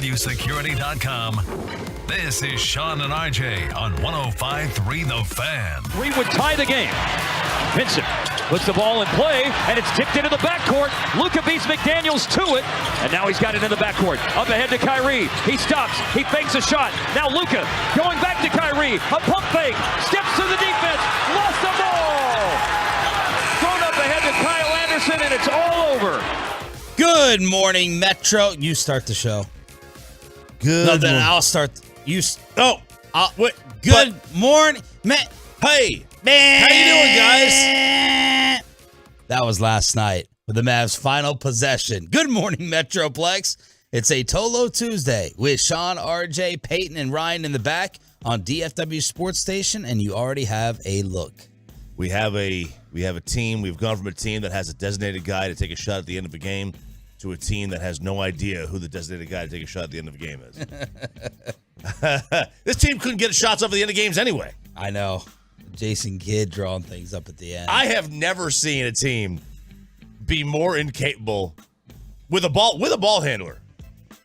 DFWsecurity.com. This is Sean and RJ on 105.3 The Fan. Three would tie the game. Vincent puts the ball in play, and it's tipped into the backcourt. Luka beats McDaniels to it, and now he's got it in the backcourt. Up ahead to Kyrie. He stops. He fakes a shot. Now Luka going back to Kyrie. A pump fake. Steps to the defense. Lost the ball. Thrown up ahead to Kyle Anderson, and it's all over. Good morning, Metro. You start the show. Good. No, then I'll start. Good morning, Hey, man. how you doing, guys? That was last night for the Mavs' final possession. Good morning, Metroplex. It's a Tolo Tuesday with Sean, RJ, Peyton, and Ryan in the back on DFW Sports Station, and you already have a look. We have a team. We've gone from a team that has a designated guy to take a shot at the end of a game to a team that has no idea who the designated guy to take a shot at the end of a game is. This team couldn't get shots up at the end of games anyway. I know. Jason Kidd drawing things up at the end. I have never seen a team be more incapable with a ball handler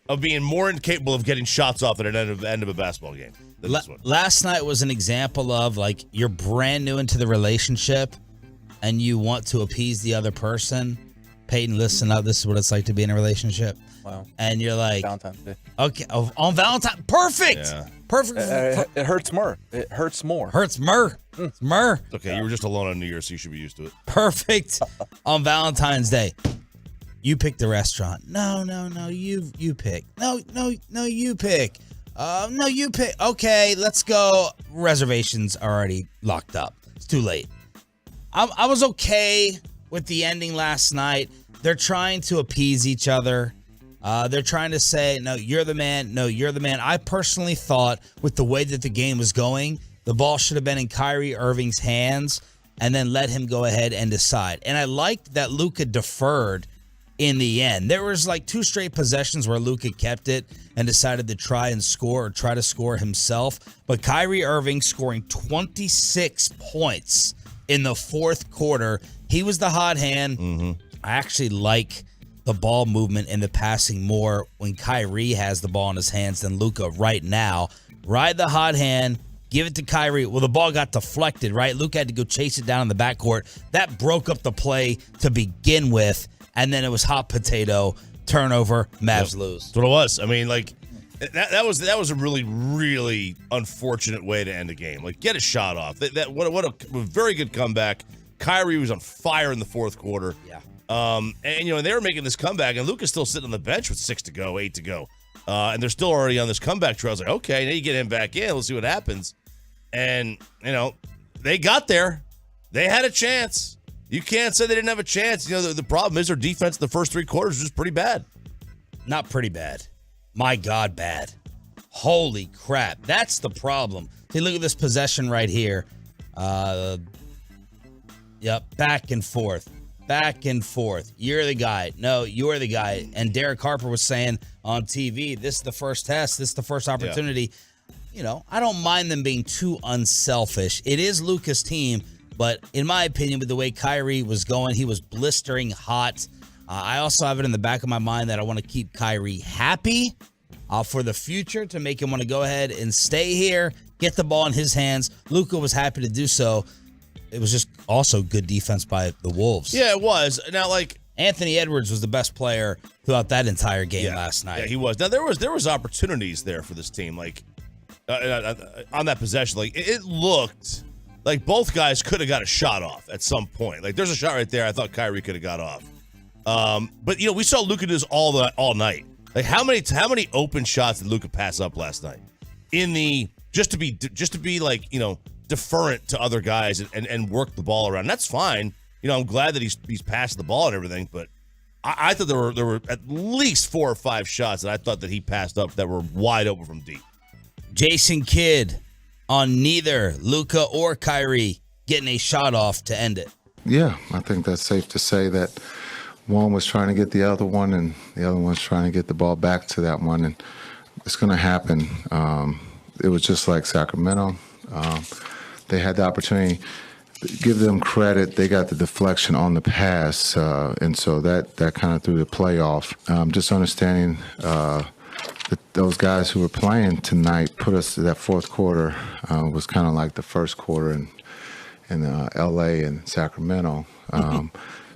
of being more incapable of getting shots off at an end of a basketball game than this one. Last night was an example of, like, you're brand new into the relationship and you want to appease the other person. Peyton, listen up. This is what it's like to be in a relationship. Wow. And you're like, Valentine's Day. okay, on Valentine's, perfect. Yeah. Perfect. It hurts more. It hurts more. Hurts myrrh. It's myrrh. Okay, you were just alone on New Year's, so you should be used to it. Perfect on Valentine's Day. You pick the restaurant. No, you pick. No, you pick. No, you pick. Okay, let's go. Reservations are already locked up. It's too late. I was okay with the ending last night. They're trying to appease each other. They're trying to say, no, you're the man. No, you're the man. I personally thought with the way that the game was going, the ball should have been in Kyrie Irving's hands and then let him go ahead and decide. And I liked that Luka deferred in the end. There was like 2 straight possessions where Luka kept it and decided to try to score himself. But Kyrie Irving scoring 26 points in the fourth quarter. He was the hot hand. Mm-hmm. I actually like the ball movement and the passing more when Kyrie has the ball in his hands than Luka right now. Ride the hot hand, give it to Kyrie. Well, the ball got deflected, right? Luka had to go chase it down in the backcourt. That broke up the play to begin with, and then it was hot potato, turnover, Mavs lose. That's what it was. I mean, like, that was a really, really unfortunate way to end a game. Like, get a shot off. What a very good comeback. Kyrie was on fire in the fourth quarter. Yeah. And they were making this comeback, and Luka's still sitting on the bench with 8 to go. And they're still already on this comeback trail. I was like, okay, now you get him back in. Let's see what happens. And, they got there. They had a chance. You can't say they didn't have a chance. The problem is their defense in the first 3 quarters was just pretty bad. Not pretty bad. My God, bad. Holy crap. That's the problem. Hey, look at this possession right here. Yep, back and forth. Back and forth. You're the guy. No, you're the guy. And Derek Harper was saying on TV, this is the first test. This is the first opportunity. Yeah. I don't mind them being too unselfish. It is Luka's team, but in my opinion, with the way Kyrie was going, he was blistering hot. I also have it in the back of my mind that I want to keep Kyrie happy for the future to make him want to go ahead and stay here, get the ball in his hands. Luka was happy to do so. It was just also good defense by the Wolves. Yeah, it was. Now, like, Anthony Edwards was the best player throughout that entire game last night. Yeah, he was. Now, there was opportunities there for this team, like, on that possession. Like, it looked like both guys could have got a shot off at some point. Like, there's a shot right there I thought Kyrie could have got off. But, we saw Luka do this all night. Like, how many open shots did Luka pass up last night? Just to be like, deferent to other guys and work the ball around. That's fine. I'm glad that he's passed the ball and everything, but I thought there were at least 4 or 5 shots that I thought that he passed up that were wide open from deep. Jason Kidd on neither Luka or Kyrie getting a shot off to end it. Yeah, I think that's safe to say that one was trying to get the other one and the other one's trying to get the ball back to that one, and it's going to happen. It was just like Sacramento. They had the opportunity. Give them credit. They got the deflection on the pass, and so that kind of threw the play off. Just understanding those guys who were playing tonight put us to that fourth quarter. Was kind of like the first quarter in L.A. and Sacramento.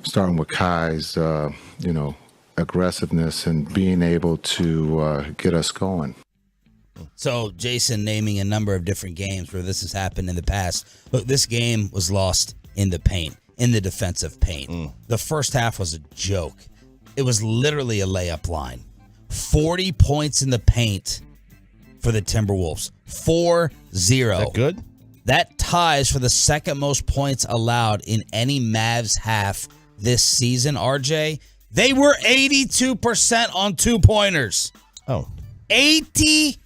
Starting with Kai's, aggressiveness and being able to get us going. So, Jason naming a number of different games where this has happened in the past. Look, this game was lost in the paint, in the defensive paint. The first half was a joke. It was literally a layup line. 40 points in the paint for the Timberwolves. 4-0. Is that good? That ties for the second most points allowed in any Mavs half this season, RJ. They were 82% on two-pointers. Oh. 82%.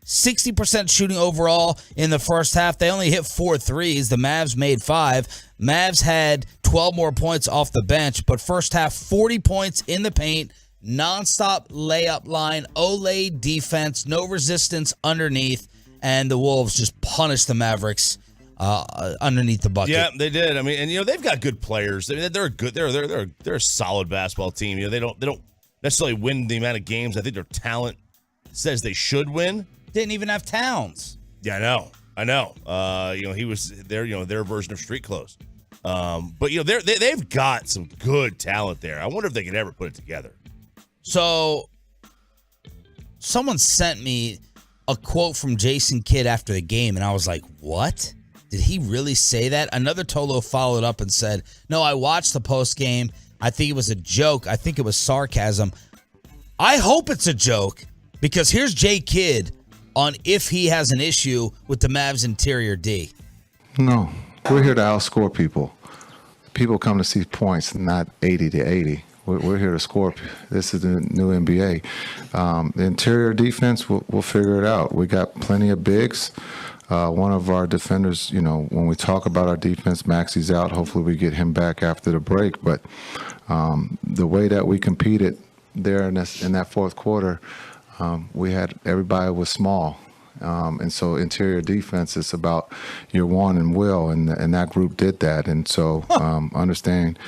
60% shooting overall in the first half. They only hit 4 threes. The Mavs made 5. Mavs had 12 more points off the bench, but first half, 40 points in the paint, nonstop layup line, Olay defense, no resistance underneath, and the Wolves just punished the Mavericks underneath the bucket. Yeah, they did. I mean, and they've got good players. I mean, they're good. They're a solid basketball team. They don't necessarily win the amount of games I think their talent says they should win. Didn't even have Towns. Yeah, I know. He was their version of street clothes. But they've got some good talent there. I wonder if they could ever put it together. So, someone sent me a quote from Jason Kidd after the game, and I was like, what? Did he really say that? Another Tolo followed up and said, no, I watched the post game. I think it was a joke. I think it was sarcasm. I hope it's a joke, because here's Jay Kidd on if he has an issue with the Mavs interior D. No, we're here to outscore people. People come to see points, not 80 to 80. We're here to score. This is the new NBA. The interior defense, we'll figure it out. We got plenty of bigs. One of our defenders, when we talk about our defense, Maxi's out. Hopefully we get him back after the break. But the way that we competed there in that fourth quarter, we had everybody was small. And so interior defense is about your one and will, and that group did that. And so understand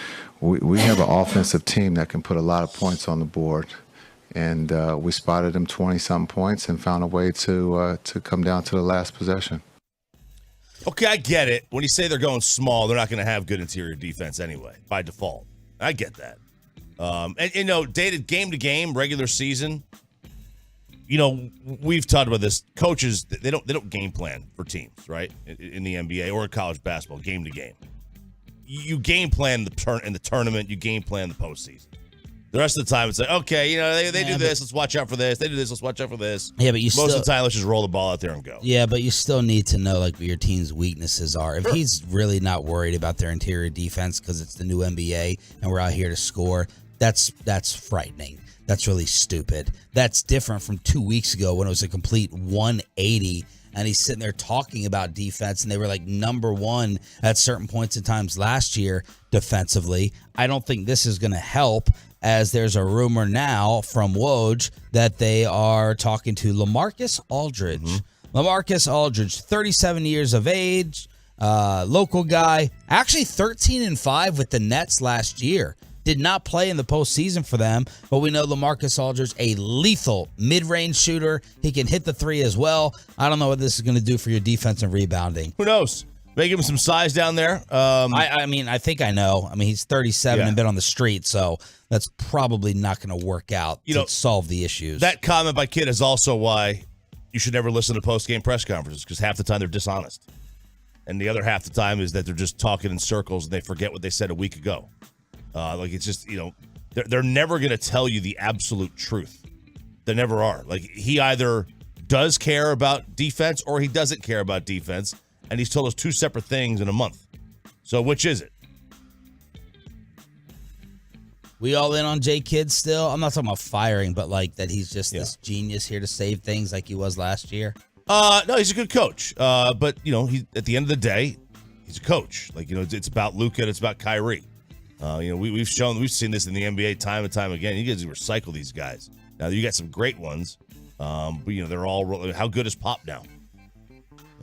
we have an offensive team that can put a lot of points on the board. And we spotted them 20-something points and found a way to come down to the last possession. Okay, I get it. When you say they're going small, they're not going to have good interior defense anyway, by default. I get that. Dated game to game, regular season, we've talked about this. Coaches, they don't game plan for teams, right? In the NBA or college basketball, game to game. You game plan in the tournament. You game plan the postseason. The rest of the time, it's like, okay, they do this. Let's watch out for this. They do this. Let's watch out for this. Yeah, but most of the time, let's just roll the ball out there and go. Yeah, but you still need to know what your team's weaknesses are. If he's really not worried about their interior defense because it's the new NBA and we're out here to score, that's frightening. That's really stupid. That's different from 2 weeks ago when it was a complete 180 and he's sitting there talking about defense and they were like number one at certain points in times last year defensively. I don't think this is going to help, as there's a rumor now from Woj that they are talking to LaMarcus Aldridge. Mm-hmm. LaMarcus Aldridge, 37 years of age, local guy, actually 13-5 with the Nets last year. Did not play in the postseason for them, but we know LaMarcus Aldridge, a lethal mid-range shooter. He can hit the three as well. I don't know what this is going to do for your defense and rebounding. Who knows? Maybe give him some size down there. I think I know. I mean, he's 37 and been on the street, so that's probably not going to work out to solve the issues. That comment by Kidd is also why you should never listen to post-game press conferences, because half the time they're dishonest. And the other half the time is that they're just talking in circles and they forget what they said a week ago. It's just, they're never going to tell you the absolute truth. They never are. Like, he either does care about defense or he doesn't care about defense. And he's told us two separate things in a month. So which is it? We all in on Jay Kidd still? I'm not talking about firing, but like that he's just this genius here to save things like he was last year. No, he's a good coach. But he at the end of the day, he's a coach. Like, it's about Luka and it's about Kyrie. We've seen this in the NBA time and time again. You guys recycle these guys. Now you got some great ones, but they're all. How good is Pop now?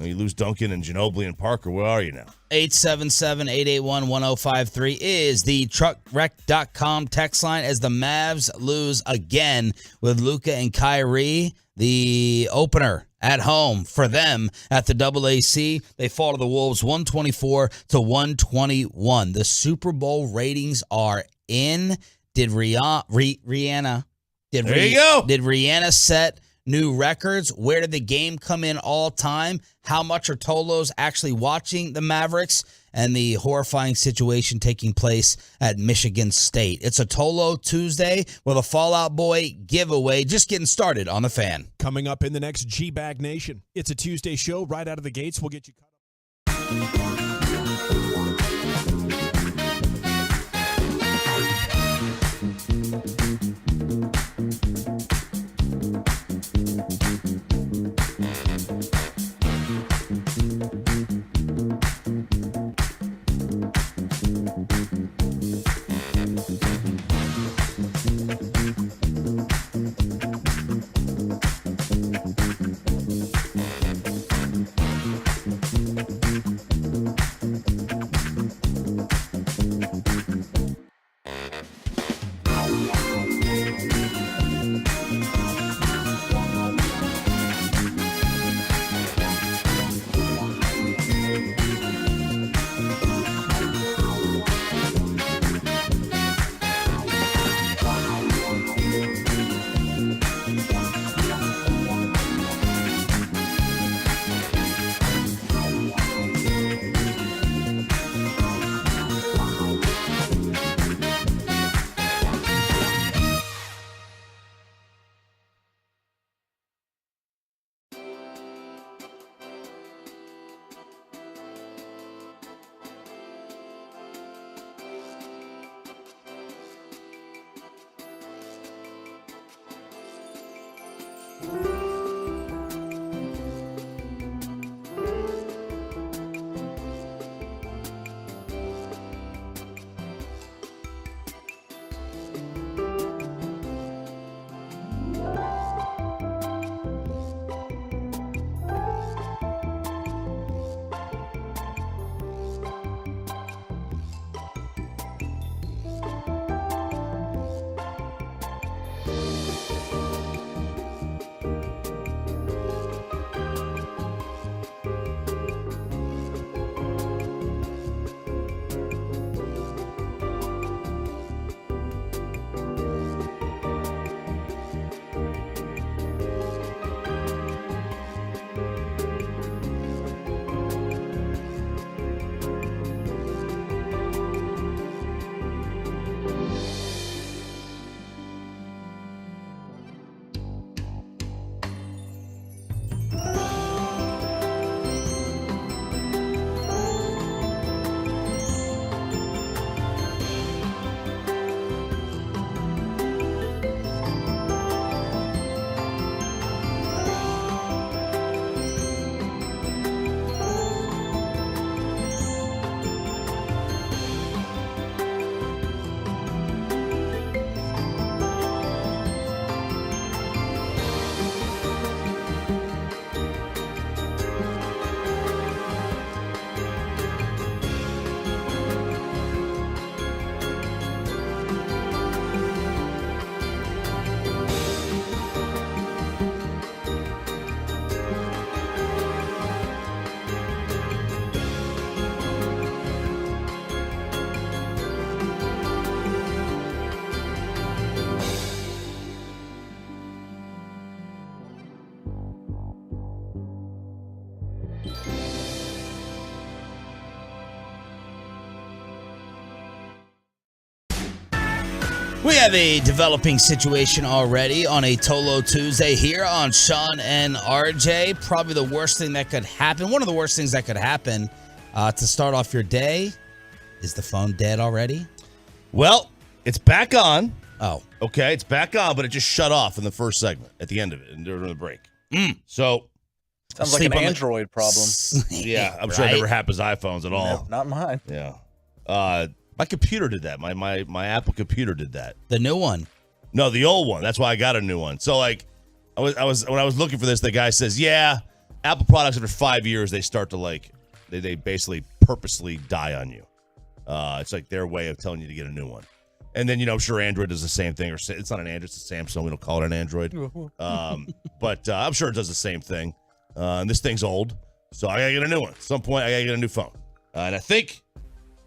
You lose Duncan and Ginobili and Parker. Where are you now? 877-881-1053 is the truckwreck.com text line as the Mavs lose again with Luka and Kyrie. The opener at home for them at the AAC. They fall to the Wolves 124-121. The Super Bowl ratings are in. Did Rihanna set new records? Where did the game come in all time? How much are Tolos actually watching the Mavericks? And the horrifying situation taking place at Michigan State. It's a Tolo Tuesday with a Fallout Boy giveaway. Just getting started on the Fan. Coming up in the next G-Bag Nation. It's a Tuesday show right out of the gates. We'll get you caught up. We have a developing situation already on a Tolo Tuesday here on Sean and RJ. Probably the worst thing that could happen, one of the worst things that could happen to start off your day. Is the phone dead already? Well, it's back on. Oh. Okay, it's back on, but it just shut off in the first segment at the end of it and during the break. So Sounds like an Android problem. yeah, I'm sure it never happens to iPhones at all. No, not mine. Yeah. My computer did that. My Apple computer did that. The new one. No, the old one. That's why I got a new one. So like I was when I was looking for this, the guy says, "Yeah, Apple products after 5 years, they start to like, they basically purposely die on you. It's like their way of telling you to get a new one. And then, I'm sure Android does the same thing. Or it's not an Android, it's a Samsung. We don't call it an Android. But I'm sure it does the same thing. And this thing's old, so I got to get a new one. At some point, I got to get a new phone. And I think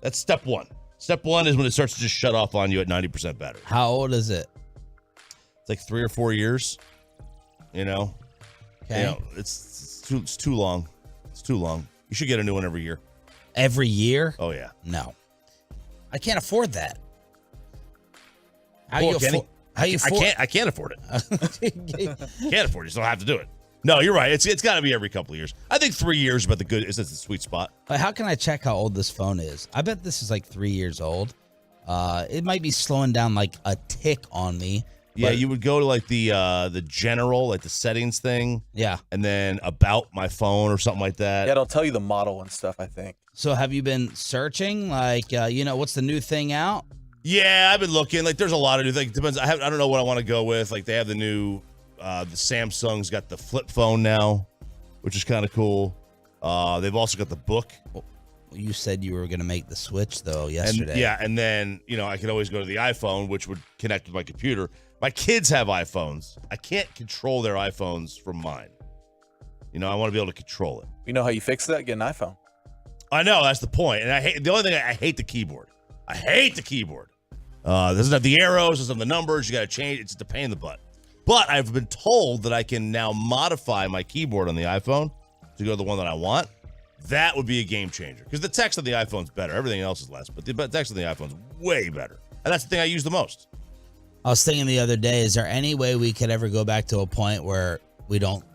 that's step one. Step one is when it starts to just shut off on you at 90% battery. How old is it? It's like 3 or 4 years, Okay. It's too long. It's too long. You should get a new one every year. Every year? Oh, yeah. No. I can't afford that. How Poor you Kenny. afford? How you afford? I can't afford it. Can't afford it. You still have to do it. No, you're right. It's got to be every couple of years. I think 3 years, but it's the sweet spot. How can I check how old this phone is? I bet this is like 3 years old. It might be slowing down like a tick on me. Yeah, you would go to like the general, like the settings thing. Yeah. And then about my phone or something like that. Yeah, it'll tell you the model and stuff, I think. So have you been searching? Like, what's the new thing out? Yeah, I've been looking. Like, there's a lot of new things. Depends. I don't know what I want to go with. Like, they have the new, the Samsung's got the flip phone now, which is kind of cool. They've also got the book. Well, you said you were going to make the switch, though, yesterday. And then, I could always go to the iPhone, which would connect with my computer. My kids have iPhones. I can't control their iPhones from mine. I want to be able to control it. You know how you fix that? Get an iPhone. I know, that's the point. And the only thing, I hate the keyboard. I hate the keyboard. Doesn't have the arrows, doesn't have the numbers. You got to change. It's a pain in the butt. But I've been told that I can now modify my keyboard on the iPhone to go to the one that I want. That would be a game changer because the text on the iPhone's better. Everything else is less, but the text on the iPhone's way better. And that's the thing I use the most. I was thinking the other day, is there any way we could ever go back to a point where we don't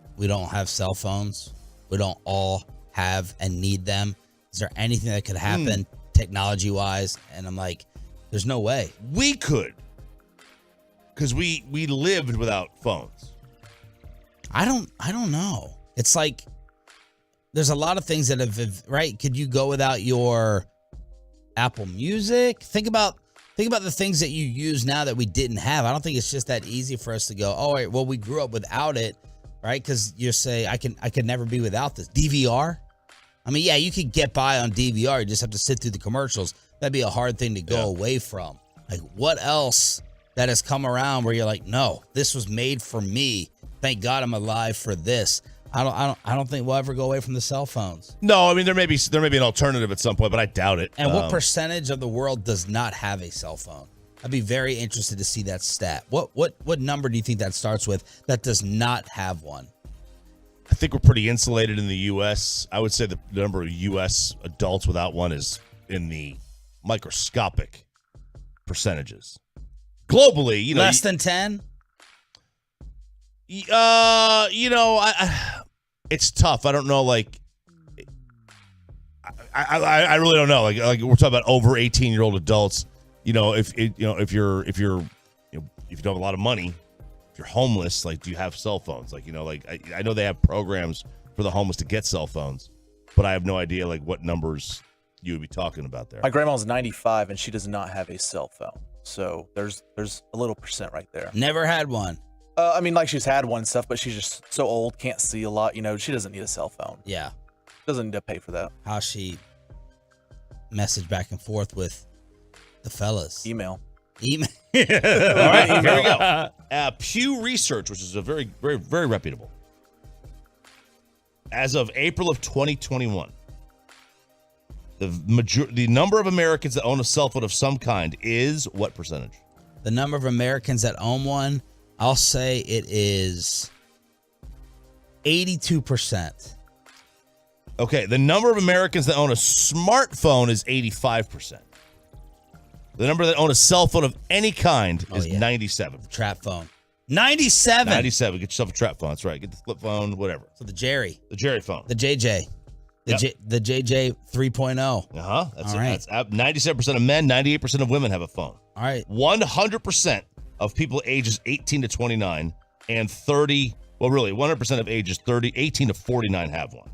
have cell phones? We don't all have and need them. Is there anything that could happen technology-wise? And I'm like, there's no way. We could. Because we lived without phones. I don't know. It's like there's a lot of things that have, right? Could you go without your Apple Music? Think about the things that you use now that we didn't have. I don't think it's just that easy for us to go, oh, right, well, we grew up without it, right? Because you say, I could never be without this. DVR? I mean, yeah, you could get by on DVR. You just have to sit through the commercials. That'd be a hard thing to go away from. Like, what else that has come around where you're like, no, this was made for me. Thank God I'm alive for this. I don't think we'll ever go away from the cell phones. No, I mean there may be an alternative at some point, but I doubt it. And what percentage of the world does not have a cell phone? I'd be very interested to see that stat. What number do you think that starts with that does not have one? I think we're pretty insulated in the U.S. I would say the number of U.S. adults without one is in the microscopic percentages. Globally, less than 10. It's tough. I don't know. Like, I really don't know. Like we're talking about over 18-year-old adults. If you don't have a lot of money, if you're homeless, like, do you have cell phones? Like, I know they have programs for the homeless to get cell phones, but I have no idea like what numbers you would be talking about there. My grandma's 95 and she does not have a cell phone. So there's a little percent right there. Never had one. I mean, like she's had one and stuff, but she's just so old, can't see a lot. She doesn't need a cell phone. Yeah. Doesn't need to pay for that. How she message back and forth with the fellas. Email. All right, here we go. Pew Research, which is a very, very, very reputable. As of April of 2021, the number of Americans that own a cell phone of some kind is what percentage? The number of Americans that own one, I'll say it is 82%. Okay, the number of Americans that own a smartphone is 85%. The number that own a cell phone of any kind is 97. Trap phone. 97. 97. Get yourself a trap phone. That's right. Get the flip phone, whatever. So the Jerry. The Jerry phone. The JJ. The JJ 3.0. Uh-huh. That's all right. That's 97% of men, 98% of women have a phone. All right. 100% of people ages 18 to 29 and 100% of ages 18 to 49 have one.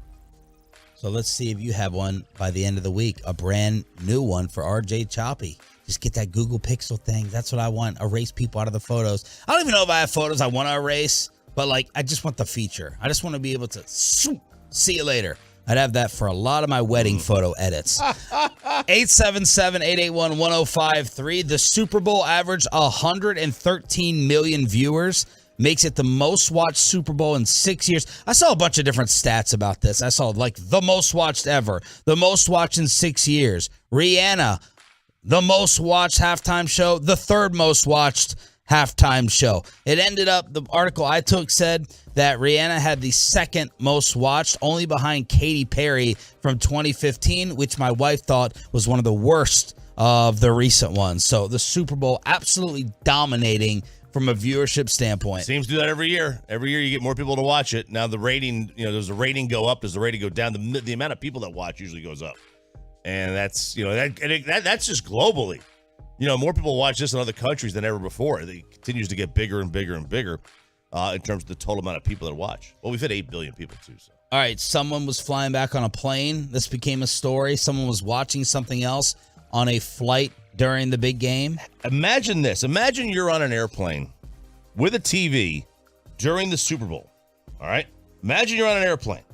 So let's see if you have one by the end of the week. A brand new one for RJ Choppy. Just get that Google Pixel thing. That's what I want. Erase people out of the photos. I don't even know if I have photos I want to erase, but like I just want the feature. I just want to be able to See you later. I'd have that for a lot of my wedding photo edits. 877-881-1053. The Super Bowl averaged 113 million viewers. Makes it the most watched Super Bowl in 6 years. I saw a bunch of different stats about this. I saw like the most watched ever, the most watched in 6 years. Rihanna, the most watched halftime show, the third most watched halftime show. It ended up, the article I took said that Rihanna had the second most watched, only behind Katy Perry from 2015, which my wife thought was one of the worst of the recent ones. So the Super Bowl absolutely dominating from a viewership standpoint. Seems to do that every year. Every year you get more people to watch it. Now the rating, does the rating go up? Does the rating go down? The amount of people that watch usually goes up. And that's, that's just globally. More people watch this in other countries than ever before. It continues to get bigger and bigger and bigger in terms of the total amount of people that watch. Well, we've hit 8 billion people too. So. All right, someone was flying back on a plane. This became a story. Someone was watching something else on a flight during the big game. Imagine this. Imagine you're on an airplane with a TV during the Super Bowl. All right? Imagine you're on an airplane.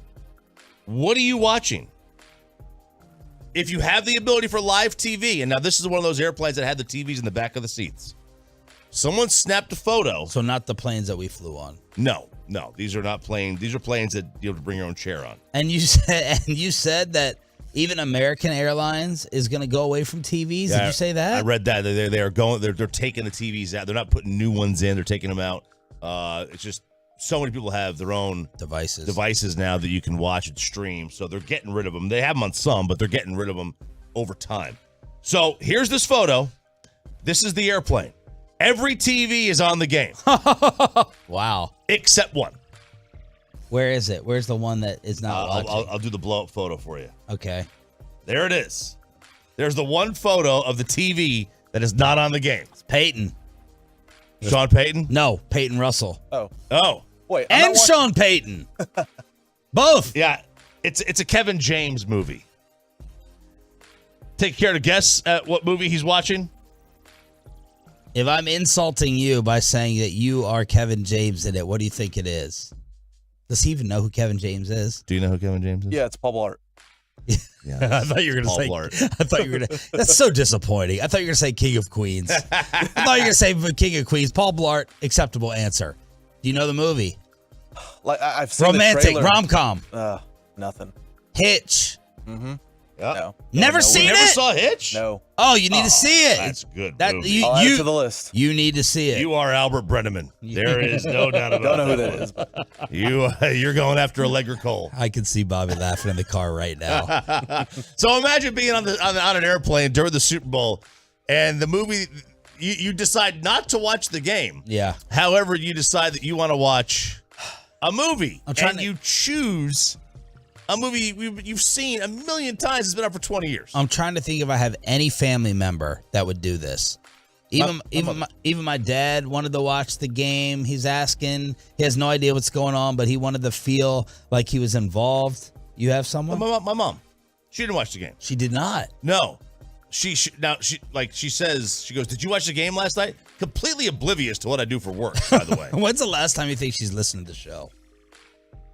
What are you watching? If you have the ability for live TV, and now this is one of those airplanes that had the TVs in the back of the seats. Someone snapped a photo. So not the planes that we flew on. No. These are not planes. These are planes that you have to bring your own chair on. And you said that even American Airlines is going to go away from TVs. Yeah, did you say that? I read that. They're taking the TVs out. They're not putting new ones in. They're taking them out. It's just so many people have their own devices now that you can watch and stream. So they're getting rid of them. They have them on some, but they're getting rid of them over time. So here's this photo. This is the airplane. Every TV is on the game. Wow. Except one. Where is it? Where's the one that is not watching? I'll do the blow-up photo for you. Okay. There it is. There's the one photo of the TV that is not on the game. It's Peyton. Sean Payton? No, Peyton Russell. Oh. Wait. And Sean Payton. Both. Yeah. It's a Kevin James movie. Take care to guess at what movie he's watching. If I'm insulting you by saying that you are Kevin James in it, what do you think it is? Does he even know who Kevin James is? Do you know who Kevin James is? Yeah, it's Paul Blart. I thought you were going to say. I thought you were going to. That's so disappointing. I thought you were going to say King of Queens. I thought you were going to say King of Queens. Paul Blart, acceptable answer. Do you know the movie? Like I've seen romantic the trailer. rom-com. Nothing. Hitch. Mm-hmm. Yep. No. Never seen Never it? saw Hitch? No. Oh, you need to see it. That's good. You, I'll add it to the list. You need to see it. You are Albert Brenneman. There is no doubt about it. Don't know who that is. But. You're going after Allegra Cole. I can see Bobby laughing in the car right now. So imagine being on an airplane during the Super Bowl, and the movie. You decide not to watch the game. Yeah. However, you decide that you want to watch a movie, you choose a movie you've seen a million times. It's been up for 20 years. I'm trying to think if I have any family member that would do this. Even my dad wanted to watch the game. He's asking. He has no idea what's going on, but he wanted to feel like he was involved. You have someone? My mom. She didn't watch the game. She did not. No. She says, she goes, "Did you watch the game last night?" Completely oblivious to what I do for work, by the way. When's the last time you think she's listened to the show?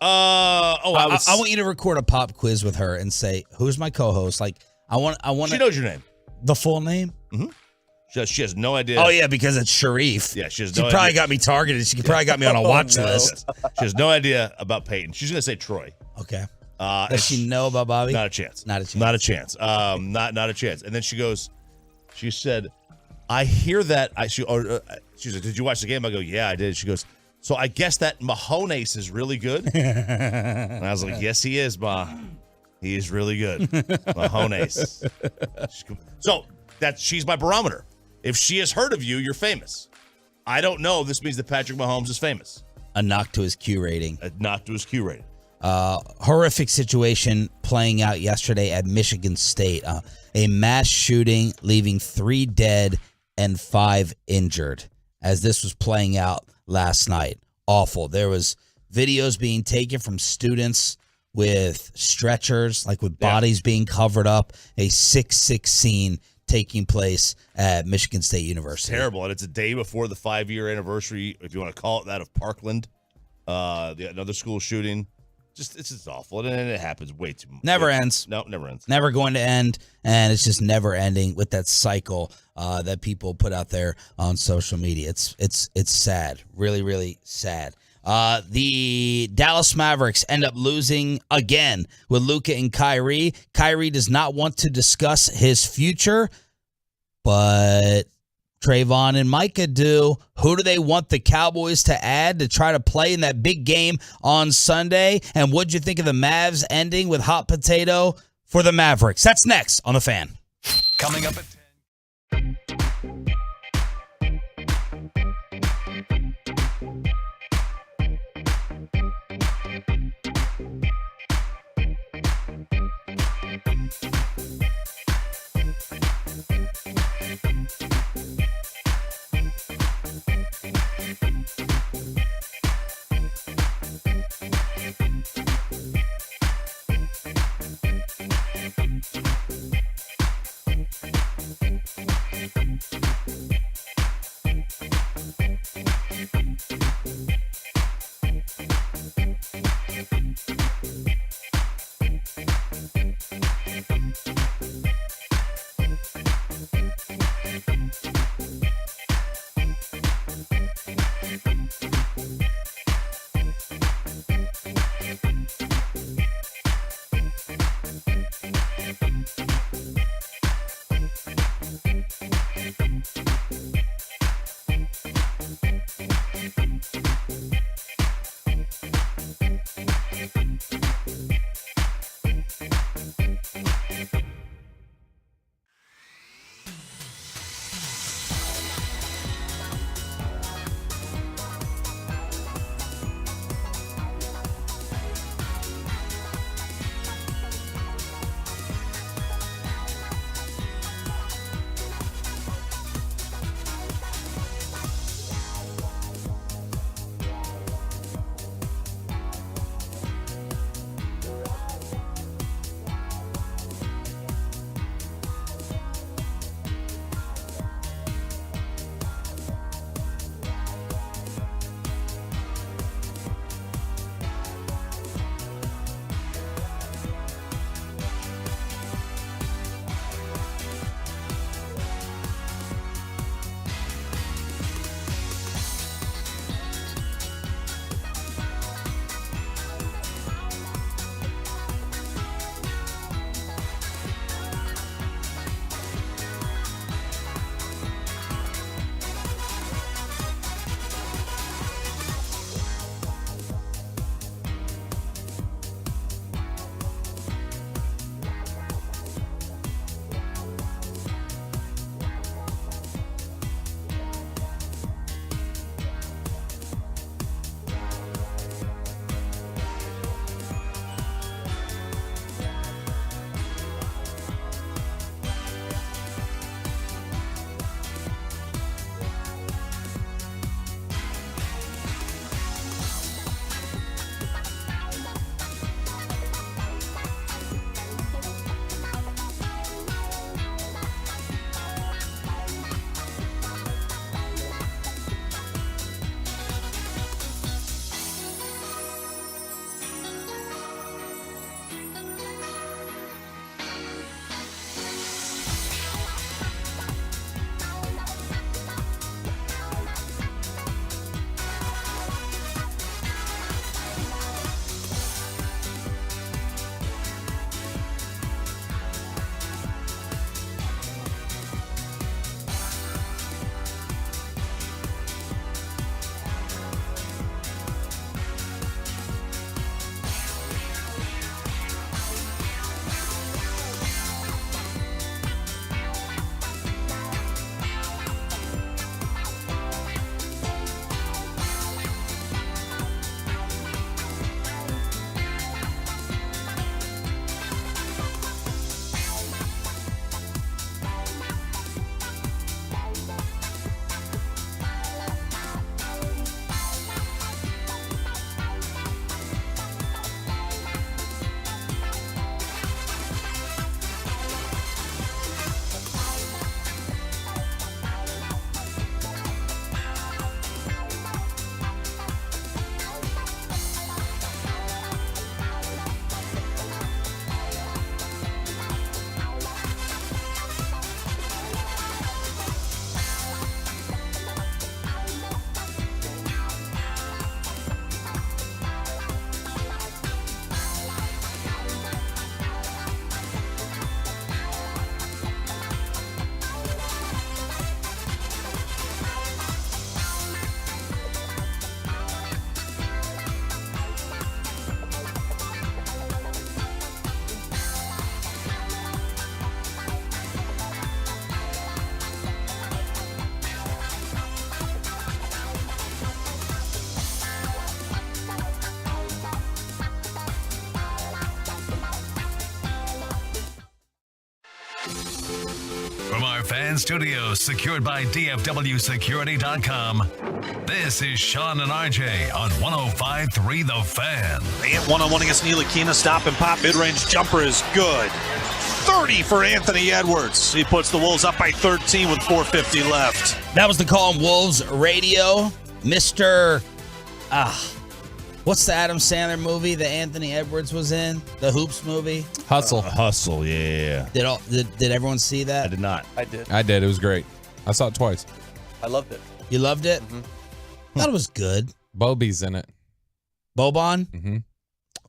I want you to record a pop quiz with her and say, "Who's my co-host?" Like, I want. She knows your name. The full name? Mm-hmm. She has no idea. Oh yeah, because it's Sharif. Yeah, she has no idea. She probably got me targeted. She probably got me on a watch list. She has no idea about Peyton. She's gonna say Troy. Okay. Does she know about Bobby? Not a chance. Not a chance. Not a chance. Not a chance. And then she said, "I hear that." She said, "Did you watch the game?" I go, "Yeah, I did." She goes, "So I guess that Mahomes is really good." And I was like, "Yes, he is, Ma. He is really good, Mahomes." So she's my barometer. If she has heard of you, you're famous. I don't know if this means that Patrick Mahomes is famous. A knock to his Q rating. A knock to his Q rating. Horrific situation playing out yesterday at Michigan State. A mass shooting leaving 3 dead and 5 injured as this was playing out last night. Awful. There was videos being taken from students with stretchers, like with bodies being covered up. A 6/6 scene taking place at Michigan State University. Terrible. And it's a day before the 5-year anniversary, if you want to call it that, of Parkland, another school shooting. it's just awful, and it happens way too much. Never ends. No, never ends. Never going to end, and it's just never ending with that cycle that people put out there on social media. It's sad, really, really sad. The Dallas Mavericks end up losing again with Luka and Kyrie. Kyrie does not want to discuss his future, but Trayvon and Micah do. Who do they want the Cowboys to add to try to play in that big game on Sunday? And what'd you think of the Mavs ending with hot potato for the Mavericks? That's next on The Fan. Coming up at 10. fan studios secured by DFWsecurity.com. This is Sean and RJ on 105.3 The Fan. Ant one-on-one against Ntilikina. Stop and pop. Mid-range jumper is good. 30 for Anthony Edwards. He puts the Wolves up by 13 with 4:50 left. That was the call on Wolves Radio. Mr. What's the Adam Sandler movie that Anthony Edwards was in? The Hoops movie? Hustle. Hustle, yeah. Did everyone see that? I did not. I did. I did. It was great. I saw it twice. I loved it. You loved it? Mm-hmm. Thought it was good. Bobby's in it. Bobon? Mm-hmm.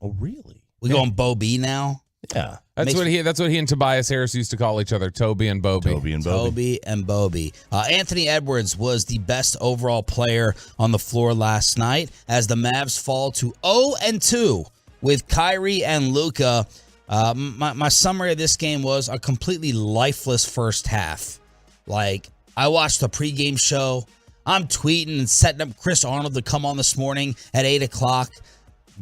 Oh, really? We going Bo B now? Yeah. That's what he and Tobias Harris used to call each other, Toby and Bobby. Toby and Bobby. Anthony Edwards was the best overall player on the floor last night as the Mavs fall to 0-2 with Kyrie and Luka. My summary of this game was a completely lifeless first half. Like, I watched the pregame show. I'm tweeting and setting up Chris Arnold to come on this morning at 8 o'clock.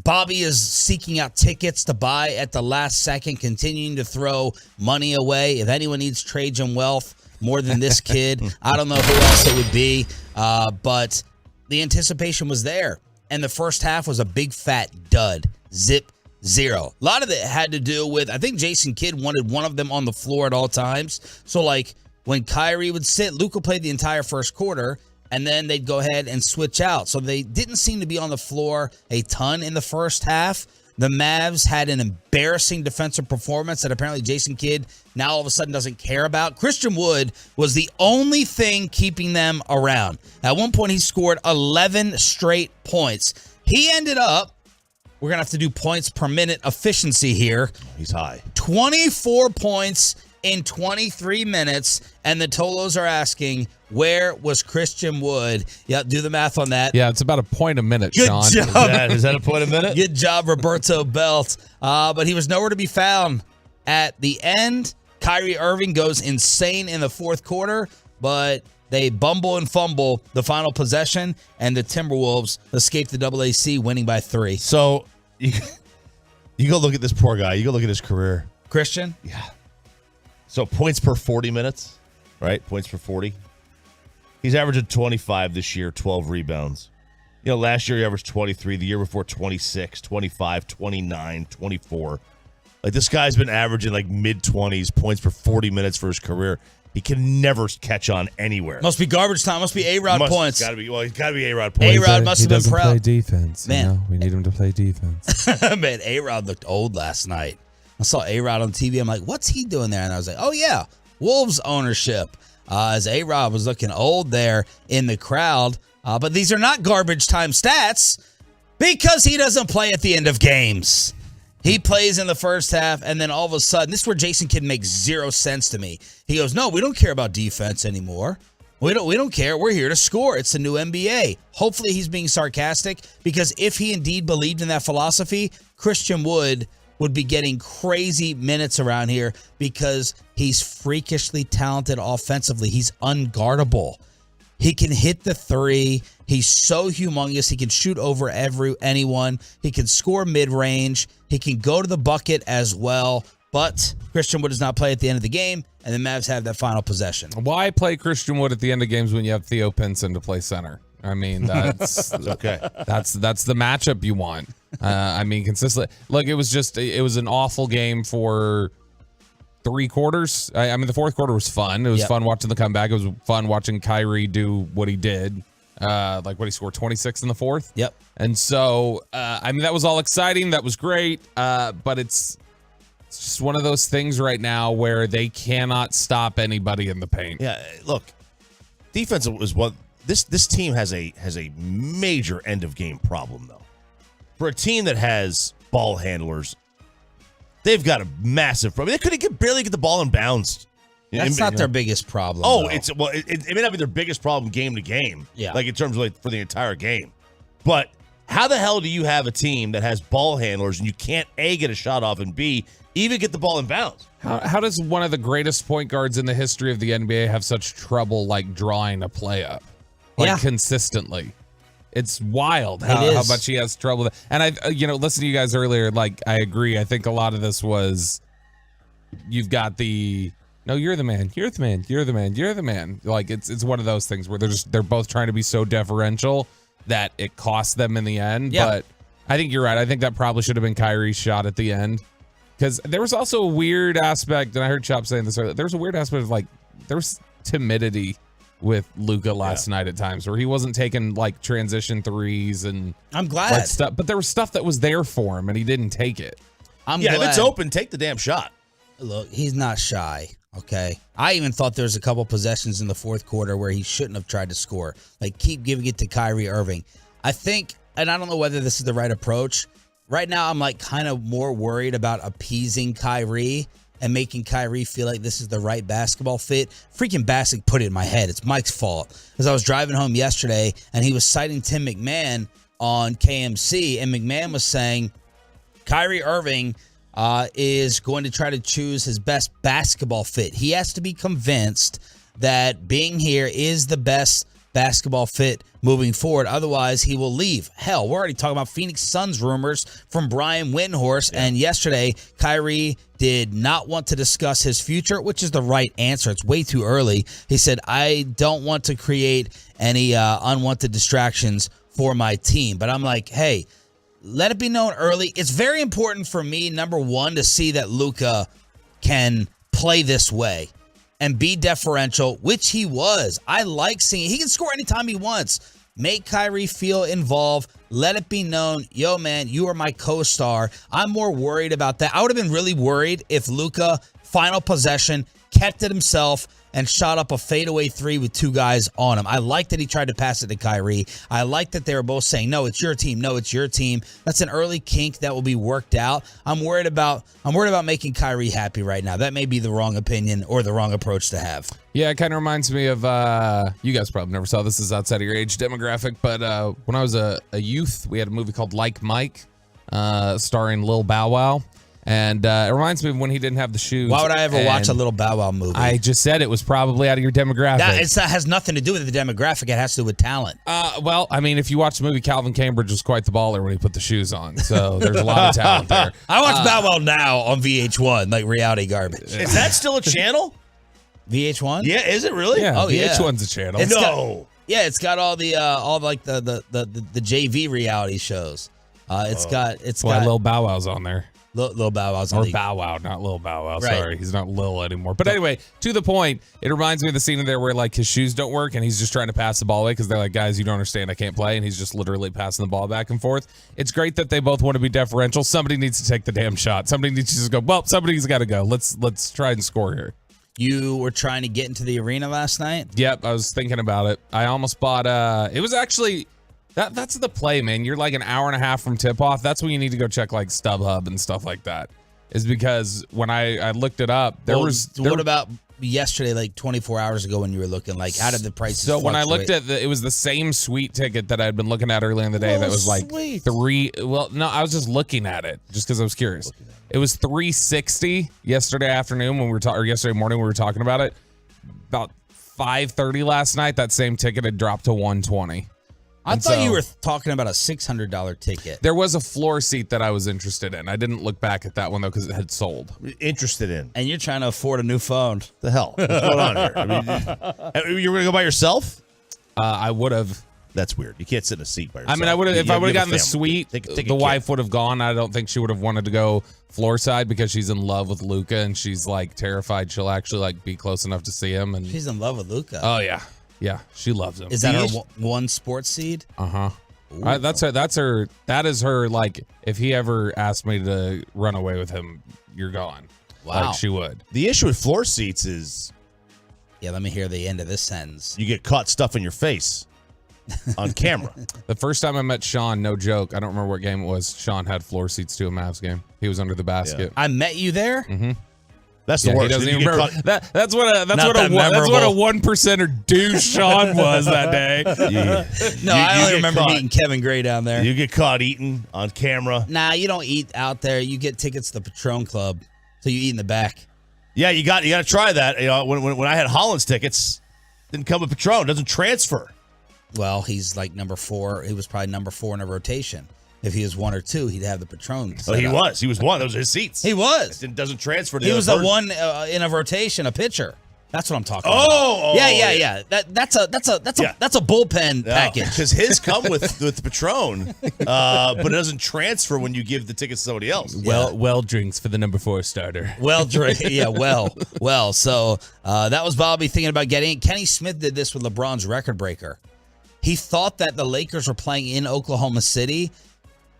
Bobby is seeking out tickets to buy at the last second, continuing to throw money away. If anyone needs Trajan wealth more than this kid, I don't know who else it would be. But the anticipation was there. And the first half was a big fat dud. Zip, zero. A lot of it had to do with, I think Jason Kidd wanted one of them on the floor at all times. So, like, when Kyrie would sit, Luka played the entire first quarter, and then they'd go ahead and switch out. So they didn't seem to be on the floor a ton in the first half. The Mavs had an embarrassing defensive performance that apparently Jason Kidd now all of a sudden doesn't care about. Christian Wood was the only thing keeping them around. At one point, he scored 11 straight points. He ended up, we're going to have to do points per minute efficiency here. He's high. 24 points in 23 minutes, and the Tolos are asking, where was Christian Wood? Yeah, do the math on that. Yeah, it's about a point a minute, Good Sean. job. Is that a point a minute? Good job, Roberto Belt. But he was nowhere to be found at the end. Kyrie Irving goes insane in the fourth quarter, but they bumble and fumble the final possession, and the Timberwolves escape the AAC, winning by 3. So you go look at this poor guy. You go look at his career. Christian? Yeah. So points per 40 minutes, right? Points per 40. He's averaging 25 this year, 12 rebounds. You know, last year he averaged 23. The year before, 26, 25, 29, 24. Like, this guy's been averaging like mid-20s points per 40 minutes for his career. He can never catch on anywhere. Must be garbage time. Must be A-Rod points. He's got to be A-Rod points. A-Rod must have been proud. He doesn't play defense. Man. You know? We need him to play defense. Man, A-Rod looked old last night. I saw A-Rod on TV. I'm like, what's he doing there? And I was like, oh, yeah, Wolves ownership. As A-Rod was looking old there in the crowd. But these are not garbage time stats because he doesn't play at the end of games. He plays in the first half, and then all of a sudden, this is where Jason Kidd makes zero sense to me. He goes, no, we don't care about defense anymore. We don't care. We're here to score. It's the new NBA. Hopefully he's being sarcastic, because if he indeed believed in that philosophy, Christian Wood would be getting crazy minutes around here because he's freakishly talented offensively. He's unguardable. He can hit the three. He's so humongous. He can shoot over anyone. He can score mid-range. He can go to the bucket as well. But Christian Wood does not play at the end of the game, and the Mavs have that final possession. Why play Christian Wood at the end of games when you have Theo Pinson to play center? I mean, that's okay. That's the matchup you want. I mean, consistently. Look, it was an awful game for 3 quarters. I mean, the fourth quarter was fun. It was fun watching the comeback. It was fun watching Kyrie do what he did. Like what he scored 26 in the fourth. Yep. And so, I mean, that was all exciting. That was great. But it's just one of those things right now where they cannot stop anybody in the paint. Yeah. Look, defense is what this team has a major end of game problem though. For a team that has ball handlers, they've got a massive problem. They could barely get the ball in bounds. That's not their biggest problem. Oh, though. it may not be their biggest problem game to game. Yeah. Like in terms of like for the entire game. But how the hell do you have a team that has ball handlers and you can't A, get a shot off, and B, even get the ball in bounds? How does one of the greatest point guards in the history of the NBA have such trouble like drawing a play up? Like consistently. It's wild how much he has trouble. And I listen to you guys earlier. Like, I agree. I think a lot of this was you've got the no, you're the man. You're the man. You're the man. You're the man. Like it's one of those things where they're both trying to be so deferential that it costs them in the end. Yeah. But I think you're right. I think that probably should have been Kyrie's shot at the end. Because there was also a weird aspect, and I heard Chop saying this earlier, there was a weird aspect of like, there was timidity with Luka last night at times where he wasn't taking like transition threes and I'm glad. like, stuff, but there was stuff that was there for him and he didn't take it. I'm If glad. it's open, take the damn shot. Look, he's not shy, okay? I even thought there was a couple possessions in the fourth quarter where he shouldn't have tried to score. Like, keep giving it to Kyrie Irving. I think, and I don't know whether this is the right approach. Right now, I'm like kind of more worried about appeasing Kyrie and making Kyrie feel like this is the right basketball fit. Freaking Bassick put it in my head. It's Mike's fault. As I was driving home yesterday, and he was citing Tim McMahon on KMC, and McMahon was saying Kyrie Irving is going to try to choose his best basketball fit. He has to be convinced that being here is the best basketball fit moving forward. Otherwise, he will leave. Hell, we're already talking about Phoenix Suns rumors from Brian Windhorst. Yeah. And yesterday, Kyrie did not want to discuss his future, which is the right answer. It's way too early. He said, I don't want to create any unwanted distractions for my team. But I'm like, hey, let it be known early. It's very important for me, number one, to see that Luka can play this way and be deferential, which he was. I like seeing he can score anytime he wants. Make Kyrie feel involved. Let it be known, yo, man, you are my co-star. I'm more worried about that. I would have been really worried if Luka, final possession, kept it himself and shot up a fadeaway three with two guys on him. I like that he tried to pass it to Kyrie. I like that they were both saying, no, it's your team. No, it's your team. That's an early kink that will be worked out. I'm worried about making Kyrie happy right now. That may be the wrong opinion or the wrong approach to have. Yeah, it kind of reminds me of, you guys probably never saw this, is outside of your age demographic, but when I was a youth, we had a movie called Like Mike, starring Lil Bow Wow. And it reminds me of when he didn't have the shoes. Why would I ever watch a Little Bow Wow movie? I just said it was probably out of your demographic. That has nothing to do with the demographic. It has to do with talent. Well, I mean, if you watch the movie, Calvin Cambridge was quite the baller when he put the shoes on. So there's a lot of talent there. I watch Bow Wow now on VH1, like reality garbage. Is that still a channel? VH1? Yeah, is it really? Yeah, oh, yeah. VH1's a channel. It's got all the the JV reality shows. It's got Lil Bow Wow's on there. Lil Bow Wow's or on Bow Wow, not Lil Bow Wow. Right. Sorry, he's not Lil anymore. But anyway, to the point, it reminds me of the scene in there where like his shoes don't work and he's just trying to pass the ball away because they're like, guys, you don't understand, I can't play, and he's just literally passing the ball back and forth. It's great that they both want to be deferential. Somebody needs to take the damn shot. Somebody needs to just go, well, somebody's got to go. Let's try and score here. You were trying to get into the arena last night? Yep, I was thinking about it. I almost bought it was actually that's the play, man. You're like an hour and a half from tip off. That's when you need to go check like StubHub and stuff like that. Is because when I looked it up, what about yesterday, like 24 hours ago when you were looking, like how did the prices So when I fluctuate? looked at it was the same suite ticket that I had been looking at earlier in the day that was like I was just looking at it just because I was curious. It was $360 yesterday afternoon when we were or yesterday morning when we were talking about it. About 5:30 last night, that same ticket had dropped to $120. I thought you were talking about a $600 ticket. There was a floor seat that I was interested in. I didn't look back at that one though because it had sold. Interested in. And you're trying to afford a new phone. The hell? What's going on here? I mean, you were going to go by yourself? I would have. That's weird. You can't sit in a seat by yourself. I mean, I would have if I would have gotten the suite. Take the wife would have gone. I don't think she would have wanted to go floor side because she's in love with Luka and she's like terrified she'll actually like be close enough to see him. And she's in love with Luka. Oh yeah, yeah, she loves him. Is that her one sports seed? That's her. That is her. Like, if he ever asked me to run away with him, you're gone. Wow, like she would. The issue with floor seats is, let me hear the end of this sentence. You get caught stuffing your face on camera. The first time I met Sean, no joke, I don't remember what game it was. Sean had floor seats to a Mavs game. He was under the basket. I met you there. Mm-hmm. That's the worst. He doesn't even remember. That's what a 1%er douche Sean was that day. I only remember meeting Kevin Gray down there. You get caught eating on camera. Nah, you don't eat out there. You get tickets to the Patron Club, so you eat in the back. Yeah, you got to try that. You know, when I had Holland's tickets, didn't come with Patron. Doesn't transfer. Well, he's like number 4. He was probably number 4 in a rotation. If he was 1 or 2, he'd have the Patron. Oh, he was. He was 1. Those are his seats. He was. It doesn't transfer to He the was other the version. one in a rotation, a pitcher. That's what I'm talking Oh, about. Yeah. That's a bullpen package. Because his come with Patron, but it doesn't transfer when you give the tickets to somebody else. Well drinks for the number 4 starter. Well, well. So that was Bobby thinking about getting it. Kenny Smith did this with LeBron's record breaker. He thought that the Lakers were playing in Oklahoma City,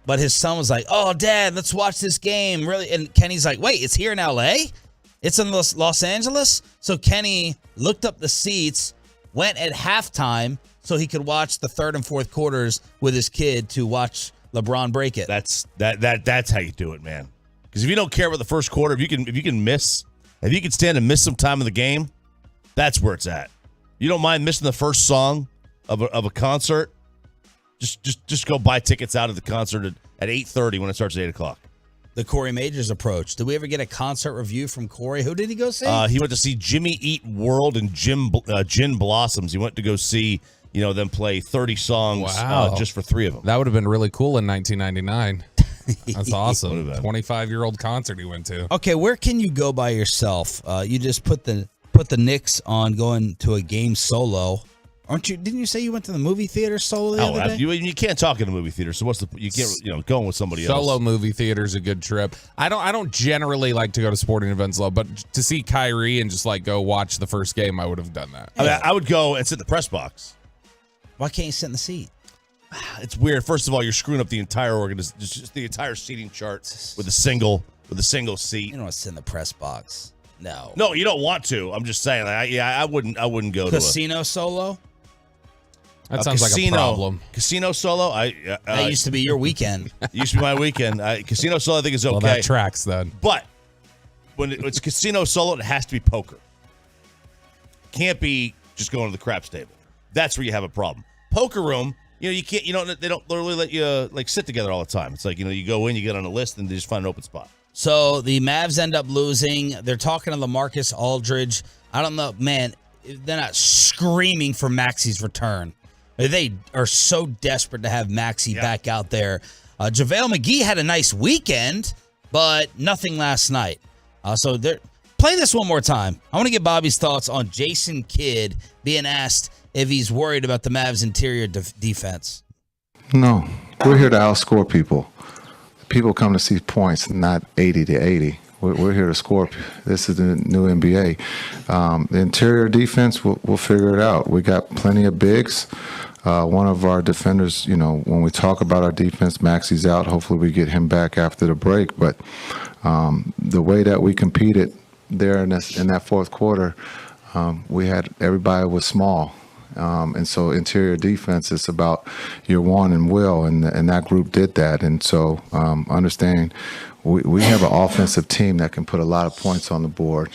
but his son was like, "Oh, Dad, let's watch this game." Really, and Kenny's like, "Wait, it's here in L.A.? It's in Los Angeles?" So Kenny looked up the seats, went at halftime so he could watch the third and fourth quarters with his kid to watch LeBron break it. That's how you do it, man. Because if you don't care about the first quarter, if you can stand and miss some time of the game, that's where it's at. You don't mind missing the first song of a concert. Just go buy tickets out of the concert at 8:30 when it starts at 8 o'clock. The Corey Majors approach. Did we ever get a concert review from Corey? Who did he go see? He went to see Jimmy Eat World and Gin Blossoms. He went to go see them play 30 songs just for 3 of them. That would have been really cool in 1999. That's awesome. 25-year-old concert he went to. Okay, where can you go by yourself? You just put the Knicks on going to a game solo. Aren't you? Didn't you say you went to the movie theater solo the other day? You can't talk in a movie theater. So what's the? You can't going with somebody else. Solo movie theater's a good trip. I don't generally like to go to sporting events, but to see Kyrie and just like go watch the first game, I would have done that. I would go and sit in the press box. Why can't you sit in the seat? It's weird. First of all, you're screwing up the entire just the entire seating chart with a single seat. You don't want to sit in the press box. No, you don't want to. I'm just saying. I wouldn't go casino solo. That sounds like a problem. Casino solo. That used to be your weekend. Used to be my weekend. Casino solo, I think, is okay. Well, that tracks then. But when it's casino solo, it has to be poker. Can't be just going to the craps table. That's where you have a problem. Poker room, you can't. They don't really let you sit together all the time. It's like you go in, you get on a list, and they just find an open spot. So the Mavs end up losing. They're talking to LaMarcus Aldridge. I don't know, man. They're not screaming for Maxi's return. They are so desperate to have Maxey back out there. JaVale McGee had a nice weekend, but nothing last night. So play this one more time. I want to get Bobby's thoughts on Jason Kidd being asked if he's worried about the Mavs' interior defense. No, we're here to outscore people. People come to see points, not 80 to 80. We're here to score. This is the new NBA. The interior defense, we'll figure it out. We got plenty of bigs. One of our defenders, when we talk about our defense, Maxey's out. Hopefully we get him back after the break. But the way that we competed there in that fourth quarter, we had everybody was small. And so interior defense is about your one and will, and that group did that. And so understanding we have an offensive team that can put a lot of points on the board.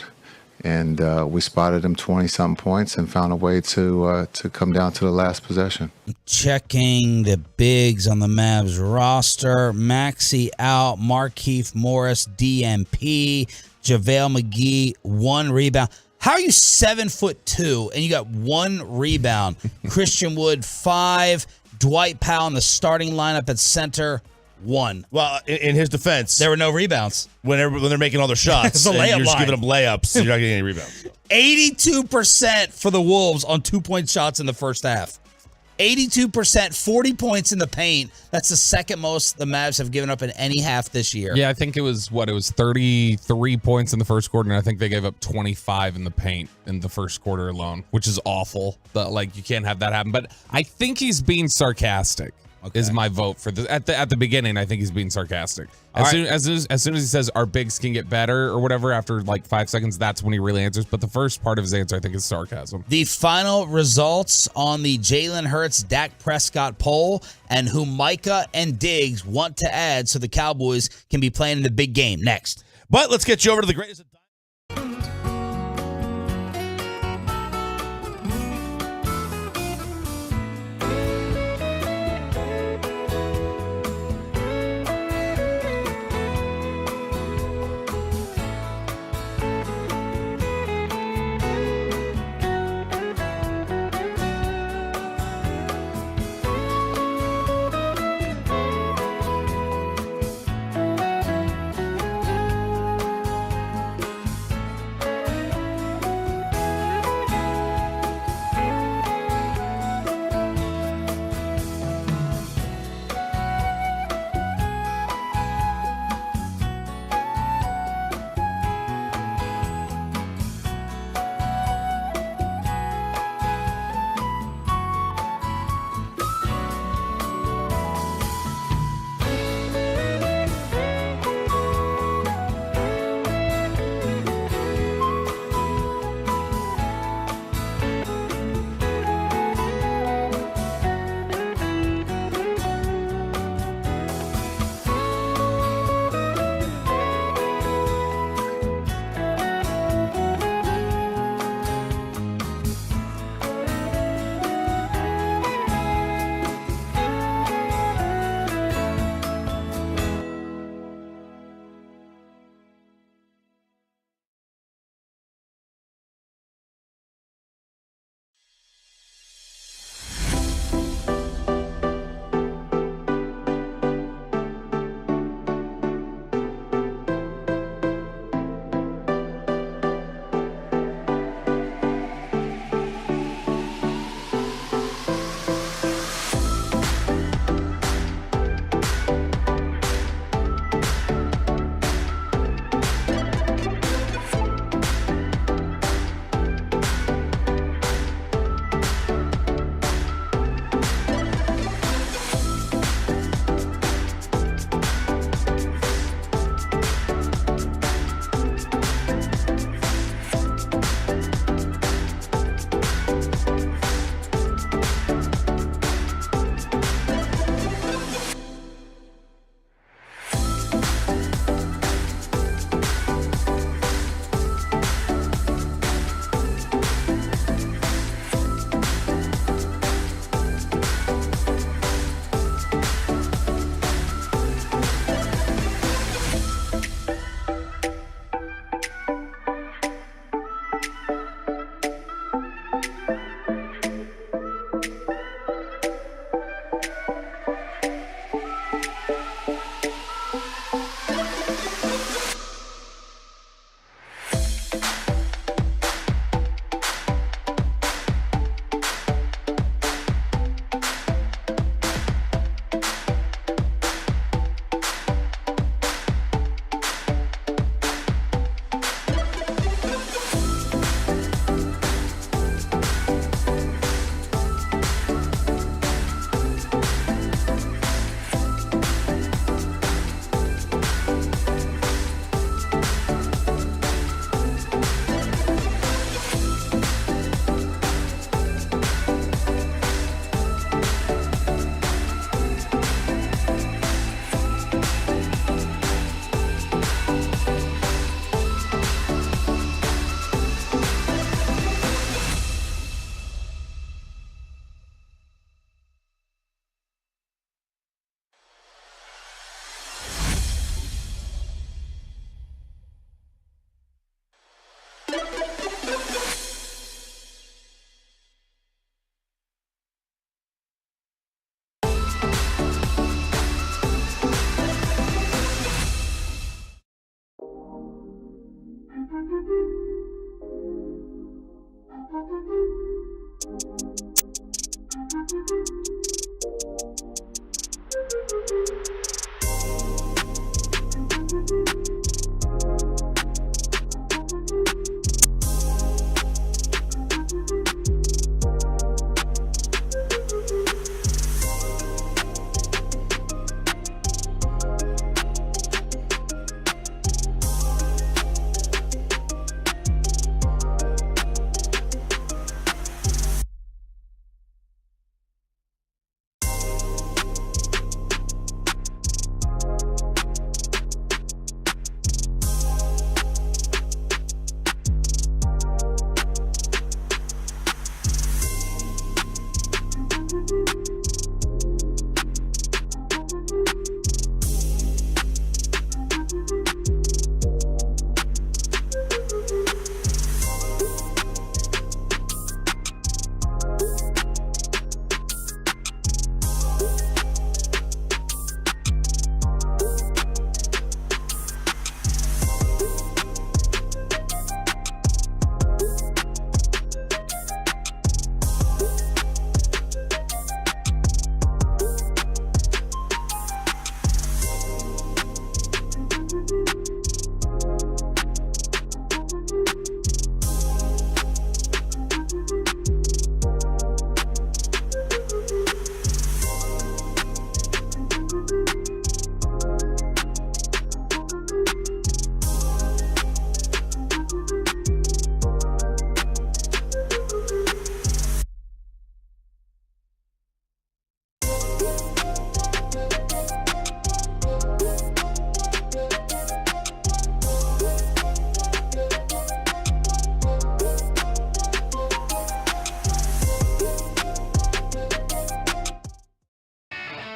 And we spotted them 20-something points and found a way to come down to the last possession. Checking the bigs on the Mavs roster. Maxey out. Markieff Morris, DMP. JaVale McGee, 1 rebound. How are you 7'2" and you got 1 rebound? Christian Wood, 5. Dwight Powell in the starting lineup at center, 1. Well, in his defense, there were no rebounds. When they're making all their shots, it's a layup you're just line. giving them layups. You're not getting any rebounds. 82% for the Wolves on 2-point shots in the first half. 82%, 40 points in the paint. That's the second most the Mavs have given up in any half this year. Yeah, I think it was 33 points in the first quarter, and I think they gave up 25 in the paint in the first quarter alone, which is awful. You can't have that happen. But I think he's being sarcastic. Okay. Is my vote for this. At the beginning, I think he's being sarcastic. As soon as he says our bigs can get better or whatever after 5 seconds, that's when he really answers. But the first part of his answer, I think, is sarcasm. The final results on the Jalen Hurts, Dak Prescott poll, and who Micah and Diggs want to add so the Cowboys can be playing in the big game next. But let's get you over to the greatest.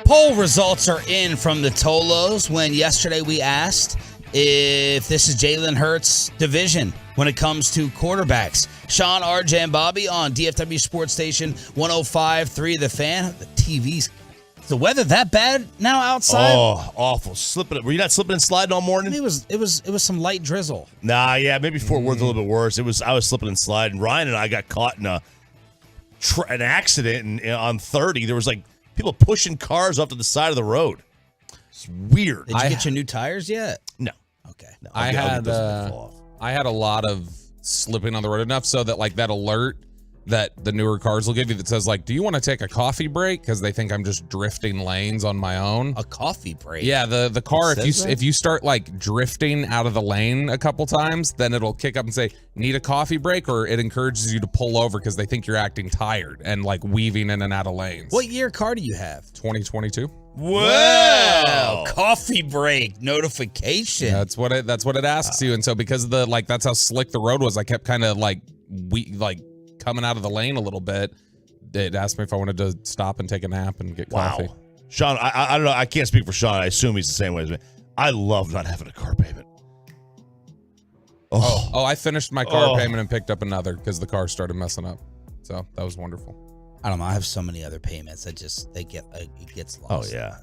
Poll results are in from the Tolos when yesterday we asked if this is Jalen Hurts' division when it comes to quarterbacks. Sean, RJ, and Bobby on DFW Sports Station 105.3 The Fan. The TV's... Is the weather that bad now outside? Oh, awful. Slipping. Were you not slipping and sliding all morning? I mean, it was some light drizzle. Nah, yeah, maybe Fort Worth a little bit worse. I was slipping and sliding. Ryan and I got caught in an accident on 30. There was like people pushing cars up to the side of the road. It's weird. Did you get your new tires yet? No. Okay. No, I had a lot of slipping on the road enough so that like that alert that the newer cars will give you that says like, do you want to take a coffee break? Because they think I'm just drifting lanes on my own. A coffee break? Yeah, the car, if you start like drifting out of the lane a couple times, then it'll kick up and say, need a coffee break? Or it encourages you to pull over because they think you're acting tired and like weaving in and out of lanes. What year car do you have? 2022. Wow. Coffee break notification. That's what it asks you. And so because of that's how slick the road was, I kept kind of coming out of the lane a little bit. It asked me if I wanted to stop and take a nap and get coffee. Sean, I don't know. I can't speak for Sean. I assume he's the same way as me. I love not having a car payment. Oh, I finished my car payment and picked up another because the car started messing up. So that was wonderful. I don't know. I have so many other payments. It gets lost. Oh yeah,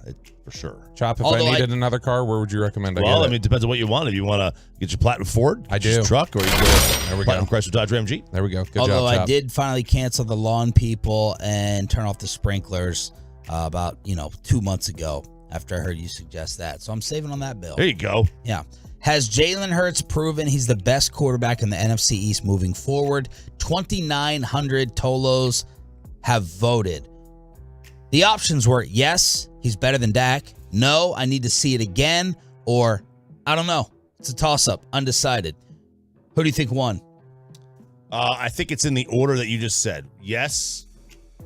for sure. Chop, if I needed another car, where would you recommend I get it? I mean, it depends on what you want. If you want to get your Platinum Ford, I do. Truck, or you go Platinum Chrysler Dodge Ram Jeep. There we go. Good Although job, Chop. I did finally cancel the lawn people and turn off the sprinklers about 2 months ago after I heard you suggest that. So I'm saving on that bill. There you go. Yeah. Has Jalen Hurts proven he's the best quarterback in the NFC East moving forward? 2,900 Tolos have voted. The options were yes, he's better than Dak. No, I need to see it again. Or, I don't know. It's a toss-up. Undecided. Who do you think won? I think it's in the order that you just said. Yes,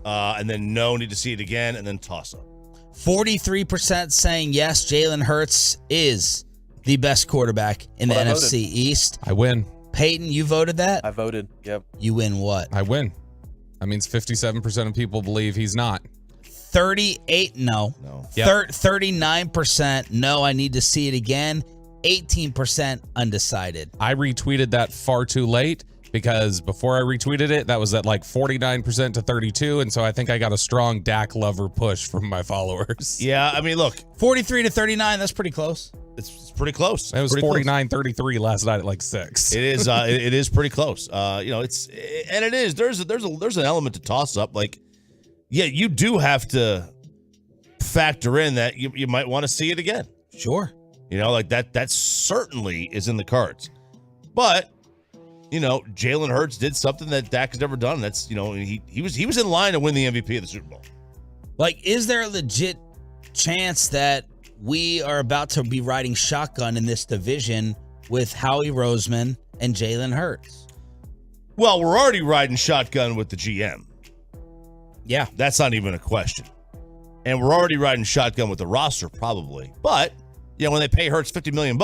and then no, need to see it again, and then toss-up. 43% saying yes, Jalen Hurts is the best quarterback in the NFC East. I win. Peyton, you voted that? I voted, yep. You win what? I win. That means 57% of people believe he's not. 38, no. Yep. 39%, no, I need to see it again. 18% undecided. I retweeted that far too late because before I retweeted it, that was at like 49% to 32, and so I think I got a strong Dak lover push from my followers. Yeah, I mean, look. 43 to 39, that's pretty close. It's pretty close. It was Pretty close. 49-33 last night at like 6. It is. It is pretty close. There's an element to toss up. Like, yeah, you do have to factor in that you might want to see it again. Sure. Like that certainly is in the cards. But Jalen Hurts did something that Dak has never done. That's he was in line to win the MVP of the Super Bowl. Like, is there a legit chance that we are about to be riding shotgun in this division with Howie Roseman and Jalen Hurts? Well, we're already riding shotgun with the GM. Yeah. That's not even a question. And we're already riding shotgun with the roster, probably. But, when they pay Hurts $50 million,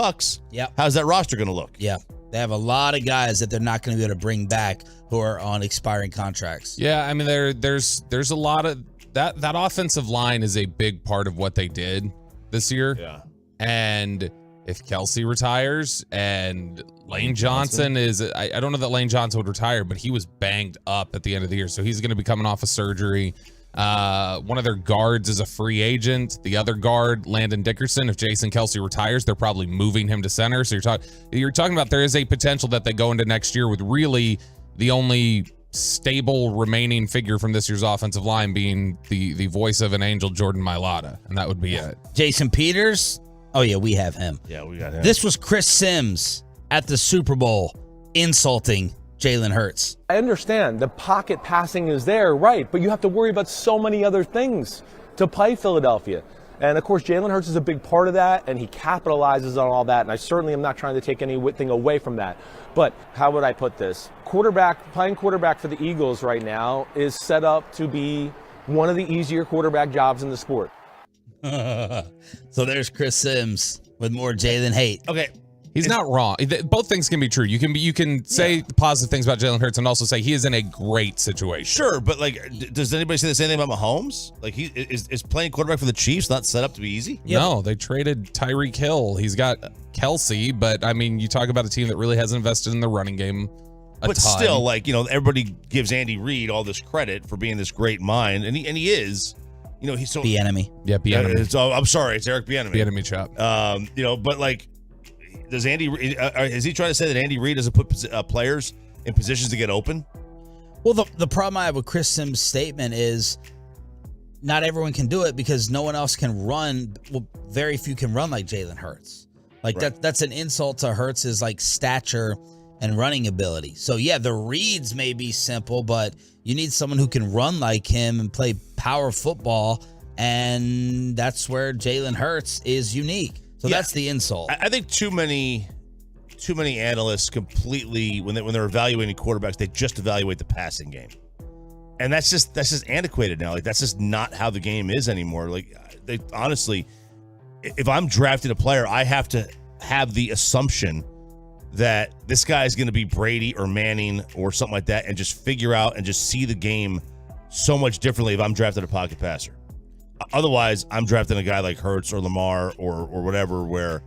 how's that roster going to look? Yeah. They have a lot of guys that they're not going to be able to bring back who are on expiring contracts. Yeah, I mean, there's a lot of that offensive line is a big part of what they did this year. Yeah. And if Kelsey retires and Lane Johnson is, I don't know that Lane Johnson would retire, but he was banged up at the end of the year. So he's going to be coming off of surgery. One of their guards is a free agent. The other guard, Landon Dickerson, if Jason Kelsey retires, they're probably moving him to center. So you're talking about there is a potential that they go into next year with really the only stable remaining figure from this year's offensive line being the voice of an angel, Jordan Mailata, and that would be it. Jason Peters. Oh, yeah, we have him. Yeah, we got him. This was Chris Sims at the Super Bowl insulting Jalen Hurts. I understand the pocket passing is there, right, but you have to worry about so many other things to play Philadelphia. And, of course, Jalen Hurts is a big part of that, and he capitalizes on all that, and I certainly am not trying to take anything away from that. But how would I put this? Playing quarterback for the Eagles right now is set up to be one of the easier quarterback jobs in the sport. So there's Chris Sims with more Jalen hate. Okay. He's not wrong. Both things can be true. You can say positive things about Jalen Hurts and also say he is in a great situation. Sure, but does anybody say the same thing about Mahomes? Like, he is playing quarterback for the Chiefs not set up to be easy? No, they traded Tyreek Hill. He's got Kelsey, but I mean, you talk about a team that really hasn't invested in the running game a ton. Still, everybody gives Andy Reid all this credit for being this great mind, and he is. He's so Bieniemy. Yeah, Bieniemy. I'm sorry, it's Eric Bieniemy. Bieniemy chop. But does Andy? Is he trying to say that Andy Reid doesn't put players in positions to get open? Well, the problem I have with Chris Sims' statement is not everyone can do it because no one else can run. Well, very few can run like Jalen Hurts. Right. That's an insult to Hurts' stature and running ability. So yeah, the reads may be simple, but you need someone who can run like him and play power football, and that's where Jalen Hurts is unique. So that's the insult. I think too many analysts completely when they're evaluating quarterbacks, they just evaluate the passing game, and that's just antiquated now. That's just not how the game is anymore. They honestly, if I'm drafting a player, I have to have the assumption that this guy is going to be Brady or Manning or something like that, and just figure out and just see the game so much differently if I'm drafting a pocket passer. Otherwise, I'm drafting a guy like Hurts or Lamar or whatever where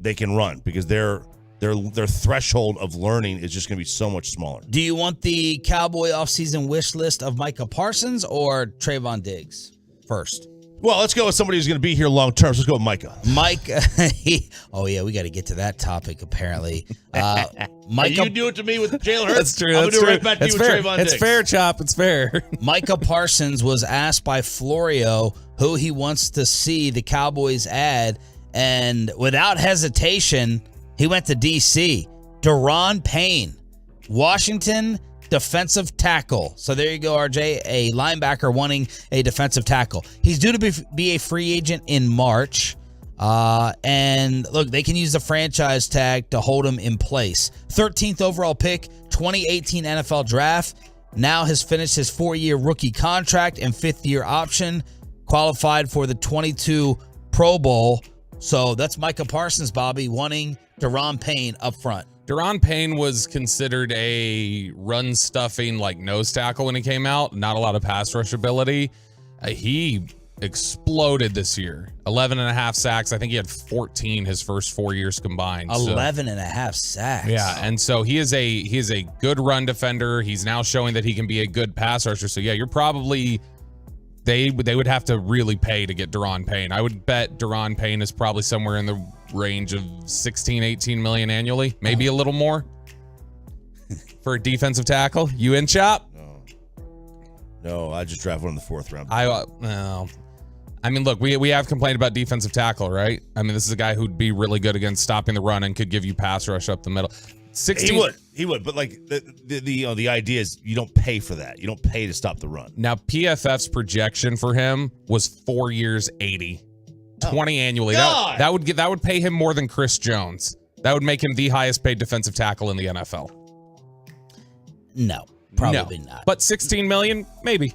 they can run because their threshold of learning is just going to be so much smaller. Do you want the Cowboy offseason wish list of Micah Parsons or Trayvon Diggs first? Well, let's go with somebody who's going to be here long term. So let's go with Micah. We got to get to that topic, apparently. Micah, you do it to me with Jalen Hurts. That's true. I'm going to do it right back to you with Trayvon Diggs. It's fair, Chop. It's fair. Micah Parsons was asked by Florio who he wants to see the Cowboys add, and without hesitation, he went to D.C. Daron Payne, Washington defensive tackle. So there you go, RJ, a linebacker wanting a defensive tackle. He's due to be a free agent in March. And look, they can use the franchise tag to hold him in place. 13th overall pick, 2018 NFL draft. Now has finished his 4-year rookie contract and 5th-year option. Qualified for the 22 Pro Bowl. So that's Micah Parsons, Bobby, wanting Daron Payne up front. Daron Payne was considered a run-stuffing, nose tackle when he came out. Not a lot of pass rush ability. He exploded this year. 11.5 sacks. I think he had 14 his first 4 years combined. 11.5 sacks. Yeah, and so he is a good run defender. He's now showing that he can be a good pass rusher. So yeah, you're probably they would have to really pay to get Deron Payne. I would bet Deron Payne is probably somewhere in the range of 16, 18 million annually, maybe a little more for a defensive tackle. You in, Chop? No, I just draft one in the 4th round. No. I mean, look, we have complained about defensive tackle, right? I mean, this is a guy who'd be really good against stopping the run and could give you pass rush up the middle. 16. He would, but like the idea is you don't pay for that. You don't pay to stop the run. Now, PFF's projection for him was 4 years, 80, 20 annually. That would pay him more than Chris Jones. That would make him the highest paid defensive tackle in the NFL. No, probably not. But 16 million, maybe.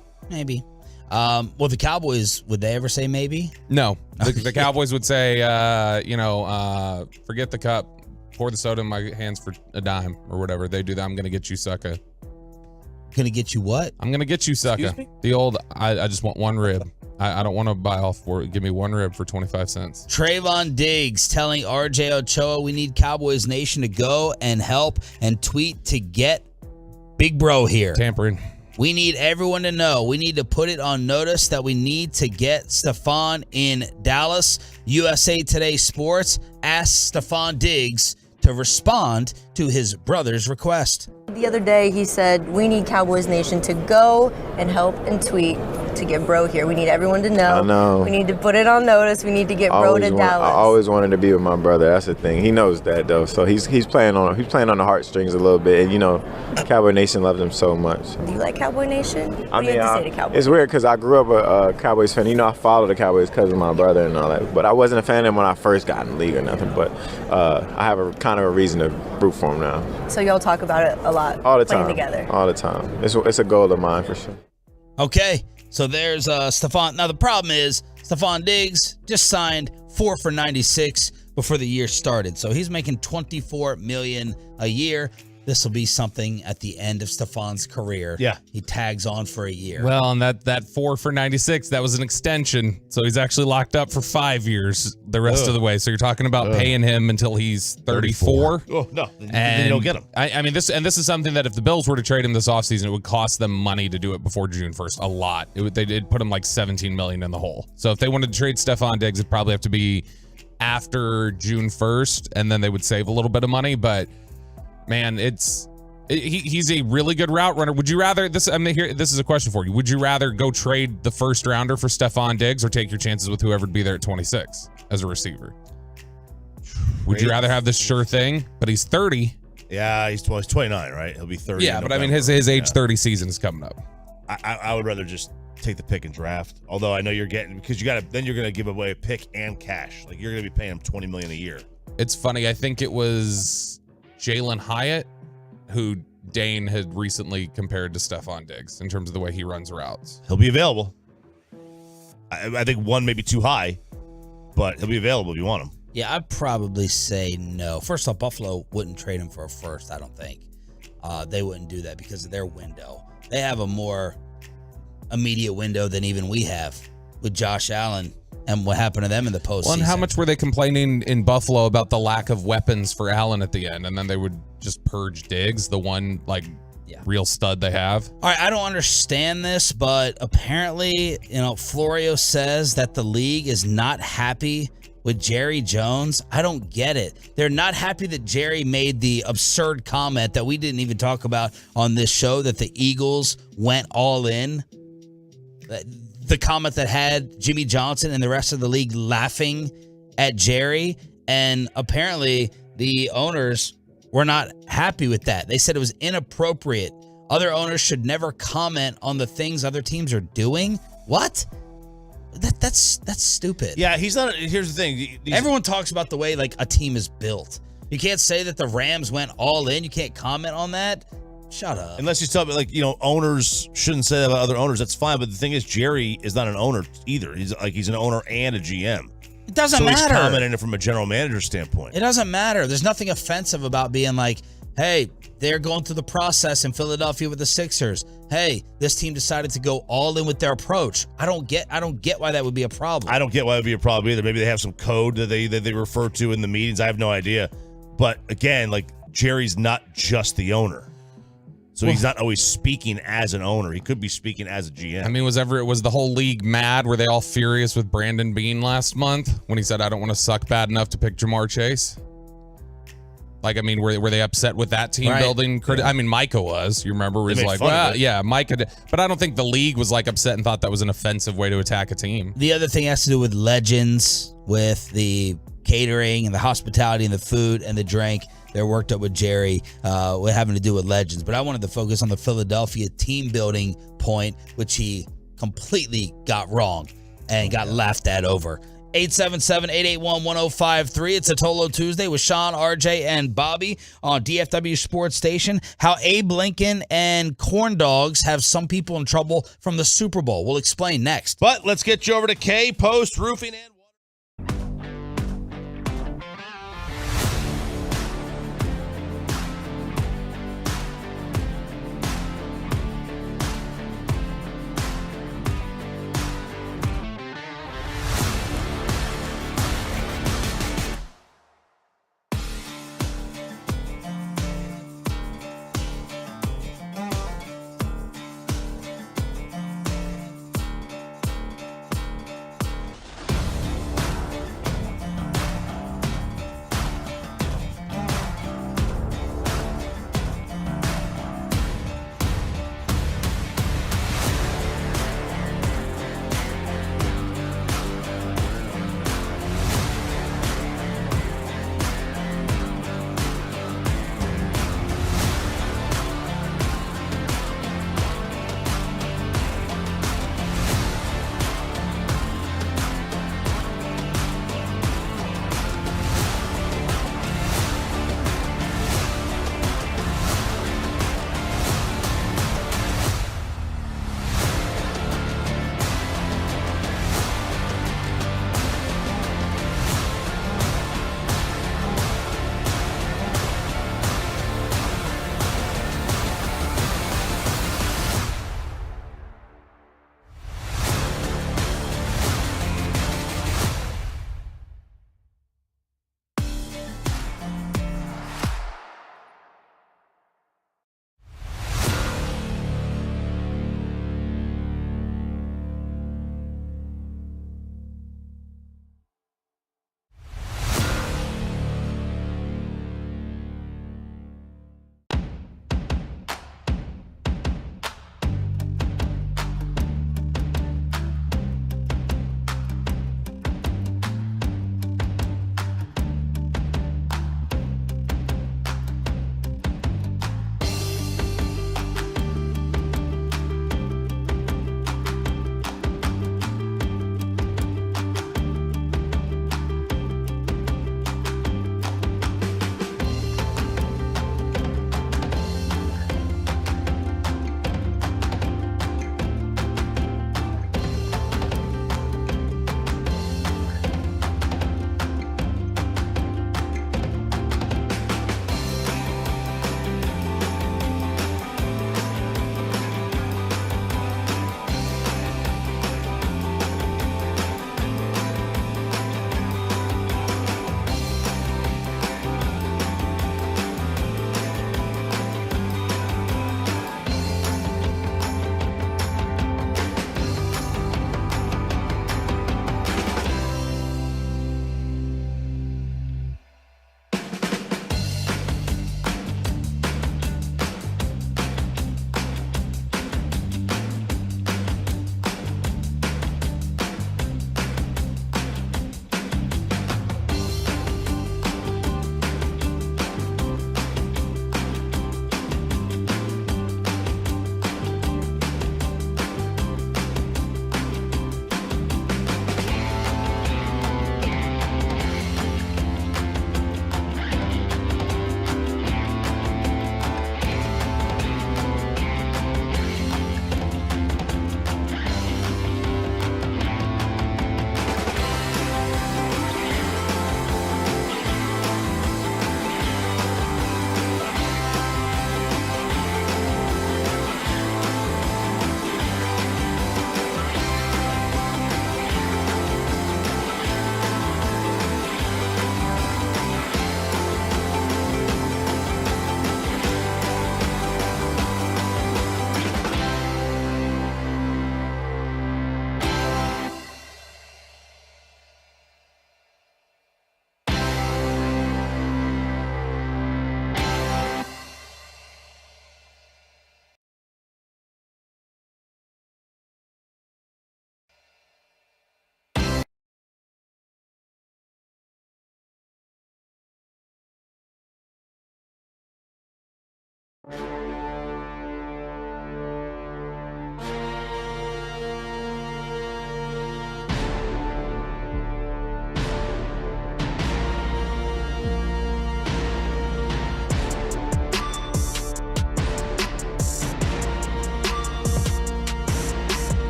Well, the Cowboys, would they ever say maybe? No, the Cowboys would say, forget the cup, pour the soda in my hands for a dime or whatever. They do that. I'm going to get you, sucker. Going to get you what? I'm going to get you, sucker. The old, I just want one rib. I don't want to buy all four. Give me one rib for 25 cents. Trayvon Diggs telling RJ Ochoa we need Cowboys Nation to go and help and tweet to get Big Bro here. Tampering. We need everyone to know. We need to put it on notice that we need to get Stephon in Dallas. USA Today Sports asked Stephon Diggs to respond to his brother's request. The other day he said, we need Cowboys Nation to go and help and tweet to get Bro here. We need everyone to know. I know. We need to put it on notice. We need to get Bro to Dallas. I always wanted to be with my brother. That's the thing. He knows that though. So he's playing on the heartstrings a little bit. And you know, Cowboy Nation loves him so much. Do you like Cowboy Nation? What do you have to say to Cowboys? It's weird because I grew up a Cowboys fan. You know, I followed the Cowboys because of my brother and all that. But I wasn't a fan of them when I first got in the league or nothing. But I have a kind of a reason to root for them now. So y'all talk about it a lot. All the playing time. Together. All the time. It's a goal of mine for sure. Okay, so there's Stephon. Now the problem is Stephon Diggs just signed 4 for $96 before the year started. So he's making $24 million a year. This will be something at the end of Stephon's career. Yeah. He tags on for a year. Well, and that 4 for $96, that was an extension. So he's actually locked up for 5 years the rest of the way. So you're talking about paying him until he's 34. Oh, no. Then you don't get him. I mean, this is something that if the Bills were to trade him this offseason, it would cost them money to do it before June 1st. A lot. They'd put him like $17 million in the hole. So if they wanted to trade Stephon Diggs, it'd probably have to be after June 1st, and then they would save a little bit of money. But man, he's a really good route runner. Would you rather this is a question for you. Would you rather go trade the first rounder for Stephon Diggs or take your chances with whoever would be there at 26 as a receiver? Would you rather have this sure thing? But he's 30. Yeah, he's 29, right? He'll be 30. Yeah, but I mean his age 30 season is coming up. I would rather just take the pick and draft. Although I know you're getting, because then you're gonna give away a pick and cash. Like you're gonna be paying him $20 million a year. It's funny. I think it was Jalen Hyatt who Dane had recently compared to Stephon Diggs in terms of the way he runs routes. He'll be available. I think one may be too high, but he'll be available if you want him. Yeah, I'd probably say no. First off, Buffalo wouldn't trade him for a first, I don't think. They wouldn't do that because of their window. They have a more immediate window than even we have with Josh Allen and what happened to them in the postseason. Well, and how much were they complaining in Buffalo about the lack of weapons for Allen at the end, and then they would just purge Diggs, the one real stud they have? All right, I don't understand this, but apparently, Florio says that the league is not happy with Jerry Jones. I don't get it. They're not happy that Jerry made the absurd comment that we didn't even talk about on this show, that the Eagles went all in. The comment that had Jimmy Johnson and the rest of the league laughing at Jerry. And apparently the owners were not happy with that. They said it was inappropriate. Other owners should never comment on the things other teams are doing. What? That's stupid. Yeah, he's not. Here's the thing. Everyone talks about the way a team is built. You can't say that the Rams went all in. You can't comment on that. Shut up. Unless you tell me, owners shouldn't say that about other owners. That's fine. But the thing is, Jerry is not an owner either. He's an owner and a GM. It doesn't matter. So he's commenting from a general manager standpoint. It doesn't matter. There's nothing offensive about being like, hey, they're going through the process in Philadelphia with the Sixers. Hey, this team decided to go all in with their approach. I don't get why that would be a problem. I don't get why it would be a problem either. Maybe they have some code that they refer to in the meetings. I have no idea. But again, Jerry's not just the owner. So he's not always speaking as an owner. He could be speaking as a GM. I mean, was the whole league mad? Were they all furious with Brandon Beane last month when he said, I don't want to suck bad enough to pick Jamar Chase? Like, I mean, were they upset with that team building? I mean, Micah was. You remember? Was like, well, yeah, Micah. But I don't think the league was like upset and thought that was an offensive way to attack a team. The other thing has to do with legends, with the catering and the hospitality and the food and the drink. They're worked up with Jerry, having to do with legends. But I wanted to focus on the Philadelphia team building point, which he completely got wrong and got laughed at over. 877-881-1053. It's a Tolo Tuesday with Sean, RJ, and Bobby on DFW Sports Station. How Abe Lincoln and corn dogs have some people in trouble from the Super Bowl. We'll explain next. But let's get you over to K Post Roofing and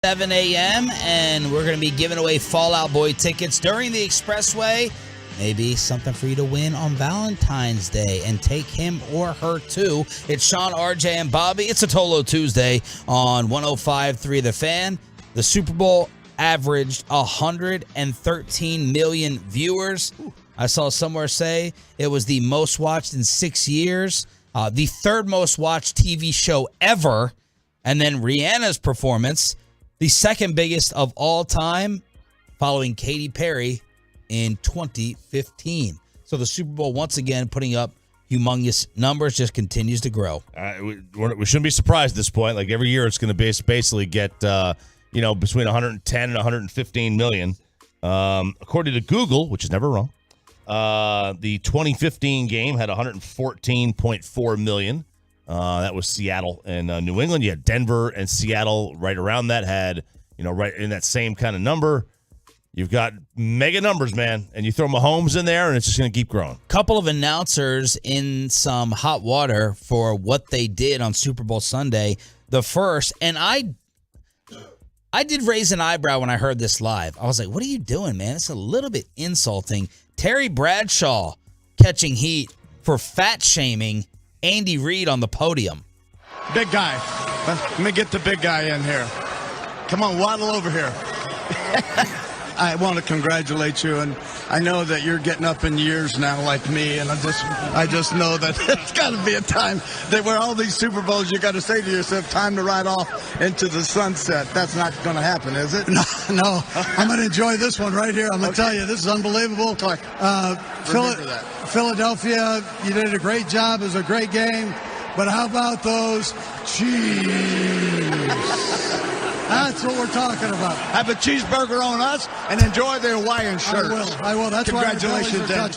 $7 a.m. and we're going to be giving away Fallout Boy tickets during the Expressway. Maybe something for you to win on Valentine's Day and take him or her too. It's Sean, RJ, and Bobby. It's a Tolo Tuesday on 105.3 The Fan. The Super Bowl averaged 113 million viewers. I saw somewhere say it was the most watched in 6 years, the third most watched TV show ever, and then Rihanna's performance, the second biggest of all time, following Katy Perry in 2015. So the Super Bowl, once again, putting up humongous numbers, just continues to grow. We shouldn't be surprised at this point. Like every year, it's going to basically get between 110 and 115 million. According to Google, which is never wrong, the 2015 game had 114.4 million. That was Seattle and New England. You had Denver and Seattle right around that, had, right in that same kind of number. You've got mega numbers, man, and you throw Mahomes in there, and it's just going to keep growing. Couple of announcers in some hot water for what they did on Super Bowl Sunday. The first, and I did raise an eyebrow when I heard this live. I was like, what are you doing, man? It's a little bit insulting. Terry Bradshaw catching heat for fat shaming Andy Reid on the podium. Big guy. Let me get the big guy in here. Come on, waddle over here. I want to congratulate you, and I know that you're getting up in years now like me, and I just know that it's got to be a time that where all these Super Bowls you got to say to yourself, time to ride off into the sunset. That's not going to happen, is it? No. I'm going to enjoy this one right here. I'm going to tell you, this is unbelievable. Philadelphia, you did a great job. It was a great game. But how about those Chiefs? That's what we're talking about. Have a cheeseburger on us and enjoy the Hawaiian shirts. I will. That's congratulations, Dan.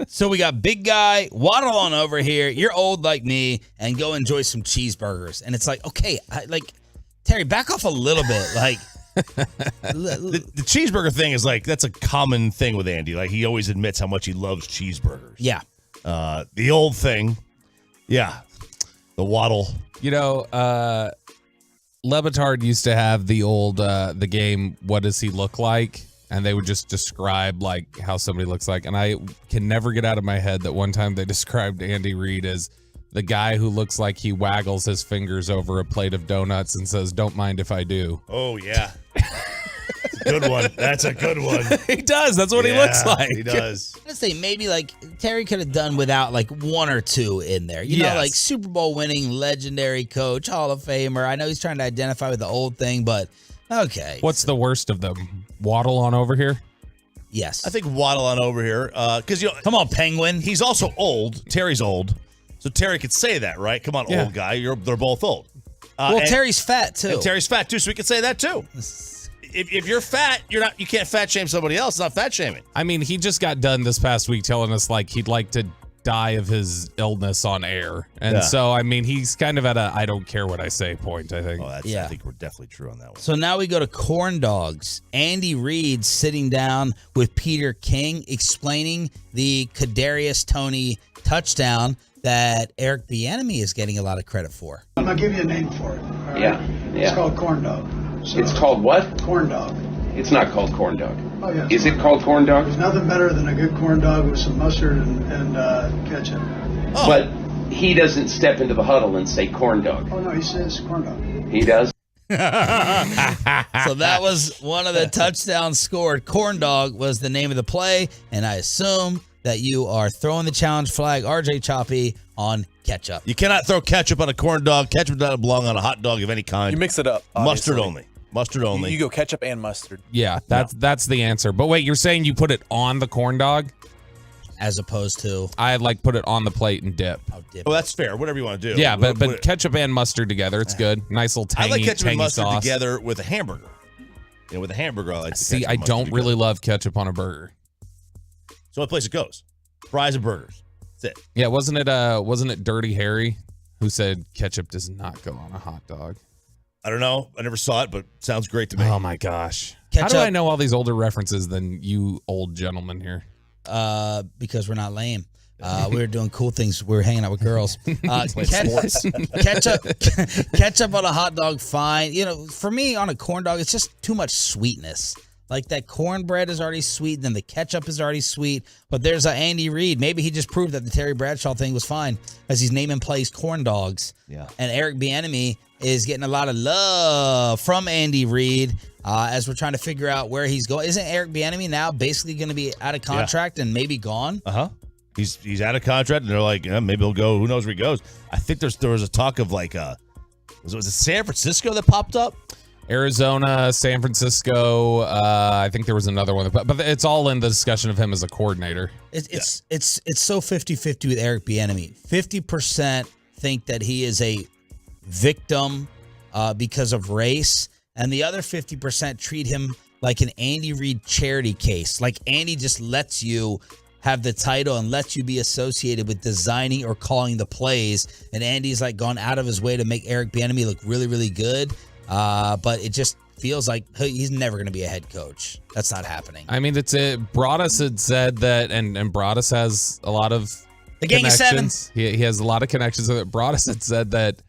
So we got big guy, waddle on over here. You're old like me, and go enjoy some cheeseburgers. And it's like, okay, Terry, back off a little bit. Like the cheeseburger thing is like, that's a common thing with Andy. Like he always admits how much he loves cheeseburgers. Yeah. The old thing, yeah, the waddle. Levitard used to have the old the game What Does He Look Like, and they would just describe like how somebody looks like, and I can never get out of my head that one time they described Andy Reid as the guy who looks like he waggles his fingers over a plate of donuts and says, "Don't mind if I do." Oh yeah. Good one. That's a good one. He does. That's what he looks like. He does. I'm gonna say maybe like Terry could have done without like one or two in there. You know, like Super Bowl winning, legendary coach, Hall of Famer. I know he's trying to identify with the old thing, but okay. What's the worst of them? Waddle on over here? Yes. I think waddle on over here. Because come on, Penguin. He's also old. Terry's old. So Terry could say that, right? Come on, old guy. They're both old. Terry's fat too. And Terry's fat too, so we could say that too. If you're fat, you can't fat shame somebody else. It's not fat shaming. I mean, he just got done this past week telling us like he'd like to die of his illness on air. And so, I mean, he's kind of at a I don't care what I say point, I think. Oh, I think we're definitely true on that one. So now we go to corn dogs. Andy Reid sitting down with Peter King explaining the Kadarius Toney touchdown that Eric Bieniemy is getting a lot of credit for. I'm going to give you a name for it. All right? It's called corn dog. So, it's called what? Corn dog. It's not called corn dog. Oh, yeah. Is it called corn dog? There's nothing better than a good corn dog with some mustard and ketchup. Oh. But he doesn't step into the huddle and say corn dog. Oh, no, he says corn dog. He does? So that was one of the touchdowns scored. Corn dog was the name of the play, and I assume that you are throwing the challenge flag, RJ Choppy, on ketchup. You cannot throw ketchup on a corn dog. Ketchup doesn't belong on a hot dog of any kind. You mix it up. Mustard obviously. only. Mustard only. You go ketchup and mustard. Yeah, that's the answer. But wait, you're saying you put it on the corn dog? As opposed to? I put it on the plate and dip. Oh, that's fair. Whatever you want to do. Yeah, but ketchup and mustard together, it's good. Nice little tangy, I like ketchup and mustard sauce. together with a hamburger. You know, with a hamburger, I like the See, ketchup I and mustard don't together. really love ketchup on a burger. So what place it goes? Fries and burgers. That's it. Yeah, wasn't it Dirty Harry who said ketchup does not go on a hot dog? I don't know. I never saw it, but sounds great to me. Oh my gosh. How do I know all these older references than you old gentlemen here? Because we're not lame. We were doing cool things. We were hanging out with girls. Ketchup on a hot dog, fine. You know, for me on a corn dog, it's just too much sweetness. Like that cornbread is already sweet, and then the ketchup is already sweet. But there's Andy Reid. Maybe he just proved that the Terry Bradshaw thing was fine, as he's naming plays corn dogs. Yeah. And Eric Bieniemy is getting a lot of love from Andy Reid as we're trying to figure out where he's going. Isn't Eric Bieniemy now basically going to be out of contract and maybe gone? Uh-huh. He's out of contract, and they're like, maybe he'll go. Who knows where he goes? I think there was a talk of like, was it San Francisco that popped up? Arizona, San Francisco. I think there was another one, but it's all in the discussion of him as a coordinator. It's so 50-50 with Eric Bieniemy. 50% think that he is a victim because of race, and the other 50% treat him like an Andy Reid charity case. Like Andy just lets you have the title and lets you be associated with designing or calling the plays, and Andy's like gone out of his way to make Eric Bieniemy look really, really good. But it just feels like he's never going to be a head coach. That's not happening. I mean, Broadus had said that, and Broadus has a lot of the gang of seven. He has a lot of connections with it. Broadus had said that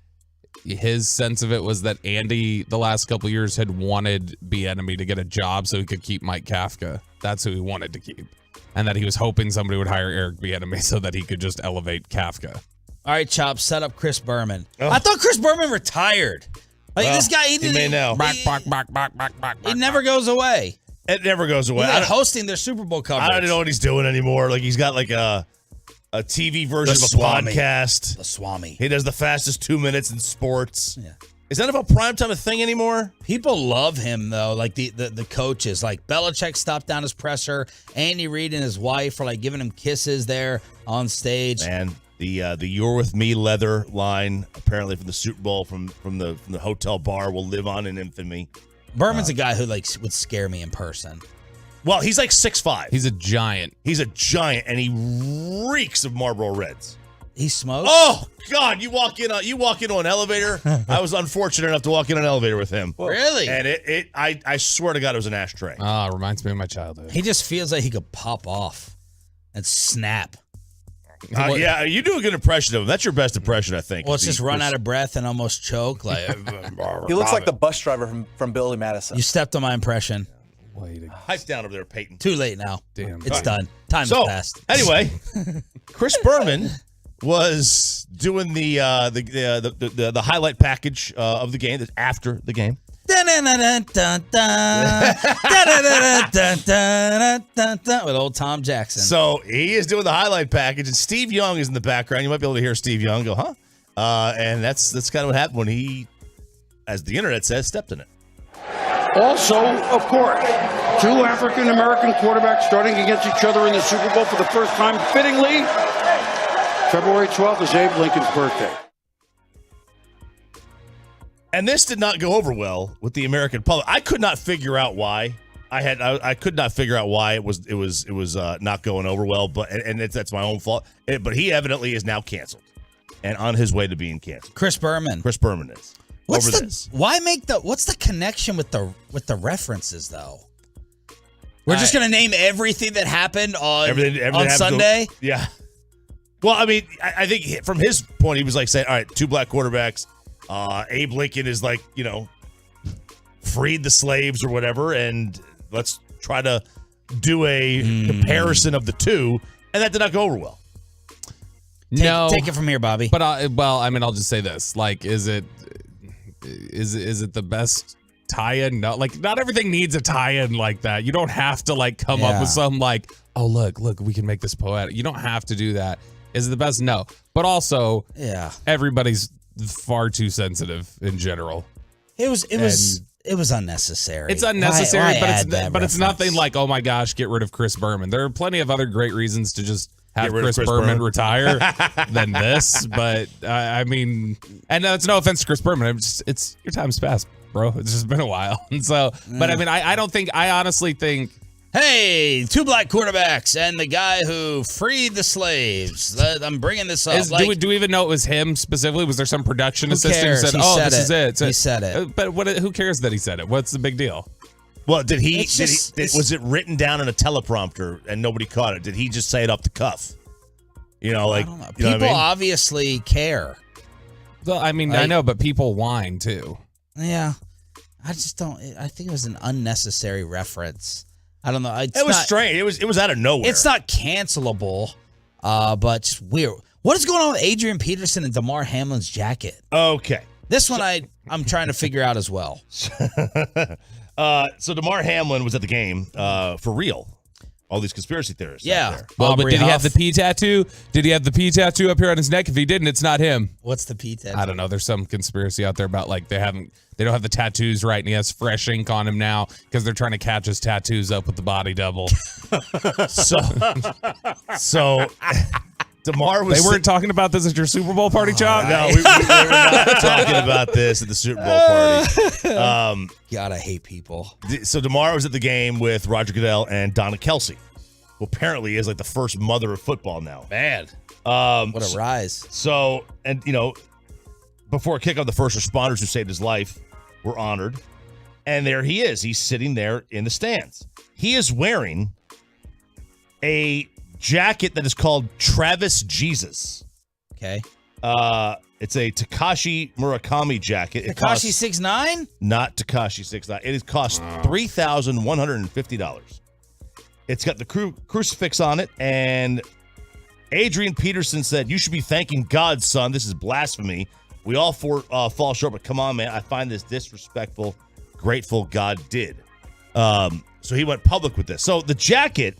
his sense of it was that Andy, the last couple of years, had wanted Bieniemy to get a job so he could keep Mike Kafka. That's who he wanted to keep. And that he was hoping somebody would hire Eric Bieniemy so that he could just elevate Kafka. All right, Chop, set up Chris Berman. Oh. I thought Chris Berman retired. Like this guy, he may now. He never goes away. It never goes away. He's not hosting their Super Bowl coverage. I don't know what he's doing anymore. Like he's got like a TV version of a podcast. The Swami. He does the fastest 2 minutes in sports. Yeah. Is NFL primetime a thing anymore? People love him though. Like the coaches, like Belichick stopped down his presser. Andy Reid and his wife are like giving him kisses there on stage. Man, the "You're with Me" leather line, apparently from the Super Bowl, from the hotel bar, will live on in infamy. Berman's a guy who like would scare me in person. Well, he's like 6'5". He's a giant. He's a giant, and he reeks of Marlboro Reds. He smokes? Oh God! You walk into an elevator. I was unfortunate enough to walk in an elevator with him. Really? And I swear to God, it was an ashtray. Reminds me of my childhood. He just feels like he could pop off and snap. Yeah, you do a good impression of him. That's your best impression, I think. Well, it's just run out of breath and almost choke. Like he looks like the bus driver from Billy Madison. You stepped on my impression. Pipe down over there, Peyton. Too late now. Damn. It's done. Time has passed. Anyway, Chris Berman was doing the highlight package of the game after the game. With old Tom Jackson. So he is doing the highlight package, and Steve Young is in the background. You might be able to hear Steve Young go, huh? And that's kind of what happened when he, as the internet says, stepped in it. Also, of course, two African-American quarterbacks starting against each other in the Super Bowl for the first time, fittingly. February 12th is Abe Lincoln's birthday. And this did not go over well with the American public. I could not figure out why. I could not figure out why it was not going over well, but that's my own fault. But he evidently is now canceled and on his way to being canceled. Chris Berman is. What's the connection with the references though? We're just gonna name everything that happened on everything Sunday. Yeah. Well, I mean, I think from his point, he was like saying, "All right, 2 black quarterbacks. Abe Lincoln is like, freed the slaves or whatever, and let's try to do a comparison of the two." And that did not go over well. Take it from here, Bobby. But I'll just say this: like, is it the best tie-in? No, like, not everything needs a tie-in like that. You don't have to like come up with some like, oh look, we can make this poetic. You don't have to do that. Is it the best? No. But also, everybody's far too sensitive in general. It was unnecessary. It's unnecessary, Why but it's nothing like, oh my gosh, get rid of Chris Berman. There are plenty of other great reasons to just have Chris Berman retire than this. But I mean, and that's no offense to Chris Berman. It's your time's passed, bro. It's just been a while. And so, but I mean, I honestly think, hey, 2 black quarterbacks and the guy who freed the slaves. I'm bringing this up. Do we even know it was him specifically? Was there some production assistant who said, this is it? He said it. But who cares that he said it? What's the big deal? Well, was it written down in a teleprompter and nobody caught it? Did he just say it off the cuff? I don't know. People obviously care. Well, I mean, I know, but people whine too. Yeah. I just don't. I think it was an unnecessary reference. I don't know. It was strange. It was out of nowhere. It's not cancelable, but just weird. What is going on with Adrian Peterson and Damar Hamlin's jacket? Okay. This one I'm trying to figure out as well. So Damar Hamlin was at the game for real. All these conspiracy theorists. Yeah. Out there. Well, but did he have the P tattoo? Did he have the P tattoo up here on his neck? If he didn't, it's not him. What's the P tattoo? I don't know. There's some conspiracy out there about like they don't have the tattoos right, and he has fresh ink on him now because they're trying to catch his tattoos up with the body double. So Damar was. They weren't talking about this at your Super Bowl party, Chop? No, we were not talking about this at the Super Bowl party. God, I hate people. So Damar was at the game with Roger Goodell and Donna Kelsey, who apparently is like the first mother of football now. Man, what a rise. So, and before kickoff, the first responders who saved his life were honored. And there he is. He's sitting there in the stands. He is wearing a jacket that is called Travis Jesus. Okay. It's a Takashi Murakami jacket. Takashi 6'9"? Not Takashi 6'9". It costs $3,150. It's got the crucifix on it, and Adrian Peterson said, "You should be thanking God, son. This is blasphemy. We all fall short, but come on, man. I find this disrespectful. Grateful God did." So he went public with this. So the jacket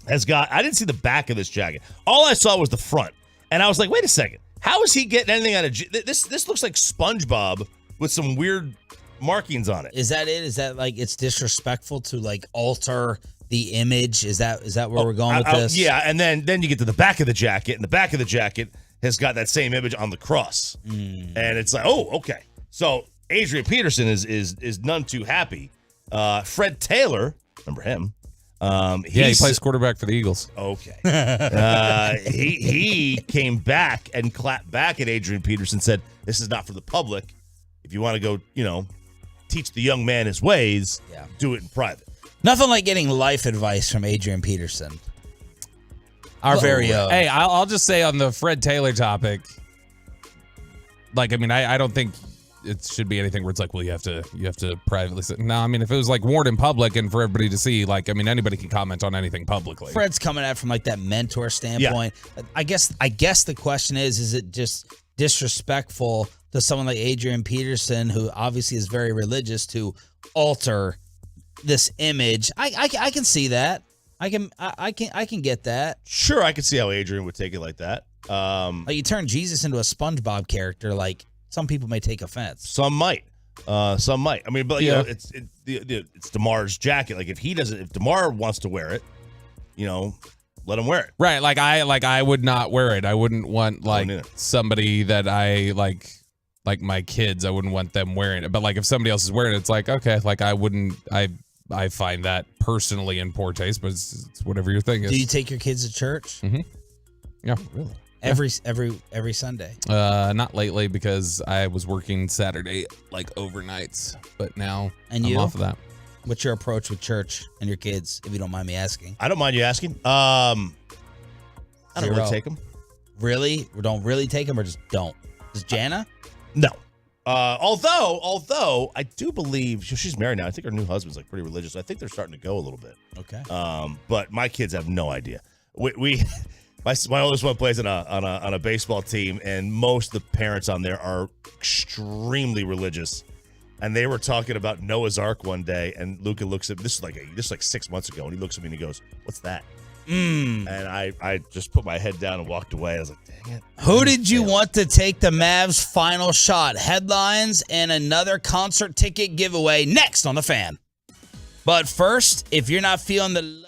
has got, I didn't see the back of this jacket. All I saw was the front. And I was like, wait a second. How is he getting anything out of this? This looks like SpongeBob with some weird markings on it. Is that it? Is that like it's disrespectful to like alter the image? Is that where we're going with this? Yeah, and then you get to the back of the jacket, and the back of the jacket has got that same image on the cross. And it's like, oh, okay. So Adrian Peterson is none too happy. Fred Taylor, remember him? He plays quarterback for the Eagles. Okay. He came back and clapped back at Adrian Peterson, said, "This is not for the public. If you want to go, teach the young man his ways, do it in private." Nothing like getting life advice from Adrian Peterson. Our very own. Hey, I'll just say on the Fred Taylor topic, I don't think it should be anything where it's like, well, you have to privately say. No, I mean, if it was like worn in public and for everybody to see, anybody can comment on anything publicly. Fred's coming at it from like that mentor standpoint. Yeah. I guess the question is it just disrespectful to someone like Adrian Peterson, who obviously is very religious, to alter this image? I can see that. I can get that. Sure, I can see how Adrian would take it like that. Like you turn Jesus into a SpongeBob character, like some people may take offense. Some might. I mean, but it's Damar's jacket. Like if Damar wants to wear it, let him wear it. Right. Like I would not wear it. I wouldn't want somebody that I like my kids. I wouldn't want them wearing it. But like if somebody else is wearing it, it's like, okay, like I I find that personally in poor taste, but it's whatever your thing is. Do you take your kids to church? Mm-hmm. Yeah, really. Every Sunday. Not lately because I was working Saturday like overnights, but now And I'm you? off of that. What's your approach with church and your kids, if you don't mind me asking? I don't mind you asking. I don't really Zero. take them. Really? We don't really take them, or just don't? Does Jana? No. Although I do believe she's married now. I think her new husband's like pretty religious. I think they're starting to go a little bit. Okay. But my kids have no idea. My oldest one plays on a baseball team, and most of the parents on there are extremely religious. And they were talking about Noah's Ark one day, and Luca looks at this is like 6 months ago, and he looks at me and he goes, "What's that?" And I just put my head down and walked away. I was like, "Dang it!" Who did you want to take the Mavs' final shot? Headlines and another concert ticket giveaway next on The Fan. But first, if you're not feeling the love.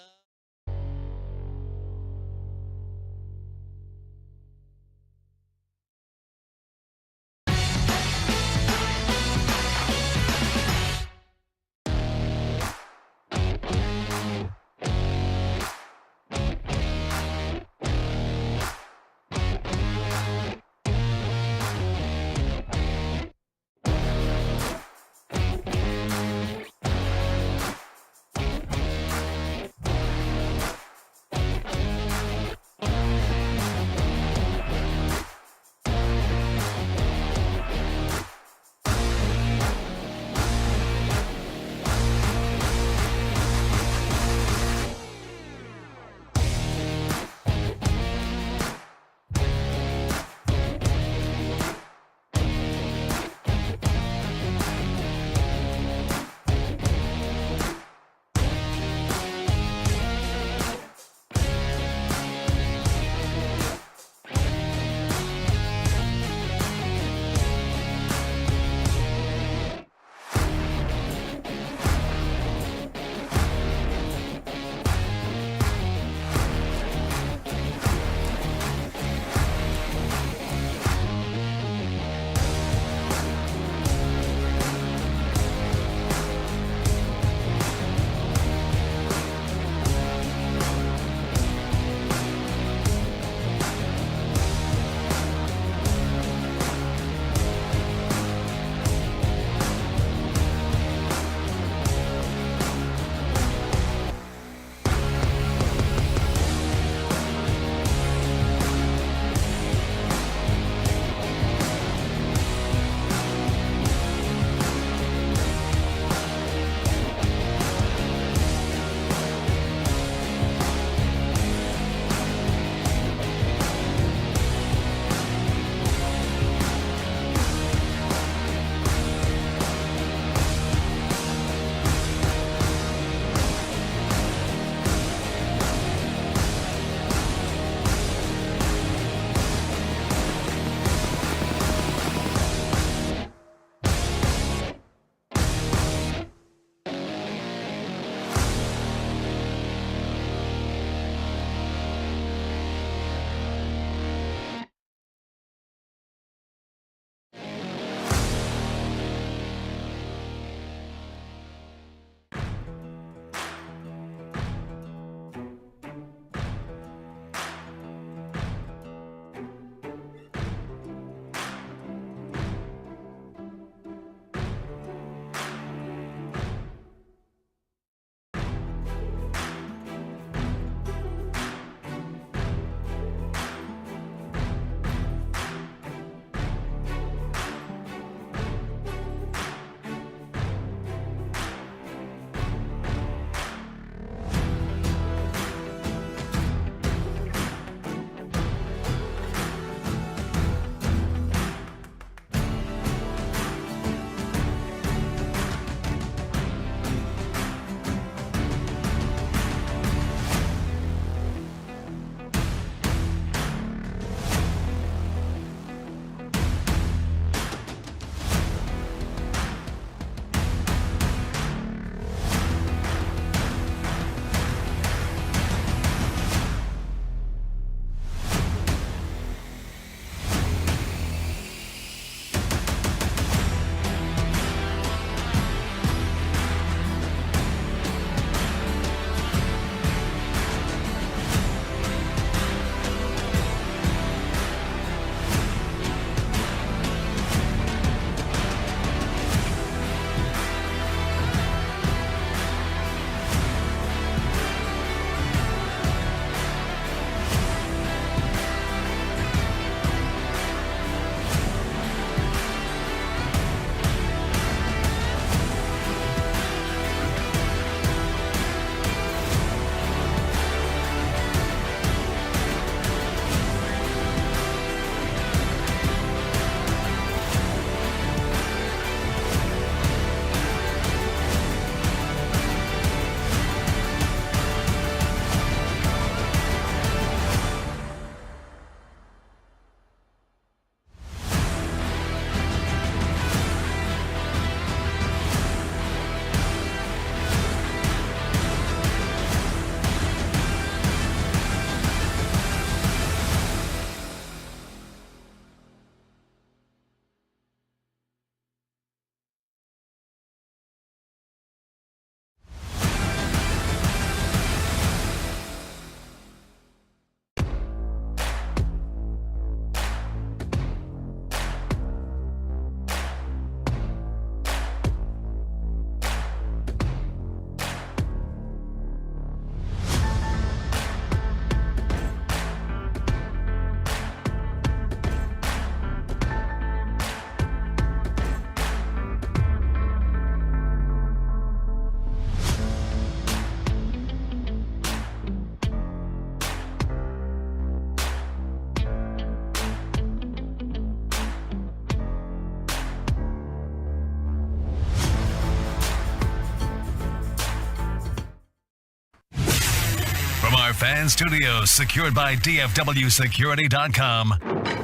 fan studios secured by DFWsecurity.com.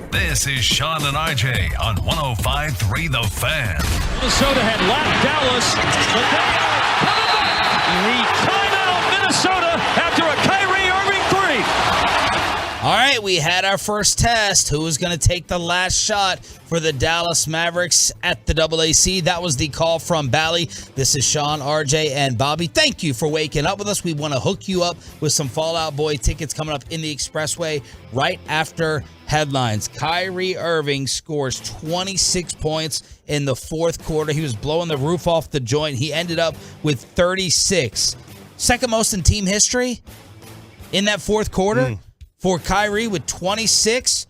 This is Sean and RJ on 105.3 The Fan. Minnesota had lapped Dallas, but they coming back. The timeout, Minnesota, after a Kyrie Irving three. All right, we had our first test. Who was going to take the last shot for the Dallas Mavericks at the AAC? That was the call from Bally. This is Sean, RJ, and Bobby. Thank you for waking up with us. We want to hook you up with some Fall Out Boy tickets coming up in the Expressway right after headlines. Kyrie Irving scores 26 points in the fourth quarter. He was blowing the roof off the joint. He ended up with 36. Second most in team history in that fourth quarter. For Kyrie with 26,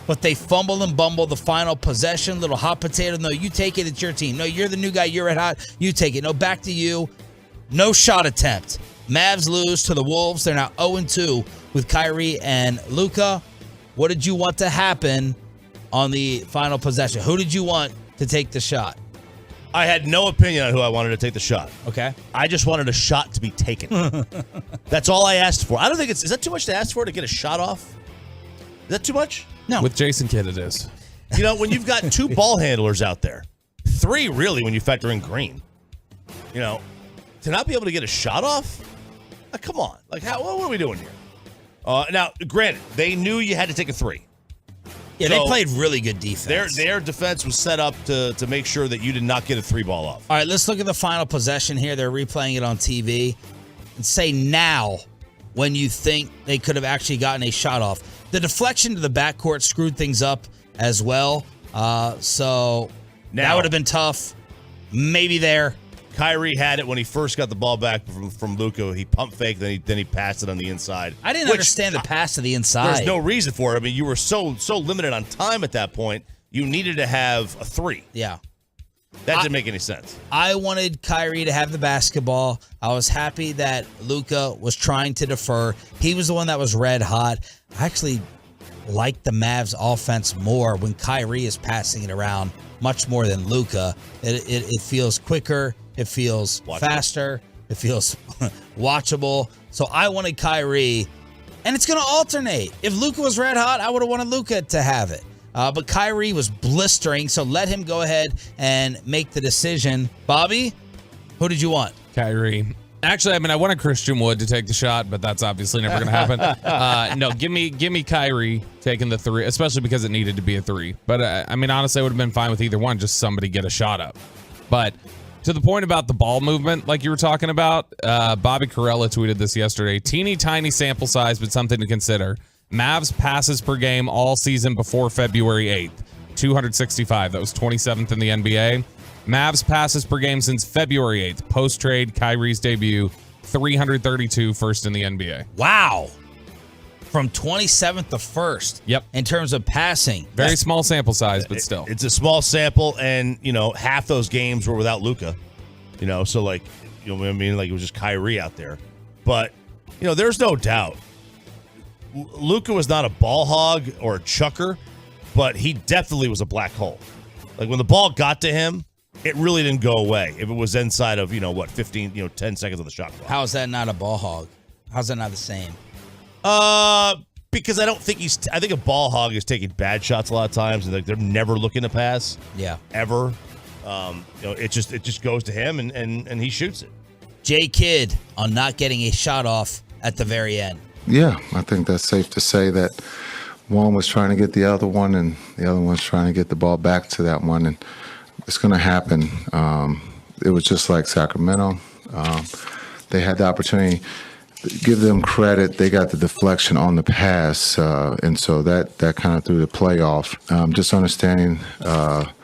but they fumble and bumble the final possession. Little hot potato. No, you take it. It's your team. No, you're the new guy. You're at hot. You take it. No, back to you. No shot attempt. Mavs lose to the Wolves. They're now 0-2 with Kyrie and Luka. What did you want to happen on the final possession? Who did you want to take the shot? I had no opinion on who I wanted to take the shot. Okay. I just wanted a shot to be taken. That's all I asked for. I don't think is that too much to ask for to get a shot off? Is that too much? No. With Jason Kidd, it is. You know, when you've got two ball handlers out there, three really when you factor in Green, you know, to not be able to get a shot off? Come on. Like, what are we doing here? Now, granted, they knew you had to take a three. Yeah, they played really good defense. Their defense was set up to make sure that you did not get a three ball off. All right, let's look at the final possession here. They're replaying it on TV. And say now when you think they could have actually gotten a shot off. The deflection to the backcourt screwed things up as well. So that would have been tough. Maybe there. Kyrie had it when he first got the ball back from Luka. He pump faked, then he passed it on the inside. I didn't understand the pass to the inside. There's no reason for it. I mean, you were so limited on time at that point. You needed to have a three. Yeah. That didn't make any sense. I wanted Kyrie to have the basketball. I was happy that Luka was trying to defer. He was the one that was red hot. I actually like the Mavs offense more when Kyrie is passing it around much more than Luka. It feels quicker. It feels faster. It feels watchable. So I wanted Kyrie, and it's going to alternate. If Luka was red hot, I would have wanted Luka to have it. But Kyrie was blistering, so let him go ahead and make the decision. Bobby, who did you want? Kyrie. Actually, I mean, I wanted Christian Wood to take the shot, but that's obviously never going to happen. No, give me Kyrie taking the three, especially because it needed to be a three. But, I mean, honestly, I would have been fine with either one, just somebody get a shot up. But to the point about the ball movement, like you were talking about, Bobby Carella tweeted this yesterday. Teeny tiny sample size, but something to consider. Mavs passes per game all season before February 8th, 265. That was 27th in the NBA. Mavs passes per game since February 8th, post-trade, Kyrie's debut, 332, first in the NBA. Wow. From 27th to 1st. Yep. In terms of passing. Very small sample size, but still. It's a small sample, and, you know, half those games were without Luka. You know, so, like, you know what I mean? Like, it was just Kyrie out there. But, you know, there's no doubt. Luka was not a ball hog or a chucker, but he definitely was a black hole. Like, when the ball got to him, it really didn't go away. If it was inside of, 15, 10 seconds of the shot clock. How is that not a ball hog? How's that not the same? Because I don't think I think a ball hog is taking bad shots a lot of times, and they're never looking to pass. Yeah. Ever. It just goes to him, and he shoots it. J. Kidd on not getting a shot off at the very end. Yeah, I think that's safe to say that one was trying to get the other one, and the other one's trying to get the ball back to that one, and it's going to happen. It was just like Sacramento. They had the opportunity. Give them credit. They got the deflection on the pass, and so that kind of threw the play off. Just understanding that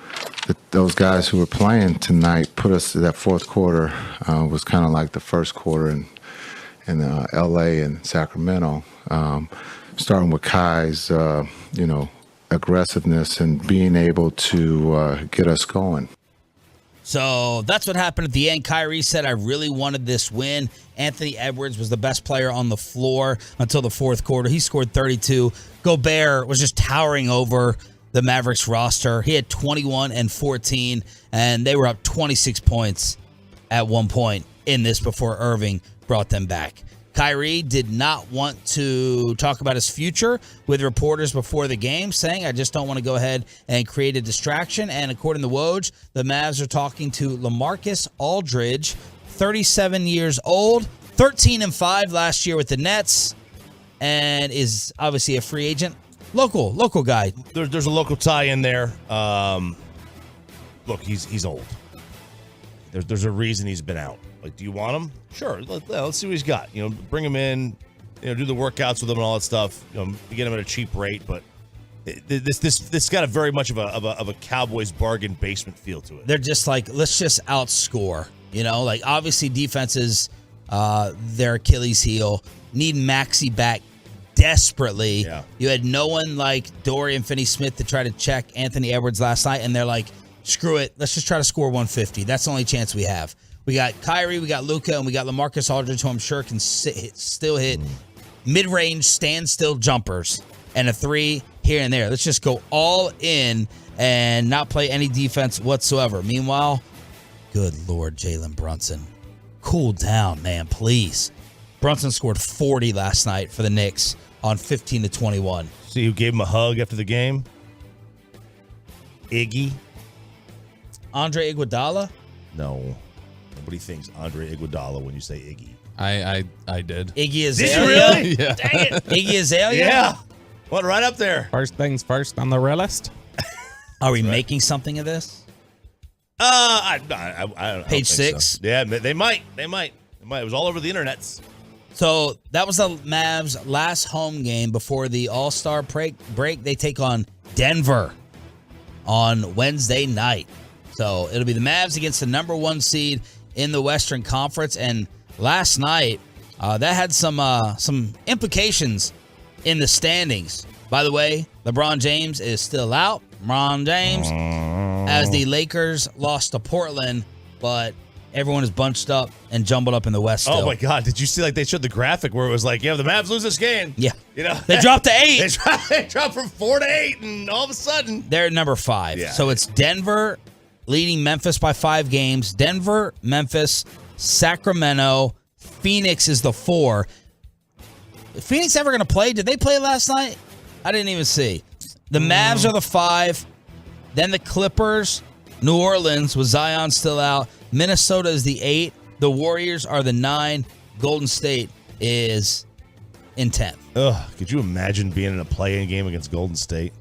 those guys who were playing tonight put us to that fourth quarter was kind of like the first quarter in L.A. and Sacramento, starting with Kai's, aggressiveness and being able to get us going. So that's what happened at the end. Kyrie said, I really wanted this win. Anthony Edwards was the best player on the floor until the fourth quarter. He scored 32. Gobert was just towering over the Mavericks roster. He had 21 and 14, and they were up 26 points at one point in this before Irving brought them back. Kyrie did not want to talk about his future with reporters before the game, saying, I just don't want to go ahead and create a distraction. And according to Woj, the Mavs are talking to LaMarcus Aldridge, 37 years old, 13-5 last year with the Nets, and is obviously a free agent. Local guy. There's a local tie in there. Look, he's old. There's a reason he's been out. Like, do you want him? Sure. Let's see what he's got. Bring him in. Do the workouts with him and all that stuff. Get him at a cheap rate. But this got a very much of a Cowboys bargain basement feel to it. They're just like, let's just outscore. Like obviously defenses, their Achilles heel. Need Maxey back desperately. Yeah. You had no one like Dorian Finney-Smith to try to check Anthony Edwards last night, and they're like, screw it. Let's just try to score 150. That's the only chance we have. We got Kyrie, we got Luka, and we got LaMarcus Aldridge, who I'm sure can still hit mid-range standstill jumpers and a three here and there. Let's just go all in and not play any defense whatsoever. Meanwhile, good Lord, Jalen Brunson. Cool down, man, please. Brunson scored 40 last night for the Knicks on 15-21. See who gave him a hug after the game? Iggy. Andre Iguodala? No. Nobody thinks Andre Iguodala when you say Iggy. I did. Iggy Azalea? Did you really? Yeah. Dang it. Iggy Azalea? Yeah. Went right up there. First things first on the real list. Are we making something of this? I don't Page think 6? So. Yeah, they might. It was all over the internets. So that was the Mavs' last home game before the All-Star break. They take on Denver on Wednesday night. So it'll be the Mavs against the number 1 seed in the Western Conference. And last night, that had some implications in the standings. By the way, LeBron James is still out. LeBron James, as the Lakers lost to Portland, but everyone is bunched up and jumbled up in the West still. Oh, my God. Did you see, they showed the graphic where it was like, the Mavs lose this game. Yeah. They dropped to 8. They dropped from 4 to 8, and all of a sudden. They're at number 5. Yeah. So it's Denver leading Memphis by 5 games. Denver, Memphis, Sacramento, Phoenix is the 4. Is Phoenix ever going to play? Did they play last night? I didn't even see. The Mavs are the 5. Then the Clippers, New Orleans with Zion still out. Minnesota is the 8. The Warriors are the 9. Golden State is in 10th. Ugh, could you imagine being in a play-in game against Golden State?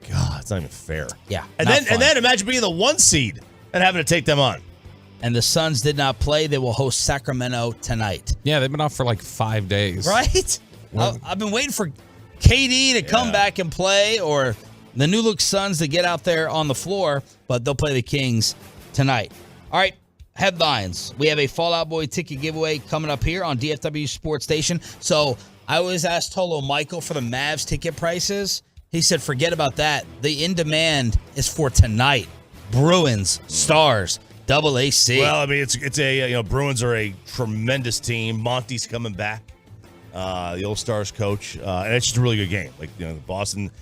God, it's not even fair. Yeah. And then imagine being the 1 seed and having to take them on. And the Suns did not play. They will host Sacramento tonight. Yeah, they've been off for like 5 days. Right? Yeah. I've been waiting for KD to come back and play, or the new look Suns to get out there on the floor, but they'll play the Kings tonight. All right, headlines. We have a Fall Out Boy ticket giveaway coming up here on DFW Sports Station. So I always ask Tolo Michael for the Mavs ticket prices. He said, forget about that. The in demand is for tonight. Bruins, Stars, Double AC. Well, I mean, it's a Bruins are a tremendous team. Monty's coming back, the old Stars coach, and it's just a really good game. Like Boston's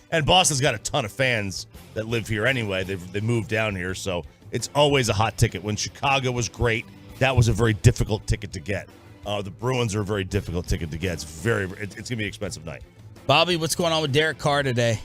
got a ton of fans that live here anyway. They moved down here, so it's always a hot ticket. When Chicago was great, that was a very difficult ticket to get. The Bruins are a very difficult ticket to get. It's gonna be an expensive night. Bobby, what's going on with Derek Carr today?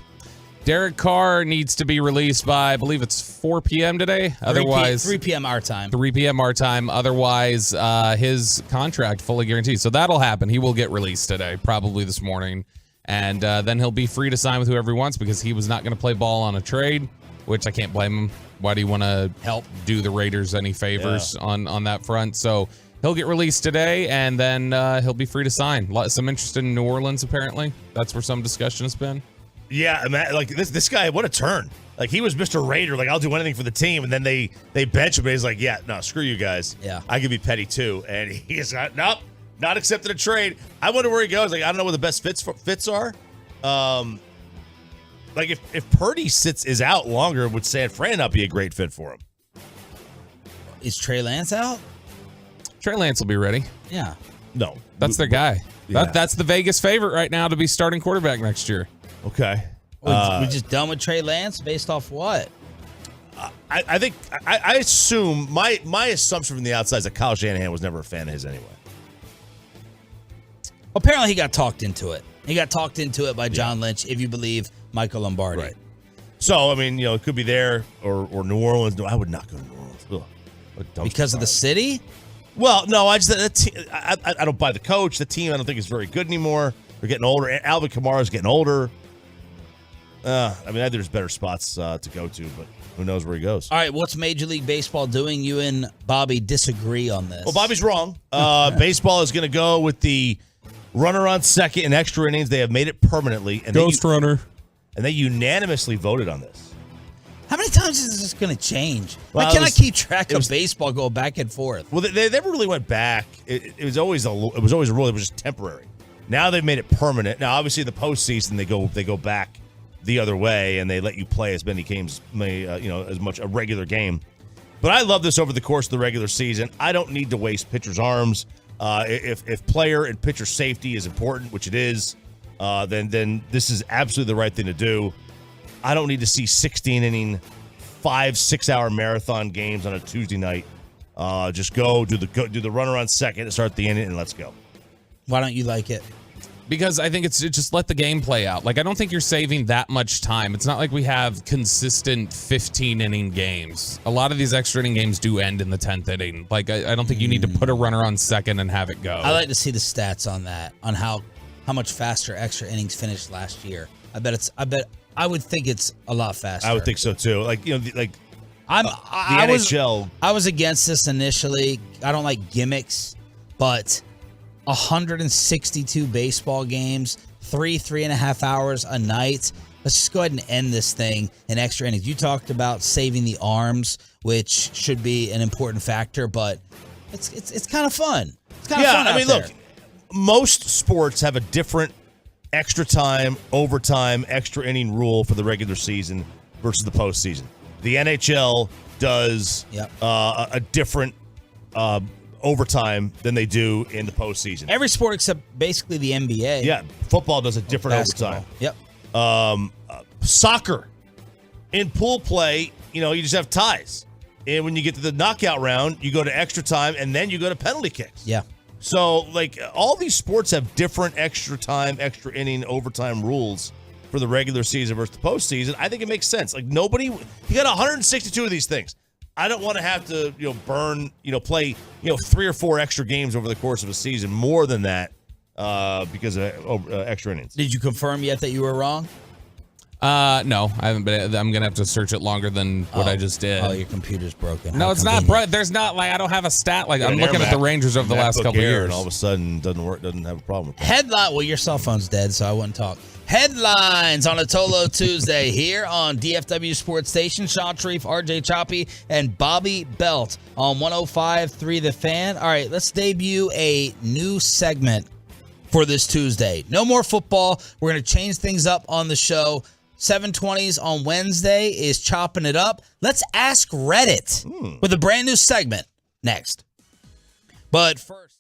Derek Carr needs to be released by, I believe it's 4 p.m. today. Otherwise, 3 p.m. our time. 3 p.m. our time. Otherwise, his contract fully guaranteed. So that'll happen. He will get released today, probably this morning. And then he'll be free to sign with whoever he wants because he was not going to play ball on a trade, which I can't blame him. Why do you want to help do the Raiders any favors on that front? So he'll get released today, and then he'll be free to sign. Some interest in New Orleans, apparently. That's where some discussion has been. Yeah, like this guy, what a turn. Like, he was Mr. Raider. Like, I'll do anything for the team. And then they bench him. And he's like, yeah, no, screw you guys. Yeah. I can be petty, too. And he's not, nope, not accepted a trade. I wonder where he goes. Like, I don't know what the best fits are. Like, if Purdy is out longer, would San Fran not be a great fit for him? Is Trey Lance out? Trey Lance will be ready. Yeah. No. That's their guy. Yeah. That's the Vegas favorite right now to be starting quarterback next year. Okay. We just done with Trey Lance based off what? I think I assume my assumption from the outside is that Kyle Shanahan was never a fan of his anyway. Apparently, he got talked into it. He got talked into it by John Lynch, if you believe Michael Lombardi. Right. So, I mean, it could be there or New Orleans. No, I would not go to New Orleans. Ugh, Because of the city? Well, no, I don't buy the coach. The team, I don't think is very good anymore. They're getting older. Alvin Kamara's getting older. I mean, there's better spots to go to, but who knows where he goes. All right, what's Major League Baseball doing? You and Bobby disagree on this. Well, Bobby's wrong. Baseball is going to go with the runner on second in extra innings. They have made it permanently. And Ghost runner. And they unanimously voted on this. How many times is this going to change? Well, I cannot keep track of baseball going back and forth. Well, they never really went back. It was always a rule. It was just temporary. Now they've made it permanent. Now, obviously, the postseason they go back the other way and they let you play as many games, as much a regular game. But I love this over the course of the regular season. I don't need to waste pitchers' arms. If player and pitcher safety is important, which it is, then this is absolutely the right thing to do. I don't need to see 16-inning, 5-6 hour marathon games on a Tuesday night. Just do the runner on second and start the inning and let's go. Why don't you like it? Because I think it's just let the game play out. Like, I don't think you're saving that much time. It's not like we have consistent 15-inning games. A lot of these extra inning games do end in the 10th inning. Like, I don't think you need to put a runner on second and have it go. I like to see the stats on that, on how much faster extra innings finished last year. I would think it's a lot faster. I would think so too. Like, the NHL. I was against this initially. I don't like gimmicks, but 162 baseball games, 3.5 hours a night. Let's just go ahead and end this thing in extra innings. You talked about saving the arms, which should be an important factor, but it's kind of fun. It's kind of fun. I mean, look, most sports have a different extra time, overtime, extra inning rule for the regular season versus the postseason. The NHL does a different overtime than they do in the postseason. Every sport except basically the NBA. Yeah, football does a different overtime. Yep. Soccer, in pool play, you just have ties. And when you get to the knockout round, you go to extra time and then you go to penalty kicks. Yeah. So, all these sports have different extra time, extra inning, overtime rules for the regular season versus the postseason. I think it makes sense. You got 162 of these things. I don't want to have to, play, 3 or 4 extra games over the course of a season, more than that, because of extra innings. Did you confirm yet that you were wrong? No, I haven't been. I'm gonna have to search it longer than what I just did. Oh, your computer's broken. No, it's not, bro. There's not I don't have a stat. I'm looking at the Rangers over the last couple of years, and all of a sudden doesn't work. Doesn't have a problem with that. Headline. Well, your cell phone's dead, so I wouldn't talk. Headlines on a Tolo Tuesday here on DFW Sports Station. Sean Sharif, RJ Choppy, and Bobby Belt on 105.3 The Fan. All right, let's debut a new segment for this Tuesday. No more football. We're going to change things up on the show. 720s on Wednesday is chopping it up. Let's ask Reddit with a brand new segment next. But first,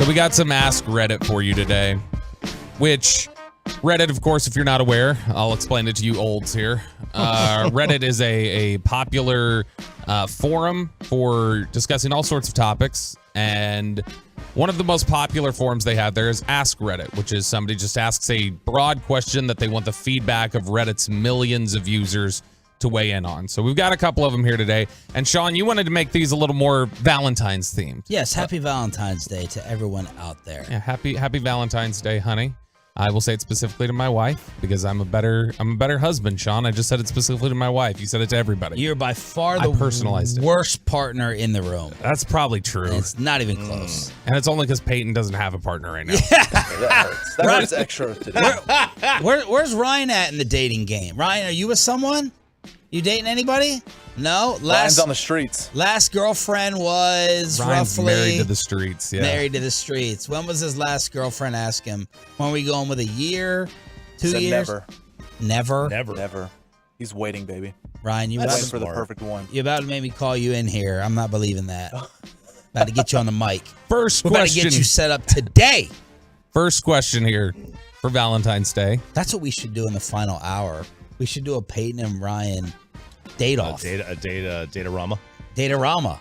So we got some Ask Reddit for you today, which Reddit, of course, if you're not aware, I'll explain it to you olds here. Reddit is a popular forum for discussing all sorts of topics. And one of the most popular forums they have there is Ask Reddit, which is somebody just asks a broad question that they want the feedback of Reddit's millions of users to weigh in on. So we've got a couple of them here today. And Sean, you wanted to make these a little more Valentine's themed. Yes, happy Valentine's Day to everyone out there. Yeah, happy Valentine's Day, honey. I will say it specifically to my wife because I'm a better husband, Sean. I just said it specifically to my wife. You said it to everybody. You're by far the worst partner in the room. That's probably true. It's not even close. And it's only because Peyton doesn't have a partner right now. That hurts. That hurts extra today. Where's Ryan at in the dating game? Ryan, are you with someone? You dating anybody? No? Ryan's on the streets. Last girlfriend was Ryan's roughly married to the streets. Yeah. Married to the streets. When was his last girlfriend? Ask him. When are we going with a year? 2 Said years? Never. Never? Never. He's waiting, baby. Ryan, you waiting for the perfect one. You about to make me call you in here. I'm not believing that. About to get you on the mic. First We're question. about to get you set up today. First question here for Valentine's Day. That's what we should do in the final hour. We should do a Peyton and Ryan date-off. Datarama. Datarama.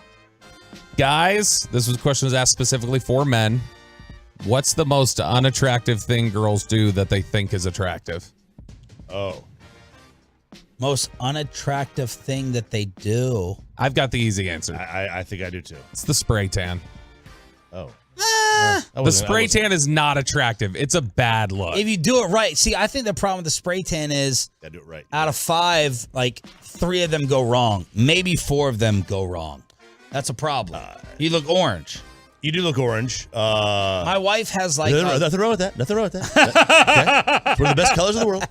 Guys, this question was asked specifically for men. What's the most unattractive thing girls do that they think is attractive? Oh. Most unattractive thing that they do. I've got the easy answer. I think I do too. It's the spray tan. Oh. The spray tan is not attractive. It's a bad look. If you do it right. See, I think the problem with the spray tan is gotta do it right. Out of 5, like 3 of them go wrong. Maybe 4 of them go wrong. That's a problem. You look orange. You do look orange. My wife has like nothing wrong with that. Nothing wrong with that. Okay. It's one of the best colors in the world.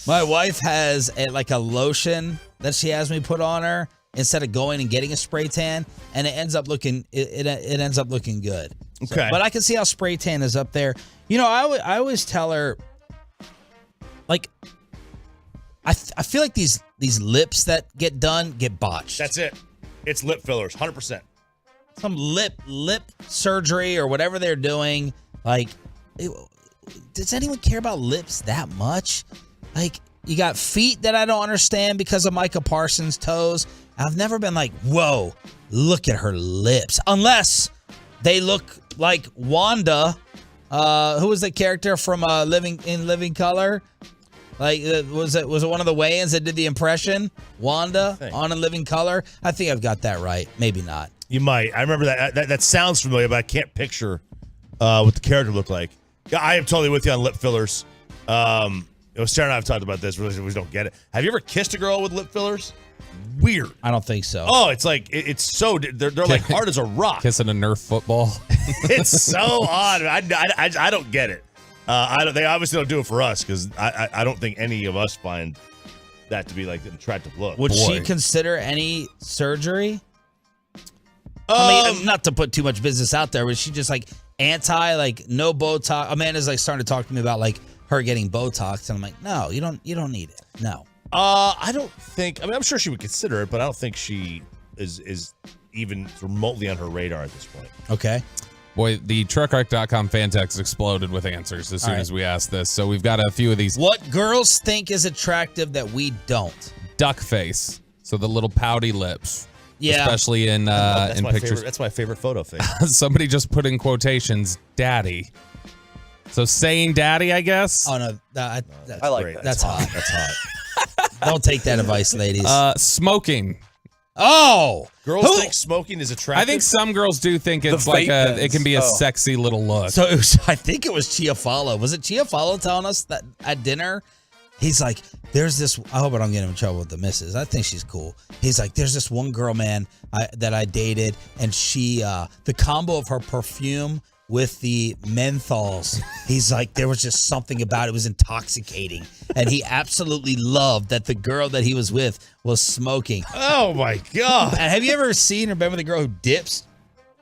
My wife has like a lotion that she has me put on her instead of going and getting a spray tan, and it ends up looking it ends up looking good. Okay. But I can see how spray tan is up there. You know, I always tell her, like, I feel like these lips that get done get botched. That's it. It's lip fillers, 100%. Some lip surgery or whatever they're doing. Like, does anyone care about lips that much? Like, you got feet that I don't understand because of Micah Parsons' toes. I've never been like, whoa, look at her lips. Unless they look like Wanda, who was the character from Living Color? Like, was it one of the Wayans that did the impression? Wanda on In Living Color? I think I've got that right. Maybe not. You might. I remember that sounds familiar, but I can't picture what the character looked like. Yeah, I am totally with you on lip fillers. Sarah and I have talked about this. We don't get it. Have you ever kissed a girl with lip fillers? Weird. I don't think so. Oh, it's like it's so they're like hard as a rock. Kissing a Nerf football. It's so odd. I don't get it. They obviously don't do it for us because I don't think any of us find that to be like an attractive look. Would she consider any surgery? I mean, not to put too much business out there, but she just like anti, like no Botox. Amanda's like starting to talk to me about like her getting Botox, and I'm like, no, you don't need it. No. I don't think. I mean, I'm sure she would consider it, but I don't think she is even remotely on her radar at this point. Okay. Boy, the truckwreck.com fan text exploded with answers as soon as we asked this. So we've got a few of these. What girls think is attractive that we don't? Duck face. So the little pouty lips. Yeah. Especially in pictures. That's my favorite photo face. Somebody just put in quotations, daddy. So saying daddy, I guess. Oh, no. I like that. That's hot. That's hot. Don't take that advice, ladies. Smoking. Oh. Girls think smoking is attractive? I think some girls do think it's like it can be a sexy little look. So I think it was Chiafalo. Was it Chiafalo telling us that at dinner? He's like, there's this, I hope I don't get him in trouble with the missus. I think she's cool. He's like, there's this one girl, man, that I dated, and she, the combo of her perfume with the menthols, he's like, there was just something about it. It was intoxicating. And he absolutely loved that the girl that he was with was smoking. Oh, my God. And have you ever seen or been with a girl who dips?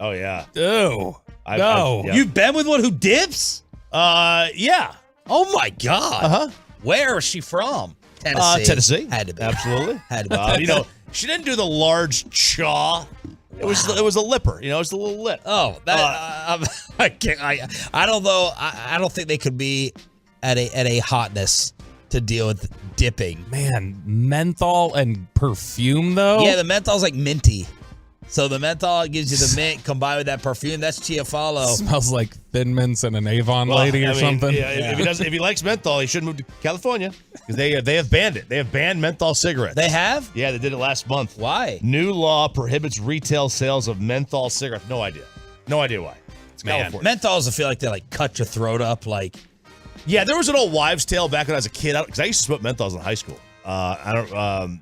Oh, yeah. Ew. No. You've been with one who dips? Yeah. Oh, my God. Uh-huh. Where is she from? Tennessee. Tennessee. Had to be. Absolutely. Had to be. She didn't do the large chaw It was a lipper, you know, it's a little lip. Oh, that I can't. I don't know. I don't think they could be at a hotness to deal with dipping. Man, menthol and perfume though. Yeah, the menthol's like minty. So the menthol gives you the mint combined with that perfume. That's Chiafalo. Smells like Thin Mints and an Avon lady or something. Yeah, if he likes menthol, he should move to California because they have banned it. They have banned menthol cigarettes. They have? Yeah, they did it last month. Why? New law prohibits retail sales of menthol cigarettes. No idea why. It's California. Menthols, I feel like they like cut your throat up. Like, yeah, there was an old wives' tale back when I was a kid because I used to smoke menthols in high school. I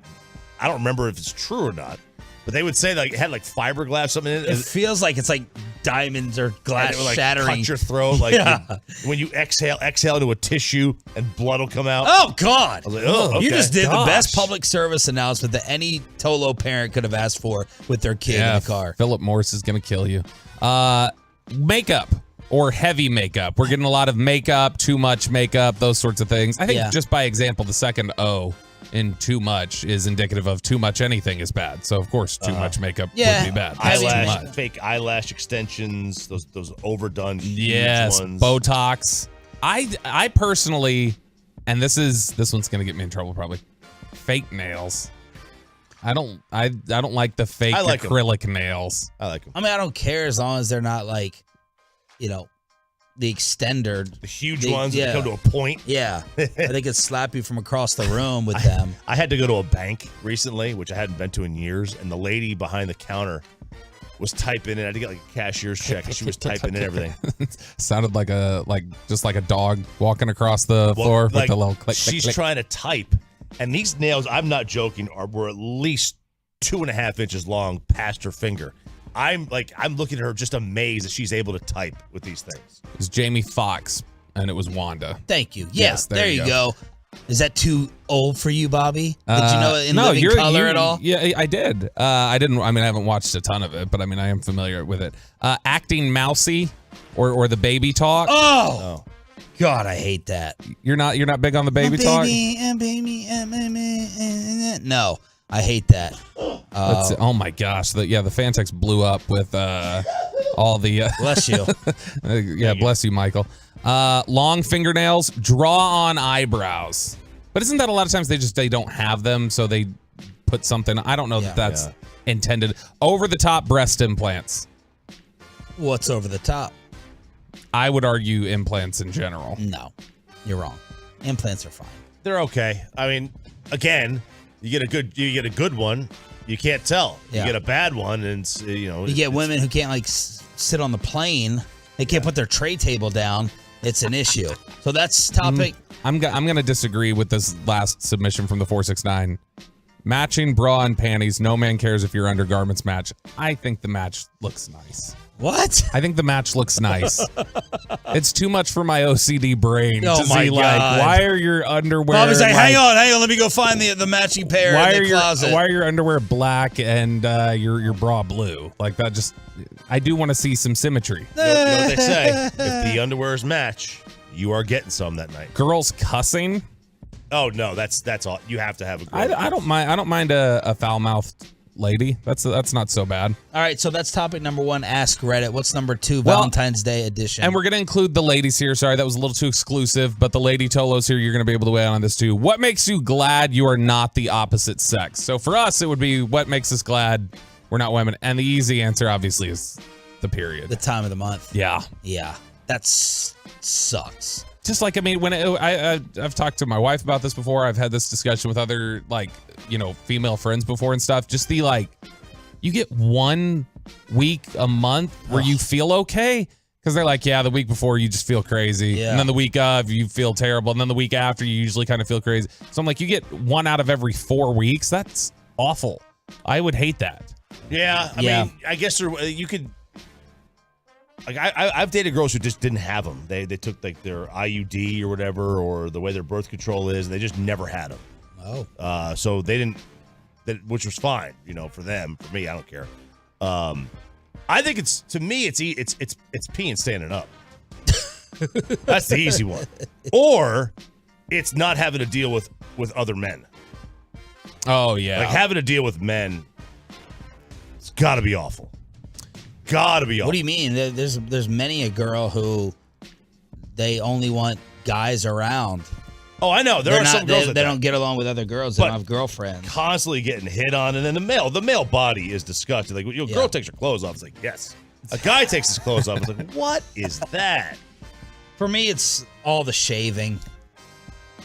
don't remember if it's true or not. But they would say like it had like fiberglass something in it. It feels like it's like diamonds or glass it would, like, shattering. Cut your throat like when you exhale into a tissue and blood will come out. Oh God! I was like, oh, okay. You just did the best public service announcement that any Tolo parent could have asked for with their kid in the car. Philip Morris is gonna kill you. Makeup or heavy makeup. We're getting a lot of makeup, too much makeup, those sorts of things. I think just by example, the second O in too much is indicative of too much anything is bad. So of course too much makeup would be bad. Fake eyelash extensions, those overdone huge ones. Botox. I personally, and this one's gonna get me in trouble probably. Fake nails. I don't like the fake acrylic nails. I like them. I mean, I don't care as long as they're not like, you know, the extender. The huge ones that come to a point. Yeah. They could slap you from across the room with them. I had to go to a bank recently, which I hadn't been to in years, and the lady behind the counter was typing in. I had to get like a cashier's check, and she was typing in everything. Sounded like just like a dog walking across the floor with a little click. She's click, trying to type, and these nails, I'm not joking, were at least 2.5 inches long past her finger. I'm looking at her just amazed that she's able to type with these things. It was Jamie Foxx, and it was Wanda. Thank you. Yes, there you go. Is that too old for you, Bobby? Did you know it in no, living color at all? Yeah, I did. I didn't. I mean, I haven't watched a ton of it, but I mean, I am familiar with it. Acting mousy, or the baby talk. Oh. God, I hate that. You're not big on the baby talk. No, I hate that. Oh my gosh, the Fantex blew up with all the. Bless you. Bless you, Michael. Long fingernails, draw on eyebrows, but isn't that a lot of times they don't have them, so they put something. I don't know that's intended. Over the top breast implants. What's over the top? I would argue implants in general. No, you're wrong. Implants are fine. They're okay. I mean, again, you get a good one, you can't tell. Yeah. You get a bad one, and you get women who can't like sit on the plane. They can't put their tray table down. It's an issue. So that's topic. I'm gonna disagree with this last submission from the 469. Matching bra and panties. No man cares if your undergarments match. I think the match looks nice. What? I think the match looks nice. It's too much for my OCD brain to see, God. like, why are your underwear... Bobby's like, hang on, let me go find the matching pair in the closet. Why are your underwear black and your bra blue? Like, that just... I do want to see some symmetry. You know what they say? If the underwears match, you are getting some that night. Girls cussing? Oh, no, that's all. You have to have a girl. I don't mind a foul-mouthed lady. That's not so bad. All right, so that's topic number 1, Ask Reddit. What's number 2, Valentine's Day edition? And we're going to include the ladies here. Sorry, that was a little too exclusive, but the lady Tolos here, you're going to be able to weigh in on this too. What makes you glad you are not the opposite sex? So for us, it would be what makes us glad we're not women. And the easy answer, obviously, is the period. The time of the month. Yeah. Yeah. That sucks. Just like, I mean, when I've talked to my wife about this before. I've had this discussion with other, like, female friends before and stuff. Just the, like, you get 1 week a month where you feel okay. Because they're like, yeah, the week before you just feel crazy. Yeah. And then the week of you feel terrible. And then the week after you usually kind of feel crazy. So I'm like, you get 1 out of every 4 weeks. That's awful. I would hate that. Yeah. I mean, I guess you could... Like I've dated girls who just didn't have them. They took like their IUD or whatever, or the way their birth control is, and they just never had them. Oh. So they didn't, which was fine, for them. For me, I don't care. I think it's peeing standing up. That's the easy one. Or it's not having to deal with other men. Oh yeah. Like having to deal with men. Gotta be awful. Gotta be awful. What do you mean? There's many a girl who they only want guys around. Oh, I know. There are some girls they don't get along with other girls. They don't have girlfriends. Constantly getting hit on, and then the male body is disgusting. Like, a girl takes her clothes off, it's like, yes. A guy takes his clothes off, it's like, what is that? For me, it's all the shaving.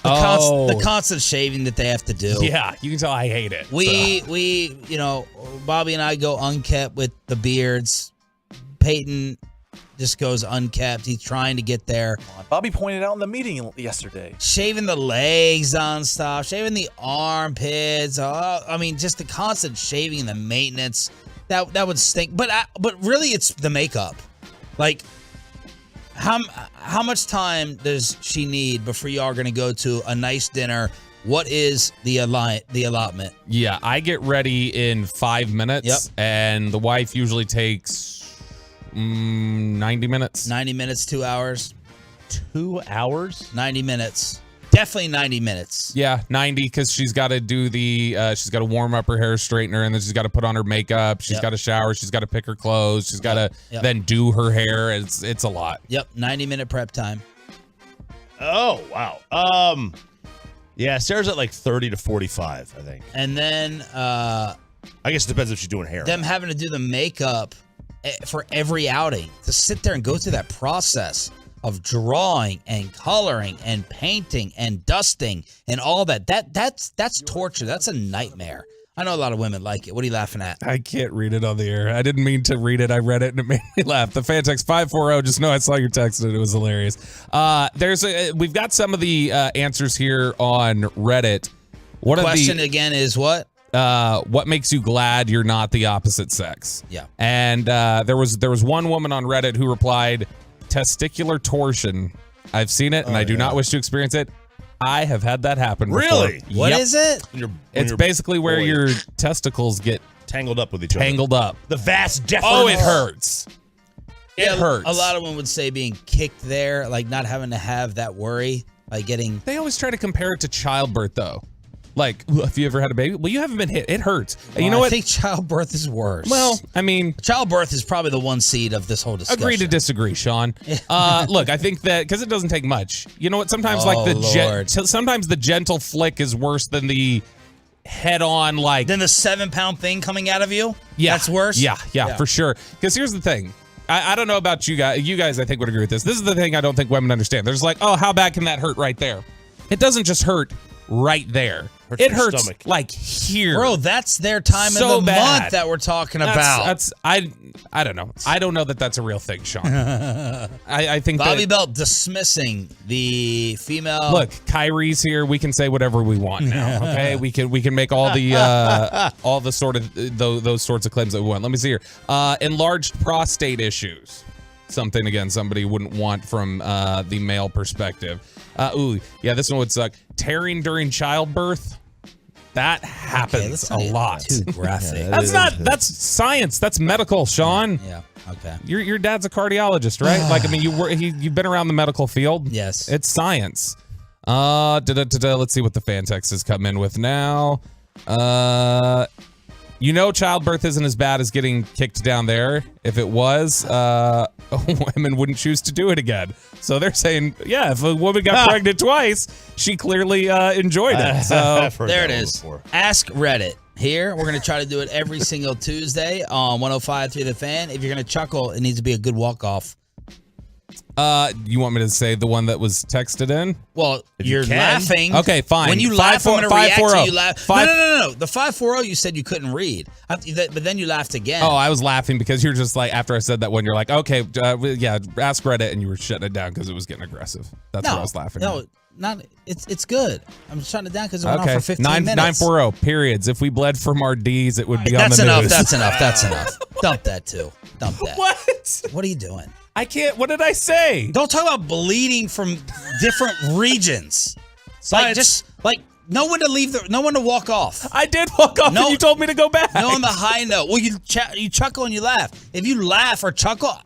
The constant shaving that they have to do. Yeah, you can tell I hate it. We Bobby and I go unkept with the beards. Peyton just goes unkept. He's trying to get there. Bobby pointed out in the meeting yesterday. Shaving the legs nonstop, shaving the armpits. I mean, just the constant shaving and the maintenance. That would stink. But really, it's the makeup. Like, how much time does she need before you are going to go to a nice dinner? What is the allotment? Yeah, I get ready in 5 minutes, and the wife usually takes 90 minutes. 90 minutes, 2 hours. 2 hours? 90 minutes. Definitely 90 minutes. Yeah, 90 because she's got to do she's got to warm up her hair straightener, and then she's got to put on her makeup. She's got to shower. She's got to pick her clothes. She's got to then do her hair. It's a lot. Yep, 90-minute prep time. Oh, wow. Yeah, Sarah's at like 30 to 45, I think. And then I guess it depends if she's doing hair. Them having to do the makeup for every outing, to sit there and go through that process of drawing and coloring and painting and dusting and all that's torture. That's a nightmare. I know a lot of women like it. What are you laughing at? I can't read it on the air. I didn't mean to read it. I read it and it made me laugh. The fan text 540. Just know I saw your text and it was hilarious. We've got some of the answers here on Reddit. Question again is what? What makes you glad you're not the opposite sex? Yeah. And there was one woman on Reddit who replied, testicular torsion. I've seen it and I do not wish to experience it. I have had that happen before. Really? What is it? It's basically where your testicles get tangled up with each other. Tangled up. The vast difference. Oh, it hurts. It hurts. A lot of them would say being kicked there, like not having to have that worry, like getting. They always try to compare it to childbirth, though. Like, have you ever had a baby? Well, you haven't been hit. It hurts. Well, you know what? I think childbirth is worse. Well, I mean, childbirth is probably the one seed of this whole discussion. Agree to disagree, Sean. Look, I think that because it doesn't take much. You know what? Sometimes sometimes the gentle flick is worse than the head-on Than the 7-pound thing coming out of you. Yeah, that's worse. Yeah, for sure. Because here's the thing. I don't know about you guys. You guys, I think, would agree with this. This is the thing I don't think women understand. There's like, oh, how bad can that hurt right there? It doesn't just hurt right there. It hurts stomach. like here. Bro, that's their time of the month that we're talking about. I don't know. I don't know that that's a real thing, Sean. I think Bobby Belt dismissing the female. Look, Kyrie's here. We can say whatever we want now. Okay, we can make all the sort of those sorts of claims that we want. Let me see here. Enlarged prostate issues. Something again somebody wouldn't want from the male perspective. This one would suck. Tearing during childbirth. That happens a lot. Too graphic. That's science. That's medical, Sean. Yeah. Okay. Your dad's a cardiologist, right? Like, I mean, you've been around the medical field. Yes. It's science. Let's see what the fan text has come in with now. Childbirth isn't as bad as getting kicked down there. If it was, women wouldn't choose to do it again. So they're saying, yeah, if a woman got pregnant twice, she clearly enjoyed it. So there it is. Ask Reddit. Here, we're going to try to do it every single Tuesday on 105.3 The Fan. If you're going to chuckle, it needs to be a good walk-off. You want me to say the one that was texted in? Well, you're laughing. Okay, fine. When you laugh, I'm going to react to you laugh. No. The 540 you said you couldn't read, but then you laughed again. Oh, I was laughing because you're just like, after I said that one, you're like, okay, ask Reddit, and you were shutting it down because it was getting aggressive. That's what I was laughing at. Not. It's good. I'm shutting it down because it went on for 15 minutes. 940 periods. If we bled from our D's, it would be on the news. That's enough. Dump that too. Dump that. What are you doing? I can't. What did I say? Don't talk about bleeding from different regions. No one to walk off. I did walk off, and you told me to go back. No, on the high note. Well, you chuckle and you laugh. If you laugh or chuckle,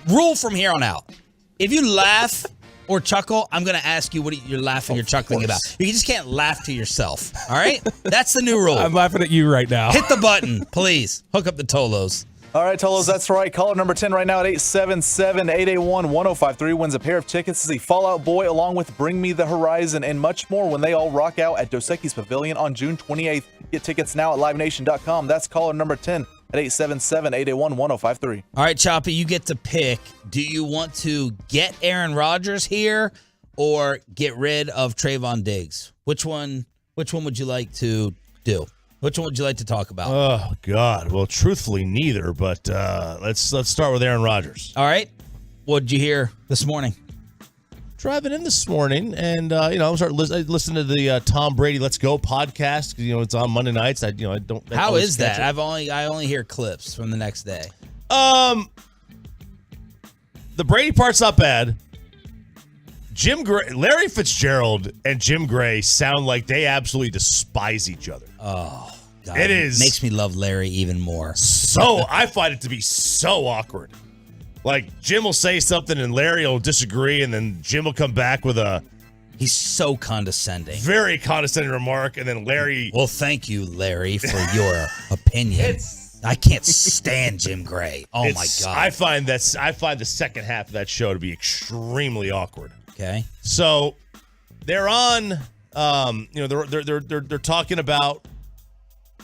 rule from here on out. If you laugh or chuckle, I'm going to ask you what you're laughing or chuckling about. You just can't laugh to yourself. All right? That's the new rule. I'm laughing at you right now. Hit the button, please. Hook up the Tolos. All right, Tolos, that's right. Caller number 10 right now at 877-881-1053 wins a pair of tickets to see Fall Out Boy along with Bring Me the Horizon and much more when they all rock out at Dos Equis Pavilion on June 28th. Get tickets now at livenation.com. That's caller number 10 at 877-881-1053. All right, Choppy, you get to pick. Do you want to get Aaron Rodgers here or get rid of Trayvon Diggs? Which one would you like to do? Which one would you like to talk about? Oh, God. Well, truthfully, neither, but let's start with Aaron Rodgers. All right. What did you hear this morning? Driving in this morning, and I started listening to the Tom Brady Let's Go podcast. It's on Monday nights. I don't. How is that? I only hear clips from the next day. The Brady part's not bad. Jim Gray, Larry Fitzgerald, and Jim Gray sound like they absolutely despise each other. Oh, God. It makes me love Larry even more. So I find it to be so awkward. Like, Jim will say something and Larry will disagree, and then Jim will come back with He's so condescending. Very condescending remark, and then Larry... Well, thank you, Larry, for your opinion. I can't stand Jim Gray. Oh, my God. I find the second half of that show to be extremely awkward. Okay. So they're on, they're talking about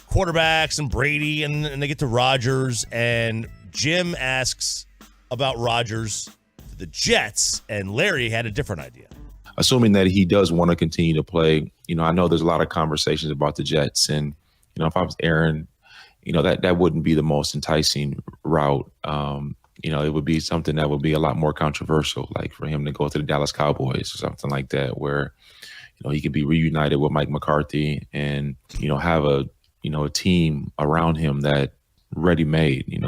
quarterbacks and Brady, and they get to Rodgers, and Jim asks about Rodgers to the Jets, and Larry had a different idea. Assuming that he does want to continue to play, I know there's a lot of conversations about the Jets, and if I was Aaron, that wouldn't be the most enticing route. It would be something that would be a lot more controversial, like for him to go to the Dallas Cowboys or something like that, where, he could be reunited with Mike McCarthy and, have a team around him that ready-made,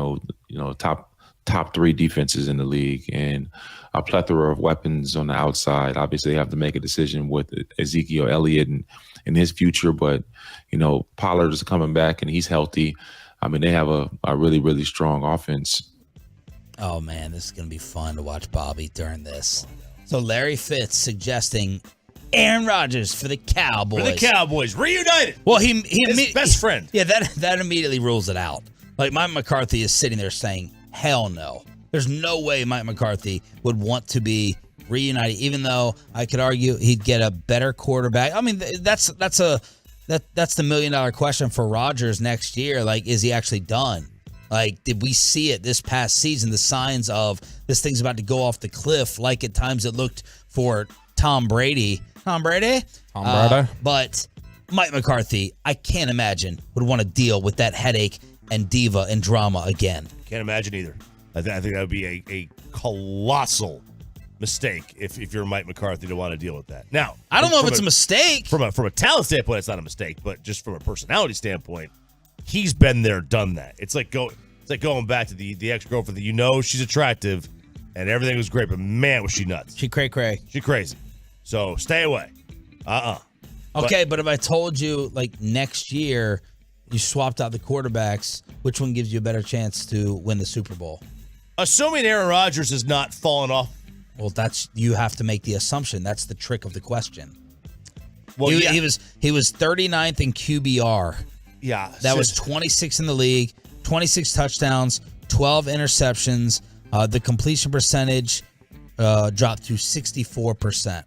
top three defenses in the league and a plethora of weapons on the outside. Obviously, they have to make a decision with Ezekiel Elliott and his future, but, Pollard is coming back and he's healthy. I mean, they have a really, really strong offense. Oh, man, this is going to be fun to watch Bobby during this. So Larry Fitz suggesting Aaron Rodgers for the Cowboys. For the Cowboys, reunited. Well, his best friend. Yeah, that immediately rules it out. Like, Mike McCarthy is sitting there saying, hell no. There's no way Mike McCarthy would want to be reunited, even though I could argue he'd get a better quarterback. I mean, that's the $1 million question for Rodgers next year. Like, is he actually done? Like, did we see it this past season, the signs of this thing's about to go off the cliff, like at times it looked for Tom Brady. But Mike McCarthy, I can't imagine, would want to deal with that headache and diva and drama again. Can't imagine either. I think that would be a colossal mistake if you're Mike McCarthy to want to deal with that. Now, I don't know if it's a mistake. From a talent standpoint, it's not a mistake, but just from a personality standpoint, he's been there, done that. It's like going back to the ex-girlfriend that she's attractive and everything was great, but man, was she nuts. She cray-cray. She crazy. So stay away. Okay, but if I told you, like, next year you swapped out the quarterbacks, which one gives you a better chance to win the Super Bowl? Assuming Aaron Rodgers has not fallen off. Well, you have to make the assumption. That's the trick of the question. Well, he was 39th in QBR. Yeah. That was 26 in the league, 26 touchdowns, 12 interceptions. The completion percentage dropped to 64%.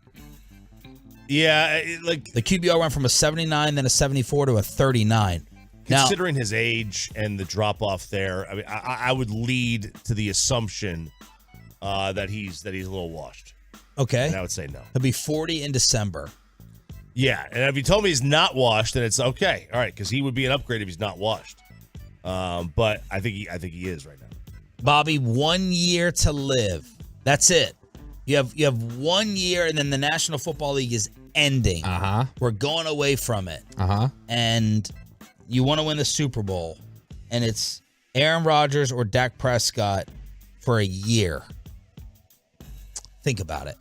Yeah, like the QBR went from a 79, then a 74 to a 39. Considering his age and the drop off there, I mean, I would lead to the assumption that he's a little washed. Okay, and I would say no. He'll be 40 in December. Yeah, and if you told me he's not washed, then it's okay. All right, because he would be an upgrade if he's not washed. But I think he is right now. Bobby, 1 year to live. That's it. You have 1 year, and then the National Football League is ending. We're going away from it. And you want to win the Super Bowl, and it's Aaron Rodgers or Dak Prescott for a year. Think about it.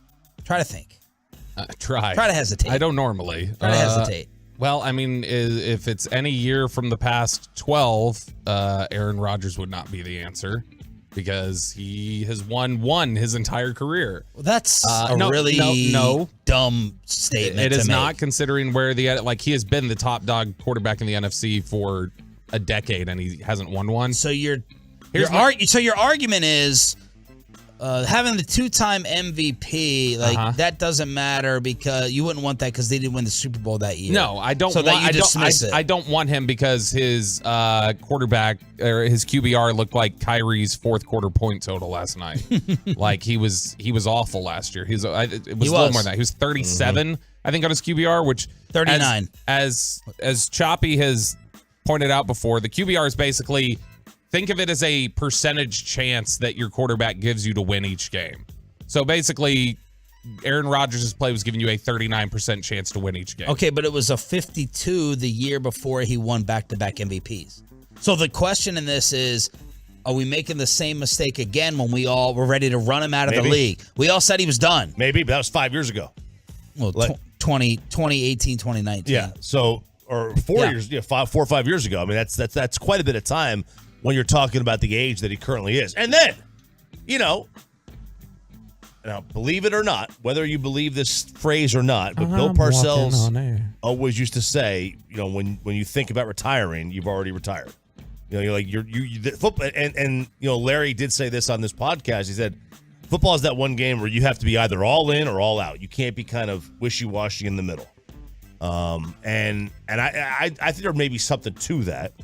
Try to think. Try to hesitate. I don't normally. Try to hesitate. Well, I mean, if it's any year from the past 12, Aaron Rodgers would not be the answer. because he has won his entire career. Well, that's really dumb statement. It is not, considering where he has been the top dog quarterback in the NFC for a decade and he hasn't won one. So your argument is having the 2-time MVP, that doesn't matter because you wouldn't want that because they didn't win the Super Bowl that year. No, I don't. So I don't want him because his quarterback or his QBR looked like Kyrie's fourth quarter point total last night. Like he was awful last year. It was a little more than that. He was 37, I think, on his QBR, which 39. As Choppy has pointed out before, the QBR is basically, think of it as a percentage chance that your quarterback gives you to win each game. So basically, Aaron Rodgers' play was giving you a 39% chance to win each game. Okay, but it was a 52 the year before he won back-to-back MVPs. So the question in this is, are we making the same mistake again when we all were ready to run him out of the league? We all said he was done. Maybe, but that was 5 years ago. Well, 2018, 2019. Yeah, so, or 4 years, 4 or 5 years ago. I mean, that's quite a bit of time when you're talking about the age that he currently is. And then, now, believe it or not, whether you believe this phrase or not, but Bill Parcells always used to say, when you think about retiring, you've already retired. You're like football, and Larry did say this on this podcast. He said, football is that one game where you have to be either all in or all out. You can't be kind of wishy-washy in the middle. And I think there may be something to that.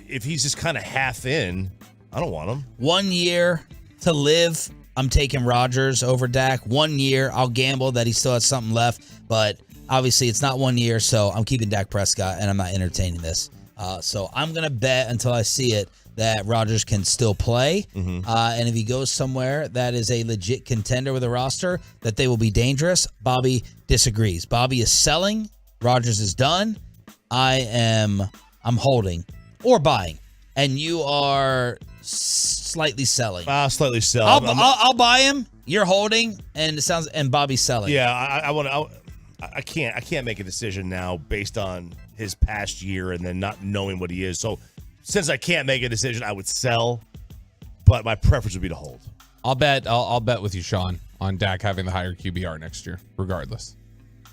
If he's just kind of half in, I don't want him. 1 year to live, I'm taking Rodgers over Dak. 1 year, I'll gamble that he still has something left, but obviously it's not 1 year, so I'm keeping Dak Prescott, and I'm not entertaining this. So I'm going to bet until I see it that Rodgers can still play, and if he goes somewhere that is a legit contender with a roster, that they will be dangerous. Bobby disagrees. Bobby is selling. Rodgers is done. I'm holding or buying, and you are slightly selling. Slightly sell. I'll buy him. You're holding, and Bobby's selling. Yeah, I can't make a decision now based on his past year and then not knowing what he is. So since I can't make a decision, I would sell, but my preference would be to hold. I'll bet with you, Sean, on Dak having the higher QBR next year, regardless.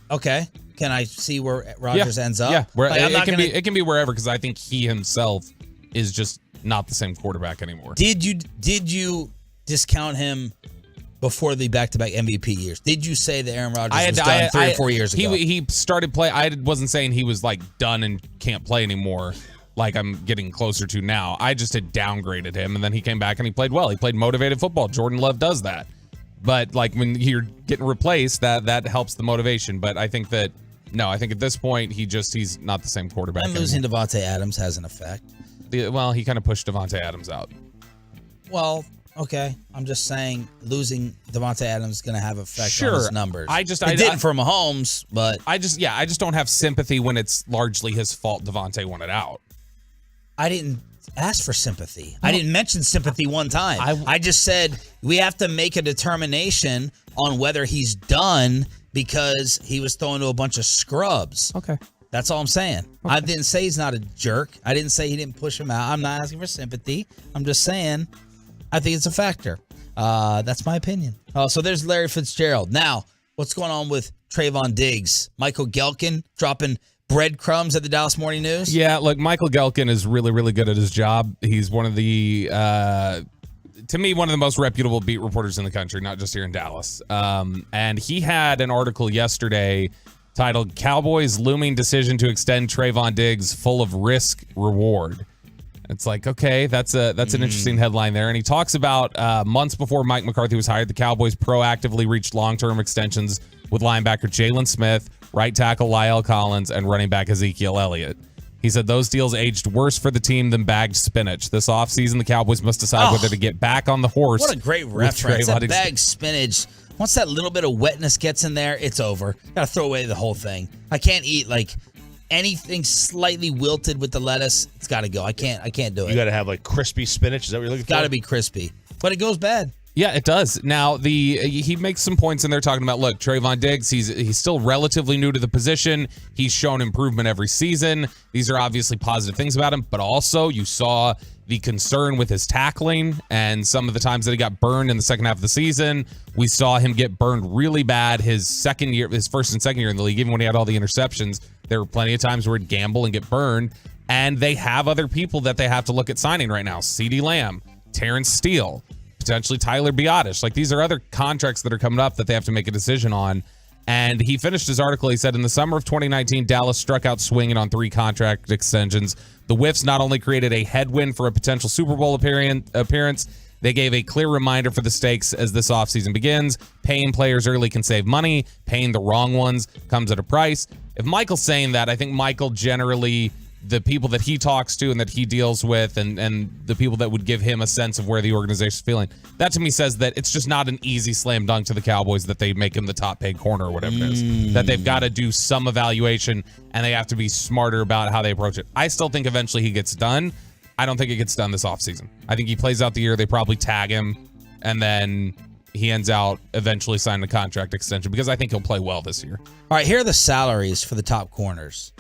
Okay. Can I see where Rodgers ends up? Yeah, it can be wherever, because I think he himself is just not the same quarterback anymore. Did you discount him before the back-to-back MVP years? Did you say that Aaron Rodgers was done 3 or 4 years ago? He started play. I wasn't saying he was done and can't play anymore, like I'm getting closer to now. I just had downgraded him, and then he came back and he played well. He played motivated football. Jordan Love does that. But when you're getting replaced, that helps the motivation. But I think at this point he's not the same quarterback. And losing Devontae Adams has an effect. Well, he kind of pushed Devontae Adams out. Well, okay. I'm just saying losing Devontae Adams is going to have effect on his numbers. It didn't for Mahomes, but I just don't have sympathy when it's largely his fault Devontae wanted out. I didn't ask for sympathy. I didn't mention sympathy one time. I just said we have to make a determination on whether he's done because he was throwing to a bunch of scrubs. Okay. That's all I'm saying. Okay. I didn't say he's not a jerk. I didn't say he didn't push him out. I'm not asking for sympathy. I'm just saying I think it's a factor. That's my opinion. So there's Larry Fitzgerald. Now, what's going on with Trayvon Diggs? Michael Gelkin dropping breadcrumbs at the Dallas Morning News? Yeah, look, Michael Gelkin is really, really good at his job. He's one of the, to me, one of the most reputable beat reporters in the country, not just here in Dallas. And he had an article yesterday titled "Cowboys Looming Decision to Extend Trayvon Diggs Full of Risk Reward." It's like, okay, that's an interesting headline there. And he talks about months before Mike McCarthy was hired, the Cowboys proactively reached long-term extensions with linebacker Jalen Smith, right tackle La'el Collins, and running back Ezekiel Elliott. He said those deals aged worse for the team than bagged spinach. This offseason, the Cowboys must decide whether to get back on the horse. What a great reference. That bagged spinach, once that little bit of wetness gets in there, it's over. Got to throw away the whole thing. I can't eat anything slightly wilted with the lettuce. It's got to go. I can't do it. You got to have crispy spinach. Is that what you're looking for? Got to be crispy. But it goes bad. Yeah, it does. Now, he makes some points in there talking about, look, Trayvon Diggs, he's still relatively new to the position. He's shown improvement every season. These are obviously positive things about him, but also you saw the concern with his tackling and some of the times that he got burned in the second half of the season. We saw him get burned really bad his first and second year in the league, even when he had all the interceptions. There were plenty of times where he'd gamble and get burned, and they have other people that they have to look at signing right now. CeeDee Lamb, Terrence Steele, potentially Tyler Biadasz. Like, these are other contracts that are coming up that they have to make a decision on. And he finished his article. He said, in the summer of 2019, Dallas struck out swinging on 3 contract extensions. The whiffs not only created a headwind for a potential Super Bowl appearance, they gave a clear reminder for the stakes as this offseason begins. Paying players early can save money. Paying the wrong ones comes at a price. If Michael's saying that, I think Michael generally, the people that he talks to and that he deals with and the people that would give him a sense of where the organization's feeling, that to me says that it's just not an easy slam dunk to the Cowboys that they make him the top paid corner or whatever it is. That they've got to do some evaluation and they have to be smarter about how they approach it. I still think eventually he gets done. I don't think it gets done this offseason. I think he plays out the year. They probably tag him and then he ends out eventually signing a contract extension because I think he'll play well this year. All right, here are the salaries for the top corners.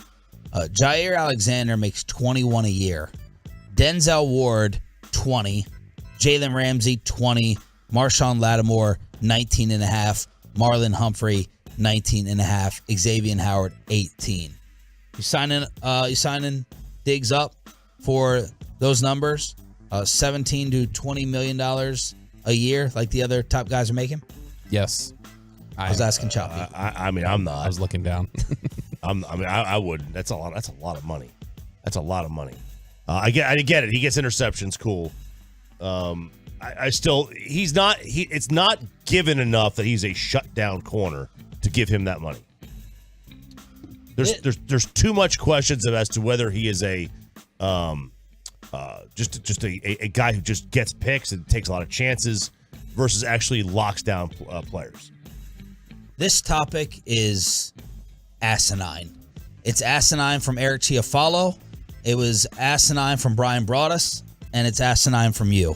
Jair Alexander makes $21 a year. Denzel Ward, $20. Jalen Ramsey, $20. Marshawn Lattimore, $19.5. Marlon Humphrey, $19.5. Xavier Howard, $18. You signing Diggs up for those numbers? $17 to $20 million a year, like the other top guys are making? Yes. I was asking Choppy. I mean, I'm not. I was looking down. I wouldn't. That's a lot of money. That's a lot of money. I get it. He gets interceptions. Cool. It's not given enough that he's a shutdown corner to give him that money. There's too much questions as to whether he is a just a guy who just gets picks and takes a lot of chances versus actually locks down players. This topic is asinine. It's asinine from Eric Chiafalo. It was asinine from Brian Broaddus, and it's asinine from you.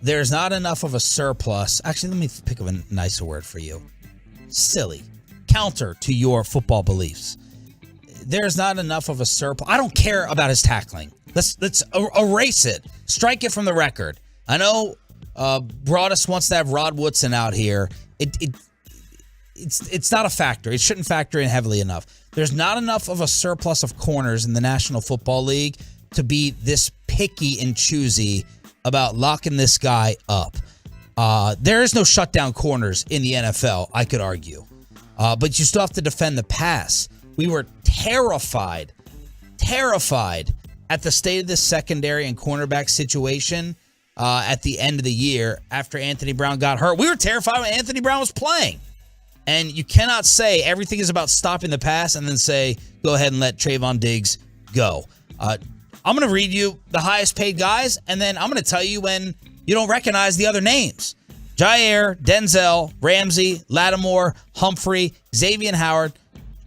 There's not enough of a surplus. Actually, let me pick up a nicer word for you. Silly. Counter to your football beliefs. There's not enough of a surplus. I don't care about his tackling. Let's erase it. Strike it from the record. I know Broaddus wants to have Rod Woodson out here. It's not a factor. It shouldn't factor in heavily enough. There's not enough of a surplus of corners in the National Football League to be this picky and choosy about locking this guy up. There is no shutdown corners in the NFL, I could argue. But you still have to defend the pass. We were terrified at the state of this secondary and cornerback situation at the end of the year after Anthony Brown got hurt. We were terrified when Anthony Brown was playing. And you cannot say everything is about stopping the pass and then say, go ahead and let Trayvon Diggs go. I'm going to read you the highest paid guys, and then I'm going to tell you when you don't recognize the other names. Jair, Denzel, Ramsey, Lattimore, Humphrey, Xavier Howard,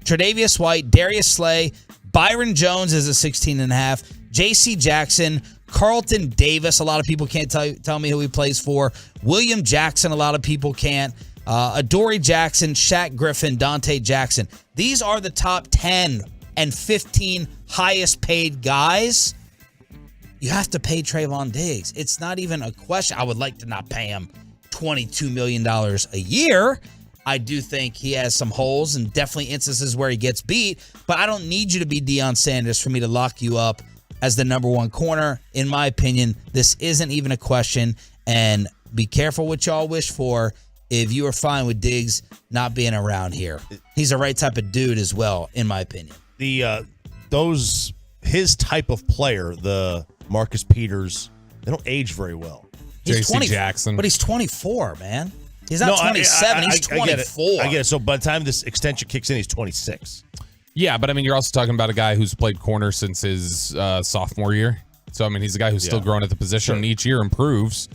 Tre'Davious White, Darius Slay, Byron Jones is a 16.5, J.C. Jackson, Carlton Davis, a lot of people can't tell me who he plays for, William Jackson, a lot of people can't, Adoree Jackson, Shaq Griffin, Dante Jackson. These are the top 10 and 15 highest paid guys. You have to pay Trayvon Diggs. It's not even a question. I would like to not pay him $22 million a year. I do think he has some holes and definitely instances where he gets beat, but I don't need you to be Deion Sanders for me to lock you up as the number one corner. In my opinion, this isn't even a question, and be careful what y'all wish for if you are fine with Diggs not being around here. He's the right type of dude as well, in my opinion. His type of player, the Marcus Peters, they don't age very well. J.C. Jackson. But he's 24, man. He's not 27. He's 24. I get it. So by the time this extension kicks in, he's 26. Yeah, but I mean, you're also talking about a guy who's played corner since his sophomore year. So, I mean, he's a guy who's still growing at the position and each year improves.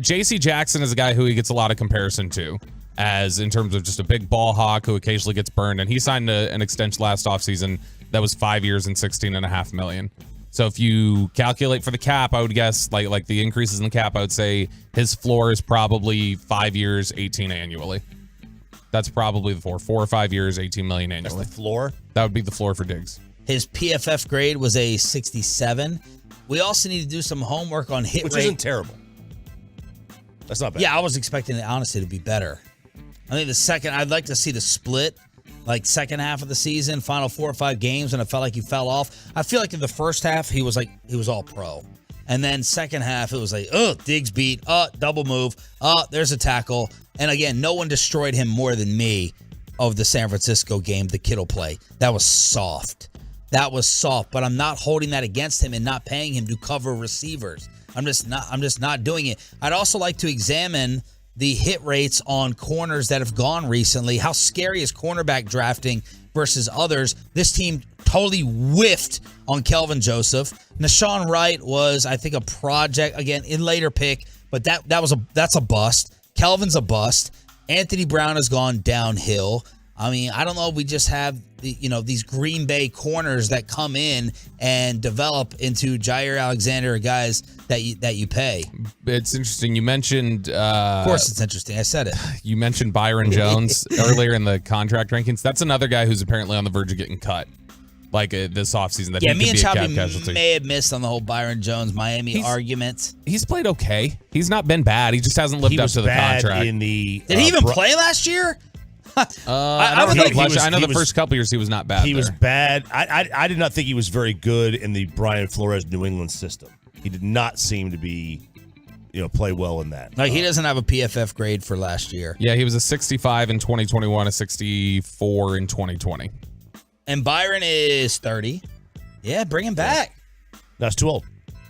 J.C. Jackson is a guy who he gets a lot of comparison to as in terms of just a big ball hawk who occasionally gets burned. And he signed an extension last offseason that was 5 years and $16.5 million. So if you calculate for the cap, I would guess like the increases in the cap, I would say his floor is probably 5 years, 18 annually. That's probably the floor. 4 or 5 years, 18 million annually. That's the floor? That would be the floor for Diggs. His PFF grade was a 67. We also need to do some homework on hit rate. Which isn't terrible. That's not bad. Yeah, I was expecting it, honestly, to be better. I think I'd like to see the split, like second half of the season, final 4 or 5 games, and it felt like he fell off. I feel like in the first half, he was all pro. And then second half, it was like, Diggs beat, double move, there's a tackle. And again, no one destroyed him more than me of the San Francisco game, the Kittle play. That was soft. But I'm not holding that against him and not paying him to cover receivers. I'm just not doing it. I'd also like to examine the hit rates on corners that have gone recently. How scary is cornerback drafting versus others? This team totally whiffed on Kelvin Joseph. Nashawn Wright was, I think, a project, again, in later pick, but that's a bust. Kelvin's a bust. Anthony Brown has gone downhill. I mean, I don't know if we just have these Green Bay corners that come in and develop into Jair Alexander, guys that you pay. It's interesting. You mentioned... of course it's interesting. I said it. You mentioned Byron Jones earlier in the contract rankings. That's another guy who's apparently on the verge of getting cut. Like this offseason. That me and Choppy casualty. may have missed on the whole Byron Jones Miami argument. He's played okay. He's not been bad. He just hasn't lived up to the contract. Did he even play last year? I know the first couple years he was not bad. He was bad. I did not think he was very good in the Brian Flores New England system. He did not seem to be, play well in that. Like he doesn't have a PFF grade for last year. Yeah, he was a 65 in 2021, a 64 in 2020. And Byron is 30. Yeah, bring him back. That's too old.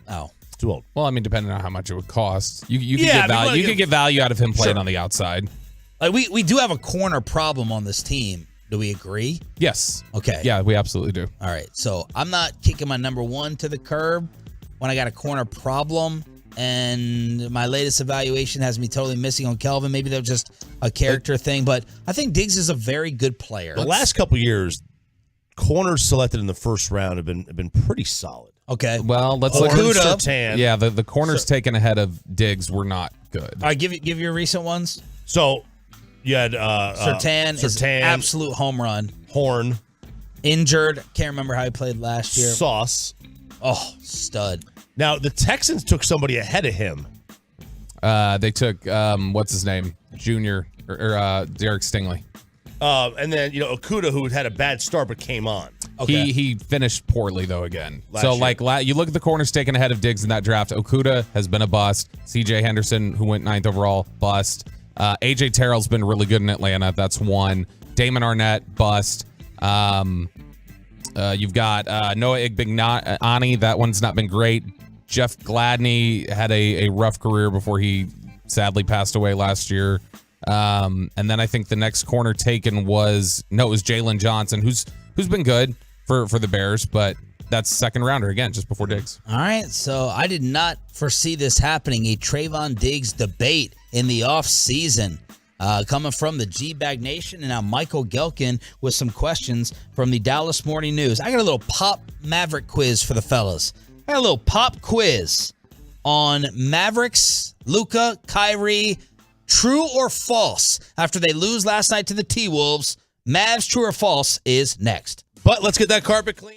Oh. Too old. Well, I mean, depending on how much it would cost. You could get value. You could get value out of him playing on the outside. Like we do have a corner problem on this team. Do we agree? Yes. Okay. Yeah, we absolutely do. All right. So I'm not kicking my number one to the curb when I got a corner problem, and my latest evaluation has me totally missing on Kelvin. Maybe that was just a character thing, but I think Diggs is a very good player. The last couple years, corners selected in the first round have been pretty solid. Okay. Well, let's look at Surtain. Yeah, the corners taken ahead of Diggs were not good. All right, give your recent ones. So you had Surtain is an absolute home run. Horn. Injured. Can't remember how he played last year. Sauce. Oh, stud. Now, the Texans took somebody ahead of him. They took, what's his name? Junior, or Derek Stingley. And then, Okudah, who had a bad start but came on. Okay. He finished poorly, though, again. You look at the corners taken ahead of Diggs in that draft. Okudah has been a bust. C.J. Henderson, who went 9th overall, bust. A.J. Terrell's been really good in Atlanta. That's one. Damon Arnett, bust. You've got Noah Igbignani. That one's not been great. Jeff Gladney had a rough career before he sadly passed away last year. And then I think the next corner taken was Jalen Johnson, who's been good for the Bears, but that's second rounder again, just before Diggs. All right, so I did not foresee this happening. A Trayvon Diggs debate in the offseason. Coming from the G-Bag Nation, and now Michael Gelkin with some questions from the Dallas Morning News. I got a little pop Maverick quiz for the fellas. I got a little pop quiz on Mavericks, Luka, Kyrie, true or false. After they lose last night to the T-Wolves, Mavs true or false is next. But let's get that carpet clean.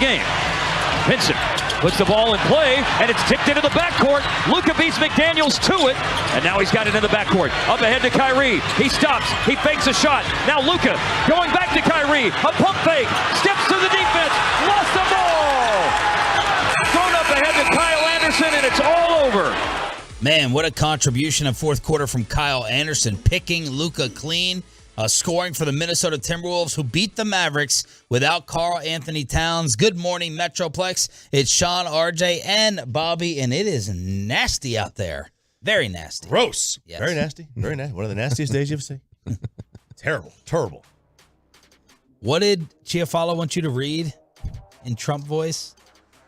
game. Vincent puts the ball in play, and it's tipped into the backcourt. Luka beats McDaniels to it, and now he's got it in the backcourt. Up ahead to Kyrie. He stops. He fakes a shot. Now Luka going back to Kyrie. A pump fake. Steps to the defense. Lost the ball. Thrown up ahead to Kyle Anderson, and it's all over. Man, what a contribution in fourth quarter from Kyle Anderson, picking Luka clean, scoring for the Minnesota Timberwolves, who beat the Mavericks without Karl Anthony Towns. Good morning, Metroplex. It's Sean, RJ, and Bobby, and it is nasty out there. Very nasty. Gross. Yes. Very nasty. Very nasty. One of the nastiest days you've seen. Terrible. Terrible. What did Chiafalo want you to read in Trump voice?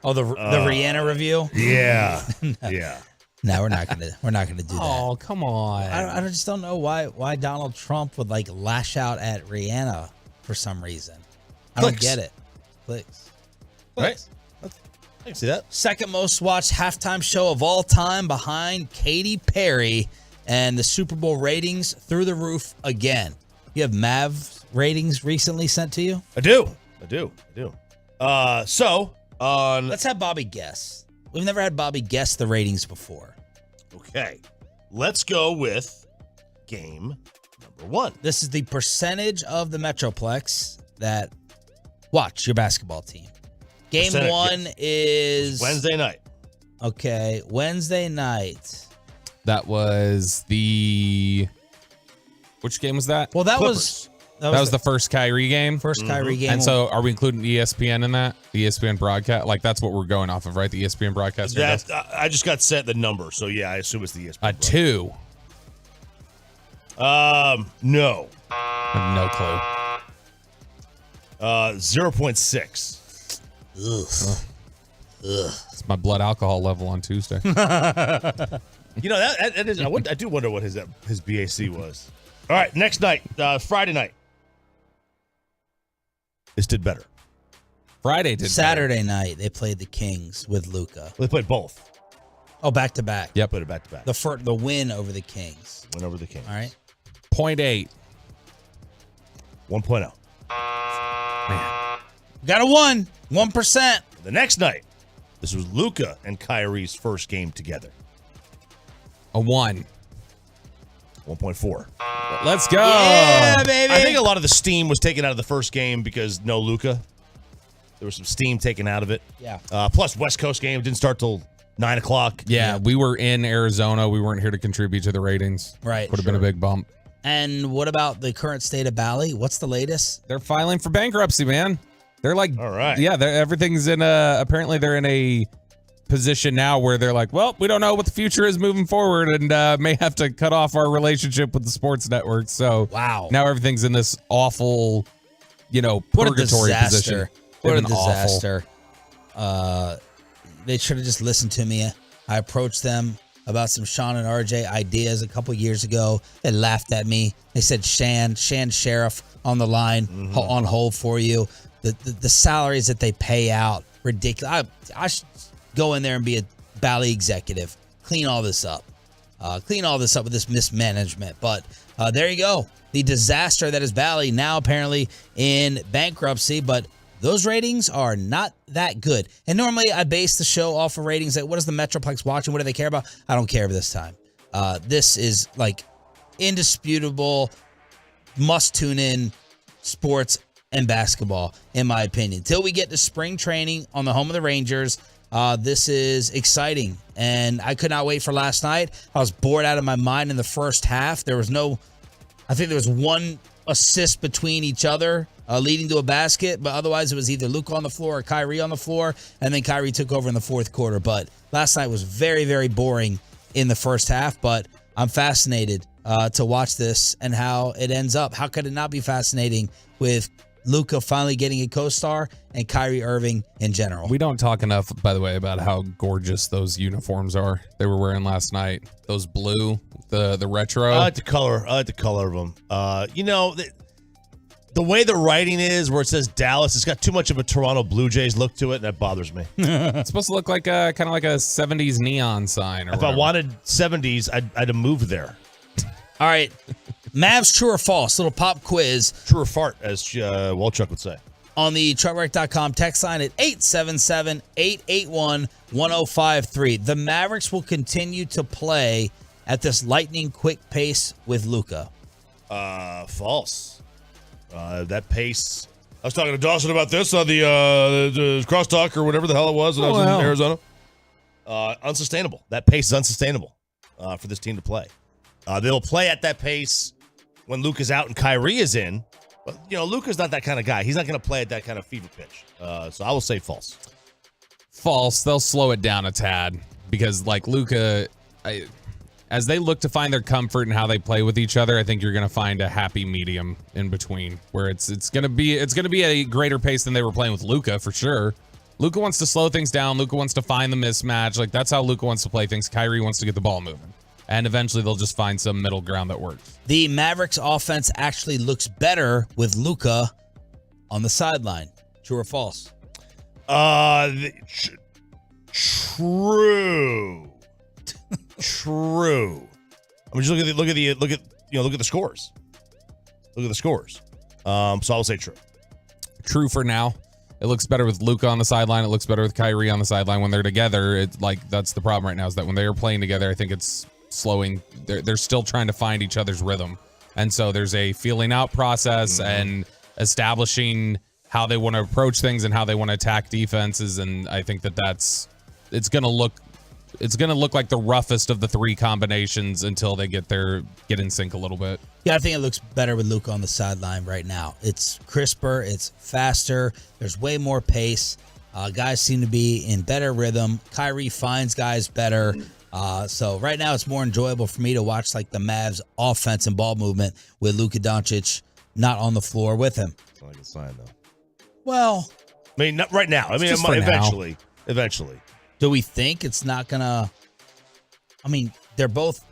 Oh, the Rihanna review? Yeah. Yeah. No, we're not gonna do that. Oh, come on. I just don't know why Donald Trump would like lash out at Rihanna for some reason. I don't get it. Clicks. Right. I can see that. Second most watched halftime show of all time behind Katy Perry, and the Super Bowl ratings through the roof again. You have Mavs ratings recently sent to you? I do. Let's have Bobby guess. We've never had Bobby guess the ratings before. Okay. Let's go with game number 1. This is the percentage of the Metroplex that watch your basketball team. Game 1 is Wednesday night. Okay, Wednesday night. That was the... Which game was that? Well, that Clippers. was the first Kyrie game. First Kyrie game. And so are we including ESPN in that? The ESPN broadcast? Like, that's what we're going off of, right? The ESPN broadcast? I just got set the number, so yeah, I assume it's the ESPN. A 2. No. I have no clue. 0.6. Ugh. It's my blood alcohol level on Tuesday. You know, that is, I do wonder what his BAC was. All right, next night, Friday night. This did better. Friday did Saturday night, they played the Kings with Luka. They played both. Oh, back to back. Yep. Played it back to back. The win over the Kings. Win over the Kings. All right. 0.8. 1.0. Got a 1%. The next night, this was Luka and Kyrie's first game together. A 1. 1.4. Let's go. Yeah, baby. I think a lot of the steam was taken out of the first game because no Luka. There was some steam taken out of it. Yeah. Plus, West Coast game didn't start till 9 o'clock. Yeah, we were in Arizona. We weren't here to contribute to the ratings. Right. Would have been a big bump. And what about the current state of Bally? What's the latest? They're filing for bankruptcy, man. They're like, all right. Yeah, everything's in apparently they're in a position now where they're like, well, we don't know what the future is moving forward and may have to cut off our relationship with the sports network. So wow, now everything's in this awful, purgatory position. What a disaster. They should have just listened to me. I approached them about some Sean and RJ ideas a couple years ago. They laughed at me. They said, Shan Sheriff on the line, on hold for you. The salaries that they pay out, ridiculous. I should go in there and be a Bally executive. Clean all this up. With this mismanagement. But there you go. The disaster that is Bally, now apparently in bankruptcy. But those ratings are not that good. And normally I base the show off of ratings. Like, what is the Metroplex watching? What do they care about? I don't care this time. This is like indisputable, must tune in sports and basketball, in my opinion. Till we get to spring training on the home of the Rangers, this is exciting. And I could not wait for last night. I was bored out of my mind in the first half. I think there was one assist between each other, leading to a basket, but otherwise it was either Luka on the floor or Kyrie on the floor, and then Kyrie took over in the fourth quarter. But last night was very, very boring in the first half, but I'm fascinated to watch this and how it ends up. How could it not be fascinating with Luka finally getting a co-star and Kyrie Irving in general? We don't talk enough, by the way, about how gorgeous those uniforms are they were wearing last night. Those blue, the retro. I like the color of them. The way the writing is, where it says Dallas, it's got too much of a Toronto Blue Jays look to it, and that bothers me. It's supposed to look like kind of like a 70s neon sign. Or if I wanted 70s, I'd have moved there. All right. Mavs, true or false? Little pop quiz. True or fart, as Walchuk would say. on the truckwreck.com text line at 877-881-1053. The Mavericks will continue to play at this lightning quick pace with Luka. False. That pace. I was talking to Dawson about this on the crosstalk or whatever the hell it was when I was in Arizona. Unsustainable. That pace is unsustainable for this team to play. They'll play at that pace when Luka's out and Kyrie is in. But, Luka's not that kind of guy. He's not going to play at that kind of fever pitch. So I will say false. False. They'll slow it down a tad because, like, Luka, as they look to find their comfort in how they play with each other, I think you're going to find a happy medium in between where it's going to be a greater pace than they were playing with Luka for sure. Luka wants to slow things down. Luka wants to find the mismatch. Like, that's how Luka wants to play things. Kyrie wants to get the ball moving. And eventually they'll just find some middle ground that works. The Mavericks offense actually looks better with Luka on the sideline. True or false? True. True. I mean, just look at the scores. Look at the scores. So I will say true. True for now. It looks better with Luka on the sideline. It looks better with Kyrie on the sideline. When they're together, it's like that's the problem right now is that when they are playing together, I think it's slowing. They're still trying to find each other's rhythm. And so there's a feeling out process and establishing how they want to approach things and how they want to attack defenses. And I think it's going to look like the roughest of the three combinations until they get in sync a little bit. Yeah, I think it looks better with Luka on the sideline right now. It's crisper, it's faster, there's way more pace. Guys seem to be in better rhythm. Kyrie finds guys better. So right now it's more enjoyable for me to watch like the Mavs offense and ball movement with Luka Doncic not on the floor with him. It's not a good sign though. Well, I mean, not right now. I mean, eventually. Do we think it's not going to... I mean, they're both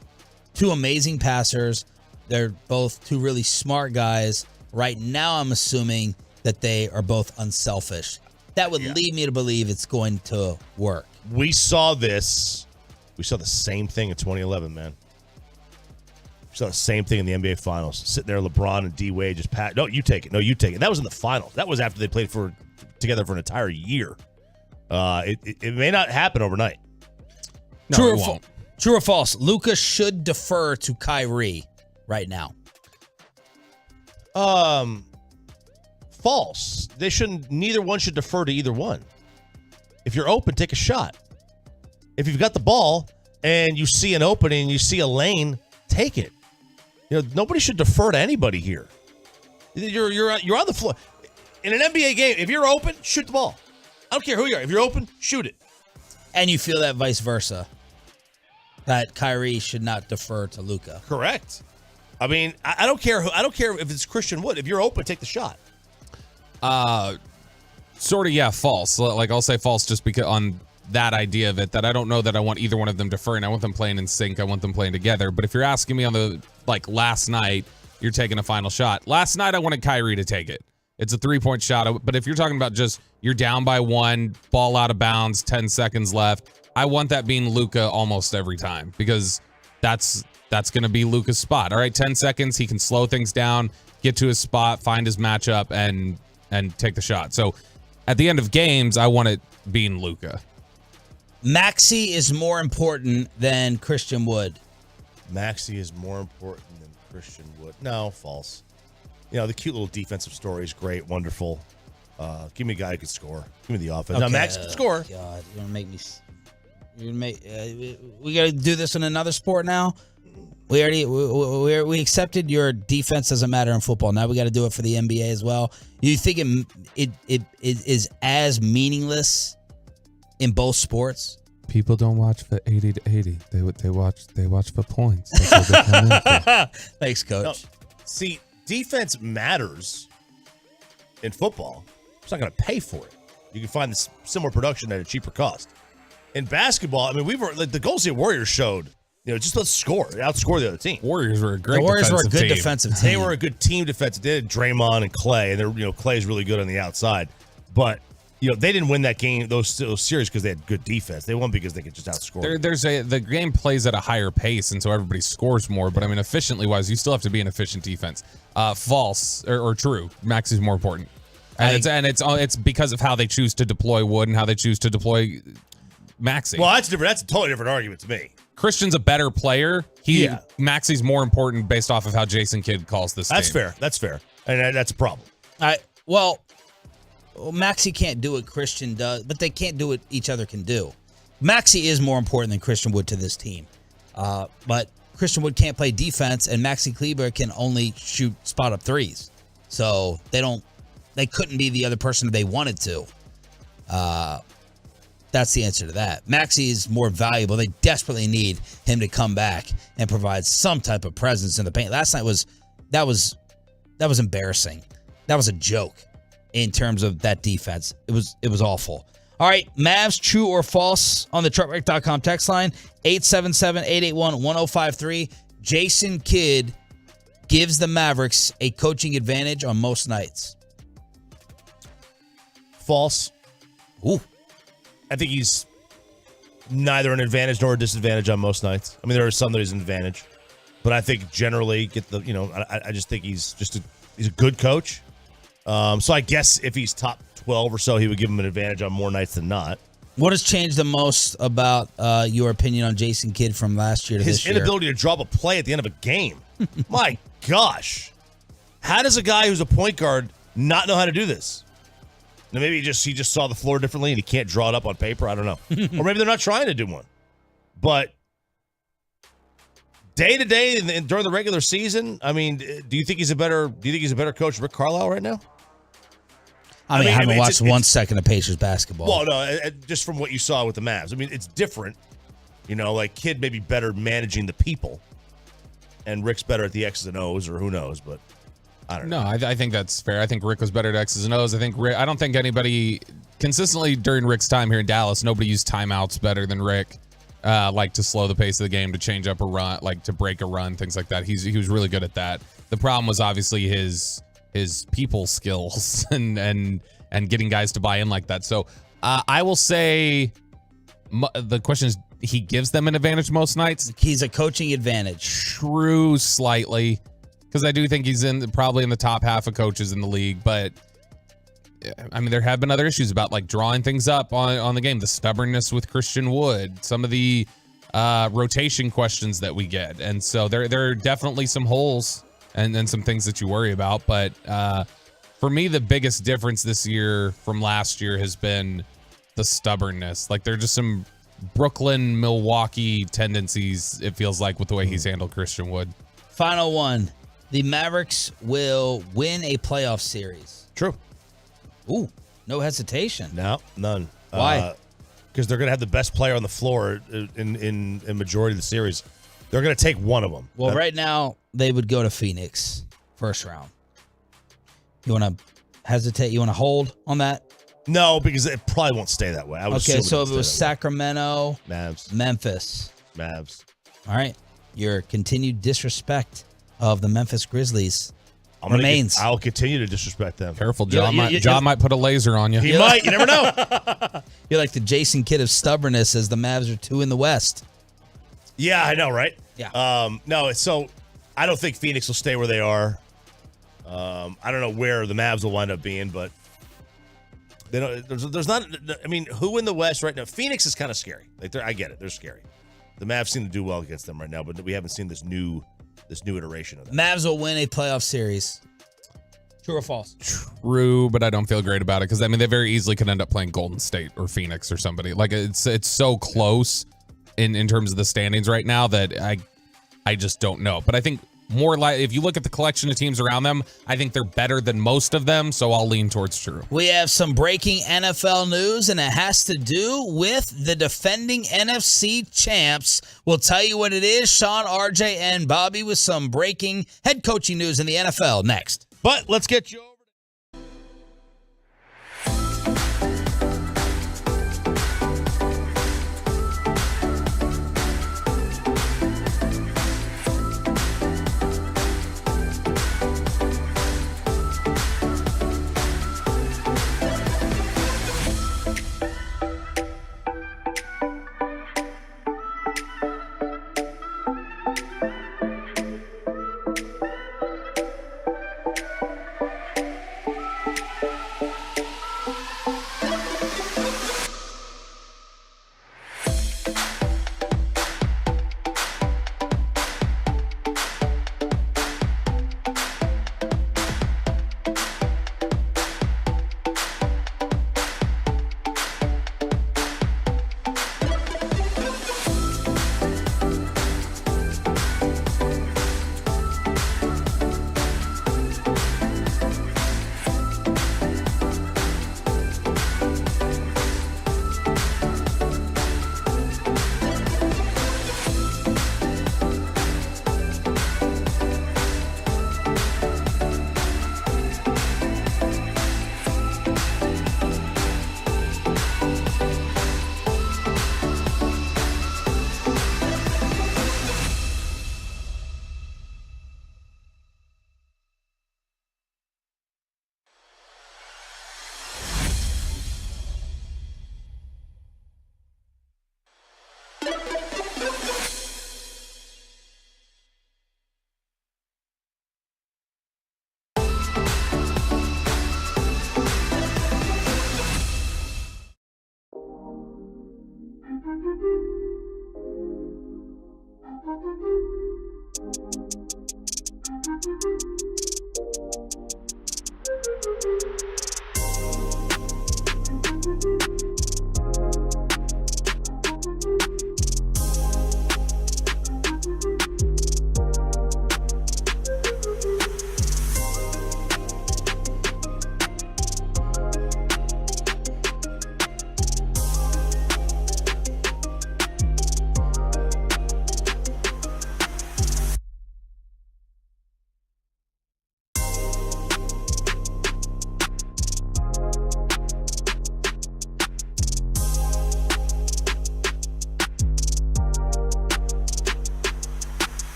two amazing passers. They're both two really smart guys. Right now, I'm assuming that they are both unselfish. That would lead me to believe it's going to work. We saw this. We saw the same thing in 2011, man. We saw the same thing in the NBA Finals. Sitting there, LeBron and D-Wade just pat. No, you take it. No, you take it. That was in the finals. That was after they played together for an entire year. It may not happen overnight. No, True or false? Luka should defer to Kyrie right now. False. They shouldn't. Neither one should defer to either one. If you're open, take a shot. If you've got the ball and you see an opening, you see a lane, take it. Nobody should defer to anybody here. You're on the floor in an NBA game. If you're open, shoot the ball. I don't care who you are. If you're open, shoot it. And you feel that vice versa. That Kyrie should not defer to Luka. Correct. I mean, I don't care if it's Christian Wood. If you're open, take the shot. Sort of, yeah, false. Like I'll say false just because on that idea of it, that I don't know that I want either one of them deferring. I want them playing in sync. I want them playing together. But if you're asking me on the last night, you're taking a final shot. Last night I wanted Kyrie to take it. It's a 3-point shot. But if you're talking about just you're down by one, ball out of bounds, 10 seconds left, I want that being Luka almost every time because that's going to be Luka's spot. All right, 10 seconds, he can slow things down, get to his spot, find his matchup, and take the shot. So at the end of games, I want it being Luka. Maxey is more important than Christian Wood. Maxey is more important than Christian Wood. No, false. The cute little defensive story is great, wonderful. Give me a guy who can score. Give me the offense. Okay. Now, Max can score. God, you're gonna make me. We gotta do this in another sport now. We accepted your defense doesn't matter in football. Now we got to do it for the NBA as well. You think it is as meaningless in both sports? People don't watch for 80 to 80. They watch for points. That's what they come in for. Thanks, Coach. No, see, defense matters in football. It's not going to pay for it. You can find this similar production at a cheaper cost. In basketball, I mean, the Golden State Warriors showed, just let's score, outscore the other team. Warriors were a good defensive team. They were a good team defensive. They had Draymond and Clay, and Clay's really good on the outside. But they didn't win that game, those series, because they had good defense. They won because they could just outscore. The game plays at a higher pace, and so everybody scores more. But I mean, efficiently wise, you still have to be an efficient defense. False or true. Max is more important. And it's because of how they choose to deploy Wood and how they choose to deploy Maxey. Well, that's different. That's a totally different argument to me. Christian's a better player. Maxey's more important based off of how Jason Kidd calls this That's game. fair. That's fair. And that's a problem. Well, Maxey can't do what Christian does, but they can't do what each other can do. Maxey is more important than Christian Wood to this team. But Christian Wood can't play defense, and Maxey Kleber can only shoot spot-up threes. So they couldn't be the other person if they wanted to. That's the answer to that. Maxey is more valuable. They desperately need him to come back and provide some type of presence in the paint. Last night was embarrassing. That was a joke in terms of that defense. It was awful. All right, Mavs, true or false on the truckwreck.com text line, 877-881-1053. Jason Kidd gives the Mavericks a coaching advantage on most nights. False. Ooh. I think he's neither an advantage nor a disadvantage on most nights. I mean, there are some that he's an advantage. But I think generally, I just think he's a good coach. So I guess if he's top 12 or so, he would give him an advantage on more nights than not. What has changed the most about your opinion on Jason Kidd from last year to this year? His inability to drop a play at the end of a game. My gosh. How does a guy who's a point guard not know how to do this? Now maybe he just saw the floor differently and he can't draw it up on paper. I don't know. Or maybe they're not trying to do one. But day to day and during the regular season, I mean, do you think he's a better coach than Rick Carlisle right now? I haven't watched 1 second of Pacers basketball. Well, no, just from what you saw with the Mavs. I mean, it's different. Like Kidd may be better managing the people, and Rick's better at the X's and O's, or who knows, but I don't know. No, I think that's fair. I think Rick was better at X's and O's. I don't think anybody consistently during Rick's time here in Dallas, nobody used timeouts better than Rick. Like to slow the pace of the game, to change up a run, like to break a run, things like that. He was really good at that. The problem was obviously his people skills and getting guys to buy in like that. So I will say the question is, he gives them an advantage most nights. He's a coaching advantage. True, slightly, because I do think he's probably in the top half of coaches in the league. But I mean, there have been other issues about like drawing things up on the game, the stubbornness with Christian Wood, some of the rotation questions that we get, and so there are definitely some holes and some things that you worry about. But for me, the biggest difference this year from last year has been the stubbornness. Like, there are just some Brooklyn, Milwaukee tendencies, it feels like, with the way he's handled Christian Wood. Final one. The Mavericks will win a playoff series. True. Ooh, no hesitation. No, none. Why? Because they're going to have the best player on the floor in majority of the series. They're going to take one of them. Well, right now, they would go to Phoenix first round. You want to hesitate? You want to hold on that? No, because it probably won't stay that way. Okay, so if it was Sacramento, Mavs, Memphis. Mavs. All right. Your continued disrespect of the Memphis Grizzlies remains. I'll continue to disrespect them. Careful, John might put a laser on you. He might. You never know. You're like the Jason Kidd of stubbornness, as the Mavs are 2 in the West. Yeah, I know, right? Yeah. No, so I don't think Phoenix will stay where they are. I don't know where the Mavs will wind up being, but they don't. There's not. I mean, who in the West right now? Phoenix is kind of scary. Like, I get it. They're scary. The Mavs seem to do well against them right now, but we haven't seen this new iteration of that. Mavs will win a playoff series. True or false? True, but I don't feel great about it because, I mean, they very easily could end up playing Golden State or Phoenix or somebody. Like, it's so close in terms of the standings right now that I just don't know. But I think more like, if you look at the collection of teams around them, I think they're better than most of them, so I'll lean towards true. We have some breaking NFL news, and it has to do with the defending NFC champs. We'll tell you what it is. Sean, RJ, and Bobby with some breaking head coaching news in the NFL next. But let's get you over.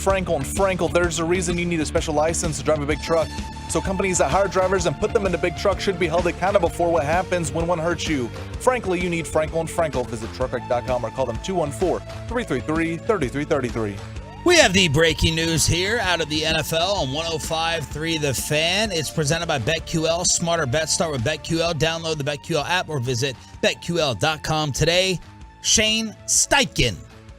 Frankel and Frankel, there's a reason you need a special license to drive a big truck. So companies that hire drivers and put them into big trucks should be held accountable for what happens when one hurts you. Frankly, you need Frankel and Frankel. Visit truckwreck.com or call them 214-333-3333. We have the breaking news here out of the NFL on 105.3 The Fan. It's presented by BetQL. Smarter bets start with BetQL. Download the BetQL app or visit BetQL.com today. Shane Steichen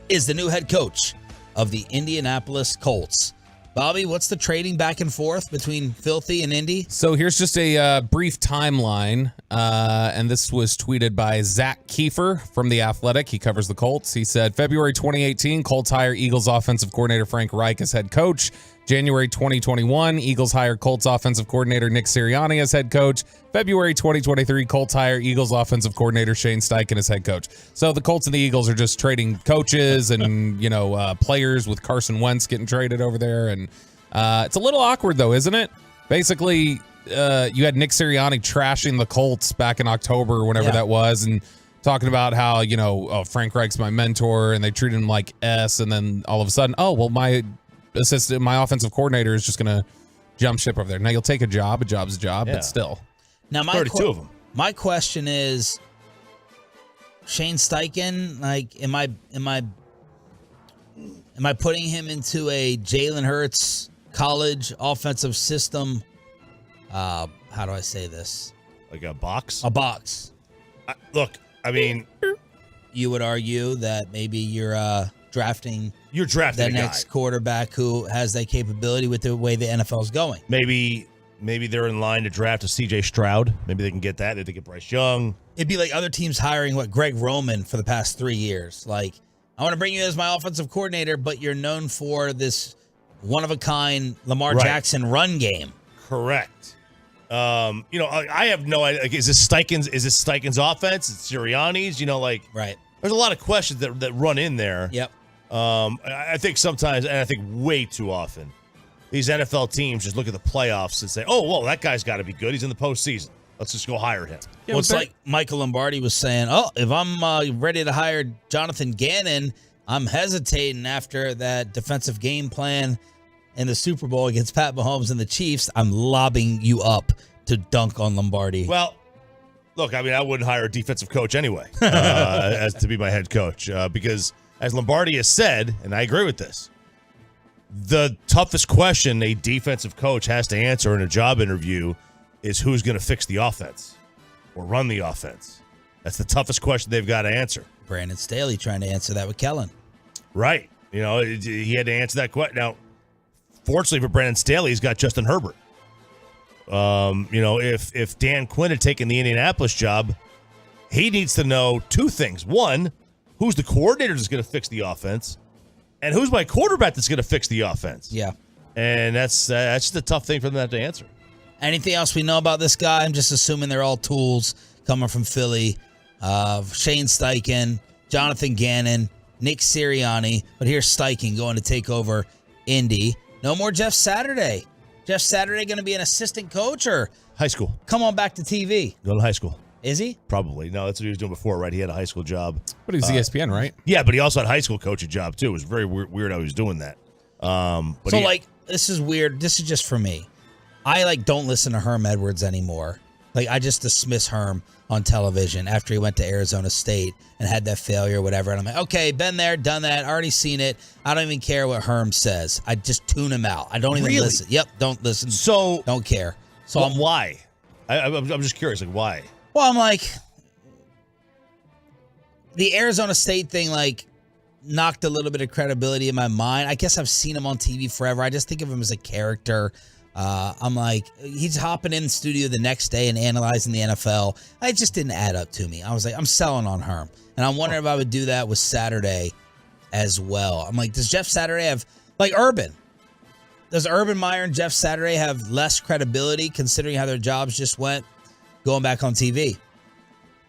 is the new head coach of the Indianapolis Colts. Bobby, what's the trading back and forth between Filthy and Indy? So here's just a brief timeline, and this was tweeted by Zach Kiefer from The Athletic. He covers the Colts. He said, February 2018, Colts hire Eagles offensive coordinator Frank Reich as head coach. January 2021, Eagles hire Colts offensive coordinator Nick Sirianni as head coach. February 2023, Colts hire Eagles offensive coordinator Shane Steichen as head coach. So the Colts and the Eagles are just trading coaches and, players, with Carson Wentz getting traded over there. And it's a little awkward, though, isn't it? Basically, you had Nick Sirianni trashing the Colts back in October or whenever that was, and talking about how, Frank Reich's my mentor, and they treat him like S, and then all of a sudden, my offensive coordinator is just going to jump ship over there. Now, you'll take a job. A job's a job, but still. Now, 32 of them. My question is, Shane Steichen, am I putting him into a Jalen Hurts college offensive system? How do I say this? Like a box? A box. You would argue that maybe you're drafting the next quarterback who has that capability with the way the NFL is going. Maybe they're in line to draft a C.J. Stroud. Maybe they can get that. They can get Bryce Young. It'd be like other teams hiring Greg Roman for the past 3 years. Like, I want to bring you as my offensive coordinator, but you're known for this one-of-a-kind Lamar Jackson run game. Correct. I have no idea. Like, is this Steichen's offense? It's Sirianni's? Right. There's a lot of questions that run in there. Yep. I think sometimes, and I think way too often, these NFL teams just look at the playoffs and say, "Oh, well, that guy's got to be good. He's in the postseason. Let's just go hire him." Yeah, well, it's like Michael Lombardi was saying, if I'm ready to hire Jonathan Gannon, I'm hesitating after that defensive game plan in the Super Bowl against Pat Mahomes and the Chiefs. I'm lobbing you up to dunk on Lombardi. Well, look, I wouldn't hire a defensive coach anyway as to be my head coach because, as Lombardi has said, and I agree with this, the toughest question a defensive coach has to answer in a job interview is who's going to fix the offense or run the offense. That's the toughest question they've got to answer. Brandon Staley trying to answer that with Kellen. Right. He had to answer that question. Now, fortunately for Brandon Staley, he's got Justin Herbert. If Dan Quinn had taken the Indianapolis job, he needs to know two things. One, who's the coordinator that's going to fix the offense, and who's my quarterback that's going to fix the offense. Yeah. And that's just a tough thing for them to answer. Anything else we know about this guy? I'm just assuming they're all tools coming from Philly. Shane Steichen, Jonathan Gannon, Nick Sirianni. But here's Steichen going to take over Indy. No more Jeff Saturday. Jeff Saturday going to be an assistant coach or? High school. Come on back to TV. Go to high school. Is he? Probably. No, that's what he was doing before, right? He had a high school job. But he's ESPN, right? Yeah, but he also had a high school coaching job, too. It was very weird how he was doing that. This is weird. This is just for me. I, don't listen to Herm Edwards anymore. I just dismiss Herm on television after he went to Arizona State and had that failure or whatever. And I'm like, okay, been there, done that, already seen it. I don't even care what Herm says. I just tune him out. I don't even listen. Yep, don't listen. So don't care. So why? I'm just curious, why? Well, I'm the Arizona State thing, knocked a little bit of credibility in my mind. I guess I've seen him on TV forever. I just think of him as a character. He's hopping in the studio the next day and analyzing the NFL. It just didn't add up to me. I was like, I'm selling on Herm. And I'm wondering if I would do that with Saturday as well. I'm like, does Jeff Saturday have, Urban? Does Urban Meyer and Jeff Saturday have less credibility considering how their jobs just went going back on TV?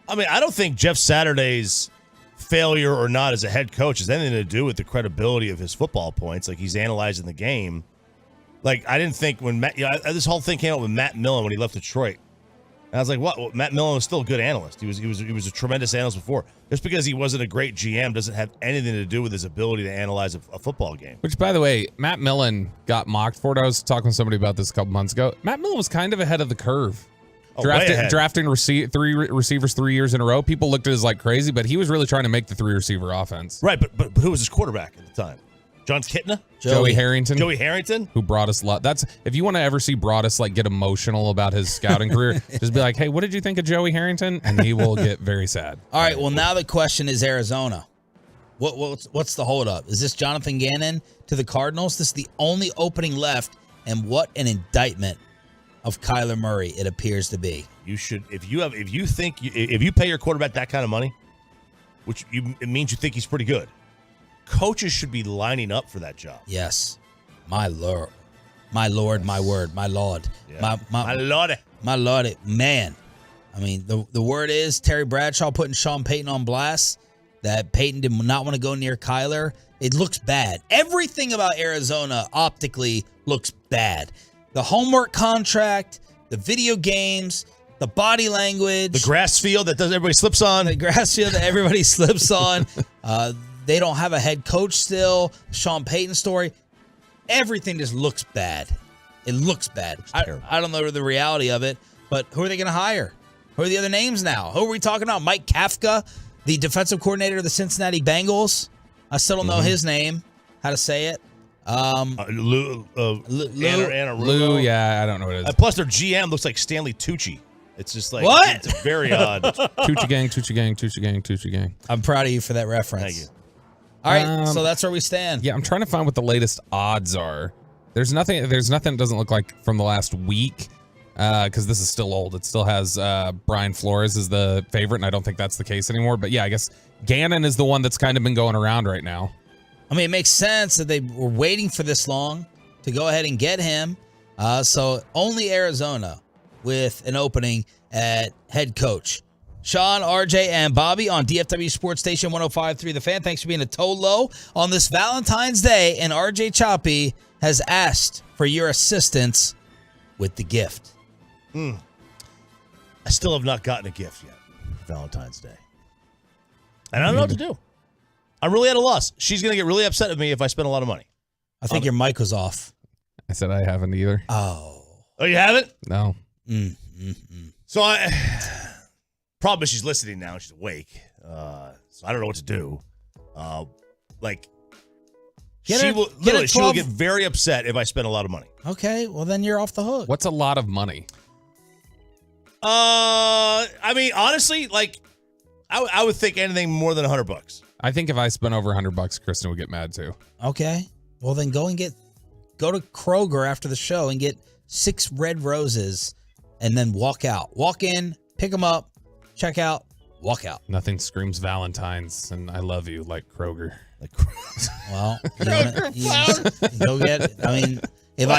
I don't think Jeff Saturday's failure or not as a head coach has anything to do with the credibility of his football points. He's analyzing the game. I didn't think when this whole thing came out with Matt Millen when he left Detroit. And I was like, what? Well, Matt Millen was still a good analyst. He was a tremendous analyst before. Just because he wasn't a great GM doesn't have anything to do with his ability to analyze a football game. Which, by the way, Matt Millen got mocked for it. I was talking to somebody about this a couple months ago. Matt Millen was kind of ahead of the curve. Drafting three receivers 3 years in a row. People looked at it as crazy, but he was really trying to make the three receiver offense. Right, but who was his quarterback at the time? John Kitna? Joey Harrington. Joey Harrington? Who brought us that's if you want to ever see Broadus get emotional about his scouting career, just be like, hey, what did you think of Joey Harrington? And he will get very sad. All right, well, now the question is Arizona. What's the holdup? Is this Jonathan Gannon to the Cardinals? This is the only opening left, and what an indictment of Kyler Murray it appears to be. You should, if you pay your quarterback that kind of money, it means you think he's pretty good. Coaches should be lining up for that job. Yes, my Lord, my word, my Lord, yeah. my Lord, my Lord, man. I mean, the word is Terry Bradshaw putting Sean Payton on blast. That Peyton did not want to go near Kyler. It looks bad. Everything about Arizona optically looks bad. The homework contract, the video games, the body language. The grass field that everybody slips on. The grass field that everybody slips on. They don't have a head coach still. Sean Payton story. Everything just looks bad. It looks bad. I don't know the reality of it, but who are they going to hire? Who are the other names now? Who are we talking about? Mike Kafka, the defensive coordinator of the Cincinnati Bengals. I still don't know his name, how to say it. Lou, yeah, I don't know what it is. Plus, their GM looks like Stanley Tucci. It's just like, what? It's very odd. Tucci gang. I'm proud of you for that reference. Thank you. All right, so that's where we stand. Yeah, I'm trying to find what the latest odds are. There's nothing that doesn't look like from the last week, because this is still old. It still has Brian Flores as the favorite, and I don't think that's the case anymore. But yeah, I guess Gannon is the one that's kind of been going around right now. I mean, it makes sense that they were waiting for this long to go ahead and get him. So only Arizona with an opening at head coach. Sean, RJ, and Bobby on DFW Sports Station 105.3 The Fan. Thanks for being a Tolo on this Valentine's Day. And RJ Choppy has asked for your assistance with the gift. I still have not gotten a gift yet for Valentine's Day. And I don't know what to do. I'm really at a loss. She's going to get really upset at me if I spend a lot of money. I think your mic was off. I said I haven't either. Oh, you haven't? No. So problem is she's listening now. She's awake. So I don't know what to do. She will get very upset if I spend a lot of money. Okay, well then you're off the hook. What's a lot of money? I mean, honestly, I would think anything more than $100. I think if I spent over $100, Kristen would get mad too. Okay, well then go to Kroger after the show and get 6 red roses, and then walk out. Walk in, pick them up, check out, walk out. Nothing screams Valentine's and I love you like Kroger. Well, go get. I mean, if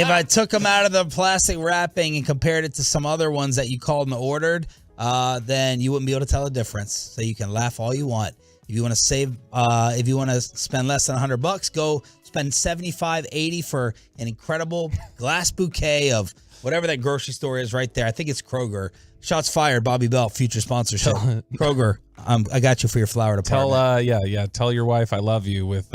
I took them out of the plastic wrapping and compared it to some other ones that you called and ordered, then you wouldn't be able to tell the difference. So you can laugh all you want. If you want to save, if you want to spend less than $100, go spend $75-$80 for an incredible glass bouquet of whatever that grocery store is right there. I think it's Kroger. Shots fired. Bobby Bell, future sponsorship. Kroger, I got you for your flower department. Tell your wife I love you with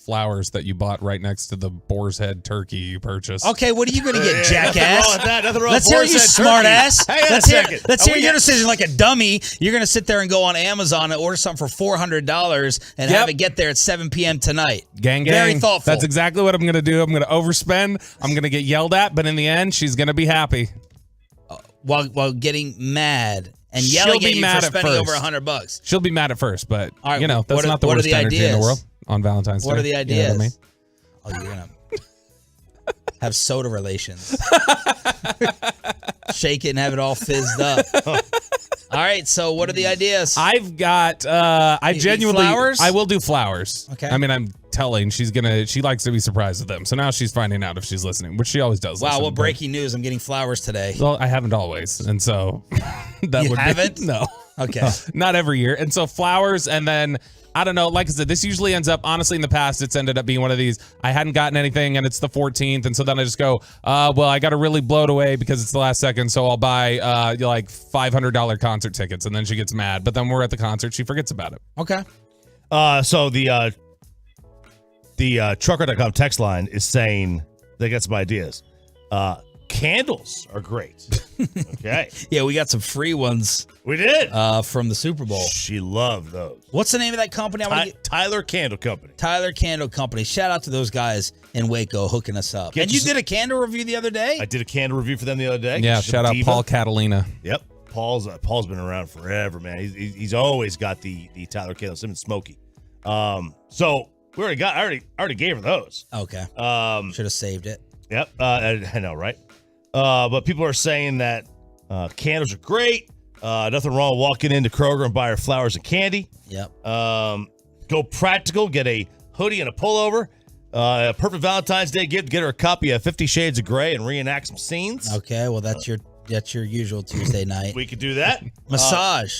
flowers that you bought right next to the boar's head turkey you purchased. Okay, what are you going to get, jackass? Nothing wrong with Let's hear you, smart ass. Let's hear your it. decision like a dummy. You're going to sit there and go on Amazon and order something for $400 and have it get there at 7 p.m. tonight. Gang. Very thoughtful. That's exactly what I'm going to do. I'm going to overspend. I'm going to get yelled at, but in the end, she's going to be happy. While getting mad and yelling at you for spending over $100. She'll be mad at first, but right, that's not the worst energy in the world on Valentine's Day. What are the ideas? You know what I mean? You're gonna have soda relations. Shake it and have it all fizzed up. All right, so what are the ideas? I've got flowers? I will do flowers. Okay. I mean, I'm telling she likes to be surprised with them. So now she's finding out if she's listening, which she always does. Wow, what breaking news. I'm getting flowers today. Well, I haven't always. And so you haven't? No. Okay. Not every year. And so flowers, and then I don't know, like I said, this usually ends up, honestly, in the past, it's ended up being one of these, I hadn't gotten anything and it's the 14th. And so then I just go, well, I got to really blow it away because it's the last second. So I'll buy like $500 concert tickets. And then she gets mad. But then we're at the concert. She forgets about it. Okay. So the trucker.com text line is saying they got some ideas. Candles are great. Okay. Yeah, we got some free ones. We did. From the Super Bowl. She loved those. What's the name of that company? Tyler Candle Company. Tyler Candle Company. Shout out to those guys in Waco hooking us up. And you did a candle review the other day? I did a candle review for them the other day. Yeah, shout out Paul Catalina. Yep. Paul's been around forever, man. He's always got the Tyler Caleb Simmons Smokey. So we I already gave her those. Okay. Should have saved it. Yep. I know, right? But people are saying that candles are great. Nothing wrong with walking into Kroger and buy her flowers and candy. Yep. Go practical. Get a hoodie and a pullover. A perfect Valentine's Day gift. Get her a copy of 50 Shades of Grey and reenact some scenes. Okay. Well, that's your usual Tuesday night. We could do that. Massage.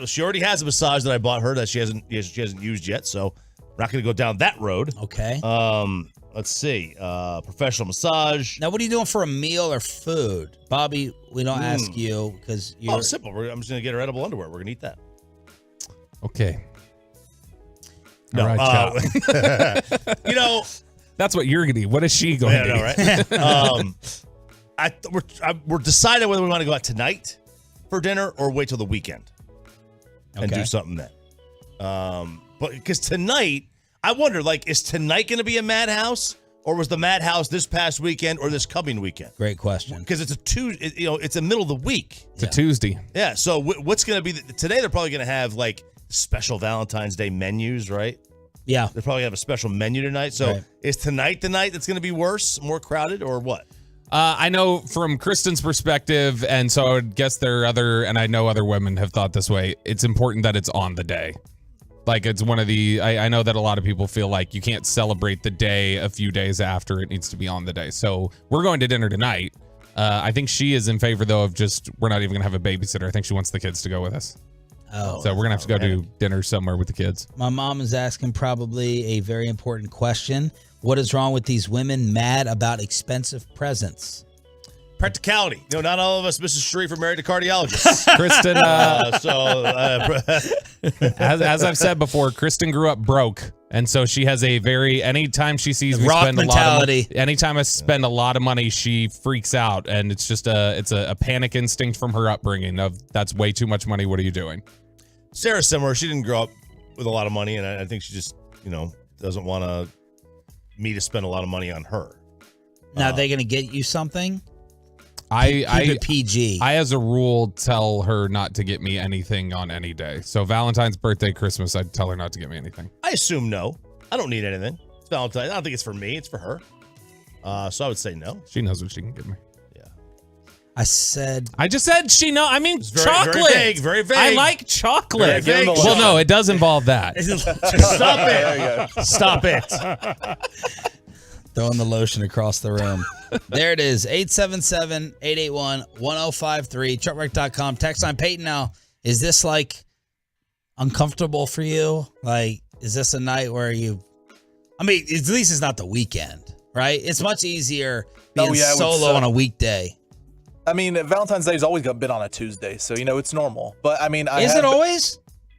She already has a massage that I bought her that she hasn't used yet. So we're not going to go down that road. Okay. Let's see. Professional massage. Now, what are you doing for a meal or food? Bobby, we don't ask you because you're... Oh, simple. I'm just going to get her edible underwear. We're going to eat that. Okay. No, All right, that's what you're going to eat. What is she going to eat? Right? We're deciding whether we want to go out tonight for dinner or wait till the weekend and do something then. But because tonight, I wonder, is tonight going to be a madhouse, or was the madhouse this past weekend or this coming weekend? Great question. Because it's it's the middle of the week. It's a Tuesday. Yeah. So what's going to be today? They're probably going to have special Valentine's Day menus, right? Yeah. They probably have a special menu tonight. So Right. is tonight the night that's going to be worse, more crowded, or what? I know from Kristen's perspective, and so I would guess and I know other women have thought this way, it's important that it's on the day. It's one of I know that a lot of people feel like you can't celebrate the day a few days after. It needs to be on the day. So we're going to dinner tonight. I think she is in favor, though, of we're not even going to have a babysitter. I think she wants the kids to go with us. Oh, so we're going to have to go do dinner somewhere with the kids. My mom is asking probably a very important question. What is wrong with these women mad about expensive presents? Practicality. Not all of us, Mrs. Sharif, are married to cardiologists. Kristen, as I've said before, Kristen grew up broke. And so she has anytime she sees me spend a lot of money, anytime I spend a lot of money, she freaks out. And it's just a panic instinct from her upbringing of that's way too much money. What are you doing? Sarah's similar. She didn't grow up with a lot of money. And I think she just, doesn't want me to spend a lot of money on her. Now, are they going to get you something? Keep it PG. I, as a rule, tell her not to get me anything on any day. So Valentine's, birthday, Christmas, I'd tell her not to get me anything. I assume no. I don't need anything. It's Valentine's. I don't think it's for me. It's for her. So I would say no. She knows what she can give me. I just said she know. I mean, chocolate. Very vague. Very vague. I like chocolate. Very vague. Well, no, it does involve that. Stop it. Stop it. Throwing the lotion across the room. There it is. 877-881-1053. Truckwreck.com. Text line. Peyton, now, is this uncomfortable for you? Is this a night where at least it's not the weekend, right? It's much easier being solo on a weekday. Valentine's Day has always been on a Tuesday, so it's normal. But is it always?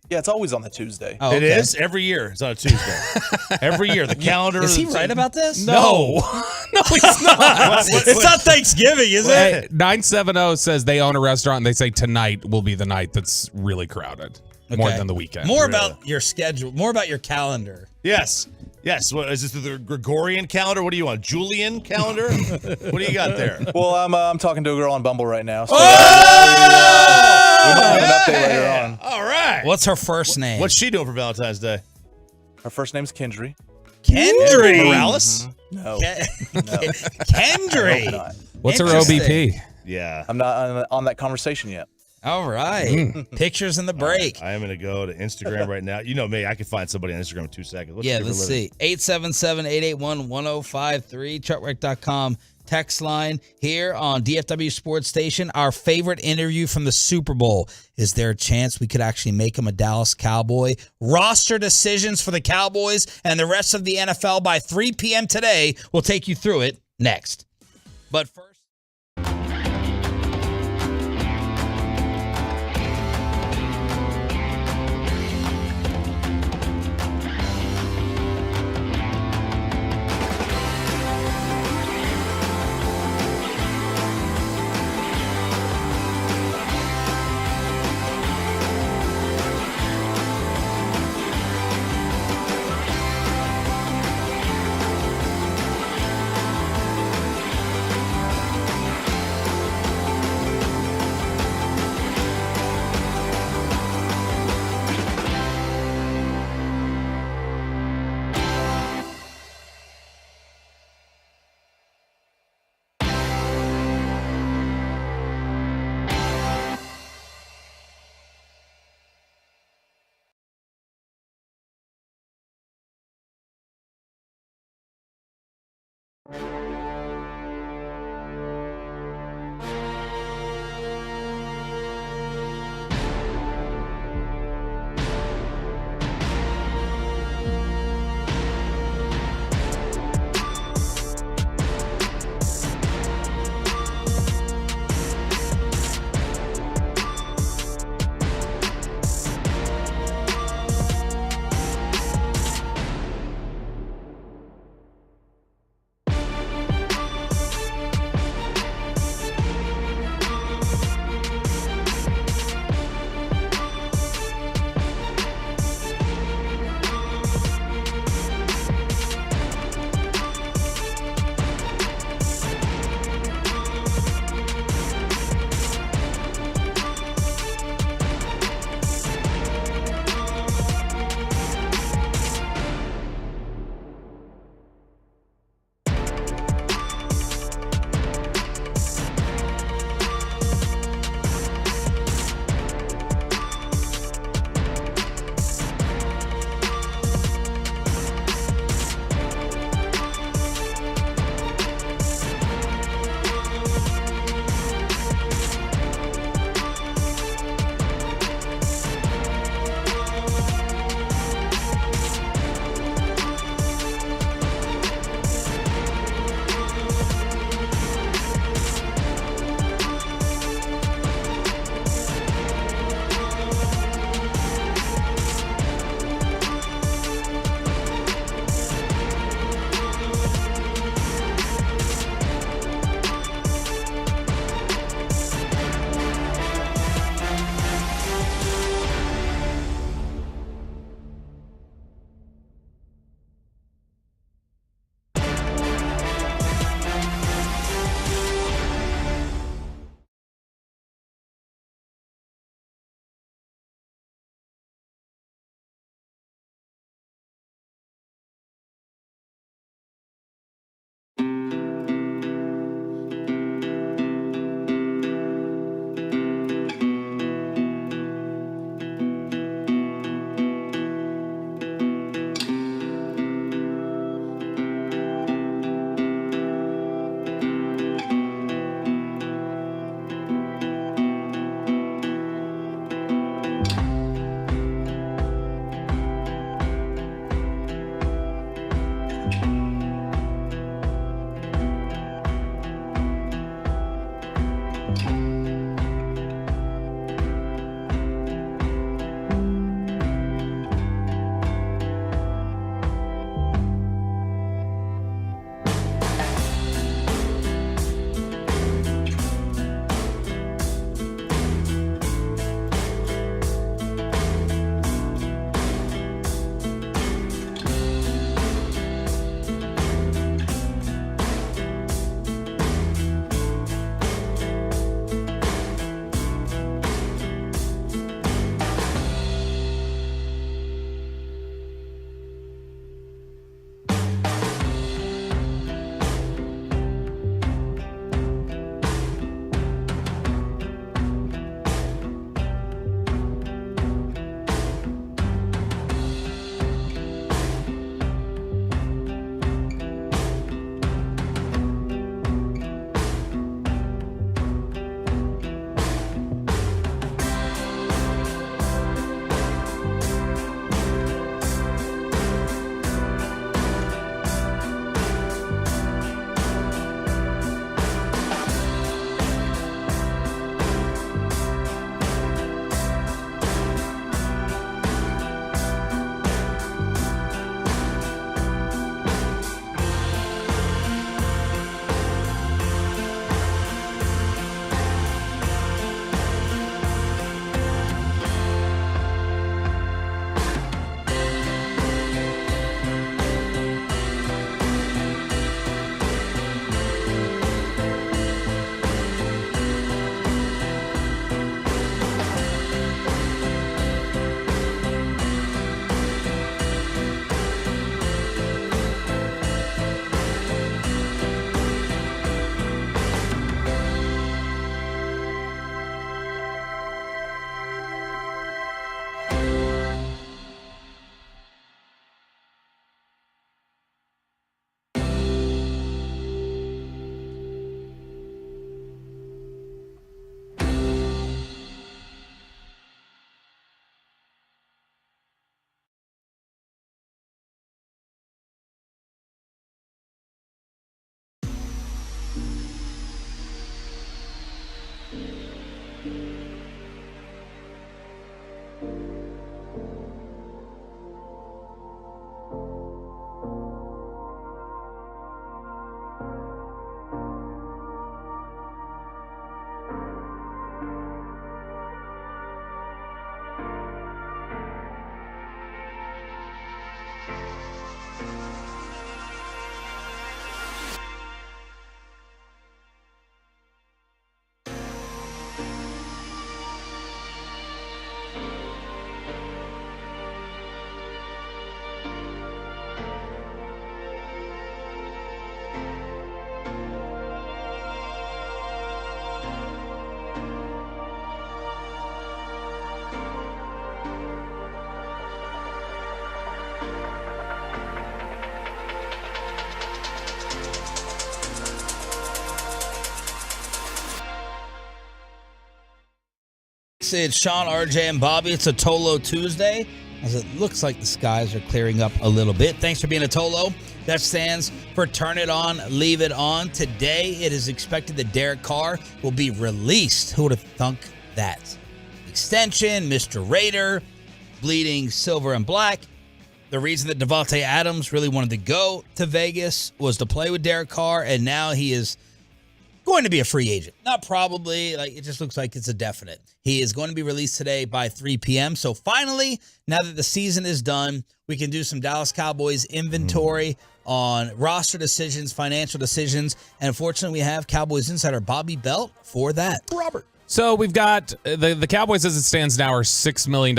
Yeah, it's always on the Tuesday. Oh, okay. It is every year. It's on a Tuesday. Every year, the calendar. Is he right about this? No, no, he's not. It's not Thanksgiving, is it? 970 says they own a restaurant and they say tonight will be the night that's really crowded, more than the weekend. More about your schedule. More about your calendar. Yes. What is this? The Gregorian calendar? What do you want? Julian calendar? What do you got there? Well, I'm talking to a girl on Bumble right now. So we might have an update later on. All right. What's her first name? What's she doing for Valentine's Day? Her first name's Kendry. Kendry Morales? Mm-hmm. No. Kendry. What's her OBP? Yeah. I'm not on that conversation yet. All right. Pictures in the break. I am going to go to Instagram right now. You know me. I can find somebody on Instagram in 2 seconds. Let's see. 877-881-1053. Truckwreck.com. Text line here on DFW Sports Station. Our favorite interview from the Super Bowl. Is there a chance we could actually make him a Dallas Cowboy? Roster decisions for the Cowboys and the rest of the NFL by 3 p.m. today. We'll take you through it next. But first. It's Sean, RJ, and Bobby. It's a Tolo Tuesday, as it looks like the skies are clearing up a little bit. Thanks for being a Tolo. That stands for Turn It On, Leave It On. Today, it is expected that Derek Carr will be released. Who would have thunk that? Extension, Mr. Raider, bleeding silver and black. The reason that Devontae Adams really wanted to go to Vegas was to play with Derek Carr, and now he is going to be a free agent. Not probably, like it just looks like it's a definite. He is going to be released today by 3 p.m. So finally, now that the season is done, we can do some Dallas Cowboys inventory on roster decisions, financial decisions, and unfortunately, we have Cowboys insider Bobby Belt for that. Robert. So we've got the Cowboys as it stands now are $6 million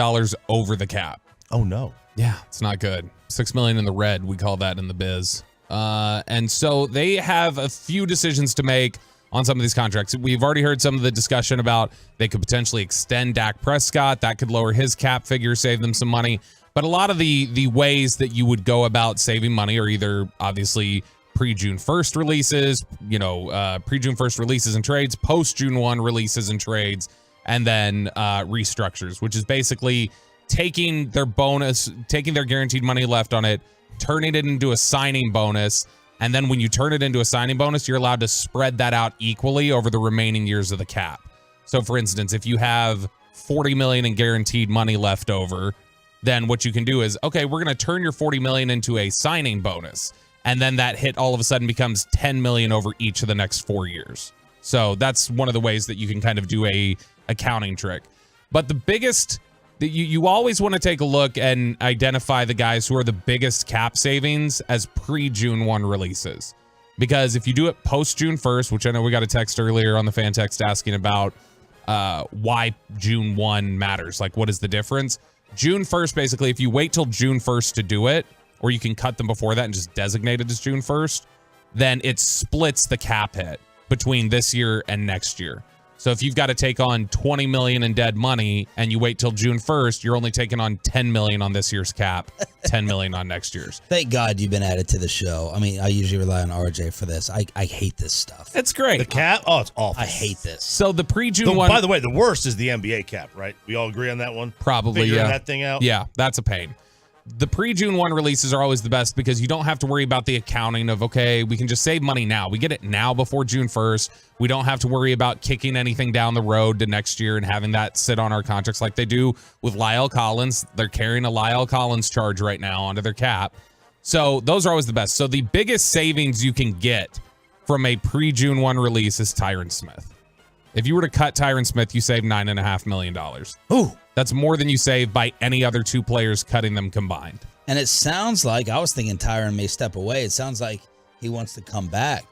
over the cap. Oh no. Yeah, it's not good. $6 million in the red, we call that in the biz. And so they have a few decisions to make on some of these contracts. We've already heard some of the discussion about they could potentially extend Dak Prescott. That could lower his cap figure, save them some money. But a lot of the ways that you would go about saving money are either obviously pre-June 1st releases, pre-June 1st releases and trades, post-June 1 releases and trades, and then restructures, which is basically taking their bonus, taking their guaranteed money left on it, turning it into a signing bonus, and then when you turn it into a signing bonus, you're allowed to spread that out equally over the remaining years of the cap. So for instance, if you have $40 million in guaranteed money left over, then what you can do is, okay, we're going to turn your $40 million into a signing bonus. And then that hit all of a sudden becomes $10 million over each of the next 4 years. So that's one of the ways that you can kind of do a accounting trick. But the biggest, you always want to take a look and identify the guys who are the biggest cap savings as pre-June 1 releases. Because if you do it post-June 1st, which I know we got a text earlier on the fan text asking about why June 1 matters. Like, what is the difference? June 1st, basically, if you wait till June 1st to do it, or you can cut them before that and just designate it as June 1st, then it splits the cap hit between this year and next year. So if you've got to take on $20 million in dead money and you wait till June 1st, you're only taking on $10 million on this year's cap, $10 million on next year's. Thank God you've been added to the show. I mean, I usually rely on RJ for this. I hate this stuff. It's great. The cap? Oh, it's awful. I hate this. So the pre-June one... By the way, the worst is the NBA cap, right? We all agree on that one? Probably, Figuring yeah. that thing out? Yeah, that's a pain. The pre-June 1 releases are always the best because you don't have to worry about the accounting of, okay, we can just save money now. We get it now before June 1st. We don't have to worry about kicking anything down the road to next year and having that sit on our contracts like they do with Lyle Collins. They're carrying a Lyle Collins charge right now onto their cap. So those are always the best. So the biggest savings you can get from a pre-June 1 release is Tyron Smith. If you were to cut Tyron Smith, you save $9.5 million. Ooh. That's more than you save by any other two players cutting them combined. And it sounds like, I was thinking Tyron may step away. It sounds like he wants to come back.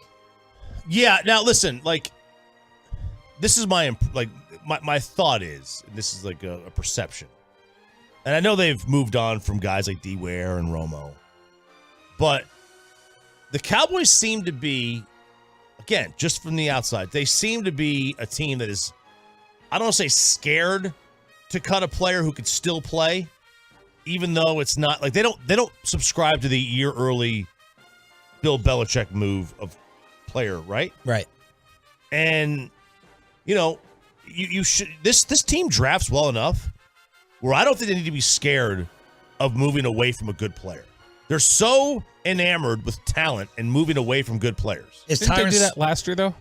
Yeah, now listen, like, this is my thought is, and this is like a perception. And I know they've moved on from guys like D. Ware and Romo. But the Cowboys seem to be, again, just from the outside, they seem to be a team that is, I don't want to say scared to cut a player who could still play, even though it's not like they don't subscribe to the year early Bill Belichick move of player, right? Right. And you should this team drafts well enough where I don't think they need to be scared of moving away from a good player. They're so enamored with talent and moving away from good players. Didn't they do that last year though?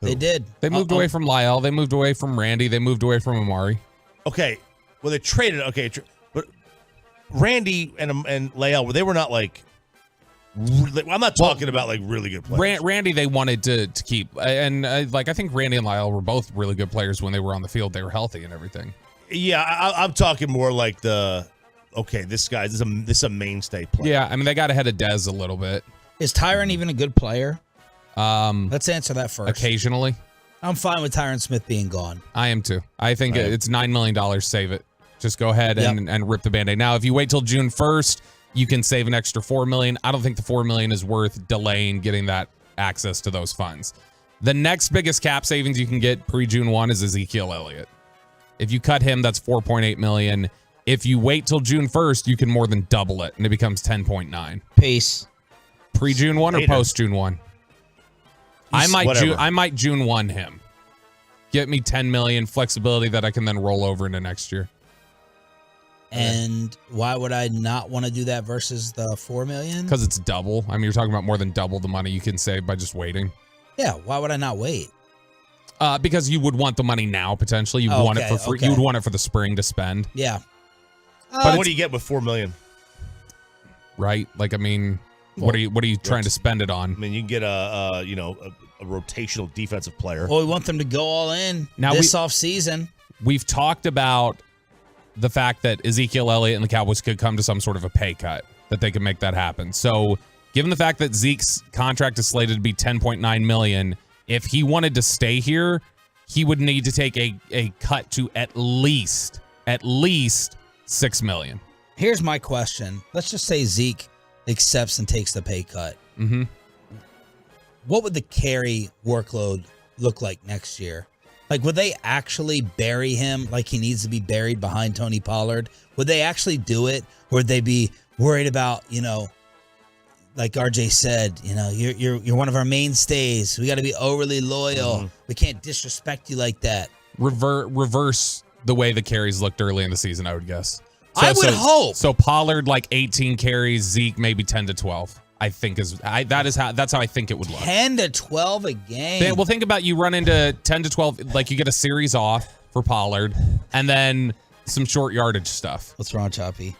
They did. They moved away from Lyle. They moved away from Randy. They moved away from Amari. Okay. Well, they traded. Okay. But Randy and Lyle, they were not like, I'm not talking about like really good players. Randy, they wanted to keep. And I think Randy and Lyle were both really good players when they were on the field. They were healthy and everything. Yeah. I'm talking more like this guy, this is a mainstay player. Yeah. I mean, they got ahead of Dez a little bit. Is Tyron even a good player? Let's answer that first. Occasionally. I'm fine with Tyron Smith being gone. I am too. I think it's $9 million. Save it. Just go ahead and rip the Band-Aid. Now, if you wait till June 1st, you can save an extra $4 million. I don't think the $4 million is worth delaying getting that access to those funds. The next biggest cap savings you can get pre-June 1 is Ezekiel Elliott. If you cut him, that's $4.8 million. If you wait till June 1st, you can more than double it, and it becomes 10.9. Peace. Pre-June 1 or post-June 1? I might June 1 him. Get me $10 million flexibility that I can then roll over into next year. And why would I not want to do that versus the $4 million? Because it's double. I mean, you're talking about more than double the money you can save by just waiting. Yeah, why would I not wait? Because you would want the money now potentially. You want it for free. You would want it for the spring to spend. Yeah. But what do you get with $4 million? Right? Like, I mean, what are you trying to spend it on? I mean, you can get a rotational defensive player. Well, we want them to go all in now this offseason. We've talked about the fact that Ezekiel Elliott and the Cowboys could come to some sort of a pay cut, that they can make that happen. So, given the fact that Zeke's contract is slated to be $10.9 million, if he wanted to stay here, he would need to take a cut to at least $6 million. Here's my question. Let's just say Zeke accepts and takes the pay cut. Mm-hmm. What would the carry workload look like next year? Like, would they actually bury him like he needs to be buried behind Tony Pollard? Would they actually do it? Or would they be worried about, like RJ said, you're one of our mainstays. We got to be overly loyal. Mm-hmm. We can't disrespect you like that. Reverse the way the carries looked early in the season, I would guess. I would hope. So Pollard like 18 carries, Zeke maybe 10 to 12. I think that's how I think it would look. 10 to 12 a game. Well, think about you run into 10 to 12, like you get a series off for Pollard, and then some short yardage stuff. What's wrong, Choppy?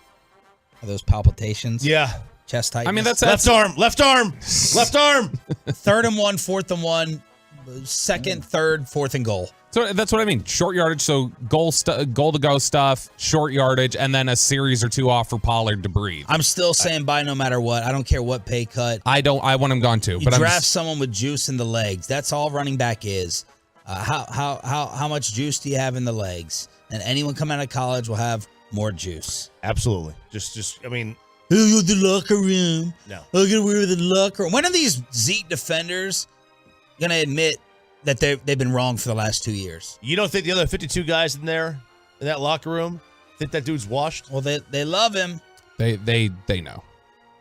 Are those palpitations? Yeah. Chest tightness? I mean, that's left arm. 3rd and 1, 4th and 1, 2nd, 3rd, 4th and goal. So that's what I mean. Short yardage, so goal to go stuff, short yardage, and then a series or two off for Pollard to breathe. I'm still saying buy no matter what. I don't care what pay cut. I want him gone too. You But draft someone with juice in the legs. That's all running back is. How much juice do you have in the legs? And anyone coming out of college will have more juice. Absolutely. Just I mean, the locker room. No. Look at where the locker room. When are these Zeke defenders gonna admit that they've been wrong for the last 2 years? You don't think the other 52 guys in that locker room think that dude's washed? Well, they love him. They know.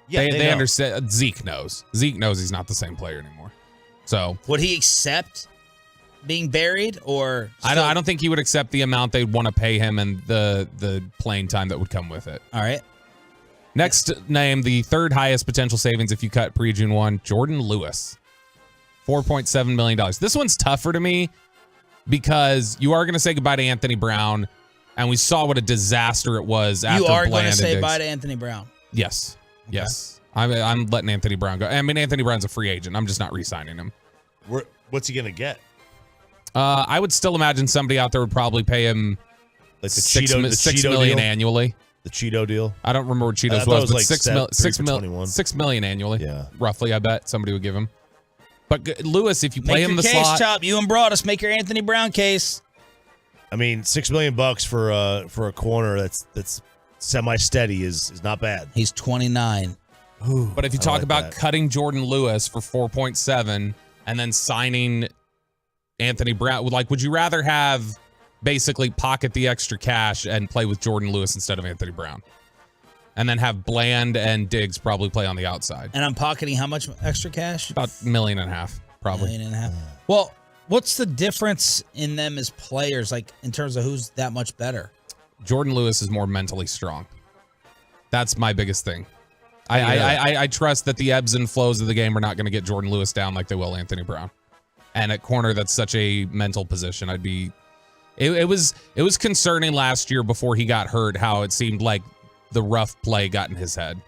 Yeah, they know. understand. Zeke knows. Zeke knows he's not the same player anymore. So would he accept being buried, or I don't think he would accept the amount they'd want to pay him and the playing time that would come with it. All right. Next name, the third highest potential savings if you cut pre-June 1, Jordan Lewis. $4.7 million. This one's tougher to me because you are going to say goodbye to Anthony Brown, and we saw what a disaster it was after you are Bland going to say and bye to Anthony Brown. Yes. Okay. Yes. I'm letting Anthony Brown go. I mean, Anthony Brown's a free agent. I'm just not re-signing him. What's he going to get? I would still imagine somebody out there would probably pay him like the $6 million annually. The Cheeto deal? I don't remember what Cheetos was, but $6 million annually. Yeah. Roughly, I bet somebody would give him. But Lewis, if you play him in the case, slot, Chop, you and Broadus, make your Anthony Brown case. I mean, $6 million for a corner that's semi-steady is not bad. He's 29. Ooh, but if you talk about cutting Jordan Lewis for 4.7 and then signing Anthony Brown, like, would you rather have basically pocket the extra cash and play with Jordan Lewis instead of Anthony Brown? And then have Bland and Diggs probably play on the outside. And I'm pocketing how much extra cash? About $1.5 million, probably. $1.5 million. Well, what's the difference in them as players, like in terms of who's that much better? Jordan Lewis is more mentally strong. That's my biggest thing. I trust that the ebbs and flows of the game are not going to get Jordan Lewis down like they will Anthony Brown. And at corner, that's such a mental position. It was concerning last year before he got hurt how it seemed like the rough play got in his head.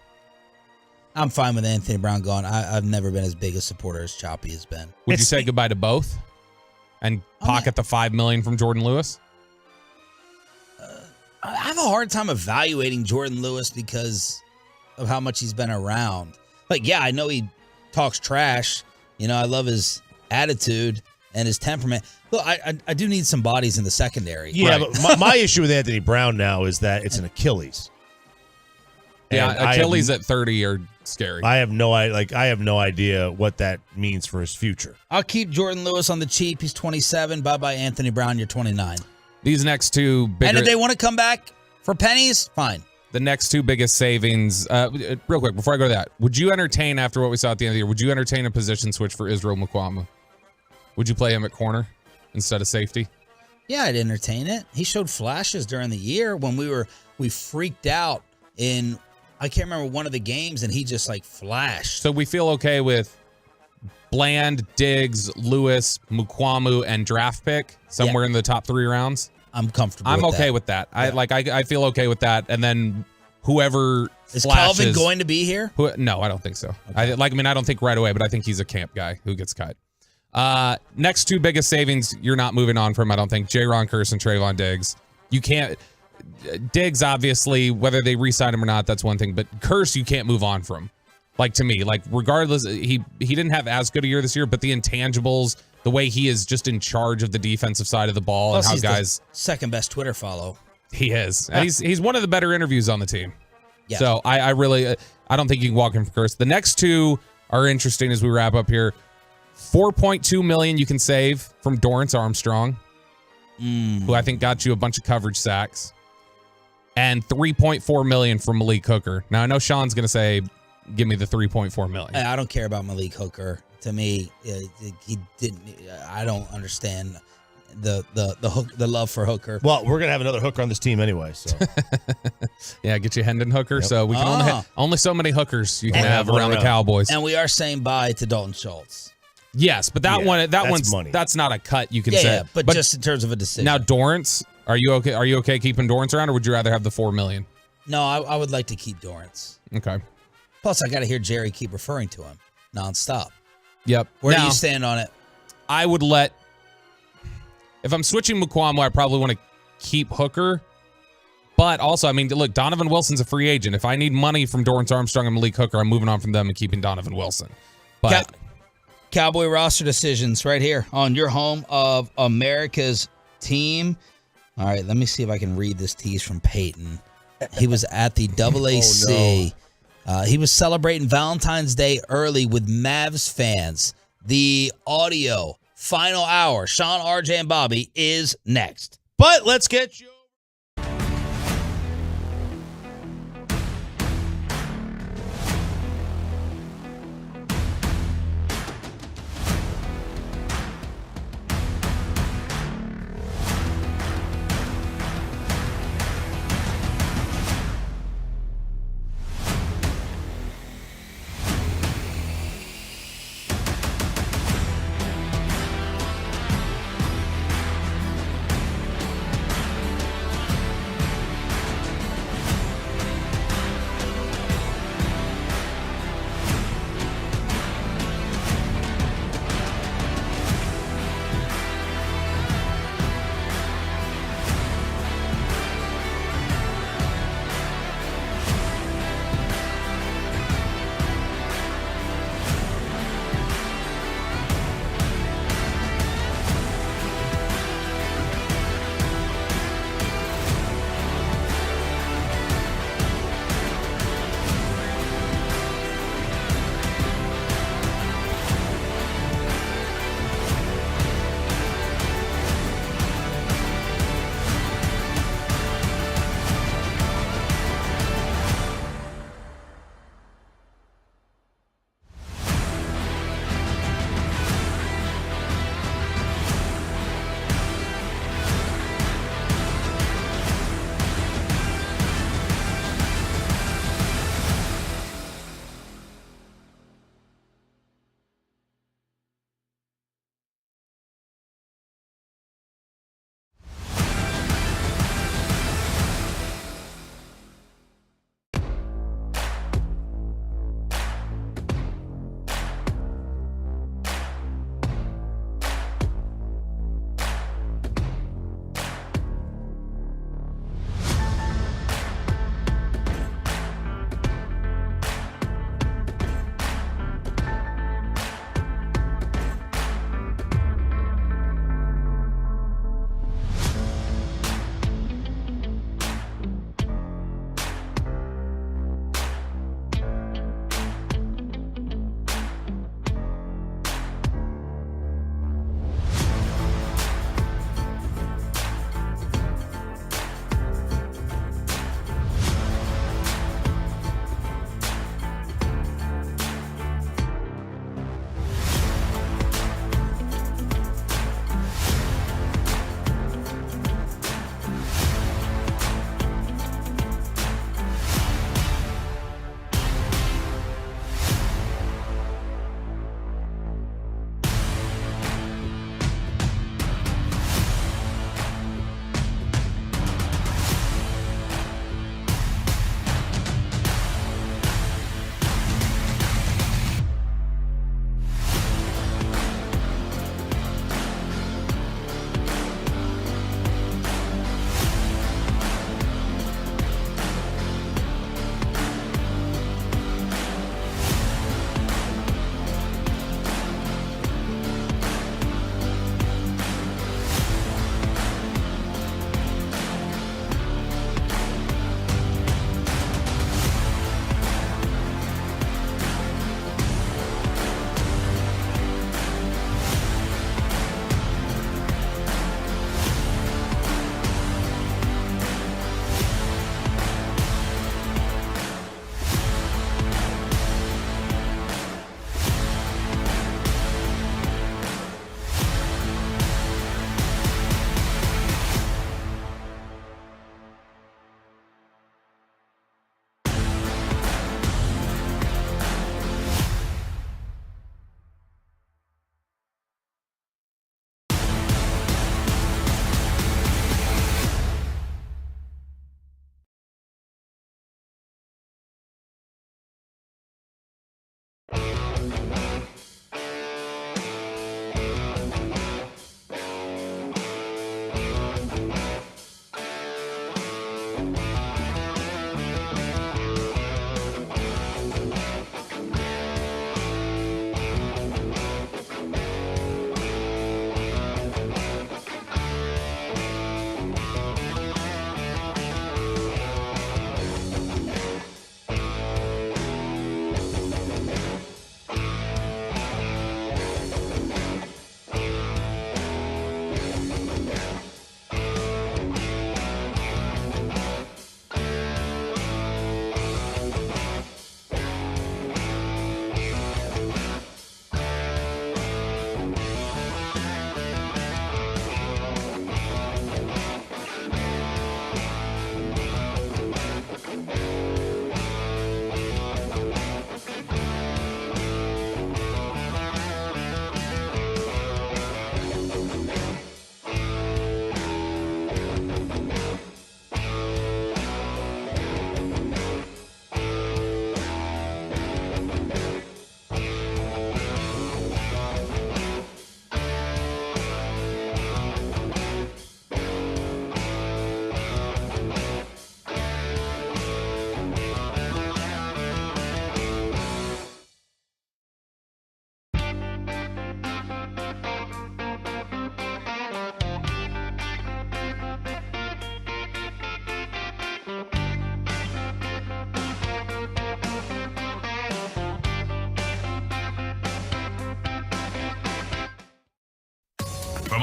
I'm fine with Anthony Brown gone. I've never been as big a supporter as Choppy has been. Would you say goodbye to both and pocket the $5 million from Jordan Lewis? I have a hard time evaluating Jordan Lewis because of how much he's been around. Like, yeah, I know he talks trash. I love his attitude and his temperament. Look, I do need some bodies in the secondary. Yeah, right. But my issue with Anthony Brown now is that it's an Achilles. Yeah, Achilles at 30 are scary. I have no idea what that means for his future. I'll keep Jordan Lewis on the cheap. He's 27. Bye-bye, Anthony Brown. You're 29. These next two bigger... And if they want to come back for pennies, fine. The next two biggest savings, real quick, before I go to that, would you entertain, after what we saw at the end of the year, would you entertain a position switch for Israel Mukwama? Would you play him at corner? instead of safety? Yeah, I'd entertain it. He showed flashes during the year when we freaked out in, I can't remember one of the games, and he just like flashed. So we feel okay with Bland, Diggs, Lewis, Mukwamu, and draft pick somewhere in the top 3 rounds. I'm comfortable. I'm with okay that. with that. I feel okay with that. And then whoever is flashes, Calvin going to be here? No, I don't think so. Okay. I don't think right away, but I think he's a camp guy who gets cut. Next 2 biggest savings, you're not moving on from, I don't think. J-Ron Curse and Trayvon Diggs. You can't. Diggs, obviously, whether they re-sign him or not, that's one thing. But Curse, you can't move on from. Like, to me, like, regardless, he didn't have as good a year this year, but the intangibles, the way he is just in charge of the defensive side of the ball, Plus, and how he's guys. the second best Twitter follow. He is. And he's one of the better interviews on the team. Yeah. So I really, I don't think you can walk him for Curse. The next 2 are interesting as we wrap up here. $4.2 million you can save from Dorrance Armstrong, who I think got you a bunch of coverage sacks, and $3.4 million from Malik Hooker. Now I know Sean's going to say, "Give me the $3.4 million." I don't care about Malik Hooker. To me, he didn't. I don't understand the love for Hooker. Well, we're gonna have another hooker on this team anyway, so yeah, get you Hendon Hooker. Yep. So we can only so many hookers you can have around the Cowboys. And we are saying bye to Dalton Schultz. Yes, but one's money. That's not a cut you can say. Yeah, but just in terms of a decision. Now Dorrance, are you okay? Are you okay keeping Dorrance around, or would you rather have the $4 million? No, I would like to keep Dorrance. Okay. Plus, I got to hear Jerry keep referring to him nonstop. Yep. Where do you stand on it? I would if I'm switching Mukwamu, I probably want to keep Hooker. But also, I mean, look, Donovan Wilson's a free agent. If I need money from Dorrance Armstrong and Malik Hooker, I'm moving on from them and keeping Donovan Wilson. But Cowboy roster decisions right here on your home of America's team. All right, let me see if I can read this tease from Peyton. He was at the AAC. He was celebrating Valentine's Day early with Mavs fans. The audio, final hour, Sean, RJ, and Bobby is next. But let's get you.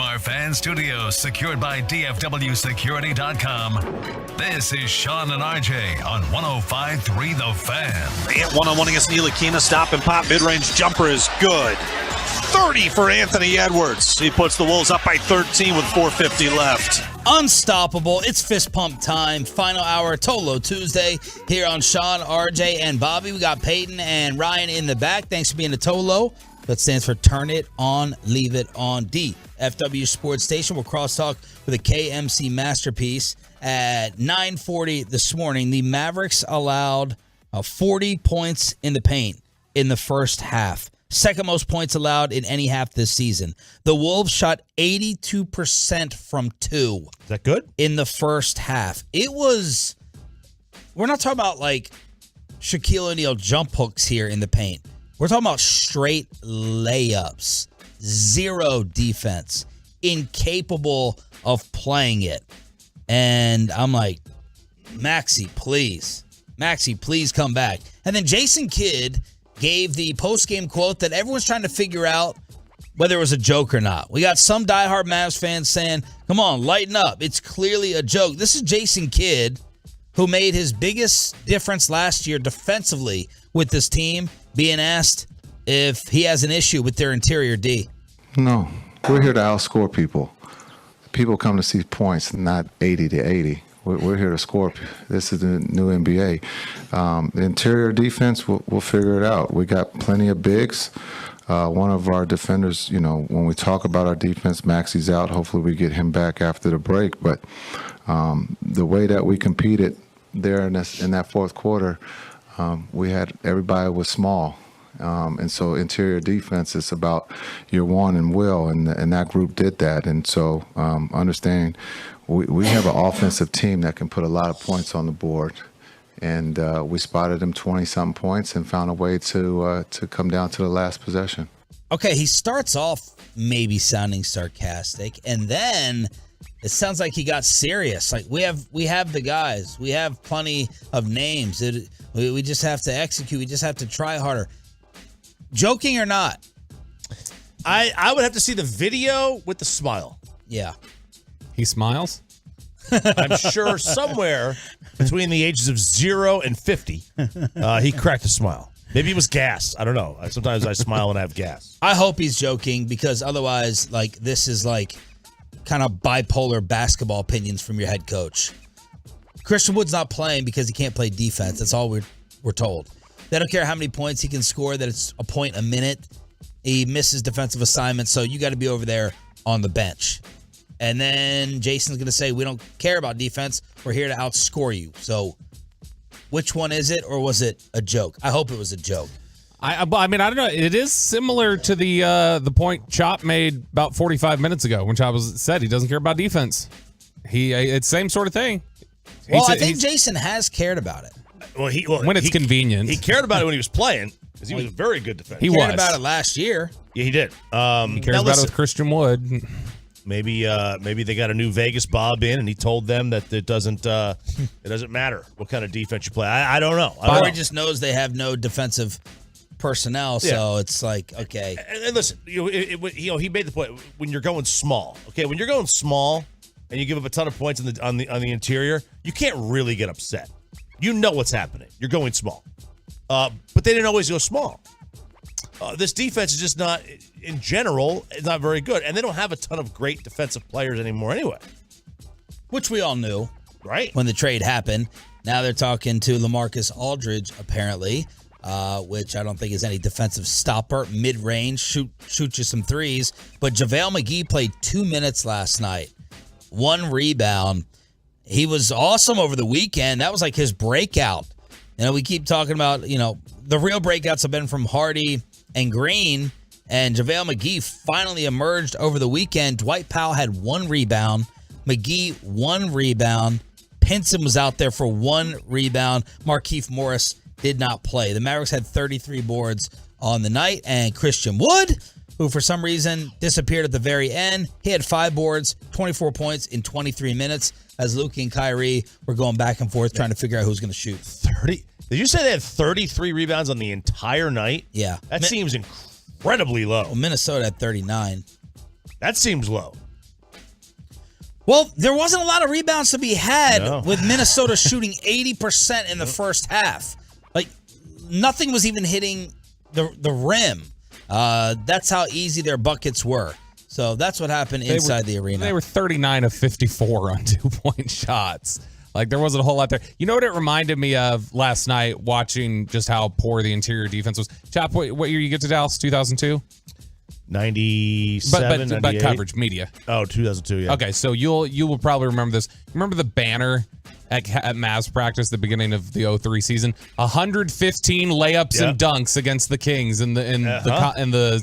our fan studios, secured by DFWSecurity.com, this is Sean and RJ on 105.3 The Fan. Ant one-on-one against Ntilikina. Stop and pop. Mid-range jumper is good. 30 for Anthony Edwards. He puts the Wolves up by 13 with 4:50 left. Unstoppable. It's fist pump time. Final hour, Tolo Tuesday here on Sean, RJ, and Bobby. We got Peyton and Ryan in the back. Thanks for being a Tolo. That stands for Turn It On, Leave It On. DFW Sports Station. We'll crosstalk with a KMC masterpiece at 9:40 this morning. The Mavericks allowed 40 points in the paint in the first half. Second most points allowed in any half this season. The Wolves shot 82% from two. Is that good? In the first half. It was, we're not talking about like Shaquille O'Neal jump hooks here in the paint. We're talking about straight layups. Zero defense. Incapable of playing it. And I'm like, Maxey, please. Maxey, please come back. And then Jason Kidd gave the post-game quote that everyone's trying to figure out whether it was a joke or not. We got some diehard Mavs fans saying, come on, lighten up. It's clearly a joke. This is Jason Kidd, who made his biggest difference last year defensively with this team, being asked if he has an issue with their interior D. No, we're here to outscore people. People come to see points, not 80 to 80. We're here to score. This is the new NBA. The interior defense, we'll figure it out. We got plenty of bigs. One of our defenders, when we talk about our defense, Maxey's out. Hopefully we get him back after the break. But the way that we competed there in that fourth quarter, we had everybody was small. And so interior defense is about your one and will, and that group did that. And so understanding we have an offensive team that can put a lot of points on the board. And we spotted them 20-something points and found a way to come down to the last possession. Okay, he starts off maybe sounding sarcastic, and then it sounds like he got serious. Like, we have the guys. We have plenty of names. We just have to execute. We just have to try harder. Joking or not? I would have to see the video with the smile. Yeah. He smiles? I'm sure somewhere between the ages of 0 and 50, he cracked a smile. Maybe it was gas. I don't know. Sometimes I smile when I have gas. I hope he's joking, because otherwise, this is kind of bipolar basketball opinions from your head coach. Christian Wood's not playing because he can't play defense. That's all we're told. They don't care how many points he can score, that it's a point a minute. He misses defensive assignments, so you got to be over there on the bench. And then Jason's going to say, we don't care about defense. We're here to outscore you. So which one is it, or was it a joke? I hope it was a joke. I mean, I don't know. It is similar to the point Chop made about 45 minutes ago when Chop said he doesn't care about defense. It's same sort of thing. Well, I think Jason has cared about it. When it's convenient. He cared about it when he was playing, because he was a very good defender. He cared about it last year. Yeah, he did. He cares about it with Christian Wood. Maybe they got a new Vegas Bob in, and he told them that it doesn't matter what kind of defense you play. I don't know. Or he just knows they have no defensive personnel, so it's like, okay. And listen, he made the point when you're going small. Okay, when you're going small and you give up a ton of points on the interior, you can't really get upset. You know what's happening. You're going small, but they didn't always go small. This defense is just not, in general, not very good. And they don't have a ton of great defensive players anymore anyway. Which we all knew. Right. When the trade happened. Now they're talking to LaMarcus Aldridge, apparently, which I don't think is any defensive stopper. Mid-range, shoot you some threes. But JaVale McGee played 2 minutes last night. 1 rebound. He was awesome over the weekend. That was like his breakout. We keep talking about, the real breakouts have been from Hardy and Green, and JaVale McGee finally emerged over the weekend. Dwight Powell had 1 rebound. McGee, 1 rebound. Pinson was out there for 1 rebound. Markieff Morris did not play. The Mavericks had 33 boards on the night, and Christian Wood, who for some reason disappeared at the very end, he had 5 boards, 24 points in 23 minutes, as Luke and Kyrie were going back and forth trying to figure out who's going to shoot. 30? Did you say they had 33 rebounds on the entire night? Yeah. That seems incredibly low. Well, Minnesota had 39. That seems low. Well, there wasn't a lot of rebounds to be had with Minnesota shooting 80% in the first half. Like, nothing was even hitting the rim. That's how easy their buckets were. So that's what happened inside the arena. They were 39 of 54 on 2-point shots. Like, there wasn't a whole lot there. You know what it reminded me of last night, watching just how poor the interior defense was? Chop, what year you get to Dallas? 2002? 97, but coverage media. Oh, 2002, yeah. Okay, so you will probably remember this. Remember the banner at Mavs practice at the beginning of the 03 season? 115 layups and dunks against the Kings in the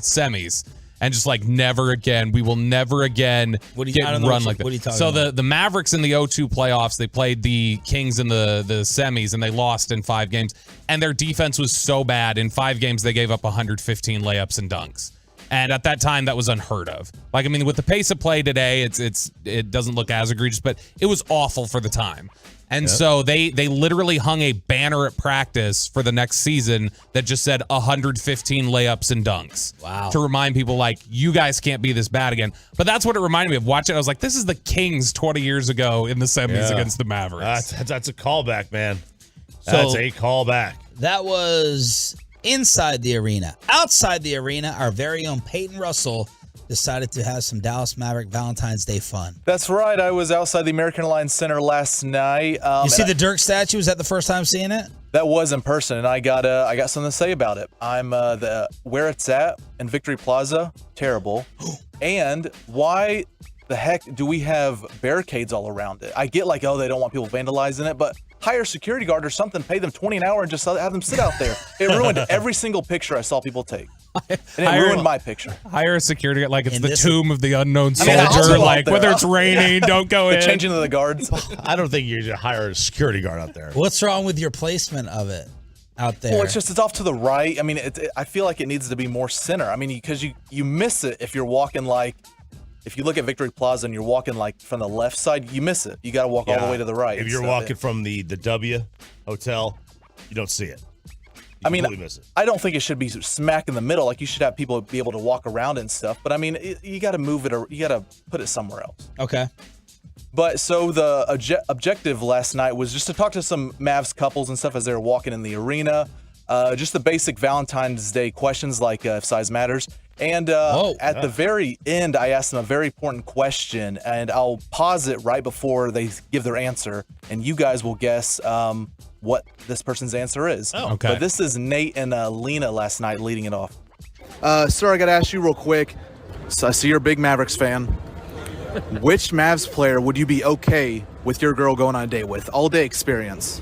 semis. And just like, never again. We will never again get run like that. So the Mavericks in the 02 playoffs, they played the Kings in the semis, and they lost in 5 games. And their defense was so bad. In 5 games, they gave up 115 layups and dunks. And at that time, that was unheard of. Like, I mean, with the pace of play today, it doesn't look as egregious, but it was awful for the time. And so they literally hung a banner at practice for the next season that just said 115 layups and dunks. Wow. To remind people, like, you guys can't be this bad again. But that's what it reminded me of. Watch it. I was like, this is the Kings 20 years ago in the semis against the Mavericks. That's a callback, man. That's a callback. That was inside the arena. Outside the arena, our very own Peyton Russell decided to have some Dallas Maverick Valentine's Day fun. That's right. I was outside the American Airlines Center last night. You see the Dirk statue? Was that the first time seeing it? That was in person, and I got something to say about it. I'm where it's at in Victory Plaza, terrible. And why the heck do we have barricades all around it? I get like, oh, they don't want people vandalizing it, but hire a security guard or something, pay them $20 an hour and just have them sit out there. It ruined every single picture I saw people take. And it ruined my picture. Hire a security guard like it's the tomb of the unknown soldier. Like, whether it's raining, don't go in. Changing of the guards. I don't think you should hire a security guard out there. What's wrong with your placement of it out there? Well, it's off to the right. I mean, I feel like it needs to be more center. I mean, because you miss it if you're walking like, if you look at Victory Plaza and you're walking like from the left side, you miss it. You got to walk all the way to the right. If you're walking from the W Hotel, you don't see it. I mean, I don't think it should be smack in the middle. Like, you should have people be able to walk around and stuff. But I mean, you got to move it, or you got to put it somewhere else. Okay. But so the objective last night was just to talk to some Mavs couples and stuff as they were walking in the arena. Just the basic Valentine's Day questions, like if size matters. And at the very end, I asked them a very important question, and I'll pause it right before they give their answer, and you guys will guess what this person's answer is. Oh, okay. But this is Nate and Lena last night leading it off. Sir, I got to ask you real quick. So I see you're a big Mavericks fan. Which Mavs player would you be okay with your girl going on a date with? All day experience.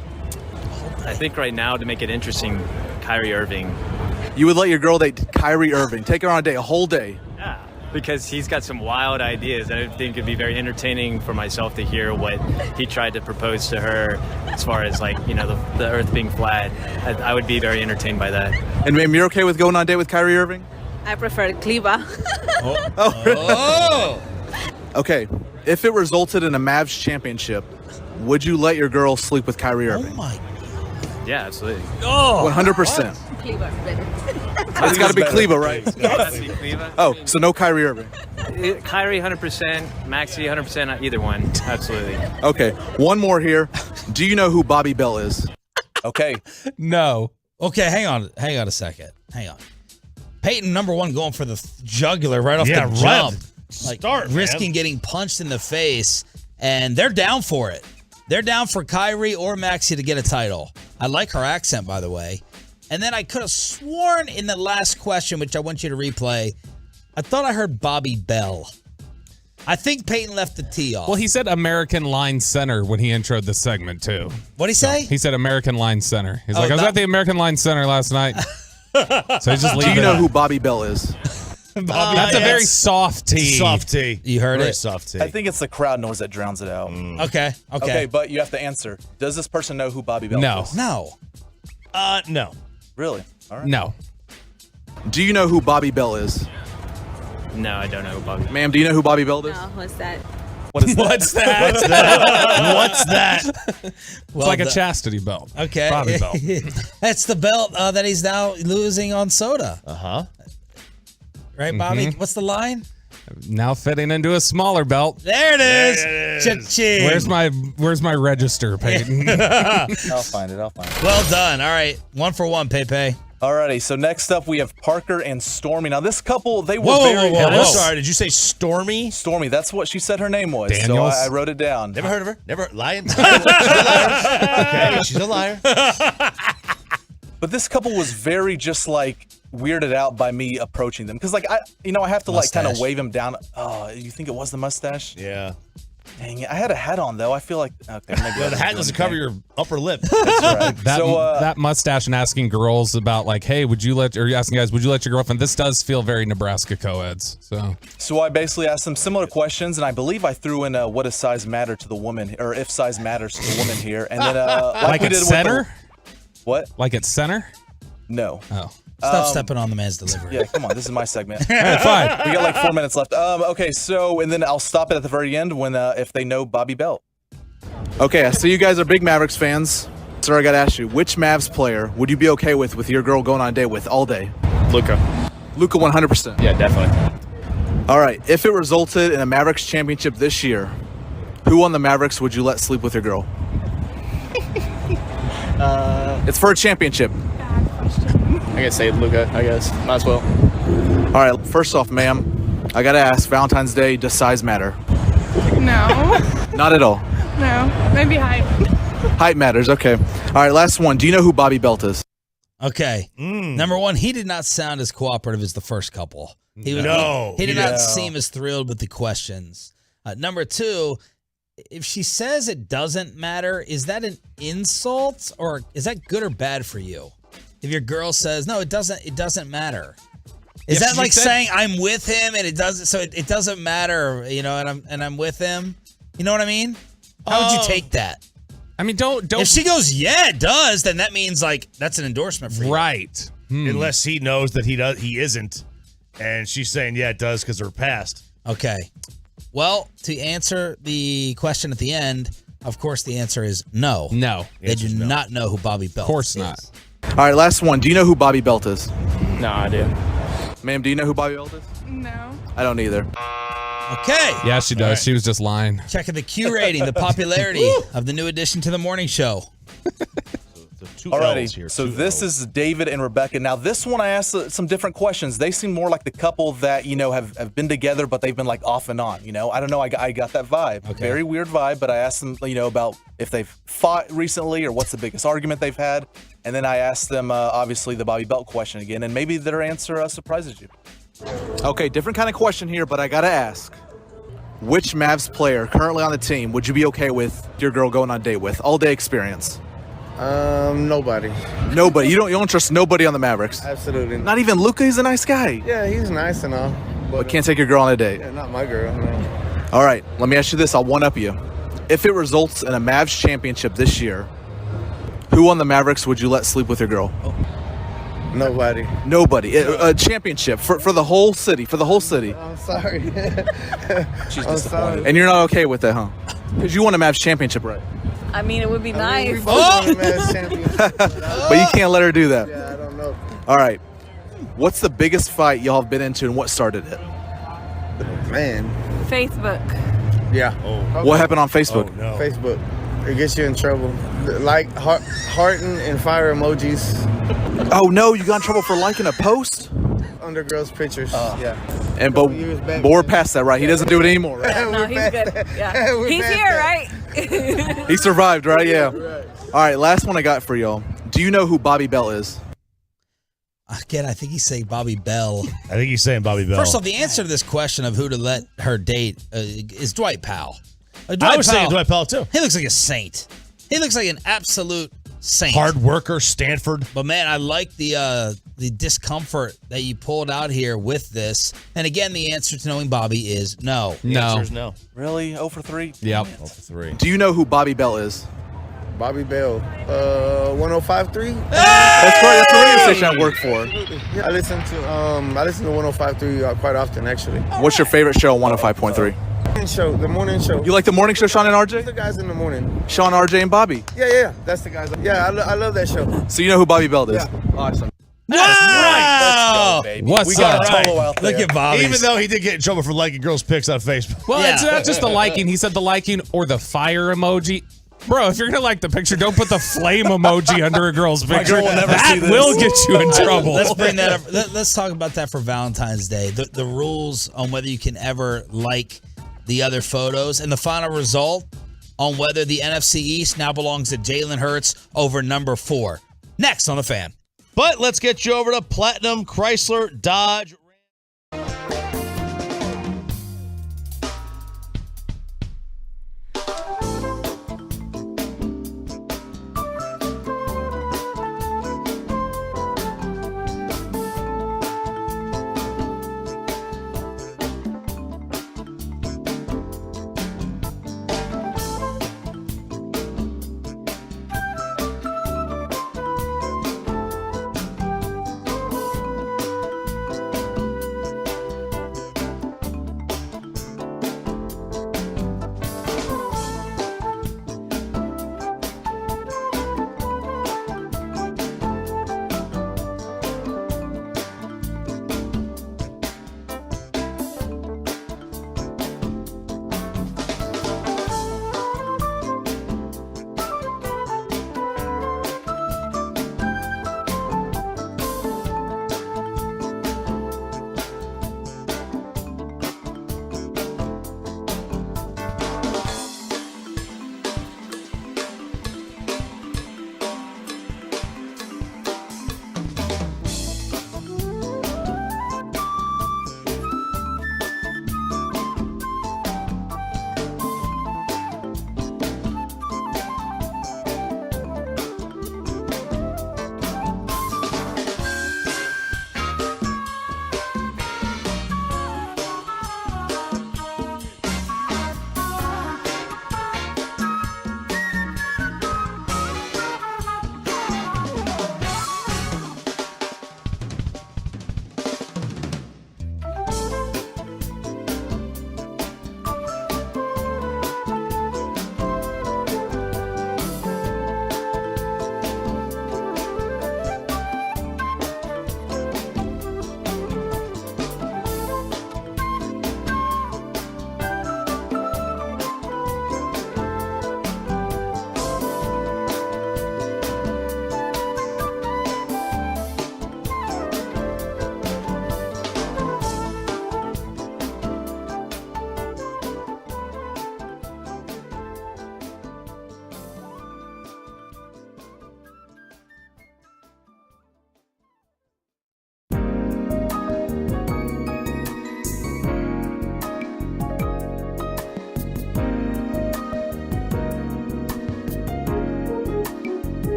I think right now, to make it interesting, Kyrie Irving. You would let your girl date Kyrie Irving, take her on a date, a whole day? Yeah, because he's got some wild ideas. I think it'd be very entertaining for myself to hear what he tried to propose to her as far as, like, you know, the earth being flat. I would be very entertained by that. And ma'am, you're okay with going on a date with Kyrie Irving? I prefer Kleba. Oh. Okay, if it resulted in a Mavs championship, would you let your girl sleep with Kyrie Irving? Oh my. Yeah, absolutely. Oh, 100%. Kleba better. It's got to be Kleba, right? Kleba. Oh, so no Kyrie Irving. Kyrie 100%, Maxey 100%, either one. Absolutely. Okay, one more here. Do you know who Bobby Bell is? Okay. No. Okay, hang on a second. Hang on. Peyton, number one, going for the jugular right off the jump. Risking getting punched in the face, and they're down for it. They're down for Kyrie or Maxey to get a title. I like her accent, by the way. And then I could have sworn in the last question, which I want you to replay, I thought I heard Bobby Bell. I think Peyton left the tee off. Well, he said American Line Center when he introed the segment, too. What'd he say? He said American Line Center. He's like, I was at the American Line Center last night. So he's just leaving. Do you know who Bobby Bell is? That's a very soft tee. Soft tee. You heard very it? Soft tee. I think it's the crowd noise that drowns it out. Okay, but you have to answer. Does this person know who Bobby Bell is? No. No. Really? All right. No. Do you know who Bobby Bell is? No, I don't know who Bobby. Ma'am, do you know who Bobby Bell is? No, what's that? What is that? What's that? What's that? It's like a chastity belt. Okay. Bobby belt. That's the belt that he's now losing on soda. Uh-huh. Right, Bobby? What's the line? Now fitting into a smaller belt. There it is. Cha-ching. Where's my register, Peyton? I'll find it. Well done. All right. 1 for 1, Pepe. Alrighty, so next up we have Parker and Stormy. Now this couple, they were I'm sorry, did you say Stormy? Stormy, that's what she said her name was. Daniels? So I wrote it down. Never heard of her. Never lying. She's a liar. Okay, she's a liar. But this couple was very just like weirded out by me approaching them because like I have to like kind of wave him down. Oh, you think it was the mustache? Yeah. Dang it! I had a hat on though. I feel like okay. Maybe the hat doesn't cover your upper lip. That's right. That mustache and asking girls about like, hey, would you let your girlfriend? This does feel very Nebraska co-eds. So I basically asked them similar questions, and I believe I threw in what does size matter to the woman, or if size matters to the woman here, and then like we at did center. What? Like at center? No. Oh. Stop stepping on the man's delivery. Yeah, come on. This is my segment. All right, fine. We got like 4 minutes left. Okay, so, and then I'll stop it at the very end when if they know Bobby Belt. Okay, so you guys are big Mavericks fans. So I got to ask you, which Mavs player would you be okay with your girl going on a date with all day? Luka. Luka 100%. Yeah, definitely. All right, if it resulted in a Mavericks championship this year, who on the Mavericks would you let sleep with your girl? It's for a championship. I guess say Luka, I guess. Might as well. All right, first off, ma'am, I gotta ask, Valentine's Day, does size matter? No. Not at all. No. Maybe height. Height matters, okay. All right, last one. Do you know who Bobby Belt is? Okay. Number one, he did not sound as cooperative as the first couple. He did not seem as thrilled with the questions. Number two, if she says it doesn't matter, is that an insult or is that good or bad for you? If your girl says, no, it doesn't matter. Is that like saying I'm with him and it doesn't matter, and I'm with him? You know what I mean? How would you take that? I mean, don't. If she goes, yeah, it does, then that means like that's an endorsement for you. Right. Unless he knows that he isn't, and she's saying, yeah, it does because of her past. Okay. Well, to answer the question at the end, of course, the answer is no. No. They do not know who Bobby Belt is. Of course not. All right, last one. Do you know who Bobby Belt is? No idea. Ma'am, do you know who Bobby Belt is? No. I don't either. Okay. Yeah, she does. Right. She was just lying. Checking the Q rating, the popularity of the new addition to the morning show. Alrighty, so this is David and Rebecca. Now, this one I asked some different questions. They seem more like the couple that, have been together, but they've been like off and on, I don't know, I got that vibe. Okay. Very weird vibe, but I asked them, about if they've fought recently or what's the biggest argument they've had. And then I asked them, obviously, the Bobby Belt question again, and maybe their answer surprises you. Okay, different kind of question here, but I gotta ask. Which Mavs player currently on the team would you be okay with your girl going on a date with? All day experience. Nobody. Nobody. You don't trust nobody on the Mavericks? Absolutely. Not even Luka? He's a nice guy. Yeah, he's nice and all. But can't take your girl on a date? Yeah, not my girl, no. All right, let me ask you this. I'll one-up you. If it results in a Mavs championship this year, who on the Mavericks would you let sleep with your girl? Nobody. Nobody. A championship for the whole city. For the whole city. I'm sorry. She's disappointed. And you're not okay with that, huh? Because you won a Mavs championship, right? I mean, it would be nice. But you can't let her do that. Yeah, I don't know. All right. What's the biggest fight y'all have been into and what started it? Man. Facebook. Yeah. Oh. What happened on Facebook? Oh, no. Facebook. It gets you in trouble. Like hearting and fire emojis. Oh no, you got in trouble for liking a post? Under girls' pictures. Yeah. And but we're past that, right? He doesn't do it anymore, right? No, he's good. Yeah. He's here, right? He survived, right? Yeah. All right, last one I got for y'all. Do you know who Bobby Bell is? Again, I think he's saying Bobby Bell. I think he's saying Bobby Bell. First off, the answer to this question of who to let her date is Dwight Powell. I was saying Dwight Powell, too. He looks like a saint. He looks like an absolute saint. Hard worker, Stanford. But, man, I like the discomfort that you pulled out here with this. And, again, the answer to knowing Bobby is no. The answer is no. Really? 0 for 3? Yep. 0 for 3. Do you know who Bobby Bell is? Bobby Bell, 105.3. That's correct. That's the radio station I work for. I listen to 105.3 quite often, actually. What's your favorite show on 105.3? The morning show. You like the morning show, Sean and RJ? The guys in the morning. Sean, RJ, and Bobby. Yeah, that's the guys. Yeah, I love that show. So you know who Bobby Bell is? Yeah. Awesome. Wow! Let's go, baby. What's we got up? Tolo out there. Look at Bobby. Even though he did get in trouble for liking girls' pics on Facebook. Well, Yeah. it's not just the liking. He said the liking or the fire emoji. Bro, if you're going to like the picture, don't put the flame emoji under a girl's picture. girl will never That see this. will get you in trouble. Let's bring that up. Let's talk about that for Valentine's Day. The rules on whether you can ever like the other photos and the final result on whether the NFC East now belongs to Jalen Hurts over number 4. Next on The Fan. But let's get you over to Platinum Chrysler Dodge.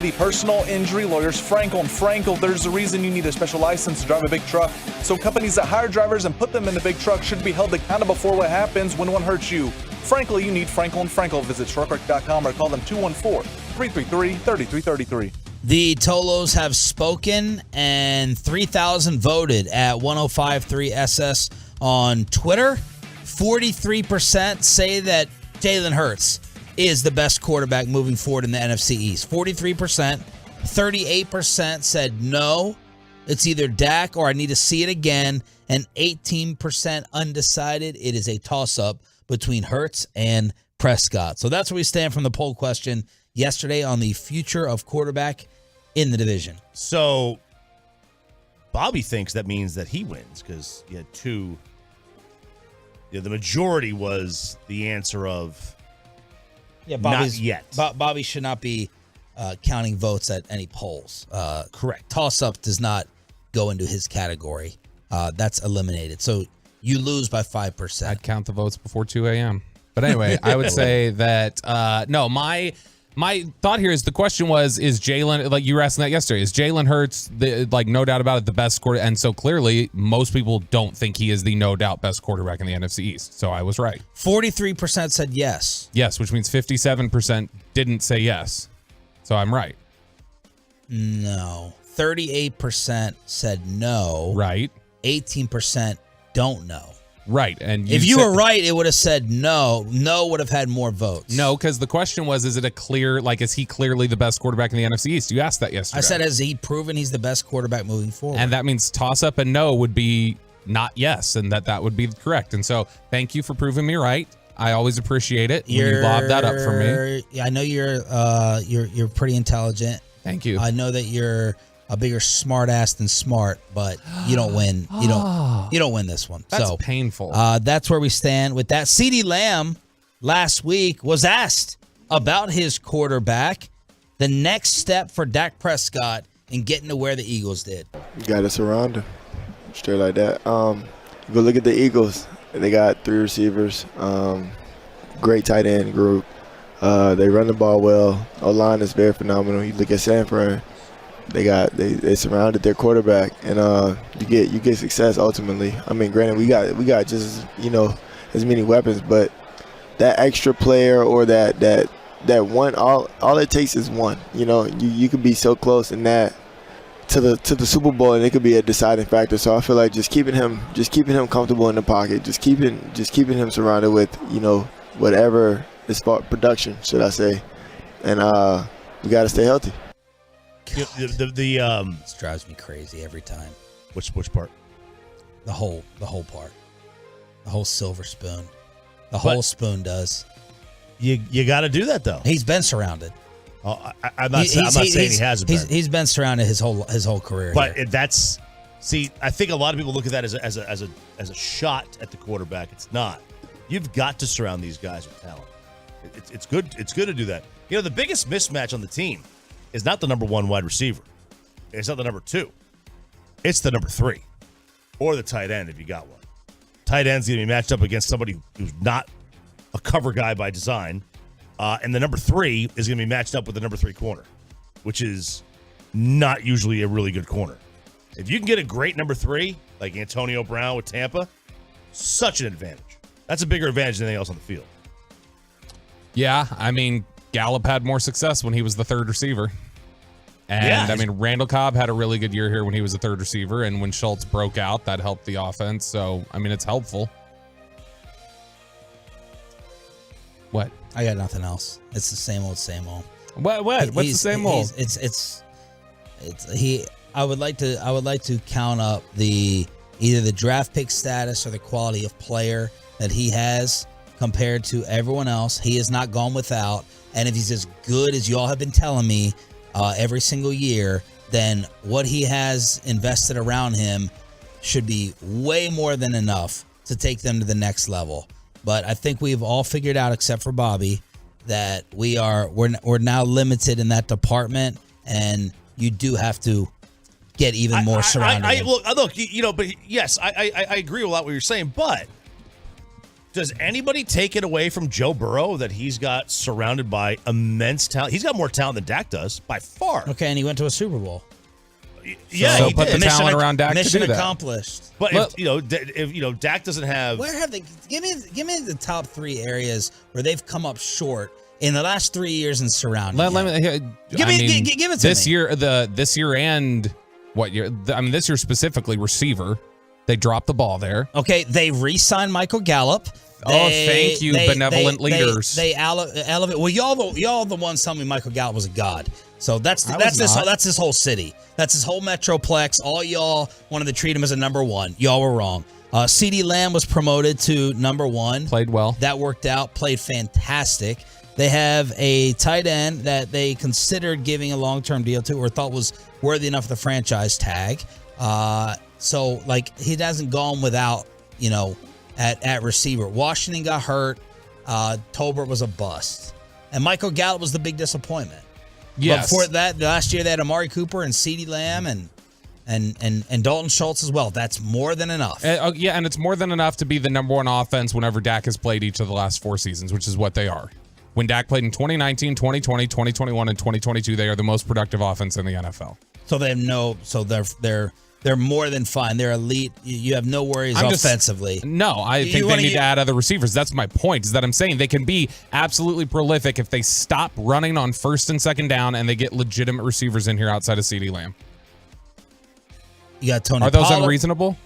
The personal injury lawyers, Frankel & Frankel. There's a reason you need a special license to drive a big truck. So companies that hire drivers and put them in the big truck should be held accountable for what happens when one hurts you. Frankly, you need Frankel & Frankel. Visit truckwreck.com or call them 214-333-3333. The Tolos have spoken, and 3,000 voted at 105.3 SS on Twitter. 43% say that Jalen Hurts is the best quarterback moving forward in the NFC East. 43%. 38% said no, it's either Dak or I need to see it again. And 18% undecided. It is a toss-up between Hurts and Prescott. So that's where we stand from the poll question yesterday on the future of quarterback in the division. So Bobby thinks that means that he wins because you had two. The majority was the answer of not yet. Bobby should not be counting votes at any polls. Correct. Toss-up does not go into his category. That's eliminated. So you lose by 5%. I'd count the votes before 2 a.m. But anyway, I would say that, no, my thought here is the question was, is Jalen, like you were asking that yesterday, is Jalen Hurts, no doubt about it, the best quarterback? And so clearly, most people don't think he is the no doubt best quarterback in the NFC East. So I was right. 43% said yes. Yes, which means 57% didn't say yes. So I'm right. No. 38% said no. Right. 18% don't know. Right. And if you were right, it would have said no. No would have had more votes. No, because the question was, is it a clear, is he clearly the best quarterback in the NFC East? You asked that yesterday. I said, has he proven he's the best quarterback moving forward? And that means toss up and no would be not yes, and that would be correct. And so thank you for proving me right. I always appreciate it when you lob that up for me. I know you're pretty intelligent. Thank you. I know that you're a bigger smart ass than smart, but you don't win. You don't win this one. That's painful. That's where we stand with that. CeeDee Lamb last week was asked about his quarterback, the next step for Dak Prescott in getting to where the Eagles did. You got to surround him. Straight like that. Go look at the Eagles. They got 3 receivers, great tight end group. They run the ball well. O-line is very phenomenal. You look at San Fran. They surrounded their quarterback, and you get success ultimately. I mean, granted, we got just as many weapons, but that extra player or that one, all it takes is one. You could be so close in that to the Super Bowl, and it could be a deciding factor. So I feel like just keeping him comfortable in the pocket, just keeping him surrounded with whatever is production, should I say, and we got to stay healthy. This drives me crazy every time. Which part? The whole part. The whole silver spoon. The whole spoon does. You got to do that though. He's been surrounded. I'm not saying he hasn't been. He's been surrounded his whole career. But I think a lot of people look at that as a shot at the quarterback. It's not. You've got to surround these guys with talent. It's good. It's good to do that. The biggest mismatch on the team is not the number 1 wide receiver. It's not the number 2. It's the number 3. Or the tight end if you got one. Tight end's going to be matched up against somebody who's not a cover guy by design. And the number 3 is going to be matched up with the number 3 corner, which is not usually a really good corner. If you can get a great number 3, like Antonio Brown with Tampa, such an advantage. That's a bigger advantage than anything else on the field. Yeah, I mean, Gallup had more success when he was the 3rd receiver. And, Randall Cobb had a really good year here when he was the 3rd receiver. And when Schultz broke out, that helped the offense. So, it's helpful. What? I got nothing else. It's the same old, same old. What? What's the same old? I would like to count up either the draft pick status or the quality of player that he has compared to everyone else. He has not gone without. And if he's as good as y'all have been telling me every single year, then what he has invested around him should be way more than enough to take them to the next level. But I think we've all figured out, except for Bobby, that we're now limited in that department, and you do have to get even more surrounded. Look, but yes, I agree with a lot what you're saying, but Does anybody take it away from Joe Burrow that he's got surrounded by immense talent? He's got more talent than Dak does, by far. Okay, and he went to a Super Bowl. Yeah, so he put did. the talent around Dak Mission to do that. accomplished. But if Dak doesn't have, Where have they? Give me the top 3 areas where they've come up short in the last 3 years in surrounding. Give it to this me. year. This year and what year? This year specifically, receiver. They dropped the ball there. Okay, they re-signed Michael Gallup. Thank you, benevolent leaders. They elevate. Well, y'all the ones telling me Michael Gallup was a god. So that's this whole city. That's this whole metroplex. All y'all wanted to treat him as a number 1. Y'all were wrong. CeeDee Lamb was promoted to number 1. Played well. That worked out. Played fantastic. They have a tight end that they considered giving a long-term deal to or thought was worthy enough of the franchise tag. So he hasn't gone without, at receiver. Washington got hurt. Tolbert was a bust. And Michael Gallup was the big disappointment. Yes. But before that, last year they had Amari Cooper and CeeDee Lamb and Dalton Schultz as well. That's more than enough. And it's more than enough to be the number 1 offense whenever Dak has played each of the last 4 seasons, which is what they are. When Dak played in 2019, 2020, 2021, and 2022, they are the most productive offense in the NFL. So they have they're more than fine. They're elite. You have no worries offensively. I think they need to add other receivers. That's my point, is that I'm saying they can be absolutely prolific if they stop running on first and second down and they get legitimate receivers in here outside of CeeDee Lamb. You got Tony Are those Pollard. unreasonable?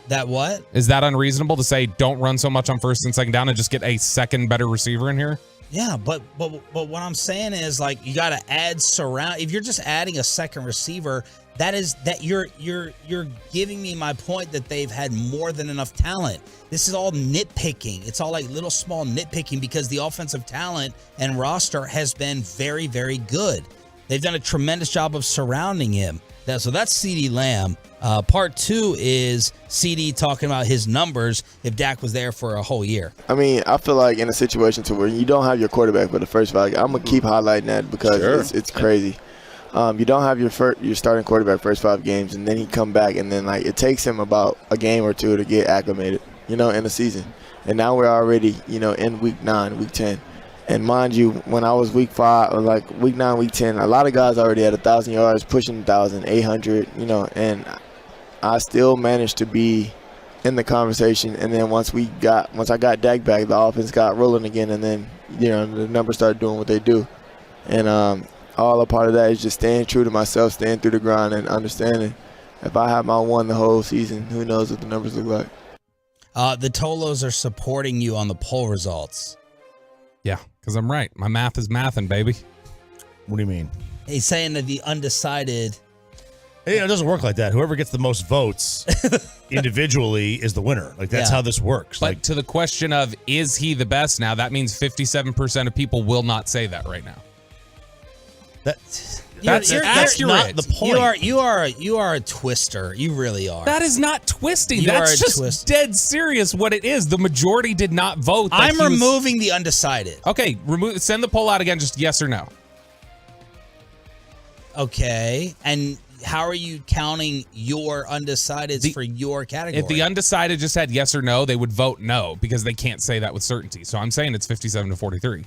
That what? Is that unreasonable to say don't run so much on first and second down and just get a second better receiver in here? Yeah, but what I'm saying is you got to add surround. If you're just adding a second receiver, you're giving me my point that they've had more than enough talent. This is all nitpicking. It's all little small nitpicking because the offensive talent and roster has been very, very good. They've done a tremendous job of surrounding him. So that's CeeDee Lamb. Part 2 is CeeDee talking about his numbers if Dak was there for a whole year. I feel like in a situation to where you don't have your quarterback for the first 5 I'm going to keep highlighting that because it's crazy. You don't have your starting quarterback first 5 games, and then he come back, and then it takes him about a game or 2 to get acclimated, in the season. And now we're already, in week 9, week 10. And mind you, when I was week 5, or week 9, week 10, a lot of guys already had 1,000 yards, pushing 1,000, 800, and I still managed to be in the conversation. And then once I got Dak back, the offense got rolling again, and then the numbers started doing what they do. And all a part of that is just staying true to myself, staying through the grind, and understanding if I have my 1 the whole season, who knows what the numbers look like. The Tolos are supporting you on the poll results. Yeah, because I'm right. My math is mathin', baby. What do you mean? He's saying that the undecided. It doesn't work like that. Whoever gets the most votes individually is the winner. That's how this works. But to the question of, is he the best now, that means 57% of people will not say that right now. That's accurate. Not the point. You are a twister. You really are. That is not twisting. That's just dead serious what it is. The majority did not vote. I'm removing the undecided. Okay, send the poll out again, just yes or no. Okay, and how are you counting your undecideds for your category? If the undecided just had yes or no, they would vote no because they can't say that with certainty. So I'm saying it's 57-43.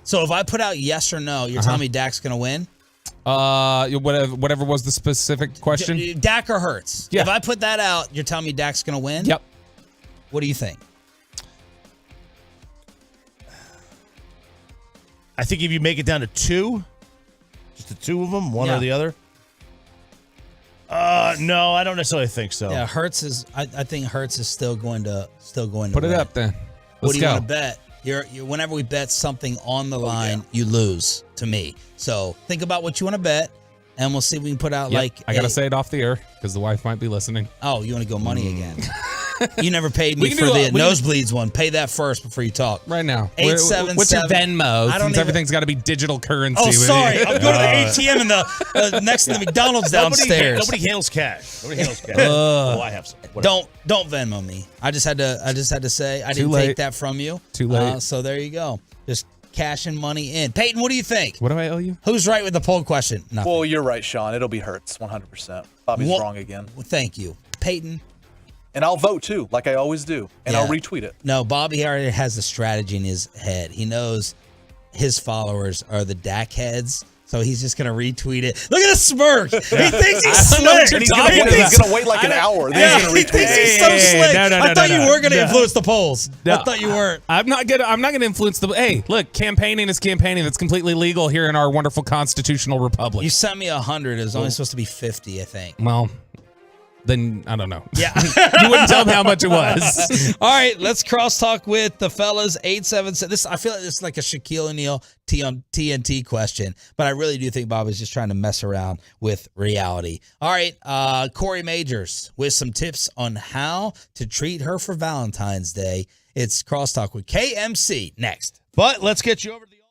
So if I put out yes or no, you're telling me Dak's going to win? Whatever was the specific question. Dak or Hurts? Yeah. If I put that out, you're telling me Dak's going to win? Yep. What do you think? I think if you make it down to 2, just the 2 of them, one or the other. No, I don't necessarily think so. Yeah, Hurts is. I think Hurts is still going to put win. it up then. What do you want to bet? You're whenever we bet something on the line, you lose to me. So think about what you want to bet, and we'll see if we can put out I gotta say it off the air because the wife might be listening. Oh, you want to go money again? You never paid me for the nosebleeds one. Pay that first before you talk. Right now. 877. What's your Venmo? Since everything's got to be digital currency. Oh, sorry. I'm going to the ATM in the next to the McDonald's downstairs. Nobody handles cash. I have some. Don't Venmo me. I just had to say I didn't take that from you. Too late. So there you go. Just cashing money in. Peyton, what do you think? What do I owe you? Who's right with the poll question? Nothing. Well, you're right, Sean. It'll be Hurts, 100%. Bobby's wrong again. Well, thank you, Peyton. And I'll vote too, like I always do, and I'll retweet it. No, Bobby already has the strategy in his head. He knows his followers are the Dak heads, so he's just going to retweet it. Look at the smirk. He thinks he's slick. He's going to wait like an hour. Then he's going to retweet he thinks it. he's so slick. I thought you were going to no. influence the polls. No, I thought you weren't. I'm not gonna influence the. Hey, look, campaigning is campaigning. That's completely legal here in our wonderful constitutional republic. You sent me 100. It was only supposed to be 50, I think. Well, then I don't know. Yeah. You wouldn't tell me how much it was. All right, let's crosstalk with the fellas. 877. I feel like this is like a Shaquille O'Neal on TNT question, but I really do think Bob is just trying to mess around with reality. All right, Corey Majors with some tips on how to treat her for Valentine's Day. It's crosstalk with KMC next. But let's get you over to the.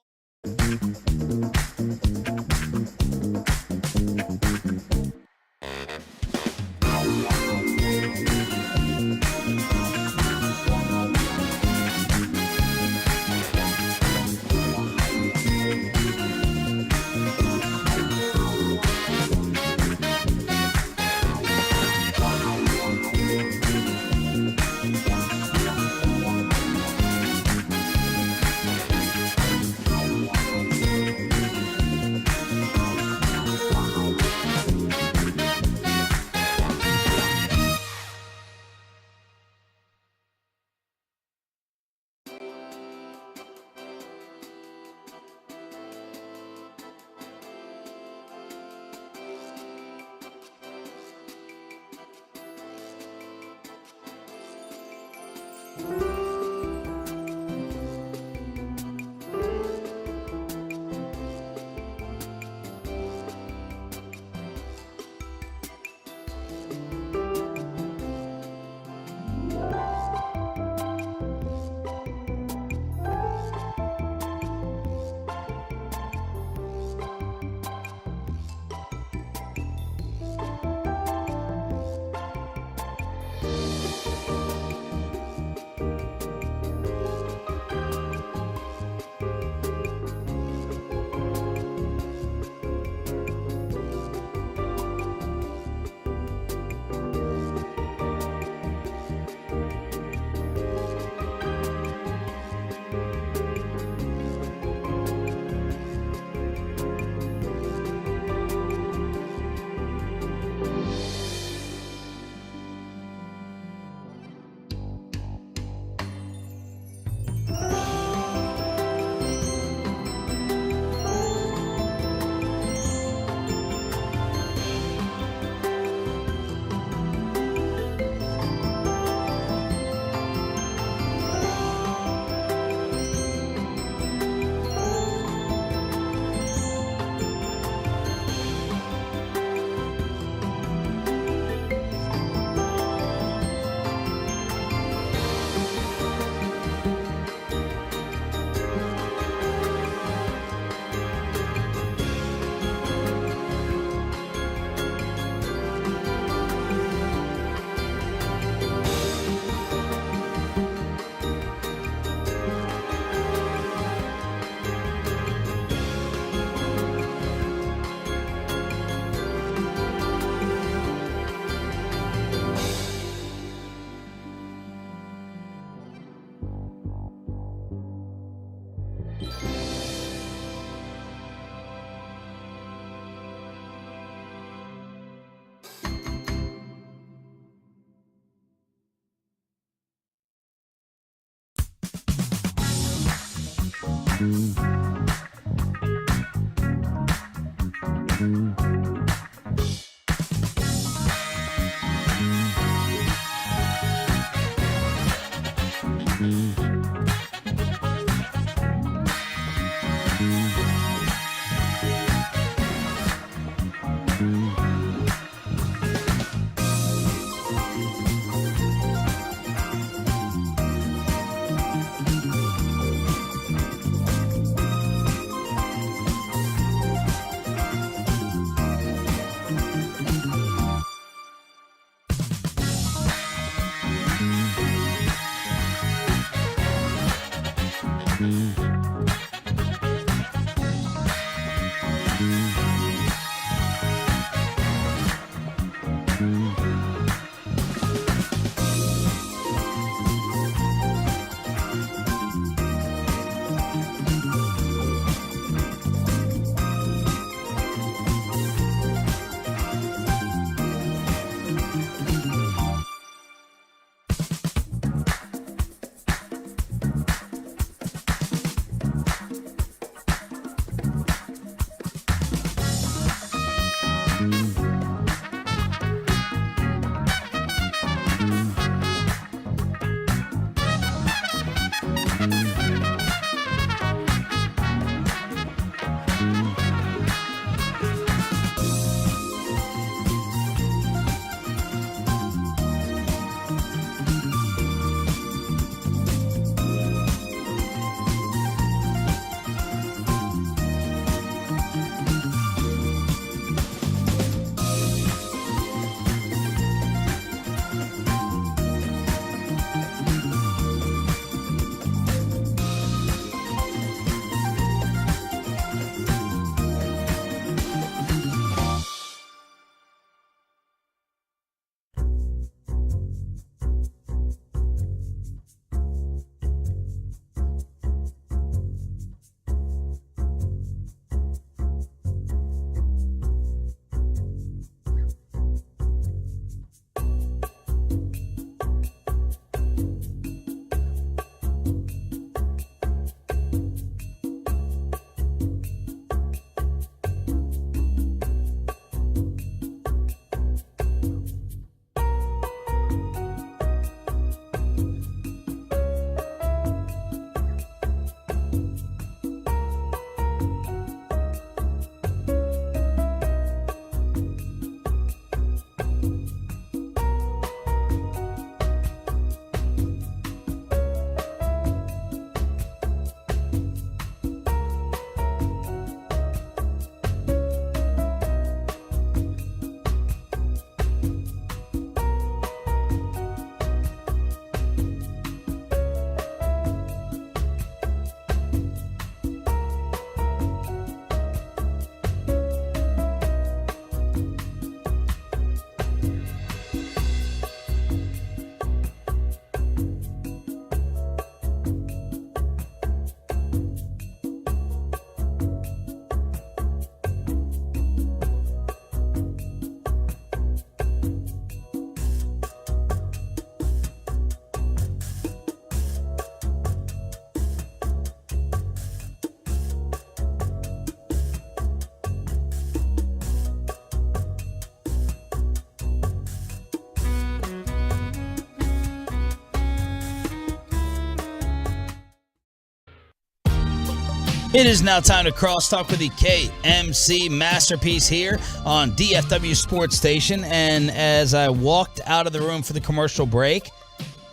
It is now time to crosstalk with the KMC Masterpiece here on DFW Sports Station. And as I walked out of the room for the commercial break,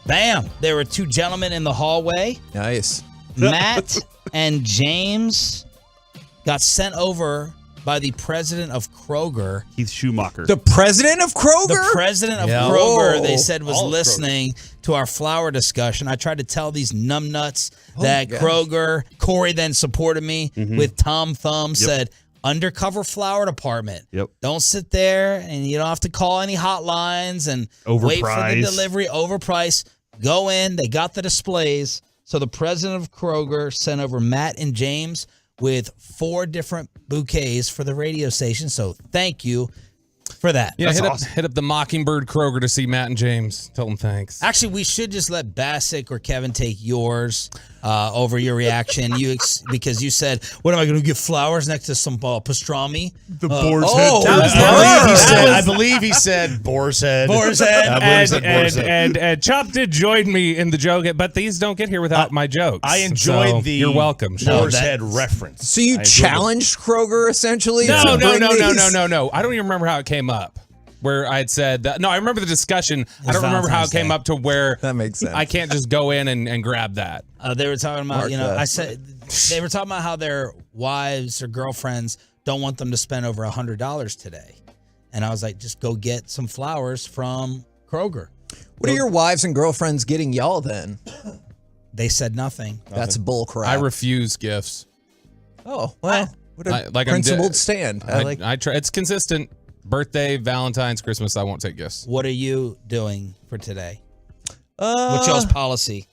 bam, there were two gentlemen in the hallway. Nice. Matt and James got sent over by the president of Kroger. Keith Schumacher. The president of Kroger? The president of Kroger, they said, was listening to our flour discussion. I tried to tell these numbnuts that Kroger, Corey then supported me with Tom Thumb, said, undercover flour department. Don't sit there and you don't have to call any hotlines and wait for the delivery, overpriced. Go in. They got the displays. So the president of Kroger sent over Matt and James with 4 different bouquets for the radio station. So thank you for that. Yeah, hit up the Mockingbird Kroger to see Matt and James. Tell them thanks. Actually, we should just let Bassick or Kevin take yours over your reaction. Because you said, what am I going to give flowers next to some pastrami? The boar's head. I believe he said boar's head. Boar's head. And Chop did join me in the joke, but these don't get here without my jokes. I enjoyed the you're welcome. boar's head reference. So you challenged Kroger essentially? No. I don't even remember how it came up. Where I had said that. No, I remember the discussion. I don't remember how it came up to where that makes sense. I can't just go in and grab that. They were talking about, they were talking about how their wives or girlfriends don't want them to spend over $100 today. And I was like, just go get some flowers from Kroger. What are your wives and girlfriends getting y'all then? They said nothing. That's bull crap. I refuse gifts. Oh, well, what a principled stand. I try. It's consistent. Birthday, Valentine's, Christmas, I won't take gifts. What are you doing for today? What's y'all's policy?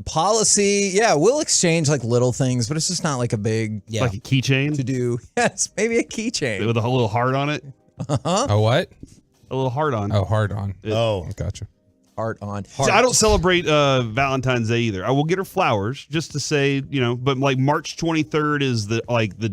Policy, yeah, we'll exchange like little things, but it's just not like a big Like a keychain to do. Yes, maybe a keychain with a little heart on it. A what? A little heart on. Oh, heart on. Gotcha. Heart on. See, I don't celebrate Valentine's Day either. I will get her flowers just to say, but like March 23rd is the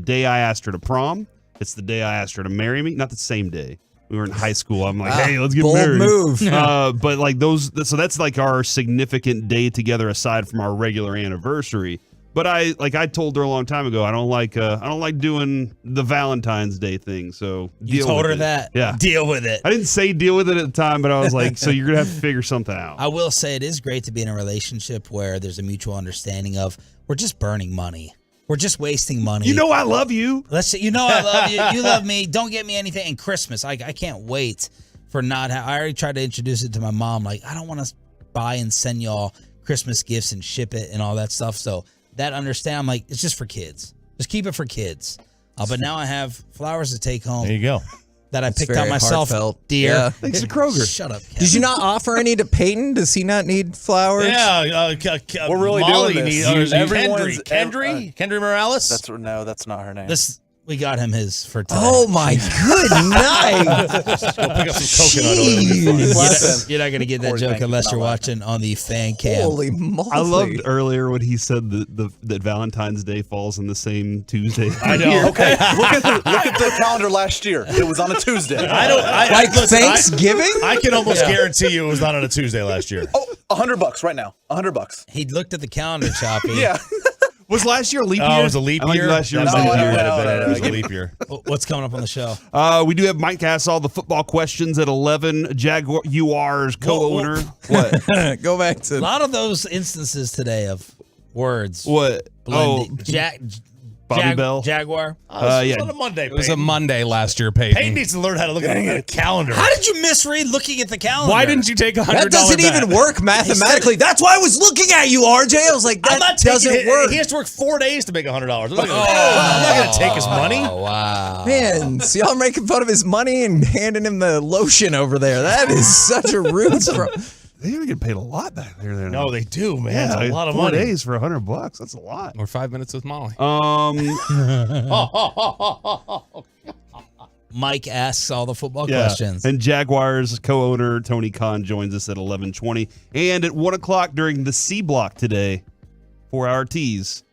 day I asked her to prom. It's the day I asked her to marry me. Not the same day. We were in high school. I'm like, hey, let's get married. Bold move. But like so that's like our significant day together aside from our regular anniversary. But I told her a long time ago, I don't like doing the Valentine's Day thing. So You told her it. that? Yeah. Deal with it. I didn't say deal with it at the time, but I was like, so you're gonna have to figure something out. I will say it is great to be in a relationship where there's a mutual understanding of we're just burning money. We're just wasting money. You know I love you. I love you. You love me. Don't get me anything. And Christmas, I can't wait for I already tried to introduce it to my mom. Like, I don't want to buy and send y'all Christmas gifts and ship it and all that stuff. So that understand, I'm like, it's just for kids. Just keep it for kids. But now I have flowers to take home. There you go. That I picked out myself, dear. Yeah. Thanks to Kroger. Shut up, Kevin. Did you not offer any to Peyton? Does he not need flowers? Yeah, We're really Molly doing this. Kendry Morales. That's not her name. We got him his for today. Oh my good night! Go pick up some coconut oil. You're not gonna get that Corey, joke thank you. unless Not you're laughing. watching on the fan cam. Holy moly! I loved earlier when he said that Valentine's Day falls on the same Tuesday. I know. Okay, look at the calendar last year. It was on a Tuesday. Thanksgiving? I can almost guarantee you it was not on a Tuesday last year. Oh, $100 right now. $100. He looked at the calendar, Choppy. Yeah. Was last year a leap year? Oh, it was a leap year. Last year was No, a leap no, year. It was a leap year. What's coming up on the show? We do have Mike ask all the football questions at 11. Jaguars co-owner. What? Go back A to lot of those instances today of words. What? Blending. Bobby Bell. Jaguar. It was on a Monday. It was a Monday last year, Peyton. Peyton needs to learn how to look at a calendar. How did you misread looking at the calendar? Why didn't you take $100 that doesn't even work mathematically. That's why I was looking at you, RJ. I was like, that doesn't work. He has to work 4 days to make $100. I'm not going to take his money. Oh, wow. Man, see, y'all making fun of his money and handing him the lotion over there. That is such a rude throw. They gotta get paid a lot back there. No, they do, man. It's a lot of 4 money. days for $100. That's a lot. Or 5 minutes with Molly. Mike asks all the football questions. And Jaguars co-owner Tony Khan joins us at 11:20. And at 1 o'clock during the C block today, 4 hour tease,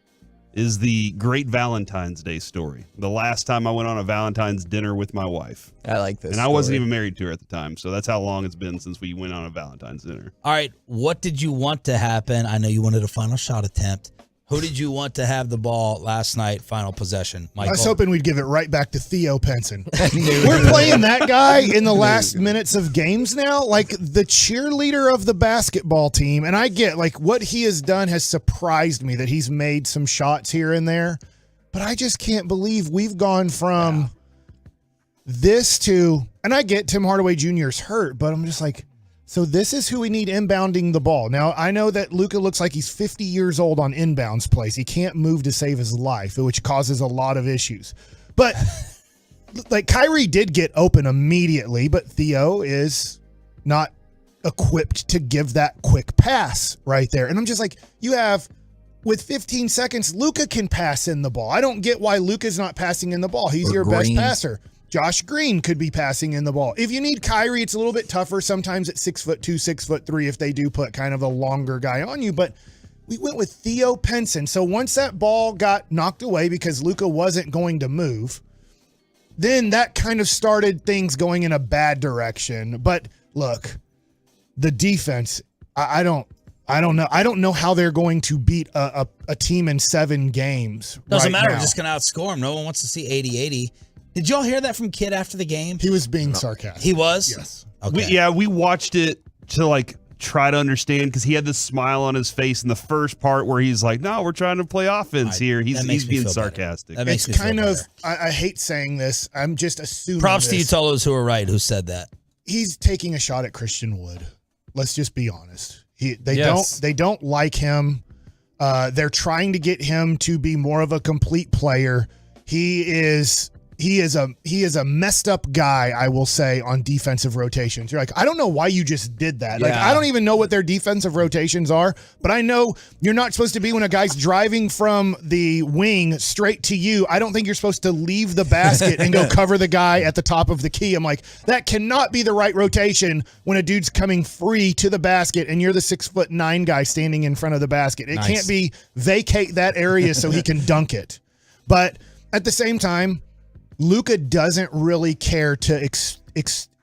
is the great Valentine's Day story. The last time I went on a Valentine's dinner with my wife. I like this. And I wasn't even married to her at the time. So that's how long it's been since we went on a Valentine's dinner. All right, what did you want to happen? I know you wanted a final shot attempt. Who did you want to have the ball last night, final possession? Michael? I was hoping we'd give it right back to Theo Penson. We're playing that guy in the last minutes of games now, like the cheerleader of the basketball team. And I get, like, what he has done has surprised me, that he's made some shots here and there. But I just can't believe we've gone from this to, and I get Tim Hardaway Jr.'s hurt, but I'm just like, so this is who we need inbounding the ball. Now, I know that Luka looks like he's 50 years old on inbounds plays. He can't move to save his life, which causes a lot of issues. But, like, Kyrie did get open immediately, but Theo is not equipped to give that quick pass right there. And I'm just like, you have, with 15 seconds, Luka can pass in the ball. I don't get why Luka's not passing in the ball. He's your best passer. Josh Green could be passing in the ball. If you need Kyrie, it's a little bit tougher sometimes at 6'2", 6'3", if they do put kind of a longer guy on you. But we went with Theo Penson. So once that ball got knocked away because Luka wasn't going to move, then that kind of started things going in a bad direction. But look, the defense, I don't know. I don't know how they're going to beat a team in 7 games. Doesn't matter. Now. We're just going to outscore them. No one wants to see 80-80. Did y'all hear that from Kid after the game? He was being sarcastic. He was? Yes. Okay. We watched it to like try to understand because he had this smile on his face in the first part where he's like, "No, we're trying to play offense here." He's being sarcastic. That makes it's me kind feel of. better. I hate saying this. I'm just assuming. Props to you, this. Tolos, who are right. Who said that? He's taking a shot at Christian Wood. Let's just be honest. They don't like him. They're trying to get him to be more of a complete player. He is a messed up guy, I will say, on defensive rotations. You're like, I don't know why you just did that. Like, I don't even know what their defensive rotations are, but I know you're not supposed to be when a guy's driving from the wing straight to you. I don't think you're supposed to leave the basket and go cover the guy at the top of the key. I'm like, that cannot be the right rotation when a dude's coming free to the basket and you're the 6'9" guy standing in front of the basket. It can't be vacate that area so he can dunk it. But at the same time, Luka doesn't really care to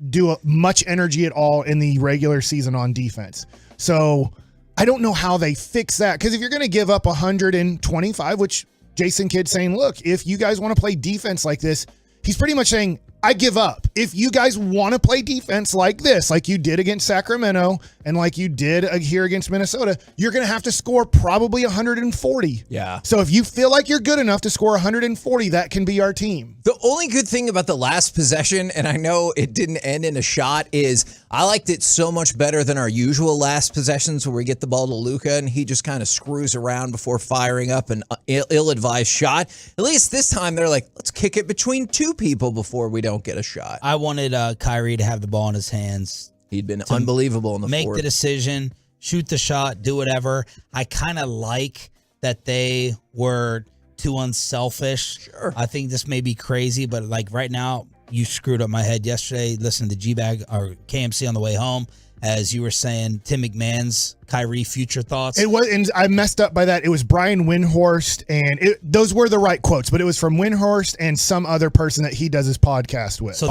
do much energy at all in the regular season on defense. So I don't know how they fix that. Because if you're going to give up 125, which Jason Kidd's saying, look, if you guys want to play defense like this, he's pretty much saying, I give up. If you guys want to play defense like this, like you did against Sacramento and like you did here against Minnesota, you're going to have to score probably 140. Yeah. So if you feel like you're good enough to score 140, that can be our team. The only good thing about the last possession, and I know it didn't end in a shot, is I liked it so much better than our usual last possessions where we get the ball to Luka and he just kind of screws around before firing up an ill-advised shot. At least this time they're like, let's kick it between 2 people before we don't get a shot. I wanted Kyrie to have the ball in his hands. He'd been unbelievable in the make fourth. the decision, shoot the shot, do whatever. I kind of like that they were too unselfish. Sure. I think this may be crazy, but like right now, you screwed up my head yesterday. Listen to G-Bag or KMC on the way home as you were saying Tim McMahon's Kyrie future thoughts. It was, and I messed up by that. It was Brian Windhorst, and those were the right quotes, but it was from Windhorst and some other person that he does his podcast with. So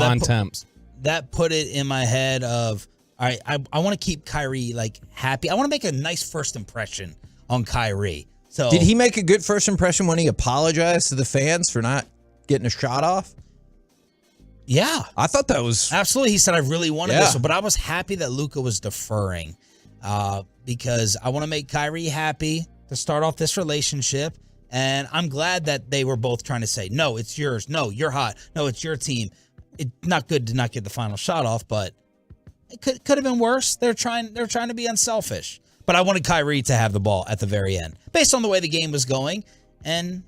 that put it in my head of, all right, I want to keep Kyrie like happy. I want to make a nice first impression on Kyrie. So did he make a good first impression when he apologized to the fans for not getting a shot off? Yeah. I thought that was... Absolutely. He said, I really wanted this one. But I was happy that Luka was deferring because I want to make Kyrie happy to start off this relationship. And I'm glad that they were both trying to say, no, it's yours. No, you're hot. No, it's your team. It's not good to not get the final shot off, but it could have been worse. They're trying to be unselfish. But I wanted Kyrie to have the ball at the very end based on the way the game was going. And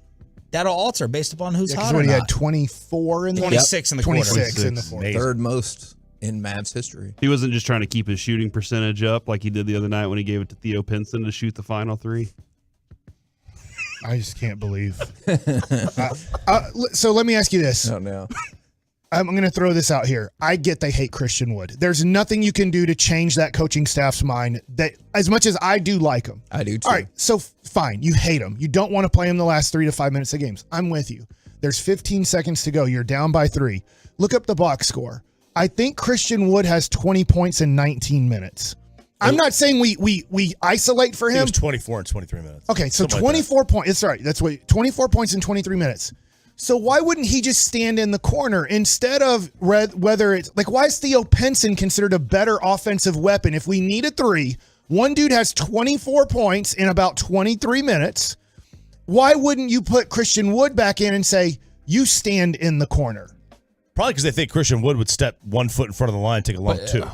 that'll alter based upon who's hot or he not. had 24 in the 26 in the quarter. 26 in the fourth. Third most in Mavs history. He wasn't just trying to keep his shooting percentage up like he did the other night when he gave it to Theo Pinson to shoot the final 3. I just can't believe. So let me ask you this. Oh, no. I'm going to throw this out here. I get they hate Christian Wood. There's nothing you can do to change that coaching staff's mind. That as much as I do like him. I do too. All right, so fine. You hate him. You don't want to play him the last 3 to 5 minutes of games. I'm with you. There's 15 seconds to go. You're down by 3. Look up the box score. I think Christian Wood has 20 points in 19 minutes. I'm not saying we isolate for It him. was 24 and 23 minutes. Okay, so Something like 24 points. Sorry, that's what 24 points in 23 minutes. So why wouldn't he just stand in the corner instead of whether it's like, why is Theo Penson considered a better offensive weapon? If we need a 3, one dude has 24 points in about 23 minutes. Why wouldn't you put Christian Wood back in and say, you stand in the corner? Probably because they think Christian Wood would step 1 foot in front of the line and take a long two.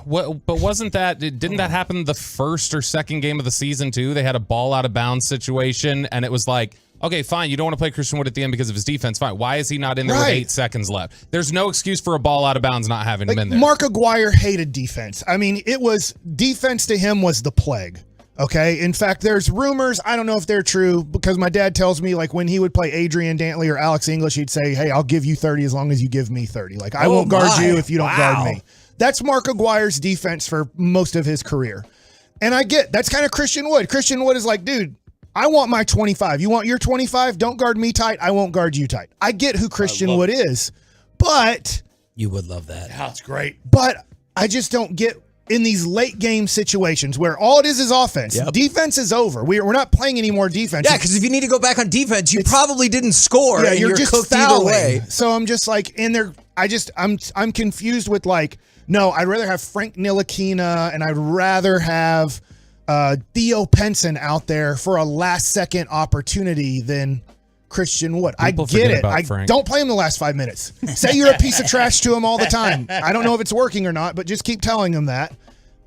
But wasn't that, didn't that happen the first or second game of the season too? They had a ball out of bounds situation, and it was like, okay, fine, you don't want to play Christian Wood at the end because of his defense. Fine. Why is he not in there with 8 seconds left? There's no excuse for a ball out of bounds not having him in there. Mark Aguirre hated defense. I mean, it was defense to him was the plague. Okay. In fact, there's rumors. I don't know if they're true because my dad tells me like when he would play Adrian Dantley or Alex English, he'd say, hey, I'll give you 30 as long as you give me 30. Like I won't guard you if you don't guard me. That's Mark Aguirre's defense for most of his career. And I get that's kind of Christian Wood. Christian Wood is like, dude, I want my 25. You want your 25? Don't guard me tight. I won't guard you tight. I get who Christian Wood is, but you would love that. That's great. But I just don't get in these late game situations where all it is offense. Yep. Defense is over. We're not playing any more defense. Yeah, because if you need to go back on defense, you probably didn't score. Yeah, and you're just cooked fouling. either way. So I'm just like in there. I'm confused with like, no, I'd rather have Frank Ntilikina and I'd rather have Theo Penson out there for a last second opportunity than Christian Wood. People I get forget it. about Frank. Don't play him the last 5 minutes. Say you're a piece of trash to him all the time. I don't know if it's working or not, but just keep telling him that.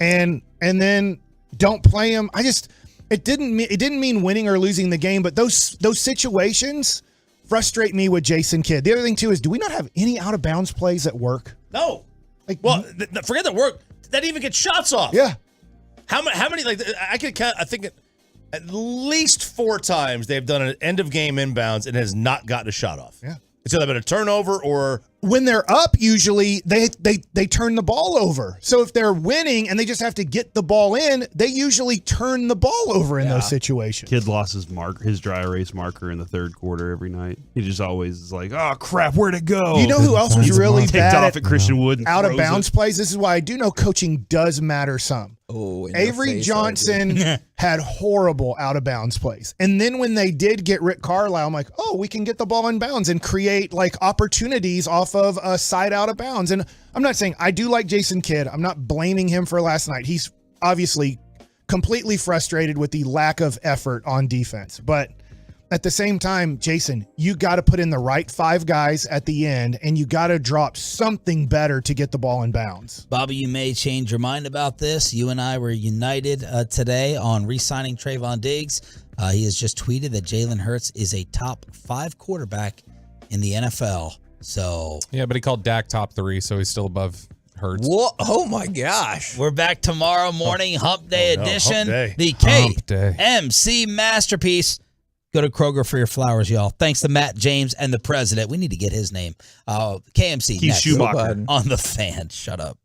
And then don't play him. It didn't mean winning or losing the game, but those situations frustrate me with Jason Kidd. The other thing too is, do we not have any out of bounds plays at work? No. Like, well, forget the work. That even get shots off. Yeah. How many? Like I could count. I think at least 4 times they've done an end of game inbounds and has not gotten a shot off. Yeah. It's either been a turnover or when they're up, usually they turn the ball over. So if they're winning and they just have to get the ball in, they usually turn the ball over in those situations. Kid lost his dry erase marker in the third quarter every night. He just always is like, oh crap, where'd it go? You know who else was really bad off at Christian Wood and out of throws bounds it. plays? This is why I do know coaching does matter some. Oh, Avery Johnson had horrible out of bounds plays. And then when they did get Rick Carlisle, I'm like, oh, we can get the ball in bounds and create like opportunities off of a side out of bounds. And I'm not saying I do like Jason Kidd. I'm not blaming him for last night. He's obviously completely frustrated with the lack of effort on defense. But at the same time, Jason, you got to put in the right 5 guys at the end, and you got to drop something better to get the ball in bounds. Bobby, you may change your mind about this. You and I were united today on re-signing Trayvon Diggs. He has just tweeted that Jalen Hurts is a top 5 quarterback in the NFL. So yeah, but he called Dak top 3, so he's still above Hurts. Whoa, oh my gosh. We're back tomorrow morning, Hump Day edition. Hump Day. The Hump Day. KMC Masterpiece. Go to Kroger for your flowers, y'all. Thanks to Matt James and the president. We need to get his name. KMC Keith next Schumacher. on The Fan. Shut up.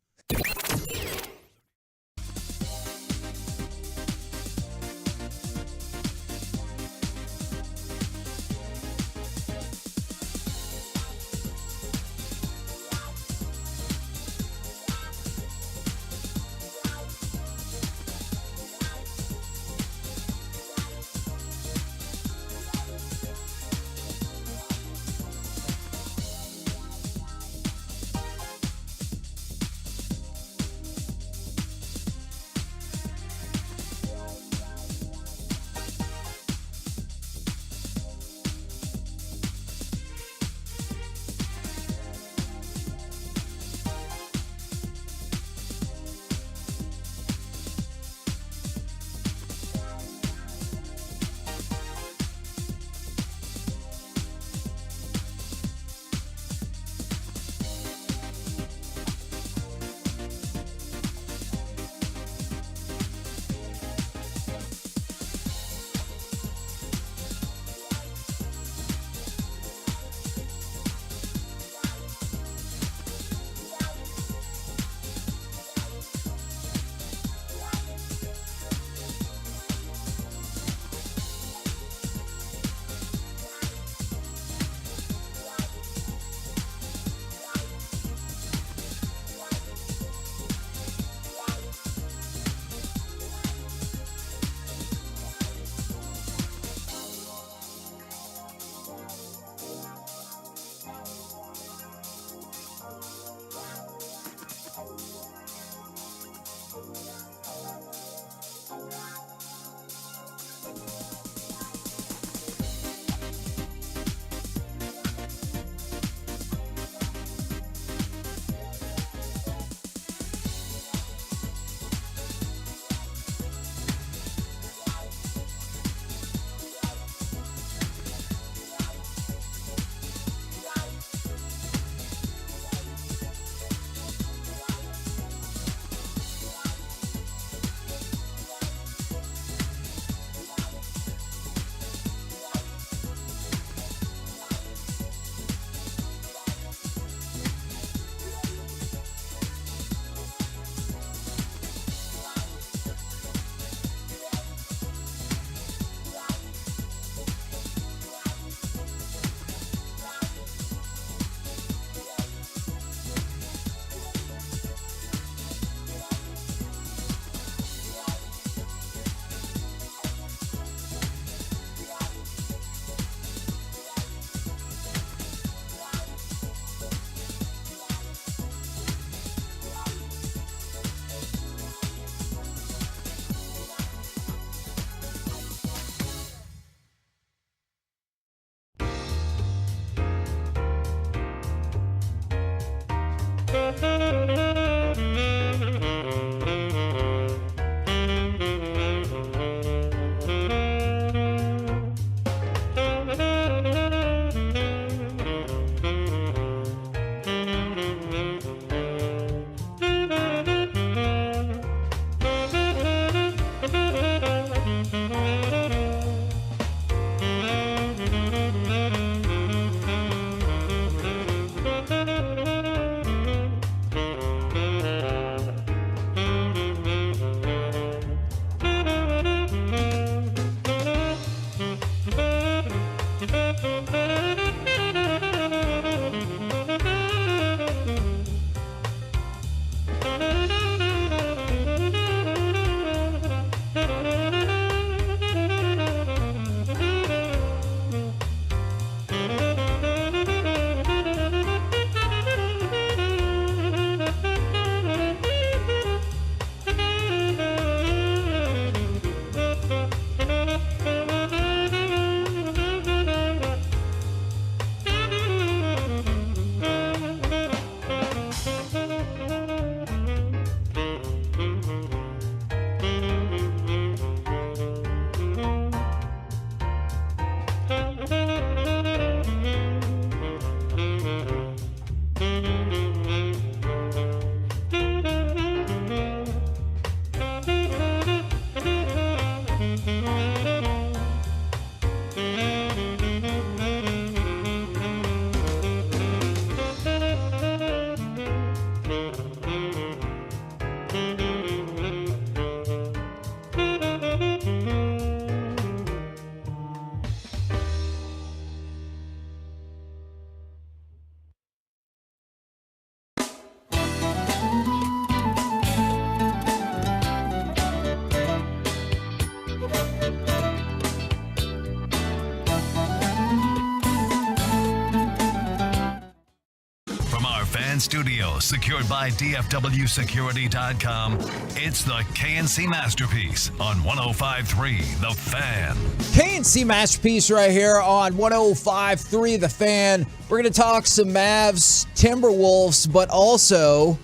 Studio, secured by DFWsecurity.com. It's the KNC Masterpiece on 105.3 The Fan. KNC Masterpiece right here on 105.3 The Fan. We're going to talk some Mavs, Timberwolves, but also,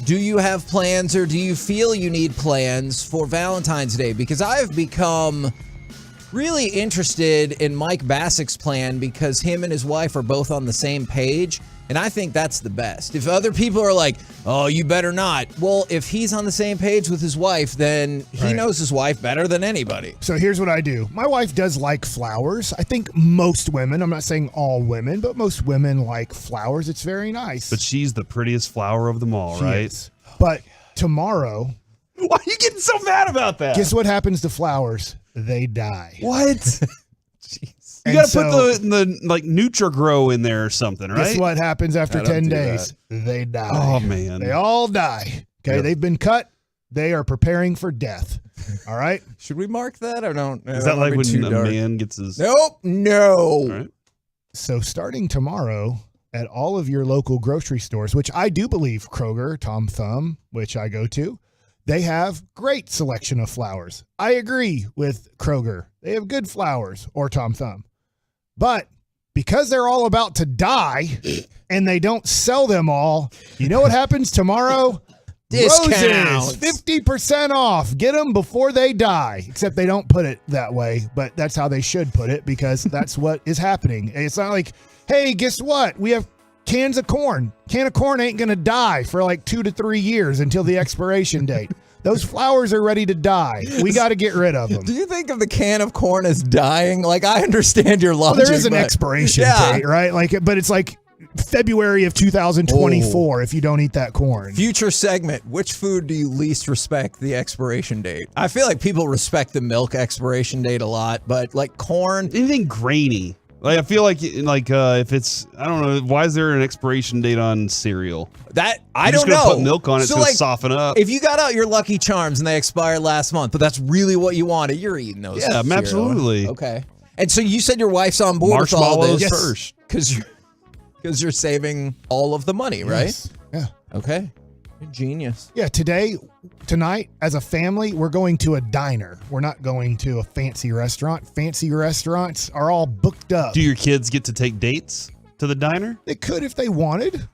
do you have plans or do you feel you need plans for Valentine's Day? Because I have become really interested in Mike Bassick's plan because him and his wife are both on the same page. And I think that's the best. If other people are like, oh, you better not. Well, if he's on the same page with his wife, then he knows his wife better than anybody. So here's what I do. My wife does like flowers. I think most women, I'm not saying all women, but most women like flowers. It's very nice. But she's the prettiest flower of them all, right? Is. But tomorrow. Why are you getting so mad about that? Guess what happens to flowers? They die. What? Jeez. You got to put the like Nutri-Grow in there or something, right? Guess what happens after 10 days? They die. Oh, man. They all die. Okay, They've been cut. They are preparing for death. All right? Should we mark that or don't? Is that like when a man gets his... Nope. No. All right. So starting tomorrow at all of your local grocery stores, which I do believe Kroger, Tom Thumb, which I go to, they have great selection of flowers. I agree with Kroger. They have good flowers, or Tom Thumb. But because they're all about to die and they don't sell them all, you know what happens tomorrow? Discounts. Roses, 50% off. Get them before they die. Except they don't put it that way, but that's how they should put it because that's what is happening. It's not like, hey, guess what? We have cans of corn. Can of corn ain't going to die for like 2 to 3 years until the expiration date. Those flowers are ready to die. We got to get rid of them. Do you think of the can of corn as dying? Like, I understand your logic. Well, there is an expiration date, right? Like, but it's like February of 2024 if you don't eat that corn. Future segment, which food do you least respect the expiration date? I feel like people respect the milk expiration date a lot, but like corn. Anything grainy. Like I feel like if it's, I don't know, why is there an expiration date on cereal? That I You're don't just gonna know. Put milk on it, so to like, soften up. If you got out your Lucky Charms and they expired last month, but that's really what you wanted, you're eating those. Yeah, cereal. absolutely. Okay. And so you said your wife's on board with all this first because you're saving all of the money, right? Yes. Yeah. Okay. You're genius. Yeah, tonight, as a family, we're going to a diner. We're not going to a fancy restaurant. Fancy restaurants are all booked up. Do your kids get to take dates to the diner? They could if they wanted.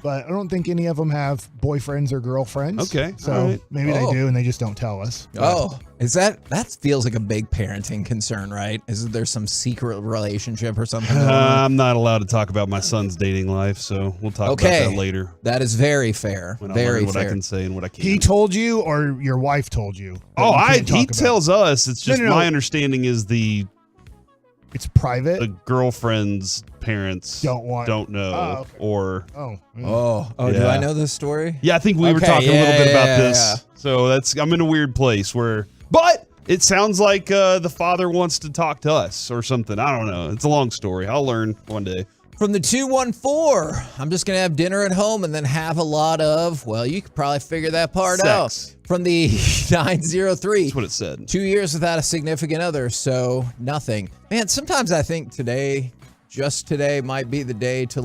but I don't think any of them have boyfriends or girlfriends. Okay, So all right. maybe they do and they just don't tell us. Oh, is that feels like a big parenting concern, right? Is there some secret relationship or something going on? I'm not allowed to talk about my son's dating life, so we'll talk about that later. That is very fair. When I very learn what fair. I can say and what I can't. He told you or your wife told you? Oh, he he tells us. It's just No. my understanding is it's private. The girlfriend's parents don't know, Oh, okay. or Do I know this story? Yeah, I think we were talking a little bit about this. So I'm in a weird place but it sounds like the father wants to talk to us or something. I don't know. It's a long story. I'll learn one day. From the 214, I'm just going to have dinner at home and then have a lot of, well, you could probably figure that part out. From the 903. That's what it said. 2 years without a significant other, so nothing. Man, sometimes I think just today might be the day to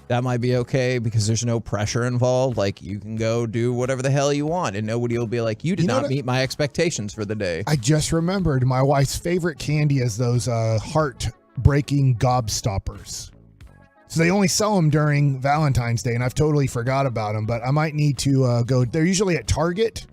that might be okay because there's no pressure involved. Like, you can go do whatever the hell you want and nobody will be like, you did not meet my expectations for the day. I just remembered my wife's favorite candy is those heart-breaking gobstoppers. So they only sell them during Valentine's Day, and I've totally forgot about them, but I might need to go. They're usually at Target.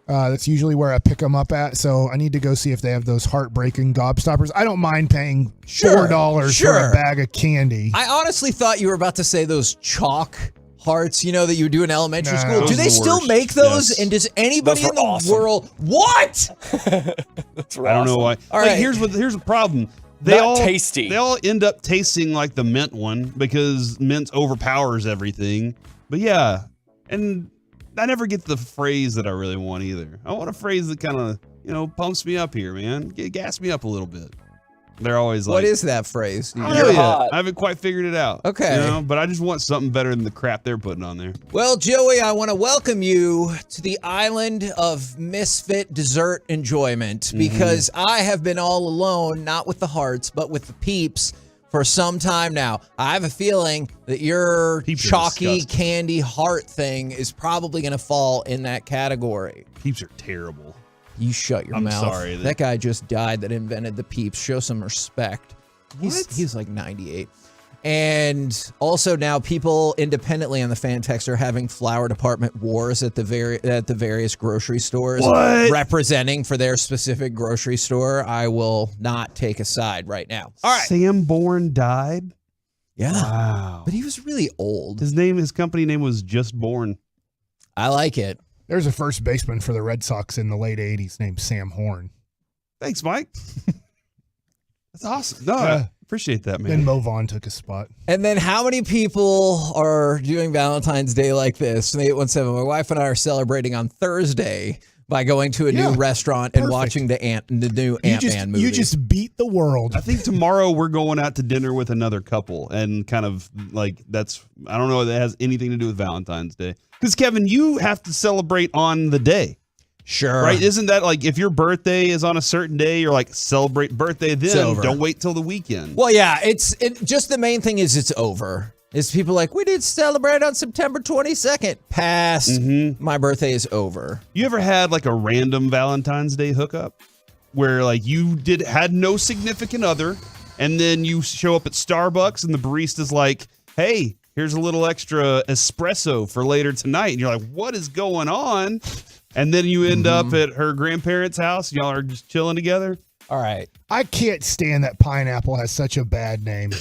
That's usually where I pick them up at, so I need to go see if they have those heart-breaking gobstoppers. I don't mind paying $4 for a bag of candy. I honestly thought you were about to say those chalk hearts, that you would do in elementary school. Do they still make those? Yes. And does anybody in the world... What? I don't know why. All right. Here's the problem. They all end up tasting like the mint one because mint overpowers everything. But yeah, and I never get the phrase that I really want either. I want a phrase that kind of, pumps me up here, man. Gas me up a little bit. They're always like, what is that phrase? I don't know yet. I haven't quite figured it out. Okay. But I just want something better than the crap they're putting on there. Well, Joey, I want to welcome you to the island of misfit dessert enjoyment because I have been all alone, not with the hearts, but with the peeps for some time now. I have a feeling that your chalky candy heart thing is probably going to fall in that category. Peeps are terrible. You shut your mouth. I'm sorry. That guy just died that invented the Peeps. Show some respect. He's like 98. And also now people independently on the fan text are having flower department wars at the various grocery stores. What? Representing for their specific grocery store. I will not take a side right now. All right. Sanborn died? Yeah. Wow. But he was really old. His company name was Just Born. I like it. There's a first baseman for the Red Sox in the late 80s named Sam Horn. Thanks, Mike. That's awesome. No, I appreciate that, man. Then Mo Vaughn took his spot. And then how many people are doing Valentine's Day like this? 817. My wife and I are celebrating on Thursday by going to a new restaurant and watching the new Ant-Man movie. You just beat the world. I think tomorrow we're going out to dinner with another couple and kind of like I don't know if that has anything to do with Valentine's Day. Because, Kevin, you have to celebrate on the day. Sure. Right? Isn't that like if your birthday is on a certain day, you're like, celebrate birthday then. Don't wait till the weekend. Well, yeah, just the main thing is it's over. Is people like, we did celebrate on September 22nd. Pass. My birthday is over. You ever had like a random Valentine's Day hookup where like you had no significant other and then you show up at Starbucks and the barista's like, hey, here's a little extra espresso for later tonight. And you're like, what is going on? And then you end up at her grandparents' house. Y'all are just chilling together. All right. I can't stand that pineapple has such a bad name.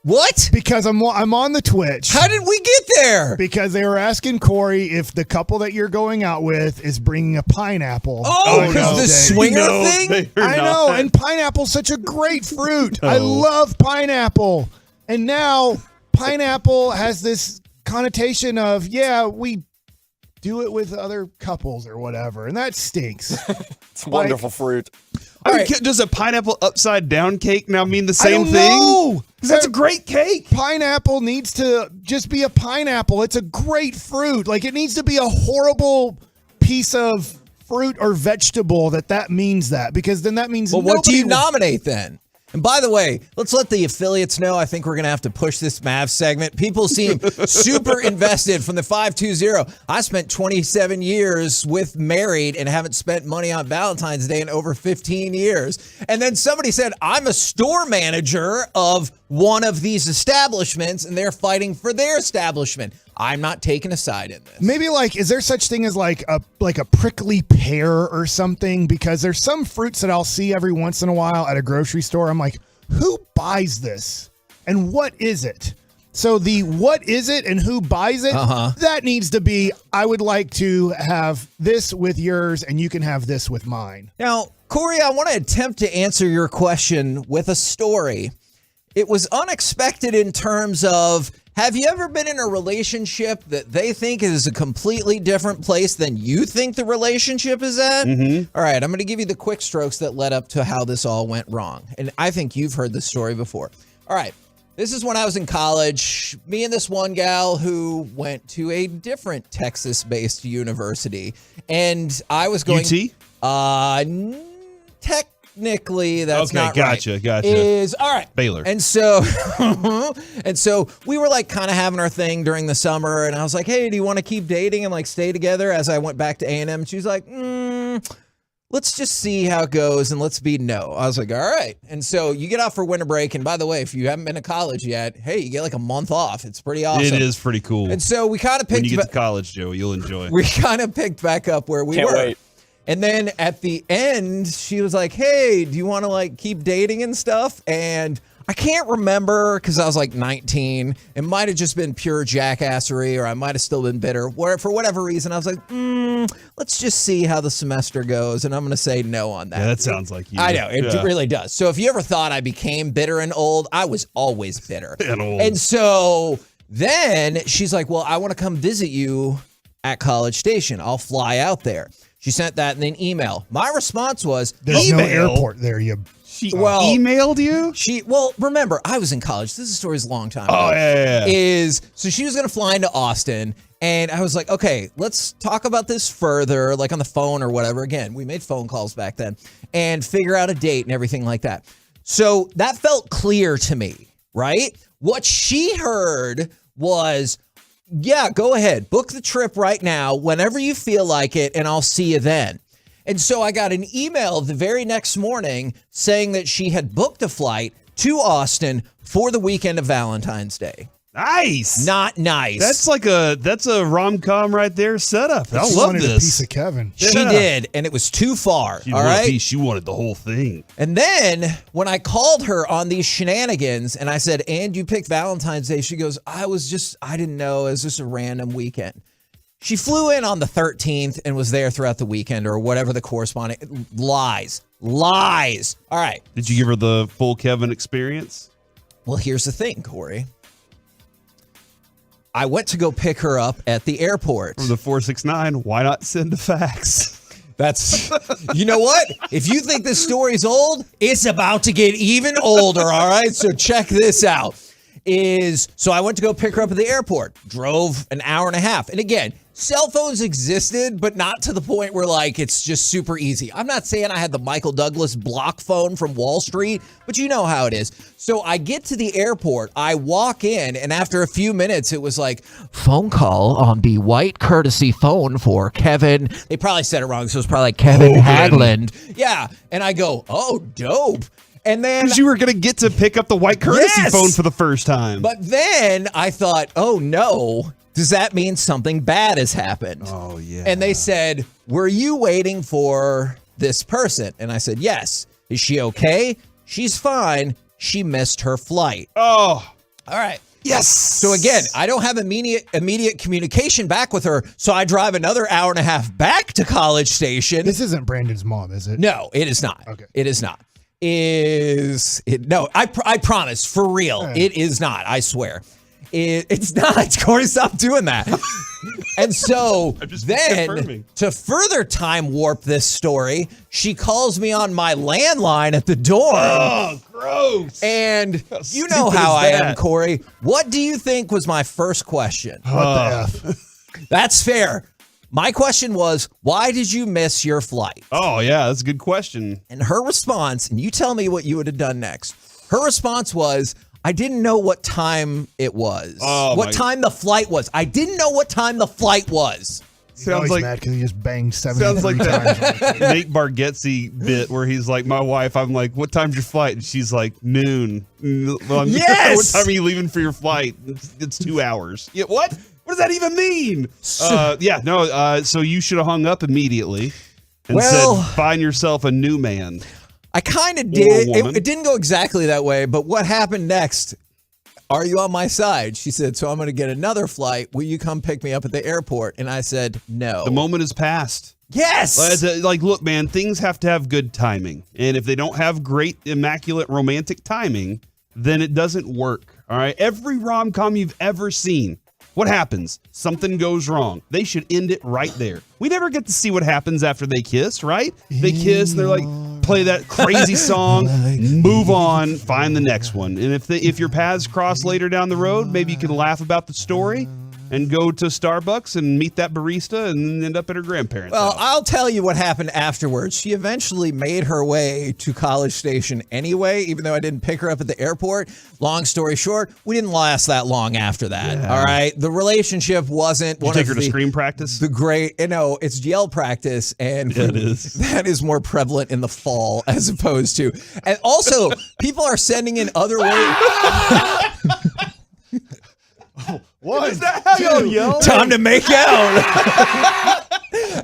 What? Because I'm on the Twitch. How did we get there? Because they were asking Corey if the couple that you're going out with is bringing a pineapple. Oh, because the swinger thing? I know, and pineapple's such a great fruit. I love pineapple. And now pineapple has this connotation of, we do it with other couples or whatever, and that stinks. It's wonderful fruit. I mean, does a pineapple upside down cake now mean the same thing? No, that's a great cake. Pineapple needs to just be a pineapple. It's a great fruit. Like, it needs to be a horrible piece of fruit or vegetable that means that, because then that means. Well, what do you nominate then? And by the way, let's let the affiliates know. I think we're going to have to push this Mavs segment. People seem super invested from the 520. I spent 27 years with married and haven't spent money on Valentine's Day in over 15 years. And then somebody said, I'm a store manager of one of these establishments, and they're fighting for their establishment. I'm not taking a side in this. Maybe is there such thing as like a prickly pear or something? Because there's some fruits that I'll see every once in a while at a grocery store. I'm like, who buys this? And what is it? So the what is it and who buys it, that needs to be, I would like to have this with yours and you can have this with mine. Now, Corey, I want to attempt to answer your question with a story. It was unexpected in terms of, have you ever been in a relationship that they think is a completely different place than you think the relationship is at? All right, I'm going to give you the quick strokes that led up to how this all went wrong. And I think you've heard this story before. All right, this is when I was in college. Me and this one gal who went to a different Texas-based university. And I was going... UT? Technically, that's not right. Gotcha. All right. Baylor. And so, we were like kind of having our thing during the summer, and I was like, "Hey, do you want to keep dating and like stay together?" As I went back to A&M, she was like, "Let's just see how it goes, and let's be no." I was like, "All right." And so you get off for winter break, and by the way, if you haven't been to college yet, hey, you get like a month off. It's pretty awesome. It is pretty cool. And so we kind of picked. When you get to college, Joe, you'll enjoy. We kind of picked back up where we were. Wait. And then at the end, she was like, "Hey, do you want to like keep dating and stuff?" And I can't remember because I was like 19. It might have just been pure jackassery, or I might have still been bitter. For whatever reason, I was like, let's just see how the semester goes. And I'm going to say no on that. Yeah, that sounds like you. I know. It really does. So if you ever thought I became bitter and old, I was always bitter. And old. And so then she's like, "Well, I want to come visit you at College Station. I'll fly out there." She sent that in an email. My response was, "There's email. no airport there." She emailed you? Remember, I was in college. This story's a long time ago. Yeah. So she was going to fly into Austin, and I was like, okay, let's talk about this further, like on the phone or whatever. Again, we made phone calls back then, and figure out a date and everything like that. So that felt clear to me, right? What she heard was, yeah, go ahead. Book the trip right now, whenever you feel like it, and I'll see you then. And so I got an email the very next morning saying that she had booked a flight to Austin for the weekend of Valentine's Day. Nice. Not nice. That's a rom-com right there setup. I love this. She wanted a piece of Kevin. She did, and it was too far. She all wanted right. a piece. She wanted the whole thing. And then when I called her on these shenanigans and I said, "And you picked Valentine's Day," she goes, I didn't know. It was just a random weekend. She flew in on the 13th and was there throughout the weekend or whatever the corresponding. Lies. All right. Did you give her the full Kevin experience? Well, here's the thing, Corey. I went to go pick her up at the airport. From the 469, why not send a fax? That's, you know what? If you think this story's old, it's about to get even older, all right? So check this out. So I went to go pick her up at the airport, drove an hour and a half. And again, cell phones existed, but not to the point where like it's just super easy. I'm not saying I had the Michael Douglas block phone from Wall Street, but you know how it is. So I get to the airport, I walk in, and after a few minutes, it was like, phone call on the white courtesy phone for Kevin. They probably said it wrong, so it was probably like Kevin Haglund. Yeah. And I go, oh, dope. And then because you were going to get to pick up the white courtesy phone for the first time. But then I thought, oh no, does that mean something bad has happened? Oh, yeah. And they said, were you waiting for this person? And I said, yes. Is she okay? She's fine. She missed her flight. Oh. All right. Yes. So again, I don't have immediate communication back with her, so I drive another hour and a half back to College Station. This isn't Brandon's mom, is it? No, it is not. Okay. It is not. No, I promise, for real, it is not. I swear. It's not. Corey, stop doing that. And so then, to further time warp this story, she calls me on my landline at the dorm. Oh, gross. And you know how I am, Corey. What do you think was my first question? What the F? That's fair. My question was, why did you miss your flight? Oh, yeah, that's a good question. And her response, and you tell me what you would have done next. Her response was, I didn't know what time it was. What time the flight was. I didn't know what time the flight was. Sounds like mad because he just banged 7 Sounds like times. that Nate Bargatze bit where he's like, my wife, I'm like, what time's your flight? And she's like, noon. Well, yes! What time are you leaving for your flight? It's 2 hours. Yeah, what? What does that even mean? So you should have hung up immediately and said, find yourself a new man. I kind of did. It didn't go exactly that way, but what happened next? Are you on my side? She said, so I'm going to get another flight. Will you come pick me up at the airport? And I said, no. The moment has passed. Yes. Like, look, man, things have to have good timing. And if they don't have great, immaculate, romantic timing, then it doesn't work. All right. Every rom-com you've ever seen, what happens? Something goes wrong. They should end it right there. We never get to see what happens after they kiss, right? They kiss, and they're like, play that crazy song, move on, find the next one. And if your paths cross later down the road, maybe you can laugh about the story and go to Starbucks and meet that barista and end up at her grandparents' house. I'll tell you what happened afterwards. She eventually made her way to College Station anyway, even though I didn't pick her up at the airport. Long story short, we didn't last that long after that. Yeah. All right. The relationship wasn't Did you take her to scream practice? It's yell practice, and it is. That is more prevalent in the fall as opposed to. And also, people are sending in other ways. Is that how y'all yell? Time to make out.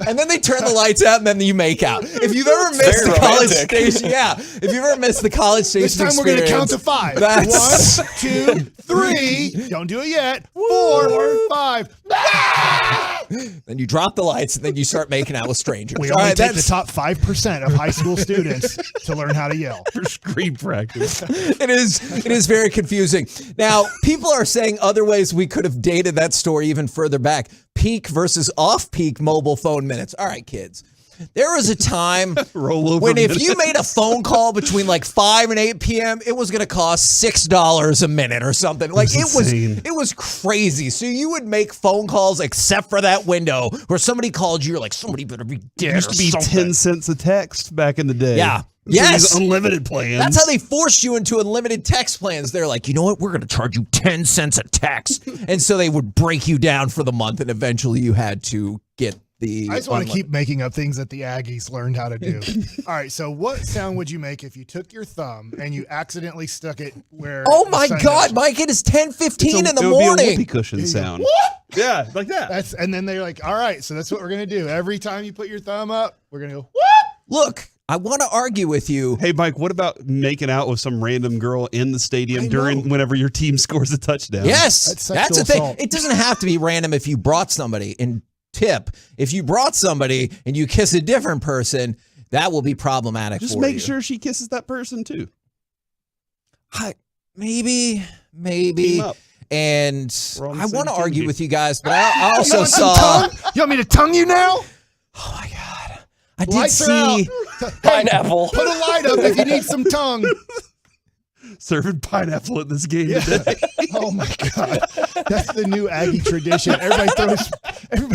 And then they turn the lights out, and then you make out. If you've ever missed the College Station, if you've ever missed the College Station this time we're going to count to 5. 1, 2, 3. Don't do it yet. 4, 5. Then you drop the lights, and then you start making out with strangers. We only take the top 5% of high school students to learn how to yell. For scream practice. It is very confusing. Now, people are saying other ways we could have dated that story even further back. Peak versus off-peak mobile phone minutes. All right, kids. There was a time when if you made a phone call between like 5 and 8 p.m., it was going to cost $6 a minute or something. Like it was crazy. So you would make phone calls except for that window where somebody called you, you're like, somebody better be dead. It used to be 10 cents a text back in the day. Yeah. Yes. Unlimited plans. That's how they forced you into unlimited text plans. They're like, you know what? We're going to charge you 10 cents a text. And so they would break you down for the month, and eventually you had to get the... I just want to keep making up things that the Aggies learned how to do. All right, so what sound would you make if you took your thumb and you accidentally stuck it where... Oh my God, Mike, it is 10:15 in the morning. It would be a whoopee cushion sound. What? Yeah, like that. And then they're like, all right, so that's what we're going to do. Every time you put your thumb up, we're going to go, what? Look, I want to argue with you. Hey, Mike, what about making out with some random girl in the stadium whenever your team scores a touchdown? Yes, that's the thing. It doesn't have to be random if you brought somebody. And tip, if you brought somebody and you kiss a different person, that will be problematic Just for make you. sure she kisses that person too. Maybe. And I want to argue with you guys, but I You also want saw... some tongue? You want me to tongue you now? Oh, my God. I did Lights are see... out. Pineapple. Put a light up if you need some tongue. Serving pineapple at this game today. Oh my God, that's the new Aggie tradition. Everybody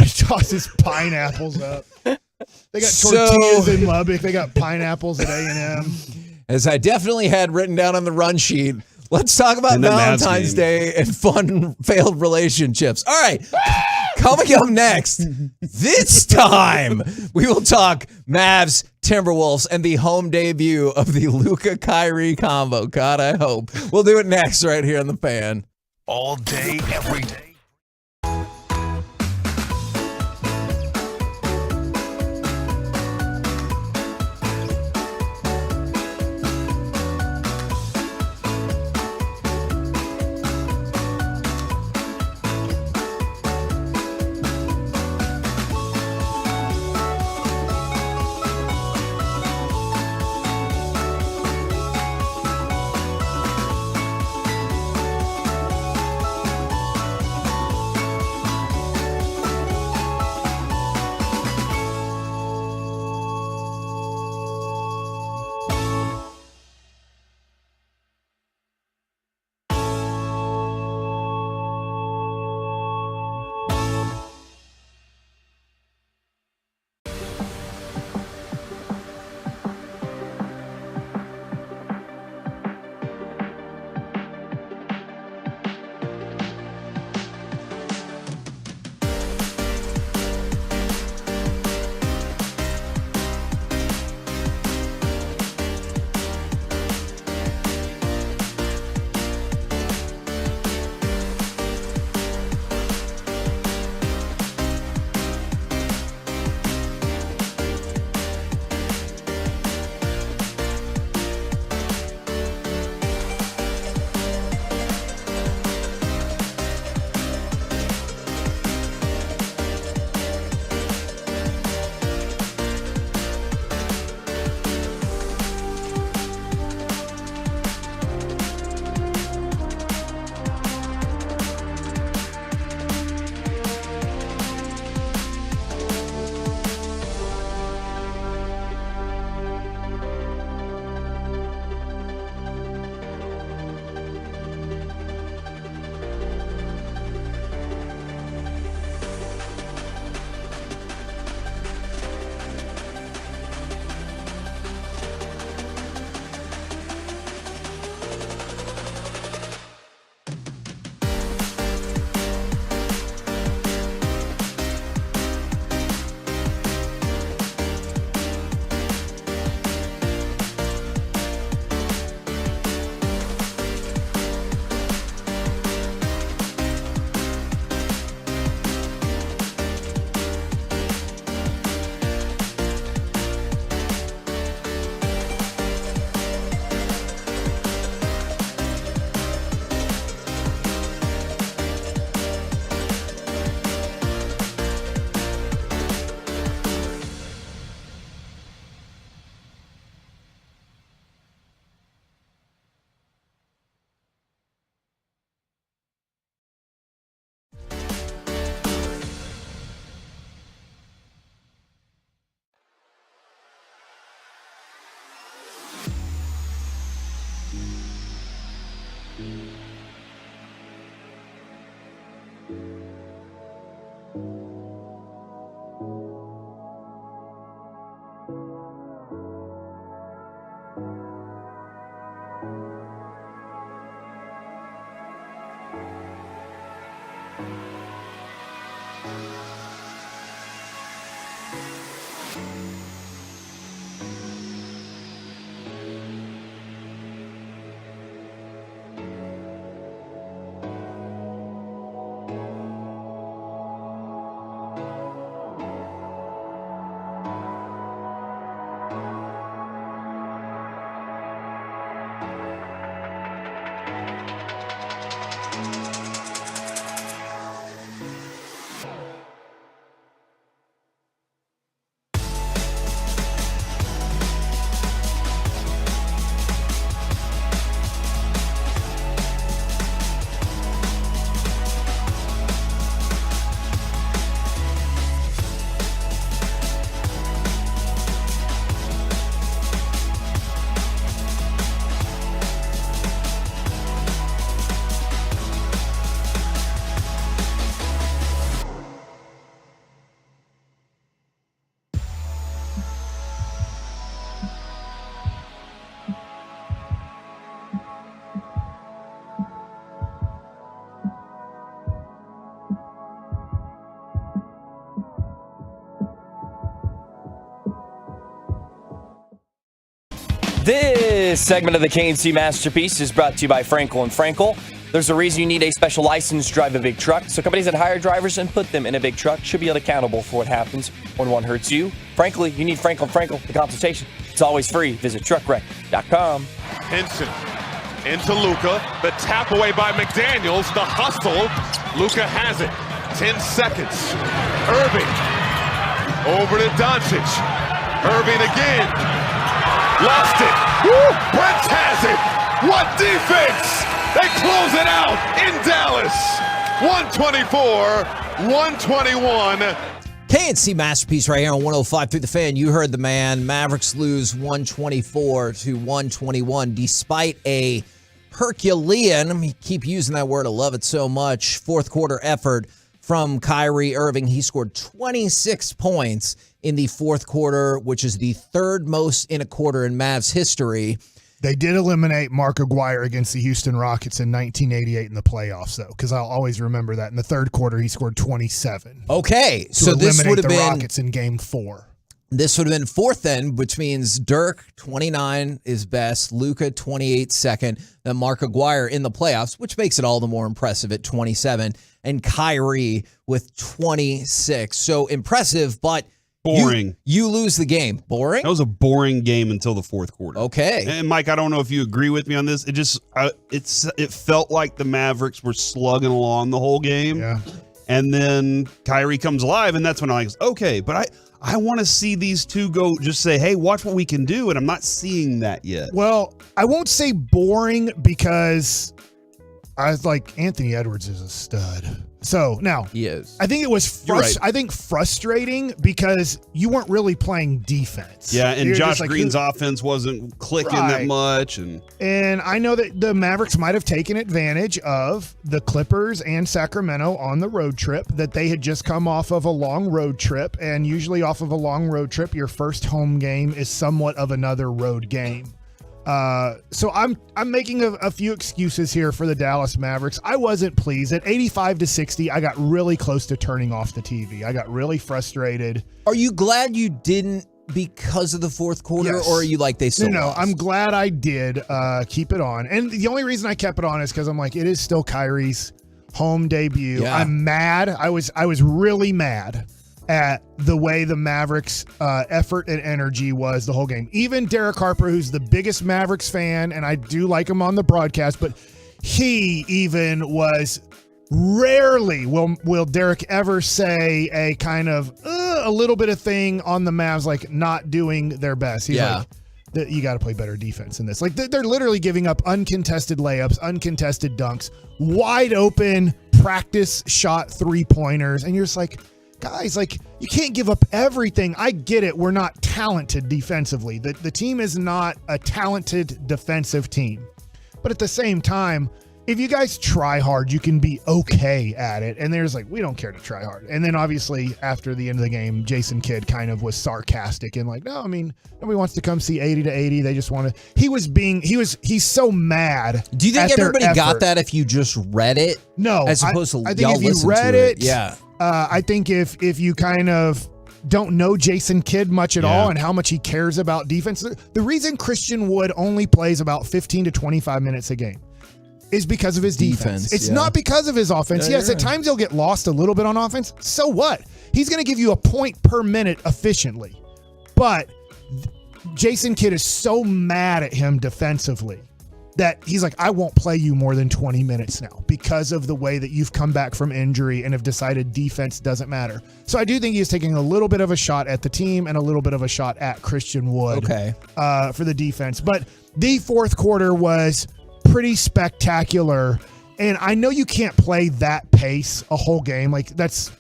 tosses pineapples up. They got tortillas in Lubbock. They got pineapples at A&M. As I definitely had written down on the run sheet, let's talk about Valentine's Day and fun failed relationships. All right. Coming up next, this time, we will talk Mavs, Timberwolves, and the home debut of the Luka-Kyrie combo. God, I hope. We'll do it next right here on The Fan. All day, every day. This segment of the KNC Masterpiece is brought to you by Frankel & Frankel. There's a reason you need a special license to drive a big truck, so companies that hire drivers and put them in a big truck should be held accountable for what happens when one hurts you. Frankly, you need Frankel & Frankel. The consultation, it's always free. Visit truckwreck.com. Henson into Luka. The tap away by McDaniels. The hustle. Luka has it. 10 seconds. Irving over to Doncic. Irving again. Lost it. Woo! Brent has it. What defense! They close it out in Dallas. 124-121. KNC Masterpiece right here on 105 through the Fan. You heard the man. Mavericks lose 124-121 despite a Herculean, I keep using that word, I love it so much, fourth quarter effort from Kyrie Irving. He scored 26 points in the fourth quarter, which is the third most in a quarter in Mavs history. They did eliminate Mark Aguirre against the Houston Rockets in 1988 in the playoffs, though, because I'll always remember that. In the third quarter, he scored 27. Okay, so this would have been Rockets in Game 4. This would have been fourth then, which means Dirk 29 is best, Luka 28 second, then Mark Aguirre in the playoffs, which makes it all the more impressive at 27, and Kyrie with 26. So impressive, but boring. You lose the game. Boring? That was a boring game until the fourth quarter. Okay. And Mike, I don't know if you agree with me on this. It felt like the Mavericks were slugging along the whole game. Yeah. And then Kyrie comes alive, and that's when I was okay. But I want to see these two go just say, hey, watch what we can do. And I'm not seeing that yet. Well, I won't say boring because I was like, Anthony Edwards is a stud. So now he is. I think it was frustrating because you weren't really playing defense. Yeah, and Josh Green's offense wasn't clicking that much. And I know that the Mavericks might have taken advantage of the Clippers and Sacramento on the road trip, that they had just come off of a long road trip. And usually off of a long road trip, your first home game is somewhat of another road game. So I'm making a few excuses here for the Dallas Mavericks. I wasn't pleased. At 85-60, I got really close to turning off the TV. I got really frustrated. Are you glad you didn't because of the fourth quarter, or are you like they still lost? I'm glad I did keep it on. And the only reason I kept it on is because I'm like, it is still Kyrie's home debut. Yeah. I'm mad. I was really mad at the way the Mavericks effort and energy was the whole game. Even Derek Harper, who's the biggest Mavericks fan, and I do like him on the broadcast, but he even was rarely will Derek ever say a kind of a little bit of thing on the Mavs, like not doing their best. He's like, you got to play better defense in this. Like they're literally giving up uncontested layups, uncontested dunks, wide open practice shot 3-pointers. And you're just like, guys, like, you can't give up everything. I get it. We're not talented defensively. The team is not a talented defensive team. But at the same time, if you guys try hard, you can be okay at it. And there's like, we don't care to try hard. And then obviously after the end of the game, Jason Kidd kind of was sarcastic and like, no, I mean, nobody wants to come see 80 to 80. They just want to, he's so mad. Do you think everybody got that if you just read it? No. As opposed to I think y'all if you listen read to it, yeah. I think if you kind of don't know Jason Kidd much at all and how much he cares about defense, the reason Christian Wood only plays about 15 to 25 minutes a game is because of his defense. It's not because of his offense. Yes, at times he'll get lost a little bit on offense. So what? He's going to give you a point per minute efficiently. But Jason Kidd is so mad at him defensively that he's like, I won't play you more than 20 minutes now because of the way that you've come back from injury and have decided defense doesn't matter. So I do think he's taking a little bit of a shot at the team and a little bit of a shot at Christian Wood for the defense. But the fourth quarter was pretty spectacular. And I know you can't play that pace a whole game. Like that's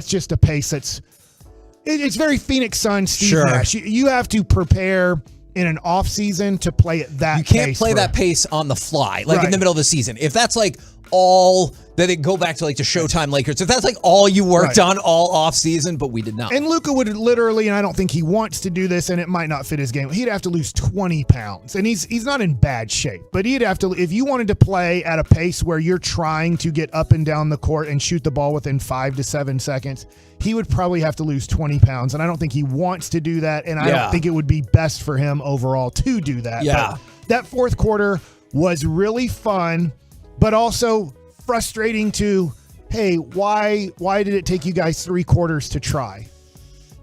just a pace it's very Phoenix Suns, Steve Nash. You have to prepare in an off season to play at that pace. You can't play that pace on the fly, like in the middle of the season. If that's like all that, it go back to like the Showtime Lakers. If that's like all you worked on all off season, but we did not. And Luka would literally, and I don't think he wants to do this, and it might not fit his game. He'd have to lose 20 pounds, and he's not in bad shape. But he'd have to, if you wanted to play at a pace where you're trying to get up and down the court and shoot the ball within 5 to 7 seconds, he would probably have to lose 20 pounds. And I don't think he wants to do that. And I don't think it would be best for him overall to do that. Yeah. But that fourth quarter was really fun, but also frustrating to, hey, why did it take you guys 3 quarters to try?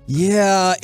Yeah,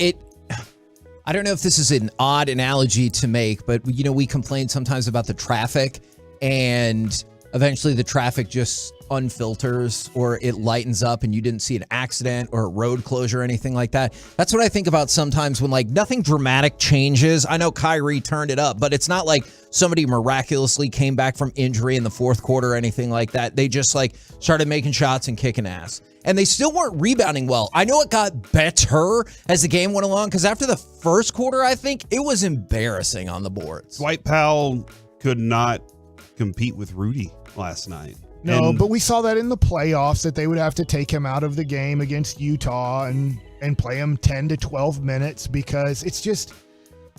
I don't know if this is an odd analogy to make, but we complain sometimes about the traffic, and eventually the traffic just unfilters or it lightens up and you didn't see an accident or a road closure or anything like that. That's what I think about sometimes when like nothing dramatic changes. I know Kyrie turned it up, but it's not like somebody miraculously came back from injury in the fourth quarter or anything like that. They just like started making shots and kicking ass. And they still weren't rebounding well. I know it got better as the game went along because after the first quarter, I think it was embarrassing on the boards. Dwight Powell could not compete with Rudy last night. No, but we saw that in the playoffs that they would have to take him out of the game against Utah and play him 10 to 12 minutes because it's just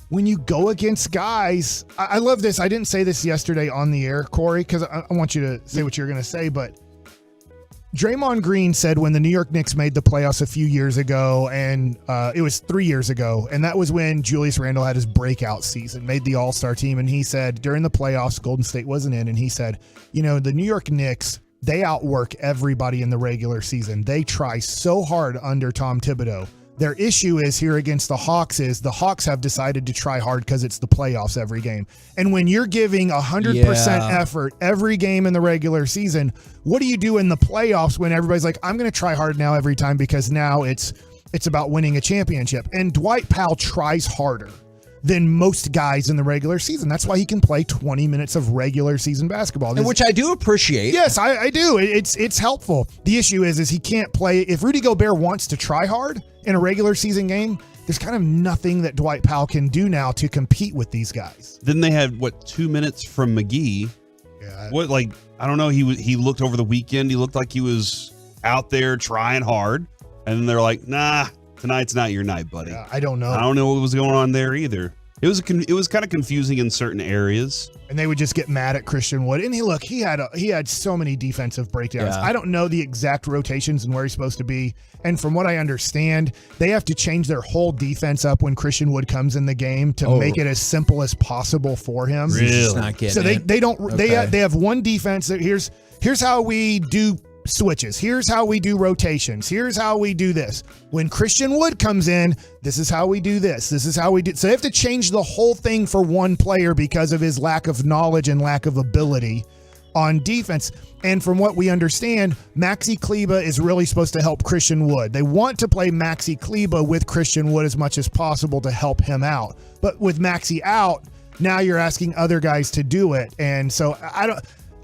when you go against guys. I love this. I didn't say this yesterday on the air, Corey, because I want you to say what you're going to say, but Draymond Green said when the New York Knicks made the playoffs a few years ago, and it was 3 years ago, and that was when Julius Randle had his breakout season, made the All-Star team, and he said during the playoffs, Golden State wasn't in, and he said, the New York Knicks, they outwork everybody in the regular season. They try so hard under Tom Thibodeau. Their issue is here against the Hawks is the Hawks have decided to try hard because it's the playoffs every game. And when you're giving 100% effort every game in the regular season, what do you do in the playoffs when everybody's like, I'm going to try hard now every time because now it's about winning a championship? And Dwight Powell tries harder than most guys in the regular season. That's why he can play 20 minutes of regular season basketball. And which I do appreciate. Yes, I do. It's helpful. The issue is he can't play. If Rudy Gobert wants to try hard in a regular season game, there's kind of nothing that Dwight Powell can do now to compete with these guys. Then they had 2 minutes from McGee. Yeah. I don't know. He looked over the weekend. He looked like he was out there trying hard. And then they're like, nah, tonight's not your night, buddy. Yeah, I don't know. I don't know what was going on there either. It was kind of confusing in certain areas. And they would just get mad at Christian Wood. And he had so many defensive breakdowns. Yeah. I don't know the exact rotations and where he's supposed to be. And from what I understand, they have to change their whole defense up when Christian Wood comes in the game to make it as simple as possible for him. Really? So they have one defense that here's how we do switches. Here's how we do rotations. Here's how we do this. When Christian Wood comes in, this is how we do this. This is how we do. So they have to change the whole thing for one player because of his lack of knowledge and lack of ability on defense. And from what we understand, Maxi Kleber is really supposed to help Christian Wood. They want to play Maxi Kleber with Christian Wood as much as possible to help him out. But with Maxi out, now you're asking other guys to do it. And so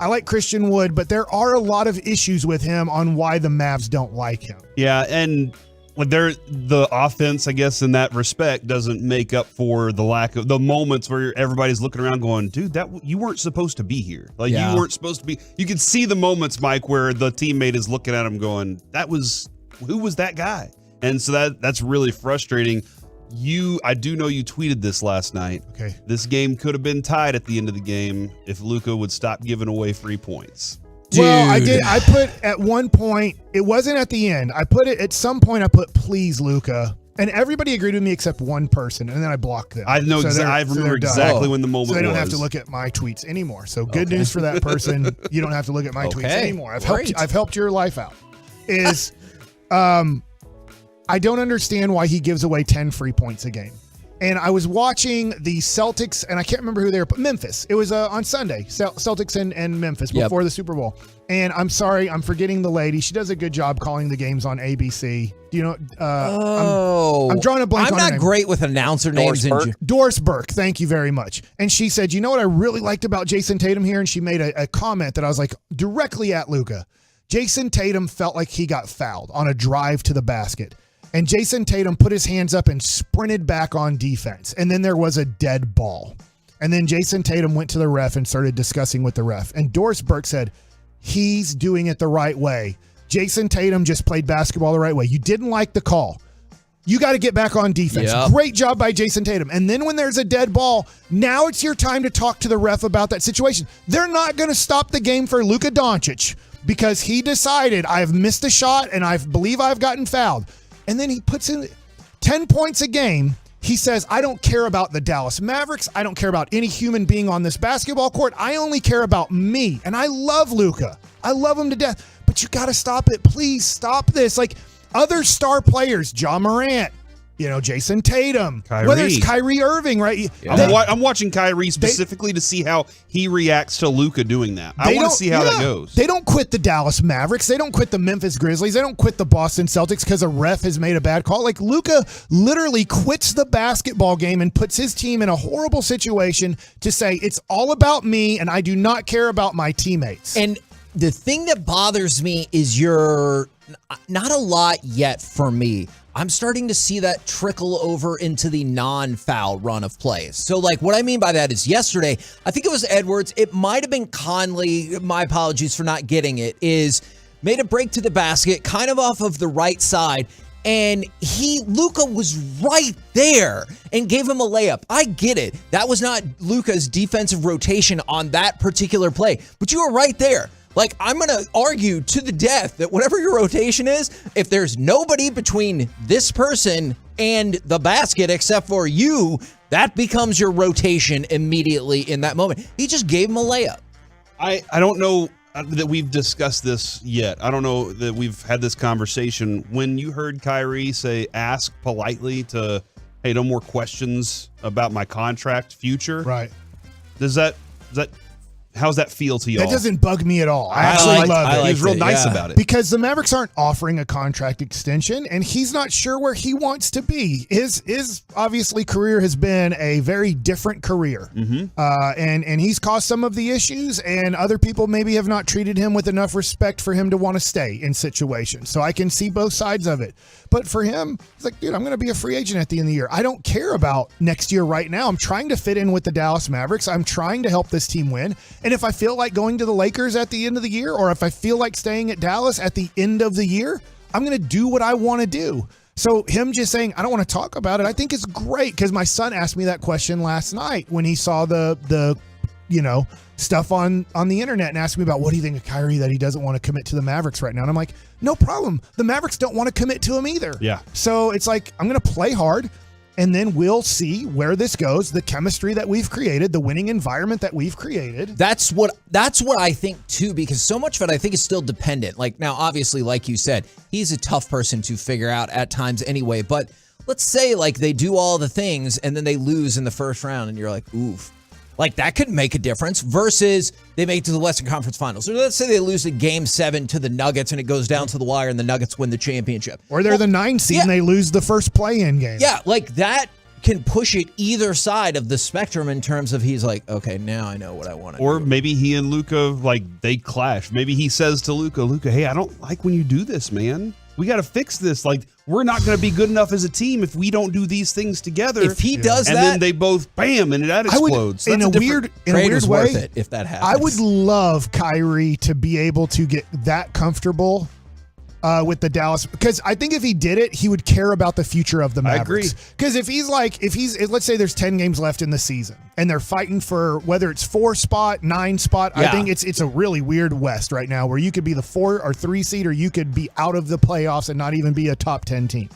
I like Christian Wood, but there are a lot of issues with him on why the Mavs don't like him. Yeah, and like the offense, I guess, in that respect, doesn't make up for the lack of the moments where everybody's looking around going, dude, that you weren't supposed to be here. Like you weren't supposed to be. You can see the moments, Mike, where the teammate is looking at him going, who was that guy? And so that's really frustrating. I do know you tweeted this last night. Okay. This game could have been tied at the end of the game if Luka would stop giving away free points. Well, I did. I put at one point, it wasn't at the end. I put it at some point, I put, please, Luka. And everybody agreed with me except one person. And then I blocked them. I know. I remember exactly when the moment was. So they don't have to look at my tweets anymore. So good news for that person. You don't have to look at my tweets anymore. I've helped your life out. I don't understand why he gives away 10 free points a game. And I was watching the Celtics, and I can't remember who they were, but Memphis. It was on Sunday, Celtics and Memphis before the Super Bowl. And I'm sorry, I'm forgetting the lady. She does a good job calling the games on ABC. Do you know? I'm drawing a blank on her name. I'm not great with announcer names. Doris Burke, thank you very much. And she said, you know what I really liked about Jason Tatum here? And she made a comment that I was like, directly at Luka. Jason Tatum felt like he got fouled on a drive to the basket. And Jason Tatum put his hands up and sprinted back on defense. And then there was a dead ball. And then Jason Tatum went to the ref and started discussing with the ref. And Doris Burke said, he's doing it the right way. Jason Tatum just played basketball the right way. You didn't like the call. You got to get back on defense. Yep. Great job by Jason Tatum. And then when there's a dead ball, now it's your time to talk to the ref about that situation. They're not going to stop the game for Luka Doncic because he decided I've missed a shot and I believe I've gotten fouled. And then he puts in 10 points a game. He says, I don't care about the Dallas Mavericks. I don't care about any human being on this basketball court. I only care about me. And I love Luka. I love him to death. But you got to stop it. Please stop this. Like other star players, Ja Morant, Jason Tatum, whether it's Kyrie Irving, right? Yeah. I'm watching Kyrie specifically to see how he reacts to Luka doing that. I want to see how that goes. They don't quit the Dallas Mavericks. They don't quit the Memphis Grizzlies. They don't quit the Boston Celtics because a ref has made a bad call. Like Luka literally quits the basketball game and puts his team in a horrible situation to say it's all about me and I do not care about my teammates. And the thing that bothers me is you're not a lot yet for me. I'm starting to see that trickle over into the non-foul run of plays. So, what I mean by that is yesterday, I think it was Edwards. It might have been Conley. My apologies for not getting it. Is made a break to the basket, kind of off of the right side, and Luka was right there and gave him a layup. I get it. That was not Luka's defensive rotation on that particular play, but you were right there. I'm going to argue to the death that whatever your rotation is, if there's nobody between this person and the basket except for you, that becomes your rotation immediately in that moment. He just gave him a layup. I don't know that we've discussed this yet. I don't know that we've had this conversation. When you heard Kyrie say, ask politely to, hey, no more questions about my contract future. Right. How's that feel to y'all? That doesn't bug me at all. I actually love it. He was real nice about it. Because the Mavericks aren't offering a contract extension, and he's not sure where he wants to be. His obviously career has been a very different career. Mm-hmm. And he's caused some of the issues, and other people maybe have not treated him with enough respect for him to want to stay in situations. So I can see both sides of it. But for him, he's like, dude, I'm going to be a free agent at the end of the year. I don't care about next year right now. I'm trying to fit in with the Dallas Mavericks. I'm trying to help this team win. And if I feel like going to the Lakers at the end of the year, or if I feel like staying at Dallas at the end of the year, I'm going to do what I want to do. So him just saying, I don't want to talk about it, I think is great, because my son asked me that question last night when he saw the stuff on the internet and asked me about, what do you think of Kyrie that he doesn't want to commit to the Mavericks right now? And I'm like, no problem. The Mavericks don't want to commit to him either. Yeah. So it's like, I'm going to play hard, and then we'll see where this goes. The chemistry that we've created, the winning environment that we've created. That's what I think too, because so much of it I think is still dependent. Now, obviously, like you said, he's a tough person to figure out at times anyway. But let's say they do all the things and then they lose in the first round, and you're like, oof. That could make a difference versus they make it to the Western Conference Finals. Or let's say they lose a Game 7 to the Nuggets and it goes down to the wire and the Nuggets win the championship. Or they're the 9 seed and they lose the first play-in game. Yeah, that can push it either side of the spectrum in terms of he's like, okay, now I know what I want to do. Or maybe he and Luka, they clash. Maybe he says to Luka, hey, I don't like when you do this, man. we got to fix this. Like, we're not going to be good enough as a team if we don't do these things together. If he does and that, then they both bam, and that explodes. in a weird way, worth it if that happens. I would love Kyrie to be able to get that comfortable with the Dallas, because I think if he did it, he would care about the future of the Mavericks. Because if he's let's say there's 10 games left in the season and they're fighting for whether it's 4 spot, 9 spot. I think it's a really weird West right now where you could be the 4 or 3 seed, or you could be out of the playoffs and not even be a top 10 team.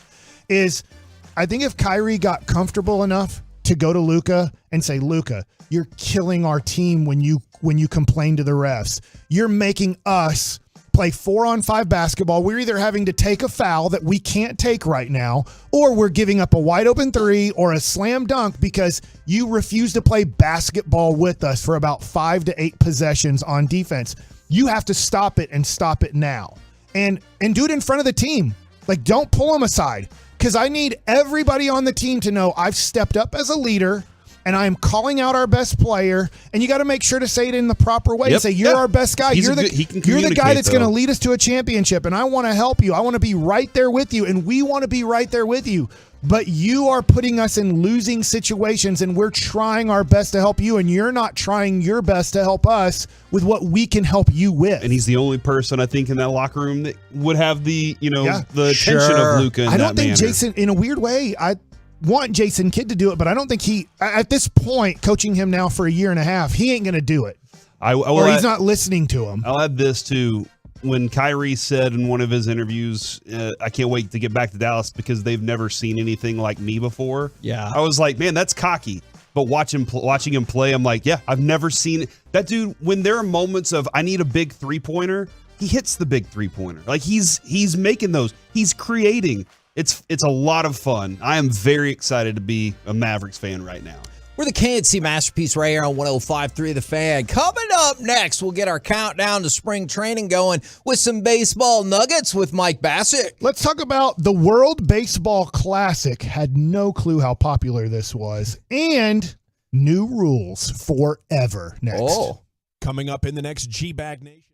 I think if Kyrie got comfortable enough to go to Luka and say, Luka, you're killing our team when you complain to the refs. You're making us play 4-on-5 basketball. We're either having to take a foul that we can't take right now, or we're giving up a wide open 3 or a slam dunk because you refuse to play basketball with us for about 5 to 8 possessions on defense. You have to stop it, and stop it now. And do it in front of the team. Like, don't pull them aside, because I need everybody on the team to know I've stepped up as a leader and I am calling out our best player, and you got to make sure to say it in the proper way. Say, you're our best guy. You're the guy that's going to lead us to a championship, and I want to help you. I want to be right there with you, and we want to be right there with you. But you are putting us in losing situations, and we're trying our best to help you, and you're not trying your best to help us with what we can help you with. And he's the only person, I think, in that locker room that would have the attention of Luka in I don't that think manner. Jason, in a weird way, I want Jason Kidd to do it, but I don't think at this point, coaching him now for a year and a half, he ain't going to do it. Or he's not listening to him. I'll add this too. When Kyrie said in one of his interviews, I can't wait to get back to Dallas because they've never seen anything like me before. Yeah. I was like, man, that's cocky. But watching him play, I'm like, yeah, I've never seen it. That dude, when there are moments of I need a big 3-pointer, he hits the big 3-pointer. Like he's making those. He's creating. It's a lot of fun. I am very excited to be a Mavericks fan right now. We're the KNC Masterpiece right here on 105.3 The Fan. Coming up next, we'll get our countdown to spring training going with some baseball nuggets with Mike Bassett. Let's talk about the World Baseball Classic. Had no clue how popular this was. And new rules forever next. Coming up in the next G-Bag Nation.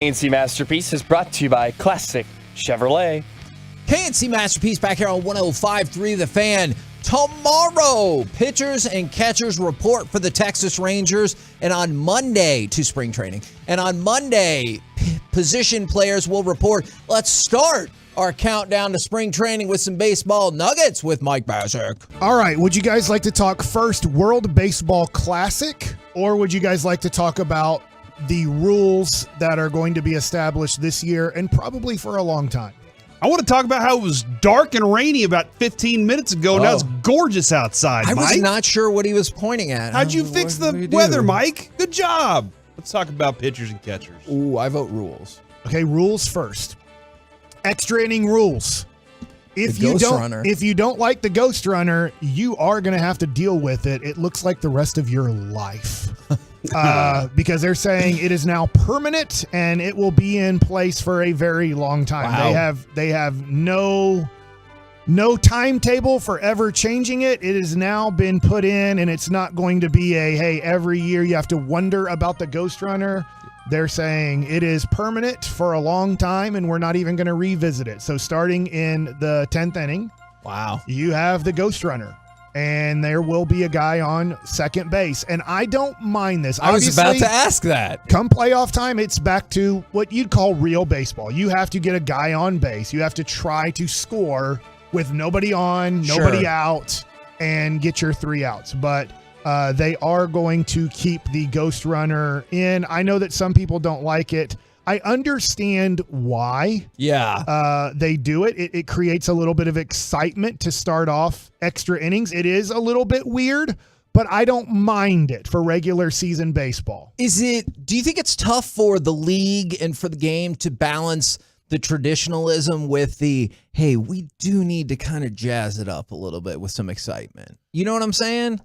KNC Masterpiece is brought to you by Classic Chevrolet. KNC Masterpiece back here on 105.3 The Fan. Tomorrow, pitchers and catchers report for the Texas Rangers, and on Monday to spring training. And on Monday, position players will report. Let's start our countdown to spring training with some baseball nuggets with Mike Bassick. All right, would you guys like to talk first World Baseball Classic, or would you guys like to talk about the rules that are going to be established this year and probably for a long time? I want to talk about how it was dark and rainy about 15 minutes ago. Now it's gorgeous outside, I Mike. was not sure what he was pointing at. How'd you fix the weather, Mike? Good job. Let's talk about pitchers and catchers. Ooh, I vote rules. Okay, rules first. Extra inning rules. If The you Ghost don't Runner. if you don't like the Ghost Runner, you are going to have to deal with it. It looks like the rest of your life. Because they're saying it is now permanent and it will be in place for a very long time. Wow. They have no timetable for ever changing it. It has now been put in, and it's not going to be hey, every year you have to wonder about the Ghost Runner. They're saying it is permanent for a long time, and we're not even going to revisit it. So starting in the 10th inning, wow, you have the Ghost Runner, and there will be a guy on second base. And I don't mind this. I was about to ask that. Come playoff time, it's back to what you'd call real baseball. You have to get a guy on base. You have to try to score with nobody on, nobody out, and get your 3 outs. But they are going to keep the Ghost Runner in. I know that some people don't like it. I understand why. Yeah. They do it. It creates a little bit of excitement to start off extra innings. It is a little bit weird, but I don't mind it for regular season baseball. Do you think it's tough for the league and for the game to balance the traditionalism with hey, we do need to kind of jazz it up a little bit with some excitement? You know what I'm saying?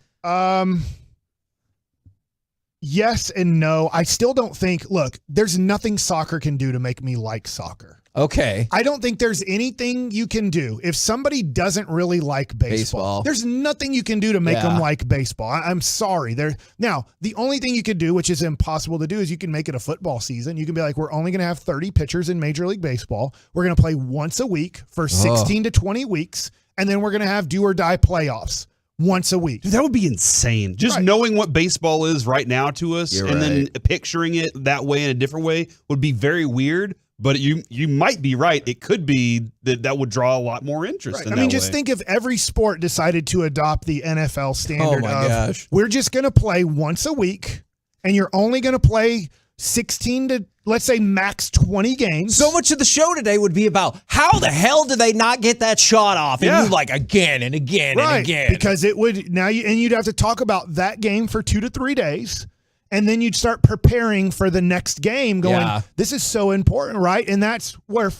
Yes and no. I still don't think, look, there's nothing soccer can do to make me like soccer. Okay. I don't think there's anything you can do. If somebody doesn't really like baseball. There's nothing you can do to make them like baseball. I'm sorry. Now, the only thing you could do, which is impossible to do, is you can make it a football season. You can be like, we're only going to have 30 pitchers in Major League Baseball. We're going to play once a week for 16 to 20 weeks, and then we're going to have do or die playoffs once a week. Dude, that would be insane. Just knowing what baseball is right now to us then picturing it that way in a different way would be very weird. But you might be right. It could be that would draw a lot more interest in that way. Just think if every sport decided to adopt the NFL standard gosh. We're just going to play once a week, and you're only going to play 16 to, let's say, max 20 games. So much of the show today would be about how the hell did they not get that shot off? And you again and again and again. Because it would you'd have to talk about that game for 2 to 3 days. And then you'd start preparing for the next game going, this is so important, right? And that's where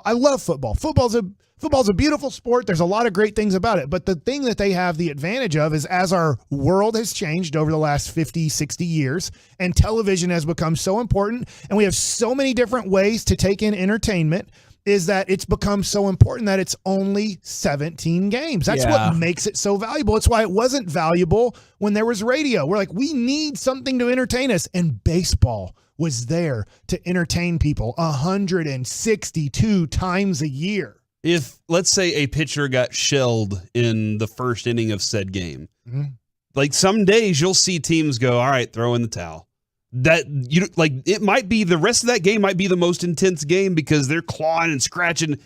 I love football. Football's a beautiful sport. There's a lot of great things about it. But the thing that they have the advantage of is as our world has changed over the last 50, 60 years, and television has become so important, and we have so many different ways to take in entertainment, is that it's become so important that it's only 17 games. That's what makes it so valuable. It's why it wasn't valuable when there was radio. We're like, we need something to entertain us. And baseball was there to entertain people 162 times a year. If, let's say, a pitcher got shelled in the first inning of said game, like some days you'll see teams go, all right, throw in the towel. It might be the rest of that game might be the most intense game because they're clawing and scratching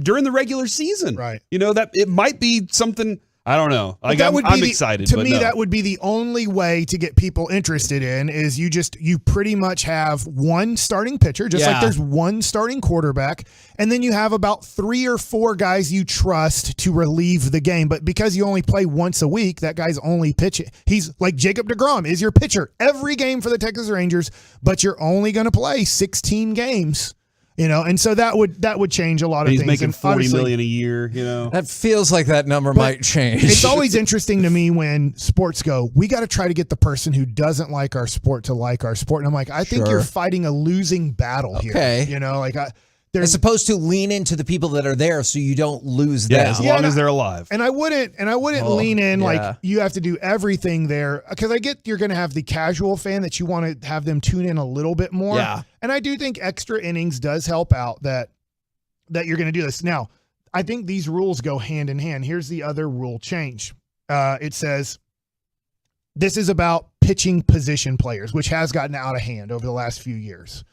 during the regular season. Right. That it might be something. I don't know. Like I'm excited. To me, that would be the only way to get people interested in is you pretty much have one starting pitcher, just like there's one starting quarterback, and then you have about 3 or 4 guys you trust to relieve the game. But because you only play once a week, that guy's only pitching. He's like Jacob deGrom is your pitcher every game for the Texas Rangers, but you're only going to play 16 games. And so that would change a lot of things. He's making $40 million a year. That feels like that number might change. It's always interesting to me when sports go, we got to try to get the person who doesn't like our sport to like our sport. And I'm like, I think you're fighting a losing battle here. As opposed to lean into the people that are there so you don't lose them. As long as they're alive. And I wouldn't lean in like you have to do everything there, because I get you're going to have the casual fan that you want to have them tune in a little bit more. Yeah. And I do think extra innings does help out that you're going to do this. Now, I think these rules go hand in hand. Here's the other rule change. It says this is about pitching position players, which has gotten out of hand over the last few years.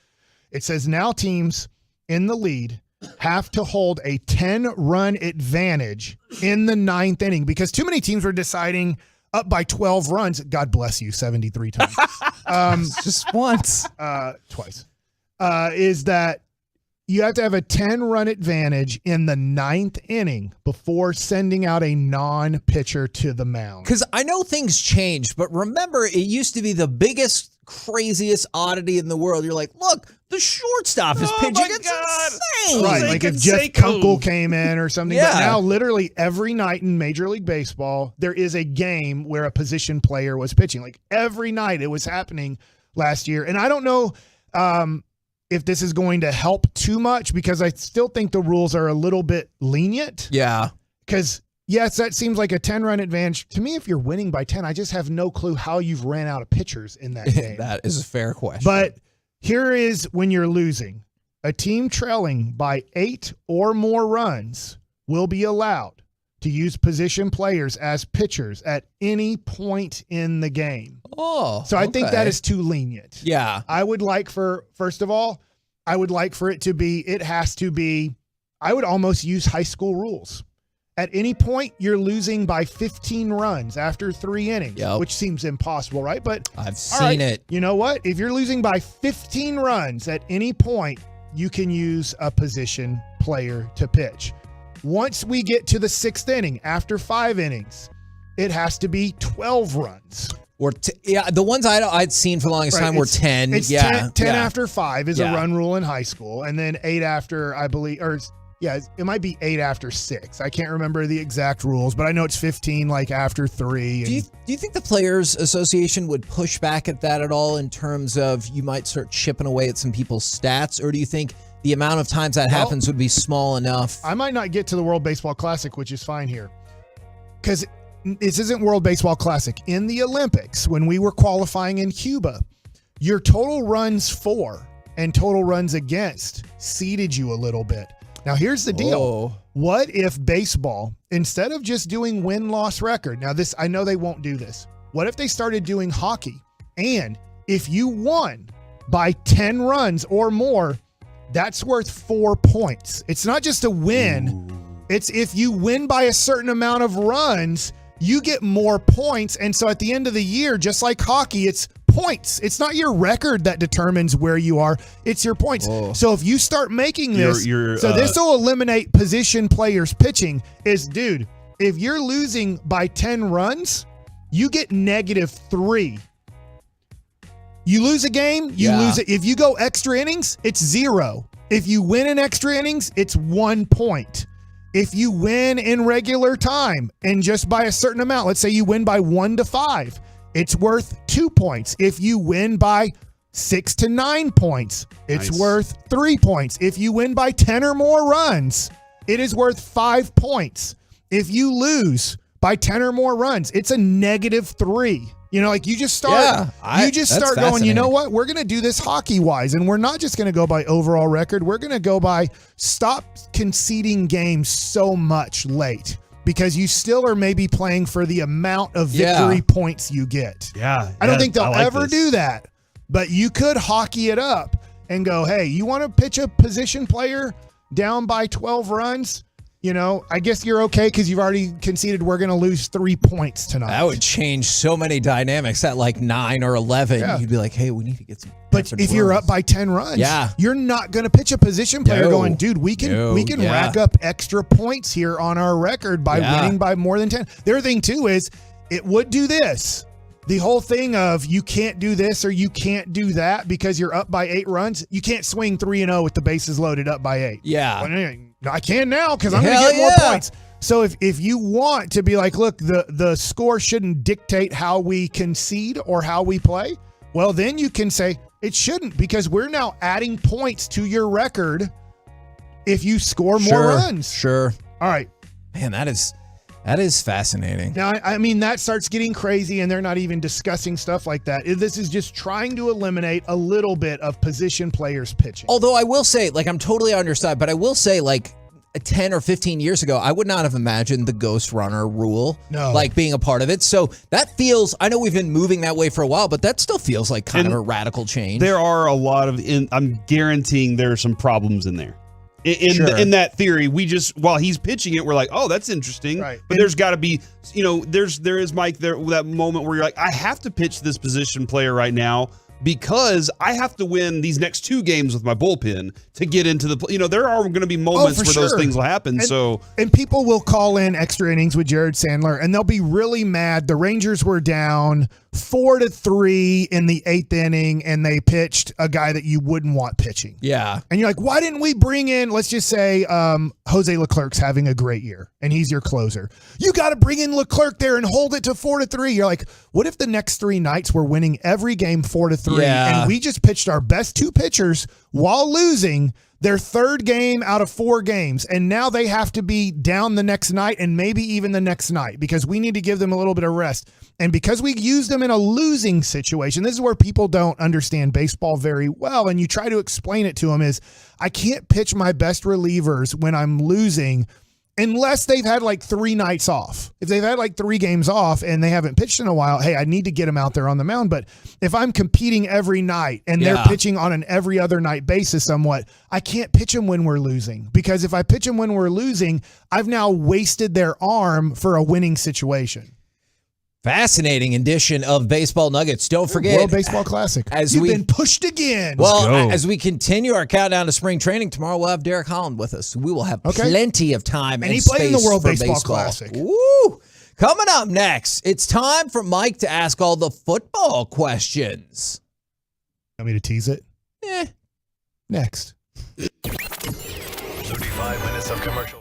It says now teams in the lead have to hold a 10-run advantage in the 9th inning, because too many teams were deciding up by 12 runs. God bless you, 73 times. Just once. Twice. Is that you have to have a 10-run advantage in the 9th inning before sending out a non-pitcher to the mound. Because I know things changed, but remember, it used to be the biggest, craziest oddity in the world. You're like, look, the shortstop is pitching. It's insane. Right, like if Jeff Kunkel came in or something. Yeah. But now literally every night in Major League Baseball, there is a game where a position player was pitching. Like every night it was happening last year. And I don't know if this is going to help too much, because I still think the rules are a little bit lenient. Yeah. Because, yes, that seems like a 10-run advantage. To me, if you're winning by 10, I just have no clue how you've ran out of pitchers in that game. That is a fair question. But here is when you're losing. A team trailing by 8 or more runs will be allowed to use position players as pitchers at any point in the game. Oh, so I think that okay. is too lenient. Yeah. I would like for, first of all, I would like for it to be, I would almost use high school rules. At any point, you're losing by 15 runs after 3 innings, which seems impossible, right? But I've seen it. You know what? If you're losing by 15 runs at any point, you can use a position player to pitch. Once we get to the 6th inning, after 5 innings, it has to be 12 runs. Or the ones I'd seen for the longest time were 10. It's yeah, 10 yeah. after 5 is a run rule in high school, and then 8 after, I believe, it might be 8 after 6. I can't remember the exact rules, but I know it's 15 like after 3. Do you think the Players Association would push back at that at all in terms of you might start chipping away at some people's stats, or do you think the amount of times that happens would be small enough? I might not get to the World Baseball Classic, which is fine here, because this isn't World Baseball Classic. In the Olympics, when we were qualifying in Cuba, your total runs for and total runs against seeded you a little bit. Now, here's the deal. Oh. What if baseball, instead of just doing win-loss record, now this, I know they won't do this. What if they started doing hockey? And if you won by 10 runs or more, that's worth 4 points. It's not just a win. Ooh. It's if you win by a certain amount of runs, you get more points. And so at the end of the year, just like hockey, it's points. It's not your record that determines where you are. It's your points. Oh. So if you start making this, this will eliminate position players pitching dude, if you're losing by 10 runs, you get -3. You lose a game, you lose it. If you go extra innings, it's 0. If you win in extra innings, it's 1 point. If you win in regular time and just by a certain amount, let's say you win by 1 to 5, it's worth 2 points. If you win by 6 to 9 points, it's worth 3 points. If you win by 10 or more runs, it is worth 5 points. If you lose by 10 or more runs, it's a -3. You know, like you just start, going, you know what? We're going to do this hockey wise. And we're not just going to go by overall record. We're going to go by stop conceding games so much late, because you still are maybe playing for the amount of victory points you get. Yeah. I don't think they'll ever do that, but you could hockey it up and go, hey, you want to pitch a position player down by 12 runs? You know, I guess you're okay because you've already conceded we're going to lose 3 points tonight. That would change so many dynamics at like 9 or 11. Yeah. You'd be like, hey, we need to get some. But if you're up by 10 runs, you're not going to pitch a position player going, dude, we can rack up extra points here on our record by winning by more than 10. The other thing, too, is it would do this. The whole thing of you can't do this or you can't do that because you're up by 8 runs. You can't swing 3-0 with the bases loaded up by 8. Yeah. Well, I can now because I'm going to get more points. So if you want to be like, look, the score shouldn't dictate how we concede or how we play, well, then you can say it shouldn't, because we're now adding points to your record if you score more runs. Sure. All right. Man, that is fascinating. Now, I mean, that starts getting crazy, and they're not even discussing stuff like that. This is just trying to eliminate a little bit of position players pitching. Although I will say, like, I'm totally on your side, but I will say, like, 10 or 15 years ago, I would not have imagined the ghost runner rule, like, being a part of it. So that feels, I know we've been moving that way for a while, but that still feels like kind of a radical change. There are a lot of, I'm guaranteeing there are some problems in there. In that theory, we just, while he's pitching it, we're like, oh, that's interesting. Right. But there's got to be, there is, Mike, that moment where you're like, I have to pitch this position player right now because I have to win these next 2 games with my bullpen to get into the, there are going to be moments where those things will happen. And people will call in extra innings with Jared Sandler, and they'll be really mad. The Rangers were down 4-3 in the 8th inning, and they pitched a guy that you wouldn't want pitching. Yeah. And you're like, why didn't we bring in, let's just say, Jose Leclerc's having a great year, and he's your closer. You got to bring in Leclerc there and hold it to 4-3. You're like, what if the next 3 nights we're winning every game 4-3, and we just pitched our best 2 pitchers while losing their 3rd game out of 4 games, and now they have to be down the next night and maybe even the next night because we need to give them a little bit of rest. And because we use them in a losing situation, this is where people don't understand baseball very well, and you try to explain it to them is, I can't pitch my best relievers when I'm losing unless they've had like 3 nights off. If they've had like 3 games off and they haven't pitched in a while, hey, I need to get them out there on the mound. But if I'm competing every night and they're pitching on an every other night basis somewhat, I can't pitch them when we're losing, because if I pitch them when we're losing, I've now wasted their arm for a winning situation. Fascinating edition of Baseball Nuggets. Don't forget, World Baseball Classic. You've been pushed again. Well, as we continue our countdown to spring training, tomorrow we'll have Derek Holland with us. We will have plenty of time and he space played in the World for Baseball Classic. Woo! Coming up next, it's time for Mike to ask all the football questions. Want me to tease it? Next. 35 minutes of commercial.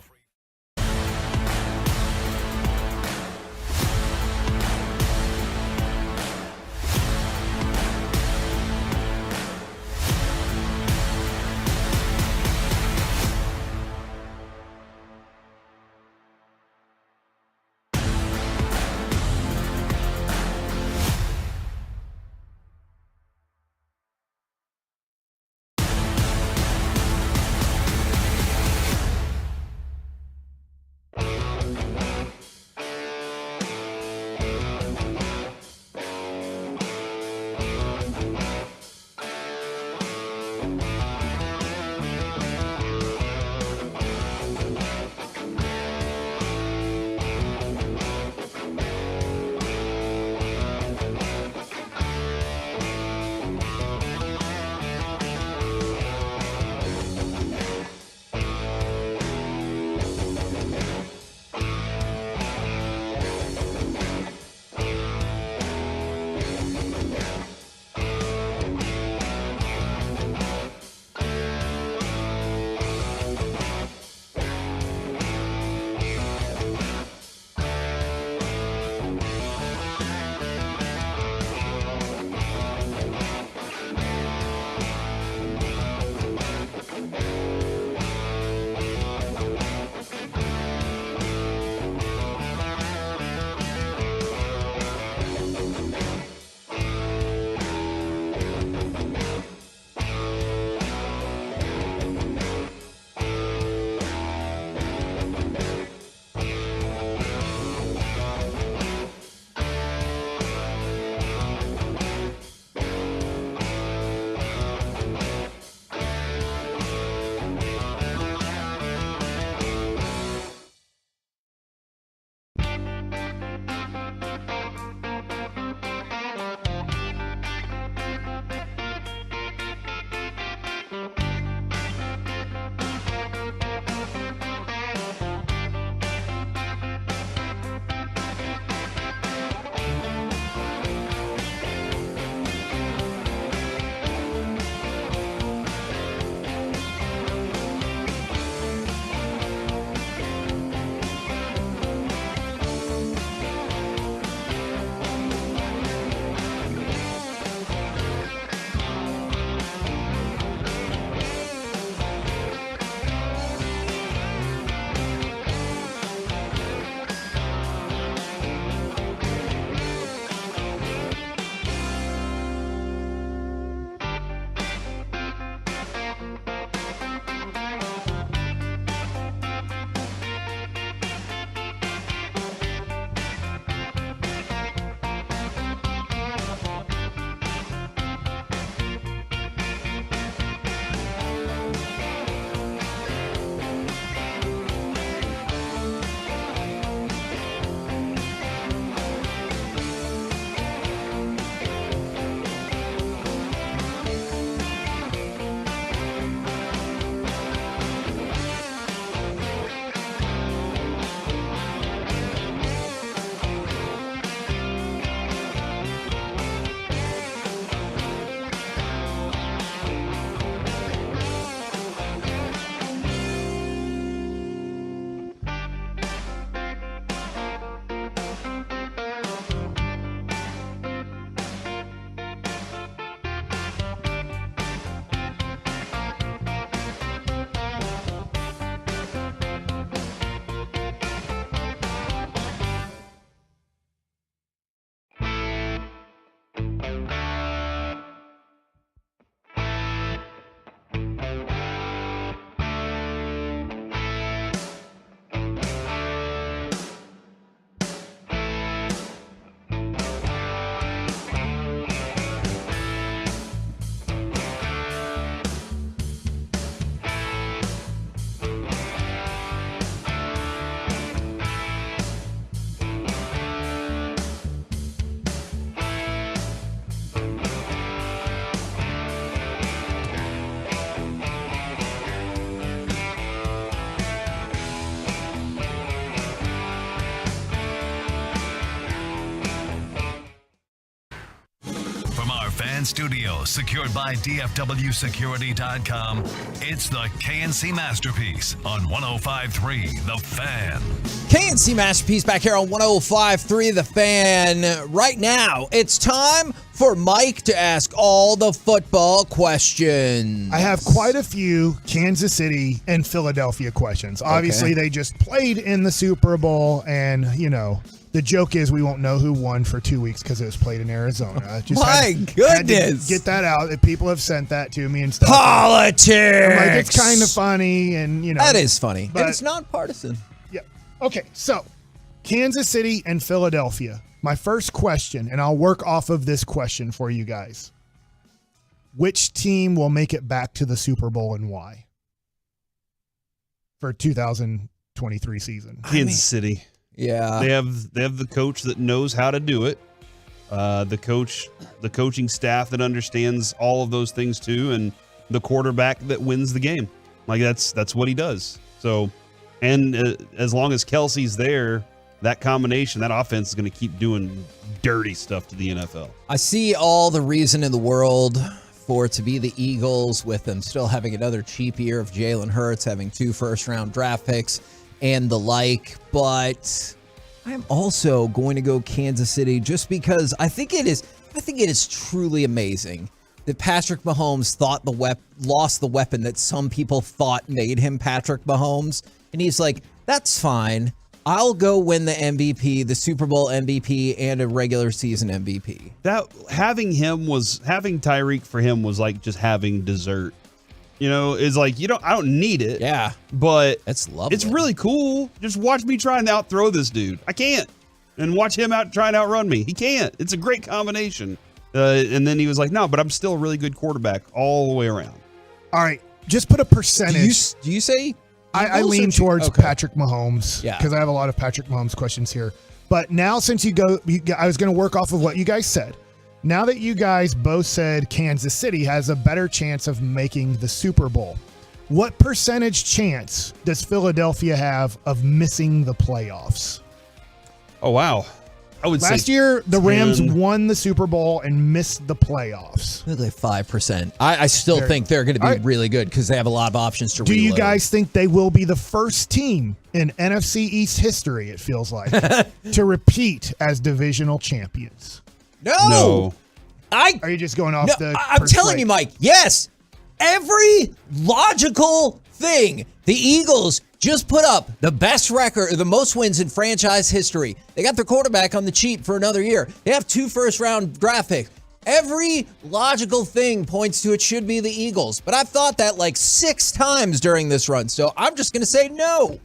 From our fan studio, secured by DFWsecurity.com, it's the KNC Masterpiece on 105.3 The Fan. KNC Masterpiece back here on 105.3 The Fan. Right now, it's time for Mike to ask all the football questions. I have quite a few Kansas City and Philadelphia questions. Obviously, they just played in the Super Bowl, and, the joke is we won't know who won for 2 weeks because it was played in Arizona. Had to get that out. People have sent that to me and stuff. Politics! I'm like, it's kind of funny, and, That is funny. But And it's not partisan. Yeah. Okay, so Kansas City and Philadelphia. My first question, and I'll work off of this question for you guys. Which team will make it back to the Super Bowl and why? For 2023 season. Kansas City. Yeah. They have the coach that knows how to do it. The coaching staff that understands all of those things too, and the quarterback that wins the game. Like that's what he does. So, and as long as Kelsey's there, that combination, that offense is going to keep doing dirty stuff to the NFL. I see all the reason in the world for it to be the Eagles, with them still having another cheap year of Jalen Hurts, having 2 first-round draft picks and the like, but I'm also going to go Kansas City just because I think it is truly amazing that Patrick Mahomes lost the weapon that some people thought made him Patrick Mahomes, and he's like, that's fine. I'll go win the MVP, the Super Bowl MVP, and a regular season MVP. That having Tyreek for him was like just having dessert. Is like I don't need it. Yeah. But it's lovely. It's really cool. Just watch me try and outthrow this dude. I can't. And watch him try and outrun me. He can't. It's a great combination. And then he was like, no, but I'm still a really good quarterback all the way around. All right. Just put a percentage. Do you say? I lean towards Patrick Mahomes because I have a lot of Patrick Mahomes questions here. But now, since I was going to work off of what you guys said. Now that you guys both said Kansas City has a better chance of making the Super Bowl, what percentage chance does Philadelphia have of missing the playoffs? Oh, wow. I would say last year, the Rams won the Super Bowl and missed the playoffs. I think like 5%. I still think they're going to be really good because they have a lot of options to reload. Do you guys think they will be the first team in NFC East history, it feels like, to repeat as divisional champions? No. Are you just going off I'm telling you, Mike, yes. Every logical thing. The Eagles just put up the best record, the most wins in franchise history. They got their quarterback on the cheap for another year. They have 2 first-round draft picks. Every logical thing points to it should be the Eagles. But I've thought that like 6 times during this run, so I'm just going to say no.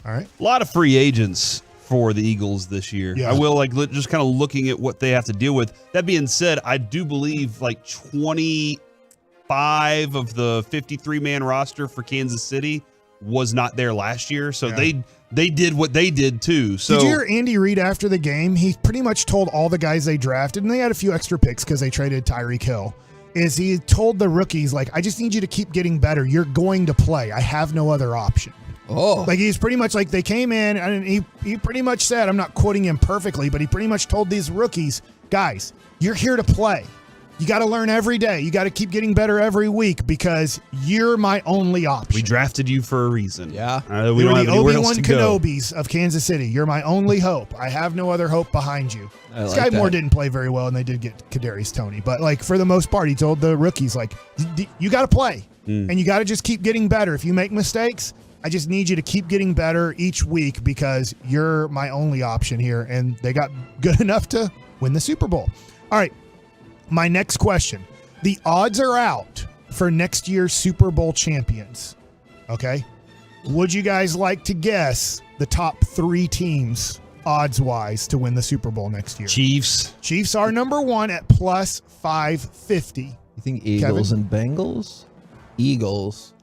All right. A lot of free agents for the Eagles this year. Yeah. I will just kind of looking at what they have to deal with. That being said, I do believe like 25 of the 53-man roster for Kansas City was not there last year. So they did what they did too. So did you hear Andy Reid after the game? He pretty much told all the guys they drafted, and they had a few extra picks because they traded Tyreek Hill, is he told the rookies, like, I just need you to keep getting better. You're going to play. I have no other option. Oh. Like, he's pretty much like, they came in and he pretty much said, I'm not quoting him perfectly, but he pretty much told these rookies, guys, you're here to play. You got to learn every day. You got to keep getting better every week because you're my only option. We drafted you for a reason. Yeah. We don't have anywhere else Obi-Wan to go. Kenobis of Kansas City. You're my only hope. I have no other hope behind you. Sky Moore didn't play very well, and they did get Kadarius Toney. But, like, for the most part, he told the rookies, like, you got to play. And you got to just keep getting better. If you make mistakes, I just need you to keep getting better each week because you're my only option here. And they got good enough to win the Super Bowl. All right. My next question. The odds are out for next year's Super Bowl champions. Okay? Would you guys like to guess the top 3 teams odds-wise to win the Super Bowl next year? Chiefs are number 1 at plus 550. You think Eagles and Bengals? Eagles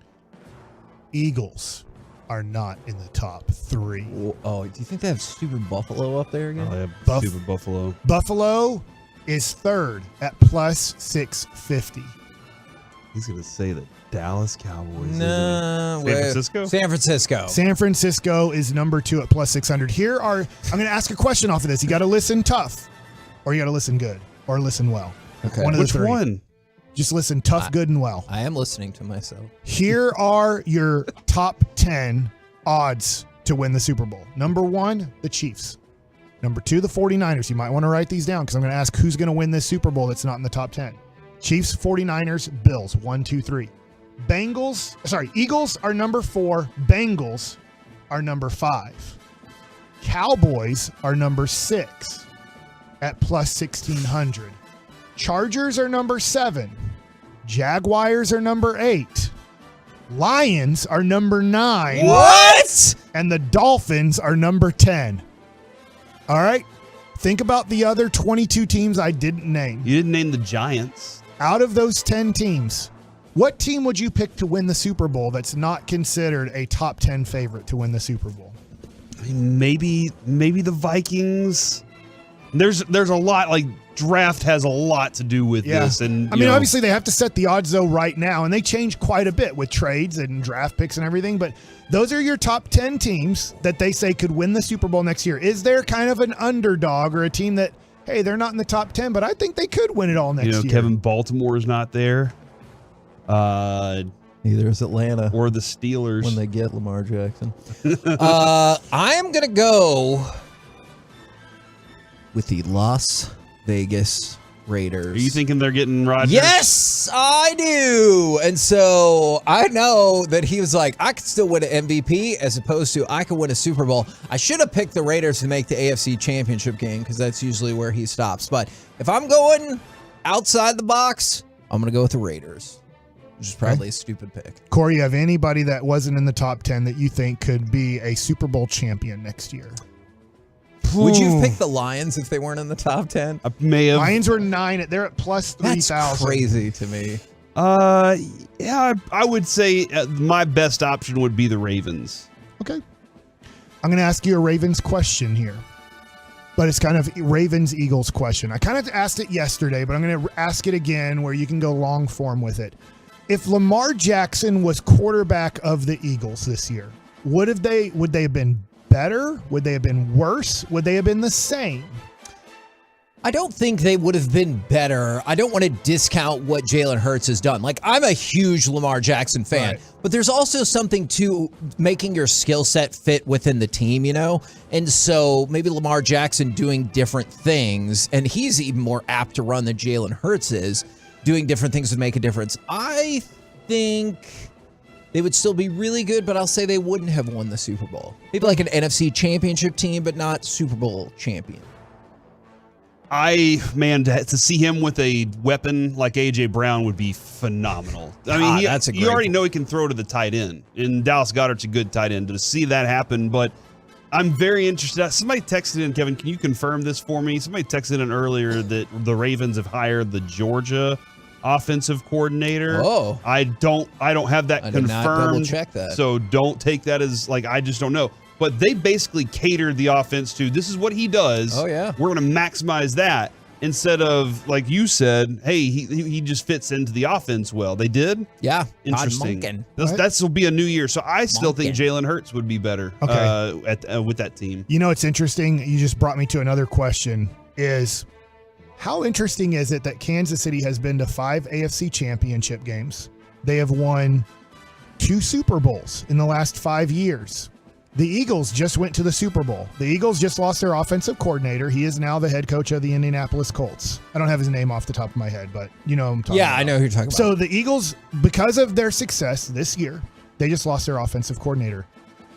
are not in the top 3. Oh, do you think they have stupid Buffalo up there again? Oh, they have stupid Buffalo. Buffalo is 3rd at plus 650. He's going to say the Dallas Cowboys. No. San Francisco? San Francisco is number 2 at plus 600. I'm going to ask a question off of this. You got to listen tough, or you got to listen good, or listen well. Okay. One of the Which three. one? Just listen tough, good, and well. I am listening to myself. Here are your top 10 odds to win the Super Bowl. Number 1, the Chiefs. Number 2, the 49ers. You might want to write these down because I'm going to ask who's going to win this Super Bowl that's not in the top 10. Chiefs, 49ers, Bills, 1, 2, 3. Eagles are number 4. Bengals are number 5. Cowboys are number 6 at plus 1,600. Chargers are number 7. Jaguars are number 8. Lions are number 9. What? And the Dolphins are number 10. All right. Think about the other 22 teams I didn't name. You didn't name the Giants. Out of those 10 teams, what team would you pick to win the Super Bowl that's not considered a top 10 favorite to win the Super Bowl? I mean, maybe the Vikings. There's a lot, like draft has a lot to do with this. And I mean, obviously they have to set the odds though right now, and they change quite a bit with trades and draft picks and everything. But those are your top 10 teams that they say could win the Super Bowl next year. Is there kind of an underdog or a team that, hey, they're not in the top 10, but I think they could win it all next year? Kevin Baltimore is not there. Neither is Atlanta. Or the Steelers. When they get Lamar Jackson. I am going to go with the Las Vegas Raiders. Are you thinking they're getting Rodgers? Yes, I do. And so I know that he was like, I could still win an MVP as opposed to I could win a Super Bowl. I should have picked the Raiders to make the AFC Championship game because that's usually where he stops. But if I'm going outside the box, I'm going to go with the Raiders, which is probably a stupid pick. Corey, you have anybody that wasn't in the top 10 that you think could be a Super Bowl champion next year? Would you have picked the Lions if they weren't in the top 10? I may have. Lions were 9. They're at plus 3,000. That's crazy to me. Yeah, I would say my best option would be the Ravens. Okay. I'm going to ask you a Ravens question here, but it's kind of Ravens-Eagles question. I kind of asked it yesterday, but I'm going to ask it again where you can go long form with it. If Lamar Jackson was quarterback of the Eagles this year, would they have been better? Would they have been worse? Would they have been the same? I don't think they would have been better. I don't want to discount what Jalen Hurts has done. Like, I'm a huge Lamar Jackson fan, but there's also something to making your skill set fit within the team, you know? And so maybe Lamar Jackson doing different things, and he's even more apt to run than Jalen Hurts is, doing different things would make a difference. I think they would still be really good, but I'll say they wouldn't have won the Super Bowl. Maybe like an NFC championship team, but not Super Bowl champion. To see him with a weapon like A.J. Brown would be phenomenal. I mean, you already know he can throw to the tight end, and Dallas Goedert's a good tight end. To see that happen, but I'm very interested. Somebody texted in, Kevin, can you confirm this for me? Somebody texted in earlier that the Ravens have hired the Georgia offensive coordinator. Oh, I don't have that confirmed. Did not double check that. So don't take that as like I just don't know. But they basically catered the offense to this is what he does. Oh yeah, we're going to maximize that instead of like you said. Hey, he just fits into the offense well. They did. Yeah, interesting. This will be a new year, so I still think Jalen Hurts would be better. With that team. You know, it's interesting. You just brought me to another question. Is how interesting is it that Kansas City has been to 5 AFC championship games? They have won 2 Super Bowls in the last 5 years. The Eagles just went to the Super Bowl. The Eagles just lost their offensive coordinator. He is now the head coach of the Indianapolis Colts. I don't have his name off the top of my head, but you know what I'm talking about. Yeah, I know who you're talking about. So the Eagles, because of their success this year, they just lost their offensive coordinator.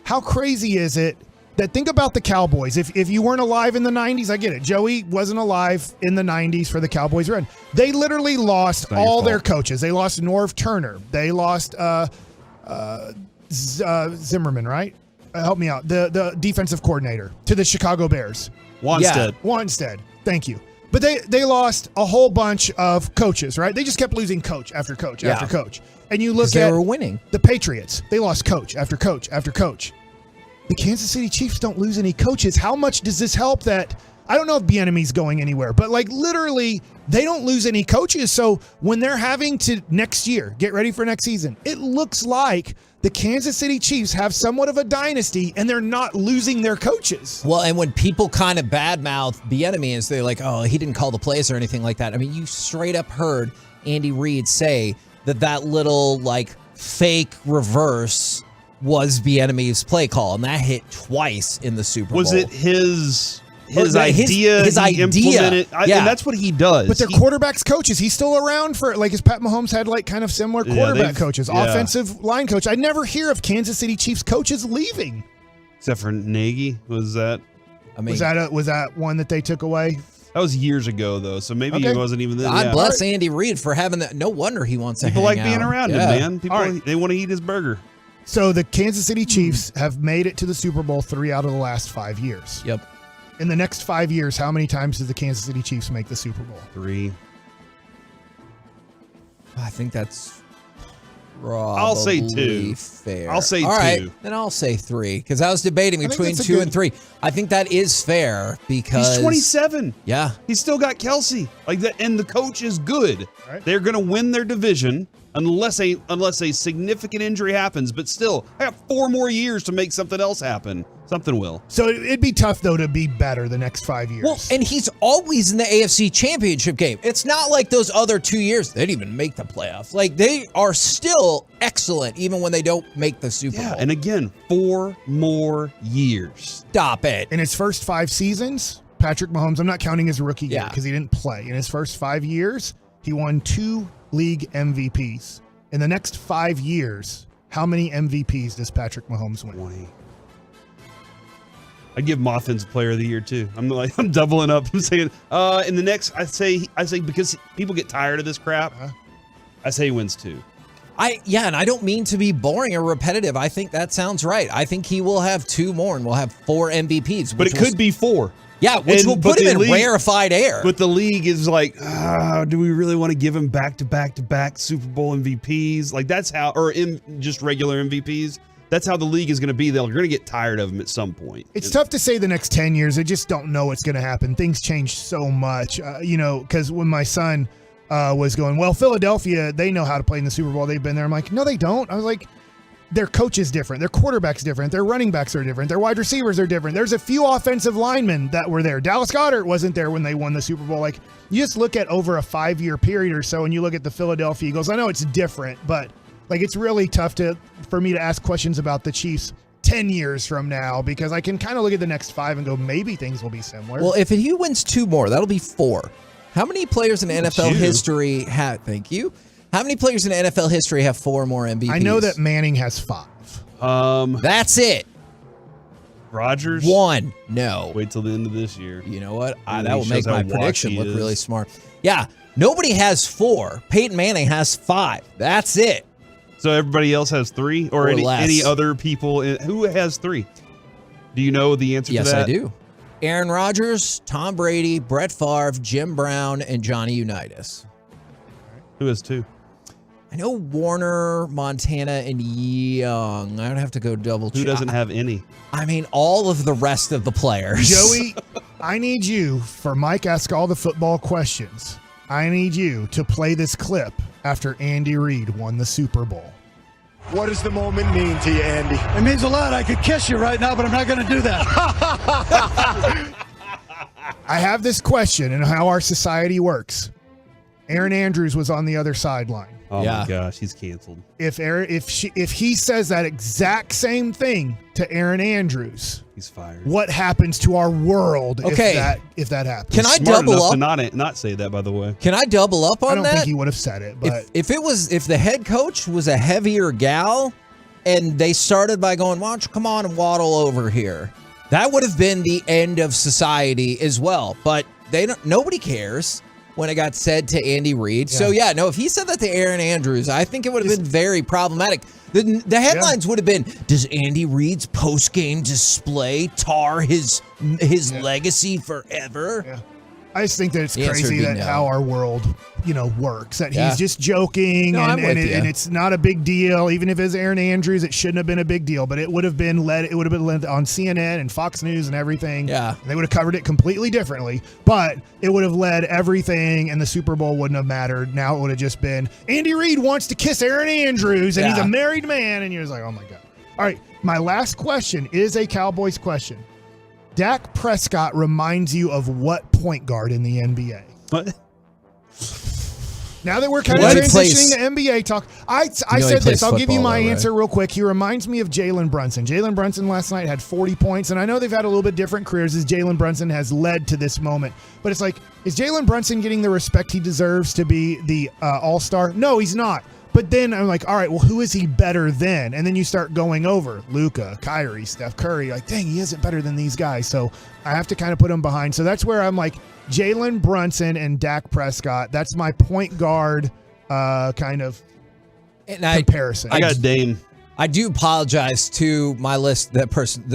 How crazy is it that think about the Cowboys? If you weren't alive in the 90s, I get it. Joey wasn't alive in the 90s for the Cowboys run. They literally lost all their coaches. They lost Norv Turner. They lost Zimmerman, right? Help me out. The defensive coordinator to the Chicago Bears. Wanstead. Thank you. But they lost a whole bunch of coaches, right? They just kept losing coach after coach after coach. And you look at they were winning. The Patriots. They lost coach after coach after coach. The Kansas City Chiefs don't lose any coaches. How much does this help that I don't know if Bieniemy's going anywhere, but like literally they don't lose any coaches. So when they're having to next year get ready for next season, it looks like the Kansas City Chiefs have somewhat of a dynasty and they're not losing their coaches. Well, and when people kind of badmouth Bieniemy and say like, oh, he didn't call the plays or anything like that. I mean, you straight up heard Andy Reid say that little like fake reverse was Bieniemy's play call, and that hit twice in the Super Bowl. Was it his idea? His he idea. implemented? Yeah. And that's what he does. But their quarterbacks coach, is he still around for, like, is Pat Mahomes had like kind of similar quarterback coaches, offensive line coach? I never hear of Kansas City Chiefs coaches leaving. Except for Nagy. Was that? I mean, was that one that they took away? That was years ago, though, so maybe it wasn't even then. God bless Andy Reid for having that. No wonder he wants to People hang like being out. around him, man. People, they want to eat his burger. So the Kansas City Chiefs have made it to the Super Bowl 3 out of the last 5 years. Yep. In the next 5 years, how many times does the Kansas City Chiefs make the Super Bowl? 3. I think that's probably I'll say 2. fair. I'll say 2. All right, then I'll say 3 because I was debating between 2 and 3. I think that is fair because He's 27. Yeah. He's still got Kelsey. Like that, and the coach is good. Right. They're going to win their division unless a significant injury happens. But still, I got 4 more years to make something else happen. Something will. So it'd be tough, though, to be better the next 5 years. Well, and he's always in the AFC Championship game. It's not like those other 2 years. They didn't even make the playoffs. Like, they are still excellent even when they don't make the Super Bowl. And again, 4 more years. Stop it. In his first 5 seasons, Patrick Mahomes, I'm not counting his rookie year because he didn't play. In his first 5 years, he won 2 league MVPs. In the next 5 years, how many MVPs does Patrick Mahomes win? 20. I'd give him Offensive Player of the Year too. I'm doubling up. I'm saying in the next, I say because people get tired of this crap. I say he wins 2. And I don't mean to be boring or repetitive. I think that sounds right. I think he will have 2 more and we'll have 4 MVPs. But it could be 4. Yeah, which will put him in rarefied air. But the league is like, do we really want to give him back-to-back Super Bowl MVPs? Like that's how, or just regular MVPs. That's how the league is going to be. They're going to get tired of him at some point. It's tough to say the next 10 years. I just don't know what's going to happen. Things change so much. Because when my son was going, well, Philadelphia, they know how to play in the Super Bowl. They've been there. I'm like, no, they don't. I was like, their coach is different. Their quarterback's different. Their running backs are different. Their wide receivers are different. There's a few offensive linemen that were there. Dallas Goedert wasn't there when they won the Super Bowl. Like, you just look at over a 5-year period or so, and you look at the Philadelphia Eagles. I know it's different, but like it's really tough for me to ask questions about the Chiefs 10 years from now because I can kind of look at the next 5 and go, maybe things will be similar. Well, if he wins 2 more, that'll be 4. How many players in NFL history have? Thank you. How many players in NFL history have 4 more MVPs? I know that Manning has 5. That's it. Rodgers? 1. No. Wait till the end of this year. You know what? That will make my prediction look really smart. Yeah. Nobody has 4. Peyton Manning has 5. That's it. So everybody else has 3? Or less. any other people? Who has 3? Do you know the answer to that? Yes, I do. Aaron Rodgers, Tom Brady, Brett Favre, Jim Brown, and Johnny Unitas. Who has 2? I know Warner, Montana, and Young. I would have to go double check. Who doesn't have any? I mean, all of the rest of the players. Joey, I need you, for Mike Ask All the Football Questions, I need you to play this clip after Andy Reid won the Super Bowl. What does the moment mean to you, Andy? It means a lot. I could kiss you right now, but I'm not going to do that. I have this question and how our society works. Aaron Andrews was on the other sideline. Oh my gosh, he's canceled. If he says that exact same thing to Aaron Andrews, he's fired. What happens to our world if that happens? Can I double up? To not say that, by the way. Can I double up on that? I don't think he would have said it, but if the head coach was a heavier gal, and they started by going, "Why don't you come on and waddle over here?" That would have been the end of society as well. But nobody cares when it got said to Andy Reid. Yeah. So, if he said that to Aaron Andrews, I think it would have been very problematic. The headlines would have been, does Andy Reid's post-game display tar his legacy forever? Yeah. I just think that it's The answer would crazy be that no. how our world, works. That Yeah. he's just joking, No, I'm with you. and it's not a big deal. Even if it's Aaron Andrews, it shouldn't have been a big deal. But it would have been led. It would have been led on CNN and Fox News and everything. Yeah. And they would have covered it completely differently. But it would have led everything, and the Super Bowl wouldn't have mattered. Now it would have just been Andy Reid wants to kiss Aaron Andrews, and he's Yeah. a married man, and you're just like, oh my god. All right, my last question is a Cowboys question. Dak Prescott reminds you of what point guard in the NBA? What? Now that we're kind of Well, he transitioning plays- to NBA talk, I he said plays this. I'll give you football, my though, right? answer real quick. He reminds me of Jalen Brunson. Jalen Brunson last night had 40 points, and I know they've had a little bit different careers as Jalen Brunson has led to this moment. But it's like, is Jalen Brunson getting the respect he deserves to be the all-star? No, he's not. But then I'm like, all right, well, who is he better than? And then you start going over Luka, Kyrie, Steph Curry. Like, dang, he isn't better than these guys. So I have to kind of put him behind. So that's where I'm like, Jalen Brunson and Dak Prescott. That's my point guard kind of comparison. I got Dame. I do apologize to my list.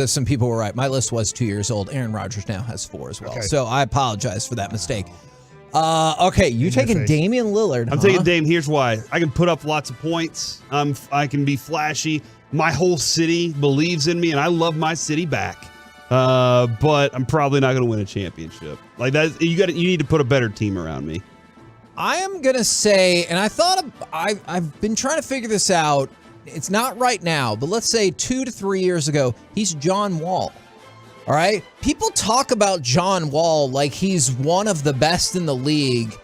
Some people were right. My list was 2 years old. Aaron Rodgers now has 4 as well. Okay. So I apologize for that mistake. Okay, you taking Damian Lillard? I'm taking Dame. Here's why. I can put up lots of points. I can be flashy. My whole city believes in me, and I love my city back. But I'm probably not going to win a championship. Like that, you need to put a better team around me. I am gonna say, and I've been trying to figure this out. It's not right now, but let's say 2 to 3 years ago, he's John Wall. All right, people talk about John Wall like he's one of the best in the league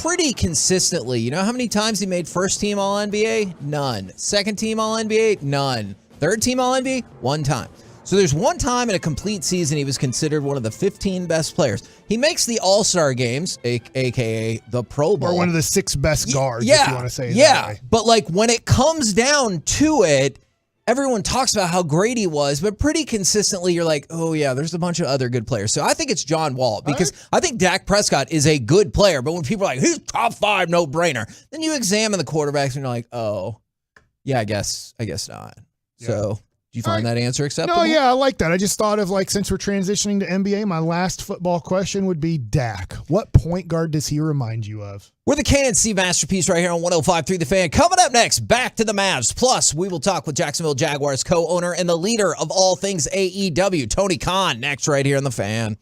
pretty consistently. You know how many times he made first team All NBA? None. Second team All NBA? None. Third team All NBA? 1 time. So there's 1 time in a complete season he was considered one of the 15 best players. He makes the All-Star games, aka the Pro Bowl. Or one of the 6 best guards, if you want to say it that way. But like when it comes down to it, everyone talks about how great he was, but pretty consistently you're like, oh yeah, there's a bunch of other good players. So I think it's John Wall because I think Dak Prescott is a good player, but when people are like, he's top 5, no brainer, then you examine the quarterbacks and you're like, oh, yeah, I guess not. Yeah. So do you find that answer acceptable? No, yeah, I like that. I just thought of like, since we're transitioning to NBA, my last football question would be Dak. What point guard does he remind you of? We're the KNC Masterpiece right here on 105.3 The Fan. Coming up next, back to the Mavs. Plus, we will talk with Jacksonville Jaguars co-owner and the leader of all things AEW, Tony Khan, next right here on The Fan.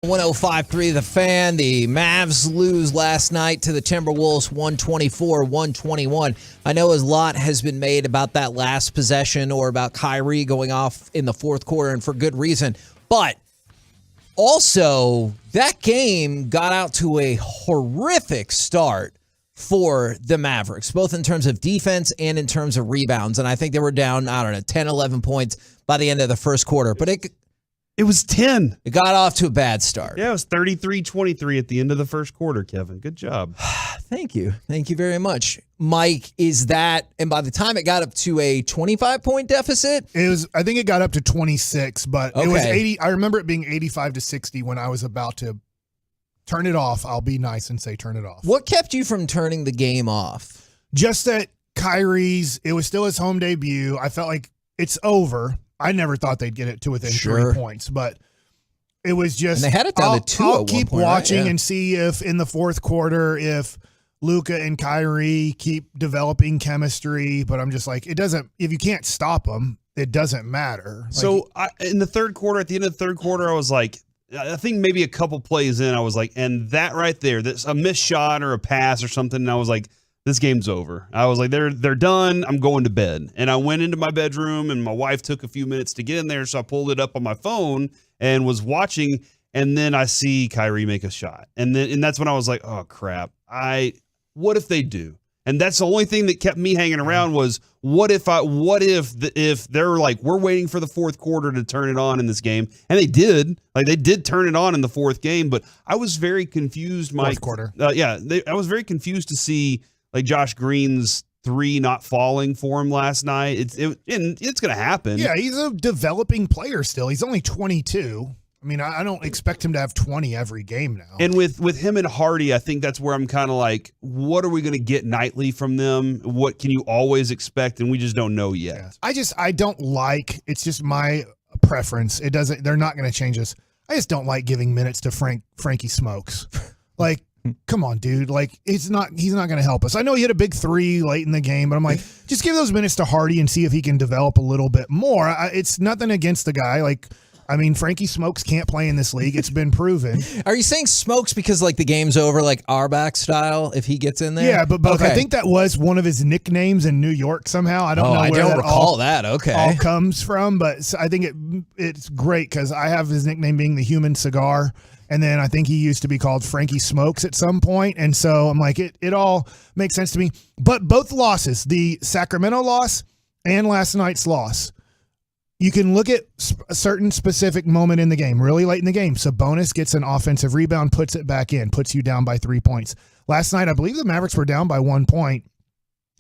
105.3 The Fan. The Mavs lose last night to the Timberwolves 124-121. I know a lot has been made about that last possession or about Kyrie going off in the fourth quarter, and for good reason. But also, that game got out to a horrific start for the Mavericks, both in terms of defense and in terms of rebounds. And I think they were down, 10, 11 points by the end of the first quarter. But it was 10. It got off to a bad start. Yeah, it was 33-23 at the end of the first quarter, Kevin. Good job. Thank you. Thank you very much. Mike, and by the time it got up to a 25-point deficit? I think it got up to 26, but it was 80. I remember it being 85-60 when I was about to turn it off. I'll be nice and say turn it off. What kept you from turning the game off? Just that it was still his home debut. I felt like it's over. I never thought they'd get it to within 3 points, but it was just. And they had it down to 2 I'll at keep one point, watching right? Yeah. and see if in the fourth quarter, if Luka and Kyrie keep developing chemistry. But I'm just like, it doesn't. If you can't stop them, it doesn't matter. So in the third quarter, at the end of the third quarter, I was like, I think maybe a couple plays in, I was like, and that right there, that's a missed shot or a pass or something. And I was like, this game's over. I was like, they're done. I'm going to bed. And I went into my bedroom, and my wife took a few minutes to get in there. So I pulled it up on my phone and was watching. And then I see Kyrie make a shot. And that's when I was like, oh crap. What if they do? And that's the only thing that kept me hanging around was what if they're like, we're waiting for the fourth quarter to turn it on in this game. And they did. Like, they did turn it on in the fourth game, but I was very confused. Fourth quarter. I was very confused to see like Josh Green's 3 not falling for him last night. It's going to happen. Yeah, he's a developing player still. He's only 22. I mean, I don't expect him to have 20 every game now. And with him and Hardy, I think that's where I'm kind of like, what are we going to get nightly from them? What can you always expect? And we just don't know yet. Yeah. I don't like, it's just my preference. They're not going to change this. I just don't like giving minutes to Frankie Smokes. Like, come on, dude. Like, he's not going to help us. I know he hit a big 3 late in the game, but I'm like, just give those minutes to Hardy and see if he can develop a little bit more. It's nothing against the guy. Like, I mean, Frankie Smokes can't play in this league. It's been proven. Are you saying Smokes because like the game's over, like Auerbach style, if he gets in there? Yeah, but both. Okay. I think that was one of his nicknames in New York somehow. I don't know where I don't recall that. Okay, all comes from, but I think it's great because I have his nickname being the Human Cigar, and then I think he used to be called Frankie Smokes at some point, and so I'm like, it all makes sense to me. But both losses, the Sacramento loss and last night's loss. You can look at a certain specific moment in the game, really late in the game. Sabonis gets an offensive rebound, puts it back in, puts you down by 3 points. Last night, I believe the Mavericks were down by 1 point,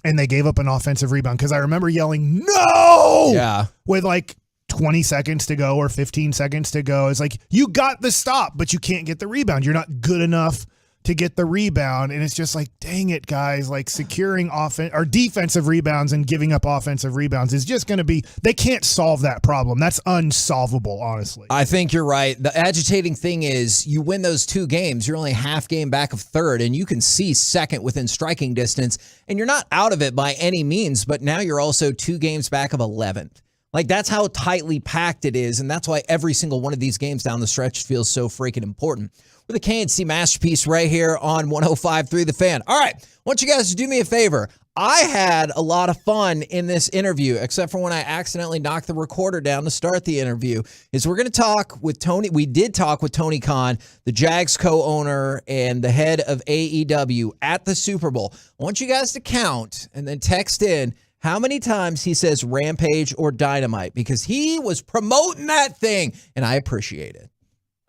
and they gave up an offensive rebound because I remember yelling, no! Yeah. With like 20 seconds to go or 15 seconds to go. It's like, you got the stop, but you can't get the rebound. You're not good enough to get the rebound, and it's just like, dang it, guys, like securing offense or defensive rebounds and giving up offensive rebounds is just going to be, they can't solve that problem. That's unsolvable, honestly. I think you're right. The agitating thing is you win those 2 games, you're only half game back of third, and you can see second within striking distance, and you're not out of it by any means, but now you're also 2 games back of 11th. Like, that's how tightly packed it is, and that's why every single one of these games down the stretch feels so freaking important. With a KNC Masterpiece right here on 105.3 The Fan. All right, I want you guys to do me a favor. I had a lot of fun in this interview, except for when I accidentally knocked the recorder down to start the interview, we're going to talk with Tony. We did talk with Tony Khan, the Jags co-owner and the head of AEW at the Super Bowl. I want you guys to count and then text in how many times he says Rampage or Dynamite, because he was promoting that thing, and I appreciate it.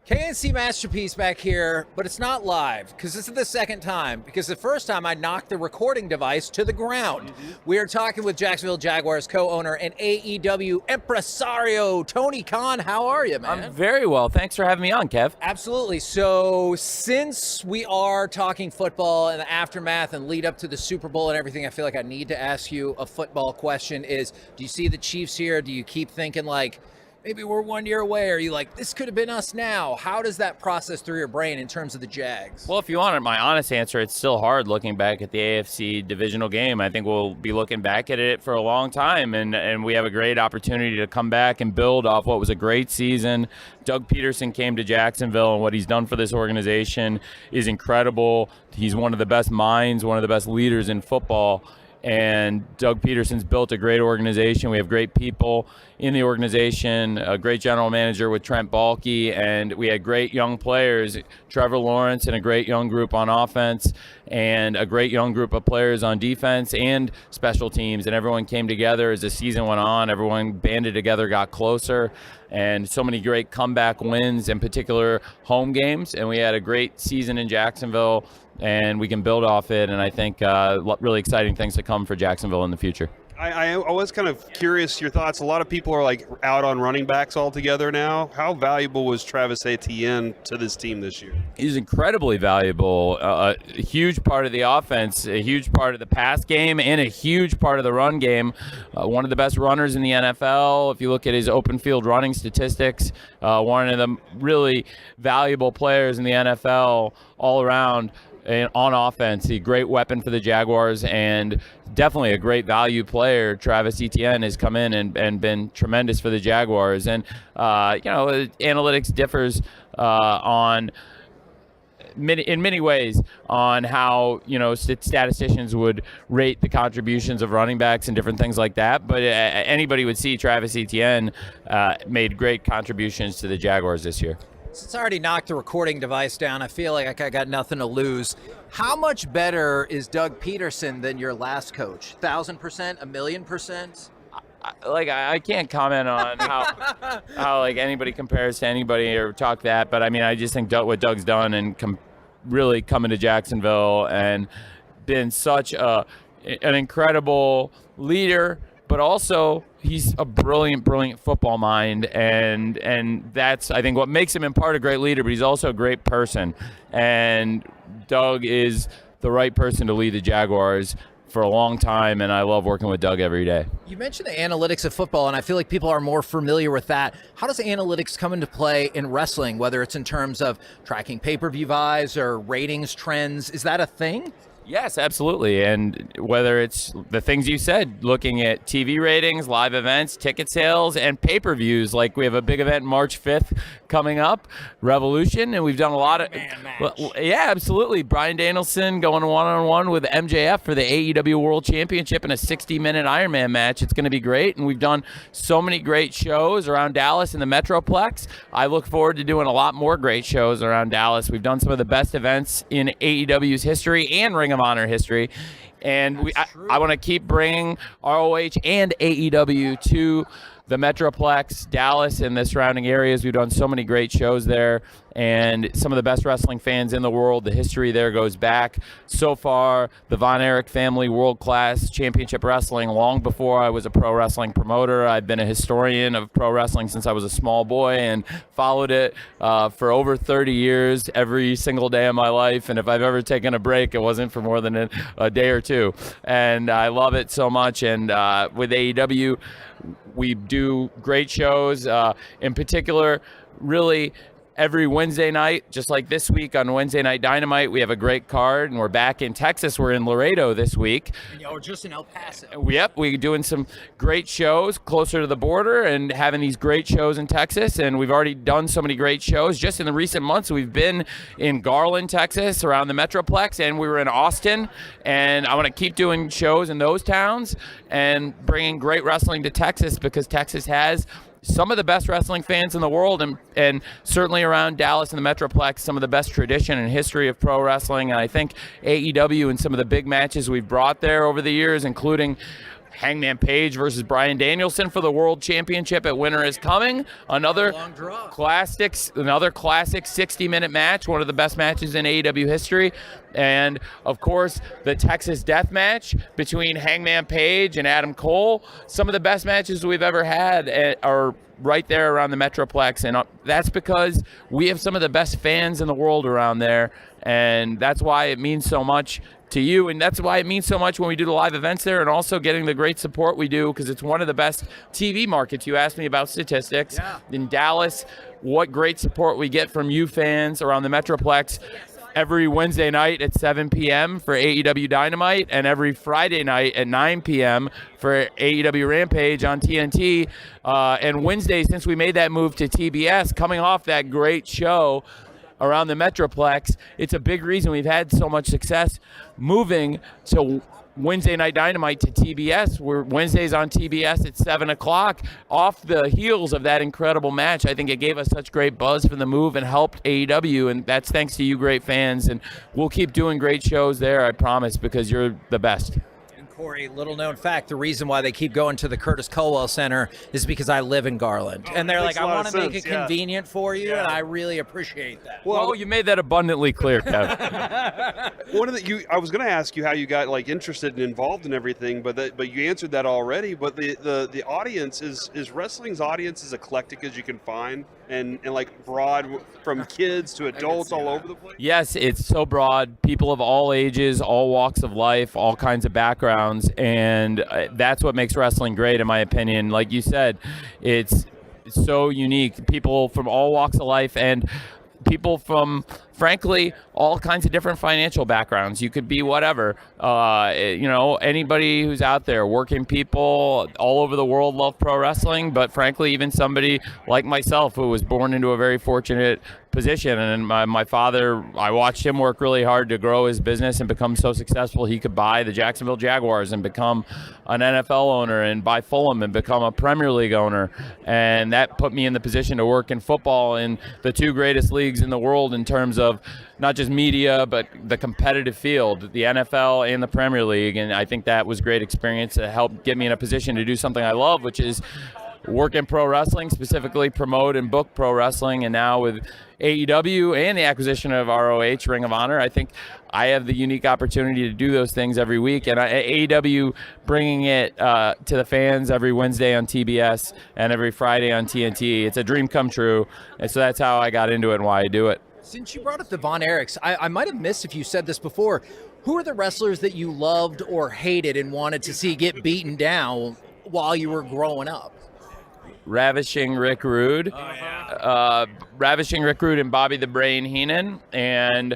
KNC Masterpiece back here, but it's not live because this is the second time, because the first time I knocked the recording device to the ground. We are talking with Jacksonville Jaguars co-owner and AEW impresario, Tony Khan. How are you, man? I'm very well. Thanks for having me on, Kev. Absolutely. So since we are talking football and the aftermath and lead up to the Super Bowl and everything, I feel like I need to ask you a football question is, do you see the Chiefs here? Do you keep thinking like, maybe we're 1 year away? Or are you like, this could have been us now? How does that process through your brain in terms of the Jags? Well, if you wanted my honest answer, it's still hard looking back at the AFC divisional game. I think we'll be looking back at it for a long time, and we have a great opportunity to come back and build off what was a great season. Doug Peterson came to Jacksonville, and what he's done for this organization is incredible. He's one of the best minds, one of the best leaders in football. And Doug Peterson's built a great organization. We have great people in the organization, a great general manager with Trent Baalke, and we had great young players, Trevor Lawrence, and a great young group on offense, and a great young group of players on defense and special teams. And everyone came together as the season went on. Everyone banded together, got closer, and so many great comeback wins, in particular home games. And we had a great season in Jacksonville, and we can build off it. And I think really exciting things to come for Jacksonville in the future. I was kind of curious your thoughts. A lot of people are like out on running backs altogether now. How valuable was Travis Etienne to this team this year? He's incredibly valuable. A huge part of the offense, a huge part of the pass game, and a huge part of the run game. One of the best runners in the NFL. If you look at his open field running statistics, one of the really valuable players in the NFL all around. On offense, a great weapon for the Jaguars, and definitely a great value player. Travis Etienne has come in and been tremendous for the Jaguars. And, analytics differs in many ways on how, statisticians would rate the contributions of running backs and different things like that. But anybody would see Travis Etienne made great contributions to the Jaguars this year. Since I already knocked the recording device down, I feel like I got nothing to lose. How much better is Doug Peterson than your last coach? 1,000%? 1,000,000%? I can't comment on how anybody compares to anybody or talk that, but I mean, I just think what Doug's done and really coming to Jacksonville and been such an incredible leader, but also he's a brilliant football mind, and that's, I think, what makes him in part a great leader, but he's also a great person. And Doug is the right person to lead the Jaguars for a long time, and I love working with Doug every day. You mentioned the analytics of football, and I feel like people are more familiar with that. How does analytics come into play in wrestling, whether it's in terms of tracking pay-per-view buys or ratings trends? Is that a thing? Yes, absolutely. And whether it's the things you said, looking at TV ratings, live events, ticket sales, and pay-per-views, like we have a big event March 5th coming up, Revolution, and we've done a lot of... Yeah, absolutely. Bryan Danielson going one-on-one with MJF for the AEW World Championship in a 60-minute Iron Man match. It's going to be great, and we've done so many great shows around Dallas in the Metroplex. I look forward to doing a lot more great shows around Dallas. We've done some of the best events in AEW's history and Ring of Honor history, and I want to keep bringing ROH and AEW to the Metroplex, Dallas, and the surrounding areas. We've done so many great shows there, and some of the best wrestling fans in the world. The history there goes back so far. The Von Erich family, world-class championship wrestling, long before I was a pro wrestling promoter. I've been a historian of pro wrestling since I was a small boy and followed it for over 30 years, every single day of my life. And if I've ever taken a break, it wasn't for more than a day or two. And I love it so much. And with AEW, we do great shows, in particular, really every Wednesday night, just like this week on Wednesday Night Dynamite, we have a great card, and we're back in Texas. We're in Laredo this week. Or just in El Paso. Yep, we're doing some great shows closer to the border and having these great shows in Texas, and we've already done so many great shows. Just in the recent months, we've been in Garland, Texas, around the Metroplex, and we were in Austin, and I want to keep doing shows in those towns and bringing great wrestling to Texas, because Texas has some of the best wrestling fans in the world, and certainly around Dallas and the Metroplex, some of the best tradition and history of pro wrestling. And I think AEW and some of the big matches we've brought there over the years, including Hangman Page versus Bryan Danielson for the World Championship at Winter is Coming. Another classic 60-minute match, one of the best matches in AEW history. And, of course, the Texas Death Match between Hangman Page and Adam Cole. Some of the best matches we've ever had are right there around the Metroplex, and that's because we have some of the best fans in the world around there, and that's why it means so much to you, and that's why it means so much when we do the live events there, and also getting the great support we do, because it's one of the best TV markets. You asked me about statistics. In Dallas, what great support we get from you fans around the Metroplex every Wednesday night at 7 p.m. for AEW Dynamite, and every Friday night at 9 p.m. for AEW Rampage on TNT. And Wednesday, since we made that move to TBS, coming off that great show around the Metroplex, it's a big reason we've had so much success moving to Wednesday Night Dynamite to TBS. We're Wednesdays on TBS at 7 o'clock. Off the heels of that incredible match, I think it gave us such great buzz from the move and helped AEW, and that's thanks to you great fans. And we'll keep doing great shows there, I promise, because you're the best. Corey, little known fact, the reason why they keep going to the Curtis Culwell Center is because I live in Garland. And they're like, I want to make it convenient for you, and I really appreciate that. Well, you made that abundantly clear, Kevin. I was going to ask you how you got interested and involved in everything, but you answered that already. But the audience is wrestling's audience as eclectic as you can find, and like broad from kids to adults all over the place. Yes, it's so broad. People of all ages, all walks of life, all kinds of backgrounds, and that's what makes wrestling great, in my opinion. Like you said, it's so unique. People from all walks of life, and people from, frankly, all kinds of different financial backgrounds. You could be whatever. Anybody who's out there, working people all over the world love pro wrestling, but frankly, even somebody like myself who was born into a very fortunate position. And my father, I watched him work really hard to grow his business and become so successful he could buy the Jacksonville Jaguars and become an NFL owner, and buy Fulham and become a Premier League owner. And that put me in the position to work in football in the two greatest leagues in the world in terms of not just media, but the competitive field, the NFL and the Premier League. And I think that was a great experience to help get me in a position to do something I love, which is work in pro wrestling, specifically promote and book pro wrestling. And now with AEW and the acquisition of ROH, Ring of Honor, I think I have the unique opportunity to do those things every week. And AEW bringing it to the fans every Wednesday on TBS and every Friday on TNT, it's a dream come true. And so that's how I got into it and why I do it. Since you brought up the Von Erichs, I might have missed if you said this before. Who are the wrestlers that you loved or hated and wanted to see get beaten down while you were growing up? Ravishing Rick Rude. Ravishing Rick Rude and Bobby the Brain Heenan, and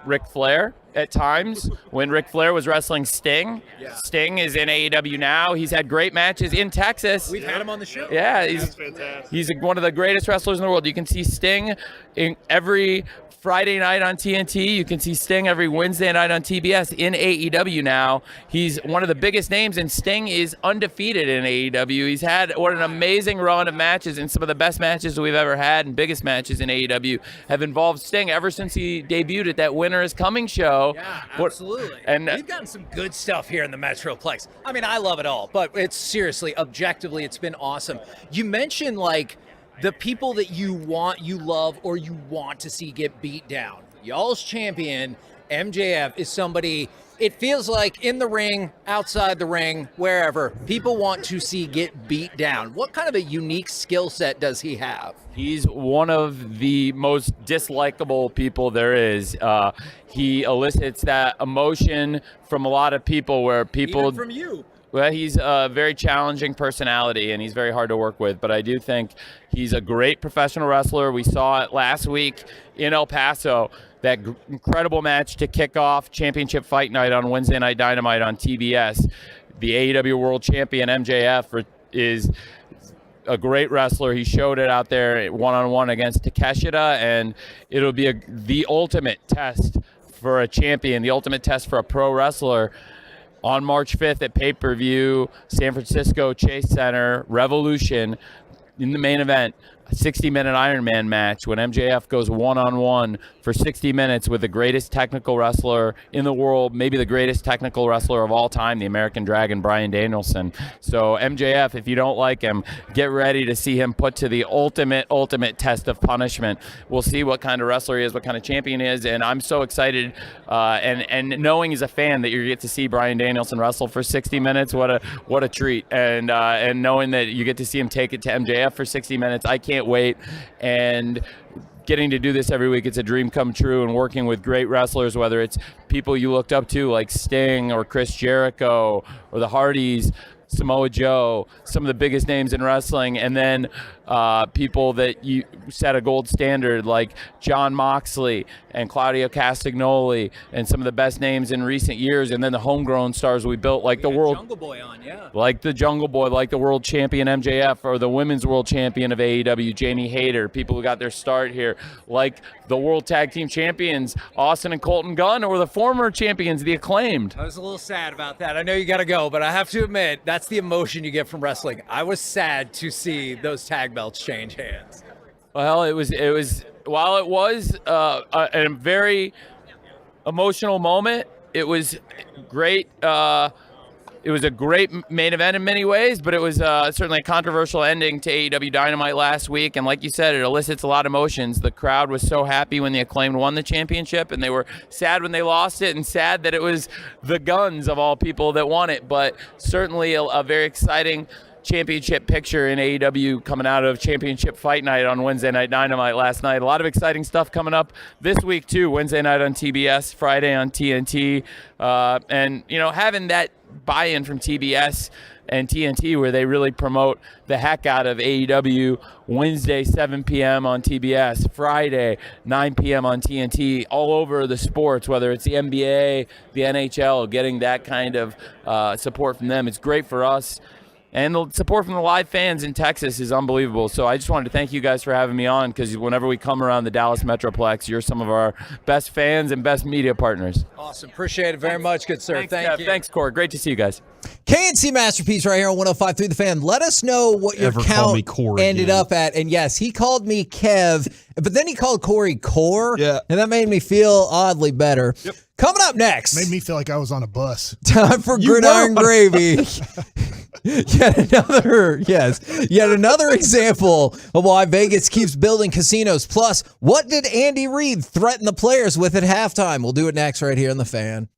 Ric Flair at times when Ric Flair was wrestling Sting. Sting is in AEW now. He's had great matches in Texas. We've had him on the show. Yeah, he's one of the greatest wrestlers in the world. You can see Sting in every Friday night on TNT. You can see Sting every Wednesday night on TBS in AEW now. He's one of the biggest names, and Sting is undefeated in AEW. He's had what an amazing run of matches, and some of the best matches we've ever had and biggest matches in AEW have involved Sting ever since he debuted at that Winter is Coming show. Yeah, absolutely. And we've gotten some good stuff here in the Metroplex. I mean, I love it all, but it's seriously, objectively, it's been awesome. You mentioned the people that you love, or you want to see get beat down. Y'all's champion, MJF, is somebody, it feels like in the ring, outside the ring, wherever, people want to see get beat down. What kind of a unique skill set does he have? He's one of the most dislikable people there is. He elicits that emotion from a lot of people where people... Even from you. Well, he's a very challenging personality, and he's very hard to work with. But I do think he's a great professional wrestler. We saw it last week in El Paso, that incredible match to kick off Championship Fight Night on Wednesday Night Dynamite on TBS. The AEW World Champion MJF is a great wrestler. He showed it out there one-on-one against Takeshita, and it'll be the ultimate test for a champion, the ultimate test for a pro wrestler. On March 5th at pay-per-view, San Francisco Chase Center, Revolution, in the main event, a 60-minute Iron Man match when MJF goes one-on-one for 60 minutes with the greatest technical wrestler in the world, maybe the greatest technical wrestler of all time, the American Dragon, Bryan Danielson. So MJF, if you don't like him, get ready to see him put to the ultimate test of punishment. We'll see what kind of wrestler he is, what kind of champion he is, and I'm so excited, and knowing as a fan that you get to see Bryan Danielson wrestle for 60 minutes, what a treat. And knowing that you get to see him take it to MJF for 60 minutes, I can't wait. And getting to do this every week, it's a dream come true, and working with great wrestlers, whether it's people you looked up to like Sting or Chris Jericho or the Hardys, Samoa Joe, some of the biggest names in wrestling, and then people that you set a gold standard like John Moxley and Claudio Castagnoli and some of the best names in recent years, and then the homegrown stars we built like the world Jungle Boy on, yeah. like the Jungle Boy, like the world champion MJF, or the women's world champion of AEW, Jamie Hayter, people who got their start here, like the world tag team champions, Austin and Colton Gunn, or the former champions, the Acclaimed. I was a little sad about that. I know you got to go, but I have to admit, that's the emotion you get from wrestling. I was sad to see those tag belts change hands. Well, it was while it was a very emotional moment, it was great. It was a great main event in many ways, but it was certainly a controversial ending to AEW Dynamite last week. And like you said, it elicits a lot of emotions. The crowd was so happy when the Acclaimed won the championship, and they were sad when they lost it, and sad that it was the Guns of all people that won it. But certainly a very exciting championship picture in AEW coming out of Championship Fight Night on Wednesday Night Dynamite last night. A lot of exciting stuff coming up this week too. Wednesday night on TBS, Friday on TNT, and having that buy-in from TBS and TNT where they really promote the heck out of AEW. Wednesday 7 p.m. on TBS, Friday 9 p.m. on TNT, all over the sports, whether it's the NBA, the NHL, getting that kind of support from them. It's great for us. And the support from the live fans in Texas is unbelievable. So I just wanted to thank you guys for having me on, because whenever we come around the Dallas Metroplex, you're some of our best fans and best media partners. Awesome. Appreciate it very much, good sir. Thank you. Thanks, Corey. Great to see you guys. KNC Masterpiece right here on 105.3 The Fan. Let us know what your count ended up at. And yes, he called me Kev, but then he called Corey Core. Yeah. And that made me feel oddly better. Yep. Coming up next. Made me feel like I was on a bus. Time for Gridiron Gravy. Yet another example of why Vegas keeps building casinos. Plus, what did Andy Reid threaten the players with at halftime? We'll do it next right here on The Fan.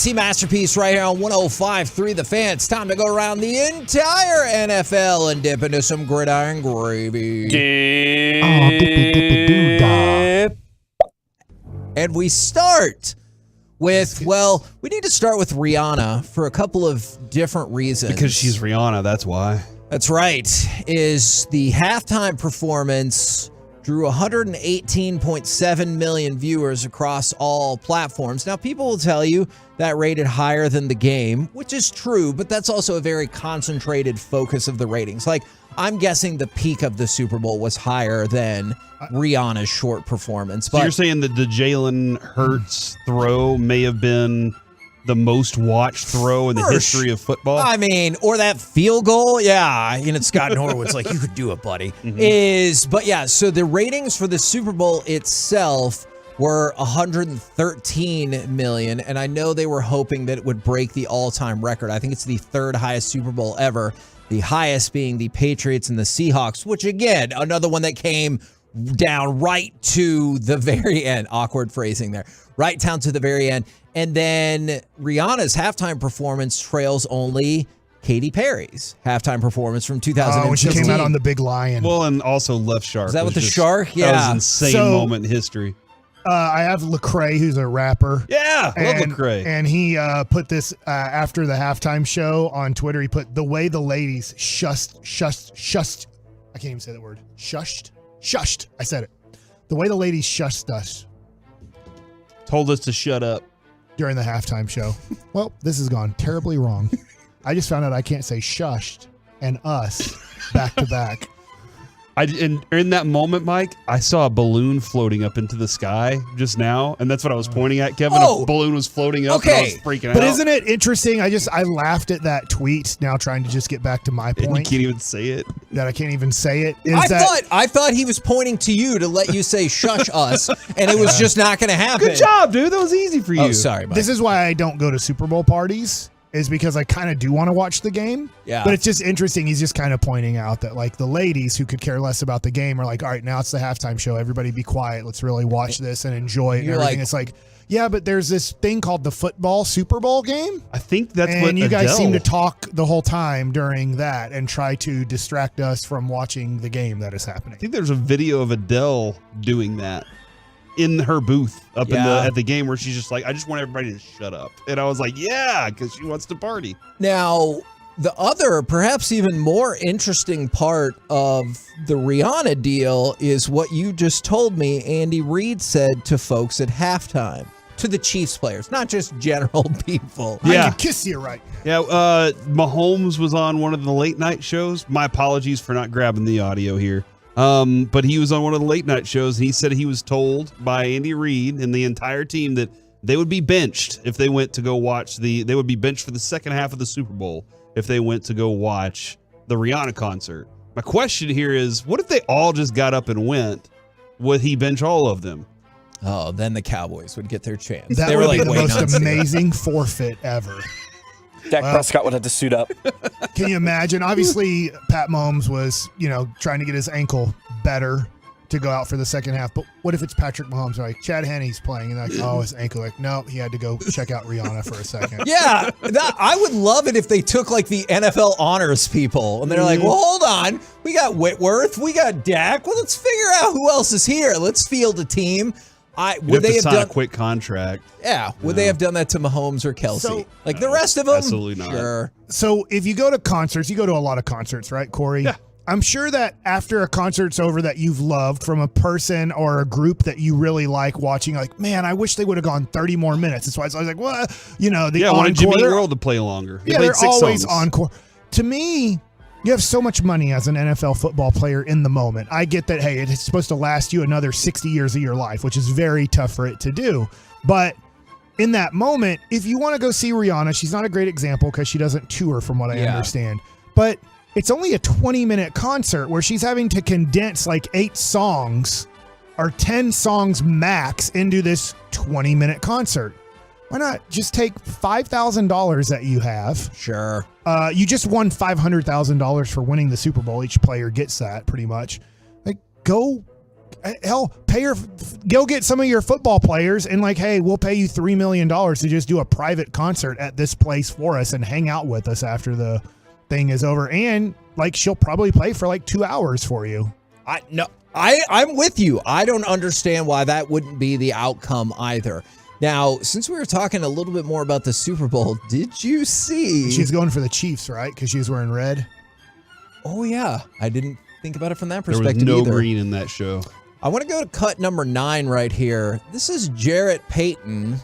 KNC Masterpiece right here on 105.3 The Fan. It's time to go around the entire NFL and dip into some gridiron gravy. And we start with, well, we need to start with Rihanna for a couple of different reasons. Because she's Rihanna, that's why. That's right. Is the halftime performance drew 118.7 million viewers across all platforms. Now, people will tell you that rated higher than the game, which is true, but that's also a very concentrated focus of the ratings. Like, I'm guessing the peak of the Super Bowl was higher than Rihanna's short performance. So you're saying that the Jalen Hurts throw may have been the most watched throw in the history of football? I mean, or that field goal. Yeah. You know, Scott Norwood's like, you could do it, buddy. But yeah, so the ratings for the Super Bowl itself were 113 million. And I know they were hoping that it would break the all-time record. I think it's the third highest Super Bowl ever. The highest being the Patriots and the Seahawks, which again, another one that came down right to the very end. Awkward phrasing there. Right down to the very end. And then Rihanna's halftime performance trails only Katy Perry's halftime performance from 2016. When she came out on the Big Lion. Well, and also Left Shark. Is that with the shark? Yeah. That was an insane moment in history. I have Lecrae, who's a rapper. Yeah, love Lecrae. And he put this after the halftime show on Twitter. He put, the way the ladies shushed. I can't even say that word. Shushed. I said it. The way the ladies shushed us. Told us to shut up. During the halftime show. Well, this has gone terribly wrong. I just found out I can't say shushed and us back to back. And in that moment, Mike, I saw a balloon floating up into the sky just now, and that's what I was pointing at, Kevin. A balloon was floating up, and I was freaking out. But isn't it interesting? I laughed at that tweet, now trying to just get back to my point. And you can't even say it. That I can't even say it. I thought he was pointing to you to let you say shush us, and it was just not going to happen. Good job, dude. That was easy for you. Oh, sorry, Mike. This is why I don't go to Super Bowl parties. Is because I kind of do want to watch the game. Yeah. But it's just interesting. He's just kind of pointing out that, like, the ladies who could care less about the game are like, all right, now it's the halftime show. Everybody be quiet. Let's really watch this and enjoy it and everything. It's like, yeah, but there's this thing called the football Super Bowl game. I think that's and what you guys Adele seem to talk the whole time during that and try to distract us from watching the game that is happening. I think there's a video of Adele doing that in her booth up at the game where she's just like, I just want everybody to shut up. And I was like, yeah, because she wants to party. Now, the other, perhaps even more interesting part of the Rihanna deal is what you just told me Andy Reid said to folks at halftime, to the Chiefs players, not just general people. I can kiss you right now. Yeah, Mahomes was on one of the late night shows. My apologies for not grabbing the audio here. But he was on one of the late night shows, and he said he was told by Andy Reid and the entire team that they would be benched if they went to go watch they would be benched for the second half of the Super Bowl if they went to go watch the Rihanna concert. My question here is, what if they all just got up and went? Would he bench all of them? Oh, then the Cowboys would get their chance. That would be the most amazing forfeit ever. Dak Prescott would have to suit up. Can you imagine? Obviously, Pat Mahomes was, trying to get his ankle better to go out for the second half. But what if it's Patrick Mahomes? Like, Chad Henne's playing, and like, oh, his ankle. Like, no, he had to go check out Rihanna for a second. Yeah, I would love it if they took like the NFL honors people, and they're like, well, hold on, we got Whitworth, we got Dak. Well, let's figure out who else is here. Let's field a team. Would they have done a quick contract? Yeah. Would they have done that to Mahomes or Kelsey? Like the rest of them? Absolutely not. Sure. So if you go to concerts, you go to a lot of concerts, right, Corey? Yeah. I'm sure that after a concert's over that you've loved from a person or a group that you really like watching, like, man, I wish they would have gone 30 more minutes. That's why I was like, well, the encore. Wanted Jimmy World to play longer. Yeah, they're always encore. To me, you have so much money as an NFL football player in the moment. I get that, hey, it's supposed to last you another 60 years of your life, which is very tough for it to do. But in that moment, if you want to go see Rihanna, she's not a great example because she doesn't tour from what I understand. But it's only a 20-minute concert where she's having to condense like 8 songs or 10 songs max into this 20-minute concert. Why not just take $5,000 that you have? Sure. You just won $500,000 for winning the Super Bowl. Each player gets that pretty much. Like, go hell, go get some of your football players and like, hey, we'll pay you $3 million to just do a private concert at this place for us and hang out with us after the thing is over. And like, she'll probably play for like 2 hours for you. I'm with you. I don't understand why that wouldn't be the outcome either. Now, since we were talking a little bit more about the Super Bowl, did you see? She's going for the Chiefs, right? Because she was wearing red. Oh, yeah. I didn't think about it from that There perspective was no either. green in that show. I want to go to cut number 9 right here. This is Jarrett Payton,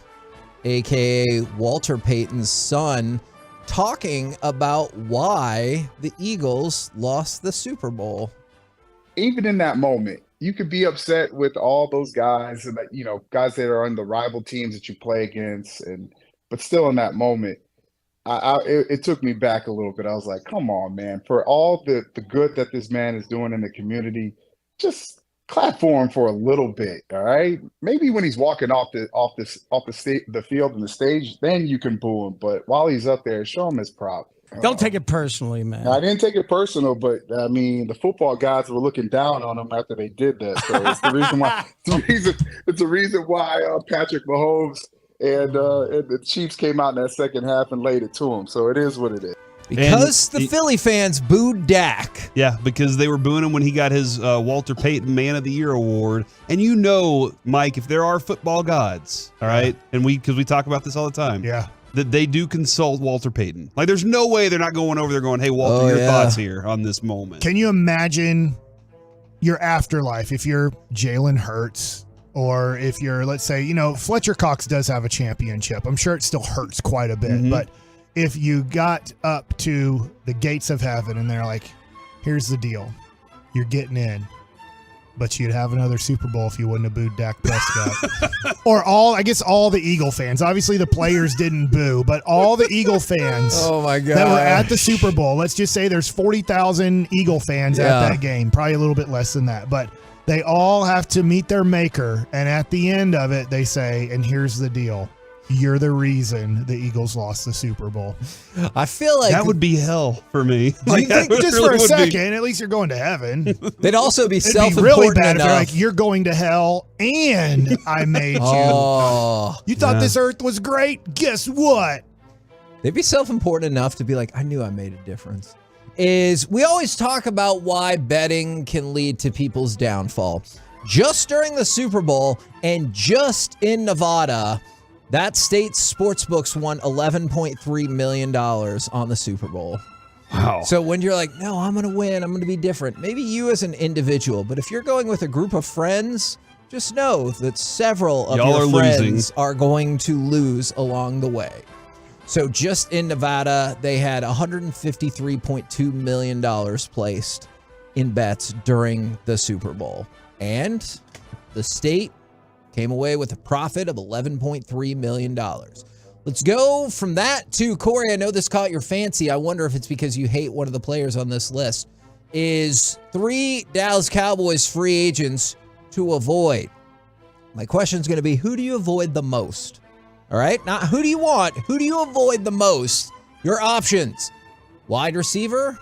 a.k.a. Walter Payton's son, talking about why the Eagles lost the Super Bowl. Even in that moment, you could be upset with all those guys and guys that are on the rival teams that you play against, but still in that moment, it took me back a little bit. I was like, come on, man, for all the good that this man is doing in the community, just clap for him for a little bit. All right. Maybe when he's walking off the field and the stage, then you can boo him. But while he's up there, show him his prop. Don't take it personally, man. I didn't take it personal, but I mean, the football guys were looking down on him after they did that. So it's the reason why. It's the reason why Patrick Mahomes and the Chiefs came out in that second half and laid it to him. So it is what it is. Because the Philly fans booed Dak. Yeah, because they were booing him when he got his Walter Payton Man of the Year award. And you know, Mike, if there are football gods, all right, and because we talk about this all the time. Yeah. That they do consult Walter Payton. Like, there's no way they're not going over there going, hey, Walter, your thoughts here on this moment. Can you imagine your afterlife if you're Jalen Hurts or if you're, let's say, Fletcher Cox does have a championship. I'm sure it still hurts quite a bit. But if you got up to the gates of heaven and they're like, here's the deal. You're getting in. But you'd have another Super Bowl if you wouldn't have booed Dak Prescott. Or all the Eagle fans. Obviously, the players didn't boo, but all the Eagle fans oh my God, that were at the Super Bowl. Let's just say there's 40,000 Eagle fans at that game. Probably a little bit less than that. But they all have to meet their maker. And at the end of it, they say, and here's the deal. You're the reason the Eagles lost the Super Bowl. I feel like that would be hell for me. Like, just for a second, at least you're going to heaven. They'd also be It'd self-important be really bad enough. if they're like, you're going to hell and I made you. You thought this earth was great? Guess what? They'd be self-important enough to be like, I knew I made a difference. We always talk about why betting can lead to people's downfall. Just during the Super Bowl and just in Nevada, that state's sportsbooks won $11.3 million on the Super Bowl. Wow. So when you're like, no, I'm going to win, I'm going to be different. Maybe you as an individual, but if you're going with a group of friends, just know that several of your friends are going to lose along the way. So just in Nevada, they had $153.2 million placed in bets during the Super Bowl. And the state came away with a profit of $11.3 million. Let's go from that to Corey. I know this caught your fancy. I wonder if it's because you hate one of the players on this list. Is 3 Dallas Cowboys free agents to avoid? My question is going to be, who do you avoid the most? All right? Not who do you want? Who do you avoid the most? Your options. Wide receiver,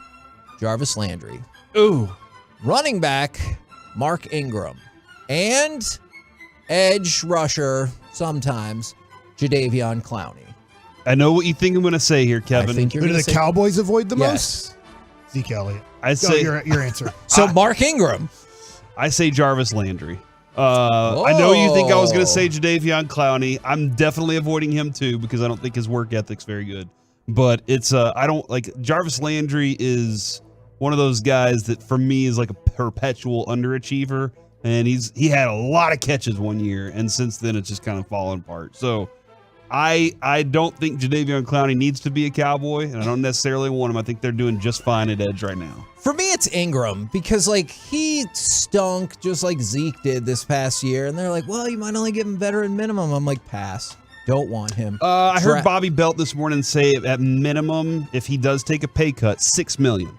Jarvis Landry. Ooh. Running back, Mark Ingram. And edge rusher, sometimes, Jadeveon Clowney. I know what you think I'm going to say here, Kevin. I think you're Who do gonna the say- Cowboys avoid the Yes. most? Zeke Elliott. I'd say your answer. So Mark Ingram. I say Jarvis Landry. I know you think I was going to say Jadeveon Clowney. I'm definitely avoiding him too because I don't think his work ethic's very good. But it's I don't like Jarvis Landry is one of those guys that for me is like a perpetual underachiever, and he had a lot of catches one year, and since then it's just kind of fallen apart. So I don't think Jadeveon Clowney needs to be a Cowboy, and I don't necessarily want him. I think they're doing just fine at edge right now. For me, it's Ingram because, like, he stunk just like Zeke did this past year. And they're like, well, you might only give him veteran minimum. I'm like, pass. Don't want him. I heard Bobby Belt this morning say at minimum, if he does take a pay cut, $6 million.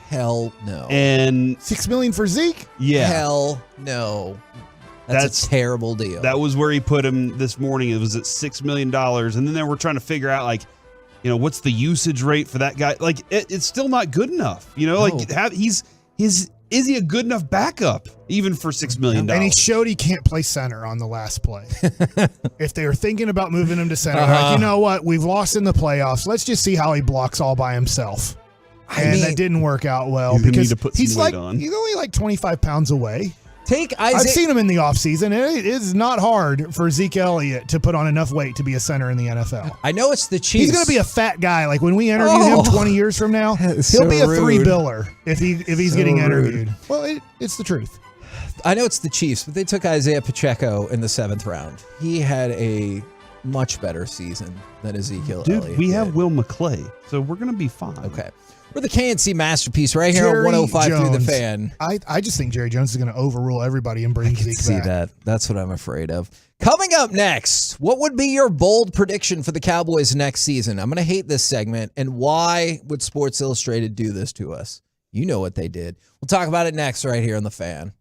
Hell no. And $6 million for Zeke? Yeah. Hell no. That's a terrible deal. That was where he put him this morning. It was at $6 million. And then they were trying to figure out, like, you know, what's the usage rate for that guy? Like, it's still not good enough. You know, like his is he a good enough backup even for $6 million? And he showed he can't play center on the last play. If they were thinking about moving him to center, like, you know what? We've lost in the playoffs. Let's just see how he blocks all by himself. And that didn't work out well because he's only like 25 pounds away. I've seen him in the offseason, and it is not hard for Zeke Elliott to put on enough weight to be a center in the NFL. I know it's the Chiefs. He's going to be a fat guy. Like when we interview him 20 years from now, he'll be a three-biller if he's getting interviewed. Well, it's the truth. I know it's the Chiefs, but they took Isaiah Pacheco in the 7th round. He had a much better season than Ezekiel Elliott. Dude, we have Will McClay, so we're going to be fine. Okay. We're the KNC Masterpiece right here on 105 through the Fan. I just think Jerry Jones is going to overrule everybody and bring Zeke back. That. That's what I'm afraid of. Coming up next, what would be your bold prediction for the Cowboys next season? I'm going to hate this segment, and why would Sports Illustrated do this to us? You know what they did. We'll talk about it next right here on the Fan.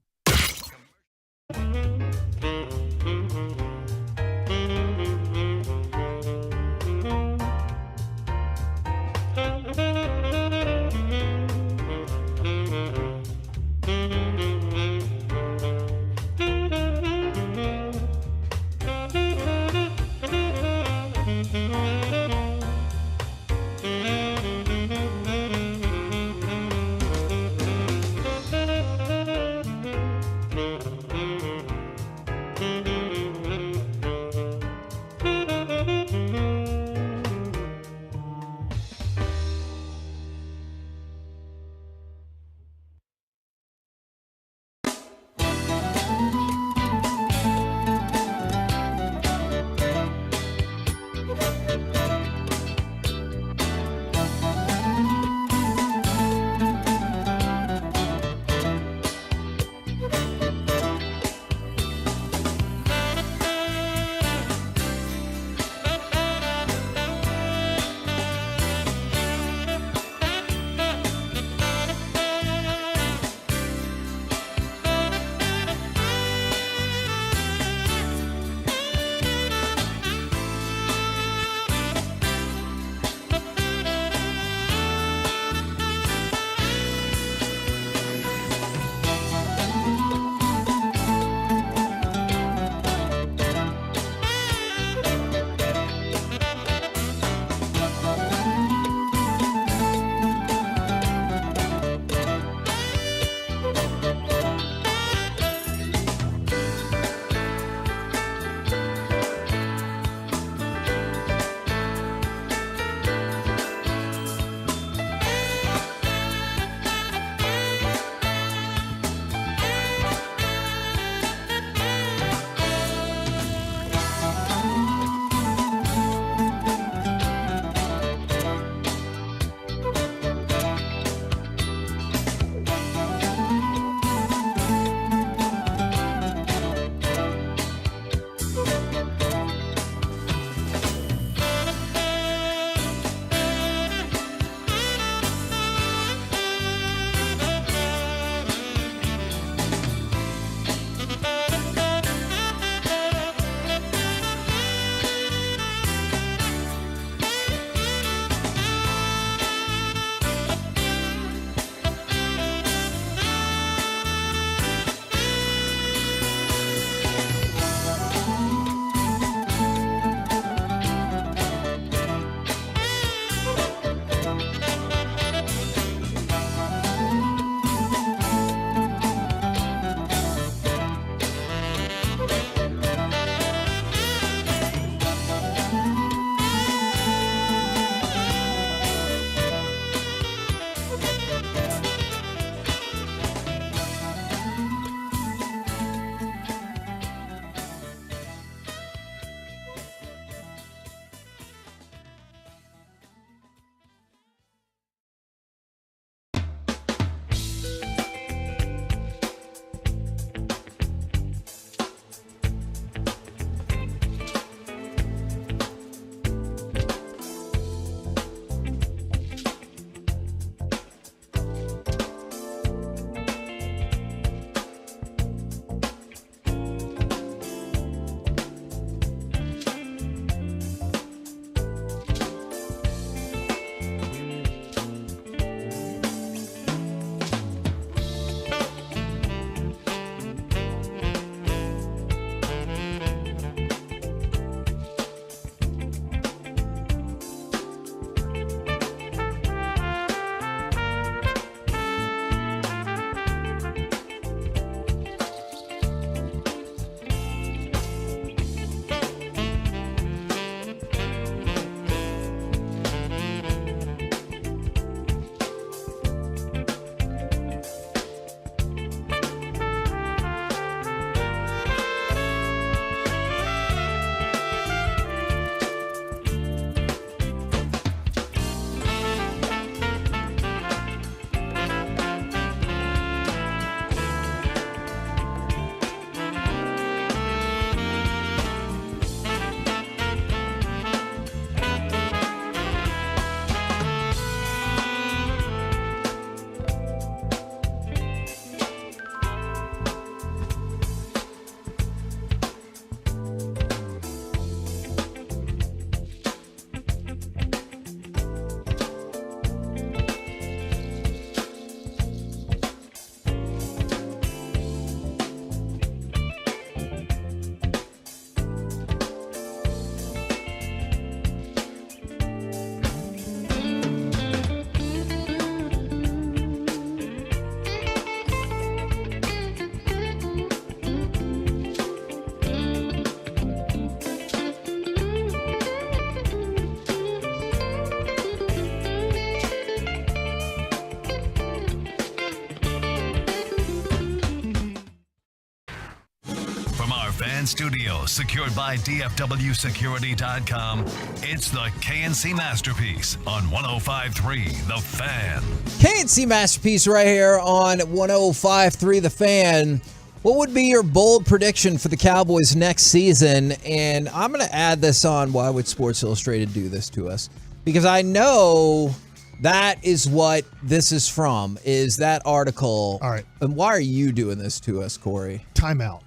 Fan Studios, secured by DFWSecurity.com. It's the KNC Masterpiece on 105.3 The Fan. KNC Masterpiece right here on 105.3 The Fan. What would be your bold prediction for the Cowboys next season? And I'm going to add this on. Why would Sports Illustrated do this to us? Because I know that is what this is from, is that article. All right. And why are you doing this to us, Corey? Timeout.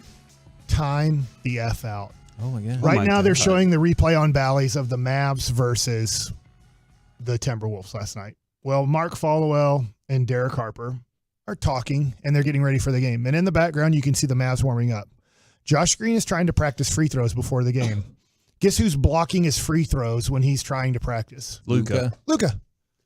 Time the F out. Oh, my God. Right now they're showing the replay on Bally's of the Mavs versus the Timberwolves last night. Well, Mark Folwell and Derek Harper are talking, and they're getting ready for the game. And in the background, you can see the Mavs warming up. Josh Green is trying to practice free throws before the game. Guess who's blocking his free throws when he's trying to practice? Luka.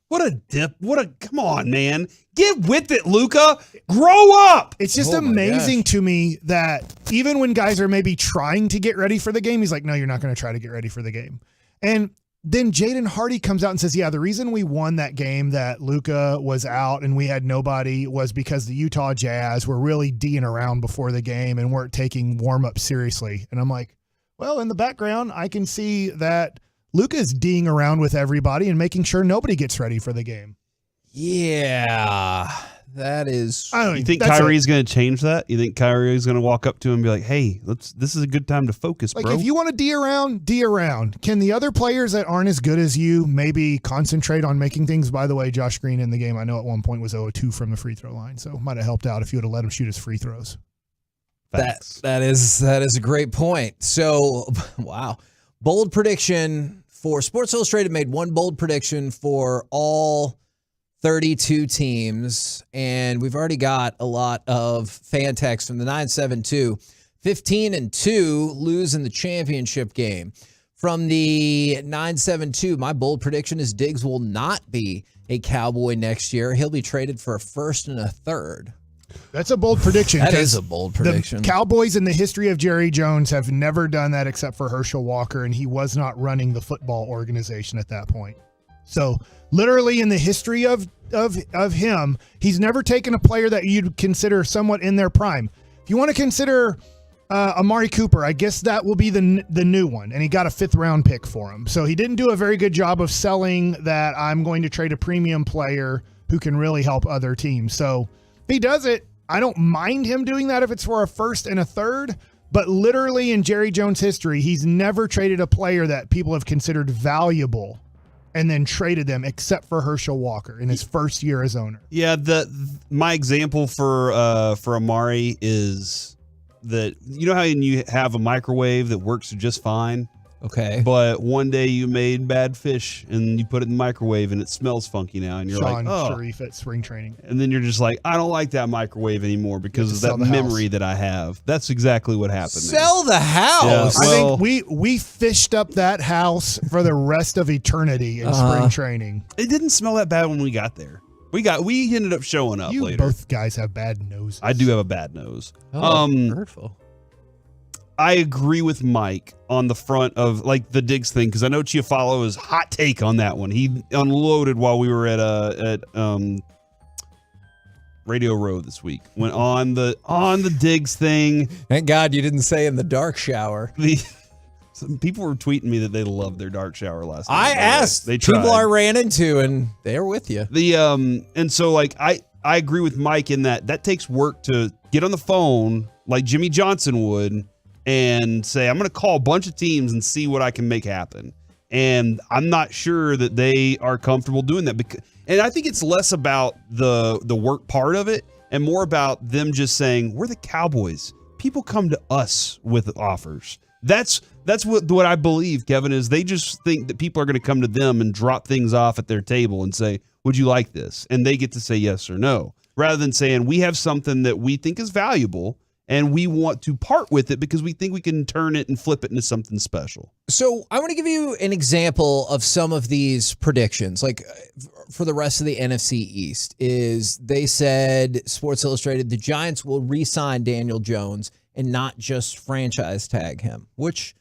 What a dip. Come on, man. Get with it, Luka. Grow up. It's just amazing to me that even when guys are maybe trying to get ready for the game, he's like, no, you're not going to try to get ready for the game. And then Jaden Hardy comes out and says, yeah, the reason we won that game that Luka was out and we had nobody was because the Utah Jazz were really D'ing around before the game and weren't taking warm-up seriously. And I'm like, well, in the background, I can see that Luka is D'ing around with everybody and making sure nobody gets ready for the game. Yeah, that is. You think Kyrie's going to change that? You think Kyrie's going to walk up to him and be like, hey, this is a good time to focus, like, bro? if you want to D around. Can the other players that aren't as good as you maybe concentrate on making things? By the way, Josh Green in the game, I know at one point was 0-2 from the free throw line, so might have helped out if you would have let him shoot his free throws. That is a great point. So, wow. Bold prediction for Sports Illustrated made one bold prediction for all 32 teams, and we've already got a lot of fan text from the 972. 15-2 lose in the championship game. From the 972, my bold prediction is Diggs will not be a Cowboy next year. He'll be traded for a first and a third. That's a bold prediction. That is a bold prediction. The Cowboys in the history of Jerry Jones have never done that except for Herschel Walker, and he was not running the football organization at that point. So literally in the history of him, he's never taken a player that you'd consider somewhat in their prime. If you want to consider Amari Cooper, I guess that will be the new one, and he got a 5th round pick for him. So he didn't do a very good job of selling that I'm going to trade a premium player who can really help other teams. So if he does it, I don't mind him doing that if it's for a first and a third, but literally in Jerry Jones history, he's never traded a player that people have considered valuable and then traded them except for Herschel Walker in his first year as owner. Yeah, my example for Amari is that, you know how you have a microwave that works just fine? Okay. But one day you made bad fish and you put it in the microwave and it smells funky now, and you're Sean like, oh. Sharif at spring training. And then you're just like, I don't like that microwave anymore because of that memory that I have. That's exactly what happened. Sell the house. Yeah, I think we fished up that house for the rest of eternity in spring training. It didn't smell that bad when we got there. We ended up showing up later. Both guys have bad noses. I do have a bad nose. Hurtful. I agree with Mike on the front of like the Diggs thing, because I know Chiafalo's hot take on that one. He unloaded while we were at Radio Row this week. Went on the Diggs thing. Thank God you didn't say in the dark shower. Some people were tweeting me that they loved their dark shower last night. I asked people I ran into, and they're with you. And so like I agree with Mike in that takes work to get on the phone like Jimmy Johnson would and say, I'm going to call a bunch of teams and see what I can make happen. And I'm not sure that they are comfortable doing that. And I think it's less about the work part of it and more about them just saying, we're the Cowboys. People come to us with offers. That's what I believe, Kevin, is they just think that people are going to come to them and drop things off at their table and say, would you like this? And they get to say yes or no, rather than saying, we have something that we think is valuable and we want to part with it because we think we can turn it and flip it into something special. So I want to give you an example of some of these predictions. Like for the rest of the NFC East, is they said, Sports Illustrated, the Giants will re-sign Daniel Jones and not just franchise tag him, which,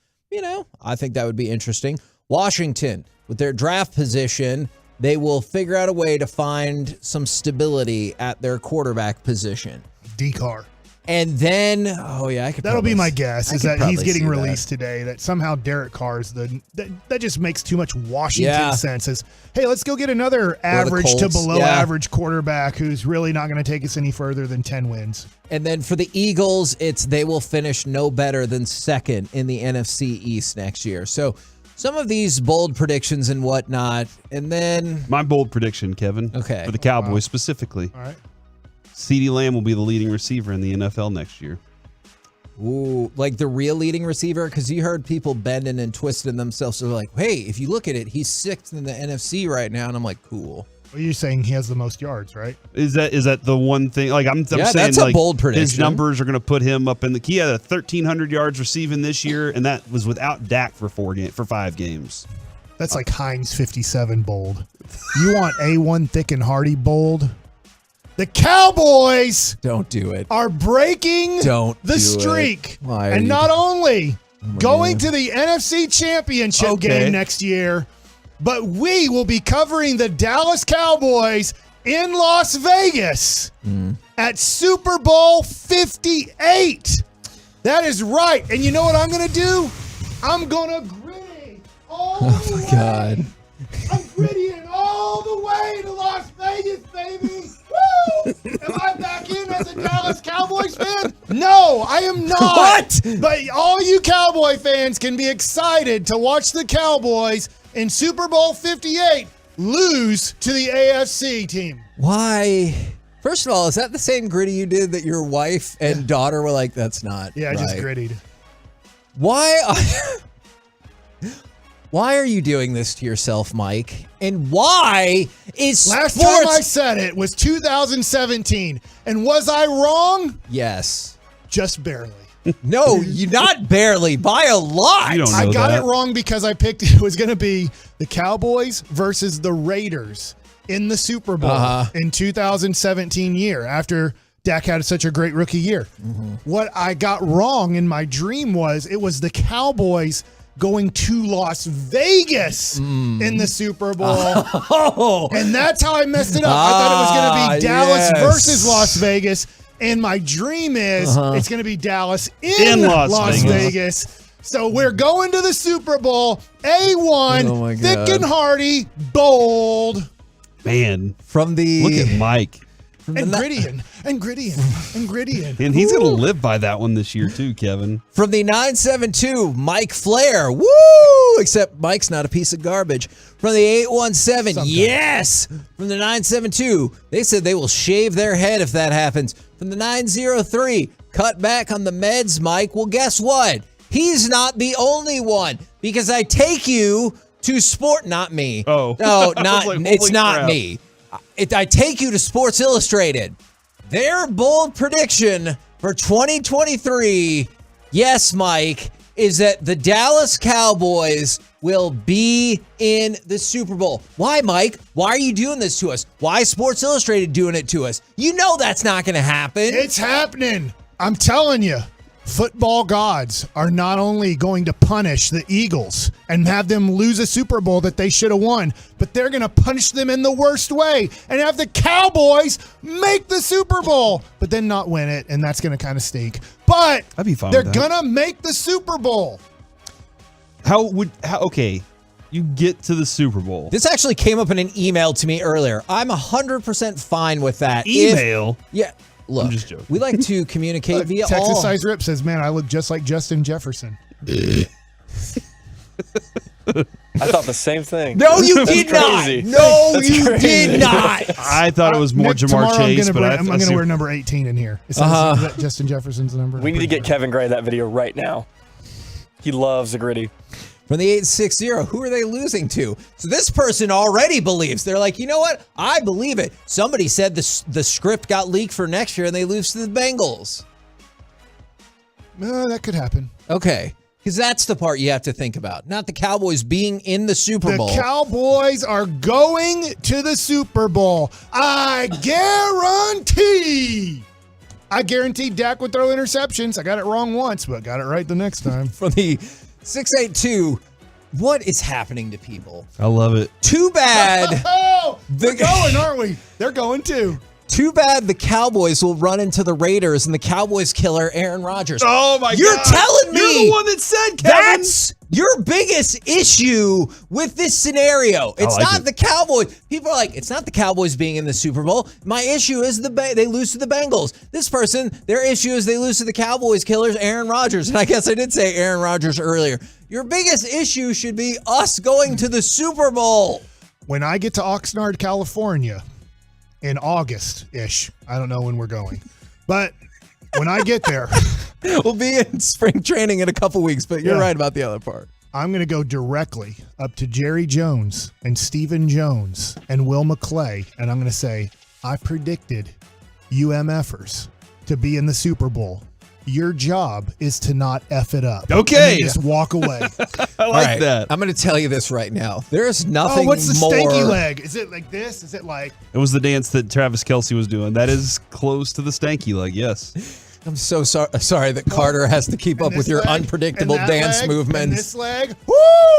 I think that would be interesting. Washington, with their draft position, they will figure out a way to find some stability at their quarterback position. D-Car. And then, I could. That'll probably, be my guess. I Is could that he's probably getting see released today? That somehow Derek Carr's that just makes too much Washington sense. As hey, let's go get another average to below average quarterback who's really not going to take us any further than 10 wins. And then for the Eagles, they will finish no better than second in the NFC East next year. So some of these bold predictions and whatnot, and then my bold prediction, Kevin. Okay. For the Cowboys specifically. All right. CeeDee Lamb will be the leading receiver in the NFL next year. Ooh, like the real leading receiver? Because you heard people bending and twisting themselves. So they're like, hey, if you look at it, he's sixth in the NFC right now. And I'm like, cool. Well, you're saying he has the most yards, right? Is that the one thing? Like I'm saying, that's a bold prediction. His numbers are going to put him up in the. He had 1,300 yards receiving this year, and that was without Dak for 5 games. That's like Heinz 57 bold. You want A1 thick and hearty bold? The Cowboys don't do it. Are breaking the streak. And not only going to the NFC Championship game next year, but we will be covering the Dallas Cowboys in Las Vegas at Super Bowl 58. That is right. And you know what I'm going to do? I'm going to gritty all the way. God. I'm grittying all the way to Las Vegas, baby. Woo! Am I back in as a Dallas Cowboys fan? No, I am not. What? But all you Cowboy fans can be excited to watch the Cowboys in Super Bowl 58 lose to the AFC team. Why? First of all, is that the same gritty you did that your wife and daughter were like, that's not Yeah, I right. just grittied. Why are you doing this to yourself, Mike? And why is Last sports... time I said it was 2017. And was I wrong? Yes. Just barely. No, you not barely, by a lot. You don't know I got that. it wrong because I picked it was going to be the Cowboys versus the Raiders in the Super Bowl in 2017 year after Dak had such a great rookie year. What I got wrong in my dream was it was the Cowboys going to Las Vegas in the Super Bowl. And that's how I messed it up. I thought it was going to be Dallas versus Las Vegas. And my dream is it's going to be Dallas in Las Vegas. So we're going to the Super Bowl. A1, thick and hearty, bold. Man, from the look at Mike. And Grittian. And he's going to live by that one this year too, Kevin. From the 972, Mike Flair. Woo! Except Mike's not a piece of garbage. From the 817, yes! From the 972, they said they will shave their head if that happens. From the 903, cut back on the meds, Mike. Well, guess what? He's not the only one because I take you to sport. Not me. Oh. No, not. Like, it's not crap. me. I take you to Sports Illustrated. Their bold prediction for 2023, yes, Mike, is that the Dallas Cowboys will be in the Super Bowl. Why, Mike? Why are you doing this to us? Why is Sports Illustrated doing it to us? You know that's not going to happen. It's happening. I'm telling you. Football gods are not only going to punish the Eagles and have them lose a Super Bowl that they should have won, but they're going to punish them in the worst way and have the Cowboys make the Super Bowl, but then not win it, and that's going to kind of stink. But I'd be fine they're with that. going to make the Super Bowl. Okay, you get to the Super Bowl. This actually came up in an email to me earlier. I'm 100% fine with that. Email? Yeah. Look, I'm just joking. we like to communicate via Texas all. Size Rip says, man, I look just like Justin Jefferson. I thought the same thing. No, you That's did crazy. not. No, That's you crazy. did not. I thought it was more Nick, Jamar tomorrow Chase, I'm but going to wear number 18 in here. Is that Justin Jefferson's number? We need to get Kevin Gray that video right now. He loves the gritty. From the 860, who are they losing to? So this person already believes. They're like, you know what? I believe it. Somebody said the script got leaked for next year and they lose to the Bengals. That could happen. Okay. Because that's the part you have to think about. Not the Cowboys being in the Super Bowl. The Cowboys are going to the Super Bowl. I guarantee Dak would throw interceptions. I got it wrong once, but got it right the next time. From the 682, what is happening to people? I love it. Too bad. Oh, we're going, aren't we? They're going too. Too bad the Cowboys will run into the Raiders and the Cowboys killer Aaron Rodgers. Oh my God! You're telling me you're the one that said, Kevin. That's your biggest issue with this scenario. It's not the Cowboys. People are like, it's not the Cowboys being in the Super Bowl. My issue is they lose to the Bengals. This person, their issue is they lose to the Cowboys killers Aaron Rodgers. And I guess I did say Aaron Rodgers earlier. Your biggest issue should be us going to the Super Bowl. When I get to Oxnard, California, in August-ish, I don't know when we're going, but when I get there, we'll be in spring training in a couple weeks, but you're right about the other part. I'm going to go directly up to Jerry Jones and Stephen Jones and Will McClay, and I'm going to say, I predicted UMFers to be in the Super Bowl. Your job is to not F it up. Okay. And just walk away. I like that. I'm going to tell you this right now. There's nothing what's the more. stanky leg? Is it like this? Is it like... It was the dance that Travis Kelce was doing. That is close to the stanky leg, yes. I'm so sorry that Carter has to keep up with your leg, unpredictable and that dance leg, movements. And this leg. Woo!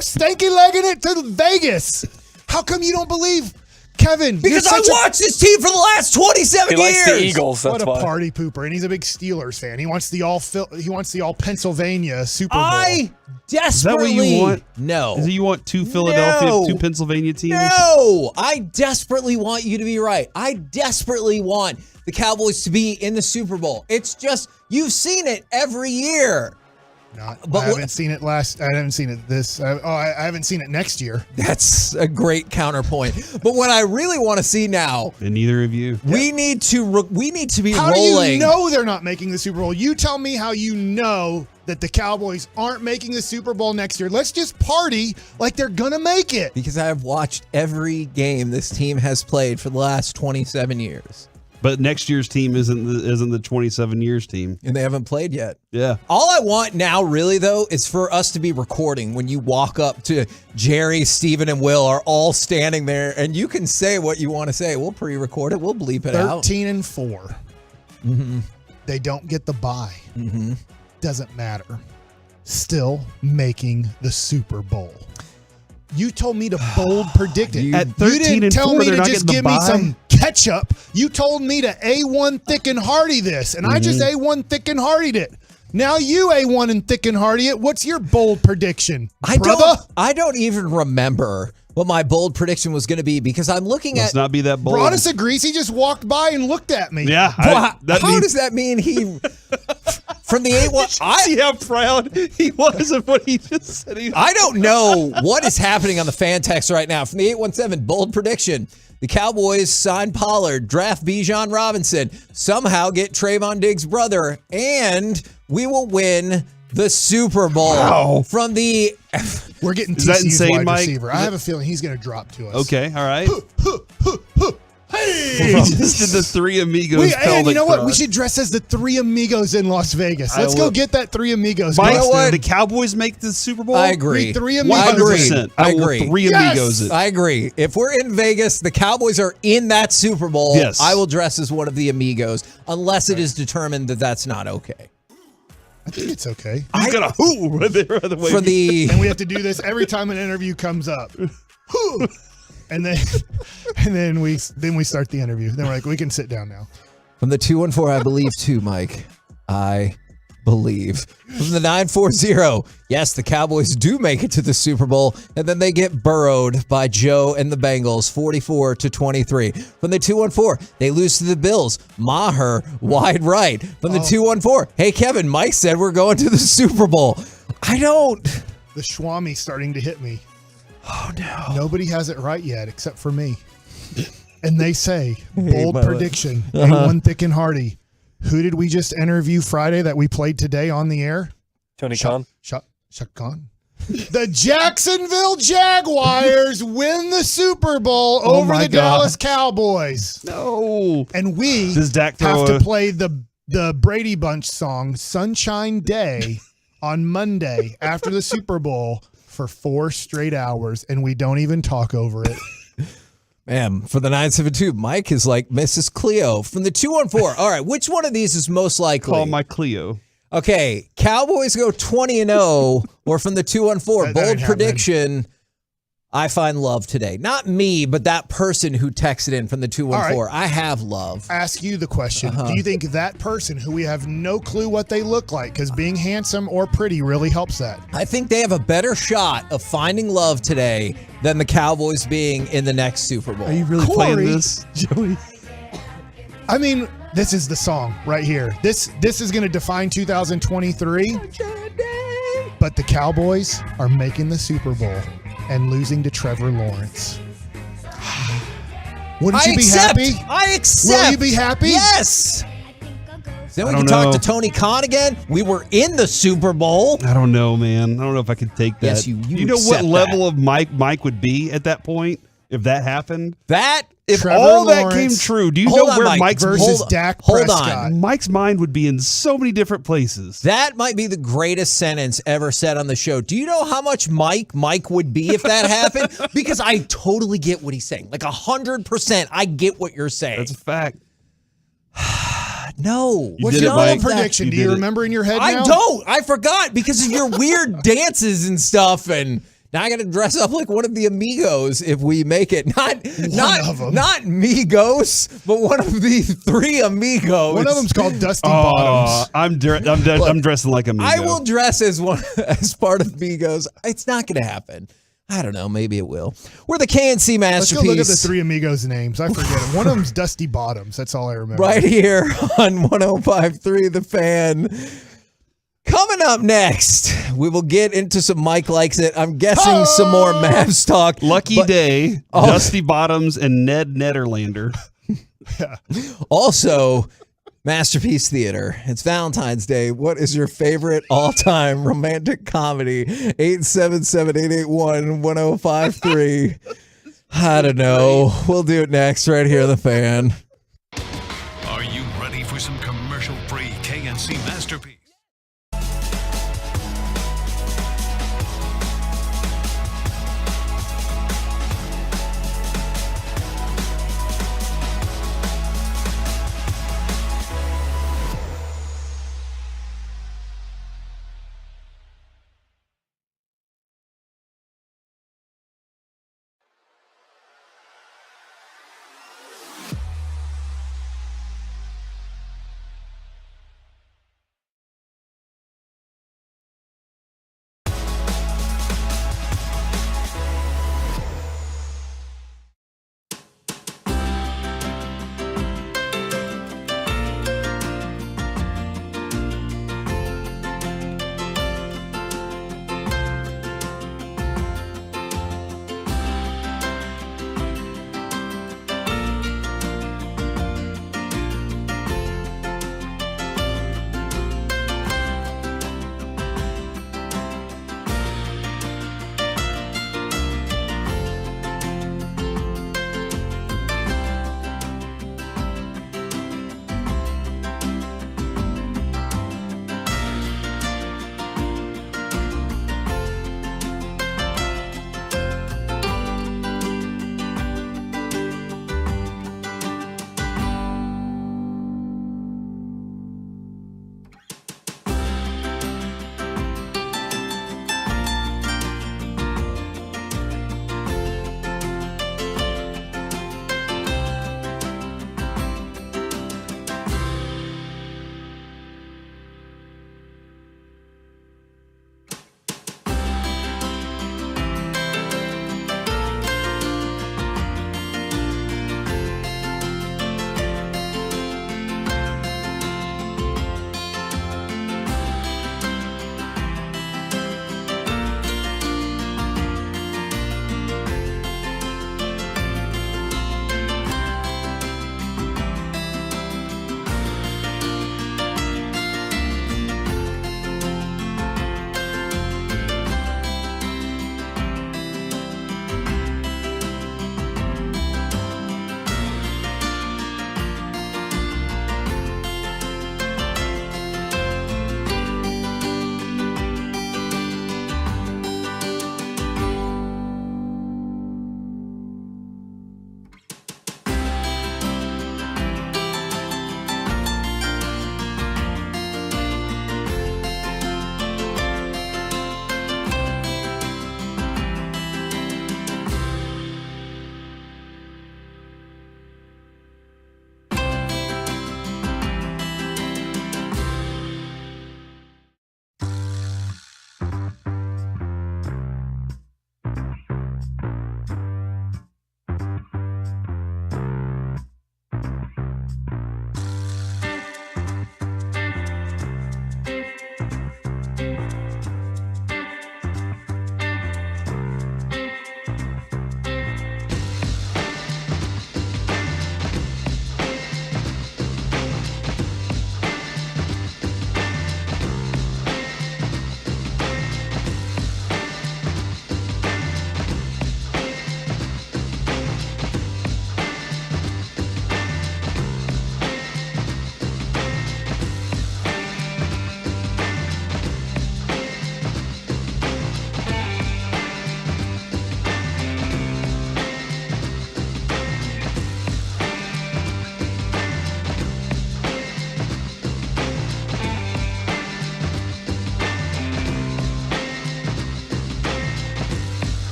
Stanky legging it to Vegas. How come you don't believe... Kevin, because I watched this team for the last 27 years. He likes the Eagles. That's what a why. party pooper, and he's a big Steelers fan. He wants the all Pennsylvania Super Bowl. I desperately Is that what you want? No. Is it you want two Philadelphia, two Pennsylvania teams? No, I desperately want you to be right. I desperately want the Cowboys to be in the Super Bowl. It's just you've seen it every year. I haven't seen it I haven't seen it this. I haven't seen it next year. That's a great counterpoint. But what I really want to see now, and neither of you, we need to be how rolling. How do you know they're not making the Super Bowl? You tell me how you know that the Cowboys aren't making the Super Bowl next year. Let's just party like they're gonna make it. Because I've watched every game this team has played for the last 27 years. But next year's team isn't the 27 years team. And they haven't played yet. Yeah. All I want now, really, though, is for us to be recording when you walk up to Jerry, Steven, and Will are all standing there, and you can say what you want to say. We'll pre-record it. We'll bleep it out. 13-4. Mm-hmm. They don't get the bye. Mm-hmm. Doesn't matter. Still making the Super Bowl. You told me to bold predict it. At 13 you didn't and tell 4, me they're to not just getting the give me bye? some ketchup. You told me to A1 thick and hearty this, and I just A1 thick and heartied it. Now you A1 and thick and hearty it. What's your bold prediction, brother? I don't even remember what my bold prediction was going to be because I'm looking Let's not be that bold. Broadus agrees. He just walked by and looked at me. Yeah. How does that mean he... From the 8-1, see how proud he was of what he just said. I don't know what is happening on the fan text right now. From the 817, bold prediction. The Cowboys sign Pollard, draft Bijan Robinson, somehow get Trayvon Diggs' brother, and we will win the Super Bowl. Wow. From the... We're getting Is that TCU's insane, wide Mike? receiver. I have a feeling he's going to drop to us. Okay, all right. Hey! He just did the Three Amigos And you know what? pelvic We thrust. should dress as the Three Amigos in Las Vegas. Let's go get that Three Amigos. Mike, Dustin. the Cowboys make the Super Bowl? I agree. We Three Amigos. 100%. I will agree. Three Amigos it. I agree. If we're in Vegas, the Cowboys are in that Super Bowl, Yes. I will dress as one of the Amigos, unless it is determined that that's not okay. I think it's okay. He's got a who right there on the way. For the... And we have to do this every time an interview comes up. Whew. And then we start the interview. Then we're like, we can sit down now. From the 214, I believe too, Mike. I believe. From the 940, yes, the Cowboys do make it to the Super Bowl, and then they get burrowed by Joe and the Bengals, 44-23. From the 214, they lose to the Bills. Maher, wide right. From the 214, hey, Kevin, Mike said we're going to the Super Bowl. I don't. The Schwami starting to hit me. Oh, no. Nobody has it right yet except for me. And they say, bold Hey, prediction, A1 thick and hearty. Who did we just interview Friday that we played today on the air? Tony Khan. Shaq Khan. The Jacksonville Jaguars win the Super Bowl over my the Dallas Cowboys. No. And we Does Dak throw have to a- play the Brady Bunch song, Sunshine Day, on Monday after the Super Bowl for 4 straight hours, and we don't even talk over it. Man, for the 972, Mike is like Mrs. Cleo. From the 214, all right, which one of these is most likely? Call my Cleo. Okay, Cowboys go 20-0, or from the 214, That ain't bold happening. prediction, I find love today. Not me, but that person who texted in from the 214. All I have love. Ask you the question. Do you think that person who we have no clue what they look like, because being handsome or pretty really helps that? I think they have a better shot of finding love today than the Cowboys being in the next Super Bowl. Are you really playing this, Joey? I mean, this is the song right here. This is going to define 2023. But the Cowboys are making the Super Bowl and losing to Trevor Lawrence. Wouldn't you be happy? I accept. Will you be happy? Yes. Then we I can don't talk know. to Tony Khan again. We were in the Super Bowl. I don't know, man. I don't know if I could take that. Yes, you know what accept level that. of Mike would be at that point if that happened? If Trevor all that came true, do you know where Mike's versus Dak Prescott? Mike's mind would be in so many different places. That might be the greatest sentence ever said on the show. Do you know how much Mike would be if that happened? Because I totally get what he's saying. Like 100%, I get what you're saying. That's a fact. No. What's did it, your Mike. prediction? You Do you did it. remember in your head now? I don't. I forgot because of your weird dances and stuff. And now I got to dress up like one of the amigos if we make it. Not Migos, but one of the three amigos. One of them's called Dusty Bottoms. I'm dressing like a Migo. I will dress as part of Migos. It's not going to happen. I don't know. Maybe it will. We're the KNC Let's Masterpiece. go look at the three amigos' names. I forget it. One of them's Dusty Bottoms. That's all I remember. Right here on 105.3 The Fan. Coming up next, we will get into some Mike Likes It. I'm guessing some more Mavs talk. Lucky Day, Dusty Bottoms, and Ned Nederlander. Also, Masterpiece Theater. It's Valentine's Day. What is your favorite all-time romantic comedy? 877-881-1053. I don't know. We'll do it next right here on The Fan. Are you ready for some commercial-free KNC Masterpiece?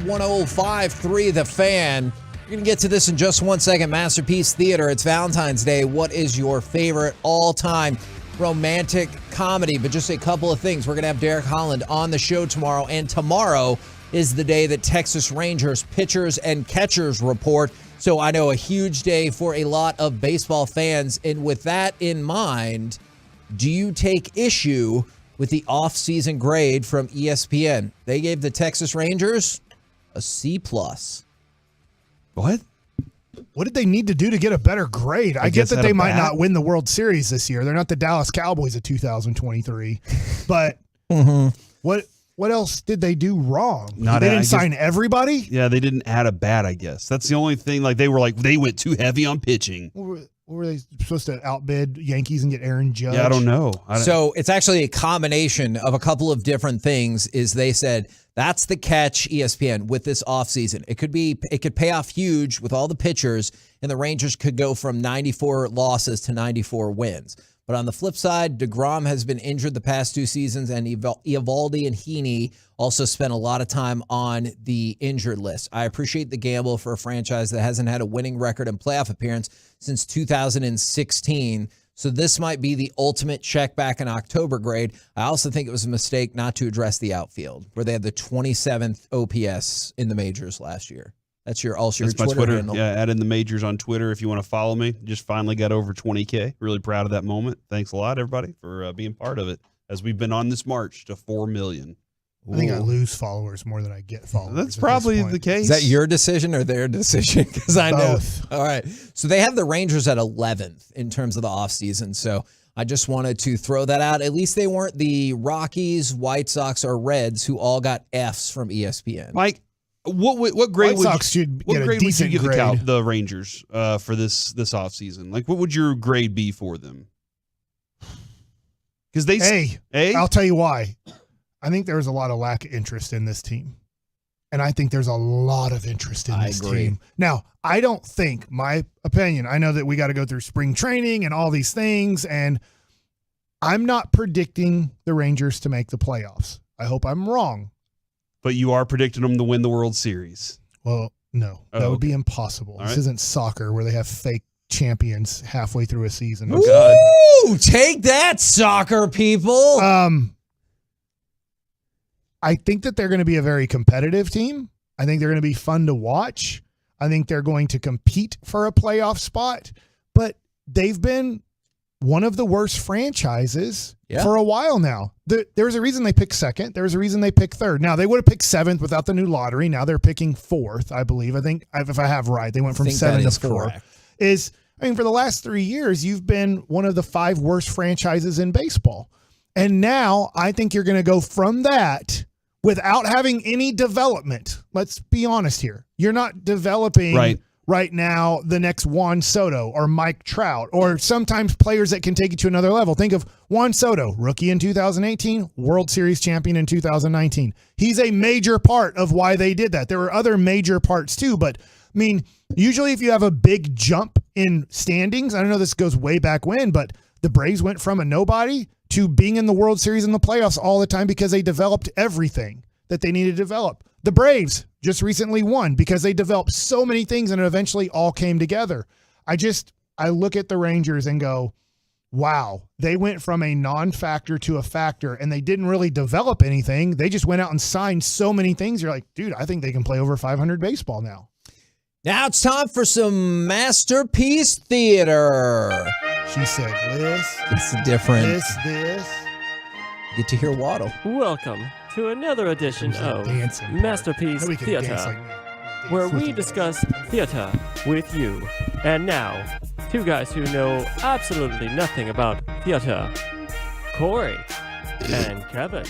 105.3 The Fan. We're going to get to this in just 1 second. Masterpiece Theater. It's Valentine's Day. What is your favorite all-time romantic comedy? But just a couple of things. We're going to have Derek Holland on the show tomorrow. And tomorrow is the day that Texas Rangers pitchers and catchers report. So I know a huge day for a lot of baseball fans. And with that in mind, do you take issue with the off-season grade from ESPN? They gave the Texas Rangers a C+. What? What did they need to do to get a better grade? I get that they might not win the World Series this year. They're not the Dallas Cowboys of 2023. But what else did they do wrong? They didn't sign everybody? Yeah, they didn't add a bat, I guess. That's the only thing. They went too heavy on pitching. Were they supposed to outbid Yankees and get Aaron Judge? Yeah, I don't know. So it's actually a combination of a couple of different things. Is they said that's the catch, ESPN, with this offseason. It could pay off huge with all the pitchers, and the Rangers could go from 94 losses to 94 wins. But on the flip side, DeGrom has been injured the past 2 seasons, and Eovaldi and Heaney also spent a lot of time on the injured list. I appreciate the gamble for a franchise that hasn't had a winning record and playoff appearance since 2016. So this might be the ultimate check back in October grade. I also think it was a mistake not to address the outfield, where they had the 27th OPS in the majors last year. That's your Twitter handle. Yeah, add in the majors on Twitter if you want to follow me. Just finally got over 20K. Really proud of that moment. Thanks a lot, everybody, for being part of it as we've been on this march to 4 million. I think I lose followers more than I get followers. That's probably the case. Is that your decision or their decision? Because I know. Both. All right. So they have the Rangers at 11th in terms of the offseason. So I just wanted to throw that out. At least they weren't the Rockies, White Sox, or Reds who all got Fs from ESPN. Mike, what grade White Sox should get a decent give grade. the Rangers for this offseason? What would your grade be for them? Because A. I'll tell you why. I think there's a lot of lack of interest in this team. And I think there's a lot of interest in this team. Now, I don't think, my opinion, I know that we got to go through spring training and all these things, and I'm not predicting the Rangers to make the playoffs. I hope I'm wrong. But you are predicting them to win the World Series. Well, no. That would be impossible. This isn't soccer where they have fake champions halfway through a season. Ooh, take that, soccer people. I think that they're going to be a very competitive team. I think they're going to be fun to watch. I think they're going to compete for a playoff spot. But they've been one of the worst franchises for a while now. There's a reason they picked second. There's a reason they picked third. Now, they would have picked seventh without the new lottery. Now they're picking fourth, I believe. I think, if I have right, they went from 7 to 4. Correct. For the last 3 years, you've been one of the 5 worst franchises in baseball. And now I think you're going to go from that without having any development. Let's be honest here. You're not developing right now the next Juan Soto or Mike Trout or sometimes players that can take you to another level. Think of Juan Soto, rookie in 2018, World Series champion in 2019. He's a major part of why they did that. There were other major parts too, but usually if you have a big jump in standings, I don't know this goes way back when, but the Braves went from a nobody to being in the World Series and the playoffs all the time because they developed everything that they needed to develop. The Braves just recently won because they developed so many things and it eventually all came together. I look at the Rangers and go, wow, they went from a non-factor to a factor and they didn't really develop anything. They just went out and signed so many things. You're like, dude, I think they can play over 500 baseball now. Now it's time for some Masterpiece Theater. She said, Liz. It's different. This. Get to hear Waddle. Welcome to another edition of Masterpiece Theater, where we discuss theater with you. And now, 2 guys who know absolutely nothing about theater, Corey and Kevin.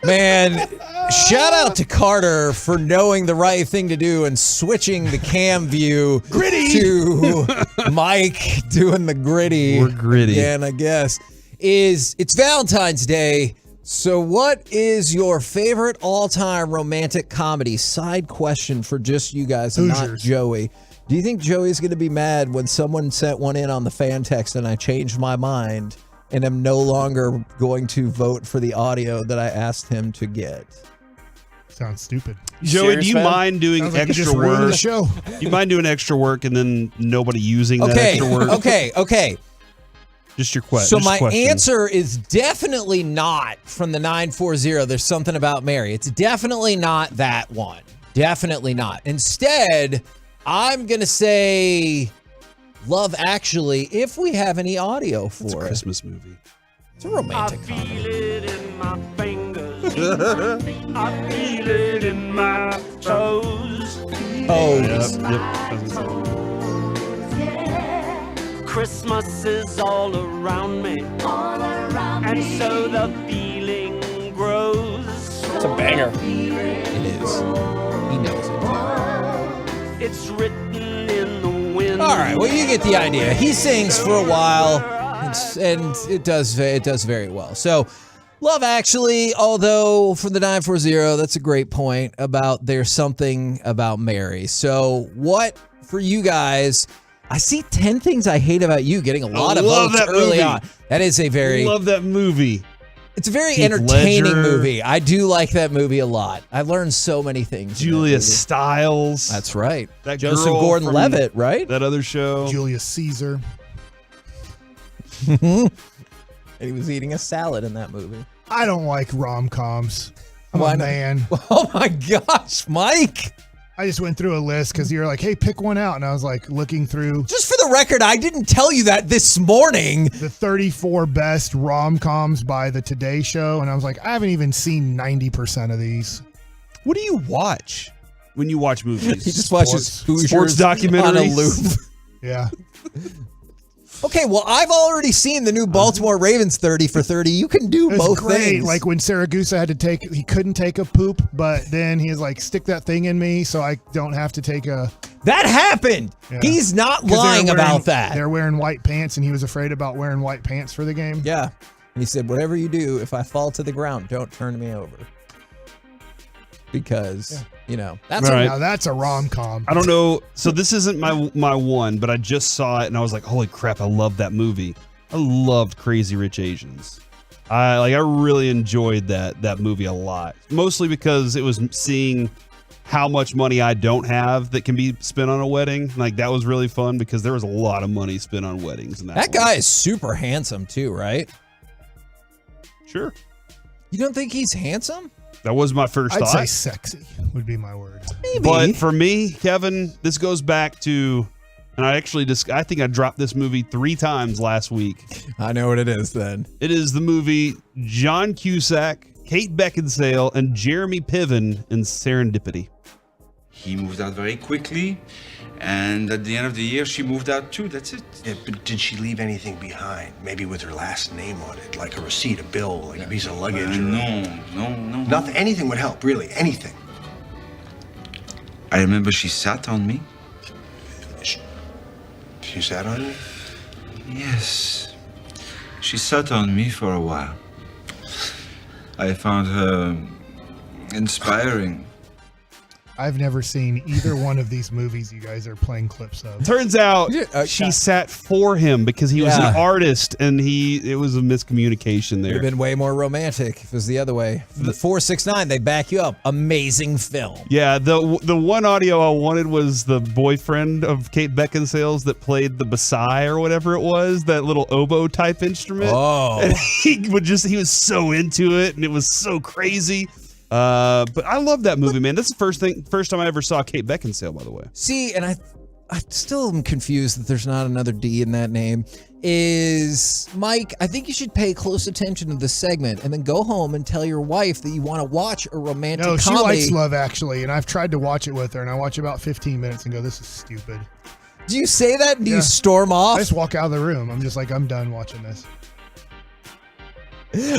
Man, shout out to Carter for knowing the right thing to do and switching the cam view to Mike doing the gritty. We're gritty. Again, I guess. It's Valentine's Day. So what is your favorite all-time romantic comedy? Side question for just you guys and not Joey. Do you think Joey's going to be mad when someone sent one in on the fan text and I changed my mind and am no longer going to vote for the audio that I asked him to get? Sounds stupid. Joey, do you mind doing Sounds like you extra just ruined work? the show. Do you mind doing extra work and then nobody using that extra work? Okay. Just your question. So my answer is definitely not from the 940. There's something about Mary. It's definitely not that one. Definitely not. Instead, I'm going to say Love Actually, if we have any audio for It's a it. Christmas movie. It's a romantic comedy. I feel it in my toes. Christmas is all around me, and so the feeling grows. It's a banger. It is. He knows it. It's written in the wind. All right, well, you get the idea. He sings for a while, and it does very well. So, Love Actually, although for the 940, that's a great point about there's something about Mary. So, what for you guys? I see 10 Things I Hate About You getting a lot of votes early on. That is a very... Love that movie. It's a very Heath entertaining Ledger. movie. I do like that movie a lot. I've learned so many things. Julia Stiles. That's right. That Joseph girl Gordon-Levitt, right? That other show. Julius Caesar. And he was eating a salad in that movie. I don't like rom-coms. I'm Why a not? man. Oh my gosh, Mike. I just went through a list because you're like, hey, pick one out. And I was like looking through Just for the record, I didn't tell you that this morning. the 34 best rom-coms by the Today Show. And I was like, I haven't even seen 90% of these. What do you watch when you watch movies? He just watches Hoosiers sports documentaries on a loop. Yeah. Okay, well, I've already seen the new Baltimore Ravens 30 for 30. You can do It was both great. things. Like when Saragusa he couldn't take a poop, but then he was like, stick that thing in me so I don't have to take a. That happened. Yeah. He's not 'Cause they were lying wearing- about that. They're wearing white pants and he was afraid about wearing white pants for the game. Yeah. And he said, whatever you do, if I fall to the ground, don't turn me over. Because, that's All right. Now that's a rom-com. I don't know. So this isn't my one, but I just saw it and I was like, holy crap, I love that movie. I loved Crazy Rich Asians. I really enjoyed that movie a lot. Mostly because it was seeing how much money I don't have that can be spent on a wedding. Like that was really fun because there was a lot of money spent on weddings. In that guy is super handsome too, right? Sure. You don't think he's handsome? That was my first I'd thought. say sexy would be my word. Maybe. But for me, Kevin, this goes back to, and I think I dropped this movie 3 times last week. I know what it is then. It is the movie John Cusack, Kate Beckinsale, and Jeremy Piven in Serendipity. He moved out very quickly, and at the end of the year, she moved out too. That's it. Yeah, but did she leave anything behind? Maybe with her last name on it, like a receipt, a bill, like a piece of luggage? No. Nothing. Anything would help, really. Anything. I remember she sat on me. She sat on you? Yes. She sat on me for a while. I found her inspiring. I've never seen either one of these movies you guys are playing clips of. Turns out she sat for him because he was an artist, and it was a miscommunication Would there. have been way more romantic if it was the other way. The 469, they back you up. Amazing film. Yeah, the one audio I wanted was the boyfriend of Kate Beckinsale's that played the basai or whatever it was, that little oboe type instrument. Oh. And he was so into it, and it was so crazy. But I love that movie, man. That's the first time I ever saw Kate Beckinsale, by the way. See, and I still am confused that there's not another D in that name. Is Mike, I think you should pay close attention to this segment and then go home and tell your wife that you want to watch a romantic No, she comedy. likes Love Actually, and I've tried to watch it with her, and I watch about 15 minutes and go, this is stupid. Do you say that and do you storm off? I just walk out of the room. I'm just like, I'm done watching this.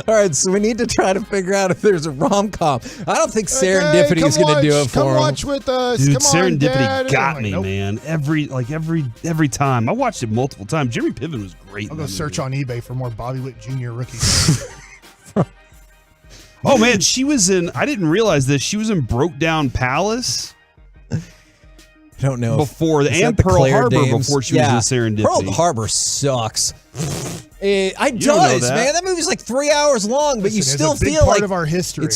All right, so we need to try to figure out if there's a rom-com. I don't think Serendipity is going to do it for Come him. watch with us. Dude, Come on, Serendipity Dad. got I'm like, me, nope. man. Every time. I watched it multiple times. Jeremy Piven was great. I'll in go that search movie. on eBay for more Bobby Witt Jr. rookies. Oh man, she was in. I didn't realize this. She was in Broke Down Palace. I don't know. Before Is and that the Pearl Claire Harbor Danes? before she was in Serendipity. Pearl Harbor sucks. It You don't know does, that. man. That movie's like 3 hours long, but you Listen, still it's a big feel part like of our history.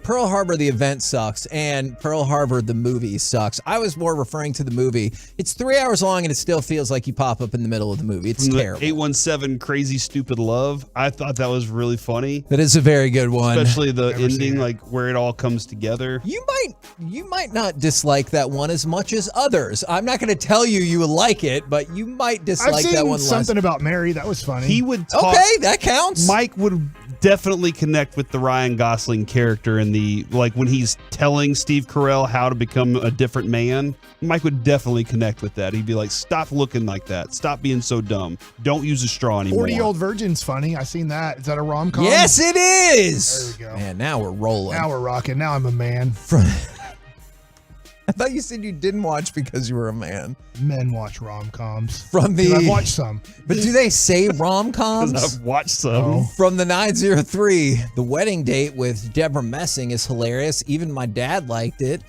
Pearl Harbor, the event sucks, and Pearl Harbor, the movie sucks. I was more referring to the movie. It's 3 hours long, and it still feels like you pop up in the middle of the movie. It's terrible. 817 Crazy Stupid Love. I thought that was really funny. That is a very good one. Especially the ending, like where it all comes together. You might not dislike that one as much as others. I'm not going to tell you would like it, but you might dislike I've seen that one something less. about Mary. That was funny. He would talk, Okay, that counts. Mike would definitely connect with the Ryan Gosling character in the, like when he's telling Steve Carell how to become a different man. Mike would definitely connect with that. He'd be like, stop looking like that. Stop being so dumb. Don't use a straw anymore. 40-Year-Old Virgin's funny. I seen that. Is that a rom-com? Yes, it is. There we go. Man, now we're rolling. Now we're rocking. Now I'm a man. I thought you said you didn't watch because you were a man. Men watch rom-coms. I've watched some. But do they say rom-coms? I've watched some. From the 903, the wedding date with Deborah Messing is hilarious. Even my dad liked it.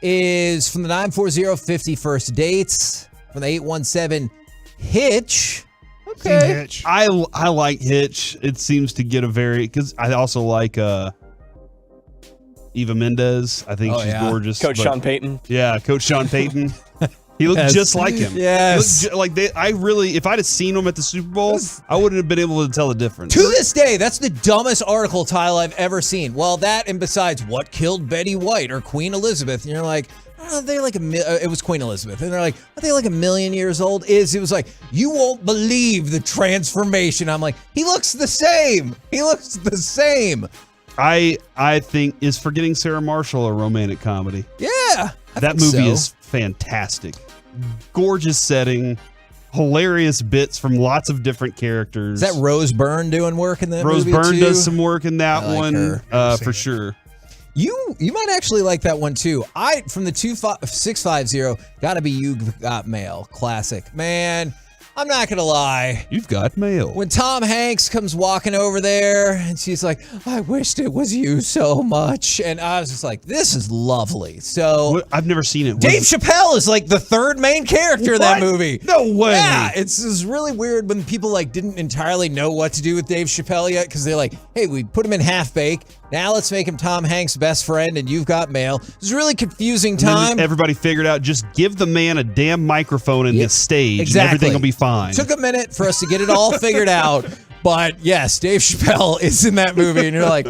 Is from the 940, 50 First Dates. From the 817, Hitch. Okay. Hitch. I like Hitch. It seems to get a very, because I also like Eva Mendes. I think she's gorgeous. Coach Sean Payton. Yeah, Coach Sean Payton. He looked just like him. Yes. He looked if I'd have seen him at the Super Bowl, I wouldn't have been able to tell the difference. To this day, that's the dumbest article title I've ever seen. Well, that and besides, what killed Betty White or Queen Elizabeth? And you're like, oh, they like it was Queen Elizabeth, and they're like, are they like 1,000,000 years old? It was like, you won't believe the transformation. I'm like, he looks the same. He looks the same. I think, is Forgetting Sarah Marshall a romantic comedy? Yeah, that movie is fantastic. Gorgeous setting, hilarious bits from lots of different characters. Is that Rose Byrne doing work in that Rose movie Byrne too? does some work in that I like one, her. for sure. You might actually like that one too. From the 650, gotta be You Got Mail. Classic. Man, I'm not gonna lie. You've got mail. When Tom Hanks comes walking over there and she's like, I wished it was you so much. And I was just like, this is lovely. So I've never seen it. Dave Chappelle is like the third main character in that movie. No way. Yeah, it's really weird when people like didn't entirely know what to do with Dave Chappelle yet, because they're like, hey, we put him in Half Bake. Now let's make him Tom Hanks' best friend and You've Got Mail. It was a really confusing And then time. everybody figured out, just give the man a damn microphone and the stage, exactly. and everything will be fine. Took a minute for us to get it all figured out. But yes, Dave Chappelle is in that movie, and you're like,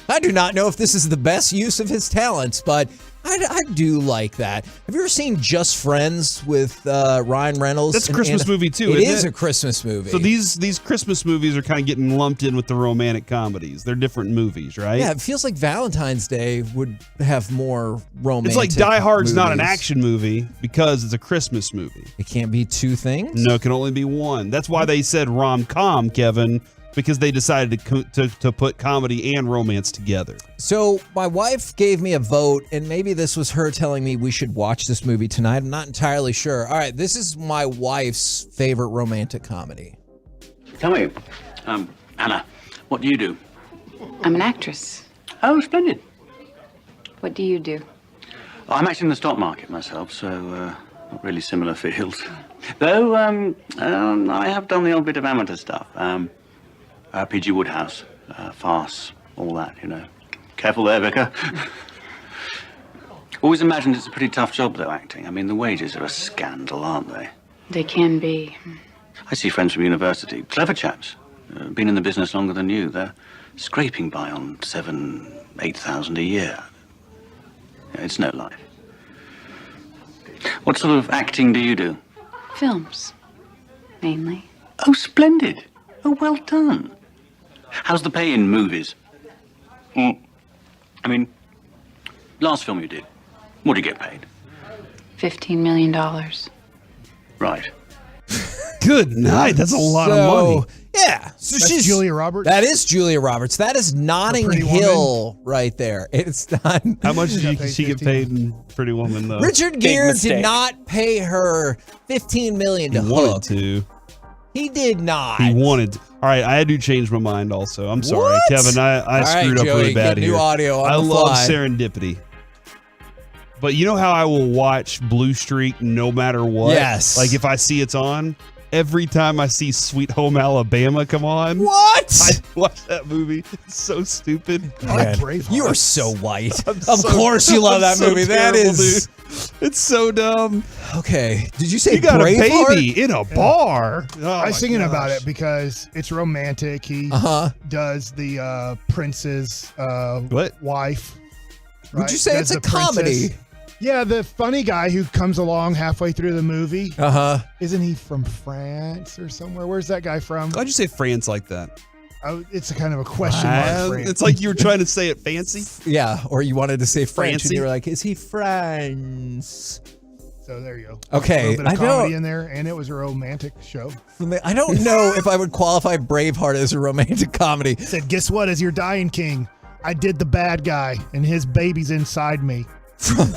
I do not know if this is the best use of his talents, but I do like that. Have you ever seen Just Friends with Ryan Reynolds? That's a Christmas movie too, It isn't is it? a Christmas movie. So these Christmas movies are kind of getting lumped in with the romantic comedies. They're different movies, right? Yeah, it feels like Valentine's Day would have more romantic. It's like Die Hard's not an movies. action movie because it's a Christmas movie. It can't be two things? No, it can only be one. That's why they said rom-com, Kevin, because they decided to put comedy and romance together. So my wife gave me a vote, and maybe this was her telling me we should watch this movie tonight. I'm not entirely sure. All right, this is my wife's favorite romantic comedy. Tell me, Anna, what do you do? I'm an actress. Oh, splendid. What do you do? I'm actually in the stock market myself, so not really similar fields. Though I have done the old bit of amateur stuff. P.G. Woodhouse, farce, all that, you know. Careful there, Vicar. Always imagined it's a pretty tough job, though, acting. I mean, the wages are a scandal, aren't they? They can be. I see friends from university, clever chaps, been in the business longer than you. They're scraping by on 7,000-8,000 a year. It's no life. What sort of acting do you do? Films, mainly. Oh, splendid. Oh, well done. How's the pay in movies? I mean, last film you did, what did you get paid? $15 million. Right. Good night. That's a lot of money. Yeah. So That's she's Julia Roberts? That is Julia Roberts. That is Notting Pretty Hill right there. It's not. How much did she get paid in Pretty Woman, though? Richard Gere did not pay her $15 million to He hook. wanted to. He did not. He wanted to. All right, I do change my mind also. I'm sorry, What? Kevin. I All right, screwed up Joey, really bad get new here. audio on I the love fly. Serendipity. But you know how I will watch Blue Streak no matter what? Yes. Like if I see it's on, every time I see Sweet Home Alabama come on. What? I watch that movie. It's so stupid. Man, you are so white. Of course you love that movie. That is... Dude. It's so dumb. Okay. Did you say you got Braveheart? a baby in a bar? Oh I was thinking about it because it's romantic. He does the prince's wife. Would you say it's a comedy? Yeah, the funny guy who comes along halfway through the movie. Isn't he from France or somewhere? Where's that guy from? Why'd you say France like that? It's a kind of a question mark. It's like you were trying to say it fancy. Yeah, or you wanted to say French, Fancy? and you were like, "Is he France?" So there you go. Okay, a little bit of comedy in there, and it was a romantic show. I don't know if I would qualify Braveheart as a romantic comedy. Said, guess what? As your dying king, I did the bad guy, and his baby's inside me. From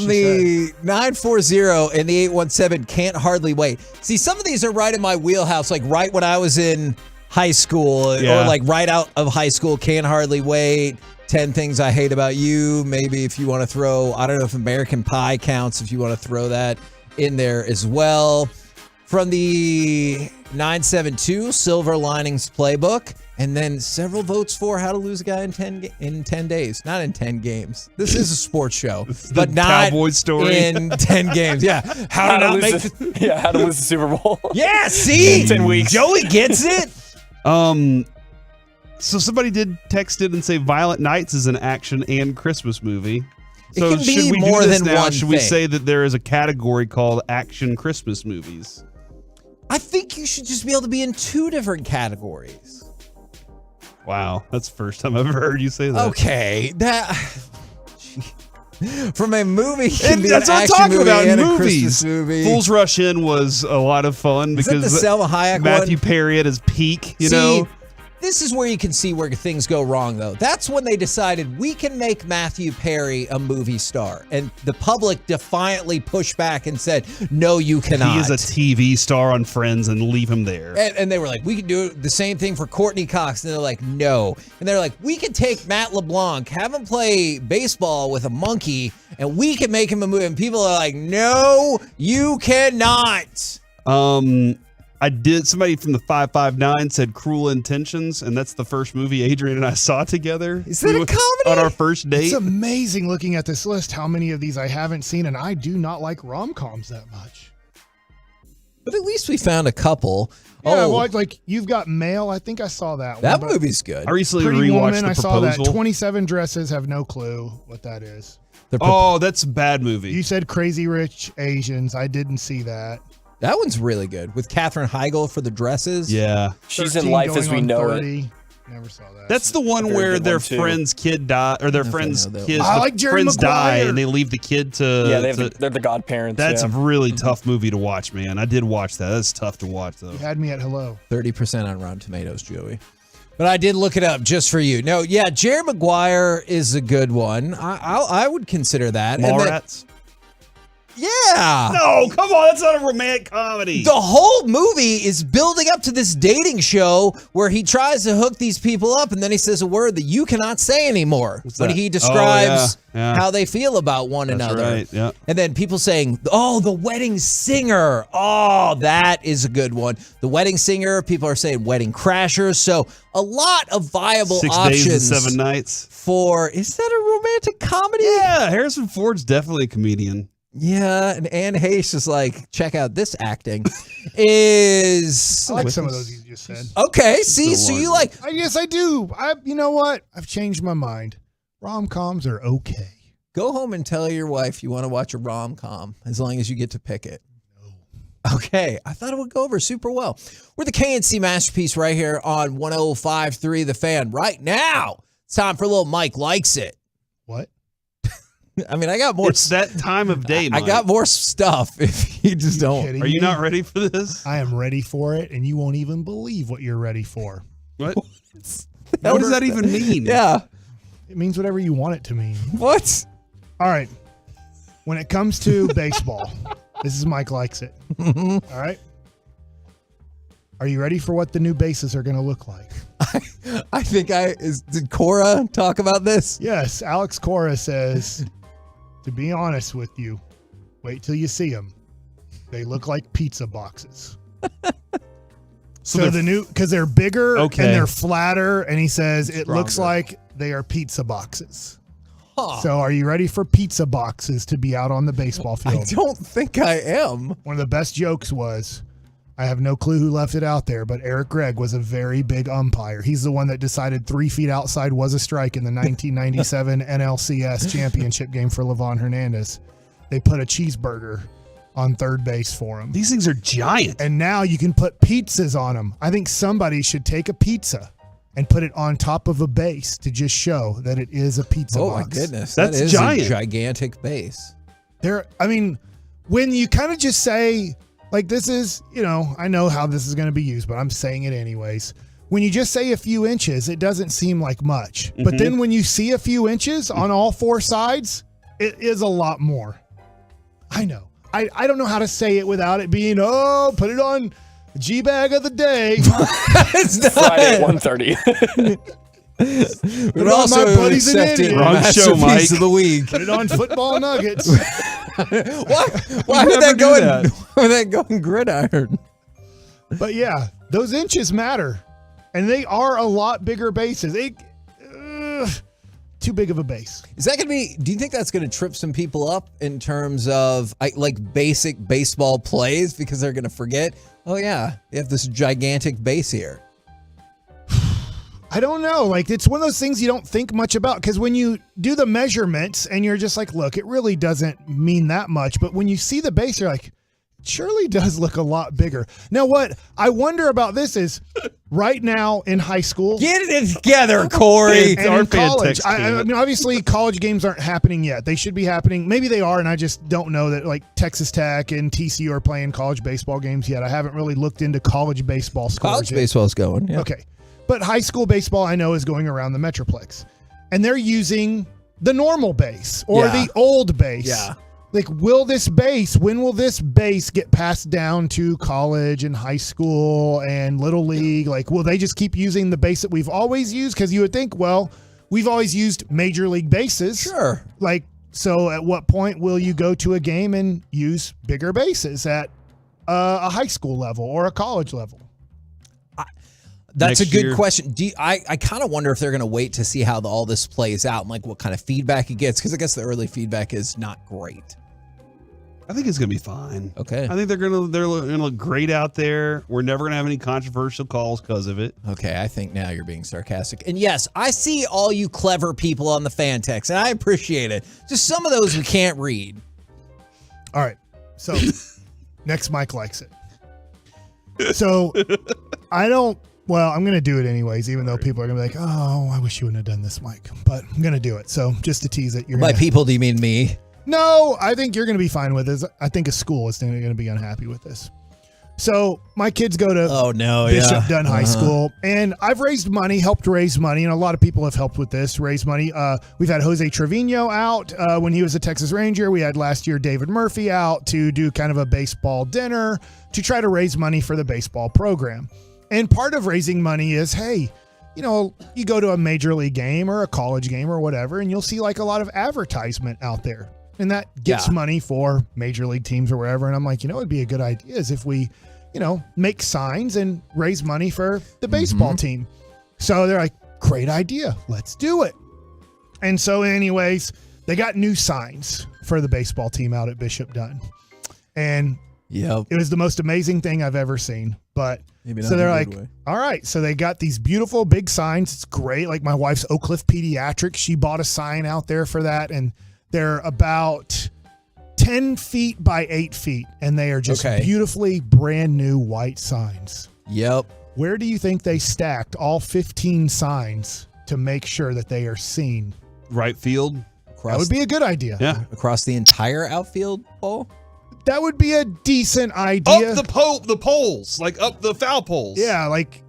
the 940 and the 817, can't hardly wait. See, some of these are right in my wheelhouse, like right when I was in high school, or like right out of high school. Can't hardly wait. 10 Things I Hate About You. Maybe if you want to throw, I don't know if American Pie counts, if you want to throw that in there as well. From the 972, Silver Linings Playbook. And then several votes for How to Lose a Guy in 10 days. Not in 10 games. This is a sports show, but not Cowboys story. in 10 games. Yeah. How to lose the Super Bowl. Yeah, see? In 10 weeks. Joey gets it. So somebody did text it and say Violent Nights is an action and Christmas movie. So It can be should we more do this than now? one Should we thing. say that there is a category called action Christmas movies? I think you should just be able to be in 2 different categories. Wow, that's the first time I've ever heard you say that. Okay, that from a movie. Can be That's an what I'm action talking movie about. and a Movies. Christmas movie. Fools Rush In was a lot of fun Is that because the Selma Hayek Matthew one? Perry at his peak. You See, know, this is where you can see where things go wrong, though. That's when they decided we can make Matthew Perry a movie star. And the public defiantly pushed back and said, no, you cannot. he is a TV star on Friends, and leave him there. And they were like, we can do the same thing for Courtney Cox. And they're like, no. And they're like, we can take Matt LeBlanc, have him play baseball with a monkey, and we can make him a movie. And people are like, no, you cannot. Somebody from the 559 said Cruel Intentions, and that's the first movie Adrian and I saw together. Is that a comedy? On our first date. It's amazing looking at this list how many of these I haven't seen, and I do not like rom-coms that much. But at least we found a couple. Yeah, well, like You've Got Mail. I think I saw that one. That movie's good. I recently Pretty rewatched Woman, The I saw that. Proposal. 27 Dresses, have no clue what that is. Oh, that's a bad movie. You said Crazy Rich Asians. I didn't see that. That one's really good with Katherine Heigl for the dresses. Yeah. She's in Life as We Know It. Never saw that. That's the one Very where good their one, too. friend's kid die, or their friend's kids. I the like Jerry friends die, Maguire. and they leave the kid to. Yeah, they're the godparents. That's yeah. a really tough movie to watch, man. I did watch that. That's tough to watch, though. You had me at hello. 30% on Rotten Tomatoes, Joey. But I did look it up just for you. No, yeah, Jerry Maguire is a good one. I would consider that. And then- Mallrats? Yeah. No, come on. That's not a romantic comedy. The whole movie is building up to this dating show where he tries to hook these people up, and then he says a word that you cannot say anymore when that? he describes yeah. how they feel about one That's another. right, yeah. And then people saying, oh, The Wedding Singer. Oh, that is a good one. The Wedding Singer, people are saying Wedding Crashers. So a lot of viable 6 options. Days and 7 Nights. For, is that a romantic comedy? Yeah, Harrison Ford's definitely a comedian. Yeah, and Anne Heche is like, check out this acting. Is I like some of those you just said. okay, see, so you like Yes, I do. You know what? I've changed my mind. Rom-coms are okay. go home and tell your wife you want to watch a rom-com as long as you get to pick it. No. Okay, I thought it would go over super well. We're the KNC Masterpiece right here on 105.3 The Fan. Right now, it's time for a little Mike Likes It. What? I mean, I got more. It's that time of day, Mike. I got more stuff if you just don't. Are you not ready for this? I am ready for it, and you won't even believe what you're ready for. What? What does that even mean? Yeah. It means whatever you want it to mean. What? All right. When it comes to baseball, this is Mike Likes It. All right. Are you ready for what the new bases are going to look like? I think did Cora talk about this? Yes. Alex Cora says, to be honest with you, wait till you see them. They look like pizza boxes. So the new, because they're bigger and they're flatter, and he says it looks like they are pizza boxes. Huh. So are you ready for pizza boxes to be out on the baseball field? I don't think I am. One of the best jokes was, I have no clue who left it out there, but Eric Gregg was a very big umpire. He's the one that decided 3 feet outside was a strike in the 1997 NLCS championship game for Livan Hernandez. They put a cheeseburger on third base for him. These things are giant. And now you can put pizzas on them. I think somebody should take a pizza and put it on top of a base to just show that it is a pizza box. Oh, my goodness. That's that is giant. a gigantic base. When you kind of just say, like, this is, I know how this is going to be used, but I'm saying it anyways. When you just say a few inches, it doesn't seem like much. Mm-hmm. But then when you see a few inches on all 4 sides, it is a lot more. I know. I don't know how to say it without it being, put it on G-Bag of the day. It's not. Friday at 1:30. Put it on my buddies and Indians. Wrong show, Mike. Of the week. Put it on football nuggets. Why would that go in gridiron? But yeah, those inches matter. And they are a lot bigger bases. Too big of a base. Is that going to be, do you think that's going to trip some people up in terms of like basic baseball plays because they're going to forget, oh yeah, they have this gigantic base here? I don't know. Like, it's one of those things you don't think much about because when you do the measurements and you're just like, look, it really doesn't mean that much. But when you see the base, you're like, it surely does look a lot bigger. Now, what I wonder about this is right now in high school. Get it together, Corey. And in college. I mean, obviously, college games aren't happening yet. They should be happening. Maybe they are, and I just don't know that, like, Texas Tech and TCU are playing college baseball games yet. I haven't really looked into college baseball scores College yet. baseball's going, yeah. Okay. But high school baseball, I know, is going around the Metroplex. And they're using the normal base or the old base. Yeah. Like, when will this base get passed down to college and high school and little league? Like, will they just keep using the base that we've always used? Because you would think, well, we've always used major league bases. Sure. Like, so at what point will you go to a game and use bigger bases at a high school level or a college level? That's Next a good year. question. I kind of wonder if they're going to wait to see how all this plays out and like what kind of feedback it gets, because I guess the early feedback is not great. I think it's gonna be fine. Okay. I think they're gonna look great out there. We're never gonna have any controversial calls because of it. Okay, I think now you're being sarcastic. And yes, I see all you clever people on the fan text, and I appreciate it. Just some of those we can't read. All right. So next Mike likes it. So I'm going to do it anyways, even though people are going to be like, oh, I wish you wouldn't have done this, Mike. But I'm going to do it. So just to tease it. By people, do you mean me? No, I think you're going to be fine with this. I think a school is going to be unhappy with this. So my kids go to Bishop Dunn High School, and I've helped raise money, and a lot of people have helped with this, raise money. We've had Jose Trevino out when he was a Texas Ranger. We had last year David Murphy out to do kind of a baseball dinner to try to raise money for the baseball program. And part of raising money is, hey, you go to a major league game or a college game or whatever, and you'll see like a lot of advertisement out there. And that gets money for major league teams or wherever. And I'm like, it'd be a good idea is if we, make signs and raise money for the baseball team. So they're like, great idea. Let's do it. And so anyways, they got new signs for the baseball team out at Bishop Dunn. And it was the most amazing thing I've ever seen. But so they're like, all right. So they got these beautiful big signs. It's great. Like my wife's Oak Cliff Pediatrics, she bought a sign out there for that. And they're about 10 feet by 8 feet, and they are just beautifully brand new white signs. Yep. Where do you think they stacked all 15 signs to make sure that they are seen? Right field. That would be a good idea. Yeah. Across the entire outfield pole? That would be a decent idea. Up the poles, like up the foul poles. Yeah, like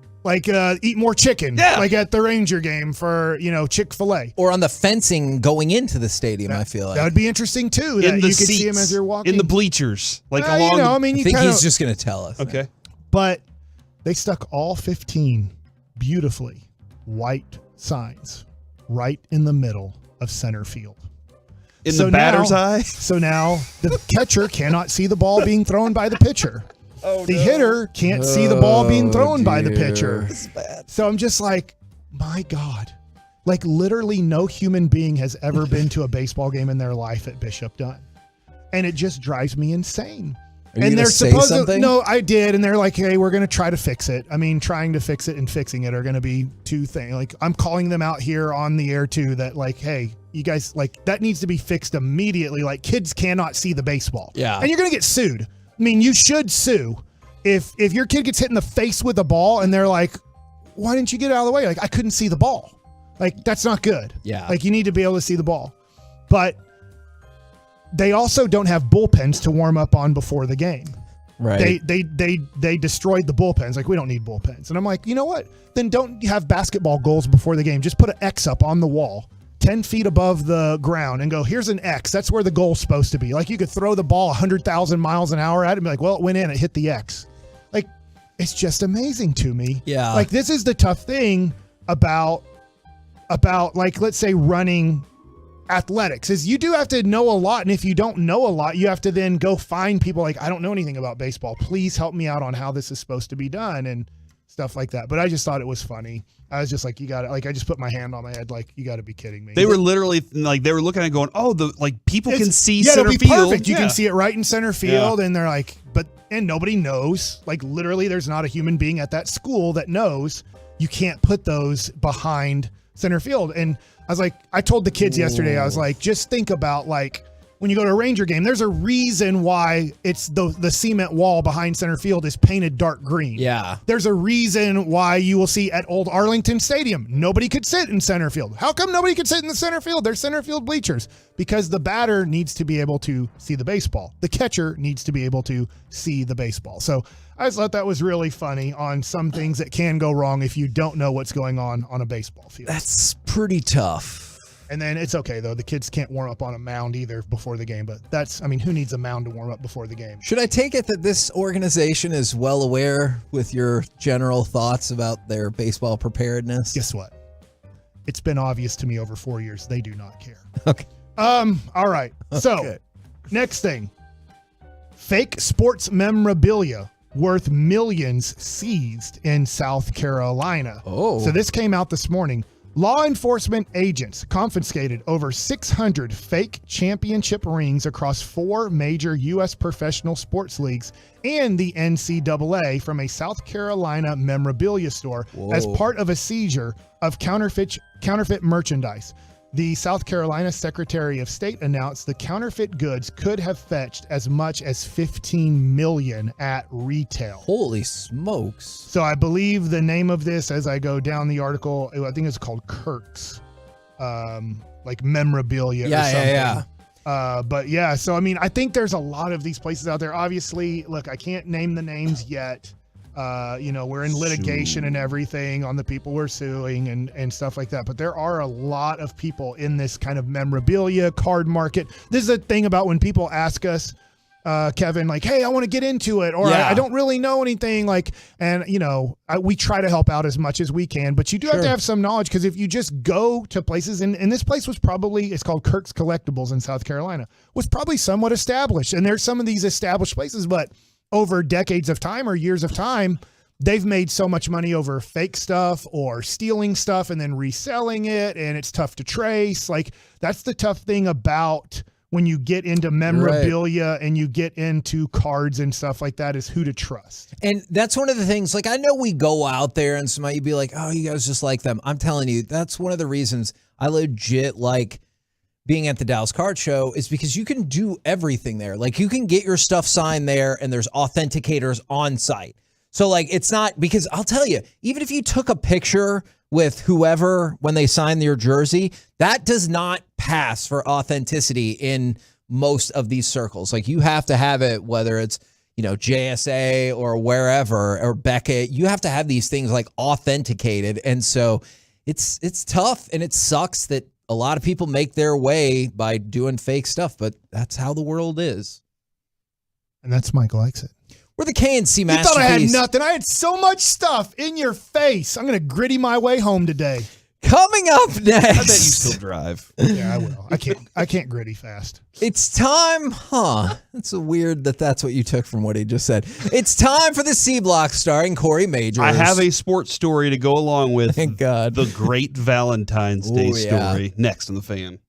eat more chicken, like at the Ranger game for, Chick-fil-A. Or on the fencing going into the stadium, I feel like. That would be interesting, too. In the you seats, could see him as you're walking. in the bleachers. Like I think he's just going to tell us. Okay. But they stuck all 15 beautifully white signs right in the middle of center field. In the batter's eye? So now the catcher cannot see the ball being thrown by the pitcher. The hitter can't see the ball being thrown by the pitcher. So I'm just like, my God. Like literally no human being has ever been to a baseball game in their life at Bishop Dunn. And it just drives me insane. And they're supposed something? No, I did. And they're like, hey, we're going to try to fix it. I mean, trying to fix it and fixing it are going to be two things. Like I'm calling them out here on the air too, that like, hey, you guys, like that needs to be fixed immediately. Like kids cannot see the baseball. Yeah. And you're going to get sued. I mean, you should sue. If your kid gets hit in the face with a ball and they're like, why didn't you get out of the way? Like, I couldn't see the ball. Like, that's not good. Yeah. Like, you need to be able to see the ball. But they also don't have bullpens to warm up on before the game. Right. They destroyed the bullpens. Like, we don't need bullpens. And I'm like, you know what? Then don't have basketball goals before the game. Just put an X up on the wall 10 feet above the ground and go, here's an X. That's where the goal's supposed to be. Like, you could throw the ball 100,000 miles an hour at it and be like, well, it went in. It hit the X. Like, it's just amazing to me. Yeah. Like, this is the tough thing about like, let's say running athletics is you do have to know a lot. And if you don't know a lot, you have to then go find people like, I don't know anything about baseball. Please help me out on how this is supposed to be done and stuff like that. But I just thought it was funny. I was just like, you got to, like, I just put my hand on my head. Like, you got to be kidding me. They were literally like, they were looking at it going, oh, people can see it'll center be field. perfect. You Yeah. can see it right in center field. And they're like, and nobody knows. Like, literally, there's not a human being at that school that knows you can't put those behind center field. And I was like, I told the kids yesterday, I was like, just think about like when you go to a Ranger game, there's a reason why it's the cement wall behind center field is painted dark green. Yeah. There's a reason why you will see at old Arlington Stadium, nobody could sit in center field. How come nobody could sit in the center field? There's center field bleachers because the batter needs to be able to see the baseball. The catcher needs to be able to see the baseball. So I just thought that was really funny on some things that can go wrong if you don't know what's going on a baseball field. That's pretty tough. And then it's okay, though. The kids can't warm up on a mound either before the game. But who needs a mound to warm up before the game? Should I take it that this organization is well aware with your general thoughts about their baseball preparedness? Guess what? It's been obvious to me over 4 years. They do not care. Okay. All right. So, next thing. Fake sports memorabilia worth millions seized in South Carolina. Oh. So this came out this morning. Law enforcement agents confiscated over 600 fake championship rings across 4 major U.S. professional sports leagues and the NCAA from a South Carolina memorabilia store as part of a seizure of counterfeit merchandise. The South Carolina Secretary of State announced the counterfeit goods could have fetched as much as $15 million at retail. Holy smokes. So I believe the name of this, as I go down the article, I think it's called Kirk's, like memorabilia or something. Yeah. But yeah, so I mean, I think there's a lot of these places out there. Obviously, look, I can't name the names yet. We're in litigation and everything on the people we're suing and stuff like that. But there are a lot of people in this kind of memorabilia card market. This is a thing about when people ask us, Kevin, like, hey, I want to get into it, or I don't really know anything. We try to help out as much as we can, but you do have to have some knowledge, because if you just go to places, and this place was probably, it's called Kirk's Collectibles in South Carolina, was probably somewhat established. And there's some of these established places, but over decades of time or years of time, they've made so much money over fake stuff or stealing stuff and then reselling it, and it's tough to trace. Like, that's the tough thing about when you get into memorabilia and you get into cards and stuff like that, is who to trust. And that's one of the things, like, I know we go out there and somebody be like, oh, you guys just like them. I'm telling you, that's one of the reasons I legit like being at the Dallas Card Show, is because you can do everything there. Like, you can get your stuff signed there, and there's authenticators on site. So, like, it's not, because I'll tell you, even if you took a picture with whoever when they sign your jersey, that does not pass for authenticity in most of these circles. Like, you have to have it, whether it's, JSA or wherever, or Beckett, you have to have these things like authenticated. And so it's tough, and it sucks that a lot of people make their way by doing fake stuff, but that's how the world is. And that's Mike likes it. We're the KNC Masterpiece. You thought I had nothing. I had so much stuff in your face. I'm going to gritty my way home today. Coming up next. I bet you still drive. Yeah, I will. I can't gritty fast. It's time, It's weird that's what you took from what he just said. It's time for the C Block starring Corey Majors. I have a sports story to go along with. Thank God. The great Valentine's Day story next on the Fan.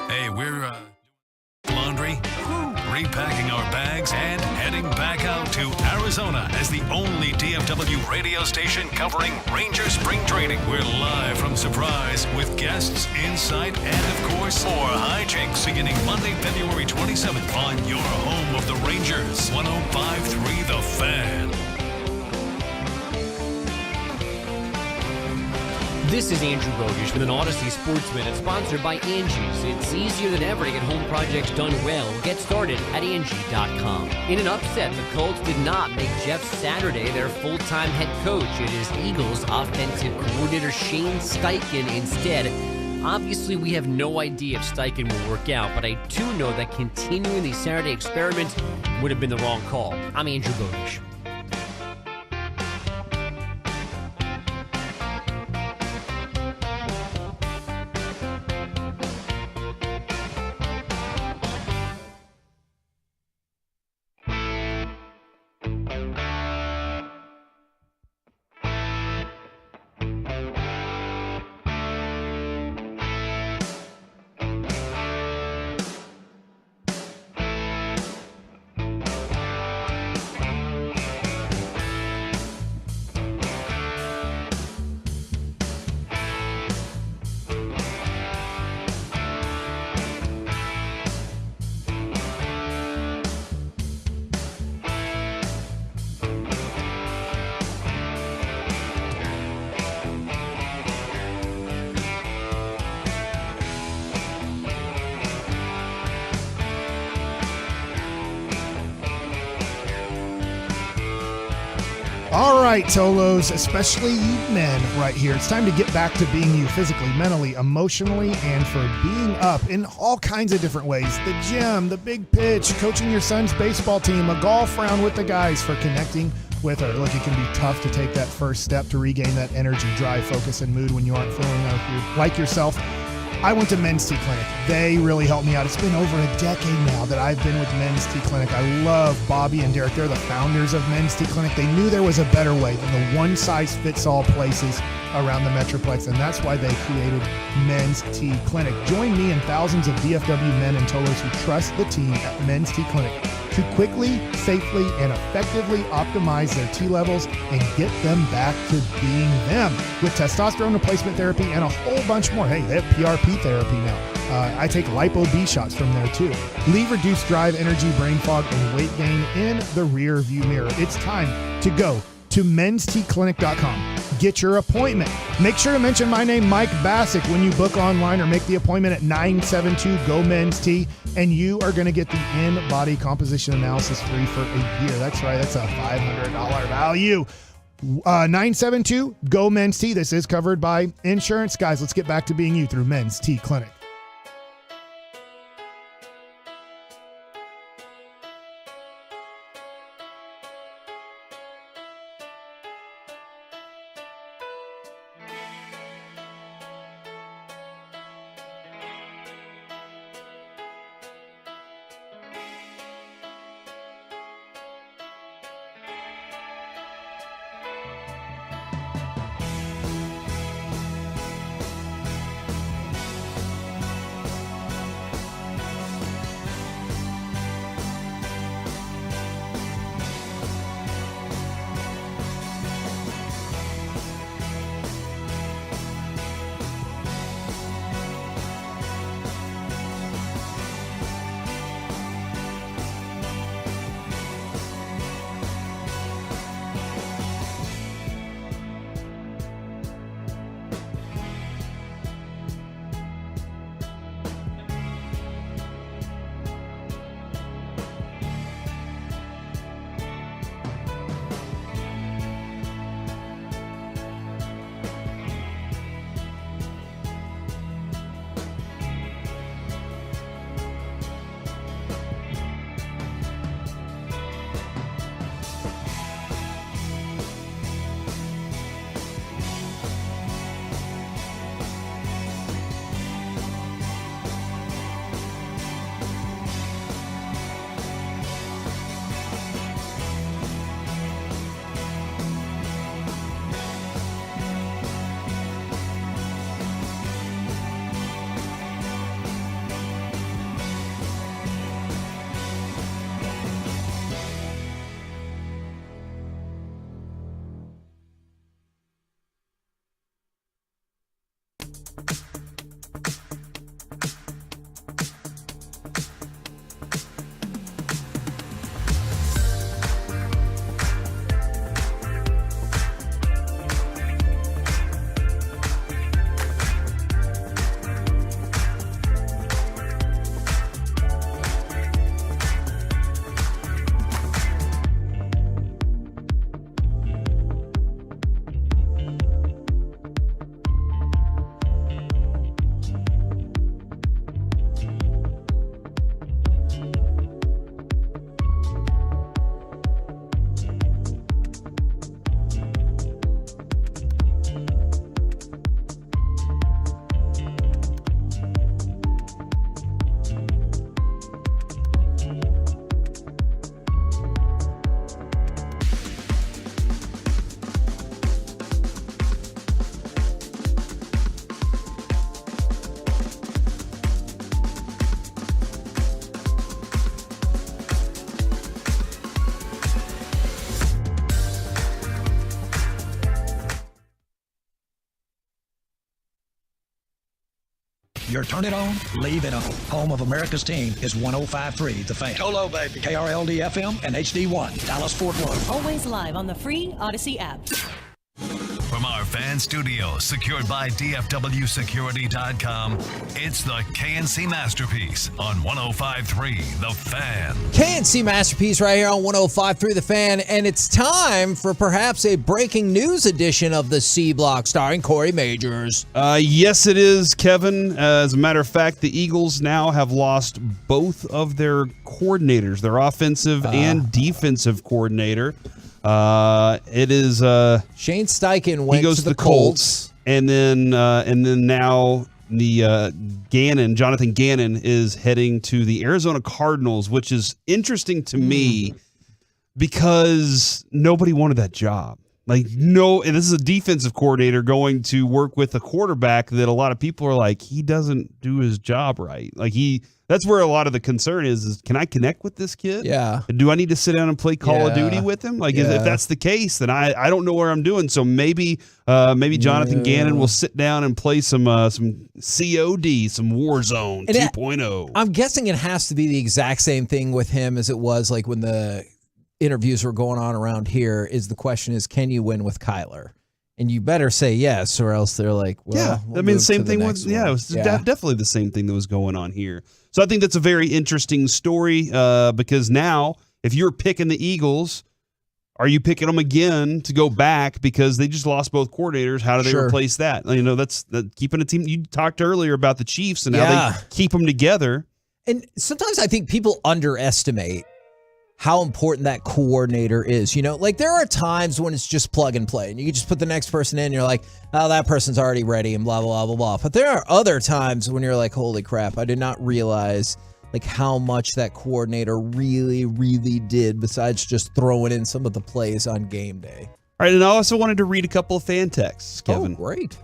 Hey, we're laundry, repacking our bags, and heading back out to Arizona as the only DFW radio station covering Ranger Spring Training. We're live from Surprise with guests, insight, and of course, more hijinks beginning Monday, February 27th on your home of the Rangers, 105.3 The Fan. This is Andrew Bogish with an Odyssey Sports Minute sponsored by Angie's. It's easier than ever to get home projects done well. Get started at Angie.com. In an upset, the Colts did not make Jeff Saturday their full-time head coach. It is Eagles offensive coordinator Shane Steichen instead. Obviously, we have no idea if Steichen will work out, but I do know that continuing the Saturday experiment would have been the wrong call. I'm Andrew Bogish. All right, Tolos, especially you men right here. It's time to get back to being you physically, mentally, emotionally, and for being up in all kinds of different ways. The gym, the big pitch, coaching your son's baseball team, a golf round with the guys, for connecting with her. Look, it can be tough to take that first step to regain that energy, drive, focus, and mood when you aren't feeling like yourself. I went to Men's T Clinic. They really helped me out. It's been over a decade now that I've been with Men's T Clinic. I love Bobby and Derek. They're the founders of Men's T Clinic. They knew there was a better way than the one-size-fits-all places around the Metroplex, and that's why they created Men's T Clinic. Join me and thousands of DFW men and Tolos who trust the team at Men's T Clinic to quickly, safely, and effectively optimize their T levels and get them back to being them with testosterone replacement therapy and a whole bunch more. Hey, they have PRP therapy now. I take Lipo-B shots from there too. Leave reduced drive, energy, brain fog, and weight gain in the rear view mirror. It's time to go to menstclinic.com. Get your appointment. Make sure to mention my name, Mike Bassick, when you book online or make the appointment at 972-GO-MENS-T, and you are going to get the in-body composition analysis free for a year. That's right. That's a $500 value. 972-GO-MENS-T. This is covered by insurance. Guys, let's get back to being you through Men's T Clinic. Your turn it on, leave it on. Home of America's team is 105.3 The Fan. Hello, baby. KRLD FM and HD1, Dallas Fort Worth. Always live on the free Odyssey app. From our fan studio, secured by DFWsecurity.com, it's the KNC Masterpiece on 105.3 The Fan. KNC Masterpiece right here on 105.3 The Fan, and it's time for perhaps a breaking news edition of the C Block starring Corey Majors. Yes, it is, Kevin. As a matter of fact, the Eagles now have lost both of their coordinators, their offensive and defensive coordinator. It is Shane Steichen went he goes to the Colts, and then now the Jonathan Gannon is heading to the Arizona Cardinals, which is interesting to me because nobody wanted that job. Like, no, and this is a defensive coordinator going to work with a quarterback that a lot of people are like, he doesn't do his job right. Like, that's where a lot of the concern is can I connect with this kid? Yeah. Do I need to sit down and play Call of Duty with him? Like, if that's the case, then I don't know where I'm doing. So maybe Jonathan Gannon will sit down and play some COD, some Warzone 2.0. I'm guessing it has to be the exact same thing with him as it was like when the interviews were going on around here. Is the question is, can you win with Kyler? And you better say yes, or else they're like, well, I mean, same thing was, it was definitely the same thing that was going on here. So I think that's a very interesting story because now, if you're picking the Eagles, are you picking them again to go back because they just lost both coordinators? How do they replace that? You know, that's keeping a team. You talked earlier about the Chiefs and how they keep them together. And sometimes I think people underestimate how important that coordinator is. You know, like there are times when it's just plug and play and you can just put the next person in and you're like, oh, that person's already ready and blah, blah, blah, blah. But there are other times when you're like, holy crap, I did not realize like how much that coordinator really, really did besides just throwing in some of the plays on game day. All right, and I also wanted to read a couple of fan texts, Kevin. Oh, great.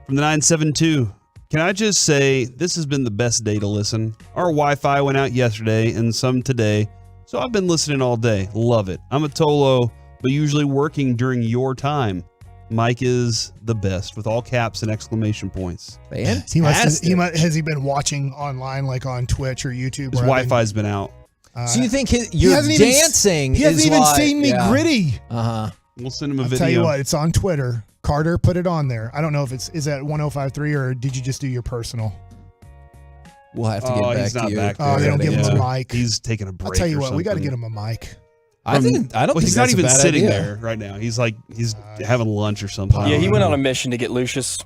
From the 972. Can I just say, this has been the best day to listen. Our Wi-Fi went out yesterday and some today. So I've been listening all day. Love it. I'm a Tolo, but usually working during your time. Mike is the best with all caps and exclamation points. Has he been watching online, like on Twitch or YouTube? His Wi-Fi's been out. So you think your dancing he hasn't even seen me gritty. We'll send him a video. I'll tell you what, it's on Twitter. Carter put it on there. I don't know if is that 105.3 or did you just do your personal? We'll have to get back he's to not you. Back they don't give him a mic. He's taking a break. I'll tell you or what, we got to something. get him a mic. I don't think he's not that's even a bad sitting idea. there right now. He's having lunch or something. Yeah, he went on a mission to get Lucius.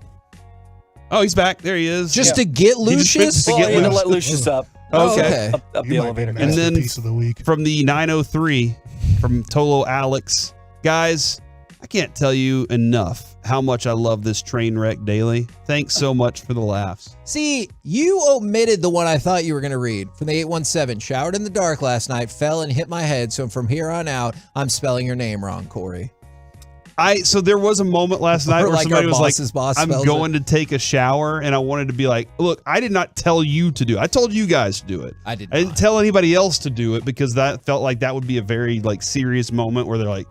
Oh, he's back. There he is. Just to get Lucius? To let Lucius up. Okay. Up the elevator. And then piece of the week. From the 903, from Tolo Alex, guys, I can't tell you enough how much I love this train wreck daily. Thanks so much for the laughs. See, you omitted the one I thought you were going to read from the 817. Showered in the dark last night, fell and hit my head. So from here on out, I'm spelling your name wrong, Corey. So there was a moment last night where like somebody was like, boss I'm spells going to take a shower, and I wanted to be like, look, I did not tell you to do it. I told you guys to do it. I did I didn't tell anybody else to do it because that felt like that would be a very serious moment where they're like,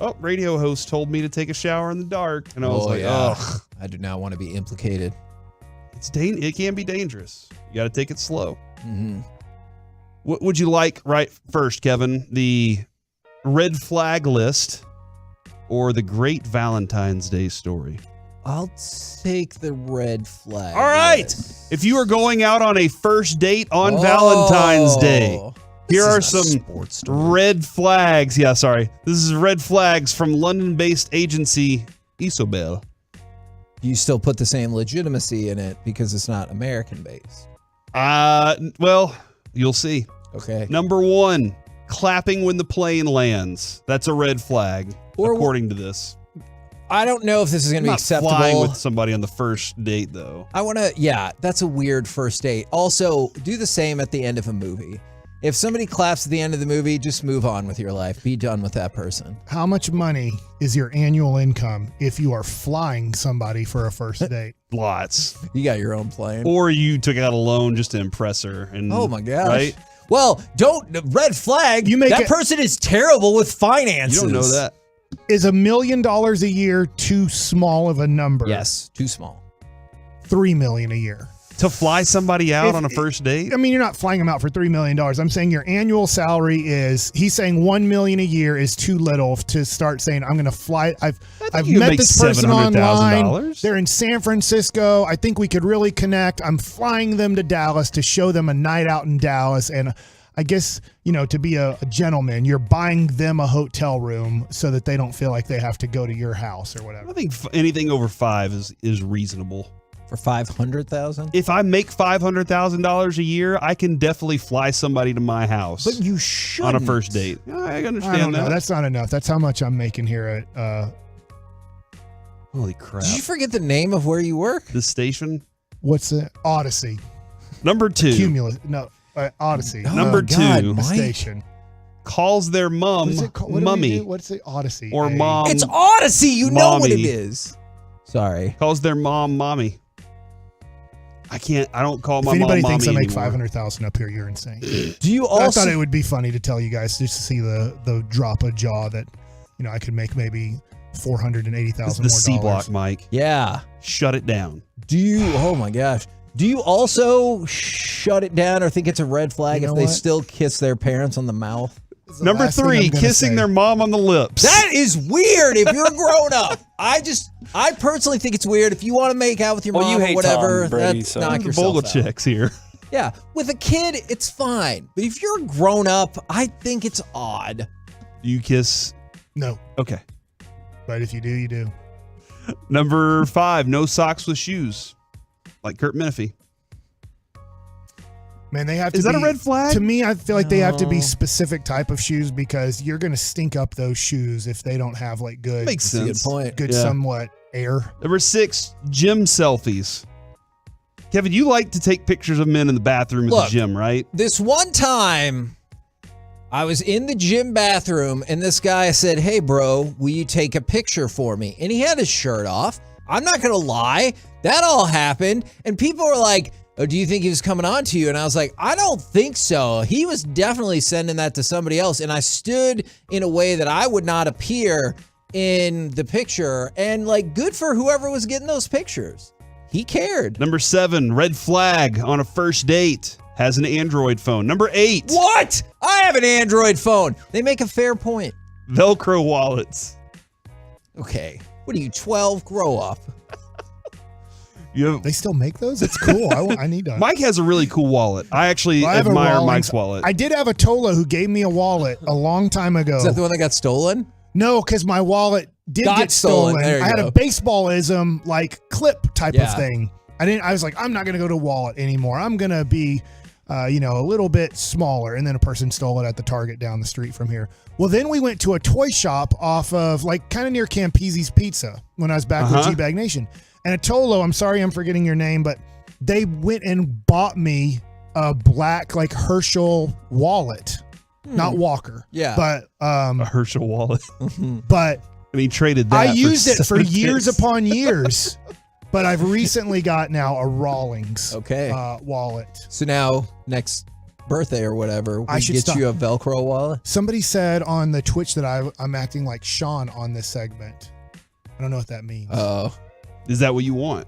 oh, radio host told me to take a shower in the dark. And I was ugh. I do not want to be implicated. It can be dangerous. You got to take it slow. Mm-hmm. What would you like right first, Kevin? The red flag list or the great Valentine's Day story? I'll take the red flag. All right. list. If you are going out on a first date on Valentine's Day, here are some red flags. Yeah, sorry. This is red flags from London-based agency Isobel. You still put the same legitimacy in it because it's not American-based. Well, you'll see. Okay. Number 1, clapping when the plane lands. That's a red flag, according to this. I don't know if this is going to be Not acceptable. flying with somebody on the first date, though. That's a weird first date. Also, do the same at the end of a movie. If somebody claps at the end of the movie, just move on with your life. Be done with that person. How much money is your annual income if you are flying somebody for a first date? Lots. You got your own plane. Or you took out a loan just to impress her. And, Oh my gosh. Right? Well, red flag. You make that it- person is terrible with finances. You don't know that. Is $1 million a year too small of a number? Yes, too small. $3 million a year. To fly somebody out on a first date? I mean, you're not flying them out for $3 million. I'm saying your annual salary is, he's saying $1 million a year is too little to start saying, I'm going to fly. I've you met make this person online. $700,000. They're in San Francisco. I think we could really connect. I'm flying them to Dallas to show them a night out in Dallas. And I guess, to be a gentleman, you're buying them a hotel room so that they don't feel like they have to go to your house or whatever. I think anything over 5 is reasonable. For $500,000? If I make $500,000 a year, I can definitely fly somebody to my house. But you should on a first date. I understand I don't know. that. That's not enough. That's how much I'm making here at. Holy crap! Did you forget the name of where you work? The station. What's it? Odyssey. Number 2. Cumulus. No, Odyssey. Number 2. A station. Calls their mom What is it called? What do we mummy. do? What's it? Odyssey. Or mom. It's Odyssey. You know what it mommy. is. Sorry. Calls their mom mommy. I don't call my If mom anybody mommy thinks I make anymore. 500,000 up here, you're insane. Do you I also? thought it would be funny to tell you guys just to see the drop of jaw that I could make maybe $480,000 It's more the C block, dollars. Mike. Yeah. Shut it down. Do you? Oh my gosh. Do you also shut it down or think it's a red flag You know if they what? still kiss their parents on the mouth? It's the Number last thing 3, I'm gonna kissing say. their mom on the lips. That is weird if you're grown up. I personally think it's weird. If you want to make out with your Well, mom you or hate whatever, Tom Brady, that's so- knock the yourself bogle out. chicks here. Yeah, with a kid, it's fine. But if you're grown up, I think it's odd. Do you kiss? No, Okay. but if you do, you do. Number 5, no socks with shoes. Like Kurt Menefee. Man, they have to Is that be, a red flag? To me, I feel like they have to be No. specific type of shoes because you're going to stink up those shoes if they don't have like good, Makes That's a good sense. point. good Yeah. somewhat air. Number 6, gym selfies. Kevin, you like to take pictures of men in the bathroom at Look. the gym, right? This one time, I was in the gym bathroom and this guy said, "Hey, bro, will you take a picture for me?" And he had his shirt off. I'm not going to lie. That all happened. And people were like, "Oh, do you think he was coming on to you?" And I was like, "I don't think so." He was definitely sending that to somebody else. And I stood in a way that I would not appear in the picture. And like, good for whoever was getting those pictures. He cared. Number 7, red flag on a first date. Has an Android phone. Number 8, What? I have an Android phone. They make a fair point. Velcro wallets. Okay. What are you, 12? Grow up. You have, They still make those? It's cool. I need to. Mike has a really cool wallet. I actually Well, I have a admire Rawlings. Mike's wallet. I did have a Tola who gave me a wallet a long time ago. Is that the one that got stolen? No, because my wallet did Got get stolen. stolen. There you I had go. a baseballism like clip type Yeah. of thing. I was like, I'm not gonna go to wallet anymore. I'm gonna be a little bit smaller. And then a person stole it at the Target down the street from here. Well, then we went to a toy shop off of like kind of near Campese's Pizza when I was back with G-Bag Nation. And a Tolo, I'm sorry I'm forgetting your name, but they went and bought me a black like Herschel wallet. Not Walker. Yeah. But a Herschel wallet. but And he traded that. I for used it for years $7. upon years. But I've recently got now a Rawlings wallet. So now, next birthday or whatever, we I should get stop. you a Velcro wallet. Somebody said on the Twitch that I'm acting like Sean on this segment. I don't know what that means. Oh. Is that what you want?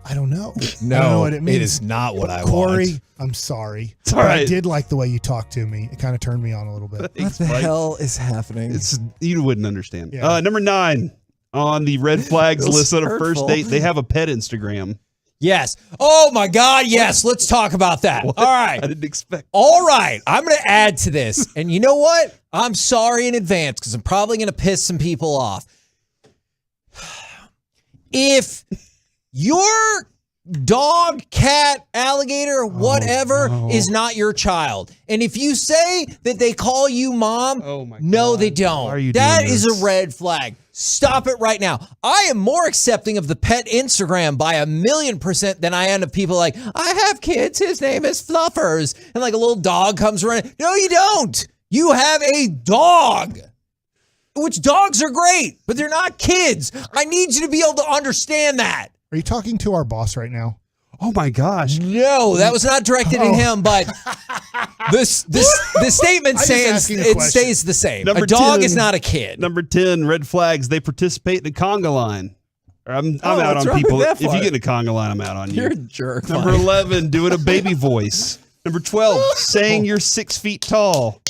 I don't know. No, I don't know what it means. it is not what I Corey, want. I'm sorry. It's all But right. I did like the way you talked to me. It kind of turned me on a little bit. What the hell is happening? You wouldn't understand. Yeah. Number 9 on the red flags Feels list on a hurtful. first date. They have a pet Instagram. Yes. Oh my God. Yes. Let's talk about that. What? All right. I didn't expect. All right. I'm going to add to this. And you know what? I'm sorry in advance because I'm probably going to piss some people off. If your dog, cat, alligator, whatever is not your child, and if you say that they call you mom, no, they don't. Why are you That doing is this? a red flag. Stop it right now. I am more accepting of the pet Instagram by 1,000,000% than I am of people like, I have kids, his name is Fluffers, and like a little dog comes around. No, you don't. You have a dog. Which dogs are great, but they're not kids. I need you to be able to understand that. Are you talking to our boss right now? Oh my gosh. No, that was not directed at him, but the statement I'm just saying asking a it question. stays the same. Number a dog 10 is not a kid. Number 10, red flags. They participate in the conga line. I'm out what's on wrong people. with that If you part? get in a conga line, I'm out on you. You're a jerk. Number Mike. 11, doing a baby voice. Number 12, saying you're 6 feet tall.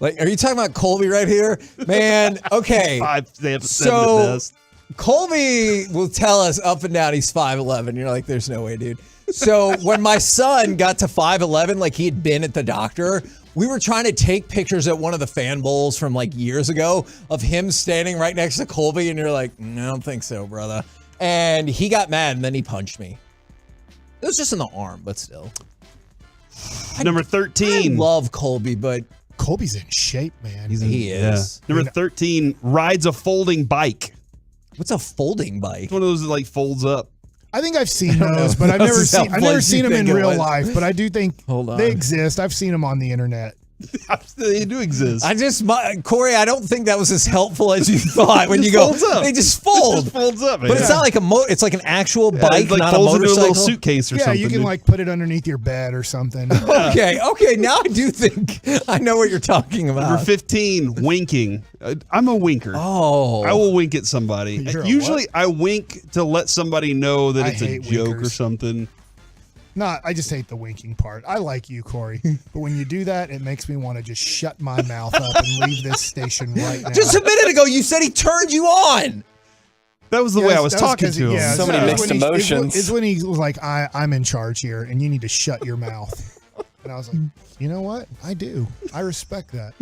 Like, are you talking about Colby right here? Man, okay. They have 7 at So best. Colby will tell us up and down he's 5'11". You're like, there's no way, dude. So when my son got to 5'11", like he had been at the doctor, we were trying to take pictures at one of the fan bowls from like years ago of him standing right next to Colby, and you're like, no, I don't think so, brother. And he got mad, and then he punched me. It was just in the arm, but still. Number 13. I love Colby, but Colby's in shape, man. he is. Yeah. Number 13, rides a folding bike. What's a folding bike? It's one of those that like folds up. I think I've seen don't those, know but I've if never those is how seen. I've never places seen them in think it real was. life. But I do think Hold on. they exist. I've seen them on the internet. They do exist. Corey, I don't think that was as helpful as you thought when you go, folds up. they just fold. It just folds up, man. But it's not like it's like an actual Yeah, bike, it, like, not a folds into motorcycle. a little suitcase or Yeah, something. you can dude. like put it underneath your bed or something. Okay, now I do think I know what you're talking about. Number 15, winking. I'm a winker. Oh. I will wink at somebody. You're a Usually what? I wink to let somebody know that I it's a hate joke winkers. or something. I just hate the winking part. I like you, Corey, but when you do that, it makes me want to just shut my mouth up and leave this station right now. Just a minute ago, you said he turned you on. That was the way I was talking to him. Yeah, So many mixed emotions. It's when he was like, I'm in charge here, and you need to shut your mouth. And I was like, you know what? I do. I respect that.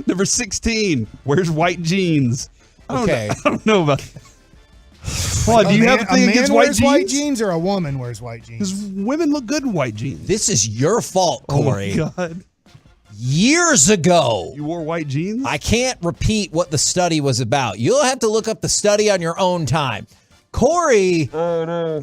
Number 16, wears white jeans. Okay. I don't know about Hold on, do you have a thing against white wears white jeans? jeans or a woman wears white jeans? Because women look good in white jeans. This is your fault, Corey. Oh my God. Years ago, You wore white jeans? I can't repeat what the study was about. You'll have to look up the study on your own time. Corey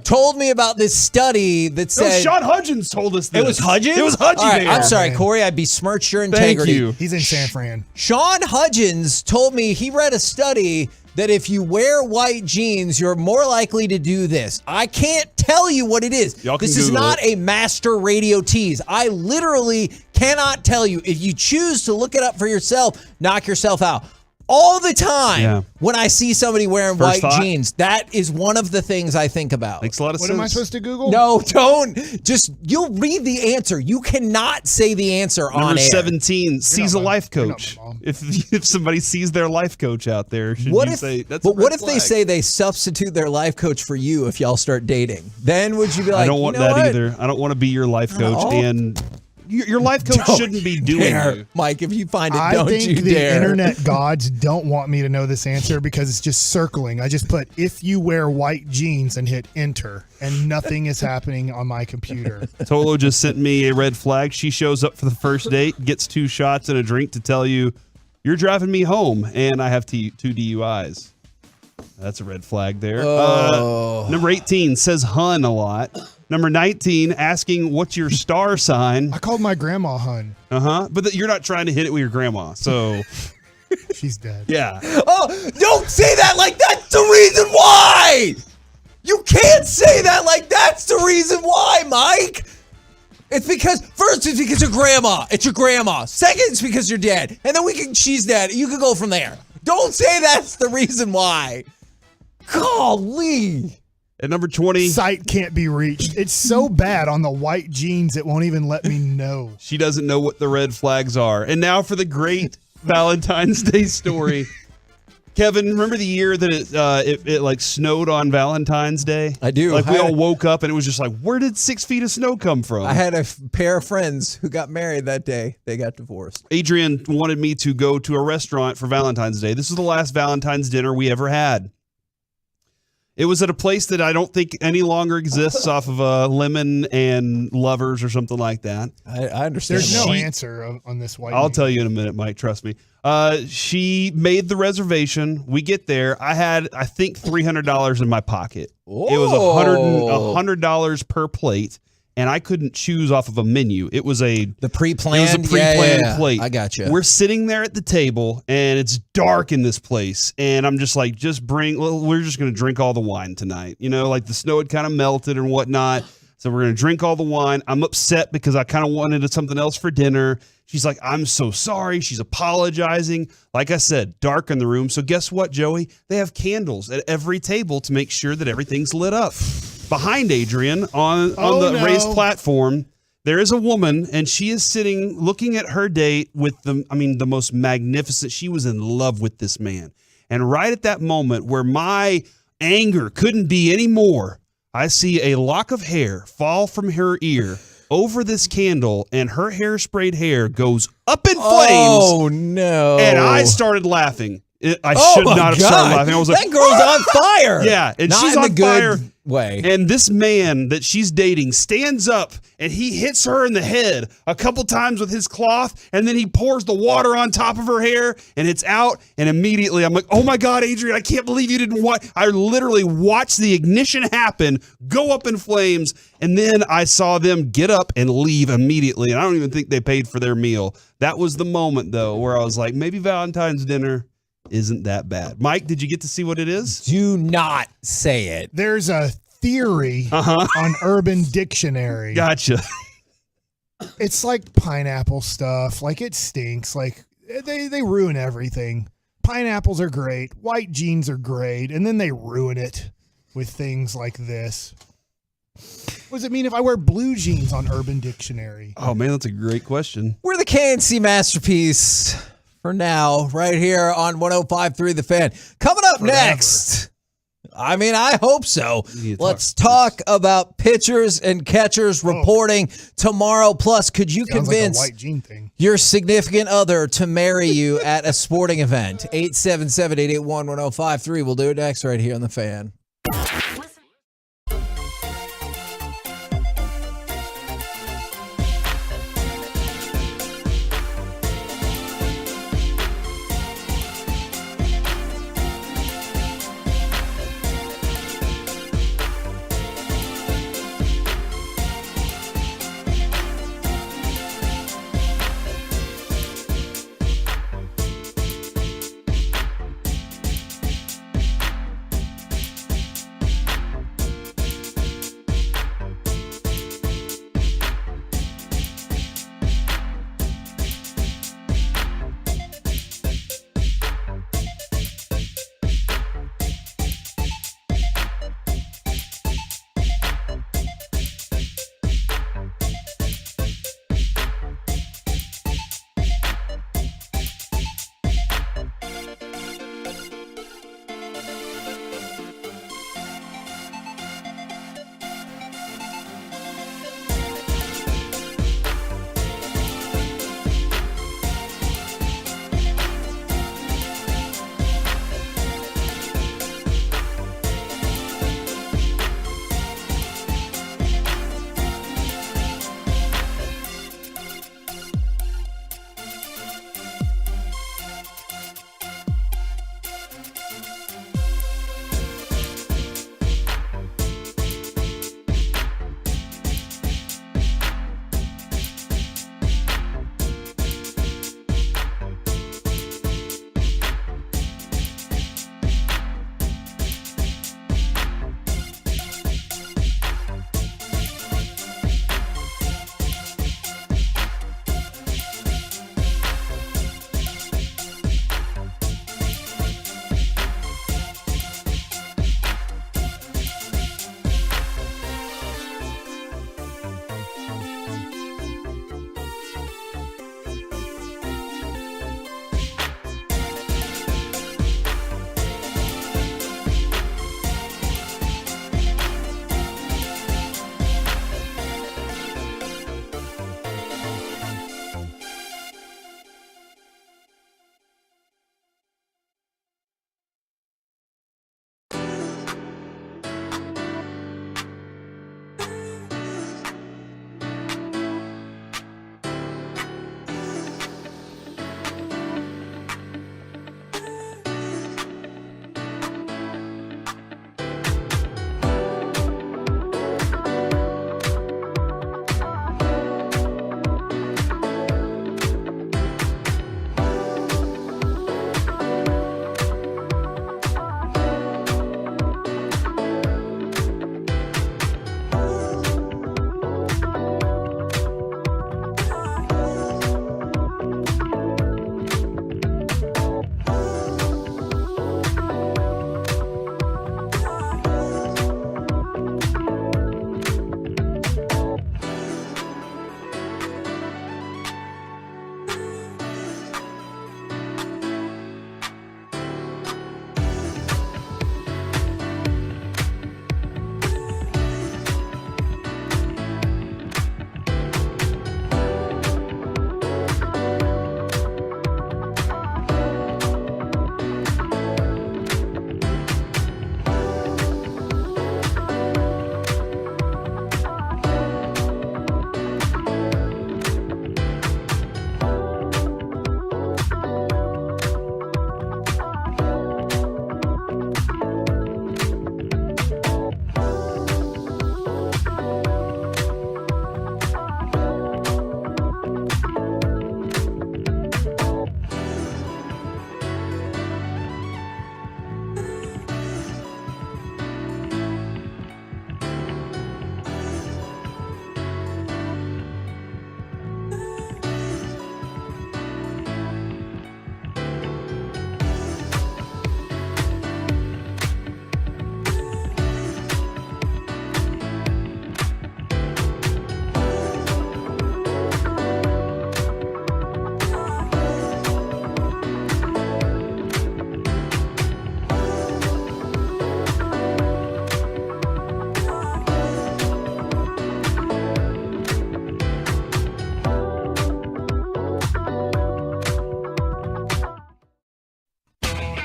told me about this study that No, said Sean Hudgens told us this. it was Hudgens. It was Hudgens. All right, I'm sorry, man. Corey. I besmirched your Thank integrity. you. He's in San Fran. Sean Hudgens told me he read a study that if you wear white jeans, you're more likely to do this. I can't tell you what it is. Y'all can This is Google not it. a master radio tease. I literally cannot tell you. If you choose to look it up for yourself, knock yourself out. All the time Yeah. when I see somebody wearing First white thought? jeans, that is one of the things I think about. Makes a lot of What sense. am I supposed to Google? No, don't. Just, you'll read the answer. You cannot say the answer on Number air. 17, sees a not my- life you're not coach. my mom. If somebody sees their life coach out there, should What you if, say that's a but what red if they flag? say they substitute their life coach for you if y'all start dating? Then would you be like, I don't want you know that what? either. I don't want to be your life coach, No. and your life coach Don't shouldn't be doing dare. you. Mike, if you find it, I don't think you the dare. internet gods don't want me to know this answer because it's just circling. I just put if you wear white jeans and hit enter, and nothing is happening on my computer. Tolo just sent me a red flag. She shows up for the first date, gets 2 shots and a drink to tell you, you're driving me home, and I have 2 DUIs. That's a red flag there. Oh. Number 18 says hun a lot. Number 19, asking what's your star sign. I called my grandma hun. Uh-huh. But you're not trying to hit it with your grandma, so She's dead. yeah. Oh, don't say that like that's the reason why. You can't say that like that's the reason why, Mike. It's because, first, it's because of grandma. It's your grandma. Second, it's because you're dead. And then she's dead. You can go from there. Don't say that's the reason why. Golly. At number 20. Sight can't be reached. It's so bad on the white jeans, it won't even let me know. She doesn't know what the red flags are. And now for the great Valentine's Day story. Kevin, remember the year that it like snowed on Valentine's Day? I do. Like we all woke up and it was just like, where did 6 feet of snow come from? I had a pair of friends who got married that day. They got divorced. Adrian wanted me to go to a restaurant for Valentine's Day. This was the last Valentine's dinner we ever had. It was at a place that I don't think any longer exists off of Lemon and Lovers or something like that. I understand. There's no answer on this white. I'll tell you in a minute, Mike. Trust me. She made the reservation. We get there. I had, I think, $300 in my pocket. Whoa. It was $100 per plate, and I couldn't choose off of a menu. It was the pre-planned. It was a pre-planned plate. I got you. We're sitting there at the table, and it's dark in this place, and I'm just like, we're just going to drink all the wine tonight. You know, like the snow had kind of melted and whatnot. So we're going to drink all the wine. I'm upset because I kind of wanted something else for dinner. She's like, I'm so sorry. She's apologizing. Like I said, dark in the room. So guess what, Joey? They have candles at every table to make sure that everything's lit up. Behind Adrian on the raised platform, there is a woman, and she is sitting looking at her date with the most magnificent. She was in love with this man. And right at that moment where my anger couldn't be any more, I see a lock of hair fall from her ear over this candle, and her hairsprayed hair goes up in flames. Oh, no. And I started laughing. I should not have started laughing. I was like, that girl's on fire. Yeah, and Not she's in on the good fire. Way. And this man that she's dating stands up and he hits her in the head a couple times with his cloth, and then he pours the water on top of her hair, and it's out. And immediately I'm like, oh my God, Adrian, I can't believe you didn't watch. I literally watched the ignition happen, go up in flames, and then I saw them get up and leave immediately. And I don't even think they paid for their meal. That was the moment, though, where I was like, maybe Valentine's dinner isn't that bad. Mike, did you get to see what it is? Do not say it. There's a theory on Urban Dictionary. Gotcha. It's like pineapple stuff. Like, it stinks. Like, they ruin everything. Pineapples are great. White jeans are great. And then they ruin it with things like this. What does it mean if I wear blue jeans on Urban Dictionary? Oh, man, that's a great question. We're the KNC Masterpiece for now, right here on 105.3 The Fan. Coming up next, I mean, I hope so. Let's talk about pitchers and catchers reporting tomorrow. Plus, could you convince like a white jean thing. Your significant other to marry you at a sporting event? 877-881-1053. We'll do it next right here on The Fan.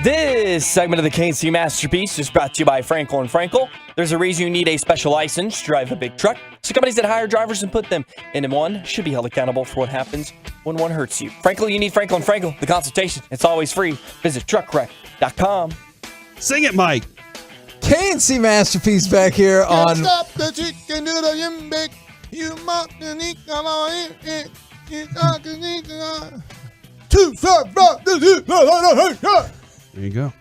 This segment of the KC Masterpiece is brought to you by Frankel & Frankel. There's a reason you need a special license to drive a big truck. So companies that hire drivers and put them in M1 should be held accountable for what happens when one hurts you. Frankel, you need Frankel & Frankel. The consultation, it's always free. Visit truckwreck.com. Sing it, Mike. KC Masterpiece back here on. Stop the chicken to the yimbic. You mock the nick of our There you go.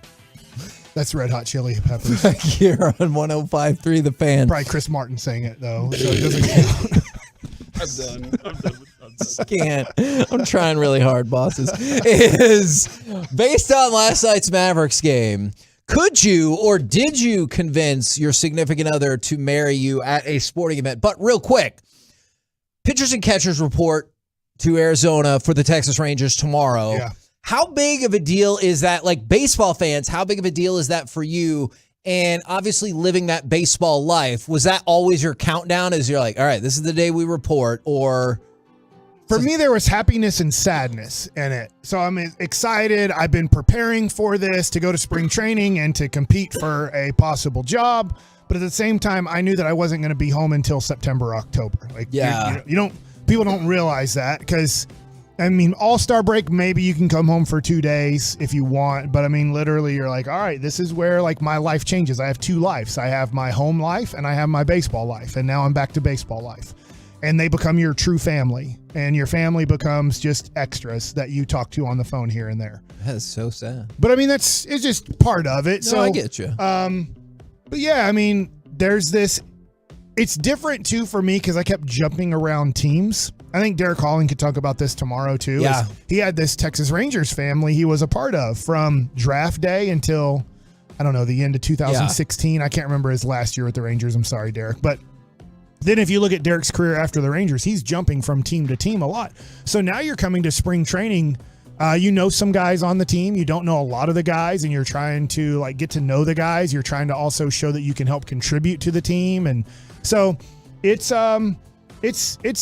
That's Red Hot Chili Peppers. Back here on 105.3 The Fan. Probably Chris Martin sang it, though, so it doesn't count. I'm done. Can't. I'm trying really hard, bosses. Is based on last night's Mavericks game, could you or did you convince your significant other to marry you at a sporting event? But real quick, pitchers and catchers report to Arizona for the Texas Rangers tomorrow. Yeah. How big of a deal is that? Like baseball fans, how big of a deal is that for you? And obviously living that baseball life, was that always your countdown as you're like, all right, this is the day we report? Or for me, there was happiness and sadness in it. So I'm excited. I've been preparing for this to go to spring training and to compete for a possible job. But at the same time, I knew that I wasn't going to be home until September, October. Like, yeah, people don't realize that because, I mean, All-Star break, maybe you can come home for 2 days if you want. But I mean, literally, you're like, all right, this is where like my life changes. I have two lives. I have my home life and I have my baseball life. And now I'm back to baseball life. And they become your true family. And your family becomes just extras that you talk to on the phone here and there. That is so sad. But I mean, it's just part of it. No, So I get you. But yeah, I mean, there's this. It's different too for me because I kept jumping around teams. I think Derek Holland could talk about this tomorrow too. Yeah. He had this Texas Rangers family he was a part of from draft day until, I don't know, the end of 2016. I can't remember his last year with the Rangers. I'm sorry, Derek. But then if you look at Derek's career after the Rangers, he's jumping from team to team a lot. So now you're coming to spring training. You know some guys on the team. You don't know a lot of the guys, and you're trying to like get to know the guys. You're trying to also show that you can help contribute to the team, and so it's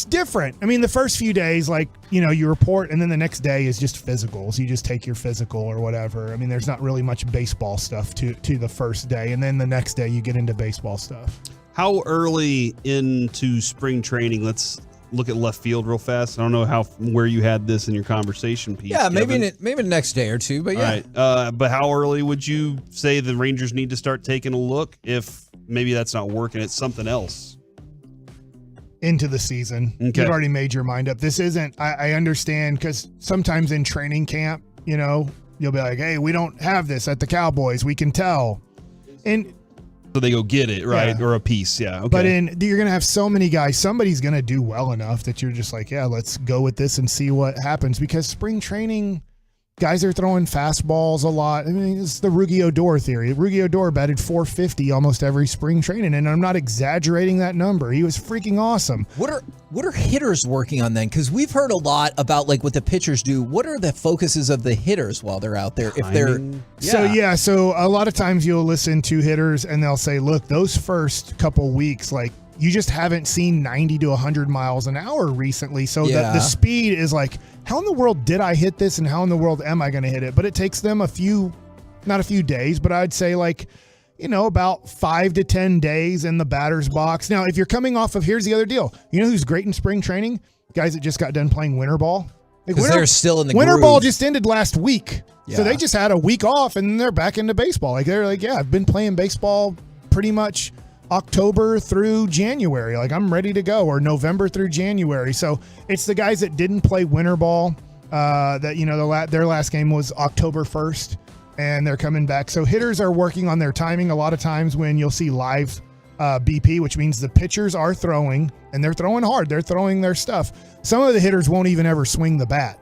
different. I mean, the first few days, like, you know, you report, and then the next day is just physicals. You just take your physical or whatever. I mean, there's not really much baseball stuff to the first day, and then the next day you get into baseball stuff. How early into spring training? Let's look at left field real fast. I don't know where you had this in your conversation piece. Yeah, maybe Kevin. maybe the next day or two, but yeah. All right. But how early would you say the Rangers need to start taking a look if maybe that's not working? It's something else. Into the season. Okay. You've already made your mind up. This isn't, I understand, because sometimes in training camp, you know, you'll be like, hey, we don't have this at the Cowboys. We can tell. And so they go get it, right? Yeah. Or a piece, yeah. Okay. But you're going to have so many guys. Somebody's going to do well enough that you're just like, yeah, let's go with this and see what happens. Because spring training, guys are throwing fastballs a lot. I mean, it's the Rugi Odor theory. Rugi Odor batted 450 almost every spring training, and I'm not exaggerating that number. He was freaking awesome. What are hitters working on then? Because we've heard a lot about like what the pitchers do. What are the focuses of the hitters while they're out there? If they're So a lot of times you'll listen to hitters and they'll say, look, those first couple weeks, like, you just haven't seen 90 to 100 miles an hour recently. So the speed is like, how in the world did I hit this and how in the world am I going to hit it? But it takes them not a few days, but I'd say like, you know, about 5 to 10 days in the batter's box. Now, if you're coming off of, here's the other deal. You know who's great in spring training? Guys that just got done playing winter ball. Because they're still in the winter groove. ball just ended last week. Yeah. So they just had a week off and then they're back into baseball. Like they're like, yeah, I've been playing baseball pretty much October through January. Like I'm ready to go, or November through January. So it's the guys that didn't play winter ball that, you know, their last game was October 1st and they're coming back. So hitters are working on their timing. A lot of times when you'll see live BP, which means the pitchers are throwing and they're throwing hard. They're throwing their stuff. Some of the hitters won't even ever swing the bat.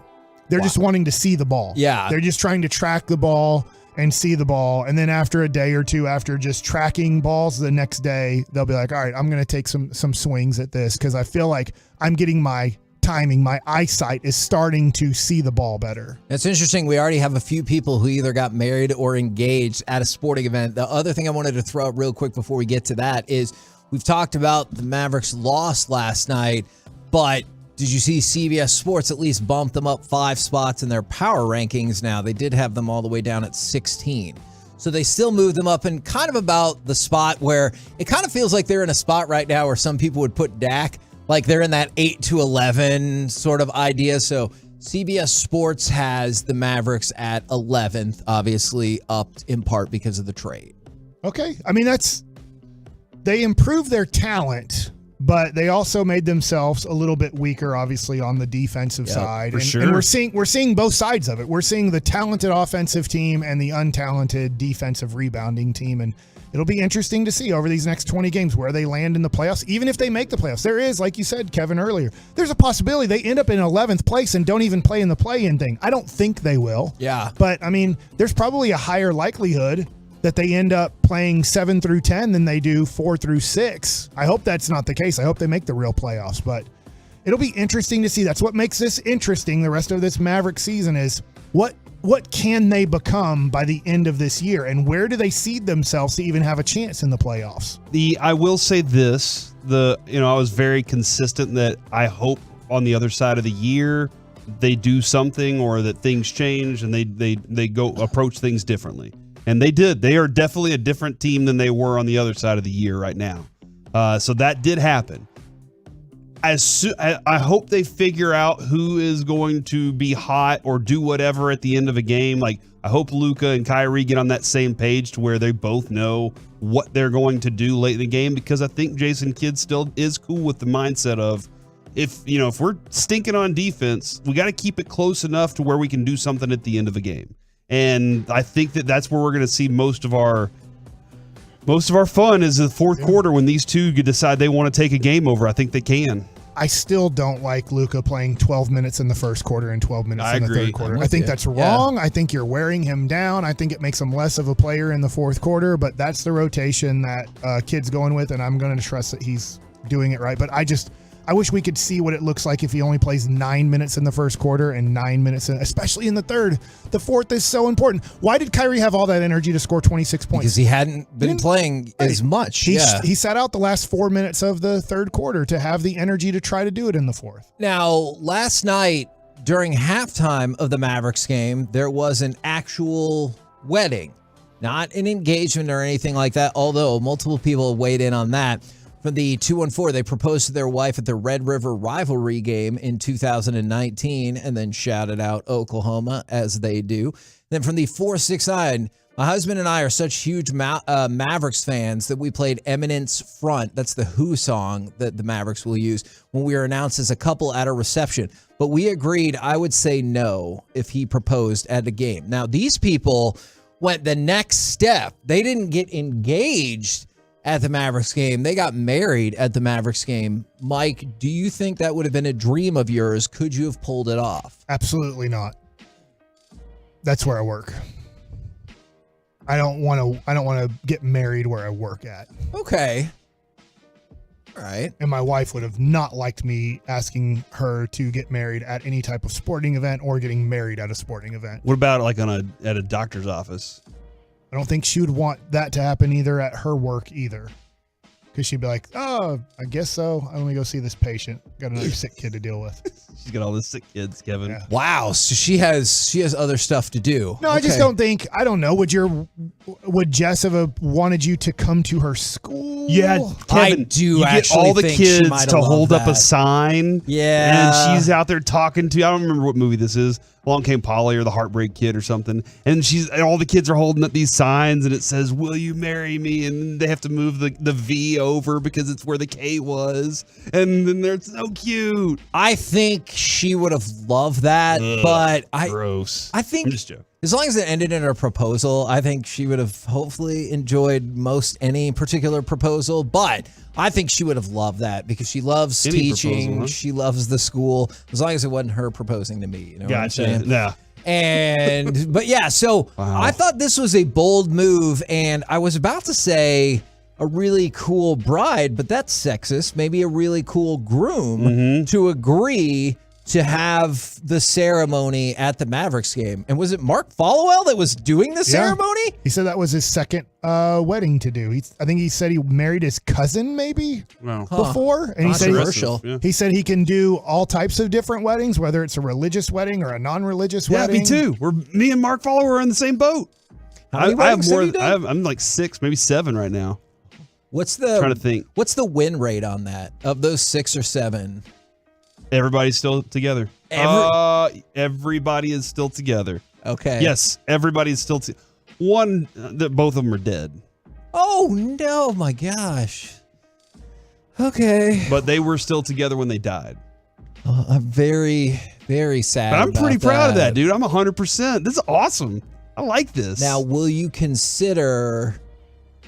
They're just wanting to see the ball. Yeah. They're just trying to track the ball and see the ball. And then after a day or two, after just tracking balls, the next day, they'll be like, all right, I'm going to take some swings at this because I feel like I'm getting my timing, my eyesight is starting to see the ball better. It's interesting. We already have a few people who either got married or engaged at a sporting event. The other thing I wanted to throw out real quick before we get to that is we've talked about the Mavericks loss last night, but did you see CBS Sports at least bump them up 5 spots in their power rankings now? They did have them all the way down at 16. So they still moved them up in kind of about the spot where it kind of feels like they're in a spot right now where some people would put Dak, like they're in that 8 to 11 sort of idea. So CBS Sports has the Mavericks at 11th, obviously upped in part because of the trade. Okay. I mean, they improved their talent, but they also made themselves a little bit weaker, obviously, on the defensive side. For sure. And we're seeing both sides of it. We're seeing the talented offensive team and the untalented defensive rebounding team. And it'll be interesting to see over these next 20 games where they land in the playoffs, even if they make the playoffs. There is, like you said, Kevin, earlier, there's a possibility they end up in 11th place and don't even play in the play-in thing. I don't think they will. Yeah. But, I mean, there's probably a higher likelihood that they end up playing 7 through 10 than they do 4 through 6. I hope that's not the case. I hope they make the real playoffs, but it'll be interesting to see. That's what makes this interesting. The rest of this Maverick season is what can they become by the end of this year, and where do they seed themselves to even have a chance in the playoffs? I will say this, I was very consistent that I hope on the other side of the year they do something or that things change and they go approach things differently. And they did. They are definitely a different team than they were on the other side of the year right now. So that did happen. I hope they figure out who is going to be hot or do whatever at the end of a game. Like, I hope Luka and Kyrie get on that same page to where they both know what they're going to do late in the game, because I think Jason Kidd still is cool with the mindset of, if we're stinking on defense, we got to keep it close enough to where we can do something at the end of a game. And I think that's where we're going to see most of our fun is the fourth quarter when these two decide they want to take a game over. I think they can. I still don't like Luka playing 12 minutes in the first quarter and 12 minutes in the third quarter. I think that's wrong. I think you're wearing him down. I think it makes him less of a player in the fourth quarter, but that's the rotation that Kid's going with, and I'm going to trust that he's doing it right. But I wish we could see what it looks like if he only plays 9 minutes in the first quarter and 9 minutes, especially in the third. The fourth is so important. Why did Kyrie have all that energy to score 26 points? Because he hadn't been playing as much. He sat out the last 4 minutes of the third quarter to have the energy to try to do it in the fourth. Now, last night during halftime of the Mavericks game, there was an actual wedding, not an engagement or anything like that, although multiple people weighed in on that. From the 214, they proposed to their wife at the Red River rivalry game in 2019 and then shouted out Oklahoma, as they do. Then from the 469, my husband and I are such huge Mavericks fans that we played Eminence Front. That's the Who song that the Mavericks will use when we are announced as a couple at a reception. But we agreed I would say no if he proposed at a game. Now, these people went the next step. They didn't get engaged at the Mavericks game. They got married at the Mavericks game. Mike, do you think that would have been a dream of yours? Could you have pulled it off? Absolutely not. That's where I work. I don't want to get married where I work at. Okay. All right. And my wife would have not liked me asking her to get married at any type of sporting event or getting married at a sporting event. What about like at a doctor's office? I don't think she would want that to happen either at her work either. Because she'd be like, oh, I guess so. I'm going to go see this patient. Got another sick kid to deal with. She's got all the sick kids, Kevin. Yeah. Wow. So she has other stuff to do. No, I just don't think, I don't know. Would Jess have wanted you to come to her school? Yeah, Kevin, I do you actually get all the think she kids might to have hold loved up a that. sign. Yeah. And she's out there talking to, I don't remember what movie this is. Along Came Polly or The Heartbreak Kid or something. And all the kids are holding up these signs and it says, will you marry me? And they have to move the V over because it's where the K was. And then they're so cute. I think she would have loved that, but gross. I think I'm just joking. As long as it ended in a proposal, I think she would have hopefully enjoyed most any particular proposal. But I think she would have loved that because she loves teaching. Proposal, huh? She loves the school. As long as it wasn't her proposing to me, you know what I'm Gotcha. saying? Yeah. But yeah, so Wow. I thought this was a bold move, and I was about to say a really cool bride, but that's sexist. Maybe a really cool groom to agree to have the ceremony at the Mavericks game. And was it Mark Followell that was doing the ceremony? He said that was his second wedding to do. I think he said he married his cousin maybe before. And he said he can do all types of different weddings, whether it's a religious wedding or a non-religious wedding. Yeah, me too. Me and Mark Follower are in the same boat. I have more. I'm like 6, maybe 7 right now. What's the trying to think? What's the win rate on that? Of those 6 or 7? Everybody's still together. Everybody is still together. Okay. Yes, everybody's still both of them are dead. Oh no, my gosh. Okay. But they were still together when they died. I'm very, very sad. But I'm pretty proud of that, dude. I'm 100%. This is awesome. I like this. Now, will you consider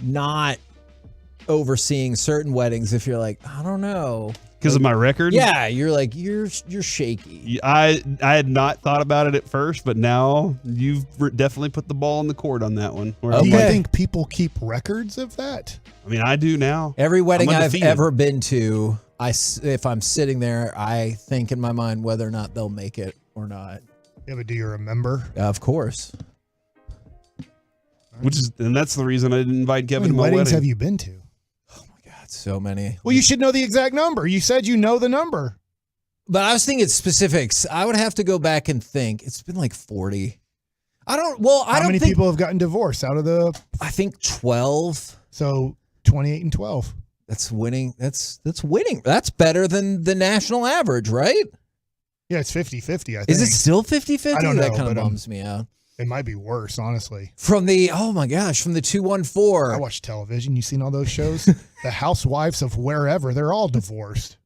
not overseeing certain weddings if you're like, I don't know, because of my record? Yeah, you're like you're shaky. I had not thought about it at first, but now you've definitely put the ball in the court on that one. Do you think people keep records of that? I mean, I do now. Every wedding I've ever been to, if I'm sitting there, I think in my mind whether or not they'll make it or not. Yeah, but do you remember? Of course. And that's the reason I didn't invite Kevin to my weddings wedding. have you been to? So many. Well, you should know the exact number. You said you know the number. But I was thinking specifics. I would have to go back and think. It's been like 40. How many people have gotten divorced out of the? I think 12. So 28 and 12. That's winning. That's winning. That's better than the national average, right? Yeah, it's 50-50, I think. Is it still 50-50? I don't know. That kind of bums me out. It might be worse, honestly. From the 214. I watch television. You seen all those shows? The housewives of wherever, they're all divorced.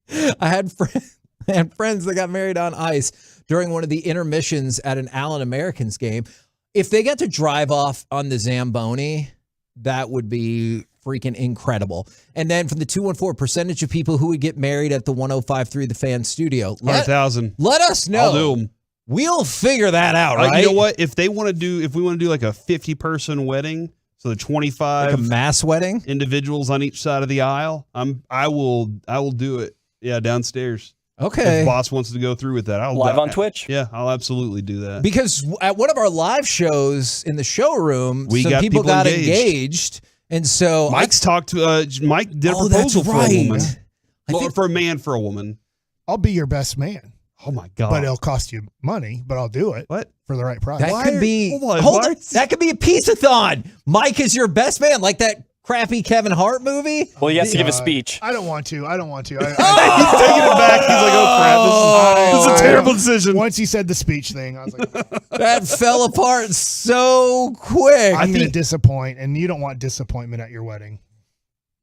I had friends that got married on ice during one of the intermissions at an Allen Americans game. If they got to drive off on the Zamboni, that would be freaking incredible. And then from the 214, percentage of people who would get married at the 105.3 The Fan studio. 100,000. Let us know. I'll do them. We'll figure that out, right? You know what? If we want to do like a 50-person wedding, so the 25 like a mass wedding, individuals on each side of the aisle, I will do it. Yeah, downstairs. Okay. If boss wants to go through with that, I'll live on Twitch. Yeah, I'll absolutely do that. Because at one of our live shows in the showroom, some people got engaged, and so Mike did a proposal for a woman. For a man, for a woman. I'll be your best man. Oh my God! But it'll cost you money. But I'll do it. What? For the right price? That could be. That could be a pizza-thon. Mike is your best man, like that crappy Kevin Hart movie. Well, he has to give a speech. I don't want to. He's taking it back. He's like, oh crap! This is a terrible decision. Once he said the speech thing, I was like, that fell apart so quick. I'm going to disappoint, and you don't want disappointment at your wedding.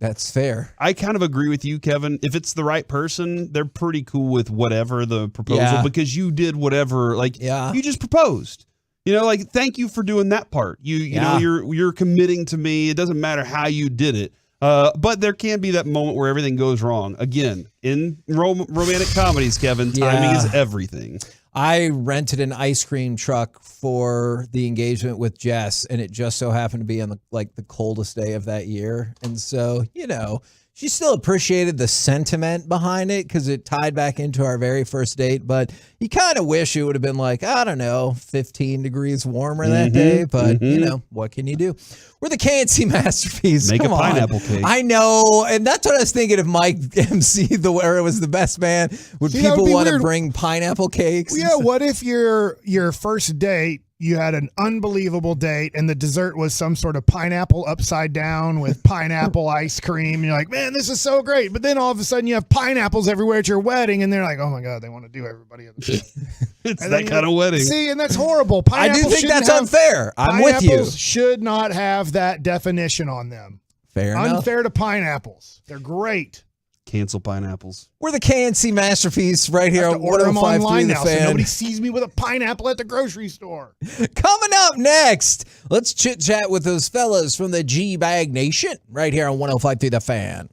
That's fair. I kind of agree with you, Kevin. If it's the right person, they're pretty cool with whatever the proposal because you did whatever. You just proposed. Thank you for doing that part. You know, you're committing to me. It doesn't matter how you did it. But there can be that moment where everything goes wrong. Again, in romantic comedies, Kevin, timing is everything. I rented an ice cream truck for the engagement with Jess, and it just so happened to be on the coldest day of that year. And so, she still appreciated the sentiment behind it because it tied back into our very first date. But you kind of wish it would have been 15 degrees warmer that day. But, what can you do? We're the KNC Masterpiece. Make a pineapple cake. I know. And that's what I was thinking if Mike MC where it was the best man. Would people want to bring pineapple cakes? Well, yeah, what if your first date, you had an unbelievable date and the dessert was some sort of pineapple upside down with pineapple ice cream. You're like, man, this is so great. But then all of a sudden you have pineapples everywhere at your wedding and they're like, oh my God, they want to do everybody. It's that kind of wedding. See, and that's horrible. I do think that's unfair. I'm with you. Pineapples should not have that definition on them. Fair enough. Unfair to pineapples. They're great. Cancel pineapples. We're the KNC Masterpiece right here on order them online now, The Fan. so nobody sees me with a pineapple at the grocery store. Coming up next, let's chit chat with those fellas from the G-Bag Nation right here on 105.3 The Fan.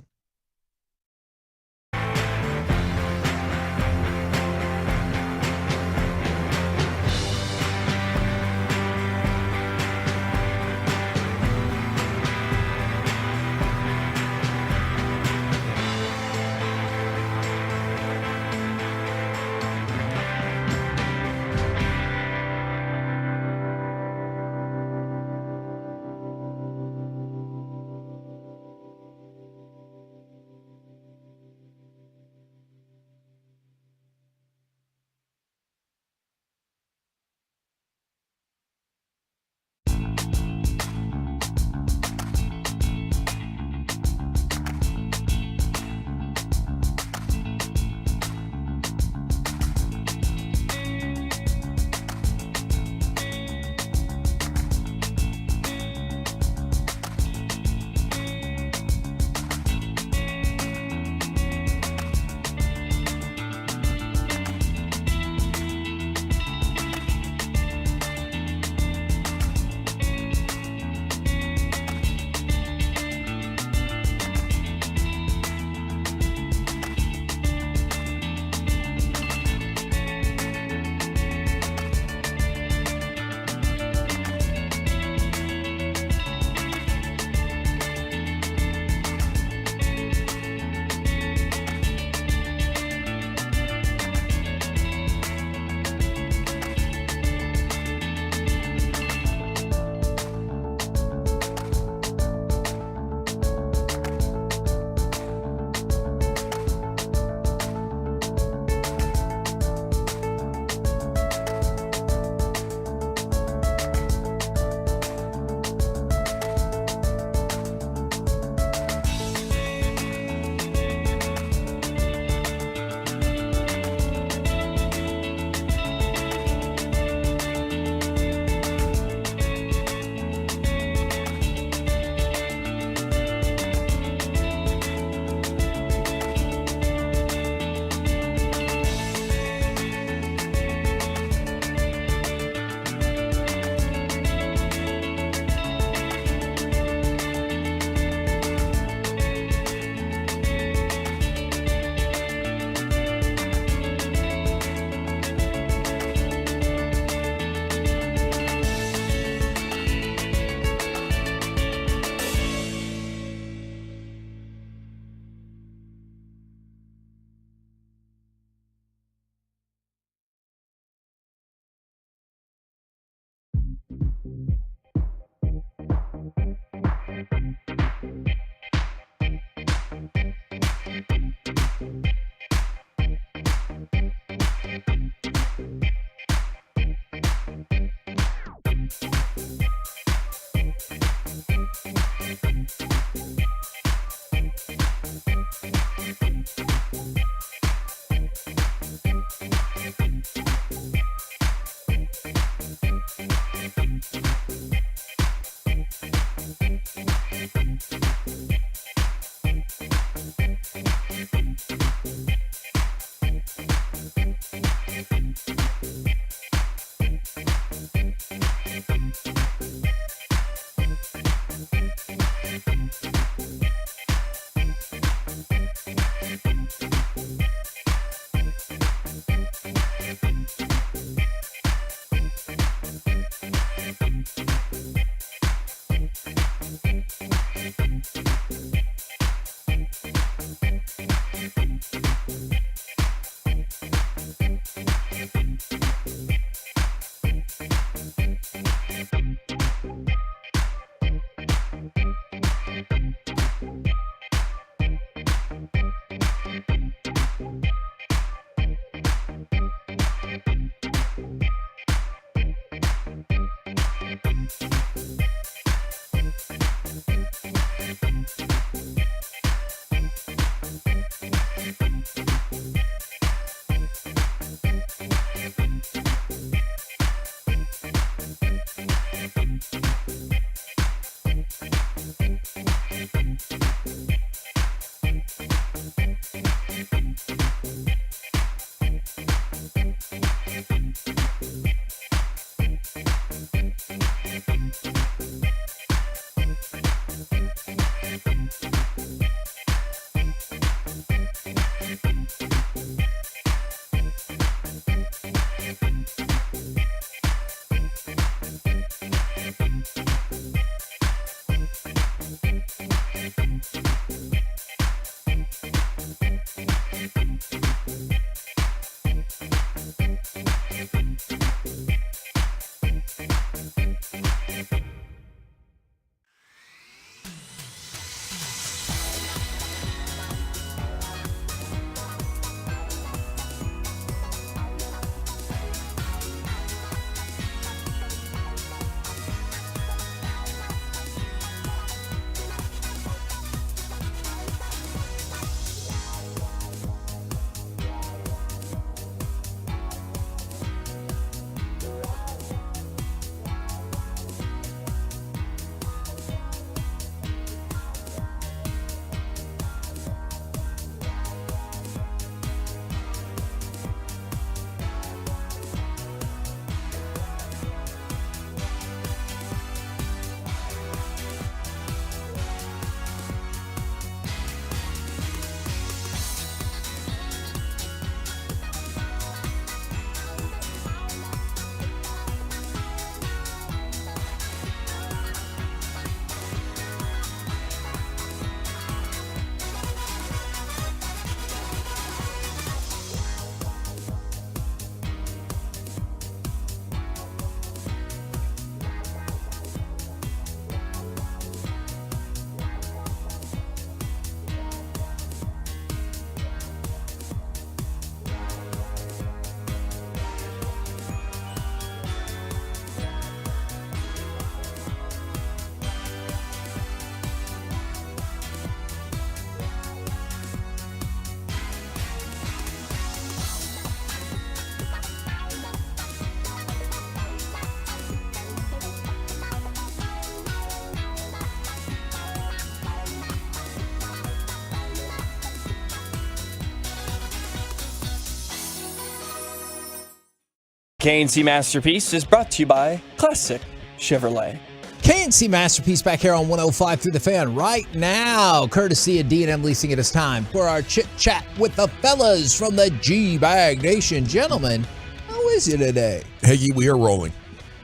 KNC Masterpiece is brought to you by Classic Chevrolet. KNC Masterpiece back here on 105 through the Fan right now, courtesy of D&M Leasing. It is time for our chit-chat with the fellas from the G-Bag Nation. Gentlemen, how is it today? Hey, we are rolling.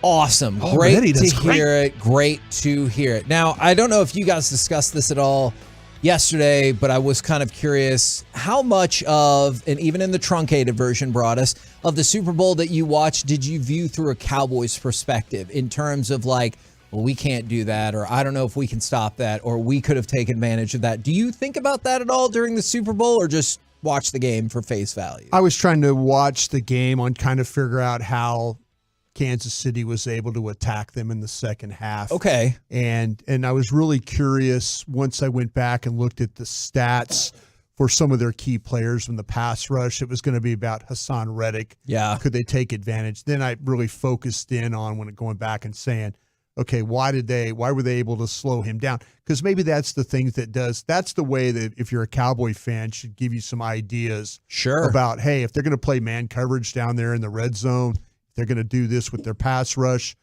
Awesome. Already, Great to that's hear it. Great to hear it. Now, I don't know if you guys discussed this at all yesterday, but I was kind of curious how much of, and even in the truncated version, Broadus, of the Super Bowl that you watched, did you view through a Cowboys perspective in terms of like well, we can't do that, or I don't know if we can stop that, or we could have taken advantage of that. Do you think about that at all during the Super Bowl, or just watch the game for face value? I was trying to watch the game on kind of figure out how Kansas City was able to attack them in the second half. Okay. And I was really curious once I went back and looked at the stats for some of their key players in the pass rush. It was going to be about Hassan Reddick. Yeah. Could they take advantage? Then I really focused in on going back and saying, okay, why were they able to slow him down? Because maybe that's the thing that's the way that if you're a Cowboy fan should give you some ideas about, hey, if they're going to play man coverage down there in the red zone, if they're going to do this with their pass rush,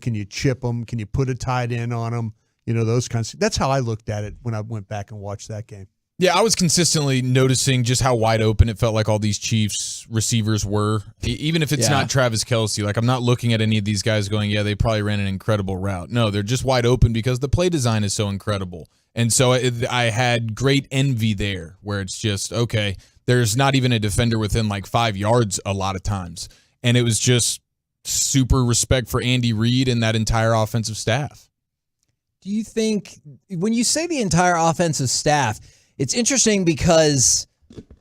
can you chip them? Can you put a tight end on them? Those kinds of, that's how I looked at it when I went back and watched that game. Yeah, I was consistently noticing just how wide open it felt like all these Chiefs receivers were. Even if it's not Travis Kelce, like I'm not looking at any of these guys going, yeah, they probably ran an incredible route. No, they're just wide open because the play design is so incredible. And so I had great envy there where it's just, okay, there's not even a defender within like 5 yards a lot of times. And it was just super respect for Andy Reid and that entire offensive staff. Do you think, when you say the entire offensive staff, it's interesting because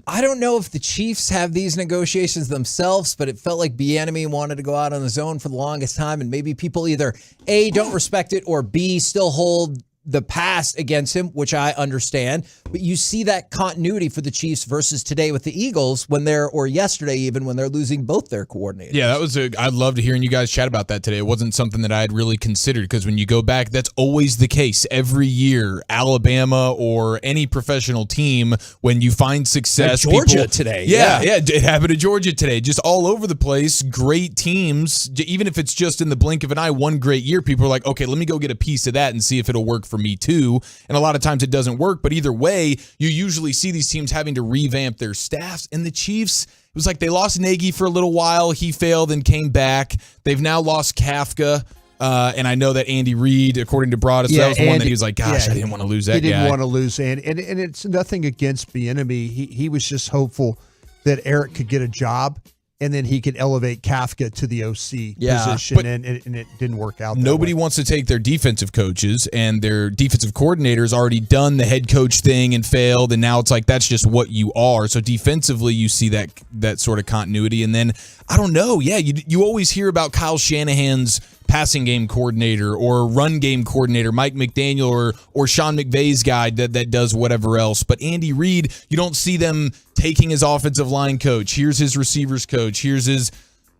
I don't know if the Chiefs have these negotiations themselves, but it felt like Bieniemy wanted to go out on his own for the longest time, and maybe people either A, don't respect it, or B, still hold the past against him, which I understand. But you see that continuity for the Chiefs versus today with the Eagles or yesterday even, when they're losing both their coordinators. Yeah, I'd love to hearing you guys chat about that today. It wasn't something that I had really considered because when you go back, that's always the case every year. Alabama or any professional team, when you find success. Georgia today. Yeah, it happened to Georgia today. Just all over the place. Great teams. Even if it's just in the blink of an eye, one great year, people are like, okay, let me go get a piece of that and see if it'll work for me too. And a lot of times it doesn't work, but either way, you usually see these teams having to revamp their staffs. And the Chiefs, it was like they lost Nagy for a little while. He failed and came back. They've now lost Kafka. And I know that Andy Reid, according to Broadus, that was one that he was like, gosh, I didn't want to lose that guy. He didn't want to lose. And it's nothing against Bieniemy. He was just hopeful that Eric could get a job and then he could elevate Kafka to the OC position, and it didn't work out. Nobody wants to take their defensive coaches, and their defensive coordinator's already done the head coach thing and failed, and now it's like that's just what you are. So defensively, you see that sort of continuity, and then I don't know. Yeah, you always hear about Kyle Shanahan's passing game coordinator or run game coordinator, Mike McDaniel or Sean McVay's guy that does whatever else. But Andy Reid, you don't see them taking his offensive line coach. Here's his receivers coach.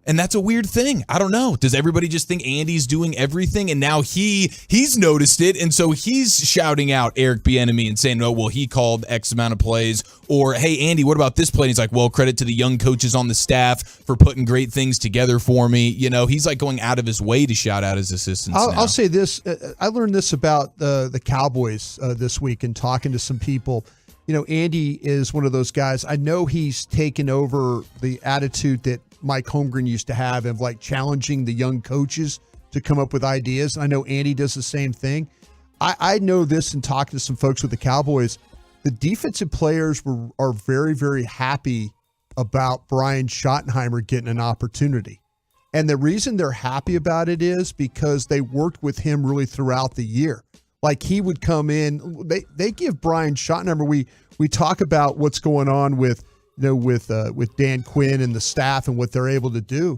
And that's a weird thing. I don't know. Does everybody just think Andy's doing everything? And now he's noticed it, and so he's shouting out Eric Bieniemy and saying, oh, well, he called X amount of plays. Or, hey, Andy, what about this play? And he's like, well, credit to the young coaches on the staff for putting great things together for me. He's like going out of his way to shout out his assistants. I'll say this. I learned this about the Cowboys this week in talking to some people. Andy is one of those guys. I know he's taken over the attitude that Mike Holmgren used to have of like challenging the young coaches to come up with ideas. I know Andy does the same thing. I know this in talking to some folks with the Cowboys. The defensive players are very, very happy about Brian Schottenheimer getting an opportunity. And the reason they're happy about it is because they worked with him really throughout the year. Like he would come in, they give Brian Schottenheimer. We talk about what's going on with Dan Quinn and the staff and what they're able to do.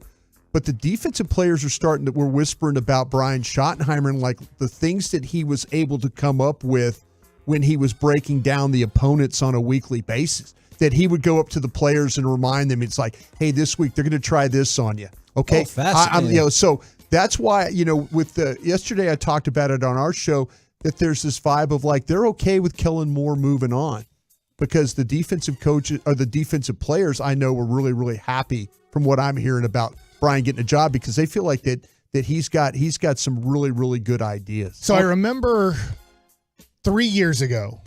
But the defensive players we're whispering about Brian Schottenheimer and like the things that he was able to come up with when he was breaking down the opponents on a weekly basis. That he would go up to the players and remind them, it's like, hey, this week they're going to try this on you. Okay. So that's why, yesterday I talked about it on our show that there's this vibe of like, they're okay with Kellen Moore moving on. Because the defensive coaches or the defensive players I know were really, really happy from what I'm hearing about Brian getting a job because they feel like that he's got some really, really good ideas. So I remember 3 years ago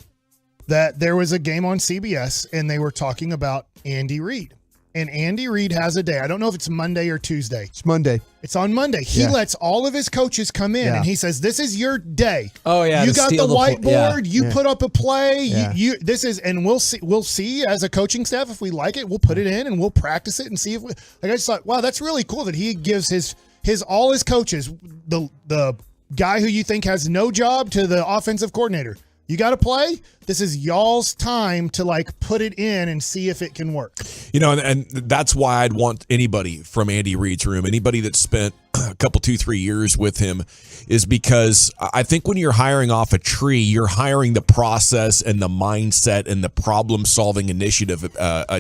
that there was a game on CBS and they were talking about Andy Reid. And Andy Reid has a day. I don't know if it's Monday or Tuesday. It's Monday. It's on Monday. He lets all of his coaches come in and he says, this is your day. Oh, yeah. You got the whiteboard. You put up a play. Yeah. And we'll see as a coaching staff if we like it. We'll put it in and we'll practice it and see if I just thought, wow, that's really cool that he gives all his coaches the guy who you think has no job to the offensive coordinator. You got to play. This is y'all's time to like put it in and see if it can work. You know, and that's why I'd want anybody from Andy Reid's room, anybody that spent a couple, 2-3 years with him, is because I think when you're hiring off a tree, you're hiring the process and the mindset and the problem-solving initiative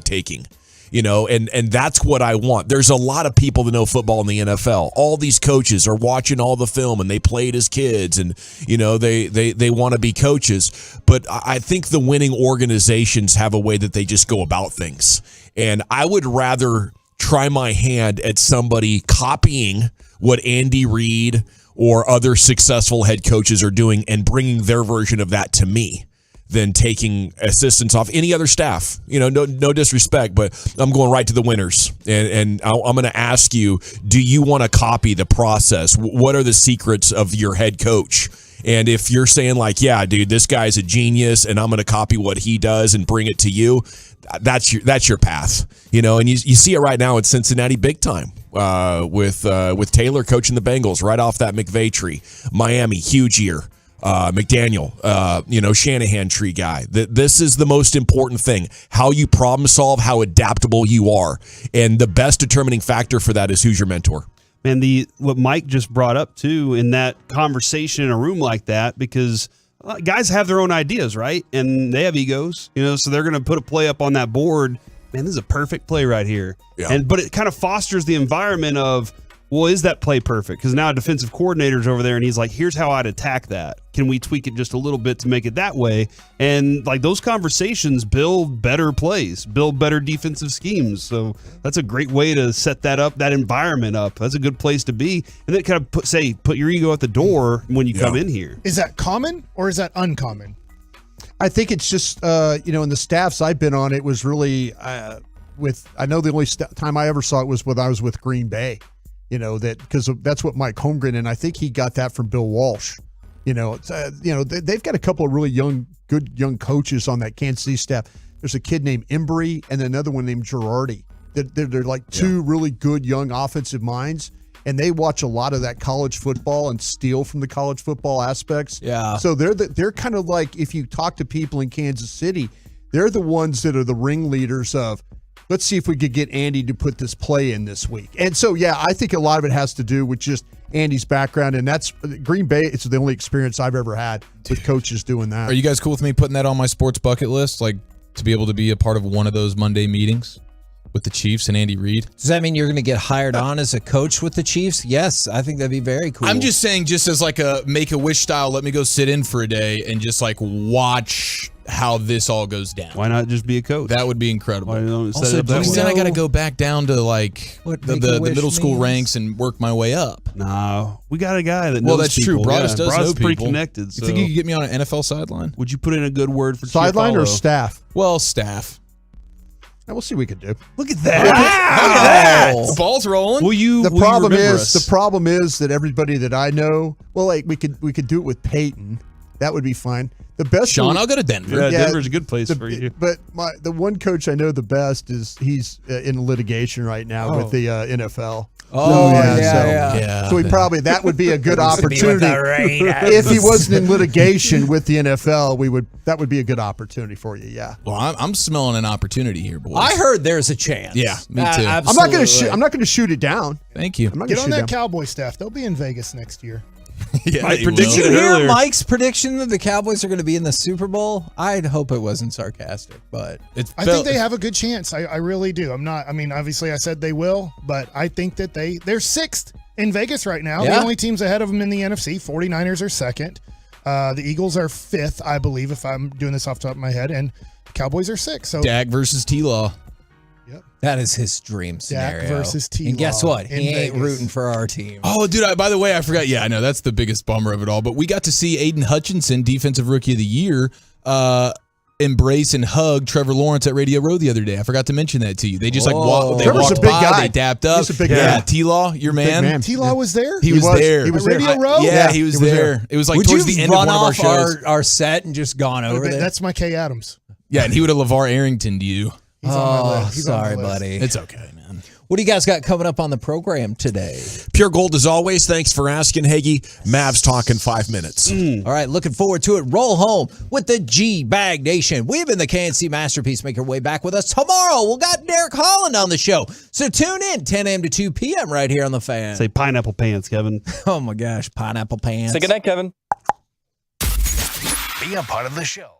taking. You know, and that's what I want. There's a lot of people that know football in the NFL. All these coaches are watching all the film, and they played as kids, and you know they want to be coaches. But I think the winning organizations have a way that they just go about things, and I would rather try my hand at somebody copying what Andy Reid or other successful head coaches are doing and bringing their version of that to me than taking assistance off any other staff. You know, no disrespect, but I'm going right to the winners. And I'm going to ask you, do you want to copy the process? What are the secrets of your head coach? And if you're saying like, yeah, dude, this guy's a genius and I'm going to copy what he does and bring it to you, that's your path. You know, and you see it right now at Cincinnati big time. With Taylor coaching the Bengals right off that McVay tree. Miami, huge year. McDaniel, Shanahan tree guy. This is the most important thing. How you problem solve, how adaptable you are. And the best determining factor for that is who's your mentor. And what Mike just brought up, too, in that conversation in a room like that, because guys have their own ideas, right? And they have egos, so they're going to put a play up on that board. Man, this is a perfect play right here. Yeah. But it kind of fosters the environment of, well, is that play perfect? Because now a defensive coordinator's over there, and he's like, here's how I'd attack that. Can we tweak it just a little bit to make it that way? And like those conversations build better plays, build better defensive schemes. So that's a great way to set that up, that environment up. That's a good place to be. And then kind of put your ego at the door when you come in here. Is that common or is that uncommon? I think it's just, in the staffs I've been on, it was really I know the only time I ever saw it was when I was with Green Bay. Because that's what Mike Holmgren, and I think he got that from Bill Walsh. They've got a couple of really good young coaches on that Kansas City staff. There's a kid named Embry and another one named Girardi. They're like two really good young offensive minds, and they watch a lot of that college football and steal from the college football aspects. Yeah. So they're kind of like, if you talk to people in Kansas City, they're the ones that are the ringleaders of, let's see if we could get Andy to put this play in this week. And so, I think a lot of it has to do with just Andy's background, and that's Green Bay. It's the only experience I've ever had with coaches doing that. Are you guys cool with me putting that on my sports bucket list, like to be able to be a part of one of those Monday meetings with the Chiefs and Andy Reid? Does that mean you're going to get hired on as a coach with the Chiefs? Yes, I think that'd be very cool. I'm just saying, just as like a Make-A-Wish style, let me go sit in for a day and just like watch how this all goes down. Why not just be a coach? That would be incredible. Also, then I got to go back down to like the middle school ranks and work my way up. No, we got a guy that knows Well, that's people. true. Broadus does know pretty people. Connected. So. You think you could get me on an NFL sideline? Would you put in a good word for sideline or Chiafalo? staff? Well, staff. We'll see what we can do. Look at that! The ball's rolling. The problem is that everybody that I know, we could do it with Peyton. That would be fine. The best Sean, I'll go to Denver. Yeah, Denver's a good place for you. But the one coach I know the best is he's in litigation right now with the NFL. So we probably that would be a good opportunity. If he wasn't in litigation with the NFL, that would be a good opportunity for you. Yeah. Well, I'm smelling an opportunity here, boys. I heard there's a chance. Yeah, me too. I'm not going to shoot. I'm not going to shoot it down. Thank you. Get on that Cowboy staff. They'll be in Vegas next year. Yeah, Did you hear Mike's prediction that the Cowboys are going to be in the Super Bowl? I'd hope it wasn't sarcastic, but I think they have a good chance. I really do. Obviously I said they will, but I think that they're sixth in Vegas right now. Yeah. The only teams ahead of them in the NFC, 49ers are second. The Eagles are fifth, I believe, if I'm doing this off the top of my head, and Cowboys are sixth. So Dak versus T-Law. that is his dream scenario. Dak versus T-Law. And guess what? He in ain't Vegas. rooting for our team. Oh, dude, by the way, I forgot. Yeah, I know. That's the biggest bummer of it all. But we got to see Aiden Hutchinson, Defensive Rookie of the Year, embrace and hug Trevor Lawrence at Radio Row the other day. I forgot to mention that to you. They just Trevor's walked a big by, guy. they dapped up. He's a big yeah, guy. T-Law, your man. T-Law was there? He was there. He was At there. Radio Row? Yeah, he was there. It was like Would towards you the end of run one of our off shows. our set and just gone over there? That's my Kay Adams. Yeah, and he would have LeVar Arringtoned you. He's on my list. Sorry, on my list. buddy. It's okay, man. What do you guys got coming up on the program today? Pure gold as always. Thanks for asking, Hagee. Mavs talking 5 minutes. All right, looking forward to it. Roll home with the G-Bag Nation. We've been the KNC Masterpiece. Make your way back with us tomorrow. We'll got Derek Holland on the show. So tune in 10 a.m. to 2 p.m. right here on The Fan. Say pineapple pants, Kevin. Oh, my gosh. Pineapple pants. Say goodnight, Kevin. Be a part of the show.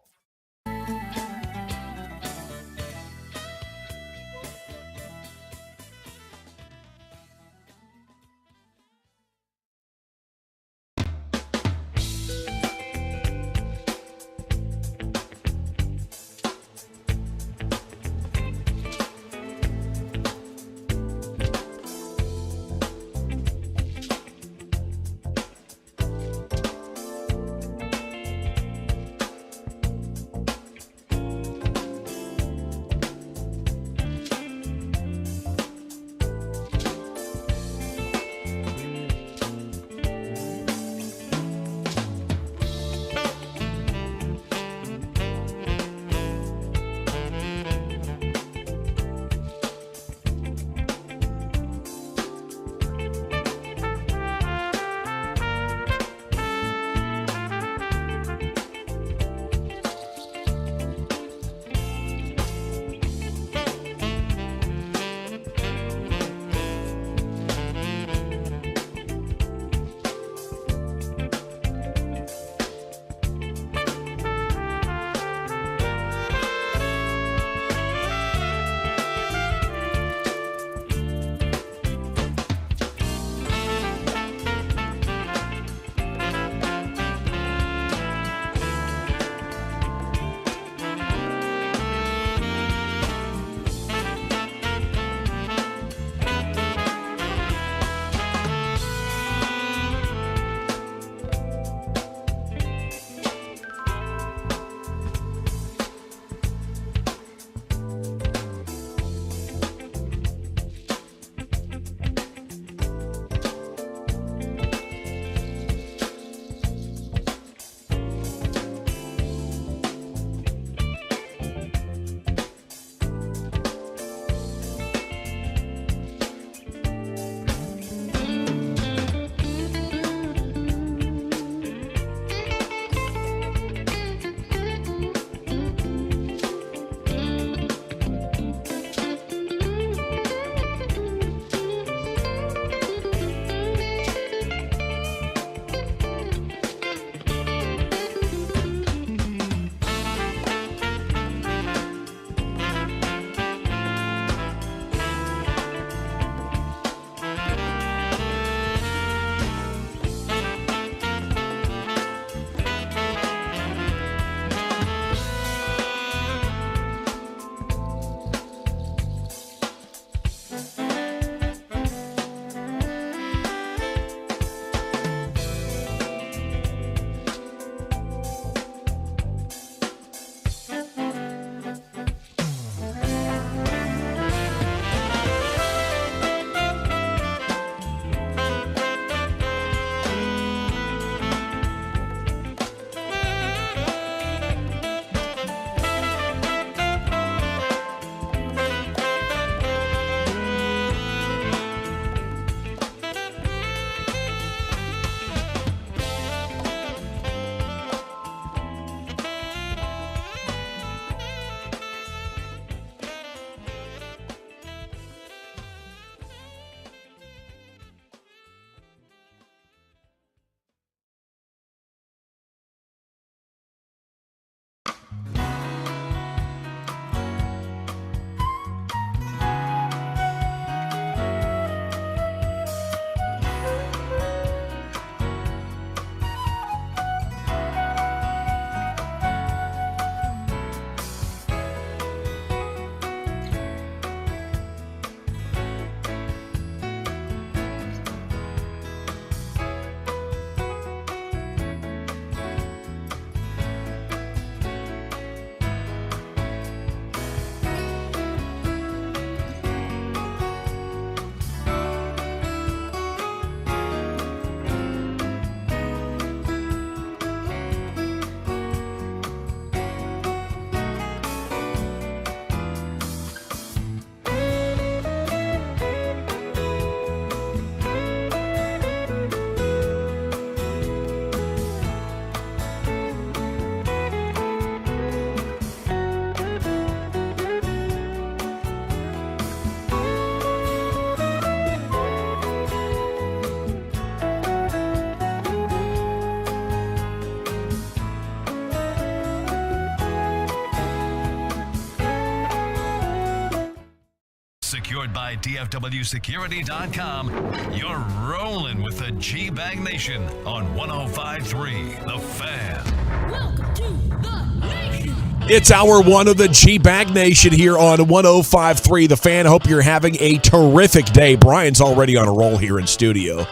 Powered by DFWSecurity.com. You're rolling with the G-Bag Nation on 105.3 The Fan. Welcome to the Nation. It's hour one of the G-Bag Nation here on 105.3 The Fan. Hope you're having a terrific day. Brian's already on a roll here in studio.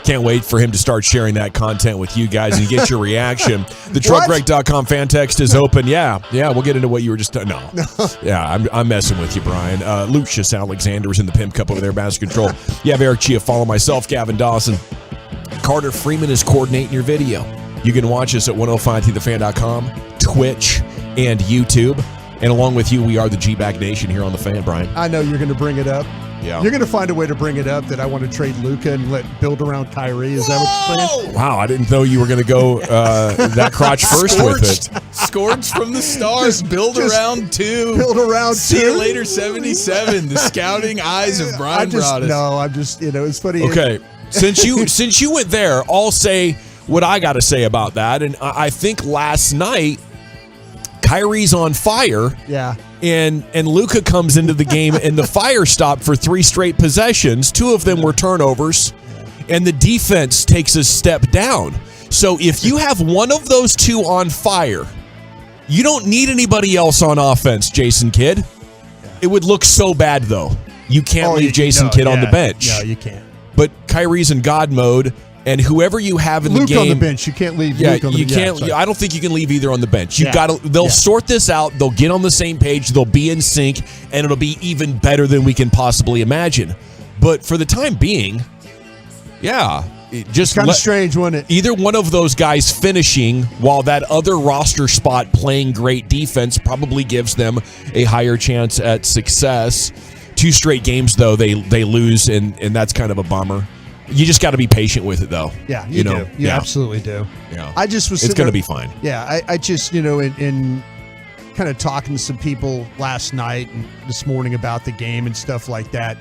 Can't wait for him to start sharing that content with you guys and get your reaction. The truckwreck.com fan text is open. Yeah, we'll get into what you were just no. Yeah, I'm messing with you, Brian. Lucius Alexander is in the Pimp Cup over there, Master Control. You have Eric Chiafalo, myself, Gavin Dawson. Carter Freeman is coordinating your video. You can watch us at 105thethefan.com, Twitch, and YouTube. And along with you, we are the G-Bag Nation here on The Fan, Brian. I know you're going to bring it up. Yeah. You're going to find a way to bring it up that I want to trade Luka and build around Kyrie. Is that what you're saying? Wow, I didn't know you were going to go that crotch first with it. Scorched from the stars. Build around two. Build around See two. you later, 77. The scouting eyes of Brian Broaddus. No, I'm just, it's funny. Okay, since you went there, I'll say what I got to say about that. And I think last night, Kyrie's on fire. Yeah. And Luka comes into the game and the fire stopped for 3 straight possessions. 2 of them were turnovers, and the defense takes a step down. So if you have one of those 2 on fire, you don't need anybody else on offense, Jason Kidd. It would look so bad, though. You can't leave Jason Kidd on the bench. No, you can't. But Kyrie's in God mode. And whoever you have in Luke the game, on the bench, you can't leave. Yeah, Luke on the you bench. can't. I don't think you can leave either on the bench. You've Yeah. got to. They'll sort this out. They'll get on the same page. They'll be in sync, and it'll be even better than we can possibly imagine. But for the time being, just kind of strange, wasn't it? Either one of those guys finishing while that other roster spot playing great defense probably gives them a higher chance at success. 2 straight games though they lose, and that's kind of a bummer. You just got to be patient with it, though. Yeah, you do. You absolutely do. Yeah, I just was. It's going to be fine. Yeah, I just in kind of talking to some people last night and this morning about the game and stuff like that.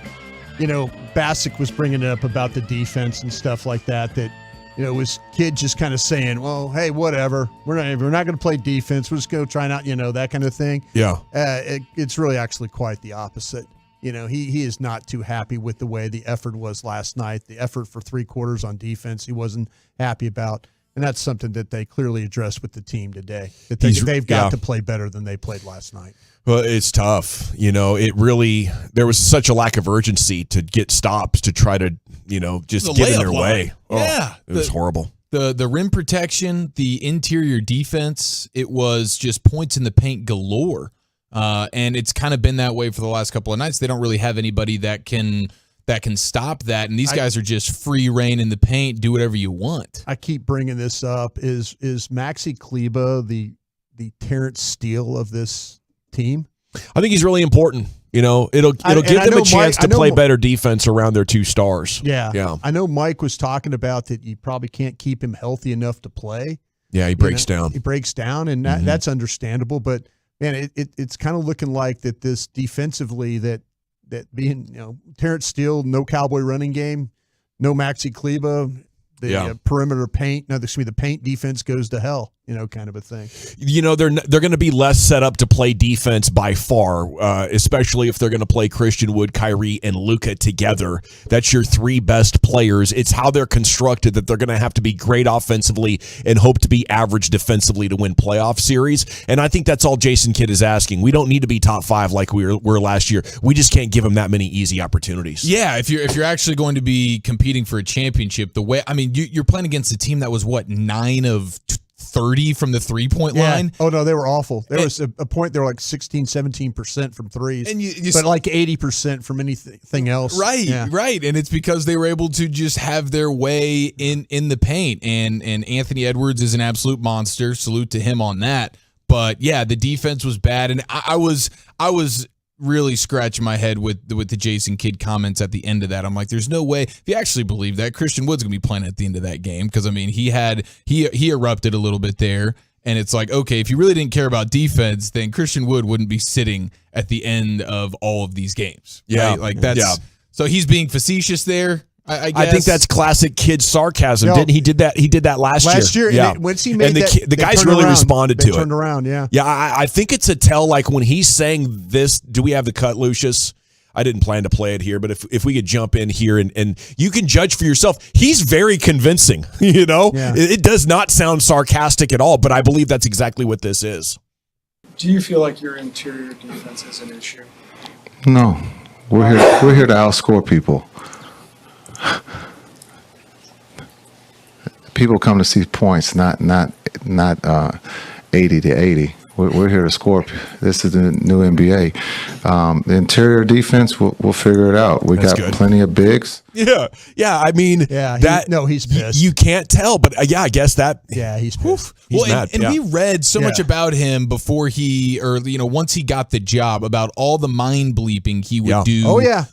Bassick was bringing it up about the defense and stuff like that. That was Kidd just kind of saying, "Well, hey, whatever. We're not going to play defense. We're just going to try not, that kind of thing." Yeah. It's really actually quite the opposite. He is not too happy with the way the effort was last night. The effort for 3 quarters on defense, he wasn't happy about. And that's something that they clearly addressed with the team today. That they've got to play better than they played last night. Well, it's tough. It really, there was such a lack of urgency to get stops to try to, just get in their way. Oh, yeah. It was horrible. The rim protection, the interior defense, it was just points in the paint galore. And it's kind of been that way for the last couple of nights. They don't really have anybody that can stop that, and these guys are just free reign in the paint, do whatever you want. I keep bringing this up. Is Maxi Kleber the Terrence Steele of this team? I think he's really important. It'll give them a chance to play better defense around their 2 stars. Yeah. I know Mike was talking about that you probably can't keep him healthy enough to play. Yeah, he breaks down. He breaks down, and that's understandable, but man, it's kind of looking like that this defensively that being, Terrence Steele, no Cowboy running game, no Maxi Kleber, the perimeter paint, the paint defense goes to hell, kind of a thing. They're going to be less set up to play defense by far, especially if they're going to play Christian Wood, Kyrie, and Luka together. That's your 3 best players. It's how they're constructed that they're going to have to be great offensively and hope to be average defensively to win playoff series. And I think that's all Jason Kidd is asking. We don't need to be top 5 like we were last year. We just can't give them that many easy opportunities. Yeah, if you're actually going to be competing for a championship, you're playing against a team that was 9 of 30 from the 3-point line. Oh no, they were awful. There was a point they were like 16-17% from threes, and but like 80% from anything else. Right, right, and it's because they were able to just have their way in the paint. And Anthony Edwards is an absolute monster. Salute to him on that. But yeah, the defense was bad, and I was really scratching my head with the Jason Kidd comments at the end of that. I'm like, there's no way, if you actually believe that, Christian Wood's gonna be playing at the end of that game, because he erupted a little bit there, and it's like, okay, if you really didn't care about defense, then Christian Wood wouldn't be sitting at the end of all of these games. Yeah, right? Like that's so he's being facetious there. I guess. I think that's classic Kidd sarcasm. Didn't he? Did that last year? Yeah. Once he made the guys really responded to it. Turned around. Yeah. Yeah. I think it's a tell. Like when he's saying this, do we have the cut, Lucius? I didn't plan to play it here, but if we could jump in here and you can judge for yourself. He's very convincing, It does not sound sarcastic at all, but I believe that's exactly what this is. Do you feel like your interior defense is an issue? No, we're here to outscore people. People come to see points, not 80 to 80. We're here to score. This is the new NBA. The interior defense, we'll figure it out. We got plenty of bigs. Yeah. I mean, he's pissed. You can't tell, but I guess that. Yeah, he's pissed. He's mad. And we read so much about him before once he got the job, about all the mind bleeping he would do. Oh yeah.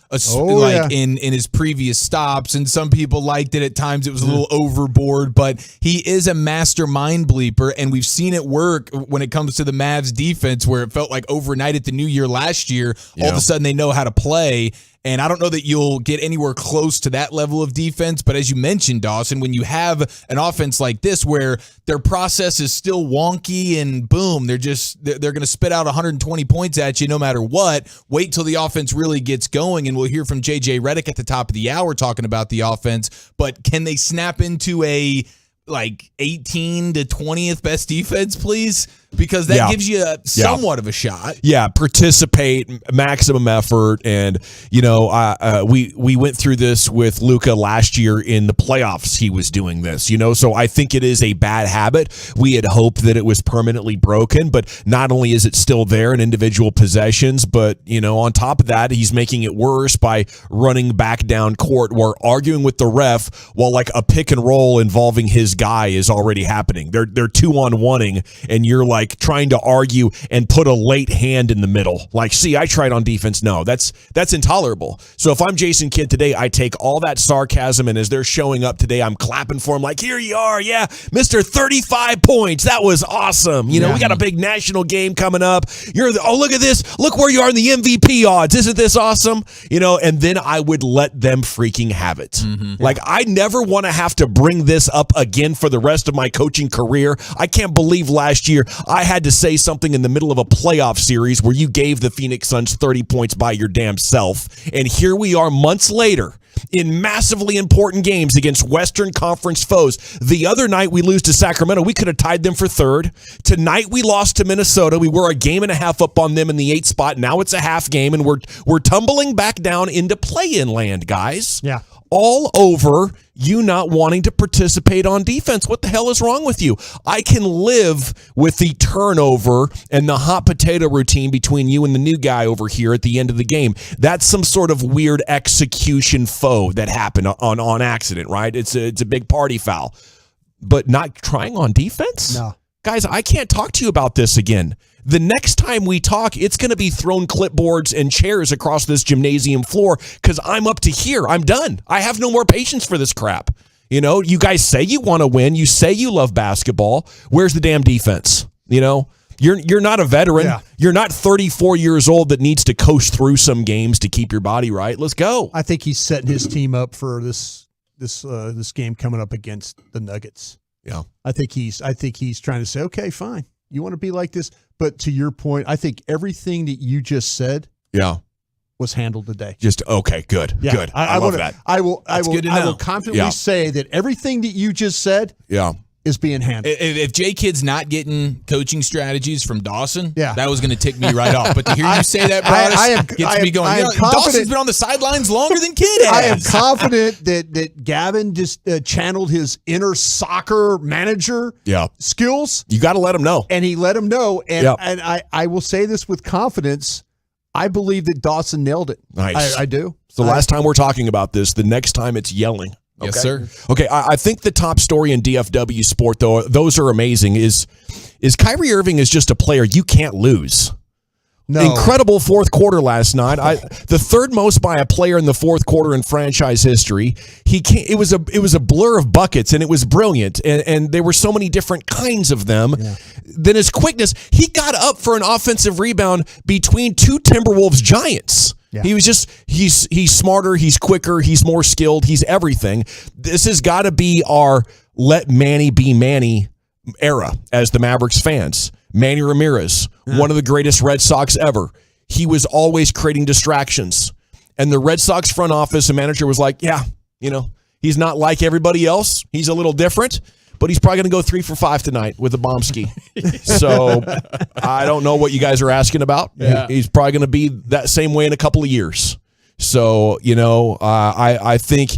In his previous stops, and some people liked it at times. It was a little overboard, but he is a master mind bleeper, and we've seen it work when it comes to the Mavs defense, where it felt like overnight at the New Year last year, all of a sudden they know how to play. And I don't know that you'll get anywhere close to that level of defense. But as you mentioned, Dawson, when you have an offense like this where their process is still wonky and boom, they're going to spit out 120 points at you no matter what. Wait till the offense really gets going. And we'll hear from JJ Redick at the top of the hour talking about the offense. But can they snap into a 18 to 20th best defense, please? Because that gives you somewhat of a shot. Yeah, participate, maximum effort, and we went through this with Luka last year in the playoffs. He was doing this, so I think it is a bad habit. We had hoped that it was permanently broken, but not only is it still there in individual possessions, but on top of that, he's making it worse by running back down court or arguing with the ref while a pick and roll involving his guy is already happening. They're 2-on-1ing, and you're trying to argue and put a late hand in the middle. See, I tried on defense. No, that's intolerable. So if I'm Jason Kidd today, I take all that sarcasm, and as they're showing up today, I'm clapping for him here you are. Yeah, Mr. 35 points. That was awesome. We got a big national game coming up. Look at this. Look where you are in the MVP odds. Isn't this awesome? And then I would let them freaking have it. Mm-hmm. I never want to have to bring this up again for the rest of my coaching career. I can't believe last year I had to say something in the middle of a playoff series where you gave the Phoenix Suns 30 points by your damn self. And here we are months later in massively important games against Western Conference foes. The other night we lose to Sacramento. We could have tied them for third. Tonight we lost to Minnesota. We were a game and a half up on them in the 8th spot. Now it's a half game, and we're tumbling back down into play-in land, guys. Yeah. All over you not wanting to participate on defense. What the hell is wrong with you? I can live with the turnover and the hot potato routine between you and the new guy over here at the end of the game. That's some sort of weird execution foe that happened on accident, right? It's a big party foul. But not trying on defense? No. Guys, I can't talk to you about this again. The next time we talk, it's going to be thrown clipboards and chairs across this gymnasium floor because I'm up to here. I'm done. I have no more patience for this crap. You guys say you want to win. You say you love basketball. Where's the damn defense? You're not a veteran. Yeah. You're not 34 years old that needs to coast through some games to keep your body right. Let's go. I think he's setting his team up for this game coming up against the Nuggets. Yeah. I think he's trying to say, okay, fine. You want to be like this? But to your point, I think everything that you just said was handled today. Just okay, good. Yeah. Good. I love that. I will confidently Yeah. say that everything that you just said is being handled. If J Kid's not getting coaching strategies from Dawson, Yeah. that was going to tick me right off. But to hear you say that, Broadus, gets me going. Dawson's been on the sidelines longer than Kid has. I am confident that Gavin just channeled his inner soccer manager skills. You got to let him know. And he let him know. And I will say this with confidence. I believe that Dawson nailed it. Nice. I do. So last time we're talking about this, the next time it's yelling. Okay? Yes, sir. Okay, I think the top story in DFW sport, though, those are amazing, is Kyrie Irving is just a player you can't lose. No. Incredible fourth quarter last night. The third most by a player in the fourth quarter in franchise history. It was a blur of buckets, and it was brilliant. And there were so many different kinds of them. Yeah. Then his quickness, he got up for an offensive rebound between two Timberwolves giants. Yeah. He was just he's smarter, he's quicker, he's more skilled, he's everything. This has got to be our let Manny be Manny era as the Mavericks fans. Manny Ramirez, one of the greatest Red Sox ever. He was always creating distractions. And the Red Sox front office and manager was like, yeah, he's not like everybody else. He's a little different, but he's probably going to go 3 for 5 tonight with a Bombski. So I don't know what you guys are asking about. Yeah. He's probably going to be that same way in a couple of years. So, I think,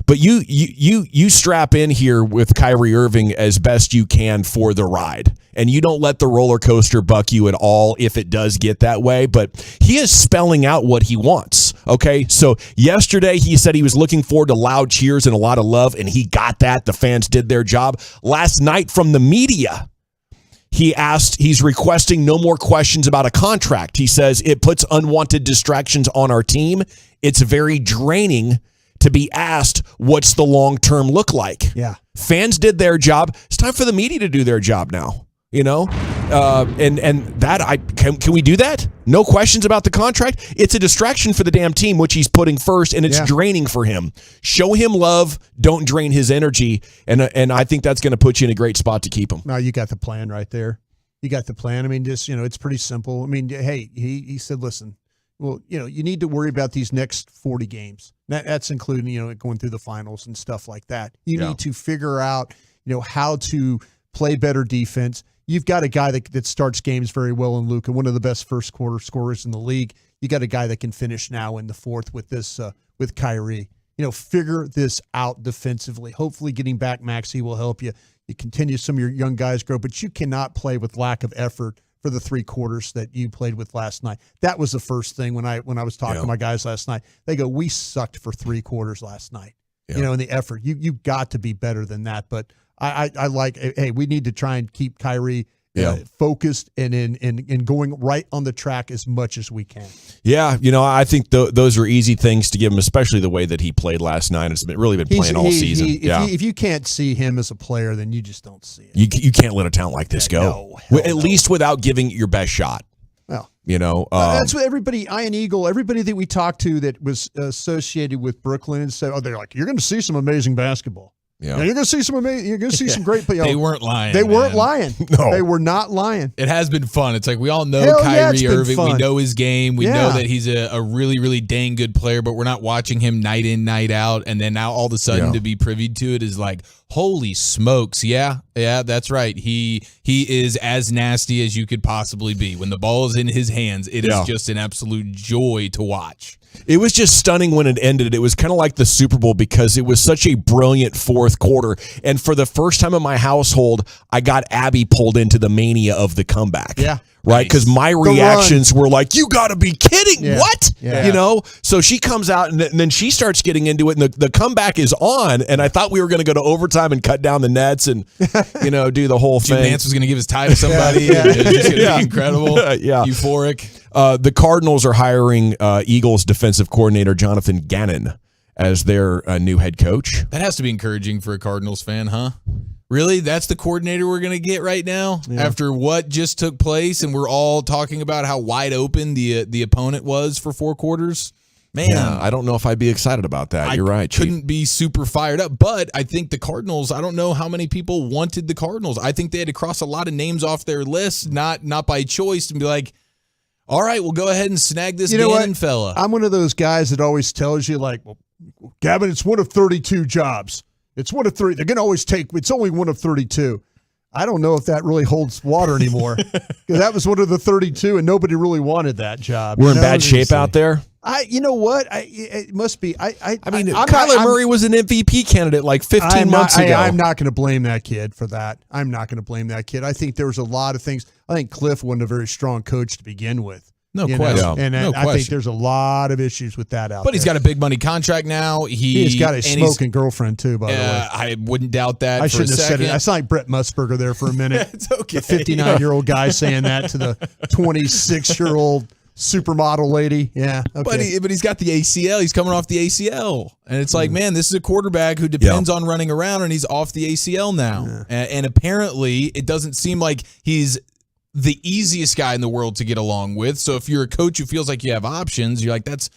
but you strap in here with Kyrie Irving as best you can for the ride. And you don't let the roller coaster buck you at all if it does get that way. But he is spelling out what he wants. Okay, so yesterday he said he was looking forward to loud cheers and a lot of love, and he got that. The fans did their job. Last night from the media, he's requesting no more questions about a contract. He says it puts unwanted distractions on our team. It's very draining to be asked what's the long-term look like. Yeah. Fans did their job. It's time for the media to do their job now. And that can we do that? No questions about the contract. It's a distraction for the damn team, which he's putting first, and it's draining for him. Show him love. Don't drain his energy, and I think that's going to put you in a great spot to keep him. No, you got the plan right there. You got the plan. I mean, just it's pretty simple. I mean, hey, he said, listen, well, you need to worry about these next 40 games. That's including going through the finals and stuff like that. You need to figure out how to play better defense. You've got a guy that starts games very well in Luka, one of the best first quarter scorers in the league. You got a guy that can finish now in the fourth with this with Kyrie. Figure this out defensively. Hopefully getting back Maxey will help you. You continue some of your young guys grow, but you cannot play with lack of effort for the 3 quarters that you played with last night. That was the first thing when I was talking to my guys last night. They go, we sucked for 3 quarters last night. In the effort. You got to be better than that. But I like, hey, we need to try and keep Kyrie focused and in going right on the track as much as we can. Yeah, I think those are easy things to give him, especially the way that he played last night. It's really been playing all season. If you can't see him as a player, then you just don't see it. You can't let a talent like this go. At least without giving it your best shot. Well, that's what everybody, Iron Eagle, everybody that we talked to that was associated with Brooklyn and said, they're like, you're going to see some amazing basketball. Yeah, you're going to see some amazing. You're going to see some great. They weren't lying. They weren't lying. No, they were not lying. It has been fun. It's like we all know Kyrie Irving. We know his game. We know that he's a really, really dang good player. But we're not watching him night in, night out. And then now all of a sudden to be privy to it is like, holy smokes! Yeah, that's right. He is as nasty as you could possibly be. When the ball is in his hands, it is just an absolute joy to watch. It was just stunning when it ended. It was kind of like the Super Bowl because it was such a brilliant fourth quarter. And for the first time in my household, I got Abby pulled into the mania of the comeback. Yeah. Right? Because my reactions were like, you got to be kidding. Yeah. What? Yeah. So she comes out and then she starts getting into it. And the comeback is on. And I thought we were going to go to overtime and cut down the nets and, do the whole Jim thing. Nance was going to give his tie to somebody. It's just going to be incredible. Euphoric. The Cardinals are hiring Eagles defensive coordinator Jonathan Gannon as their new head coach. That has to be encouraging for a Cardinals fan, huh? Really? That's the coordinator we're going to get right now after what just took place, and we're all talking about how wide open the opponent was for 4 quarters? Man, I don't know if I'd be excited about that. You're right, Chief. Couldn't be super fired up, but I think the Cardinals, I don't know how many people wanted the Cardinals. I think they had to cross a lot of names off their list, not by choice, and be like, all right, we'll go ahead and snag this Gannon fella. I'm one of those guys that always tells you, like, well, Gavin, it's one of 32 jobs. It's one of 30. They're going to always it's only one of 32. I don't know if that really holds water anymore. Because that was one of the 32, and nobody really wanted that job. We're in bad shape out there. You know what? It must be. Kyler Murray was an MVP candidate like 15 months ago. I'm not going to blame that kid for that. I'm not going to blame that kid. I think there was a lot of things. I think Cliff wasn't a very strong coach to begin with. No question. And I think there's a lot of issues with that out there. But he's got a big money contract now. He's got a smoking girlfriend, too, by the way. I wouldn't doubt that. I shouldn't have said it. I sound like Brett Musburger there for a minute. It's okay. The 59-year-old guy saying that to the 26-year-old supermodel lady. Yeah. Okay. But he's got the ACL. He's coming off the ACL. And it's like, man, this is a quarterback who depends on running around, and he's off the ACL now. Yeah. And apparently it doesn't seem like he's the easiest guy in the world to get along with. So if you're a coach who feels like you have options, you're like, that's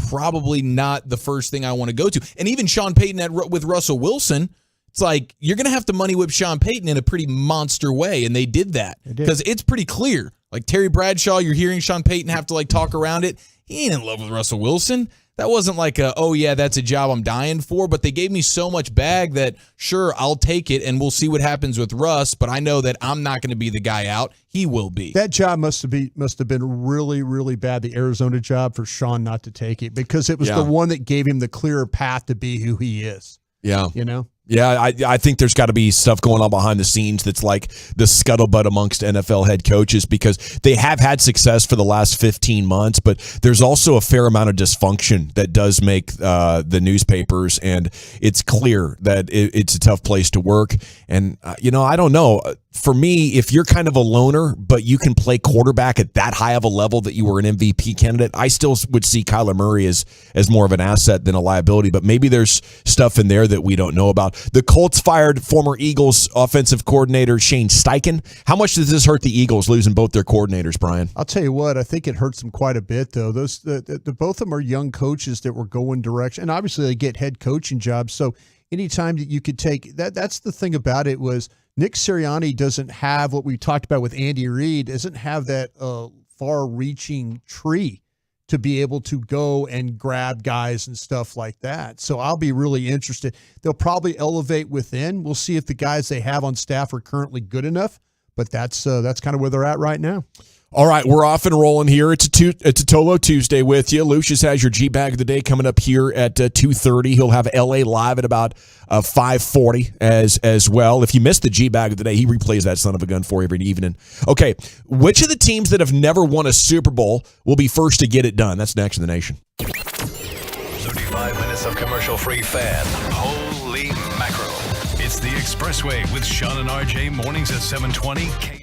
probably not the first thing I want to go to. And even Sean Payton with Russell Wilson, it's like, you're going to have to money whip Sean Payton in a pretty monster way. And they did that because it's pretty clear. Like Terry Bradshaw, you're hearing Sean Payton have to talk around it. he ain't in love with Russell Wilson. That wasn't like oh yeah, that's a job I'm dying for, but they gave me so much bag that sure, I'll take it and we'll see what happens with Russ, but I know that I'm not going to be the guy out. He will be. That job must have been really, really bad, the Arizona job, for Sean not to take it, because it was the one that gave him the clearer path to be who he is. Yeah. You know? Yeah, I think there's got to be stuff going on behind the scenes that's like the scuttlebutt amongst NFL head coaches, because they have had success for the last 15 months, but there's also a fair amount of dysfunction that does make the newspapers, and it's clear that it's a tough place to work. And, I don't know. For me, if you're kind of a loner, but you can play quarterback at that high of a level that you were an MVP candidate, I still would see Kyler Murray as more of an asset than a liability. But maybe there's stuff in there that we don't know about. The Colts fired former Eagles offensive coordinator Shane Steichen. How much does this hurt the Eagles losing both their coordinators, Brian? I'll tell you what, I think it hurts them quite a bit, though. Both of them are young coaches that were going direction, and obviously they get head coaching jobs. So anytime that you could take that's the thing about it was Nick Sirianni doesn't have what we talked about with Andy Reid, doesn't have that far-reaching tree to be able to go and grab guys and stuff like that. So I'll be really interested. They'll probably elevate within. We'll see if the guys they have on staff are currently good enough, but that's kind of where they're at right now. All right, we're off and rolling here. It's a Tolo Tuesday with you. Lucius has your G-Bag of the day coming up here at 2:30. He'll have LA live at about 5:40 as well. If you missed the G-Bag of the day, he replays that son of a gun for you every evening. Okay, which of the teams that have never won a Super Bowl will be first to get it done? That's next in the nation. 35 minutes of commercial-free fan. Holy mackerel. It's the Expressway with Sean and RJ mornings at 7:20.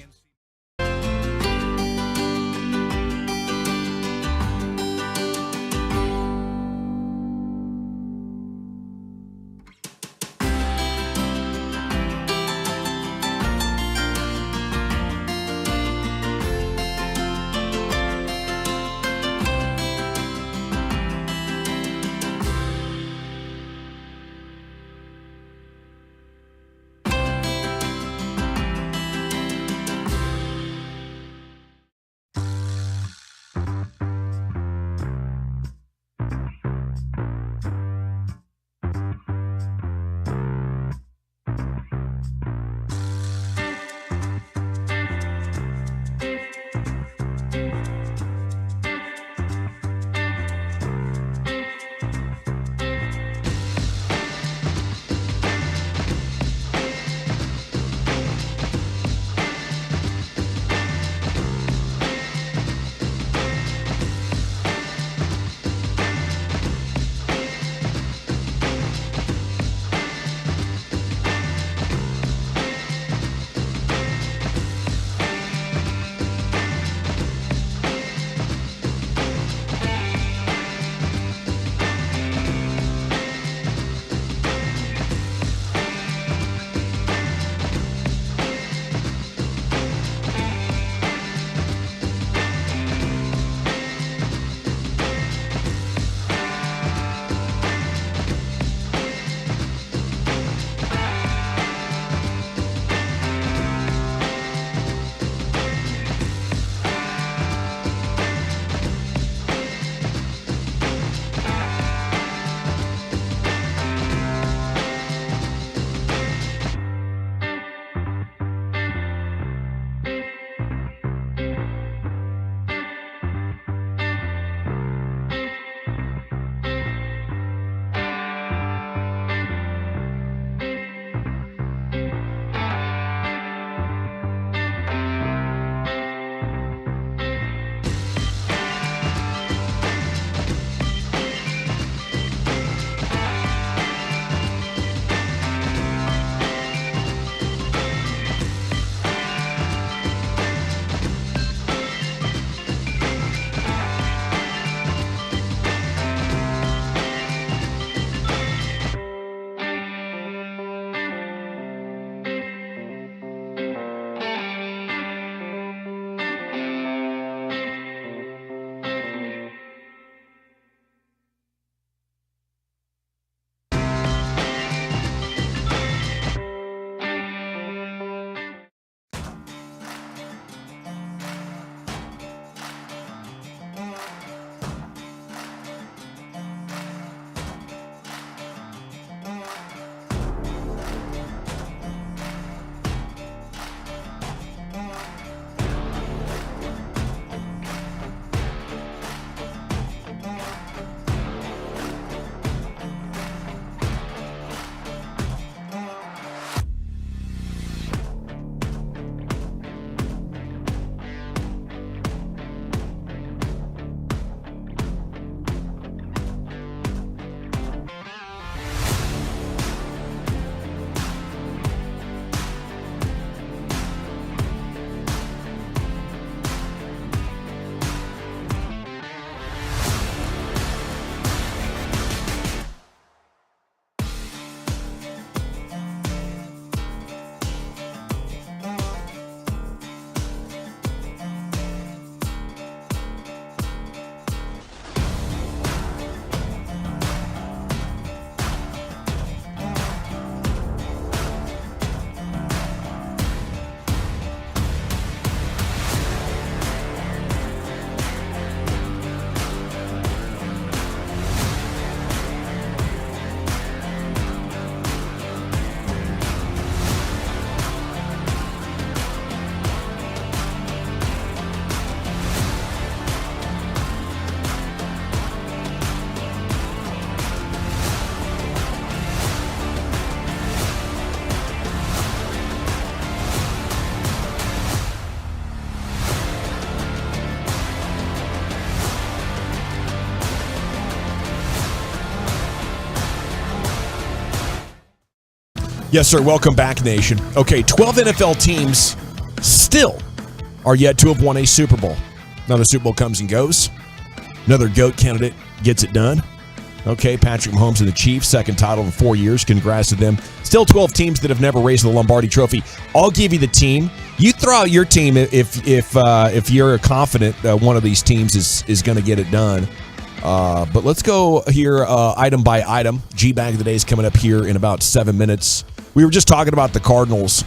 Yes, sir. Welcome back, nation. Okay, 12 NFL teams still are yet to have won a Super Bowl. Now the Super Bowl comes and goes. Another GOAT candidate gets it done. Okay, Patrick Mahomes and the Chiefs, second title in 4 years. Congrats to them. Still 12 teams that have never raised the Lombardi Trophy. I'll give you the team. You throw out your team if you're confident one of these teams is going to get it done. But let's go here item by item. G-Bag of the Day is coming up here in about 7 minutes. We were just talking about the Cardinals,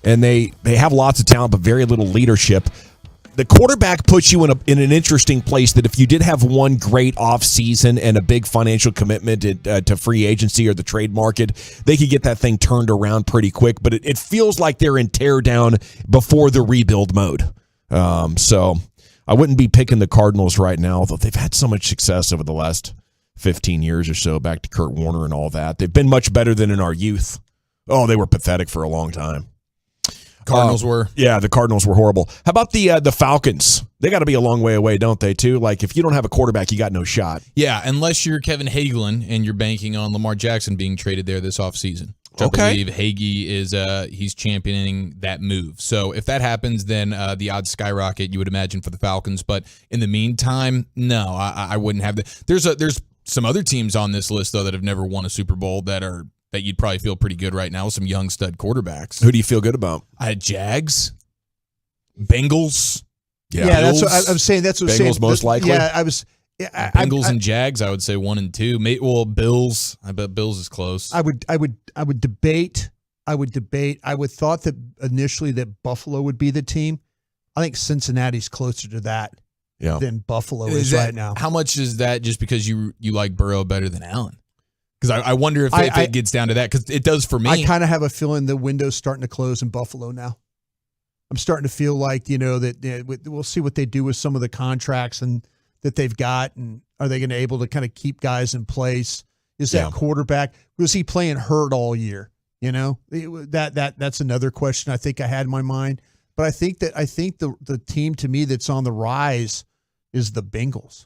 and they have lots of talent but very little leadership. The quarterback puts you in an interesting place that if you did have one great offseason and a big financial commitment to free agency or the trade market, they could get that thing turned around pretty quick. But it feels like they're in tear down before the rebuild mode. So I wouldn't be picking the Cardinals right now, although they've had so much success over the last 15 years or so, back to Kurt Warner and all that. They've been much better than in our youth. Oh, they were pathetic for a long time. Cardinals were. Yeah, the Cardinals were horrible. How about the Falcons? They got to be a long way away, don't they, too? Like, if you don't have a quarterback, you got no shot. Yeah, unless you're Kevin Hagelin and you're banking on Lamar Jackson being traded there this offseason. Okay. I believe Hagee is he's championing that move. So if that happens, then the odds skyrocket, you would imagine, for the Falcons. But in the meantime, no, I wouldn't have that. There's some other teams on this list, though, that have never won a Super Bowl that you'd probably feel pretty good right now with some young stud quarterbacks. Who do you feel good about? Jags, Bengals. Yeah, that's what I'm saying. That's what I'm saying. Bengals most likely. Yeah, I was. Bengals and Jags, I would say 1 and 2. Well, Bills. I bet Bills is close. I would debate. I would thought that initially that Buffalo would be the team. I think Cincinnati's closer to that than Buffalo is right now. How much is that just because you like Burrow better than Allen? Because I wonder if it gets down to that, because it does for me. I kind of have a feeling the window's starting to close in Buffalo now. I'm starting to feel like, that we'll see what they do with some of the contracts and that they've got, and are they going to able to kind of keep guys in place? Is that quarterback, was he playing hurt all year? That's another question I think I had in my mind. But I think the team to me that's on the rise is the Bengals.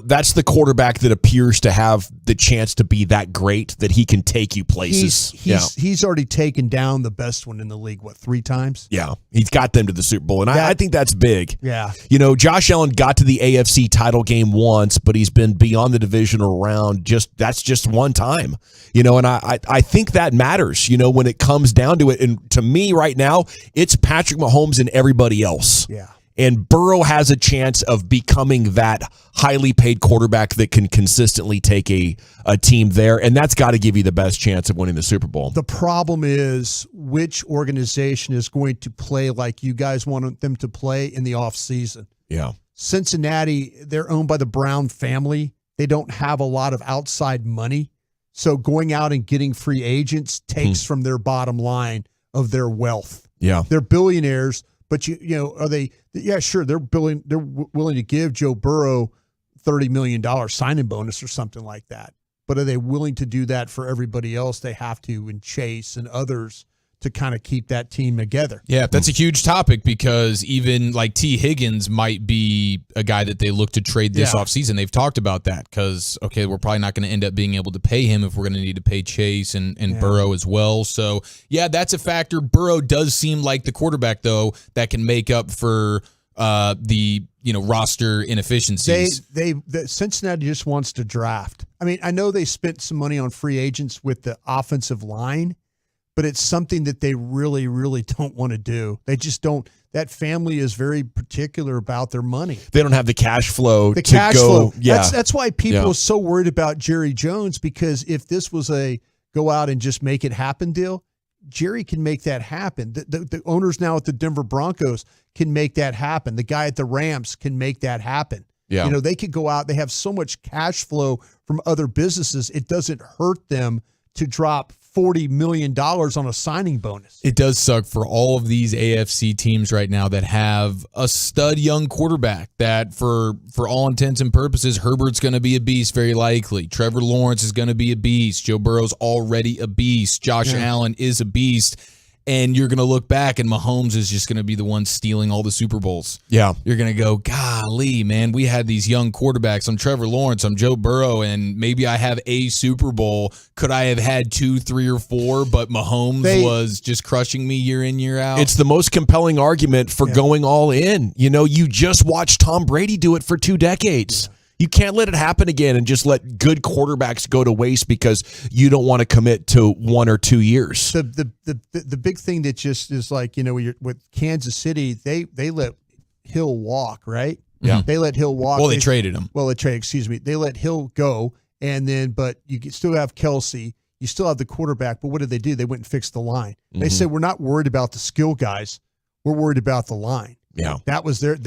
That's the quarterback that appears to have the chance to be that great that he can take you places. He's already taken down the best one in the league, 3 times? Yeah, he's got them to the Super Bowl, and I think that's big. Yeah. Josh Allen got to the AFC title game once, but he's been beyond the divisional round that's just one time. And I think that matters, when it comes down to it. And to me right now, it's Patrick Mahomes and everybody else. Yeah. And Burrow has a chance of becoming that highly paid quarterback that can consistently take a team there. And that's got to give you the best chance of winning the Super Bowl. The problem is which organization is going to play like you guys want them to play in the offseason. Yeah. Cincinnati, they're owned by the Brown family. They don't have a lot of outside money. So going out and getting free agents takes from their bottom line of their wealth. Yeah. They're billionaires. But are they? Yeah, sure. They're willing to give Joe Burrow $30 million signing bonus or something like that. But are they willing to do that for everybody else? They have to, and Chase and others, to kind of keep that team together. Yeah, that's a huge topic, because even like T. Higgins might be a guy that they look to trade this offseason. They've talked about that because, we're probably not going to end up being able to pay him if we're going to need to pay Chase and Burrow as well. So, yeah, that's a factor. Burrow does seem like the quarterback, though, that can make up for the roster inefficiencies. Cincinnati just wants to draft. I mean, I know they spent some money on free agents with the offensive line, but it's something that they really, really don't want to do. They just don't. That family is very particular about their money. They don't have the cash flow to go. Flow. Yeah. That's why people are so worried about Jerry Jones, because if this was a go out and just make it happen deal, Jerry can make that happen. The owners now at the Denver Broncos can make that happen. The guy at the Rams can make that happen. Yeah. They could go out. They have so much cash flow from other businesses. It doesn't hurt them to drop $40 million on a signing bonus. It does suck for all of these AFC teams right now that have a stud young quarterback that for all intents and purposes, Herbert's going to be a beast very likely. Trevor Lawrence is going to be a beast. Joe Burrow's already a beast. Josh Allen is a beast. and you're going to look back and Mahomes is just going to be the one stealing all the Super Bowls. Yeah. You're going to go, golly, man, we had these young quarterbacks. I'm Trevor Lawrence, I'm Joe Burrow, and maybe I have a Super Bowl. Could I have had 2, 3, or 4, but Mahomes was just crushing me year in, year out? It's the most compelling argument for going all in. You know, you just watched Tom Brady do it for 2 decades. You can't let it happen again and just let good quarterbacks go to waste because you don't want to commit to 1 or 2 years. The big thing that just is like, you know, with Kansas City, they let Hill walk, right? Yeah. They let Hill walk. Well, they traded him. Well, they let Hill go, and then but you still have Kelsey. You still have the quarterback, but what did they do? They went and fixed the line. They said, we're not worried about the skill guys. We're worried about the line. Yeah, that was their.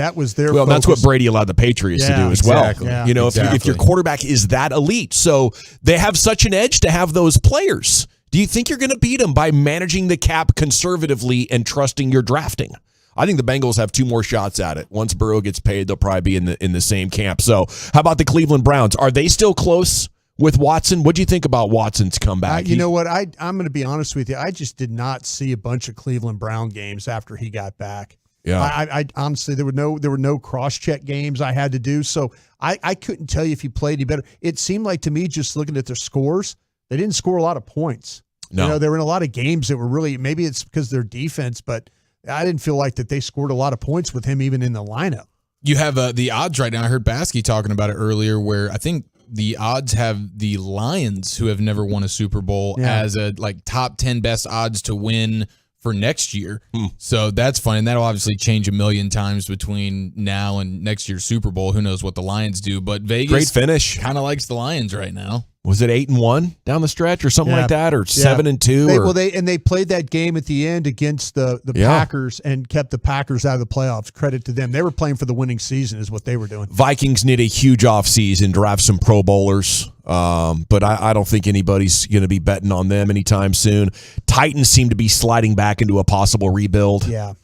Well, that's what Brady allowed the Patriots to do as well. Yeah. You know, if your quarterback is that elite, so they have such an edge to have those players. Do you think you're going to beat them by managing the cap conservatively and trusting your drafting? I think the Bengals have 2 more shots at it. Once Burrow gets paid, they'll probably be in the same camp. So, how about the Cleveland Browns? Are they still close with Watson? What do you think about Watson's comeback? You know what? I'm going to be honest with you. I just did not see a bunch of Cleveland Brown games after he got back. Yeah, I honestly there were no cross-check games I had to do, so I couldn't tell you if he played any better. It seemed like to me, just looking at their scores, they didn't score a lot of points. No, you know, they were in a lot of games that were really, maybe it's because of their defense, but I didn't feel like that they scored a lot of points with him even in the lineup. You have the odds right now. I heard Baskey talking about it earlier, where I think the odds have the Lions, who have never won a Super Bowl, as a top 10 best odds to win for next year. So that's fun, and that'll obviously change a million times between now and next year's Super Bowl. Who knows what the Lions do, but Vegas great finish. Kind of likes the Lions right now. Was it 8-1 down the stretch or something like that, or 7-2? They played that game at the end against the Packers and kept the Packers out of the playoffs. Credit to them. They were playing for the winning season is what they were doing. Vikings need a huge offseason, draft some Pro Bowlers, but I don't think anybody's going to be betting on them anytime soon. Titans seem to be sliding back into a possible rebuild. Yeah.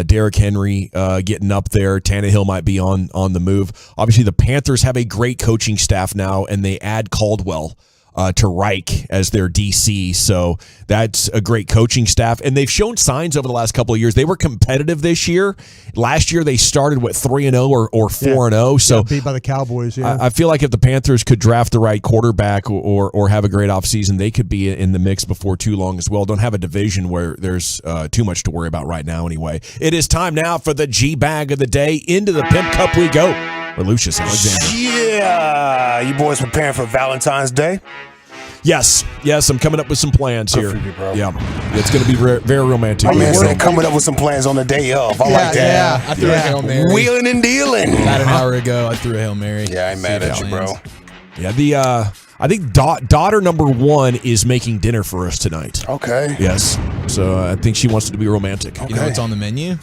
Derrick Henry getting up there. Tannehill might be on the move. Obviously, the Panthers have a great coaching staff now, and they add Caldwell to Reich as their DC. So that's a great coaching staff. And they've shown signs over the last couple of years. They were competitive this year. Last year, they started, 3-0 or 4-0. So beat by the Cowboys, I feel like if the Panthers could draft the right quarterback or have a great offseason, they could be in the mix before too long as well. Don't have a division where there's too much to worry about right now anyway. It is time now for the G-Bag of the day. Into the Pimp Cup we go. With Lucius Alexander. Yeah. You boys preparing for Valentine's Day? Yes, I'm coming up with some plans here. For you, bro. Yeah, it's going to be very romantic. My man said coming up with some plans on the day of. I like that. Yeah, I threw a Hail Mary. Wheeling and dealing. About an hour ago, I threw a Hail Mary. Yeah, I ain't mad at you, bro. Yeah, I think daughter number 1 is making dinner for us tonight. Okay. Yes, so I think she wants it to be romantic. Okay. You know what's on the menu?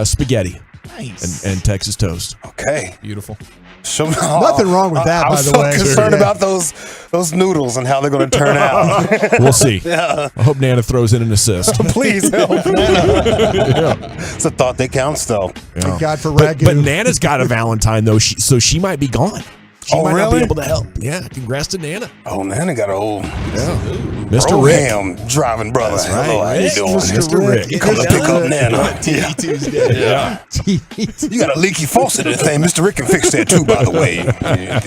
Spaghetti. Nice. And Texas toast. Okay. Beautiful. So, nothing wrong with that, by the way. I'm so concerned about those noodles and how they're going to turn out. We'll see. Yeah. I hope Nana throws in an assist. Please help Nana. It's a thought that counts, though. Yeah. Thank God for ragu. But Nana's got a Valentine, though, so she might be gone. She might not be able to help. Yeah, congrats to Nana. Oh, Nana got a old Mr. Rick. Broham driving brother. That's right. Hello, how you doing? Mr. Rick. Come to pick up Nana. Yeah. Tuesday. Yeah. You got a leaky faucet in the thing. Mr. Rick can fix that too, by the way.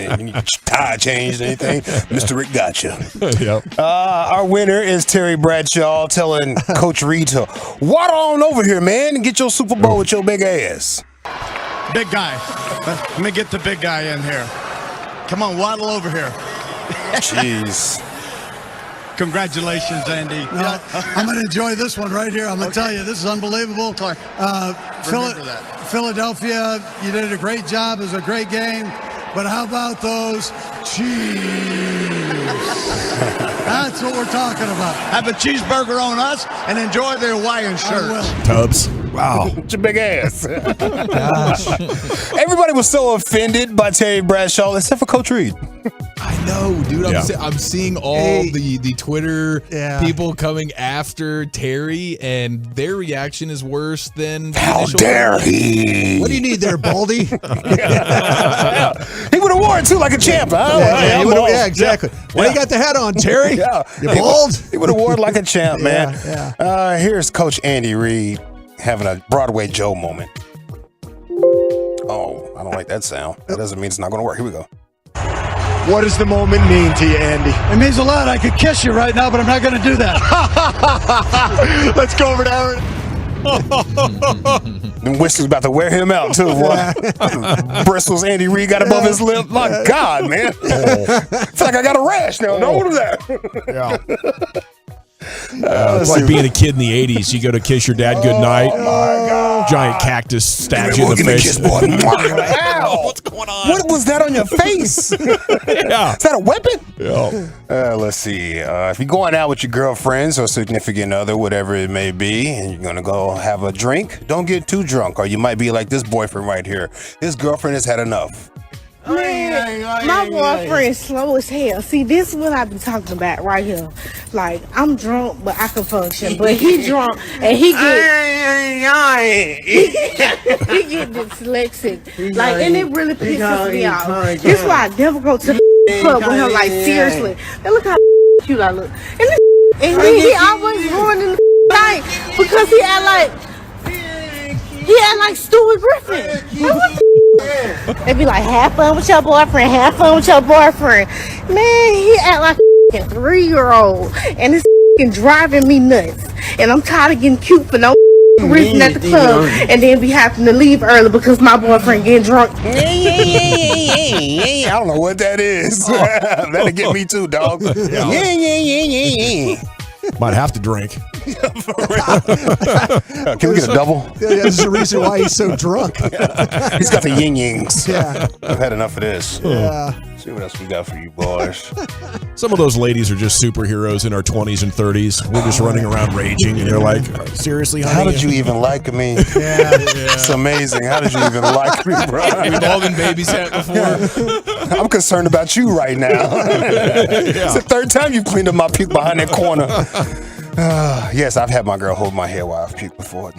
You need tire changed, anything. Mr. Rick got you. Yep. Our winner is Terry Bradshaw telling Coach Reed to waddle on over here, man, and get your Super Bowl with your big ass. Big guy. Let me get the big guy in here. Come on, waddle over here. Jeez. Congratulations, Andy. No, I'm going to enjoy this one right here. I'm going to tell you, this is unbelievable. Philadelphia, you did a great job. It was a great game. But how about those Chiefs? That's what we're talking about. Have a cheeseburger on us and enjoy the Hawaiian shirt. Tubbs. Wow. It's your big ass. Everybody was so offended by Terry Bradshaw, except for Coach Reed. I know, dude. I'm seeing all the Twitter people coming after Terry, and their reaction is worse than How dare he? What do you need there, Baldy? He would have wore it too like a champ. Yeah, exactly. Why you got the hat on, Terry? You bald? He would have worn it like a champ, man. Yeah. Here's Coach Andy Reid having a Broadway Joe moment. Oh, I don't like that sound. That doesn't mean it's not going to work. Here we go. What does the moment mean to you, Andy? It means a lot. I could kiss you right now, but I'm not going to do that. Let's go over to Aaron. The whistle's about to wear him out, too, boy. Bristles Andy Reid got above his lip. My God, man. It's like I got a rash now. Don't do that. It's like being a kid in the 80s. You go to kiss your dad goodnight. Oh, my God. Giant cactus stabs you in the face. Kiss, boy. Ow. What's going on? What was that on your face? Yeah. Is that a weapon? Yeah. Let's see. If you're going out with your girlfriends or significant other, whatever it may be, and you're going to go have a drink, don't get too drunk, or you might be like this boyfriend right here. His girlfriend has had enough. Man, my boyfriend's slow as hell. See, this is what I be talking about right here. Like, I'm drunk, but I can function. But he drunk, and he get dyslexic. Like, and it really pisses me off. This is why I never go to the club with him. Like, seriously. And look how cute I look. And then he always ruining the night because he act like Stuart Griffin. Like, what the they be like, have fun with your boyfriend, have fun with your boyfriend. Man, he act like a 3-year-old, and it's driving me nuts. And I'm tired of getting cute for no reason at the club, and then be having to leave early because my boyfriend getting drunk. I don't know what that is. That'll get me too, dog. Might have to drink. Can we get a double? Yeah, there's a reason why he's so drunk. He's got the yin-yings. Yeah. I've had enough of this. Yeah. See what else we got for you boys. Some of those ladies are just superheroes in our 20s and 30s. We're just running around raging, and they're like, seriously, honey? How did you even like me? Yeah. It's amazing. How did you even like me, bro? We've all been babysat before. I'm concerned about you right now. It's the third time you've cleaned up my puke behind that corner. Yes, I've had my girl hold my hair while I've puked before.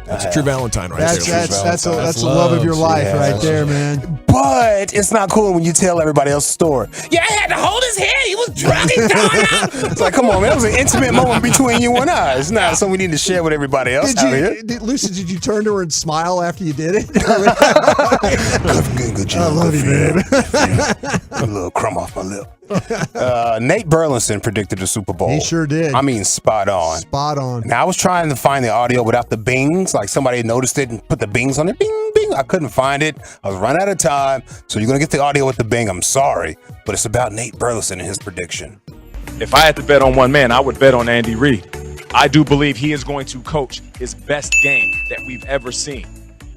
That's a true Valentine right That's the love of your life right there, man. But it's not cool when you tell everybody else's story. Yeah, I had to hold his hair. He was drunk. He threw it out. It's like, come on, man. It was an intimate moment between you and I. It's not something we need to share with everybody else out here. Lucy, did you turn to her and smile after you did it? Good job. I love you, babe. A little crumb off my lip. Nate Burleson predicted the Super Bowl. He sure did. I mean, spot on. Spot on. Now, I was trying to find the audio without the bings. Like somebody noticed it and put the bings on it. Bing, bing. I couldn't find it. I was running out of time. So you're going to get the audio with the bing. I'm sorry. But it's about Nate Burleson and his prediction. If I had to bet on one man, I would bet on Andy Reid. I do believe he is going to coach his best game that we've ever seen.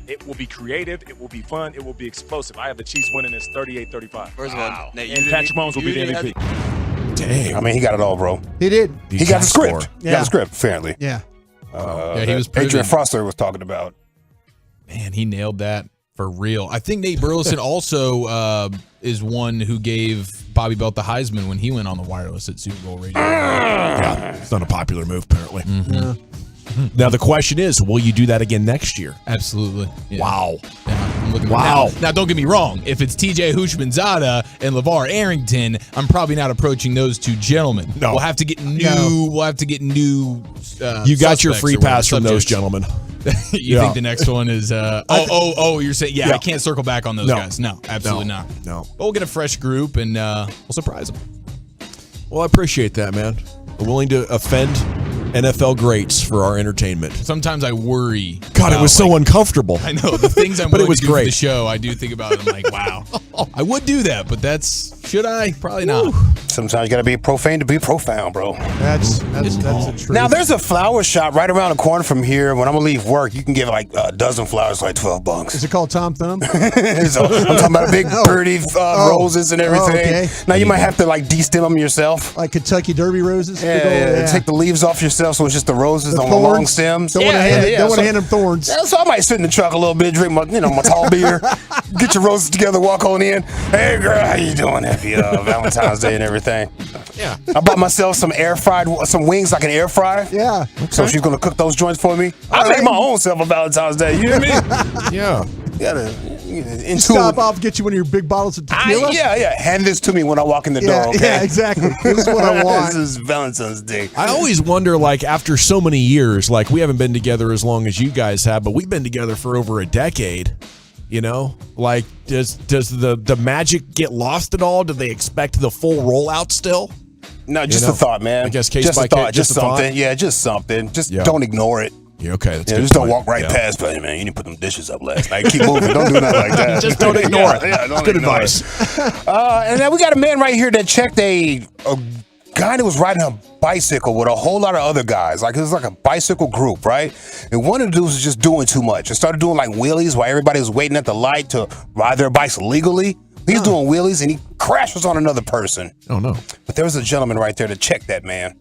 It will be creative, it will be fun, it will be explosive. I have the Chiefs winning this 38-35. First of all, Nate, and Patrick Mahomes will be the MVP. Dang. I mean, he got it all, bro. He did. He got the script. He got the script, apparently. Yeah. He was proven. Adrian Foster was talking about. Man, he nailed that for real. I think Nate Burleson also is one who gave Bobby Belt the Heisman when he went on the wireless at Super Bowl radio. Yeah, it's not a popular move, apparently. Mm-hmm. Now, the question is, will you do that again next year? Absolutely. Yeah. Wow. Yeah, I'm looking Wow. Now, don't get me wrong. If it's TJ Houshmandzadeh and LeVar Arrington, I'm probably not approaching those two gentlemen. No. We'll have to get new. We'll have to get new. You got your suspects free or whatever, pass from those subjects. gentlemen. You think the next one is? You're saying Yeah. I can't circle back on those guys. No, absolutely not. No. But we'll get a fresh group and we'll surprise them. Well, I appreciate that, man. We're willing to offend NFL greats for our entertainment. Sometimes I worry. God, it was so uncomfortable. I know the things I'm But it willing was to do for great. the show. I do think about it. I'm like, wow, I would do that, but should I? Probably not. Sometimes you got to be profane to be profound, bro. That's the truth. Now, there's a flower shop right around the corner from here. When I'm going to leave work, you can get like a dozen flowers, like $12. Is it called Tom Thumb? So, I'm talking about big pretty roses and everything. okay. Now, you might have to like de-stem them yourself. Like Kentucky Derby roses? Yeah, take the leaves off yourself so it's just the roses on the long stems. Don't want to hand them thorns. Yeah, so I might sit in the truck a little bit, drink my tall beer, get your roses together, walk on in. Hey, girl, how you doing? Happy Valentine's Day and everything. Yeah. I bought myself some some wings like an air fryer. Yeah. So she's gonna cook those joints for me. I made my own self a Valentine's Day. You hear me? Yeah. You Stop off, get you one of your big bottles of tequila. Yeah. Hand this to me when I walk in the door. Okay? Yeah, exactly. This is what I want. This is Valentine's Day. I always wonder, like, after so many years, like, we haven't been together as long as you guys have, but we've been together for over a decade. You know, like, does the magic get lost at all? Do they expect the full rollout still? No, just a thought, man. I guess case just by a thought, case, just something. thought? Yeah, just something. Just Yeah. don't ignore it. Yeah, okay, that's Yeah, good just don't point. walk right Yeah. past. But hey, man, you didn't put them dishes up last night. Keep moving. Don't do nothing like that. Just don't ignore it. Yeah, don't Good ignore advice. it. And then we got a man right here that checked a guy that was riding a bicycle with a whole lot of other guys. Like, it was like a bicycle group, right? And one of the dudes was just doing too much and started doing like wheelies while everybody was waiting at the light to ride their bikes legally. He's doing wheelies and he crashes on another person. Oh, no. But there was a gentleman right there to check that man.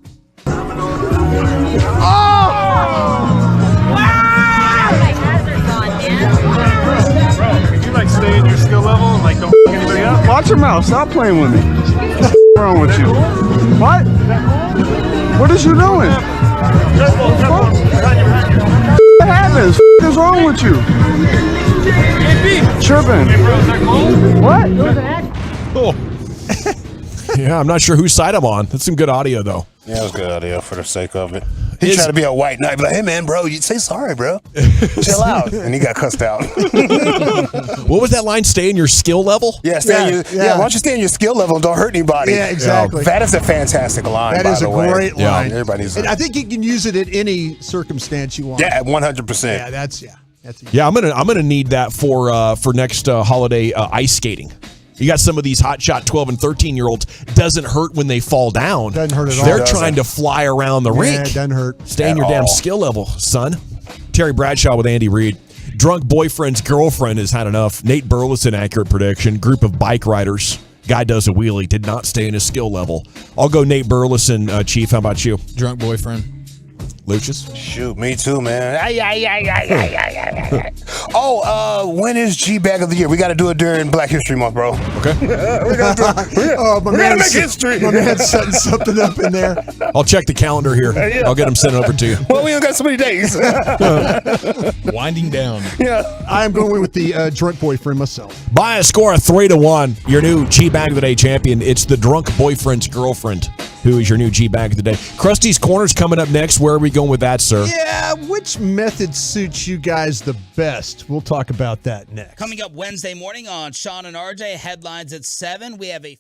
Could you like stay in your skill level and like don't f anybody up? Watch your mouth. Stop playing with me. What's wrong with you? What? What is you doing? What happens? What is wrong with you? Tripping. What? Oh. Yeah, I'm not sure whose side I'm on. That's some good audio, though. Yeah, it was good audio for the sake of it. He tried to be a white knight, be like, hey man, bro, you say sorry, bro. Chill out. And he got cussed out. What was that line? Stay in your skill level? Yeah, why don't you stay in your skill level and don't hurt anybody? Yeah, exactly. That is a fantastic line, That by is the a way. great line. Everybody's And I think you can use it in any circumstance you want. Yeah, 100%. Yeah, that's Yeah, I'm gonna need that for next holiday ice skating. You got some of these hotshot 12 and 13-year-olds. Doesn't hurt when they fall down. Doesn't hurt at all. They're trying to fly around the rink. Yeah, it doesn't hurt. Stay in At your damn all. skill level, son. Terry Bradshaw with Andy Reid. Drunk boyfriend's girlfriend has had enough. Nate Burleson, accurate prediction. Group of bike riders. Guy does a wheelie. Did not stay in his skill level. I'll go Nate Burleson, Chief. How about you? Drunk boyfriend. Lucius? Shoot, me too, man. When is G Bag of the Year? We got to do it during Black History Month, bro. Okay. we got to make history. My man's setting something up in there. I'll check the calendar here. Yeah. I'll get them sent over to you. Well, we only got so many days. Winding down. Yeah. I am going with the drunk boyfriend myself. By a score of 3-1, your new G Bag of the Day champion. It's the drunk boyfriend's girlfriend who is your new G Bag of the Day. Krusty's Corner's coming up next. Where are we going with that, sir? Yeah, which method suits you guys the best? We'll talk about that next. Coming up Wednesday morning on Sean and RJ, headlines at 7. We have a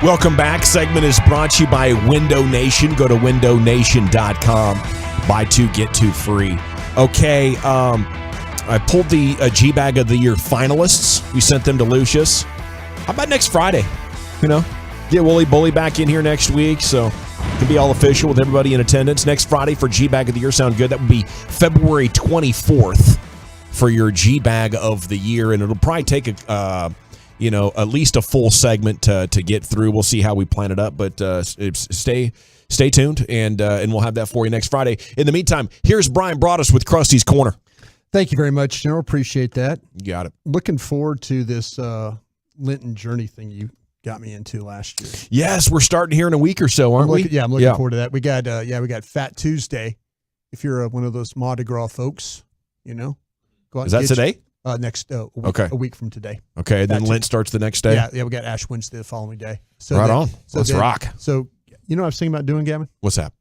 Welcome back. Segment is brought to you by Window Nation. Go to windownation.com. Buy two, get two free. Okay, I pulled the G-Bag of the Year finalists. We sent them to Lucius. How about next Friday? Get Wooly Bully back in here next week, so it can be all official with everybody in attendance. Next Friday for G-Bag of the Year. Sound good? That would be February 24th for your G-Bag of the Year, and it'll probably take at least a full segment to get through. We'll see how we plan it up, but stay tuned, and we'll have that for you next Friday. In the meantime, here's Brian Broaddus with Krusty's Corner. Thank you very much, General. Appreciate that. You got it. Looking forward to this Lenten journey thing you got me into last year. Yes, we're starting here in a week or so, aren't we? Yeah, I'm looking forward to that. We got Fat Tuesday. If you're one of those Mardi Gras folks, go out. Is that today? Next a week from today. Okay, and then Lent starts the next day? Yeah, we got Ash Wednesday the following day. So right on. Let's rock. So, you know what I was thinking about doing, Gavin? What's that?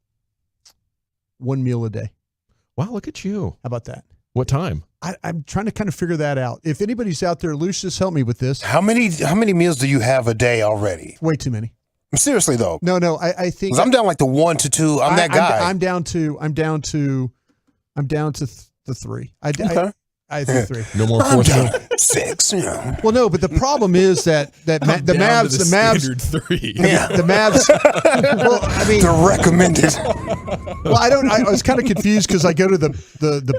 1 meal a day. Wow, look at you. How about that? What time? I'm trying to kind of figure that out. If anybody's out there, Lucius, help me with this. How many meals do you have a day already? Way too many. Seriously though. No, I think 'cause I'm down like the 1 to 2. I'm that guy. I'm down to the 3. I think 3. No more fourth meal. 6. Well, no, but the problem is that the Mavs, standard 3. The Mavs. Well, I mean, the recommended. Well, I was kind of confused because I go to the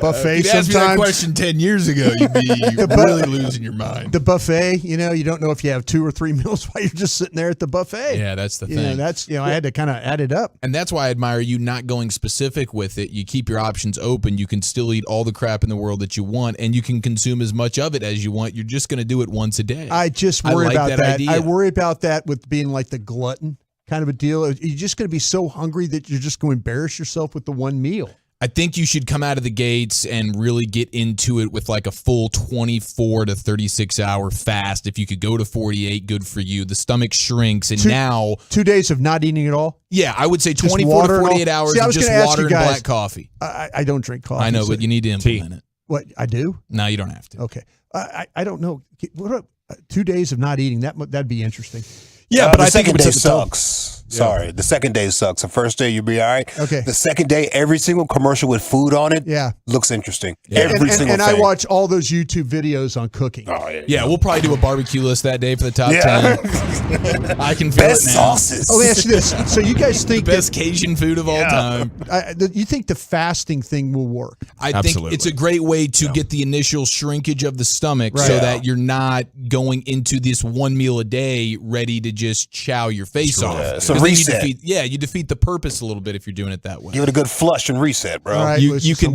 buffet if you'd sometimes. asked me that question 10 years ago, you'd be really losing your mind. The buffet, you don't know if you have 2 or 3 meals while you're just sitting there at the buffet. Yeah, that's the thing. I had to kind of add it up. And that's why I admire you not going specific with it. You keep your options open. You can still eat all the crap in the world that you want, and you can consume as much of it as you want. You're just going to do it once a day. I just worry about that. Idea. I worry about that with being like the glutton kind of a deal. You're just going to be so hungry that you're just going to embarrass yourself with the one meal. I think you should come out of the gates and really get into it with like a full 24 to 36 hour fast. If you could go to 48, good for you. The stomach shrinks, and now 2 days of not eating at all. Yeah, I would say 24 to 48 hours of just water and black coffee. I don't drink coffee. I know, but you need to implement it. What, I do? No, you don't have to. Okay. I don't know. What 2 days of not eating, that'd be interesting. Yeah, but I the think second it day was at the top. sucks. Sorry, the second day sucks. The first day you'll be all right. Okay. The second day, every single commercial with food on it, looks interesting. Every single and thing. I watch all those YouTube videos on cooking. Oh, Yeah, we'll probably do a barbecue list that day for the top 10. I can feel Best it now. sauces. Oh, let me ask you this. So you guys think the best Cajun food of all time? You think the fasting thing will work? I think it's a great way to get the initial shrinkage of the stomach so that you're not going into this 1 meal a day ready to just chow your face off. So 'Cause then reset. you defeat the purpose a little bit if you're doing it that way. Give it a good flush and reset, bro. All right, You can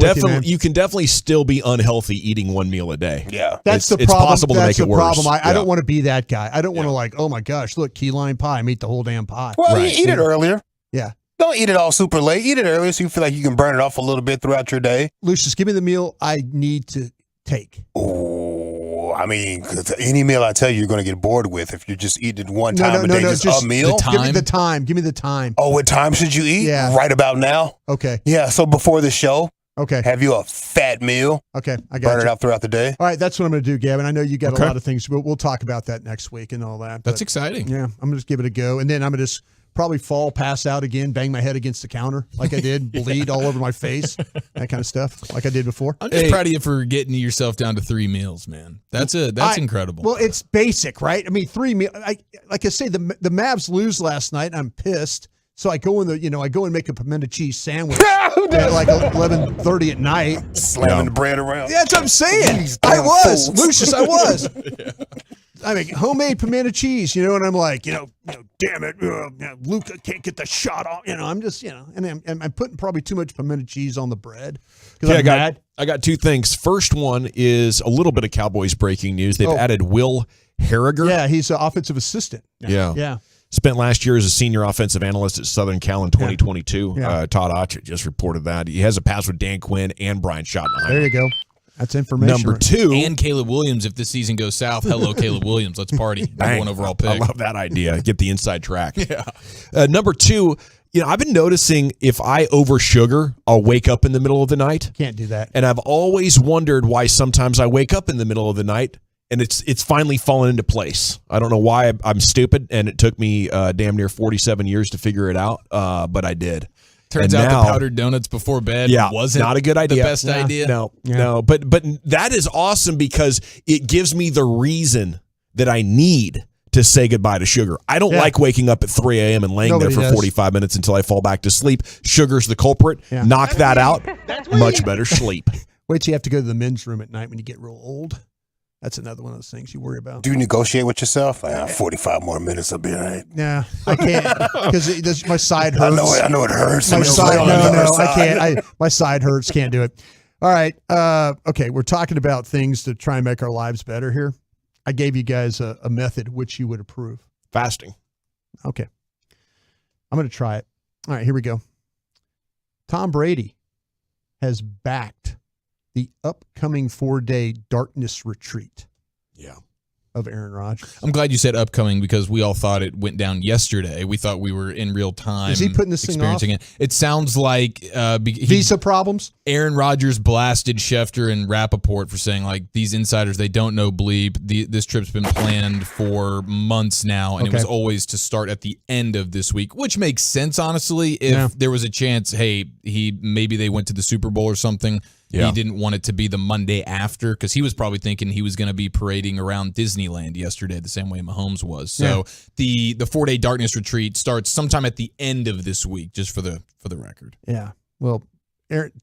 definitely still be unhealthy eating 1 meal a day. Yeah. That's the It's problem. possible to That's make it the problem. worse. I don't want to be that guy. I don't want to like, oh my gosh, look, key lime pie. I eat the whole damn pie. Well, you eat it earlier. Yeah. Don't eat it all super late. Eat it earlier so you feel like you can burn it off a little bit throughout your day. Lucius, give me the meal I need to take. Oh, I mean, 'cause any meal I tell you, you're going to get bored with if you're just eating it one time a day, just a meal. Give me the time. Give me the time. Oh, what time should you eat? Yeah. Right about now? Okay. Yeah, so before the show, Okay. have you a fat meal. Okay, I got Burn you. it out throughout the day. All right, that's what I'm going to do, Gavin. I know you got Okay. a lot of things. We'll talk about that next week and all that. That's exciting. Yeah, I'm going to just give it a go. And then I'm going to just probably fall, pass out again, bang my head against the counter like I did, bleed all over my face, that kind of stuff, like I did before. I'm just proud of you for getting yourself down to 3 meals, man. That's incredible. Well, it's basic, right? I mean, 3 meals. Like I say, the Mavs lose last night, and I'm pissed. So I go and make a pimento cheese sandwich at like 11:30 at night, slamming the bread around. Yeah, that's what I'm saying. These I damn was fools. Lucius. I was. I make homemade pimento cheese, and I'm like, damn it, Luca can't get the shot off. I'm just, and I'm putting probably too much pimento cheese on the bread because I'm mad. I got 2 things. First one is a little bit of Cowboys breaking news. They've added Will Harriger. Yeah, he's an offensive assistant. Yeah. Spent last year as a senior offensive analyst at Southern Cal in 2022. Yeah. Todd Otchett just reported that. He has a pass with Dan Quinn and Brian Schottenheimer. There you go. That's information. Number 2. And Caleb Williams, if this season goes south, hello, Caleb Williams. Let's party. Number 1 overall pick. I love that idea. Get the inside track. Yeah. Number 2, I've been noticing if I oversugar, I'll wake up in the middle of the night. Can't do that. And I've always wondered why sometimes I wake up in the middle of the night and it's finally fallen into place. I don't know why I'm stupid, and it took me damn near 47 years to figure it out, but I did. Turns out the powdered donuts before bed wasn't not a good idea. The best idea. No. But that is awesome because it gives me the reason that I need to say goodbye to sugar. I don't like waking up at 3 a.m. and laying there for 45 minutes until I fall back to sleep. Sugar's the culprit. Yeah. Knock that out. Much better sleep. Wait till you have to go to the men's room at night when you get real old. That's another one of those things you worry about. Do you negotiate with yourself? 45 more minutes, I'll be all right. Yeah, I can't because my side hurts. I know it hurts. My side, no, I can't. My side hurts. Can't do it. All right. Okay, we're talking about things to try and make our lives better here. I gave you guys a method which you would approve. Fasting. Okay. I'm going to try it. All right, here we go. Tom Brady has backed the upcoming 4-day darkness retreat. Yeah. Of Aaron Rodgers. I'm glad you said upcoming because we all thought it went down yesterday. We thought we were in real time. Is he putting this thing off? It sounds like visa problems. Aaron Rodgers blasted Schefter and Rappaport for saying like these insiders, they don't know bleep. This trip's been planned for months now, and it was always to start at the end of this week, which makes sense honestly. If there was a chance, hey, maybe they went to the Super Bowl or something. Yeah. He didn't want it to be the Monday after because he was probably thinking he was going to be parading around Disneyland yesterday the same way Mahomes was. So the 4-day darkness retreat starts sometime at the end of this week, just for the record. Yeah. Well,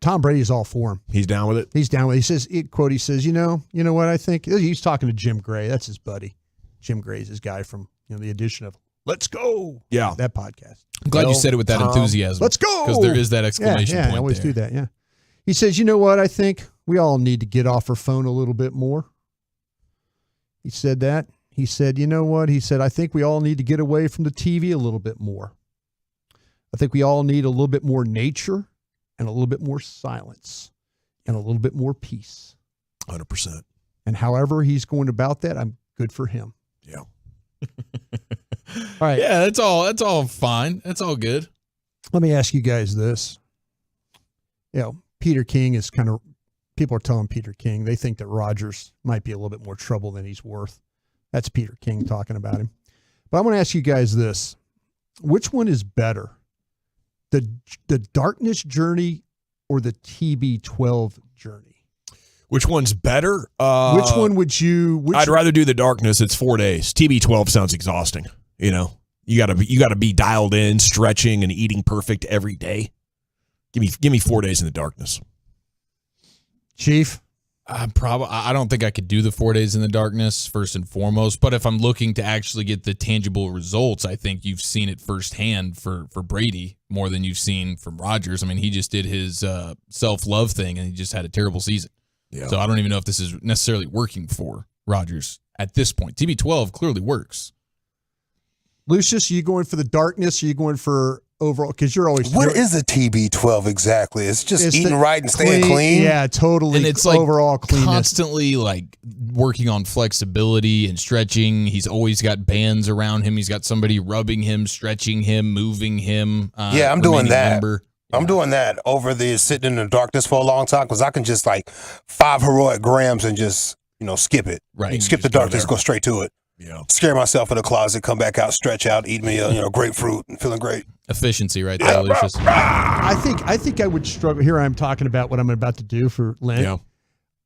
Tom Brady's all for him. He's down with it. He's down with it. He says, he says, you know what I think? He's talking to Jim Gray. That's his buddy. Jim Gray's his guy from the edition of Let's Go. Yeah. That podcast. I'm glad you said it with that enthusiasm. Let's go. Because there is that exclamation point. I always do that. Yeah. He says, you know what? I think we all need to get off our phone a little bit more. He said that. He said, you know what? He said, I think we all need to get away from the TV a little bit more. I think we all need a little bit more nature and a little bit more silence and a little bit more peace. 100%. And however he's going about that, I'm good for him. Yeah. All right. Yeah, that's all fine. That's all good. Let me ask you guys this. Peter King is people are telling Peter King, they think that Rodgers might be a little bit more trouble than he's worth. That's Peter King talking about him. But I want to ask you guys this. Which one is better? The darkness journey or the TB12 journey? Which one's better? Which one would you? I'd rather do the darkness. It's 4 days. TB12 sounds exhausting. You gotta be dialed in, stretching and eating perfect every day. Give me 4 days in the darkness. Chief? I don't think I could do the 4 days in the darkness first and foremost, but if I'm looking to actually get the tangible results, I think you've seen it firsthand for Brady more than you've seen from Rodgers. I mean, he just did his self-love thing and he just had a terrible season. Yeah. So I don't even know if this is necessarily working for Rodgers at this point. TB12 clearly works. Lucius, are you going for the darkness or are you going for overall? Because you're always. What is a TB12 exactly? It's just eating right and staying clean. Yeah, totally. And it's like overall cleanness. Constantly like working on flexibility and stretching. He's always got bands around him. He's got somebody rubbing him, stretching him, moving him. I'm doing that. I'm doing that over the sitting in the darkness for a long time because I can just like 5 heroic grams and just skip it. Right. Skip the darkness, go straight to it. Yeah. Scare myself in the closet, come back out, stretch out, eat me a grapefruit, and feeling great. Efficiency right there, Lucius. I think I would struggle. Here I'm talking about what I'm about to do for Lent. Yeah.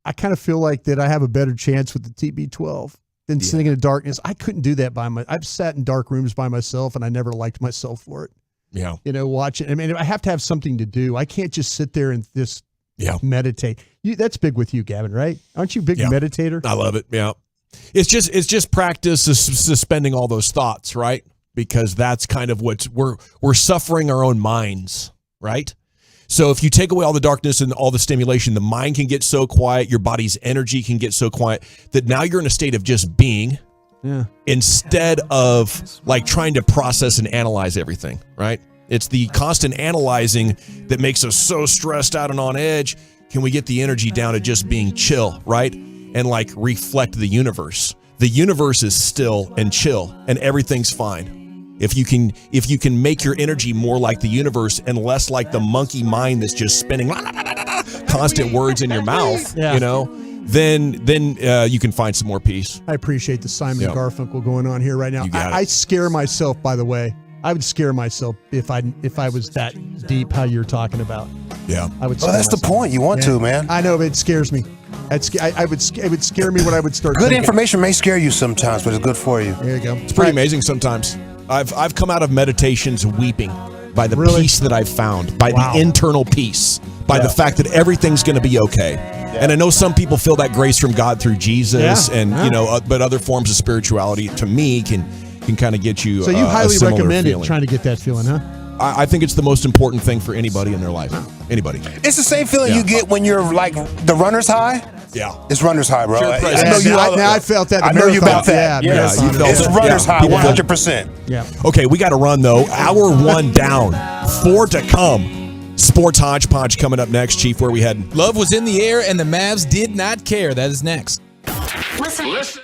I kind of feel like that I have a better chance with the TB12 than sitting in the darkness. I couldn't do that I've sat in dark rooms by myself and I never liked myself for it. Yeah. Watch it. I mean, I have to have something to do. I can't just sit there and just meditate. That's big with you, Gavin, right? Aren't you a big meditator? I love it. Yeah. It's just practice suspending all those thoughts, right? Because that's kind of what we're suffering our own minds, right? So if you take away all the darkness and all the stimulation, the mind can get so quiet, your body's energy can get so quiet that now you're in a state of just being instead of like trying to process and analyze everything, right? It's the constant analyzing that makes us so stressed out and on edge. Can we get the energy down to just being chill, right? And like reflect the universe. The universe is still and chill and everything's fine. If you can make your energy more like the universe and less like the monkey mind that's just spinning constant words in your mouth, then you can find some more peace. I appreciate the Simon Yep. and Garfunkel going on here right now. You got I it. scare myself, by the way. I would scare myself if I was that deep how you're talking about. Yeah. I would. Well, scare that's the myself. point. You want to, man. I know, but it scares me. It would scare me when I would start. Good thinking. information may scare you sometimes, but it's good for you. There you go. It's pretty amazing sometimes. I've come out of meditations weeping by the peace that I've found, by the internal peace, by the fact that everything's going to be okay. And I know some people feel that grace from God through Jesus, but other forms of spirituality, to me, can kind of get you. So you highly a similar recommend feeling. it, trying to get that feeling, huh? I think it's the most important thing for anybody in their life. Anybody. It's the same feeling you get when you're like the runner's high. Yeah. It's runner's high, bro. Sure, I know you. I felt that. I know you about that. Yeah, you felt It's it. runner's Yeah. high, 100%. Yeah. Okay, we got to run though. Hour 1 down, 4 to come. Sports Hodgepodge coming up next. Chief, where we heading? Love was in the air and the Mavs did not care. That is next. Listen.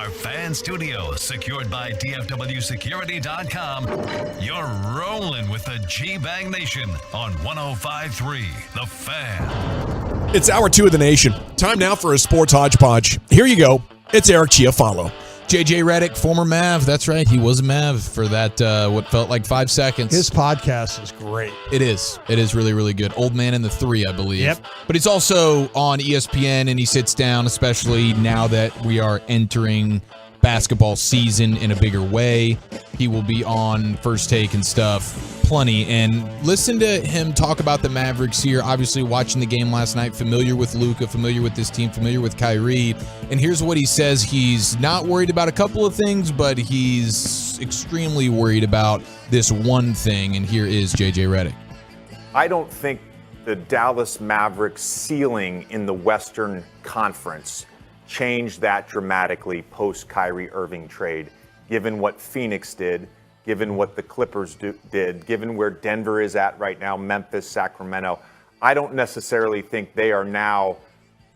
our fan studio, secured by DFWsecurity.com, you're rolling with the G-Bang Nation on 105.3 The Fan. It's hour 2 of the nation. Time now for a sports hodgepodge. Here you go. It's Eric Chiafalo. JJ Redick, former Mav. That's right. He was a Mav for that, what felt like 5 seconds. His podcast is great. It is. It is really, really good. Old Man in the 3, I believe. Yep. But he's also on ESPN, and he sits down, especially now that we are entering basketball season in a bigger way. He will be on First Take and stuff plenty. And listen to him talk about the Mavericks here. Obviously, watching the game last night, familiar with Luka, familiar with this team, familiar with Kyrie. And here's what he says. He's not worried about a couple of things, but he's extremely worried about this one thing. And here is JJ Redick. I don't think the Dallas Mavericks ceiling in the Western Conference changed that dramatically post Kyrie Irving trade, given what Phoenix did, given what the Clippers did, given where Denver is at right now, Memphis, Sacramento. I don't necessarily think they are now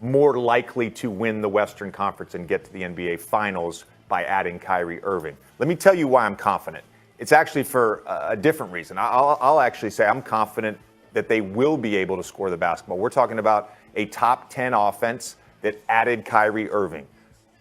more likely to win the Western Conference and get to the NBA Finals by adding Kyrie Irving. Let me tell you why I'm confident. It's actually for a different reason. I'll actually say I'm confident that they will be able to score the basketball. We're talking about a top 10 offense that added Kyrie Irving.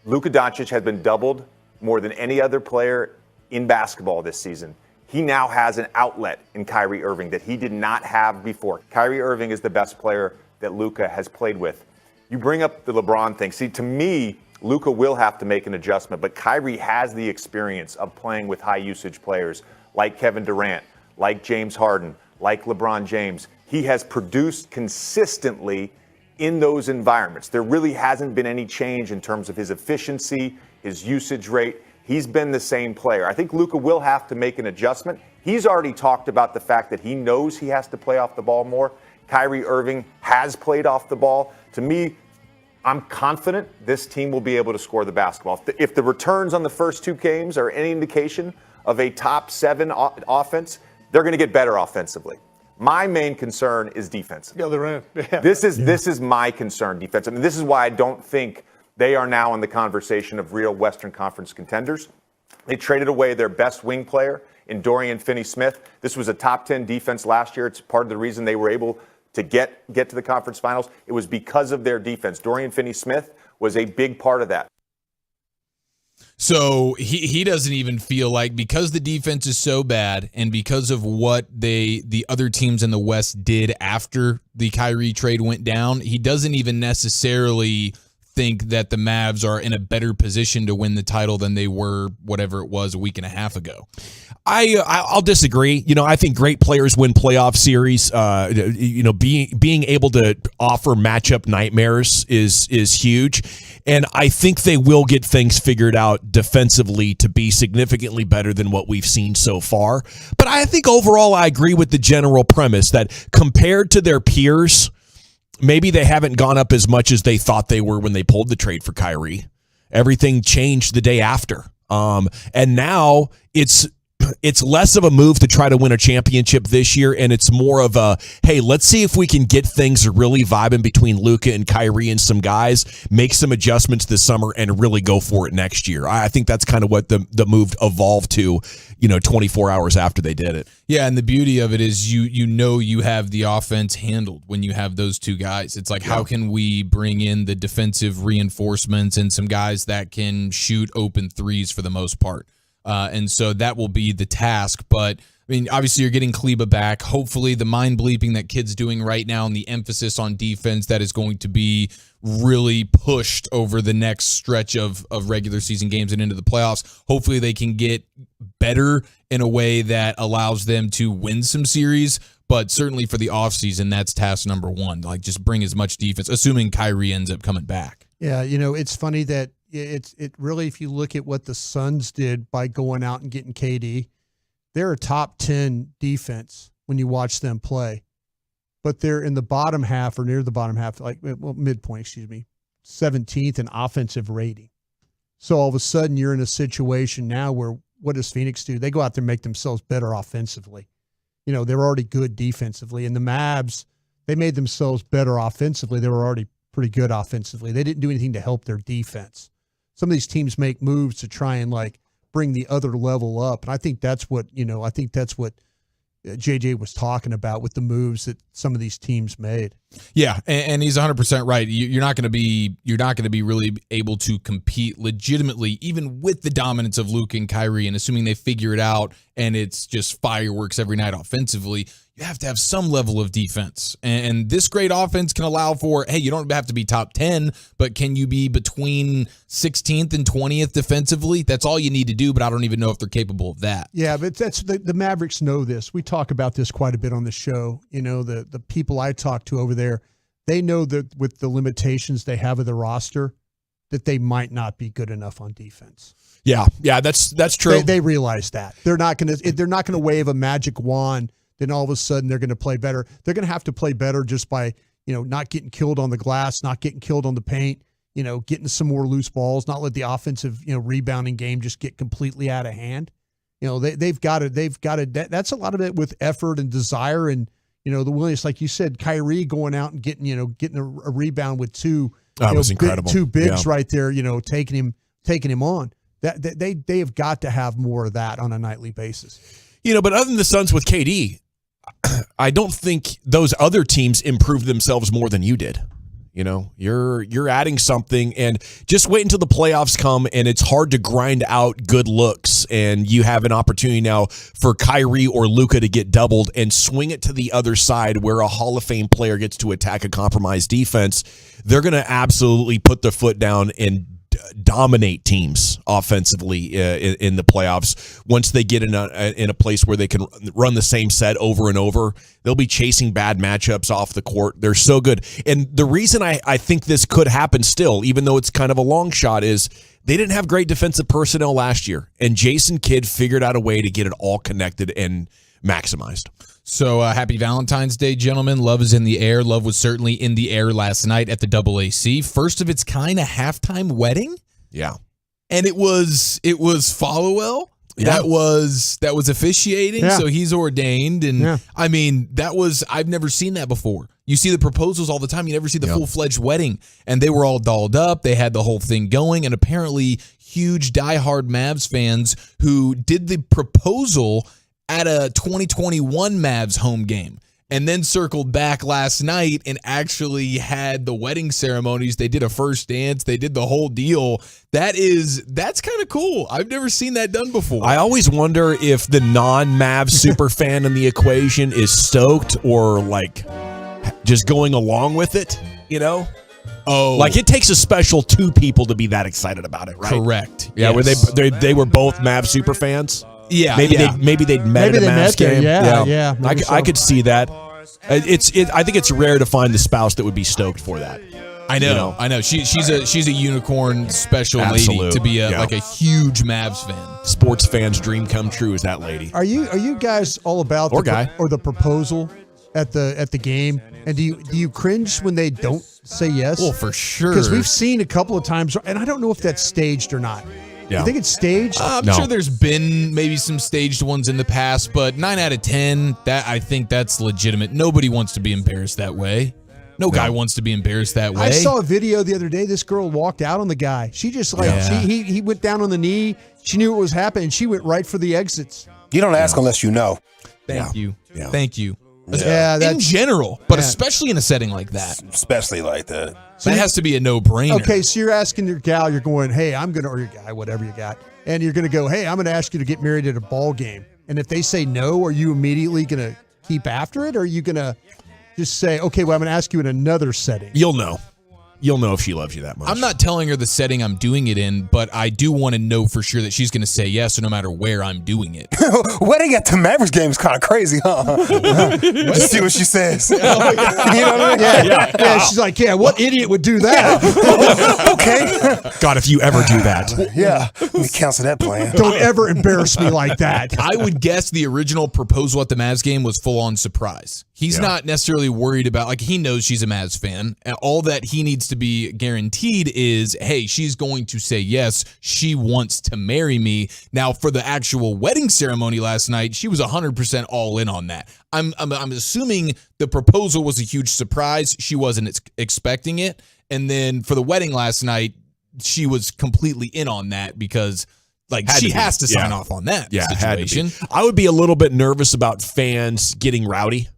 Luka Doncic has been doubled more than any other player in basketball this season. He now has an outlet in Kyrie Irving that he did not have before. Kyrie Irving is the best player that Luka has played with. You bring up the LeBron thing. See, to me, Luka will have to make an adjustment, but Kyrie has the experience of playing with high usage players like Kevin Durant, like James Harden, like LeBron James. He has produced consistently in those environments. There really hasn't been any change in terms of his efficiency, his usage rate. He's been the same player. I think Luka will have to make an adjustment. He's already talked about the fact that he knows he has to play off the ball more. Kyrie Irving has played off the ball. To me, I'm confident this team will be able to score the basketball. If the returns on the first 2 games are any indication of a top 7 offense, they're going to get better offensively. My main concern is defense. The other end. Yeah. This is my concern, defense. I mean, this is why I don't think they are now in the conversation of real Western Conference contenders. They traded away their best wing player in Dorian Finney-Smith. This was a top 10 defense last year. It's part of the reason they were able to get to the conference finals. It was because of their defense. Dorian Finney-Smith was a big part of that. So he doesn't even feel like, because the defense is so bad and because of what the other teams in the West did after the Kyrie trade went down, he doesn't even necessarily think that the Mavs are in a better position to win the title than they were, whatever it was, a week and a half ago. I'll disagree. I think great players win playoff series. Being able to offer matchup nightmares is huge. And I think they will get things figured out defensively to be significantly better than what we've seen so far. But I think overall I agree with the general premise that compared to their peers, maybe they haven't gone up as much as they thought they were when they pulled the trade for Kyrie. Everything changed the day after. And now it's less of a move to try to win a championship this year, and it's more of a, hey, let's see if we can get things really vibing between Luka and Kyrie and some guys, make some adjustments this summer, and really go for it next year. I think that's kind of what the move evolved to, 24 hours after they did it. Yeah, and the beauty of it is you have the offense handled when you have those two guys. It's like, how can we bring in the defensive reinforcements and some guys that can shoot open threes for the most part? And so that will be the task. But, I mean, obviously you're getting Kleba back. Hopefully the mind bleeping that Kid's doing right now and the emphasis on defense, that is going to be really pushed over the next stretch of regular season games and into the playoffs. Hopefully they can get better in a way that allows them to win some series. But certainly for the offseason, that's task number 1. Like, just bring as much defense, assuming Kyrie ends up coming back. Yeah, it's funny that it really, if you look at what the Suns did by going out and getting KD, they're a top 10 defense when you watch them play. But they're in the bottom half or near the bottom half, midpoint, 17th in offensive rating. So all of a sudden you're in a situation now where, what does Phoenix do? They go out there and make themselves better offensively. They're already good defensively. And the Mavs, they made themselves better offensively. They were already pretty good offensively. They didn't do anything to help their defense. some of these teams make moves to try and like bring the other level up. And I think that's what, JJ was talking about with the moves that some of these teams made. Yeah, and he's 100% right. You're not going to be really able to compete legitimately, even with the dominance of Luke and Kyrie, and assuming they figure it out and it's just fireworks every night offensively. You have to have some level of defense. And this great offense can allow for, hey, you don't have to be top 10, but can you be between 16th and 20th defensively? That's all you need to do, but I don't even know if they're capable of that. Yeah, but that's the Mavericks know this. We talk about this quite a bit on the show. The people I talk to over there, they know that with the limitations they have of the roster, that they might not be good enough on defense. Yeah, that's true. They realize that. They're not gonna wave a magic wand. Then all of a sudden they're going to play better. They're going to have to play better just by, not getting killed on the glass, not getting killed on the paint, getting some more loose balls, not let the offensive, rebounding game just get completely out of hand. They've got to, that's a lot of it with effort and desire. And, the willingness, like you said, Kyrie going out and getting a rebound with two, that was incredible. Two bigs right there, taking him on. They have got to have more of that on a nightly basis. But other than the Suns with KD, I don't think those other teams improved themselves more than you did. You're adding something, and just wait until the playoffs come, and it's hard to grind out good looks, and you have an opportunity now for Kyrie or Luka to get doubled and swing it to the other side where a Hall of Fame player gets to attack a compromised defense. They're going to absolutely put their foot down and dominate teams offensively in the playoffs. Once they get in a place where they can run the same set over and over, they'll be chasing bad matchups off the court. They're so good. And the reason I think this could happen still, even though it's kind of a long shot, is they didn't have great defensive personnel last year, and Jason Kidd figured out a way to get it all connected and maximized. So happy Valentine's Day, gentlemen. Love is in the air. Love was certainly in the air last night at the AAC. First of its kind, a halftime wedding. Yeah. And it was Followell. Yeah. That was officiating. Yeah. So he's ordained. And Yeah. I mean, I've never seen that before. You see the proposals all the time. You never see the full-fledged wedding. And they were all dolled up. They had the whole thing going. And apparently huge diehard Mavs fans who did the proposal at a 2021 Mavs home game, and then circled back last night and actually had the wedding ceremonies. They did a first dance. They did the whole deal. That's kind of cool. I've never seen that done before. I always wonder if the non-Mavs super fan in the equation is stoked or like just going along with it, Oh, like it takes a special two people to be that excited about it, right? Correct. Yeah, Yes. where they were both Mavs super fans. Yeah, maybe yeah. they'd met at a Mavs there, game. yeah, maybe so. I could see that. I think it's rare to find the spouse that would be stoked for that. I know. She's a unicorn special Absolute. lady to be like a huge Mavs fan. Sports fans' dream come true is that lady. Are you guys all about the proposal at the game? And do you cringe when they don't say yes? Well, for sure. Because we've seen a couple of times, and I don't know if that's staged or not. Yeah. You think it's staged? I'm sure there's been maybe some staged ones in the past, but 9 out of 10, I think that's legitimate. Nobody wants to be embarrassed that way. No guy wants to be embarrassed that way. I saw a video the other day. This girl walked out on the guy. She just he went down on the knee. She knew what was happening. She went right for the exits. You don't ask unless you know. Thank you. Yeah. Thank you. Yeah, in general, but especially in a setting like that. Especially like that. That has to be a no-brainer. Okay, so you're asking your gal, you're going, hey, or your guy, whatever you got, and you're going to go, hey, I'm going to ask you to get married at a ball game. And if they say no, are you immediately going to keep after it, or are you going to just say, okay, well, I'm going to ask you in another setting? You'll know. You'll know if she loves you that much. I'm not telling her the setting I'm doing it in, but I do want to know for sure that she's going to say yes, no matter where I'm doing it. Wedding at the Mavericks game is kind of crazy, huh? Just see what she says. You know what I mean? Yeah. She's like, yeah, what idiot would do that? Okay. God, if you ever do that. Yeah. Let me cancel that plan. Don't ever embarrass me like that. I would guess the original proposal at the Mavs game was full-on surprise. He's not necessarily worried about, like, he knows she's a Mavs fan. And all that he needs to be guaranteed is, hey, she's going to say yes. She wants to marry me. Now, for the actual wedding ceremony last night, she was 100% all in on that. I'm assuming the proposal was a huge surprise. She wasn't expecting it. And then for the wedding last night, she was completely in on that because she has to sign off on that situation. I would be a little bit nervous about fans getting rowdy.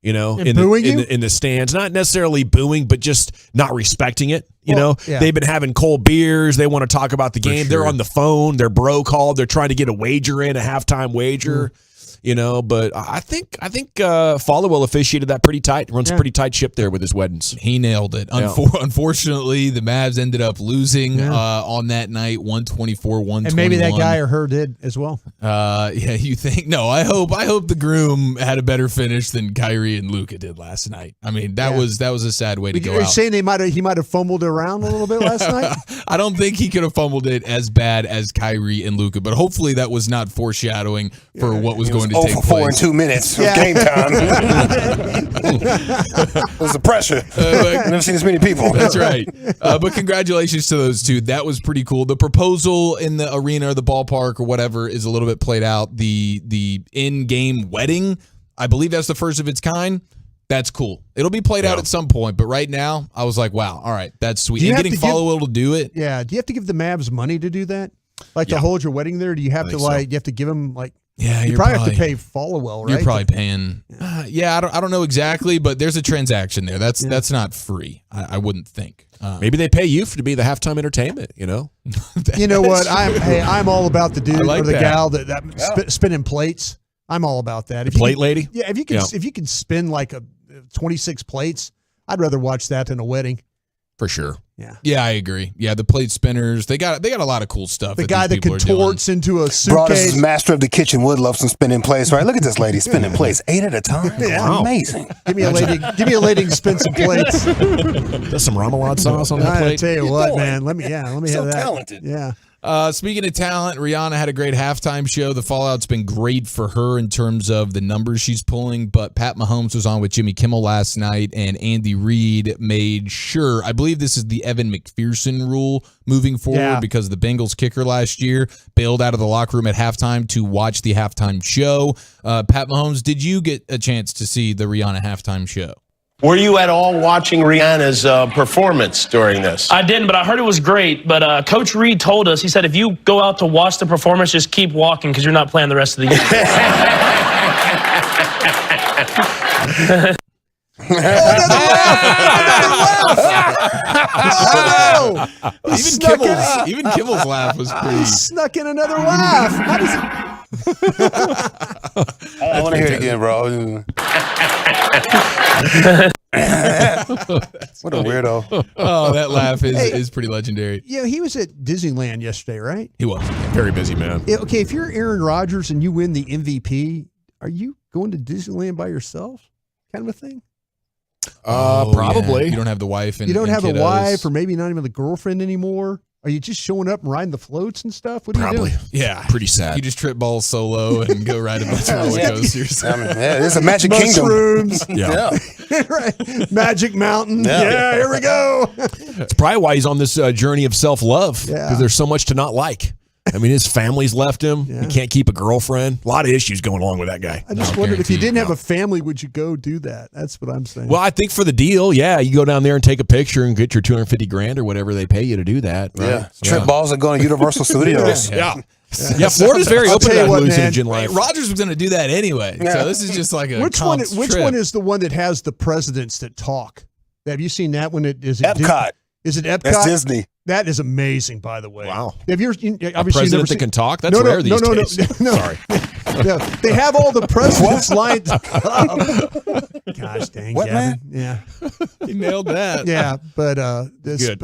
In the stands, not necessarily booing, but just not respecting it. They've been having cold beers. They want to talk about the game. They're on the phone. They're bro called. They're trying to get a wager in, a halftime wager. But I think Followill officiated that pretty tight. Runs a pretty tight ship there with his weddings. He nailed it. Yeah. Unfortunately, the Mavs ended up losing on that night, 124-121. And maybe that guy or her did as well. You think? No, I hope the groom had a better finish than Kyrie and Luka did last night. I mean, that was a sad way to go You're out. saying he might have fumbled around a little bit last night? I don't think he could have fumbled it as bad as Kyrie and Luka, but hopefully that was not foreshadowing for what was going to take place. 4 in 2 minutes of game time. It was the pressure. I've never seen this many people. That's right. But congratulations to those two. That was pretty cool. The proposal in the arena or the ballpark or whatever is a little bit played out. The in-game wedding, I believe that's the first of its kind. That's cool. It'll be played out at some point, but right now I was like, wow, all right, that's sweet. And getting Followill to do it. Yeah. Do you have to give the Mavs money to do that? To hold your wedding there? Do you have to you have to give them you probably have to pay Followill, right? You're probably paying. I don't know exactly, but there's a transaction there. That's not free. I wouldn't think. Maybe they pay you to be the halftime entertainment. You know what? I'm all about the dude or the gal that spinning plates. I'm all about that. Plate lady. Yeah, if you can spin like 26 plates, I'd rather watch that than a wedding. For sure. Yeah, I agree. Yeah, the plate spinners, they got a lot of cool stuff. The guy that contorts into a suitcase. Broad is master of the kitchen would love some spinning plates, right? Look at this lady spinning plates 8 at a time. Yeah. Wow. Amazing. Give me a lady to spin some plates. There's some remoulade sauce on that plate. I tell you what, man. Let me have that. Talented. Yeah. Speaking of talent, Rihanna had a great halftime show. The fallout's been great for her in terms of the numbers she's pulling, but Pat Mahomes was on with Jimmy Kimmel last night, and Andy Reid made sure, I believe this is the Evan McPherson rule moving forward because the Bengals kicker last year bailed out of the locker room at halftime to watch the halftime show. Pat Mahomes, did you get a chance to see the Rihanna halftime show? Were you at all watching Rihanna's performance during this? I didn't, but I heard it was great. But Coach Reid told us, he said, if you go out to watch the performance, just keep walking because you're not playing the rest of the game. Even Kimmel's laugh was pretty. He snuck in another laugh. How does I want to hear it again, bro. What a weirdo. Oh, that laugh is pretty legendary. Yeah, he was at Disneyland yesterday, right? He was. Very busy, man. Okay, if you're Aaron Rodgers and you win the MVP, are you going to Disneyland by yourself? Kind of a thing? Probably. Yeah. You don't have the wife and you don't have kiddos. a wife or maybe not even the girlfriend anymore? Are you just showing up and riding the floats and stuff? What are you doing? Yeah. Pretty sad. You just trip balls solo and go ride a bunch of roller coasters. It's a Magic Kingdom. Mushrooms. Yeah. Right. Magic Mountain. Yeah. Here we go. It's probably why he's on this journey of self-love because there's so much to not like. I mean, his family's left him. He can't keep a girlfriend. A lot of issues going along with that guy. I just wondered if you didn't have a family, would you go do that? That's what I'm saying. Well, I think for the deal, you go down there and take a picture and get your $250,000 or whatever they pay you to do that. Right? Yeah. Trip balls are going to Universal Studios. Yeah, Florida's very open to that hallucinogen life. Rodgers was going to do that anyway, so this is just like a Which one is the one that has the presidents that talk? Have you seen that one? Is it Epcot. Is it Epcot? That's Disney. That is amazing, by the way. Wow. Have you a president that can talk? That's rare these days. No. Sorry. No, they have all the presidents lined up. Gosh dang, what, Gavin. man? Yeah. He nailed that. Yeah, but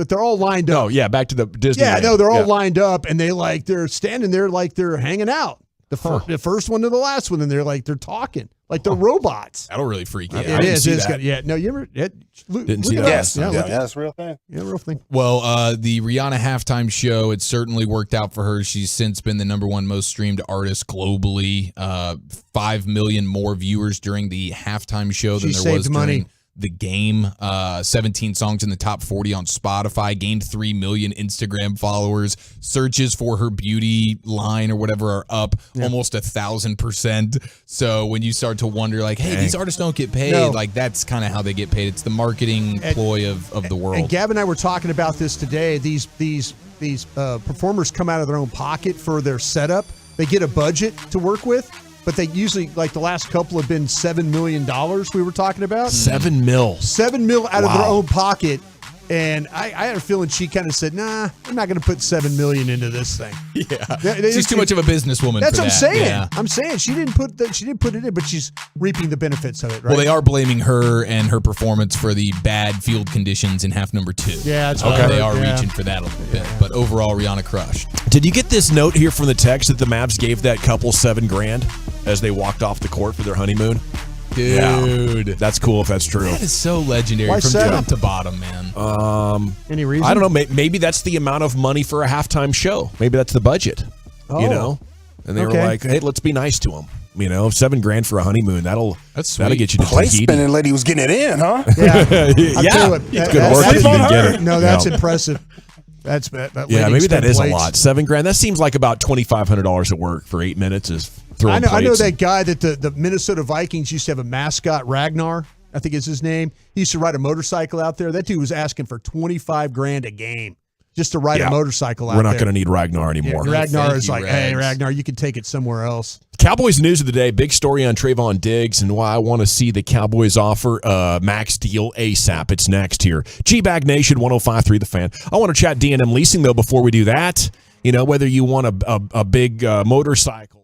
they're all lined up. Oh, yeah, back to the Disney. Yeah, no, they're all lined up, and they're standing there like they're hanging out. The first one to the last one, and they're talking like they're robots. That'll really freak you out. It is. It's good. Yeah. No, you ever didn't see that? Yes. Yeah, that's a real thing. Yeah, real thing. Well, the Rihanna halftime show, it certainly worked out for her. She's since been the #1 most streamed artist globally. 5 million more viewers during the halftime show than there was during the game. 17 songs in the top 40 on Spotify. Gained 3 million Instagram followers. Searches for her beauty line or whatever are up almost 1,000%. So when you start to wonder, like, hey, these artists don't get paid, like that's kind of how they get paid. It's the marketing ploy of the world. And Gab and I were talking about this today. These performers come out of their own pocket for their setup. They get a budget to work with, but they usually, like the last couple have been $7 million we were talking about. $7 million. $7 million out of their own pocket. And I had a feeling she kind of said, nah, I'm not going to put $7 million into this thing. Yeah. She's too much of a businesswoman That's for what I'm that. saying. Yeah. I'm saying she didn't put it in, but she's reaping the benefits of it, right? Well, they are blaming her and her performance for the bad field conditions in half number 2. Yeah, it's They are reaching for that a little bit. But overall, Rihanna crushed. Did you get this note here from the text that the Mavs gave that couple $7,000 as they walked off the court for their honeymoon? Dude. Yeah. That's cool if that's true. That is so legendary. Why from seven? top to bottom, man. Any reason? I don't know. Maybe that's the amount of money for a halftime show. Maybe that's the budget. You know? And they were like, hey, let's be nice to him. You know, $7,000 for a honeymoon. That'll get you to Play Tahiti. spinning lady was getting it in, huh? Yeah. I'll tell you what, It's good work if you can get it. No, that's impressive. That's that Yeah, maybe that is plates. a lot. $7,000. That seems like about $2,500 at work for 8 minutes. Is throwing I know plates. that guy that the Minnesota Vikings used to have a mascot, Ragnar, I think is his name. He used to ride a motorcycle out there. That dude was asking for $25,000 a game just to ride a motorcycle out there. We're not going to need Ragnar anymore. Yeah, Ragnar is like, hey, Ragnar, you can take it somewhere else. Cowboys news of the day. Big story on Trayvon Diggs and why I want to see the Cowboys offer a max deal ASAP. It's next here. G-Bag Nation 105.3 The Fan. I want to chat D&M leasing, though, before we do that. You know, whether you want a big motorcycle.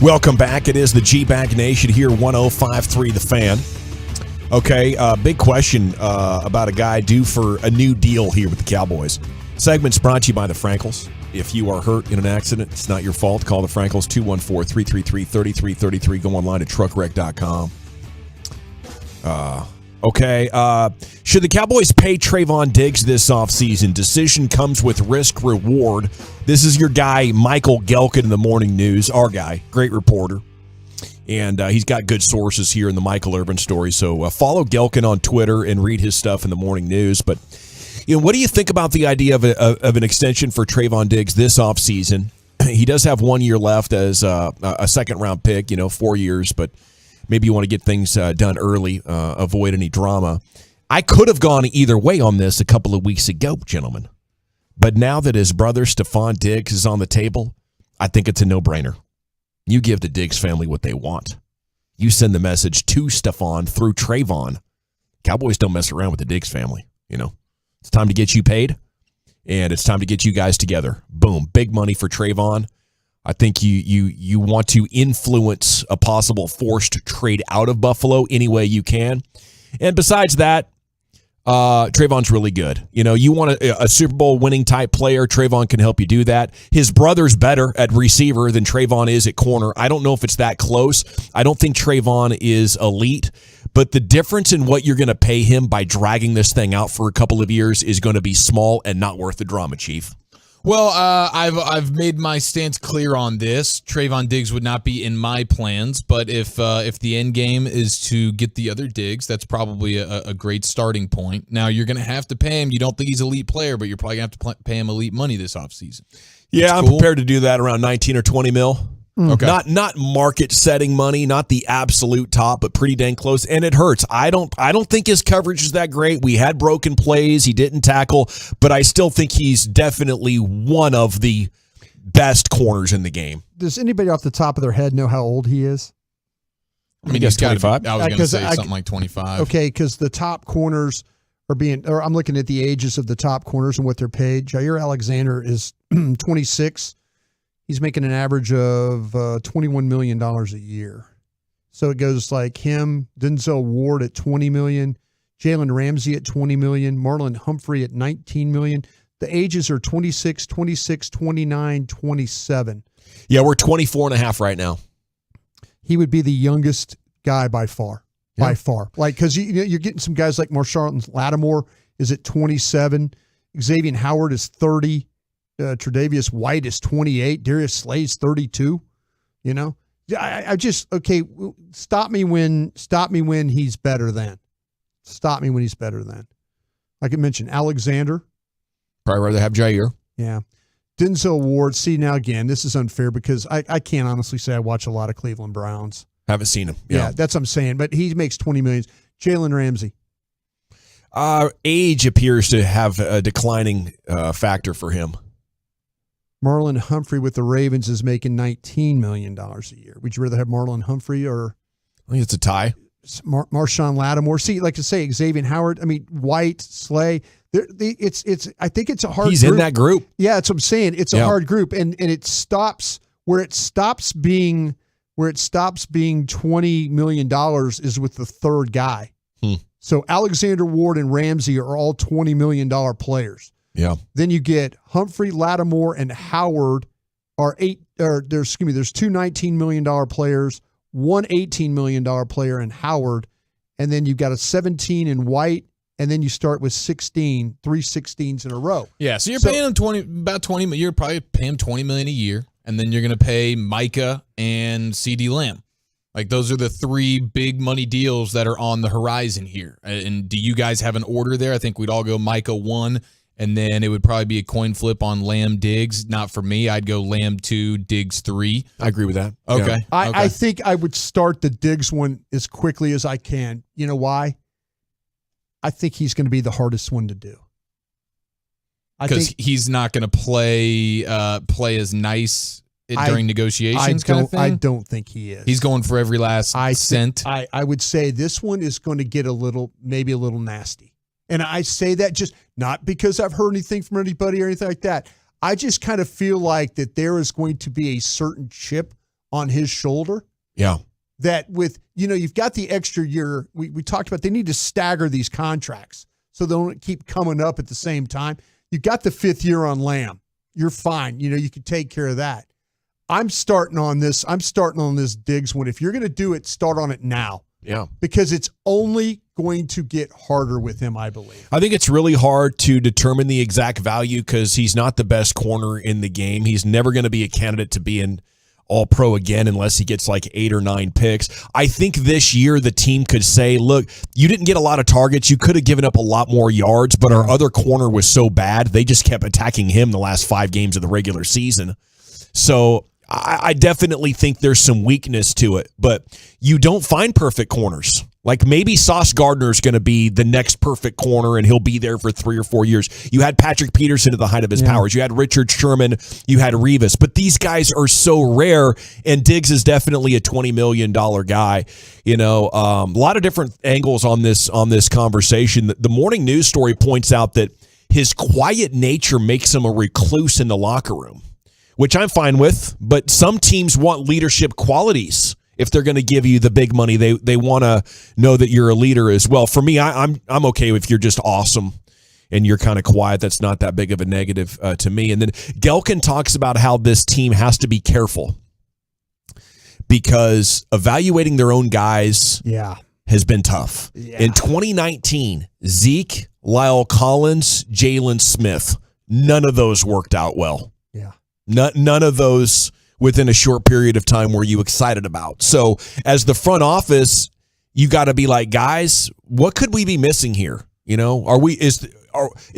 Welcome back. It is the G-Bag Nation here, 105.3 The Fan. Okay, big question about a guy due for a new deal here with the Cowboys. Segment's brought to you by the Frankels. If you are hurt in an accident, it's not your fault. Call the Frankels, 214-333-3333. Go online at truckwreck.com. Okay, should the Cowboys pay Trayvon Diggs this offseason? Decision comes with risk-reward. This is your guy, Michael Gelkin in the Morning News, our guy, great reporter. And he's got good sources here in the Michael Irvin story. So follow Gelkin on Twitter and read his stuff in the Morning News. But what do you think about the idea of an extension for Trayvon Diggs this offseason? He does have 1 year left as a second-round pick, 4 years, but maybe you want to get things done early, avoid any drama. I could have gone either way on this a couple of weeks ago, gentlemen. But now that his brother, Stephon Diggs, is on the table, I think it's a no-brainer. You give the Diggs family what they want. You send the message to Stephon through Trayvon. Cowboys don't mess around with the Diggs family, It's time to get you paid, and it's time to get you guys together. Boom, big money for Trayvon. I think you want to influence a possible forced trade out of Buffalo any way you can. And besides that, Trayvon's really good. You want a Super Bowl winning type player, Trayvon can help you do that. His brother's better at receiver than Trayvon is at corner. I don't know if it's that close. I don't think Trayvon is elite, but the difference in what you're going to pay him by dragging this thing out for a couple of years is going to be small and not worth the drama, Chief. Well, I've made my stance clear on this. Trayvon Diggs would not be in my plans, but if the end game is to get the other Diggs, that's probably a great starting point. Now, you're going to have to pay him. You don't think he's an elite player, but you're probably going to have to pay him elite money this offseason. Yeah, I'm prepared to do that around 19 or 20 mil. Okay. Not market setting money, not the absolute top, but pretty dang close. And it hurts. I don't think his coverage is that great. We had broken plays. He didn't tackle, but I still think he's definitely one of the best corners in the game. Does anybody off the top of their head know how old he is? I mean, he's 25. I was going to say something like 25. Okay, because the top corners I'm looking at the ages of the top corners and what they're paid. Jair Alexander is 26. He's making an average of $21 million a year. So it goes like him, Denzel Ward at $20 million, Jalen Ramsey at $20 million, Marlon Humphrey at $19 million. The ages are 26, 29, 27. Yeah, we're 24 and a half right now. He would be the youngest guy by far. Yeah. By far. Because you're getting some guys like Marshawn Lattimore is at 27. Xavier Howard is 30. Tre'Davious White is 28. Darius Slay's 32. I just stop me when he's better than. Stop me when he's better than. Like I mentioned, Alexander. Probably rather have Jair. Yeah. Denzel Ward. See, now again, this is unfair because I can't honestly say I watch a lot of Cleveland Browns. Haven't seen him. Yeah, that's what I'm saying. But he makes $20 million. Jalen Ramsey. Age appears to have a declining factor for him. Marlon Humphrey with the Ravens is making $19 million a year. Would you rather have Marlon Humphrey or? I think it's a tie. Marshawn Lattimore. See, like to say, Xavier Howard. I mean, White, Slay. It's. I think it's a hard. He's group. In that group. Yeah, that's what I'm saying. It's a hard group, and it stops where it stops being $20 million is with the third guy. So Alexander, Ward, and Ramsey are all $20 million players. Yeah. Then you get Humphrey, Lattimore, and Howard there's two $19 million players, one $18 million player in Howard, and then you've got a 17 in White, and then you start with 16, 3 16s in a row. Yeah, so you're paying him about 20. You're probably paying him $20 million a year, and then you're going to pay Micah and CeeDee Lamb. Like, those are the three big money deals that are on the horizon here. And do you guys have an order there? I think we'd all go Micah 1, and then it would probably be a coin flip on Lamb Diggs. Not for me. I'd go Lamb 2, Diggs 3. I agree with that. Okay. Yeah. I think I would start the Diggs one as quickly as I can. You know why? I think he's going to be the hardest one to do. Because he's not going to play as nice during negotiations kind of thing? I don't think he is. He's going for every last cent. I would say this one is going to get maybe a little nasty. And I say that just not because I've heard anything from anybody or anything like that. I just kind of feel like that there is going to be a certain chip on his shoulder. Yeah. That with, you've got the extra year. We talked about they need to stagger these contracts so they don't keep coming up at the same time. You got the 5th year on Lamb. You're fine. You can take care of that. I'm starting on this Diggs one. If you're going to do it, start on it now. Yeah. Because it's only going to get harder with him, I believe. I think it's really hard to determine the exact value because he's not the best corner in the game. He's never going to be a candidate to be an All-Pro again unless he gets like 8 or 9 picks. I think this year the team could say, look, you didn't get a lot of targets. You could have given up a lot more yards, but our other corner was so bad, they just kept attacking him the last 5 games of the regular season. So I definitely think there's some weakness to it, but you don't find perfect corners. Like maybe Sauce Gardner's going to be the next perfect corner and he'll be there for 3 or 4 years. You had Patrick Peterson at the height of his powers. You had Richard Sherman. You had Revis. But these guys are so rare, and Diggs is definitely a $20 million guy. A lot of different angles on this conversation. The morning news story points out that his quiet nature makes him a recluse in the locker room, which I'm fine with, but some teams want leadership qualities. If they're going to give you the big money, they want to know that you're a leader as well. For me, I'm okay if you're just awesome and you're kind of quiet. That's not that big of a negative to me. And then Gelkin talks about how this team has to be careful because evaluating their own guys has been tough. Yeah. In 2019, Zeke, Lyle Collins, Jalen Smith, none of those worked out well. Yeah. None of those within a short period of time were you excited about. So as the front office, you got to be like, guys, what could we be missing here? Is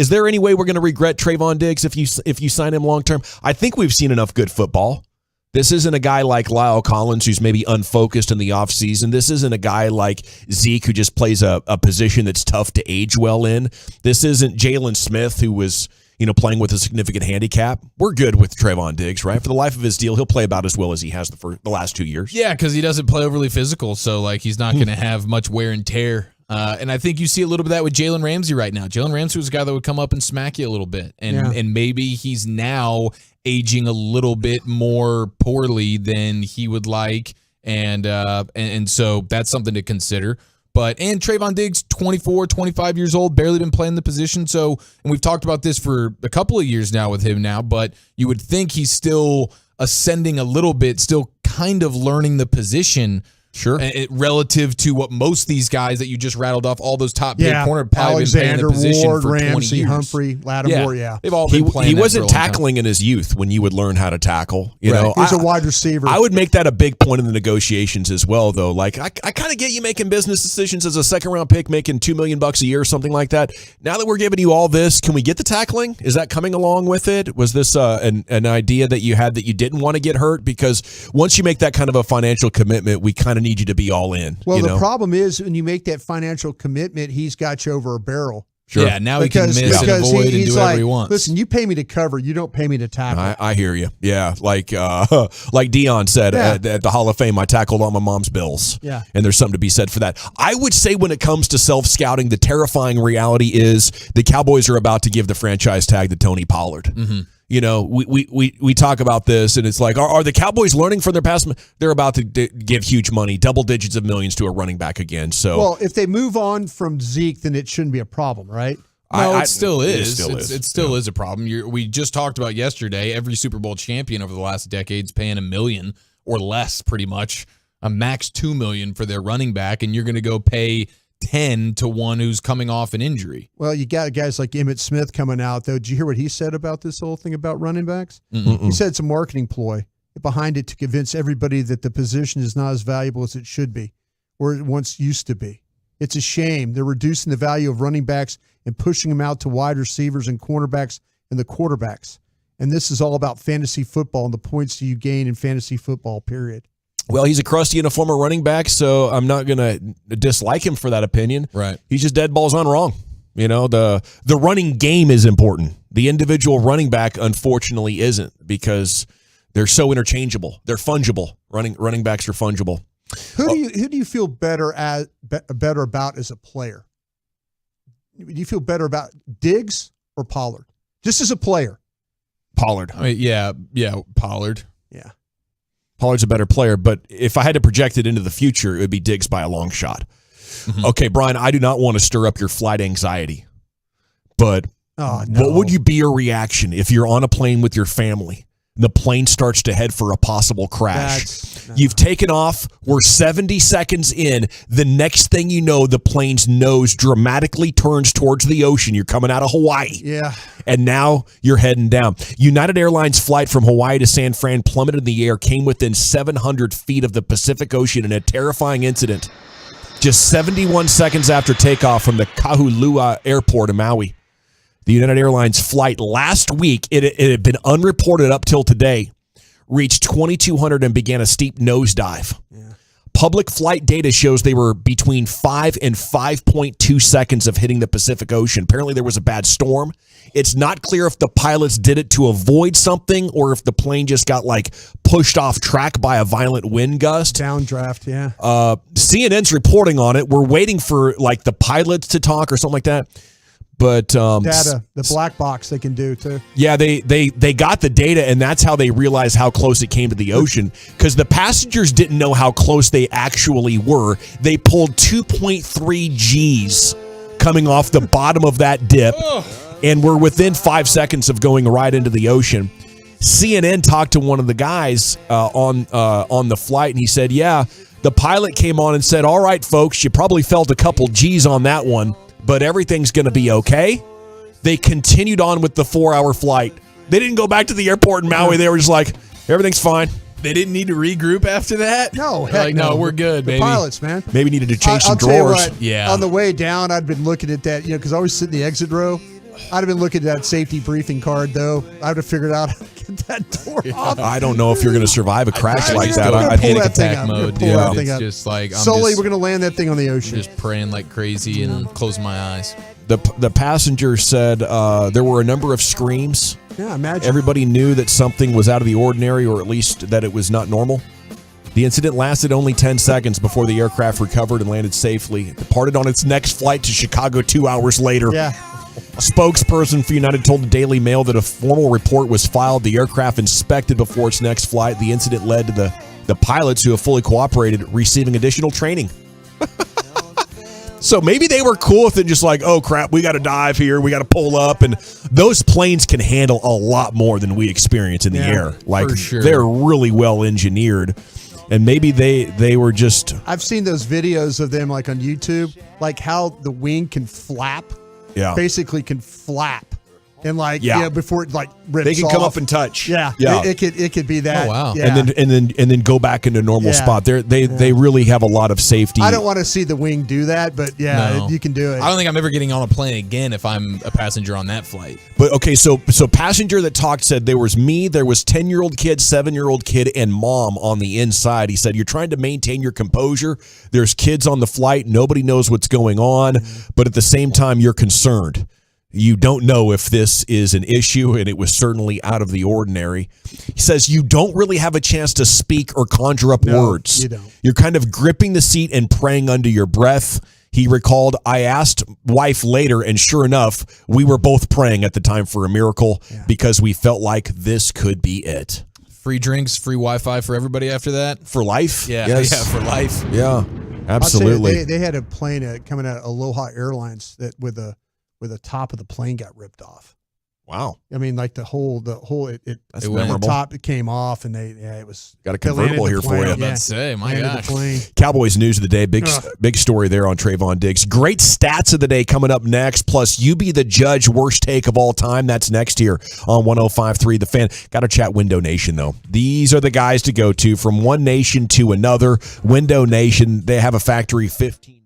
there any way we're going to regret Trayvon Diggs if you sign him long term? I think we've seen enough good football. This isn't a guy like Lyle Collins who's maybe unfocused in the offseason. This isn't a guy like Zeke who just plays a position that's tough to age well in. This isn't Jalen Smith who was playing with a significant handicap. We're good with Trayvon Diggs, right? For the life of his deal, he'll play about as well as he has the last 2 years. Yeah, because he doesn't play overly physical, so he's not going to have much wear and tear. And I think you see a little bit of that with Jalen Ramsey right now. Jalen Ramsey was a guy that would come up and smack you a little bit, and maybe he's now aging a little bit more poorly than he would like, and so that's something to consider. And Trayvon Diggs, 24, 25 years old, barely been playing the position. So, and we've talked about this for a couple of years now with him now, but you would think he's still ascending a little bit, still kind of learning the position. Sure. Relative to what most of these guys that you just rattled off, all those top paid corner probably been playing Alexander, the position Ward, for 20 Ramsey, years. Humphrey, Lattimore, They've all been playing. He that for wasn't a long time. tackling in his youth when you would learn how to tackle. You Right. know, He's a wide receiver. I would make that a big point in the negotiations as well, though. Like I kind of get you making business decisions as a second round pick, making $2 million a year or something like that. Now that we're giving you all this, can we get the tackling? Is that coming along with it? Was this an idea that you had that you didn't want to get hurt? Because once you make that kind of a financial commitment, we kind of need you to be all in. Well, the problem is when you make that financial commitment, he's got you over a barrel. Sure. Yeah, now he can miss and avoid and do whatever he wants. Listen, you pay me to cover. You don't pay me to tackle. I hear you. Yeah, like Dion said at the Hall of Fame, I tackled on my mom's bills. Yeah. And there's something to be said for that. I would say when it comes to self-scouting, the terrifying reality is the Cowboys are about to give the franchise tag to Tony Pollard. Mm-hmm. You know, we talk about this, and it's like, are the Cowboys learning from their past? They're about to give huge money, double digits of millions to a running back again. So, well, if they move on from Zeke, then it shouldn't be a problem, right? No, it still is. It still is a problem. We just talked about yesterday, every Super Bowl champion over the last decade's paying $1 million or less, pretty much, a max $2 million for their running back, and you're going to go pay 10 to one who's coming off an injury. Well, you got guys like Emmitt Smith coming out, though. Did you hear what he said about this whole thing about running backs? Mm-mm. He said it's a marketing ploy behind it to convince everybody that the position is not as valuable as it should be or it once used to be. It's a shame. They're reducing the value of running backs and pushing them out to wide receivers and cornerbacks and the quarterbacks. And this is all about fantasy football and the points you gain in fantasy football, period. Well, he's a crusty and a former running back, so I'm not going to dislike him for that opinion. Right. He's just dead balls on wrong. You know, the running game is important. The individual running back, unfortunately, isn't because they're so interchangeable. They're fungible. Running backs are fungible. Who do you feel better about as a player? Do you feel better about Diggs or Pollard? Just as a player. Pollard. I mean, yeah, Pollard. Yeah. Pollard's a better player, but if I had to project it into the future, it would be Diggs by a long shot. Mm-hmm. Okay, Brian, I do not want to stir up your flight anxiety, but Oh, no. what would be your reaction if you're on a plane with your family? The plane starts to head for a possible crash. You've taken off. We're 70 seconds in. The next thing you know, the plane's nose dramatically turns towards the ocean. You're coming out of Hawaii. Yeah. And now you're heading down. United Airlines flight from Hawaii to San Fran plummeted in the air, came within 700 feet of the Pacific Ocean in a terrifying incident. Just 71 seconds after takeoff from the Kahului Airport in Maui. The United Airlines flight last week, it had been unreported up till today, reached 2,200 and began a steep nosedive. Yeah. Public flight data shows they were between 5 and 5.2 seconds of hitting the Pacific Ocean. Apparently there was a bad storm. It's not clear if the pilots did it to avoid something or if the plane just got pushed off track by a violent wind gust. Downdraft, yeah. CNN's reporting on it. We're waiting for the pilots to talk or something like that. But data, the black box they can do too. Yeah, they got the data, and that's how they realized how close it came to the ocean, because the passengers didn't know how close they actually were. They pulled 2.3 Gs coming off the bottom of that dip, and were within 5 seconds of going right into the ocean. CNN talked to one of the guys on the flight, and he said, yeah, the pilot came on and said, all right, folks, you probably felt a couple Gs on that one, but everything's going to be okay. They continued on with the 4-hour flight. They didn't go back to the airport in Maui. They were just like, everything's fine. They didn't need to regroup after that? No, They're heck no, we're good, the baby. pilots, man. Maybe needed to change some I'll tell you drawers. what, Yeah. on the way down, I'd been looking at that, because I always sit in the exit row. I'd have been looking at that safety briefing card, though. I would have figured out how to get that door off. I don't know if you're going to survive a crash like that. I I'd pull panic that thing attack up. mode. Pull that thing up. Just like, Solely, we're going to land that thing on the ocean. Just praying like crazy and closing my eyes. The passenger said there were a number of screams. Yeah, imagine. Everybody knew that something was out of the ordinary, or at least that it was not normal. The incident lasted only 10 seconds before the aircraft recovered and landed safely. It departed on its next flight to Chicago 2 hours later. Yeah. A spokesperson for United told the Daily Mail that a formal report was filed. The aircraft inspected before its next flight. The incident led to the pilots, who have fully cooperated, receiving additional training. So maybe they were cool with it, just like, oh, crap, we got to dive here. We got to pull up. And those planes can handle a lot more than we experience in the air. for sure. They're really well engineered. And maybe they were just... I've seen those videos of them on YouTube, how the wing can flap. Yeah. Basically can flap. And before it rips they can off. come up and touch. Yeah. Yeah. It could be that. Oh, wow. Yeah. And then go back into normal Yeah. spot. They really have a lot of safety. I don't want to see the wing do that, but No. you can do it. I don't think I'm ever getting on a plane again if I'm a passenger on that flight. But okay, so passenger that talked said there was me, there was 10-year-old kid, 7-year-old kid, and mom on the inside. He said, you're trying to maintain your composure. There's kids on the flight. Nobody knows what's going on. But at the same time, you're concerned. You don't know if this is an issue, and it was certainly out of the ordinary. He says you don't really have a chance to speak or conjure up words. You don't. You're kind of gripping the seat and praying under your breath. He recalled, I asked wife later, and sure enough, we were both praying at the time for a miracle because we felt like this could be it. Free drinks, free Wi-Fi for everybody after that? For life? Yeah, Yes. yeah, for life. Yeah, I'll tell you, absolutely. they had a plane coming out of Aloha Airlines that where the top of the plane got ripped off. Wow. I mean, the whole That's the memorable. top came off, and it was Got a they landed convertible the here for plane. you. Yeah. Let's say, my Landed the gosh. plane. Cowboys news of the day. Big story there on Trayvon Diggs. Great stats of the day coming up next. Plus, you be the judge. Worst take of all time. That's next here on 105.3 The Fan. Got to chat Window Nation, though. These are the guys to go to from one nation to another. Window Nation, they have a factory 15.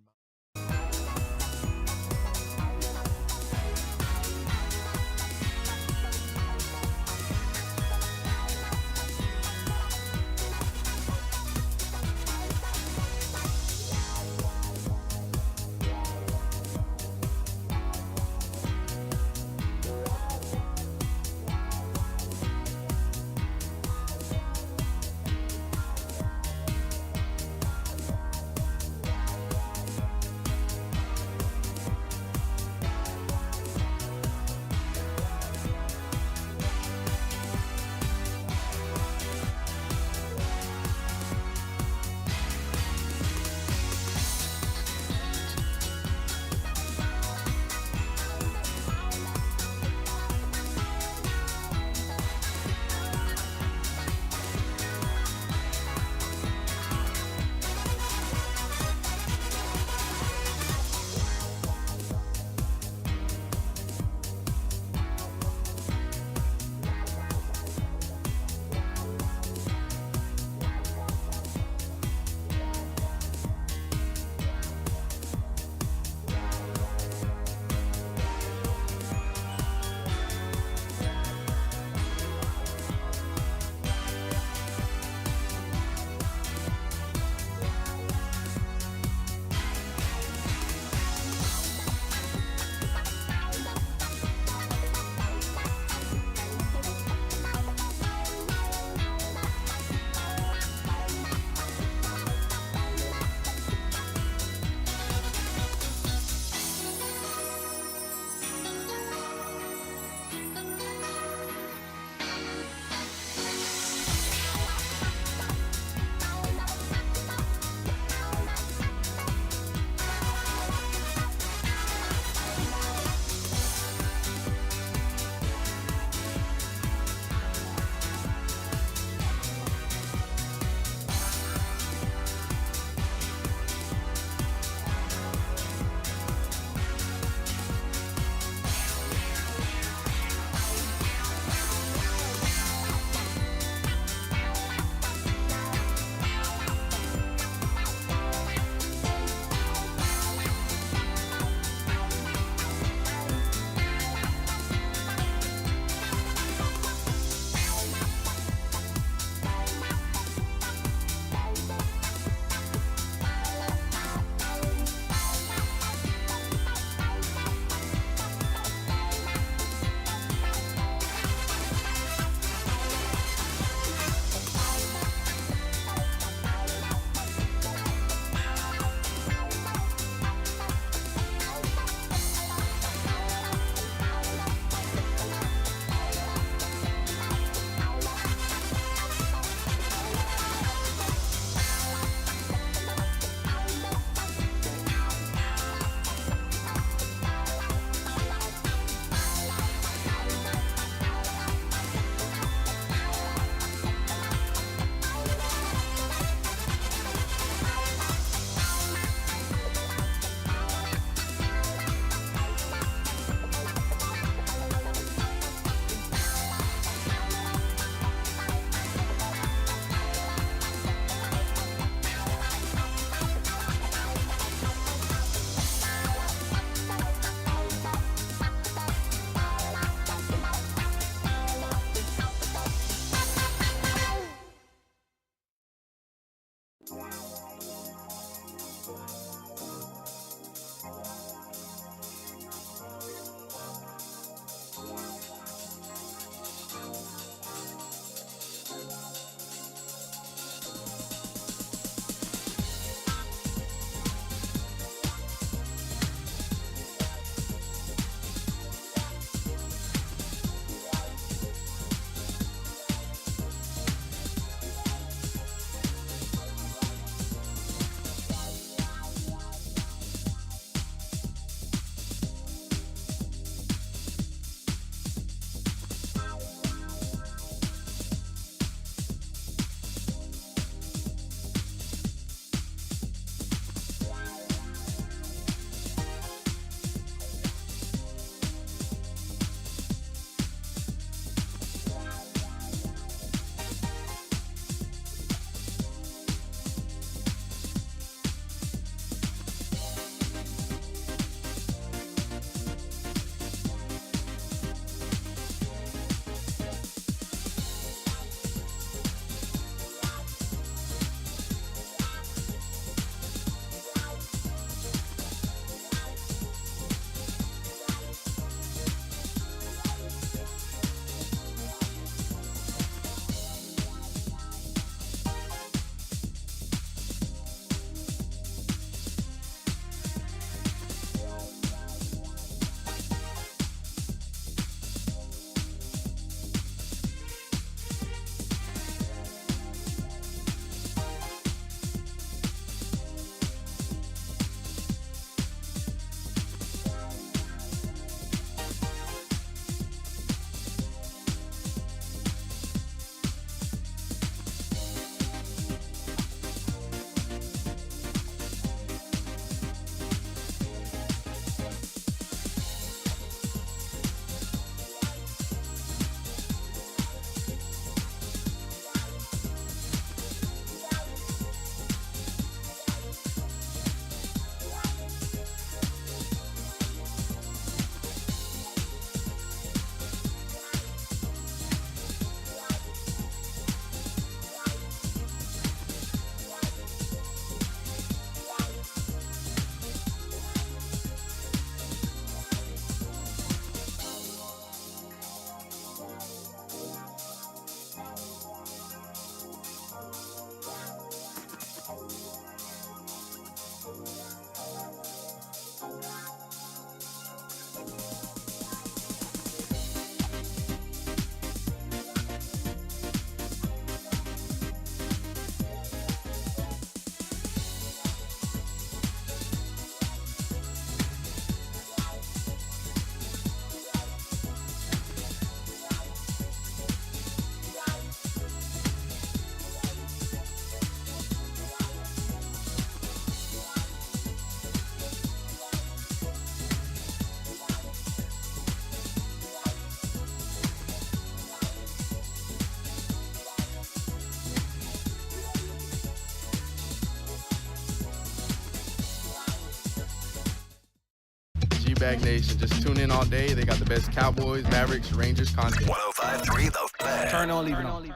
Bag Nation. Just tune in all day. They got the best Cowboys, Mavericks, Rangers content. 105.3 The Fan. Turn on, leave it on.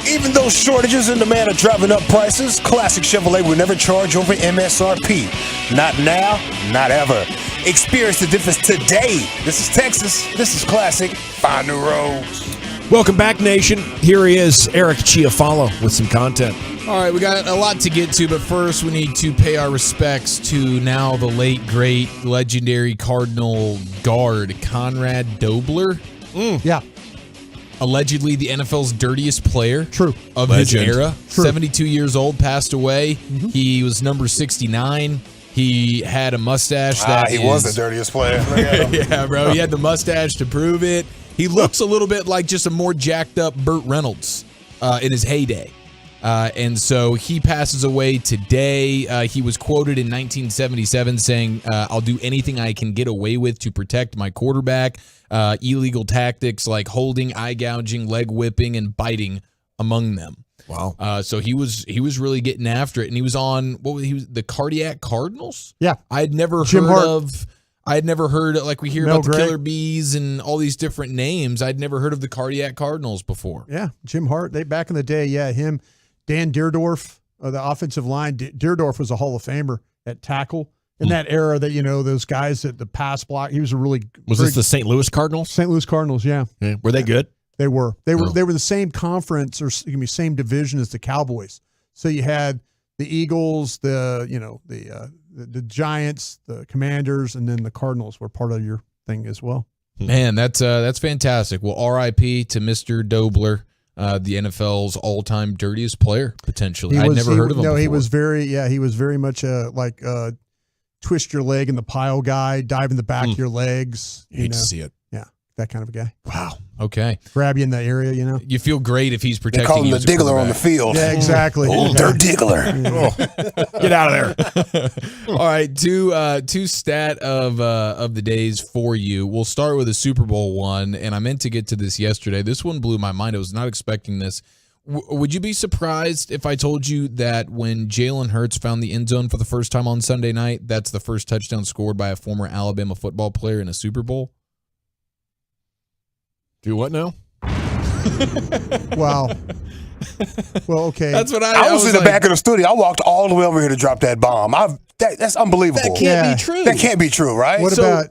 Even though shortages and demand are driving up prices, Classic Chevrolet will never charge over MSRP. Not now, not ever. Experience the difference today. This is Texas. This is Classic. Find new roads. Welcome back, Nation. Here he is, Eric Chiafalo, with some content. All right, we got a lot to get to, but first we need to pay our respects to now the late, great, legendary Cardinal guard, Conrad Dobler. Yeah. Allegedly the NFL's dirtiest player of Legend. his era. True. 72 years old, passed away. He was number 69. He had a mustache that he was the dirtiest player. Look at him. Yeah, bro. He had the mustache to prove it. He looks a little bit like just a more jacked up Burt Reynolds in his heyday. And so he passes away today. He was quoted in 1977 saying, I'll do anything I can get away with to protect my quarterback. Illegal tactics like holding, eye gouging, leg whipping, and biting among them. Wow. So he was really getting after it, and he was on the Cardiac Cardinals. Yeah. I had never Jim heard Hart. of. I had never heard, like we hear Mel about the Gray. Killer Bees and all these different names. I'd never heard of the Cardiac Cardinals before. Yeah, Jim Hart. They back in the day. Yeah, him, Dan Deerdorf, the offensive line. Deerdorf was a Hall of Famer at tackle in that era. That those guys at the pass block. He was a really This the St. Louis Cardinals? St. Louis Cardinals. Yeah, Were they good? they were. They were the same conference or same division as the Cowboys. So you had the Eagles, the Giants, the Commanders, and then the Cardinals were part of your thing as well. Man, that's fantastic. Well, R.I.P. to Mr. Dobler, the NFL's all-time dirtiest player potentially. I'd never heard of him. No, before. he was very much a twist your leg in the pile guy, dive in the back of your legs. You hate to see it. Yeah, that kind of a guy. Wow. Okay. Grab you in that area, You feel great if he's They protecting call him you the as a Diggler on the quarterback. field. Yeah, exactly. Oh, Dirt Diggler. Get out of there. All right, two stat of the days for you. We'll start with a Super Bowl one, and I meant to get to this yesterday. This one blew my mind. I was not expecting this. Would you be surprised if I told you that when Jalen Hurts found the end zone for the first time on Sunday night, that's the first touchdown scored by a former Alabama football player in a Super Bowl? Do what now? Wow. Well, okay. That's what I was in the back of the studio. I walked all the way over here to drop that bomb. That's unbelievable. That can't be true. That can't be true, right? What about?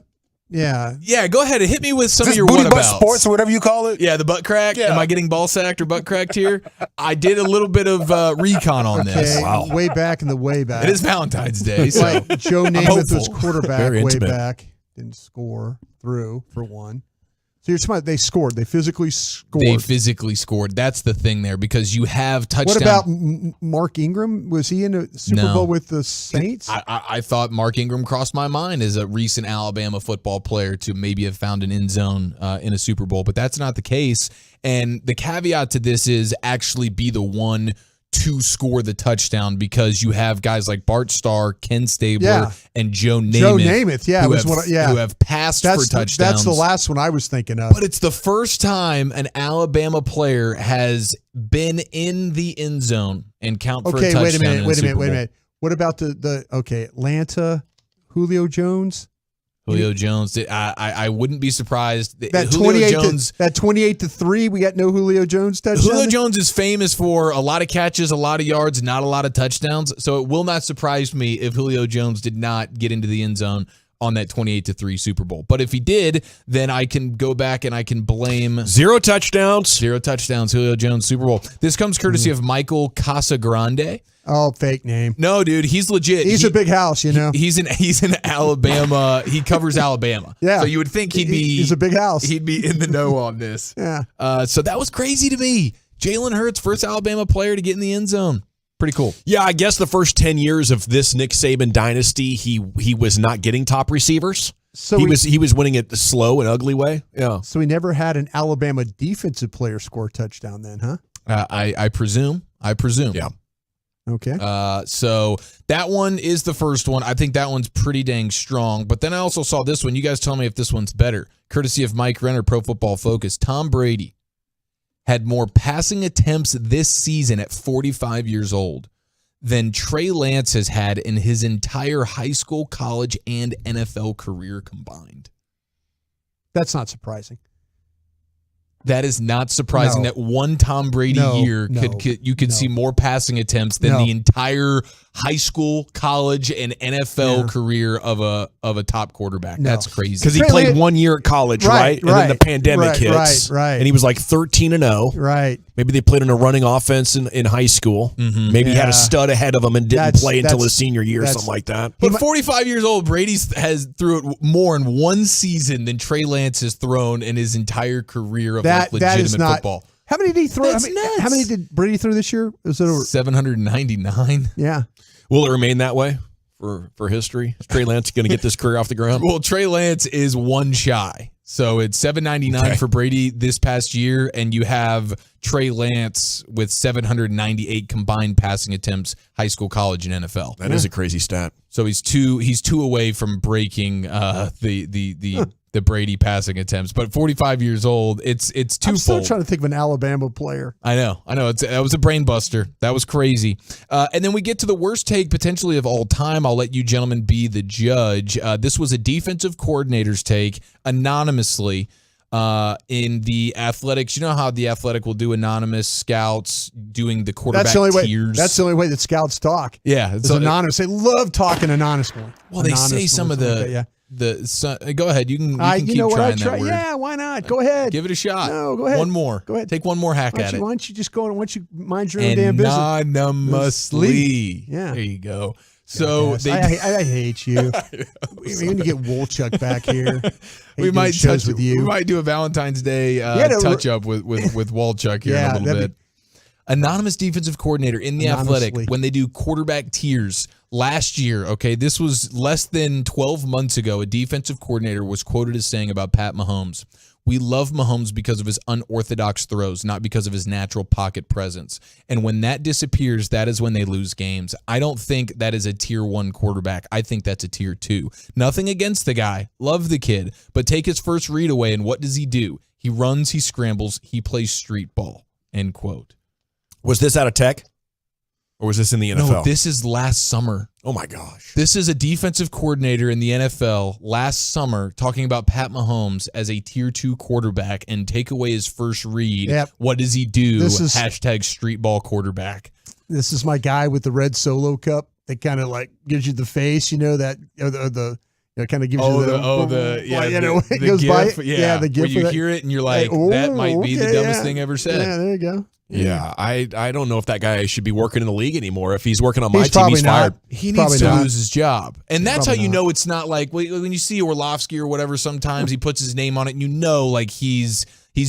Yeah. Yeah, go ahead and hit me with some Is of this your booty butt whatabouts. sports or whatever you call it? Yeah, the butt crack. Yeah. Am I getting ball sacked or butt cracked here? I did a little bit of recon on this. Okay, Wow. way back in the way back. It is Valentine's Day. So Like Joe Namath was quarterback Very way intimate. back. Didn't score through for one. So you're talking about they scored. They physically scored. they physically scored. That's the thing there because you have touchdown. What about Mark Ingram? Was he in a Super No. Bowl with the Saints? I thought Mark Ingram crossed my mind as a recent Alabama football player to maybe have found an end zone in a Super Bowl, but that's not the case. And the caveat to this is actually be the one to score the touchdown because you have guys like Bart Starr, Ken Stabler, Yeah. and Joe Namath. Joe Namath, yeah, who was have, one. Yeah, who have passed for touchdowns. That's the last one I was thinking of. But it's the first time an Alabama player has been in the end zone and count for a touchdown. Wait a minute. in Wait a Super minute. Bowl. What about the Atlanta, Julio Jones? Julio Jones. I wouldn't be surprised. That Julio Jones. 28-3. We got no Julio Jones touchdown. Julio Jones is famous for a lot of catches, a lot of yards, not a lot of touchdowns. So it will not surprise me if Julio Jones did not get into the end zone on that 28-3 Super Bowl. But if he did, then I can go back and I can blame Zero touchdowns, Julio Jones Super Bowl. This comes courtesy of Michael Casagrande. Oh, fake name. No, dude, he's legit. He's a big house, you know. He's in Alabama. He covers Alabama. Yeah. So you would think He's a big house. He'd be in the know on this. Yeah. So that was crazy to me. Jalen Hurts, first Alabama player to get in the end zone. Pretty cool. Yeah, I guess the first 10 years of this Nick Saban dynasty, he was not getting top receivers. So he was winning it the slow and ugly way. Yeah. So he never had an Alabama defensive player score a touchdown then, huh? I presume. Yeah. Okay. So that one is the first one. I think that one's pretty dang strong. But then I also saw this one. You guys tell me if this one's better. Courtesy of Mike Renner, Pro Football Focus. Tom Brady had more passing attempts this season at 45 years old than Trey Lance has had in his entire high school, college, and NFL career combined. That's not surprising. That is not surprising that one Tom Brady year could see more passing attempts than the entire high school, college, and NFL career of a top quarterback. That's crazy. Because he played 1 year at college, right? And then the pandemic hits. Right. And he was like 13-0. Right. Maybe they played in a running offense in high school. Mm-hmm. Maybe he had a stud ahead of him and didn't play until his senior year or something like that. But 45 years old, Brady has threw it more in one season than Trey Lance has thrown in his entire career of legitimate football. How many did he throw? That's How many did Brady throw this year? Was it over 799? Yeah. Will it remain that way for history? Is Trey Lance going to get this career off the ground? Well, Trey Lance is one shy. So it's 799 for Brady this past year, and you have Trey Lance with 798 combined passing attempts, high school, college, and NFL. That is a crazy stat. So he's two away from breaking the Brady passing attempts. But 45 years old, it's twofold. I'm still trying to think of an Alabama player. I know. That was a brain buster. That was crazy. And then we get to the worst take potentially of all time. I'll let you gentlemen be the judge. This was a defensive coordinator's take anonymously in the Athletics. You know how the Athletic will do anonymous scouts doing the quarterback tiers? That's the only way that scouts talk. Yeah. It's anonymous. They love talking anonymously. Well, they say some of the... go ahead. You can keep trying that word. Yeah, why not? Go ahead. Give it a shot. No, go ahead. One more. Go ahead. Take one more hack at it. Why don't you just go and why don't you mind your own damn business? Anonymously. Yeah. There you go. So I hate you. We're going to get Wolchuk back here. We might do a Valentine's Day touch up with Wolchuk here in a little bit. Anonymous defensive coordinator in the Athletic when they do quarterback tiers. Last year, okay, this was less than 12 months ago, a defensive coordinator was quoted as saying about Pat Mahomes, "We love Mahomes because of his unorthodox throws, not because of his natural pocket presence. And when that disappears, that is when they lose games. I don't think that is a tier 1 quarterback. I think that's a tier 2. Nothing against the guy. Love the kid. But take his first read away, and what does he do? He runs, he scrambles, he plays street ball." End quote. Was this out of Tech? Or was this in the NFL? No, this is last summer. Oh, my gosh. This is a defensive coordinator in the NFL last summer talking about Pat Mahomes as a tier 2 quarterback and take away his first read. Yep. What does he do? Hashtag street ball quarterback. This is my guy with the red Solo cup that kind of like gives you the face, kind of gives you the it goes gif, by. Yeah, the gif. where you hear it and you're like, that might be the dumbest thing ever said. Yeah, there you go. Yeah, I don't know if that guy should be working in the league anymore. If he's working on my team, he's fired. He needs to lose his job. And that's how you know it's not like when you see Orlovsky or whatever, sometimes he puts his name on it and you know like he's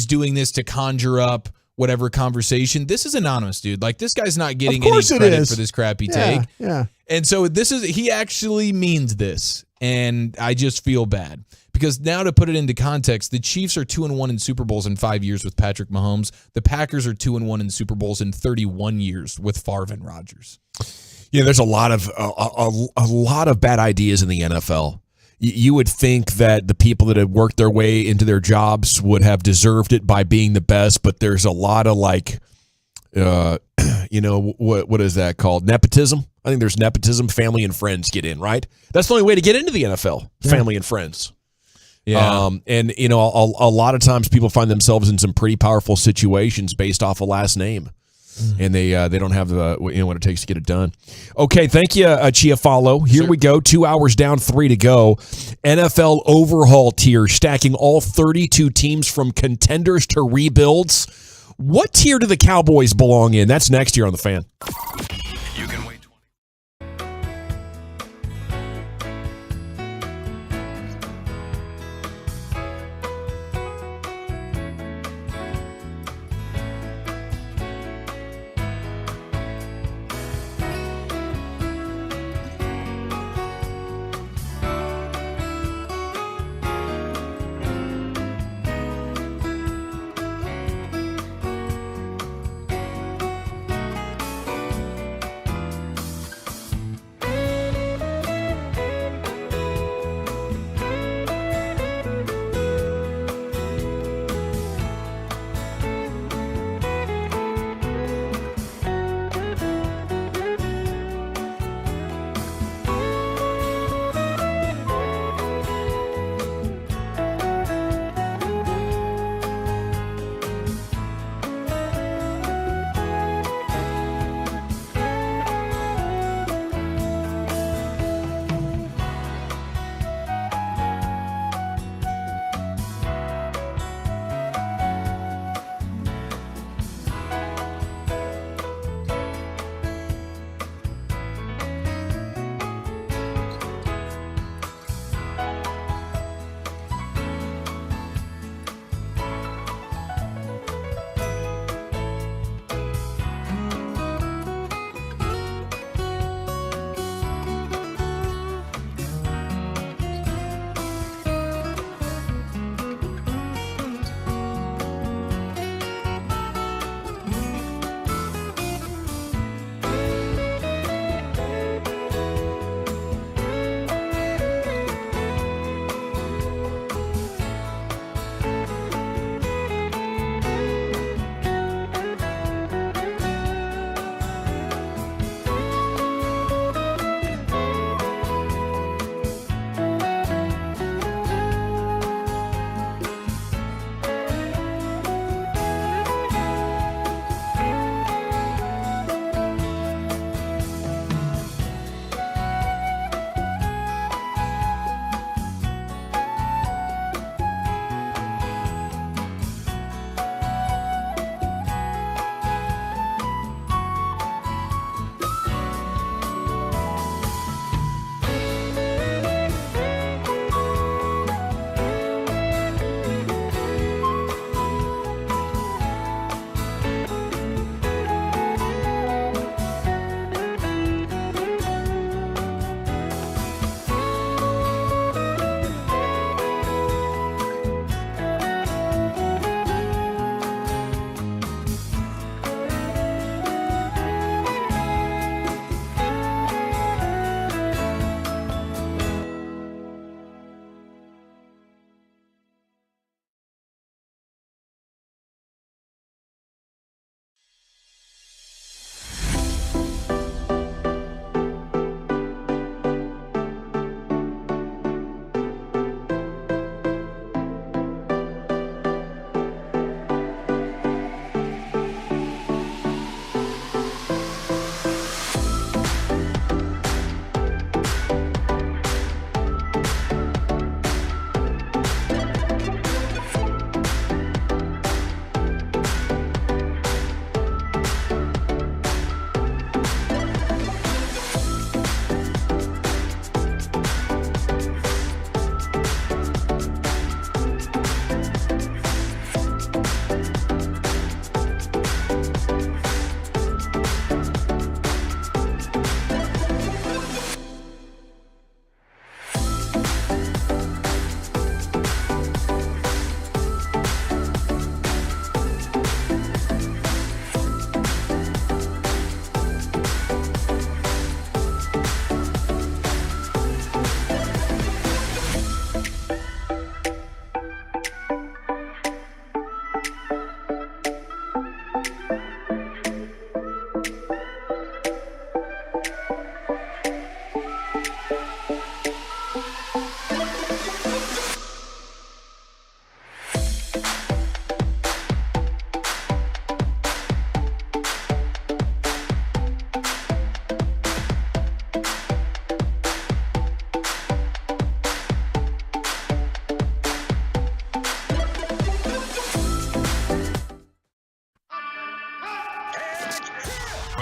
doing this to conjure up whatever conversation. This is anonymous, dude. Like this guy's not getting any credit for this crappy take. Yeah. And so he actually means this. And I just feel bad. Because now to put it into context, the Chiefs are 2-1 in Super Bowls in 5 years with Patrick Mahomes. The Packers are 2-1 in Super Bowls in 31 years with Favre and Rodgers. Yeah, there's a lot of bad ideas in the NFL. You would think that the people that have worked their way into their jobs would have deserved it by being the best, but there's a lot of what is that called? Nepotism. I think there's nepotism. Family and friends get in, right? That's the only way to get into the NFL. Family and friends. Yeah. And a lot of times people find themselves in some pretty powerful situations based off a last name. And they don't have what it takes to get it done. Okay, thank you, Chiafalo. Here we go. 2 hours down, 3 to go. NFL overhaul tier, stacking all 32 teams from contenders to rebuilds. What tier do the Cowboys belong in? That's next year on The Fan. You can wait.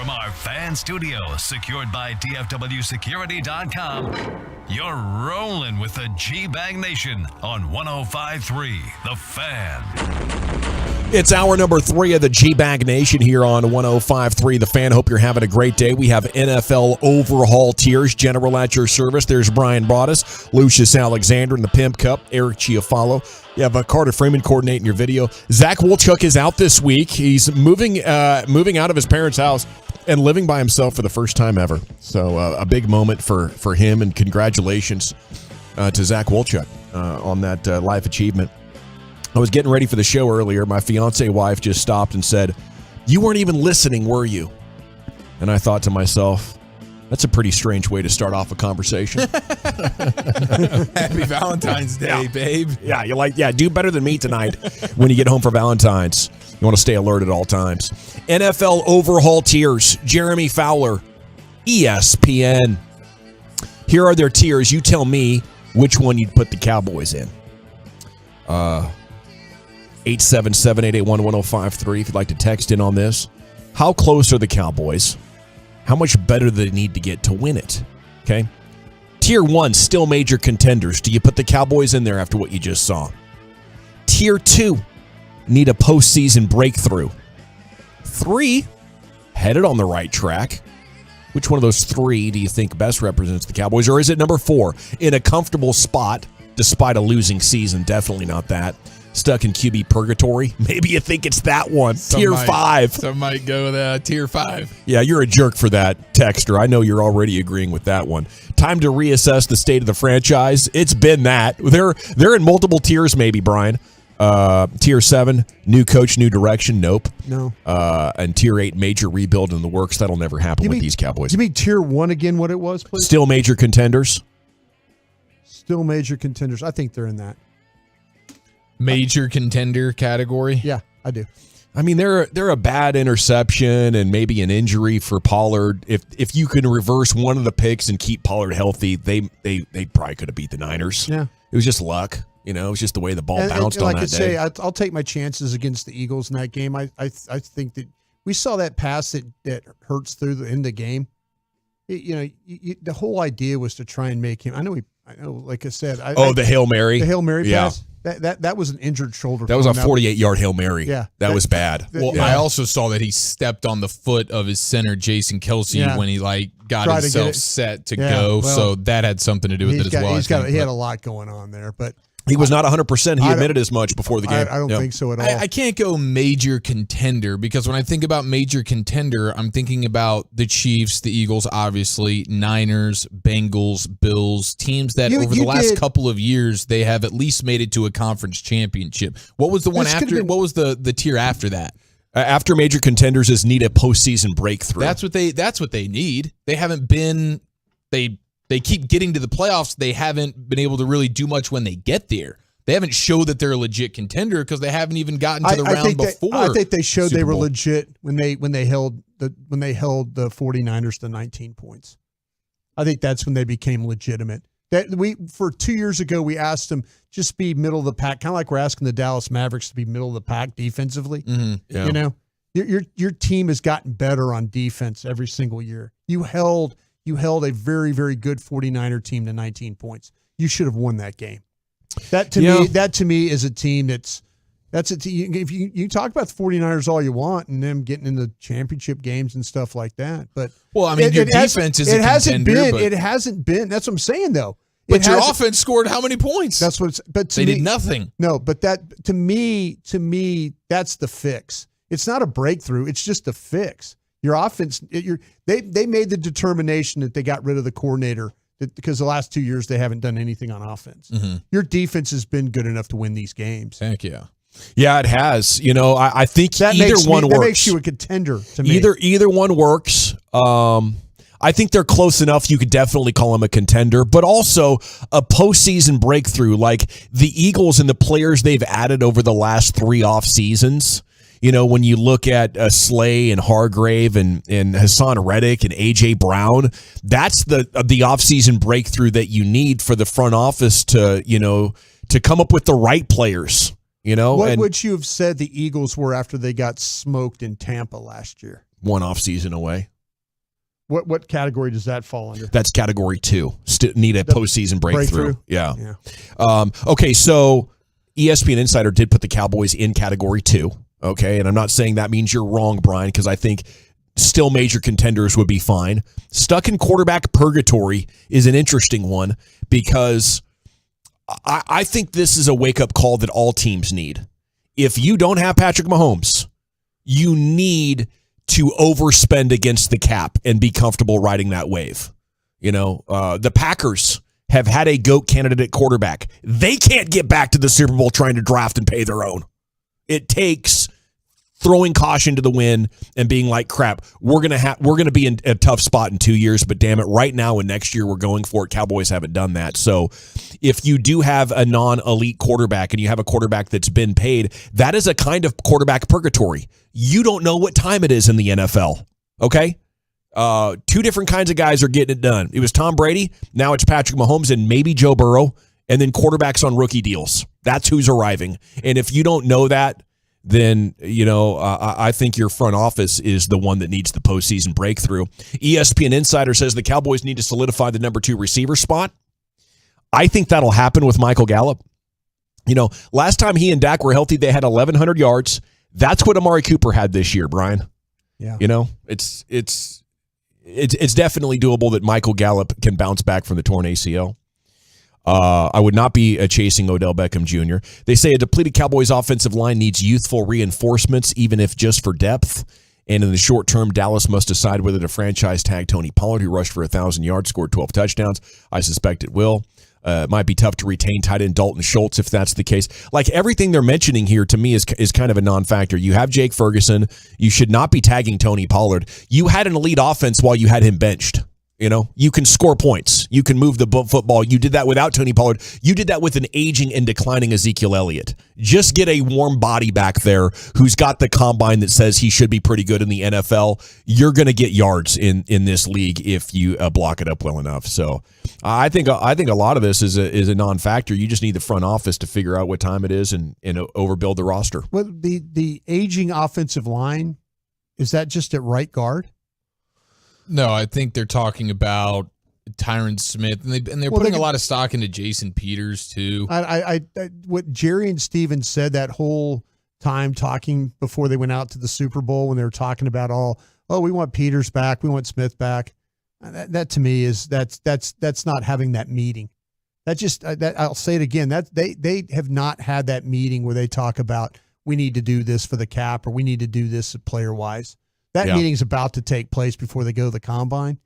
From our fan studio, secured by DFWsecurity.com, you're rolling with the G-Bag Nation on 105.3 The Fan. It's hour number 3 of the G-Bag Nation here on 105.3 The Fan. Hope you're having a great day. We have NFL overhaul tiers, general at your service. There's Brian Broaddus, Lucius Alexander in the Pimp Cup, Eric Chiafalo. You have Carter Freeman coordinating your video. Zach Wolchuk is out this week. He's moving out of his parents' house and living by himself for the first time ever. So a big moment for him, and congratulations to Zach Wolchuk on that life achievement. I was getting ready for the show earlier. My fiance wife just stopped and said, "You weren't even listening, were you?" And I thought to myself, that's a pretty strange way to start off a conversation. Happy Valentine's Day, babe. Yeah, do better than me tonight when you get home for Valentine's. You want to stay alert at all times. NFL overhaul tiers. Jeremy Fowler, ESPN. Here are their tiers. You tell me which one you'd put the Cowboys in. 877-881-1053 if you'd like to text in on this. How close are the Cowboys? How much better do they need to get to win it? Okay. Tier 1, still major contenders. Do you put the Cowboys in there after what you just saw? Tier 2, need a postseason breakthrough. 3, headed on the right track. Which one of those 3 do you think best represents the Cowboys? Or is it number 4, in a comfortable spot despite a losing season? Definitely not that. Stuck in QB purgatory? Maybe you think it's that one. Tier 5. Some might go with Tier 5. Yeah, you're a jerk for that, Texter. I know you're already agreeing with that one. Time to reassess the state of the franchise. It's been that. They're in multiple tiers, maybe, Brian. Tier 7, new coach, new direction. Nope. No. And Tier 8, major rebuild in the works. That'll never happen with these Cowboys. Give me Tier 1 again, what it was, please? Still major contenders. Still major contenders. I think they're in that. Major contender category? Yeah, I do. I mean, they're a bad interception and maybe an injury for Pollard. If you can reverse one of the picks and keep Pollard healthy, they probably could have beat the Niners. Yeah. It was just luck. You know, it was just the way the ball bounced on that day. I'll take my chances against the Eagles in that game. I think that we saw that pass that Hurts through the end of the game. The whole idea was to try and make him. I know, like I said. The Hail Mary. The Hail Mary pass. That was an injured shoulder. That was a 48-yard Hail Mary. Yeah. That was bad. I also saw that he stepped on the foot of his center, Jason Kelsey, when he got himself set to go. Well, so that had something to do with it as well. He had a lot going on there, but he was not 100%. He admitted as much before the game. I don't think so at all. I can't go major contender because when I think about major contender, I'm thinking about the Chiefs, the Eagles, obviously, Niners, Bengals, Bills, teams that over the last couple of years, they have at least made it to a conference championship. What was the one after? What was the tier after that? After major contenders is need a postseason breakthrough. That's what they need. They haven't been They keep getting to the playoffs. They haven't been able to really do much when they get there. They haven't showed that they're a legit contender because they haven't even gotten to the round before. I think they showed Super they were Bowl. legit when they held the 49ers to 19 points. I think that's when they became legitimate. For 2 years ago we asked them just be middle of the pack, kind of like we're asking the Dallas Mavericks to be middle of the pack defensively. Mm-hmm. Yeah. You know, your team has gotten better on defense every single year. You held a very, very good 49er team to 19 points. You should have won that game. That to me is a team that's a team. If you talk about the 49ers all you want and them getting in the championship games and stuff like that, but your defense is a contender. It hasn't been. That's what I'm saying though. But your offense scored how many points? That's what. They did nothing. No, but that to me, that's the fix. It's not a breakthrough. It's just a fix. Your offense, they made the determination that they got rid of the coordinator because the last 2 years they haven't done anything on offense. Mm-hmm. Your defense has been good enough to win these games. Heck yeah. Yeah, it has. You know, I think that either one works. That makes you a contender to me. Either one works. I think they're close enough. You could definitely call them a contender, but also a postseason breakthrough like the Eagles and the players they've added over the last 3 off seasons. You know, when you look at Slay and Hargrave and Hassan Reddick and A.J. Brown, that's the offseason breakthrough that you need for the front office to come up with the right players. You know, what would you have said the Eagles were after they got smoked in Tampa last year? one off season away. What category does that fall under? That's category 2. Need a postseason breakthrough. Yeah. Okay, so ESPN Insider did put the Cowboys in category 2. Okay, and I'm not saying that means you're wrong, Brian, because I think still major contenders would be fine. Stuck in quarterback purgatory is an interesting one because I think this is a wake-up call that all teams need. If you don't have Patrick Mahomes, you need to overspend against the cap and be comfortable riding that wave. The Packers have had a GOAT candidate at quarterback. They can't get back to the Super Bowl trying to draft and pay their own. It takes throwing caution to the wind and being like, crap, we're gonna be in a tough spot in 2 years, but damn it, right now and next year we're going for it. Cowboys haven't done that. So if you do have a non-elite quarterback and you have a quarterback that's been paid, that is a kind of quarterback purgatory. You don't know what time it is in the NFL. Okay? 2 different kinds of guys are getting it done. It was Tom Brady, now it's Patrick Mahomes and maybe Joe Burrow, and then quarterbacks on rookie deals. That's who's arriving. And if you don't know that, then, I think your front office is the one that needs the postseason breakthrough. ESPN Insider says the Cowboys need to solidify the number 2 receiver spot. I think that'll happen with Michael Gallup. Last time he and Dak were healthy, they had 1,100 yards. That's what Amari Cooper had this year, Brian. Yeah. It's definitely doable that Michael Gallup can bounce back from the torn ACL. I would not be chasing Odell Beckham Jr. They say a depleted Cowboys offensive line needs youthful reinforcements, even if just for depth. And in the short term, Dallas must decide whether to franchise tag Tony Pollard, who rushed for 1,000 yards, scored 12 touchdowns. I suspect it will. It might be tough to retain tight end Dalton Schultz if that's the case. Like everything they're mentioning here to me is kind of a non-factor. You have Jake Ferguson. You should not be tagging Tony Pollard. You had an elite offense while you had him benched. You can score points. You can move the football. You did that without Tony Pollard. You did that with an aging and declining Ezekiel Elliott. Just get a warm body back there who's got the combine that says he should be pretty good in the NFL. You're going to get yards in this league if you block it up well enough. So I think a lot of this is a non-factor. You just need the front office to figure out what time it is and overbuild the roster. Well, the aging offensive line, is that just at right guard? No, I think they're talking about Tyron Smith, and they're putting a lot of stock into Jason Peters too. I what Jerry and Steven said that whole time talking before they went out to the Super Bowl when they were talking about we want Peters back, we want Smith back. That to me is that's not having that meeting. I'll say it again. That they have not had that meeting where they talk about we need to do this for the cap or we need to do this player wise. That meeting's about to take place before they go to the combine.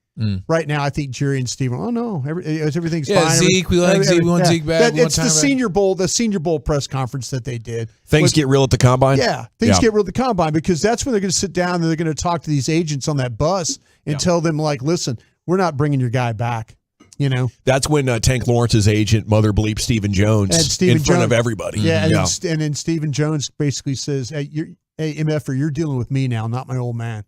Right now, I think Jerry and Steven, everything's fine. Zeke, we like Zeke, we want Zeke back. It's the Senior Bowl press conference that they did. Things get real at the combine? Yeah, things get real at the combine because that's when they're going to sit down and they're going to talk to these agents on that bus and tell them, listen, we're not bringing your guy back. That's when Tank Lawrence's agent, Mother Bleep Stephen Jones, in front of everybody. Yeah, and then Stephen Jones basically says, hey, MFer, you're dealing with me now, not my old man.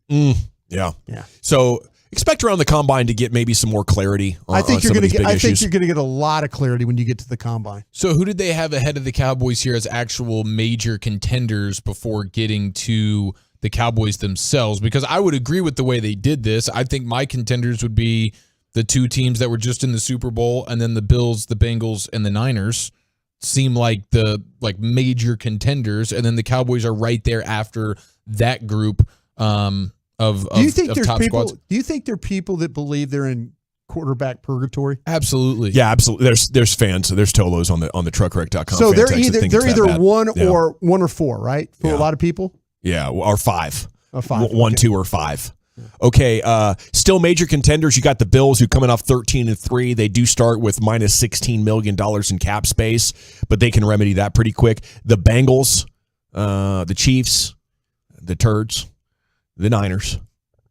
Yeah. So expect around the combine to get maybe some more clarity on I think you're going to get a lot of clarity when you get to the combine. So who did they have ahead of the Cowboys here as actual major contenders before getting to the Cowboys themselves? Because I would agree with the way they did this. I think my contenders would be the 2 teams that were just in the Super Bowl, and then the Bills, the Bengals, and the Niners seem like the major contenders, and then the Cowboys are right there after that group of do you think there's top people? squads. Do you think there are people that believe they're in quarterback purgatory? Absolutely. Yeah, absolutely. There's fans. There's Tolos on the truckwreck.com. So they're either one or 4, right? For a lot of people. Yeah, or 5. 5. 1, 2, or 5. Okay, still major contenders. You got the Bills, who coming off 13-3. They do start with minus $16 million in cap space, but they can remedy that pretty quick. The Bengals, the Chiefs, the Turds, the Niners.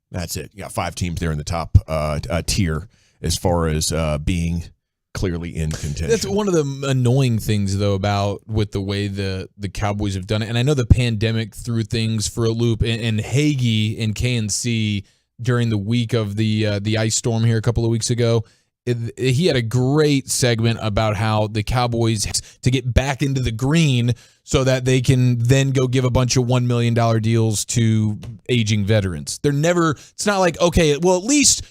That's it. You got 5 teams there in the top tier as far as being clearly in contention. That's one of the annoying things, though, about with the way the Cowboys have done it. And I know the pandemic threw things for a loop. And Hagee and KNC during the week of the ice storm here a couple of weeks ago, he had a great segment about how the Cowboys to get back into the green so that they can then go give a bunch of $1 million deals to aging veterans. It's not like, okay, well, at least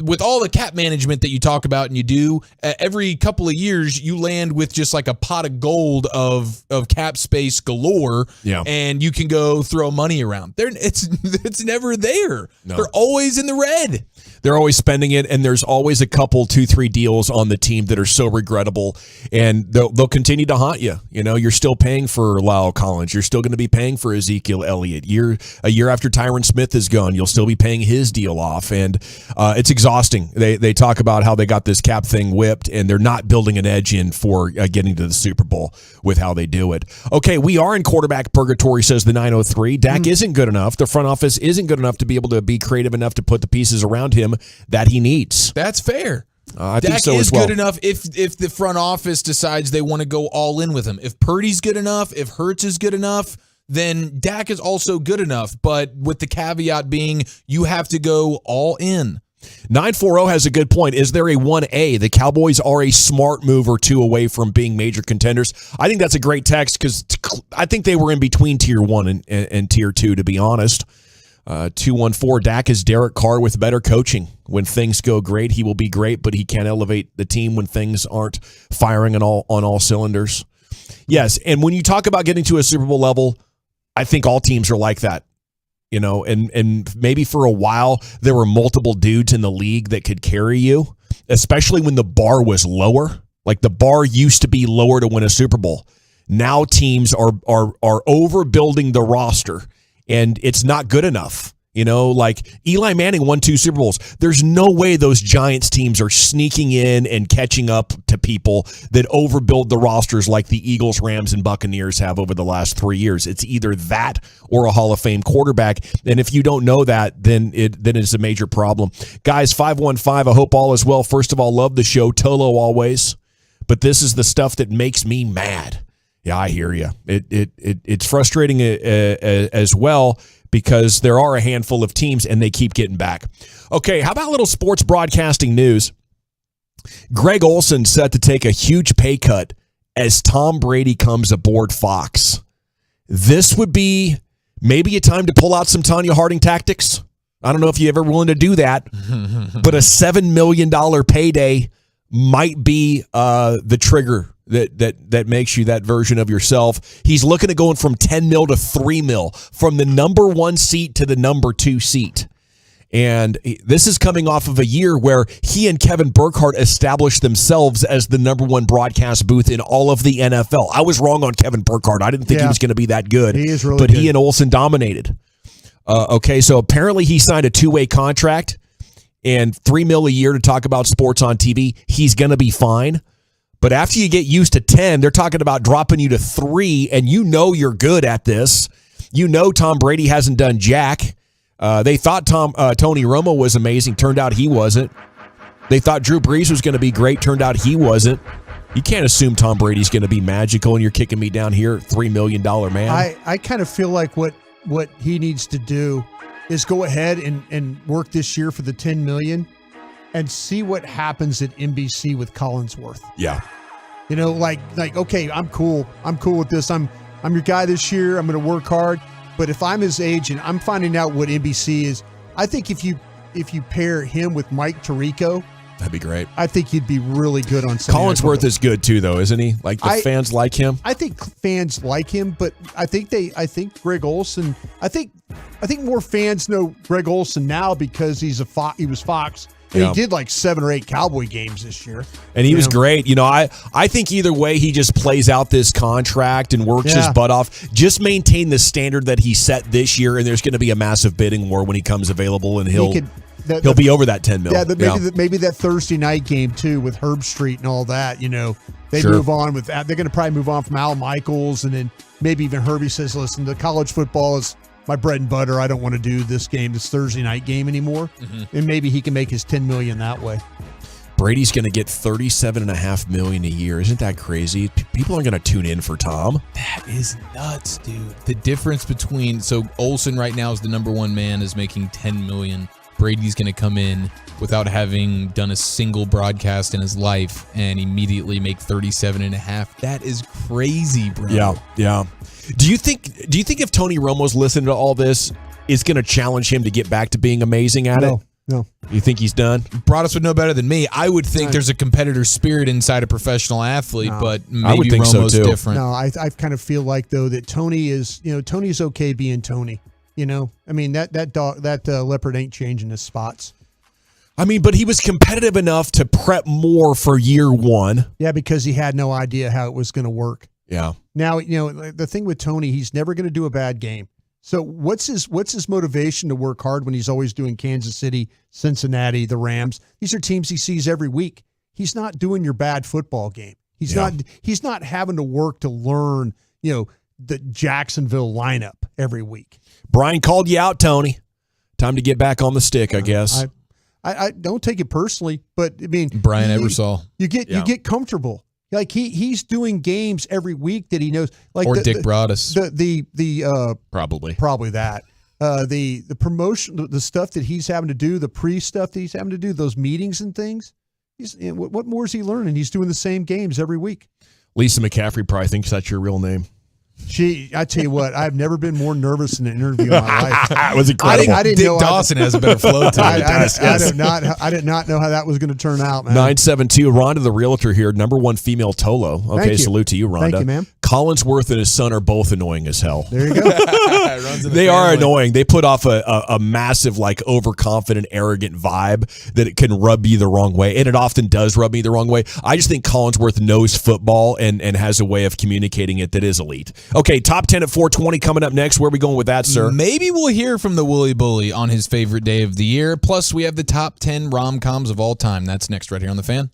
with all the cap management that you talk about and you do, every couple of years you land with just like a pot of gold of cap space galore, and you can go throw money around. It's never there. No. They're always in the red. They're always spending it, and there's always a couple, 2-3 deals on the team that are so regrettable, and they'll continue to haunt you. You know, you're still paying for Lyle Collins. You're still going to be paying for Ezekiel Elliott. A year after Tyron Smith is gone, you'll still be paying his deal off, and it's exhausting. They talk about how they got this cap thing whipped, and they're not building an edge in for getting to the Super Bowl with how they do it. Okay, we are in quarterback purgatory, says the 903. Dak isn't good enough. The front office isn't good enough to be able to be creative enough to put the pieces around him that he needs. That's fair. I Dak think so is as well. good enough if the front office decides they want to go all in with him. If Purdy's good enough, if Hurts is good enough, then Dak is also good enough. But with the caveat being you have to go all in. 940 has a good point. Is there a 1A? The Cowboys are a smart move or two away from being major contenders. I think that's a great text because I think they were in between tier 1 and tier 2, to be honest. 214, Dak is Derek Carr with better coaching. When things go great, he will be great, but he can't elevate the team when things aren't firing on all cylinders. Yes, and when you talk about getting to a Super Bowl level, I think all teams are like that. You know, and maybe for a while there were multiple dudes in the league that could carry you, especially when the bar was lower. Like the bar used to be lower to win a Super Bowl. Now teams are overbuilding the roster, and it's not good enough. You know, like Eli Manning won 2 Super Bowls. There's no way those Giants teams are sneaking in and catching up to people that overbuild the rosters like the Eagles, Rams, and Buccaneers have over the last 3 years. It's either that or a Hall of Fame quarterback. And if you don't know that, then it's a major problem. Guys, 515, I hope all is well. First of all, love the show. Tolo always. But this is the stuff that makes me mad. Yeah, I hear you. It's frustrating as well, because there are a handful of teams and they keep getting back. Okay, how about a little sports broadcasting news? Greg Olsen set to take a huge pay cut as Tom Brady comes aboard Fox. This would be maybe a time to pull out some Tanya Harding tactics. I don't know if you ever willing to do that, but a $7 million payday might be the trigger that makes you that version of yourself. He's looking at going from 10 mil to 3 mil, from the number 1 seat to the number 2 seat. And this is coming off of a year where he and Kevin Burkhardt established themselves as the number 1 broadcast booth in all of the NFL. I was wrong on Kevin Burkhardt. I didn't think he was going to be that good. He is really but good. He and Olsen dominated. Okay, so apparently he signed a 2-way contract and $3 million a year to talk about sports on TV. He's going to be fine. But after you get used to 10, they're talking about dropping you to 3, and you know you're good at this. You know Tom Brady hasn't done jack. They thought Tony Romo was amazing. Turned out he wasn't. They thought Drew Brees was going to be great. Turned out he wasn't. You can't assume Tom Brady's going to be magical, and you're kicking me down here, $3 million man. I kind of feel like what he needs to do is go ahead and work this year for the $10 million. And see what happens at NBC with Collinsworth. Yeah. You know, like okay, I'm cool with this. I'm your guy this year. I'm going to work hard. But if I'm his agent, I'm finding out what NBC is. I think if you pair him with Mike Tirico, that'd be great. I think you'd be really good on Sunday Night Collinsworth Football. is good too, though, isn't he? Like the fans like him. I think fans like him, but I think Greg Olsen. I think more fans know Greg Olsen now because he was Fox. And he did like 7 or 8 Cowboy games this year. And he was great. You know, I think either way he just plays out this contract and works his butt off. Just maintain the standard that he set this year, and there's going to be a massive bidding war when he comes available, and he'll be over that 10 mil. Yeah, maybe that Thursday night game too with Herb Street and all that. You know, they move on with that. They're going to probably move on from Al Michaels, and then maybe even Herbie says, "Listen, the college football is my bread and butter. I don't want to do this Thursday night game anymore." And maybe he can make his $10 million that way. Brady's going to get $37.5 million a year. Isn't that crazy? People are going to tune in for Tom. That is nuts, dude. The difference between Olsen right now is the number 1 man, is making $10 million. Brady's going to come in without having done a single broadcast in his life and immediately make 37.5. That is crazy, bro. Yeah. Do you think if Tony Romo's listening to all this, it's going to challenge him to get back to being amazing at it? No. You think he's done? Broadus would know better than me. I would think there's a competitor spirit inside a professional athlete, but maybe I would think Romo's so too. different. No, I kind of feel like though that Tony is, Tony's okay being Tony. I mean that leopard ain't changing his spots. I mean, but he was competitive enough to prep more for year one. Yeah, because he had no idea how it was going to work. Yeah. Now, the thing with Tony, he's never going to do a bad game. So what's his motivation to work hard when he's always doing Kansas City, Cincinnati, the Rams? These are teams he sees every week. He's not doing your bad football game. He's not having to work to learn, the Jacksonville lineup every week. Brian called you out, Tony. Time to get back on the stick, I guess. I don't take it personally, but I mean, Brian Ebersol. You get comfortable. Like he's doing games every week that he knows. Like Dick Broadus. Probably that. The promotion, the stuff that he's having to do, the pre-stuff that he's having to do, those meetings and things. What more is he learning? He's doing the same games every week. Lisa McCaffrey probably thinks that's your real name. I tell you what, I've never been more nervous in an interview in my life. It was incredible. I didn't Dick know Dawson has a better flow to it. I did not know how that was going to turn out, man. 972, Rhonda the realtor here, number one female Tolo. Okay, Thank you. Salute to you, Rhonda. Thank you, ma'am. Collinsworth and his son are both annoying as hell. There you go. They are annoying. They put off a massive, like, overconfident, arrogant vibe that it can rub you the wrong way, and it often does rub me the wrong way. I just think Collinsworth knows football and has a way of communicating it that is elite. Okay, top 10 at 420 coming up next. Where are we going with that, sir? Maybe we'll hear from the Wooly Bully on his favorite day of the year. Plus, we have the top 10 rom-coms of all time. That's next right here on The Fan.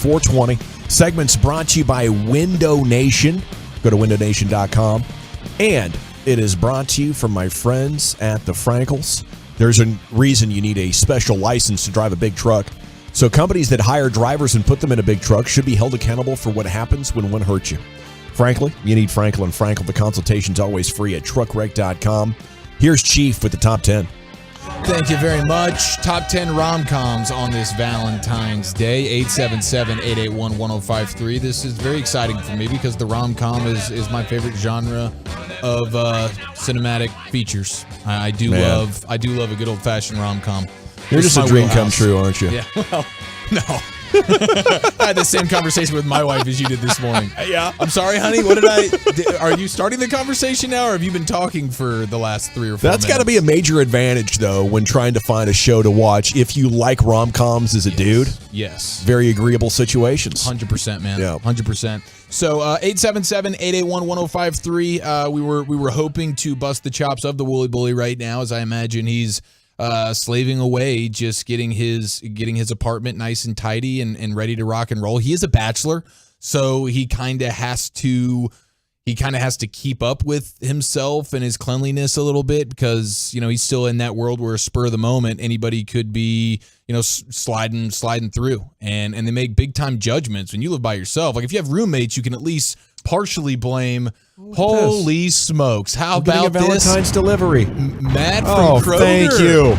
420. Segments brought to you by Window Nation. Go to windownation.com. And it is brought to you from my friends at the Frankels. There's a reason you need a special license to drive a big truck. So companies that hire drivers and put them in a big truck should be held accountable for what happens when one hurts you. Frankly, you need Frankel and Frankel. The consultation's always free at truckwreck.com. Here's Chief with the top 10. Thank you very much. Top 10 rom-coms on this Valentine's Day. 877-881-1053. This is very exciting for me because the rom-com is my favorite genre of cinematic features. I do love a good old-fashioned rom-com. You're just a dream come true, aren't you? Yeah. Well, no. I had the same conversation with my wife as you did this morning. Yeah. I'm sorry, honey. Are you starting the conversation now, or have you been talking for the last 3 or 4 minutes? That's got to be a major advantage, though, when trying to find a show to watch. If you like rom-coms as a dude. Yes. Very agreeable situations. 100%, man. Yeah. 100%. So 877-881-1053. We were hoping to bust the chops of the Wooly Bully right now, as I imagine he's slaving away, just getting his apartment nice and tidy and ready to rock and roll. He is a bachelor, so he kind of has to keep up with himself and his cleanliness a little bit because he's still in that world where a spur of the moment anybody could be sliding through, and they make big time judgments when you live by yourself. Like if you have roommates, you can at least partially blame. Holy smokes! How about a Valentine's this delivery, Matt from Kroger? Thank you,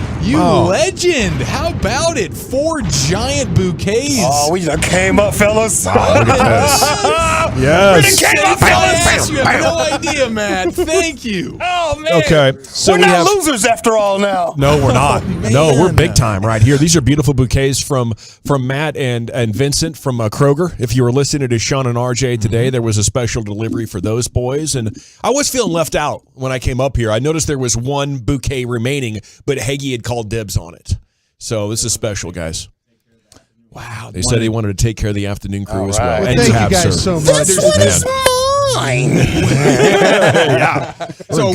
legend. How about it? 4 giant bouquets. Oh, we just came up, fellas. Look at this. Yes. We came up, fellas. You have no idea, Matt. Thank you. Oh man. Okay, so we're not losers after all now. No, we're not. No, we're big time right here. These are beautiful bouquets from Matt and Vincent from Kroger. If you were listening to Sean and RJ today, there was a special delivery for those boys. And I was feeling left out when I came up here. I noticed there was 1 bouquet remaining, but Hagee had called dibs on it. So this is special, guys. Wow. They said they wanted to take care of the afternoon crew as well. Thank you guys so much. Yeah. So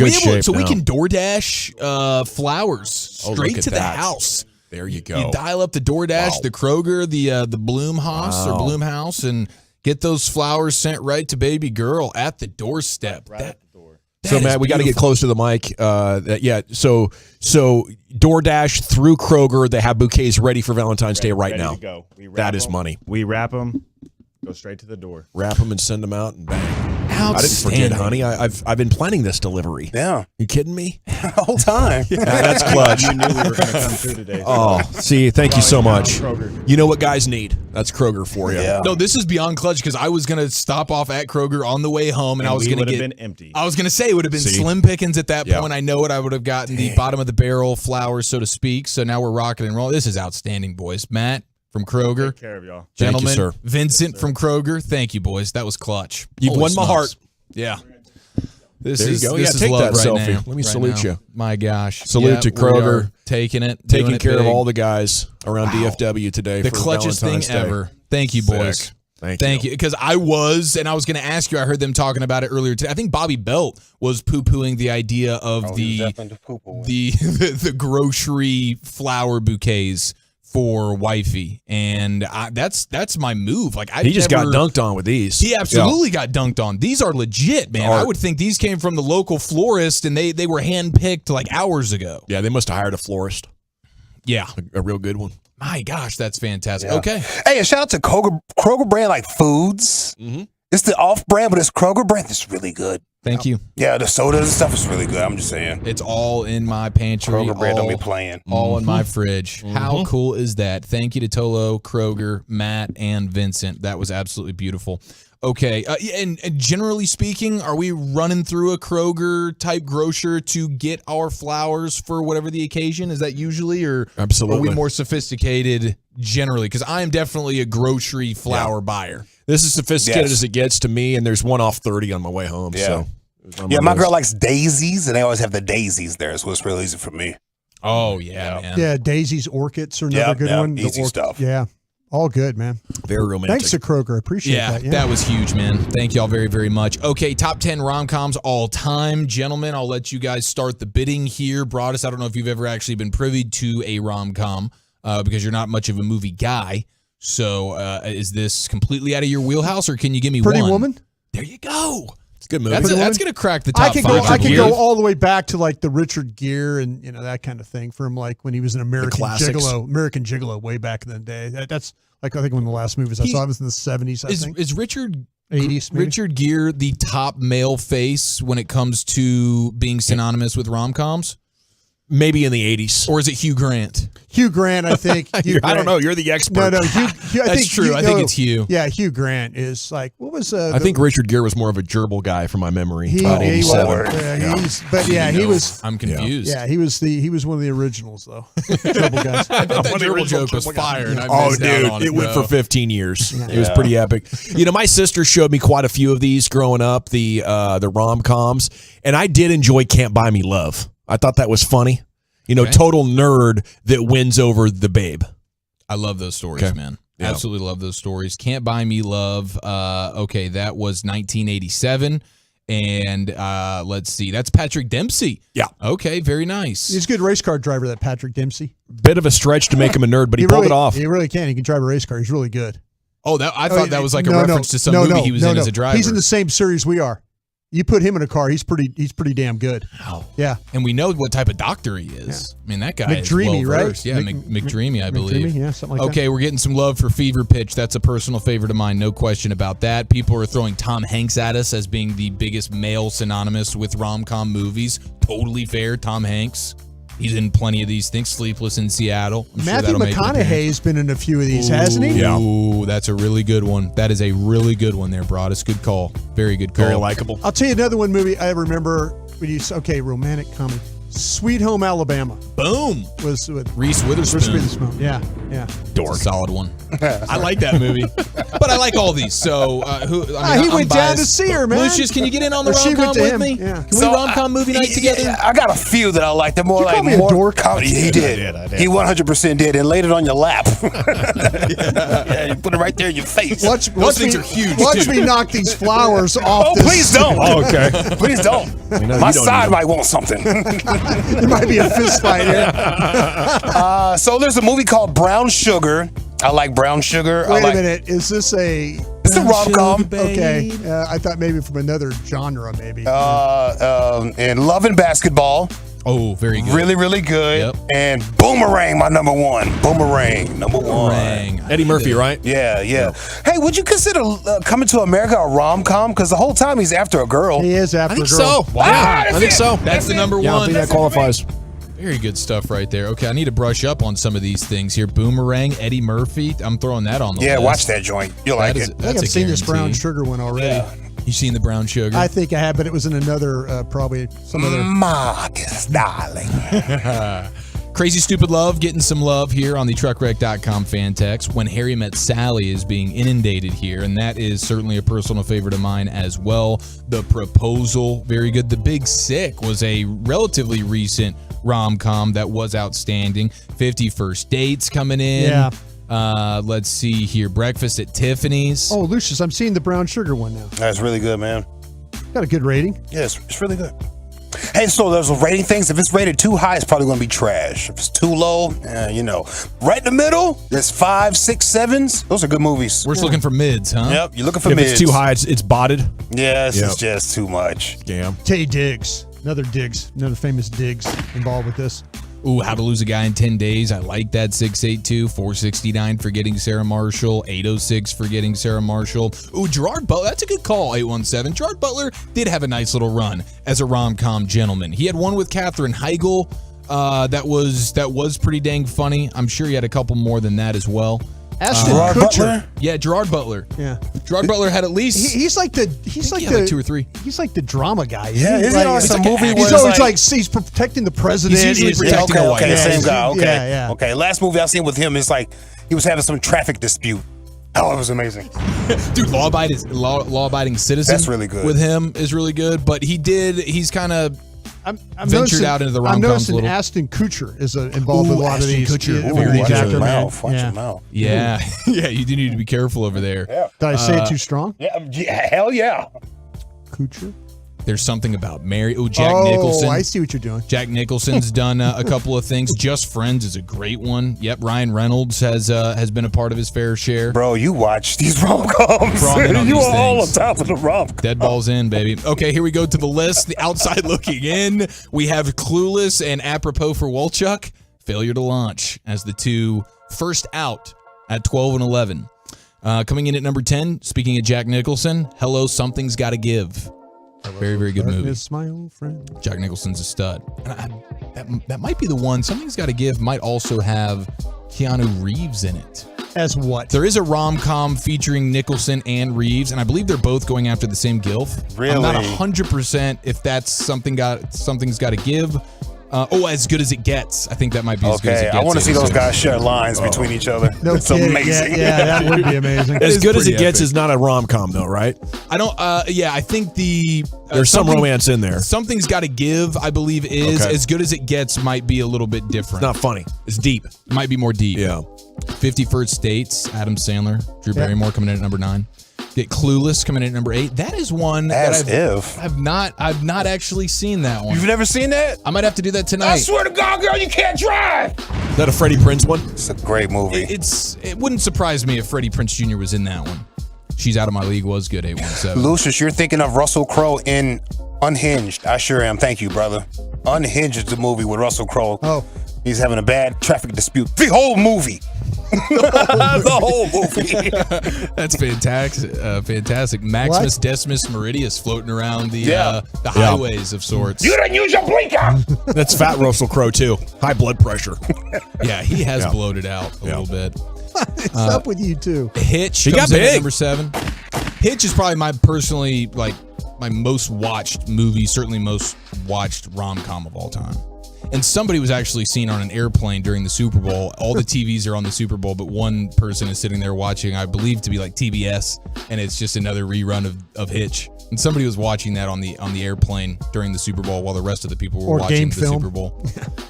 we can DoorDash flowers straight to the house. There you go. You dial up the DoorDash, the Kroger, the Bloomhouse or Bloomhouse, and get those flowers sent right to baby girl at the doorstep. So Matt, we got to get close to the mic. So DoorDash through Kroger, they have bouquets ready for Valentine's Day right now. To go. That is money. We wrap them, go straight to the door. Wrap them and send them out, and bang. I didn't forget, honey. I've been planning this delivery. Yeah. You kidding me? The whole time. That's clutch. You knew we were going to come through today. Oh, see, thank you so much. You know what guys need? That's Kroger for you. Yeah. No, this is beyond clutch because I was going to stop off at Kroger on the way home, and I was going to get been empty. I was going to say it would have been slim pickings at that point. I know it. I would have gotten the bottom of the barrel flowers, so to speak. So now we're rocking and rolling. This is outstanding, boys. Matt from Kroger. Take care of y'all. Gentlemen, thank you, sir. Vincent from Kroger. Thank you, boys. That was clutch. You've won my heart. Yeah. There you go. This is take love that right selfie. now. Let me salute you. My gosh. Salute to Kroger. Taking Taking care of big. all the guys around DFW today. The for clutchest Valentine's thing Day. ever. Thank you, boys. Sick. Thank you. Because I was going to ask you, I heard them talking about it earlier today. I think Bobby Belt was poo-pooing the idea of the grocery flower bouquets for wifey, and that's my move. Like He just got dunked on with these. He absolutely got dunked on. These are legit, man. Art. I would think these came from the local florist, and they were handpicked like hours ago. Yeah, they must have hired a florist. Yeah, a real good one. My gosh, that's fantastic. Yeah. Okay. Hey, a shout out to Kroger brand like foods. Mm-hmm. It's the off brand, but it's Kroger brand. It's really good. Thank you. Yeah, the sodas and stuff is really good. I'm just saying. It's all in my pantry. Kroger brand don't be playing. All in my fridge. How cool is that? Thank you to Tolo, Kroger, Matt, and Vincent. That was absolutely beautiful. Okay, and generally speaking, are we running through a Kroger-type grocer to get our flowers for whatever the occasion? Is that usually, or absolutely, are we more sophisticated generally? Because I am definitely a grocery flower buyer. This is sophisticated as it gets to me, and there's one off 30 on my way home. Yeah. So, my girl likes daisies, and they always have the daisies there, so it's real easy for me. Oh, yeah, man. Yeah, daisies, orchids are another good one. Easy stuff. Yeah. All good, man. Very romantic. Thanks to Kroger. Appreciate that. Yeah, that was huge, man. Thank y'all very, very much. Okay, top 10 rom-coms all time. Gentlemen, I'll let you guys start the bidding here. Broadus, I don't know if you've ever actually been privy to a rom-com because you're not much of a movie guy. So is this completely out of your wheelhouse, or can you give me Pretty one? Woman? There you go. It's a good movie. That's going to crack the top 5. I could go all the way back to like the Richard Gere and that kind of thing from like when he was an American Gigolo way back in the day. That's like I think one of the last movies I saw was in the 70s. I think is Richard 80s maybe? Richard Gere the top male face when it comes to being synonymous with rom-coms? Maybe in the 80s. Or is it Hugh Grant? Hugh Grant, I think. I don't know. You're the expert. No, Hugh, That's true. I think it's Hugh. Yeah, Hugh Grant is like, what was... I think Richard Gere was more of a gerbil guy from my memory. He was... I'm confused. Yeah, he was one of the originals, though. Gerbil guys. I bet that gerbil joke was fire. And I missed dude, out on it went for 15 years. Yeah. It was pretty epic. My sister showed me quite a few of these growing up, the rom-coms, and I did enjoy Can't Buy Me Love. I thought that was funny. Total nerd that wins over the babe. I love those stories, man. Yeah. Absolutely love those stories. Can't Buy Me Love. That was 1987. And let's see. That's Patrick Dempsey. Yeah. Okay, very nice. He's a good race car driver, that Patrick Dempsey. Bit of a stretch to make him a nerd, but he pulled it off. He really can. He can drive a race car. He's really good. Oh, I thought that was like a reference to some movie he was in as a driver. He's in the same series we are. You put him in a car, he's pretty damn good. Wow. Yeah. And we know what type of doctor he is. Yeah. I mean, that guy McDreamy, is well-versed. right? Yeah, McDreamy, I believe. McDreamy, yeah, something like that. Okay, we're getting some love for Fever Pitch. That's a personal favorite of mine, no question about that. People are throwing Tom Hanks at us as being the biggest male synonymous with rom-com movies. Totally fair, Tom Hanks. He's in plenty of these things. Sleepless in Seattle. Matthew McConaughey's been in a few of these, hasn't he? Yeah. Ooh, that's a really good one. That is a really good one there, Broadus. Good call. Very good call. Very likable. I'll tell you another one movie I remember when you romantic comedy. Sweet Home Alabama. Boom. Was with Reese Witherspoon. Yeah. Dork. That's a solid one. I like that movie. But I like all these. So he went down to see her, man. Lucius, can you get in on the rom-com with me? Yeah. Can we rom-com movie night together? I got a few that I like. They're more like more dork. comedy. He did. I did. He 100% did, and laid it on your lap. Yeah, you put it right there in your face. Those things are huge. Watch me knock these flowers off. Please don't. Oh, okay. Please don't. My side might want something. There might be a fist fight here. So there's a movie called Brown Sugar. I like Brown Sugar. Wait a minute. Is this a... It's a rom-com. Okay. I thought maybe from another genre, maybe. And Love and Basketball. Oh, very good. Really, really good. Yep. And Boomerang, my number one. Boomerang, number one. Eddie Murphy, right? Yeah. Hey, would you consider Coming to America a rom-com? Because the whole time he's after a girl. He is after a girl. So. Wow. I think so. That's the number Yeah, I one. think that qualifies. Very good stuff right there. Okay, I need to brush up on some of these things here. Boomerang, Eddie Murphy. I'm throwing that on the list. Yeah, watch that joint. You'll like it. I think I've seen this Brown Sugar one already. Yeah. You seen the Brown Sugar? I think I have, but it was in another, probably some other. Marcus, darling. Crazy Stupid Love, getting some love here on the truckwreck.com fan text. When Harry Met Sally is being inundated here, and that is certainly a personal favorite of mine as well. The Proposal, very good. The Big Sick was a relatively recent rom-com that was outstanding. 50 First Dates coming in. Yeah. Let's see here. Breakfast at Tiffany's. Oh, Lucius, I'm seeing the Brown Sugar one now. That's really good, man. Got a good rating. Yes, it's really good. Hey, so there's rating things. If it's rated too high, it's probably going to be trash. If it's too low, right in the middle, there's 5, 6, 7s. Those are good movies. We're just looking for mids, huh? Yep, you're looking for If mids. it's too high, it's botted. Yes, it's just too much. Damn. Tay Diggs. Another famous Diggs involved with this. Ooh, How to Lose a Guy in 10 Days. I like that. 682, 469 for getting Sarah Marshall, 806 for getting Sarah Marshall. Ooh, Gerard Butler. That's a good call, 817. Gerard Butler did have a nice little run as a rom-com gentleman. He had one with Katherine Heigl that was pretty dang funny. I'm sure he had a couple more than that as well. Gerard Butler? Yeah, Gerard Butler. Yeah. Gerard Butler had at least he's like the like 2 or 3. He's like the drama guy. Yeah, isn't it some movie he's always like he's protecting the president. He's usually protecting a wife. Okay, same guy. Okay. Yeah. Okay. Last movie I seen with him is like he was having some traffic dispute. Oh, it was amazing. Dude, law-abiding citizen. That's really good. With him is really good, but he's kind of I'm ventured out into the rom-coms a noticing little. Ashton Kutcher is involved with a lot of these. Watch your mouth. Yeah. Yeah, you do need to be careful over there. Yeah. Did I say it too strong? Yeah, hell yeah. Kutcher? There's something about Mary. Oh, Jack Nicholson. I see what you're doing. Jack Nicholson's done a couple of things. Just Friends is a great one. Yep, Ryan Reynolds has been a part of his fair share. Bro, you watch these rom-coms. You are all on top of the rom-com. Dead balls in, baby. Okay, here we go to the list. The outside looking in. We have Clueless and Apropos for Wolchuk. Failure to Launch as the two first out at 12 and 11. Coming in at number 10, speaking of Jack Nicholson, Hello, Something's Gotta Give. Very, very good movie. My old friend. Jack Nicholson's a stud. And that might be the one. Something's Gotta Give might also have Keanu Reeves in it. As what? There is a rom-com featuring Nicholson and Reeves, and I believe they're both going after the same gilf. Really? I'm not 100% if that's Something's Gotta Give. As Good as It Gets. I think that might be As Good as It Gets. I want to see those guys share lines between each other. No It's kidding. amazing. Yeah, that would be amazing. As Good as It Gets epic. is not a rom-com, though, right? I don't. I think there's some romance in there. Something's Gotta Give, I believe, is Okay. As Good as It Gets. Might be a little bit different. It's not funny. It's deep. Might be more deep. Yeah. 50 First States. Adam Sandler, Drew Barrymore coming in at number 9. Get Clueless coming in at number 8. That is one I've not actually seen that one. You've never seen that? I might have to do that tonight. I swear to God, girl, you can't drive. Is that a Freddie Prinze one? It's a great movie. It wouldn't surprise me if Freddie Prinze Jr. was in that one. She's Out of My League was good, 817. Lucius, you're thinking of Russell Crowe in Unhinged. I sure am. Thank you, brother. Unhinged is the movie with Russell Crowe. Oh. He's having a bad traffic dispute. The whole movie. The whole movie. That's fantastic. Maximus Decimus Meridius floating around the highways of sorts. You didn't use your blinker. That's fat Russell Crowe, too. High blood pressure. Yeah, he has bloated out a little bit. What's up with you two? Hitch He comes got in at big. number 7. Hitch is probably my personally, my most watched movie, certainly most watched rom-com of all time. And somebody was actually seen on an airplane during the Super Bowl. All the TVs are on the Super Bowl, but one person is sitting there watching, I believe to be like TBS, and it's just another rerun of Hitch. And somebody was watching that on the airplane during the Super Bowl while the rest of the people were watching the Super Bowl.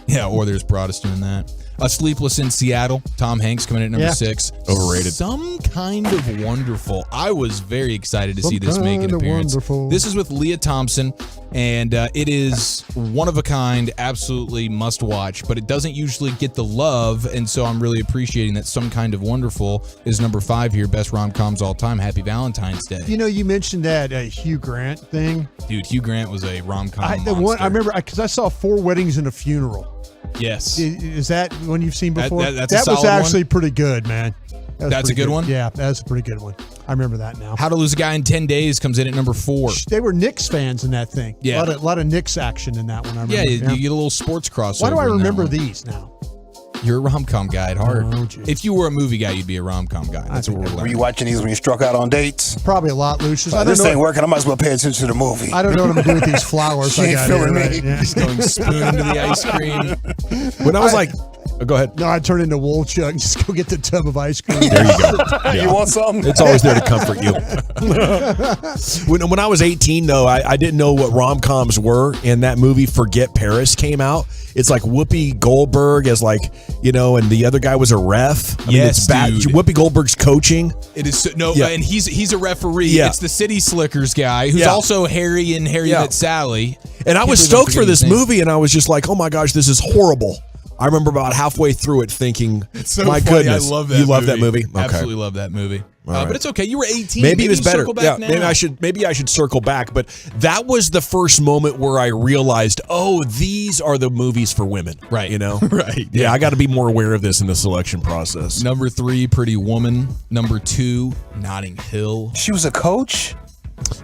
Yeah, or there's Broadus doing that. Sleepless in Seattle, Tom Hanks coming in at number 6. Overrated. Some Kind of Wonderful. I was very excited to see this make an appearance. This is with Leah Thompson, and it is one of a kind, absolutely must watch, but it doesn't usually get the love, and so I'm really appreciating that Some Kind of Wonderful is number 5 here, best rom-coms all time. Happy Valentine's Day. You know, you mentioned that Hugh Grant thing. Dude, Hugh Grant was a rom-com I remember because I saw 4 Weddings and a Funeral. Yes. Is that one you've seen before? That's that a was solid actually one. Pretty good, man. That's a good one? Yeah, that's a pretty good one. I remember that now. How to Lose a Guy in 10 Days comes in at number 4. They were Knicks fans in that thing. Yeah. A lot of Knicks action in that one. I Yeah, remember. you get a little sports crossover. Why do I in that remember one. these now? You're a rom-com guy at heart. Oh, geez. If you were a movie guy, you'd be a rom-com guy. That's what we're Were learning. you watching these when you struck out on dates? Probably a lot, Lucius. I don't This know. ain't working. I might as well pay attention to the movie. I don't know what I'm doing with these flowers. She I ain't got feeling here, me. right? Yeah. Just going spoon into the ice cream. When I was go ahead. No, I turn into Wolchuk and just go get the tub of ice cream. There you go. You want something? It's always there to comfort you. When I was 18, though, I didn't know what rom-coms were, and that movie Forget Paris came out. It's like Whoopi Goldberg as and the other guy was a ref. I mean, Yes, it's bad. dude. Whoopi Goldberg's coaching. It is Yeah. and he's a referee. Yeah. It's the City Slickers guy who's Yeah. also Harry and Harry Yeah. Met Sally. And I Can't was believe I'm stoked for forgetting this his name. movie, and I was just like, oh my gosh, this is horrible. I remember about halfway through it thinking, It's so my funny. goodness. I love that You movie. love that movie? Okay. Absolutely love that movie. All But right. it's okay. You were 18. Maybe it was better. Circle back Yeah, now. maybe I should circle back. But that was the first moment where I realized, oh, these are the movies for women. Right. You know? Right. Yeah, I got to be more aware of this in the selection process. Number 3, Pretty Woman. Number 2, Notting Hill. She was a coach?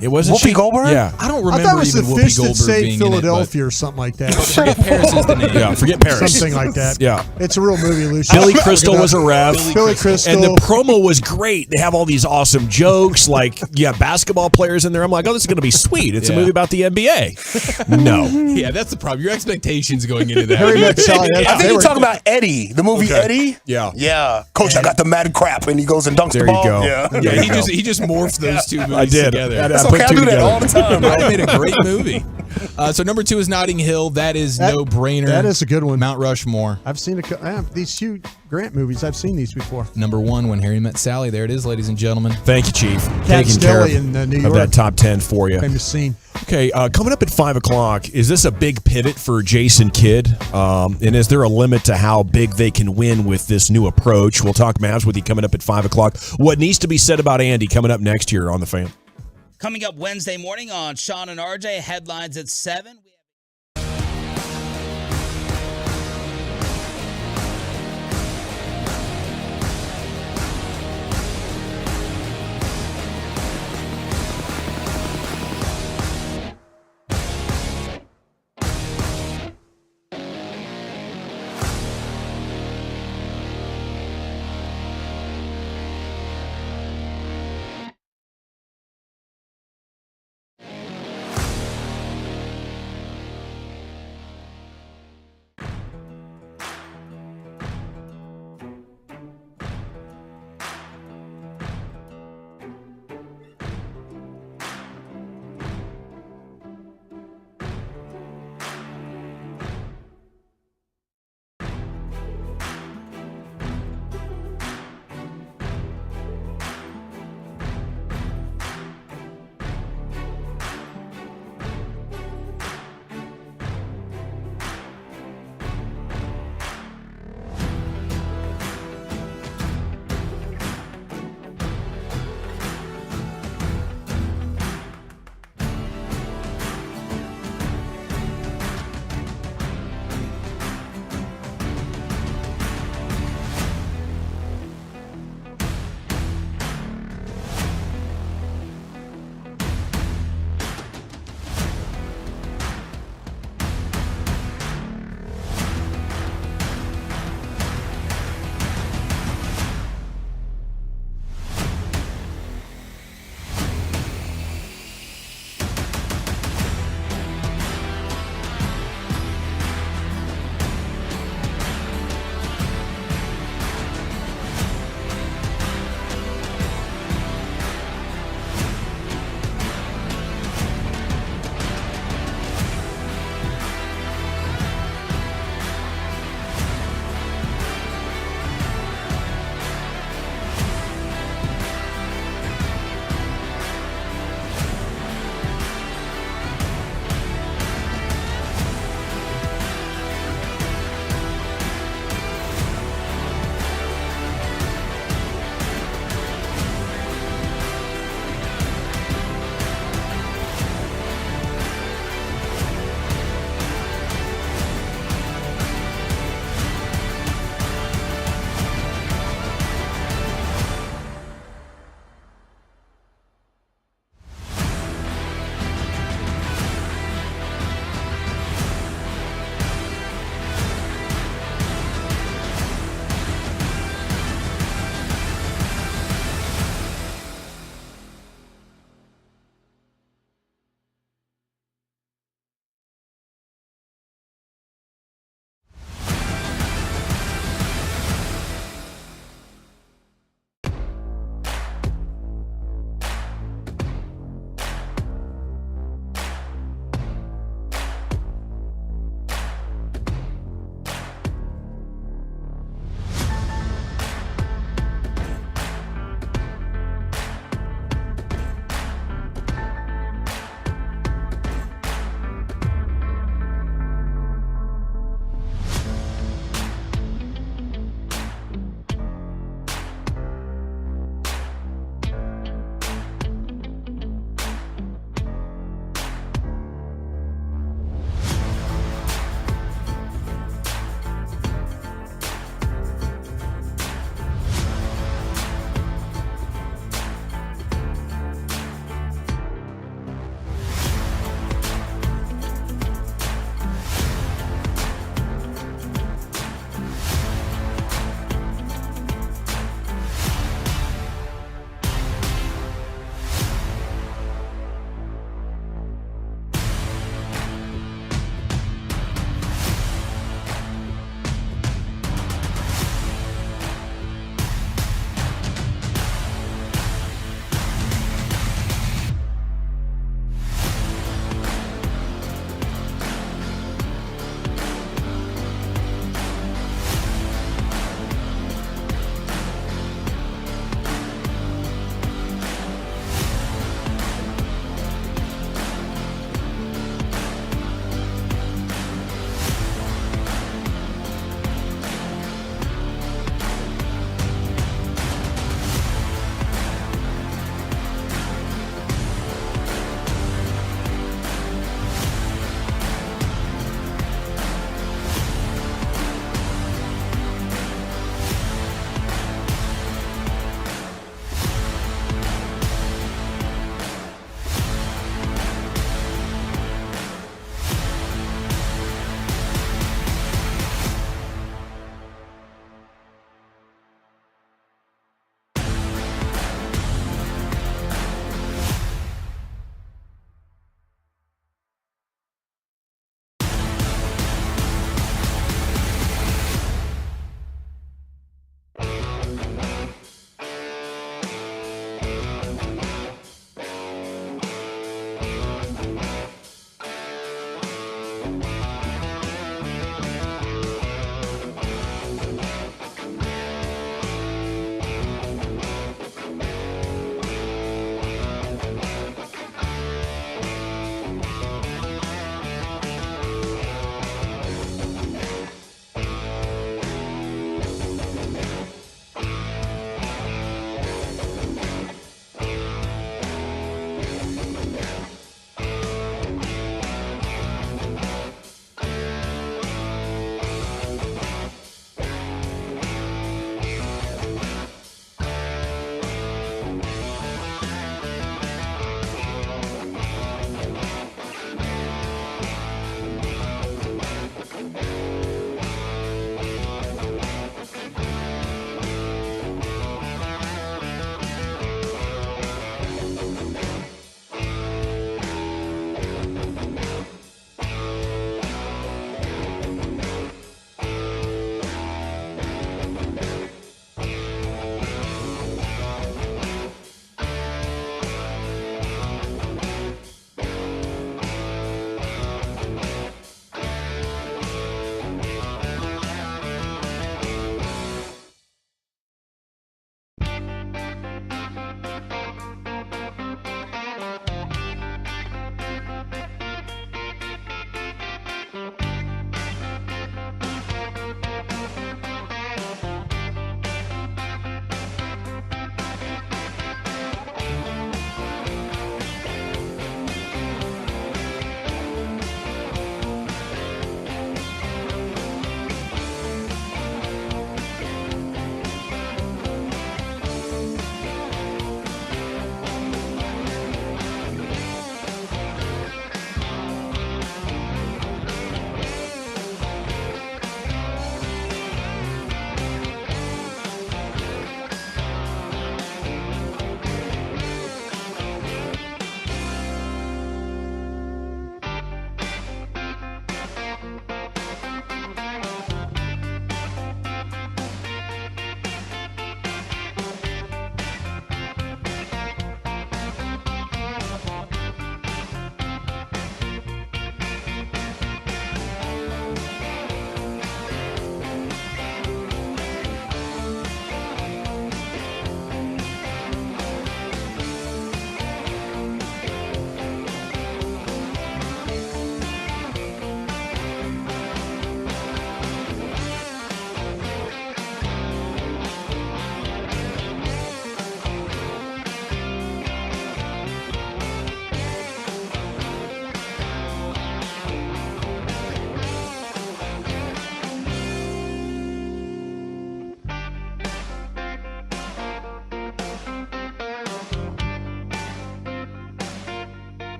It wasn't Whoopi Goldberg? Yeah. I don't I remember thought it was even the Whoopi fish that Goldberg saved being Philadelphia or something like that. Forget Paris is the name. Yeah, Forget Paris. Something like that. Yeah. It's a real movie, Lucius. Billy Crystal was a ref. Billy Crystal. And the promo was great. They have all these awesome jokes, basketball players in there. I'm like, oh, this is going to be sweet. It's a movie about the NBA. No. Yeah, that's the problem. Your expectations going into that. Harry Met Sally. I think you're talking about Eddie, the movie Eddie. Yeah. Yeah. Coach, I got the mad crap, and he goes and dunks There the ball. you go. Yeah. There Yeah, you go. he just morphed those two movies I did. together. That That's a okay, I do that all the time. That made a great movie. So number 2 is Notting Hill. That is no brainer. That is a good one. Mount Rushmore. I've seen these Hugh Grant movies. I've seen these before. Number 1, When Harry Met Sally. There it is, ladies and gentlemen. Thank you, Chief. Cat Taking care Stelly in New of York. that top 10 for you. Famous scene. Okay, coming up at 5 o'clock, is this a big pivot for Jason Kidd? And is there a limit to how big they can win with this new approach? We'll talk Mavs with you coming up at 5 o'clock. What needs to be said about Andy coming up next year on The Fan? Coming up Wednesday morning on Sean and RJ, headlines at 7.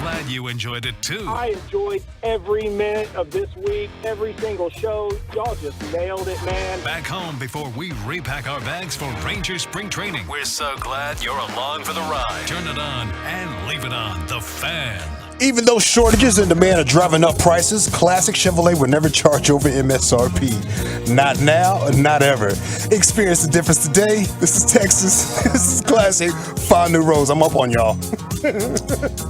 Glad you enjoyed it too. I enjoyed every minute of this week, every single show. Y'all just nailed it, man. Back home before we repack our bags for Ranger Spring Training. We're so glad you're along for the ride. Turn it on and leave it on. The Fan. Even though shortages and demand are driving up prices, Classic Chevrolet will never charge over MSRP. Not now, not ever. Experience the difference today. This is Texas. This is Classic. 5 new roads. I'm up on y'all.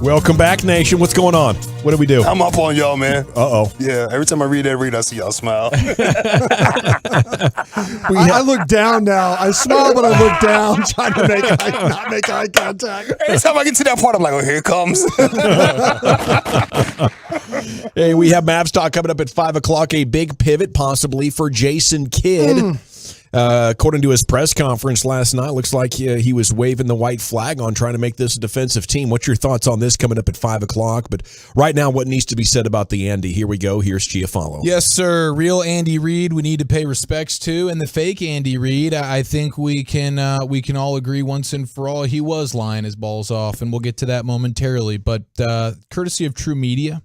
Welcome back, Nation. What's going on? What do we do? I'm up on y'all, man. Uh-oh. Yeah, every time I read that read, I see y'all smile. I look down now. I smile, but I look down, trying to not make eye contact. Every time I get to that part, I'm like, oh, here it comes. Hey, we have Mavs talk coming up at 5 o'clock. A big pivot possibly for Jason Kidd. According to his press conference last night, looks like he was waving the white flag on trying to make this a defensive team. What's your thoughts on this coming up at 5 o'clock? But right now, what needs to be said about the Andy? Here we go. Here's Giafalo. Yes, sir. Real Andy Reid we need to pay respects to, and the fake Andy Reid, I think we can all agree once and for all he was lying his balls off, and we'll get to that momentarily. But courtesy of True Media,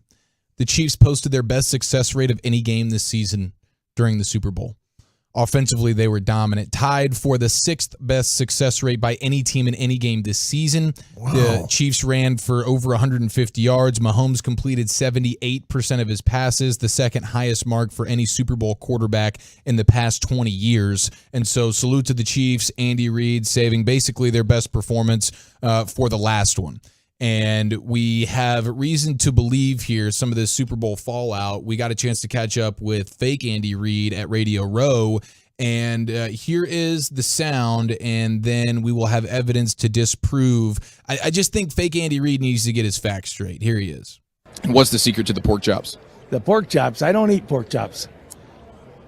the Chiefs posted their best success rate of any game this season during the Super Bowl. Offensively, they were dominant, tied for the 6th best success rate by any team in any game this season. Wow. The Chiefs ran for over 150 yards. Mahomes completed 78% of his passes, the second highest mark for any Super Bowl quarterback in the past 20 years. And so salute to the Chiefs, Andy Reid saving basically their best performance for the last one. And we have reason to believe here some of this Super Bowl fallout. We got a chance to catch up with fake Andy Reid at Radio Row, And here is the sound, and then we will have evidence to disprove. I just think fake Andy Reid needs to get his facts straight. Here he is. What's the secret to the pork chops? The pork chops. I don't eat pork chops.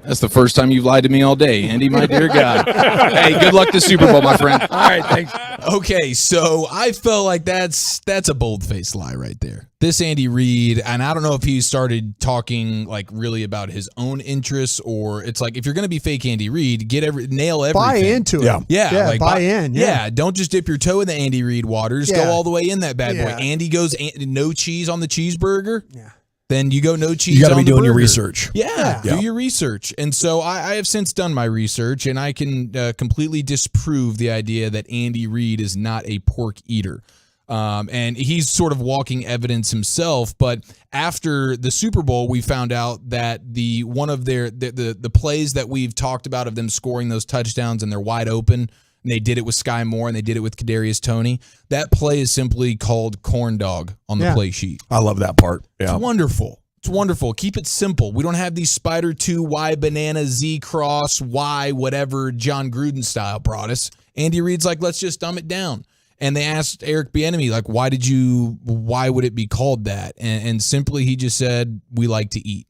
That's the first time you've lied to me all day, Andy, my dear God. Hey, good luck this Super Bowl, my friend. All right, thanks. Okay, so I felt like that's a bold-faced lie right there. This Andy Reid, and I don't know if he started talking like really about his own interests, or it's like if you're going to be fake Andy Reid, nail everything. Buy into it. Yeah, like, buy in. Yeah, don't just dip your toe in the Andy Reid waters. Yeah. Go all the way in that bad boy. Andy goes no cheese on the cheeseburger. Yeah. Then you go no cheese. You got to be doing your burger. research. Yeah, do your research. And so I have since done my research, and I can completely disprove the idea that Andy Reid is not a pork eater. And he's sort of walking evidence himself. But after the Super Bowl, we found out that one of the plays that we've talked about of them scoring those touchdowns and they're wide open. And they did it with Sky Moore, and they did it with Kadarius Toney. That play is simply called corn dog on the play sheet. I love that part. Yeah. It's wonderful. It's wonderful. Keep it simple. We don't have these Spider 2, Y banana, Z cross, Y whatever John Gruden style brought us. Andy Reid's like, let's just dumb it down. And they asked Eric Bieniemy, like, why would it be called that? And simply he just said, we like to eat.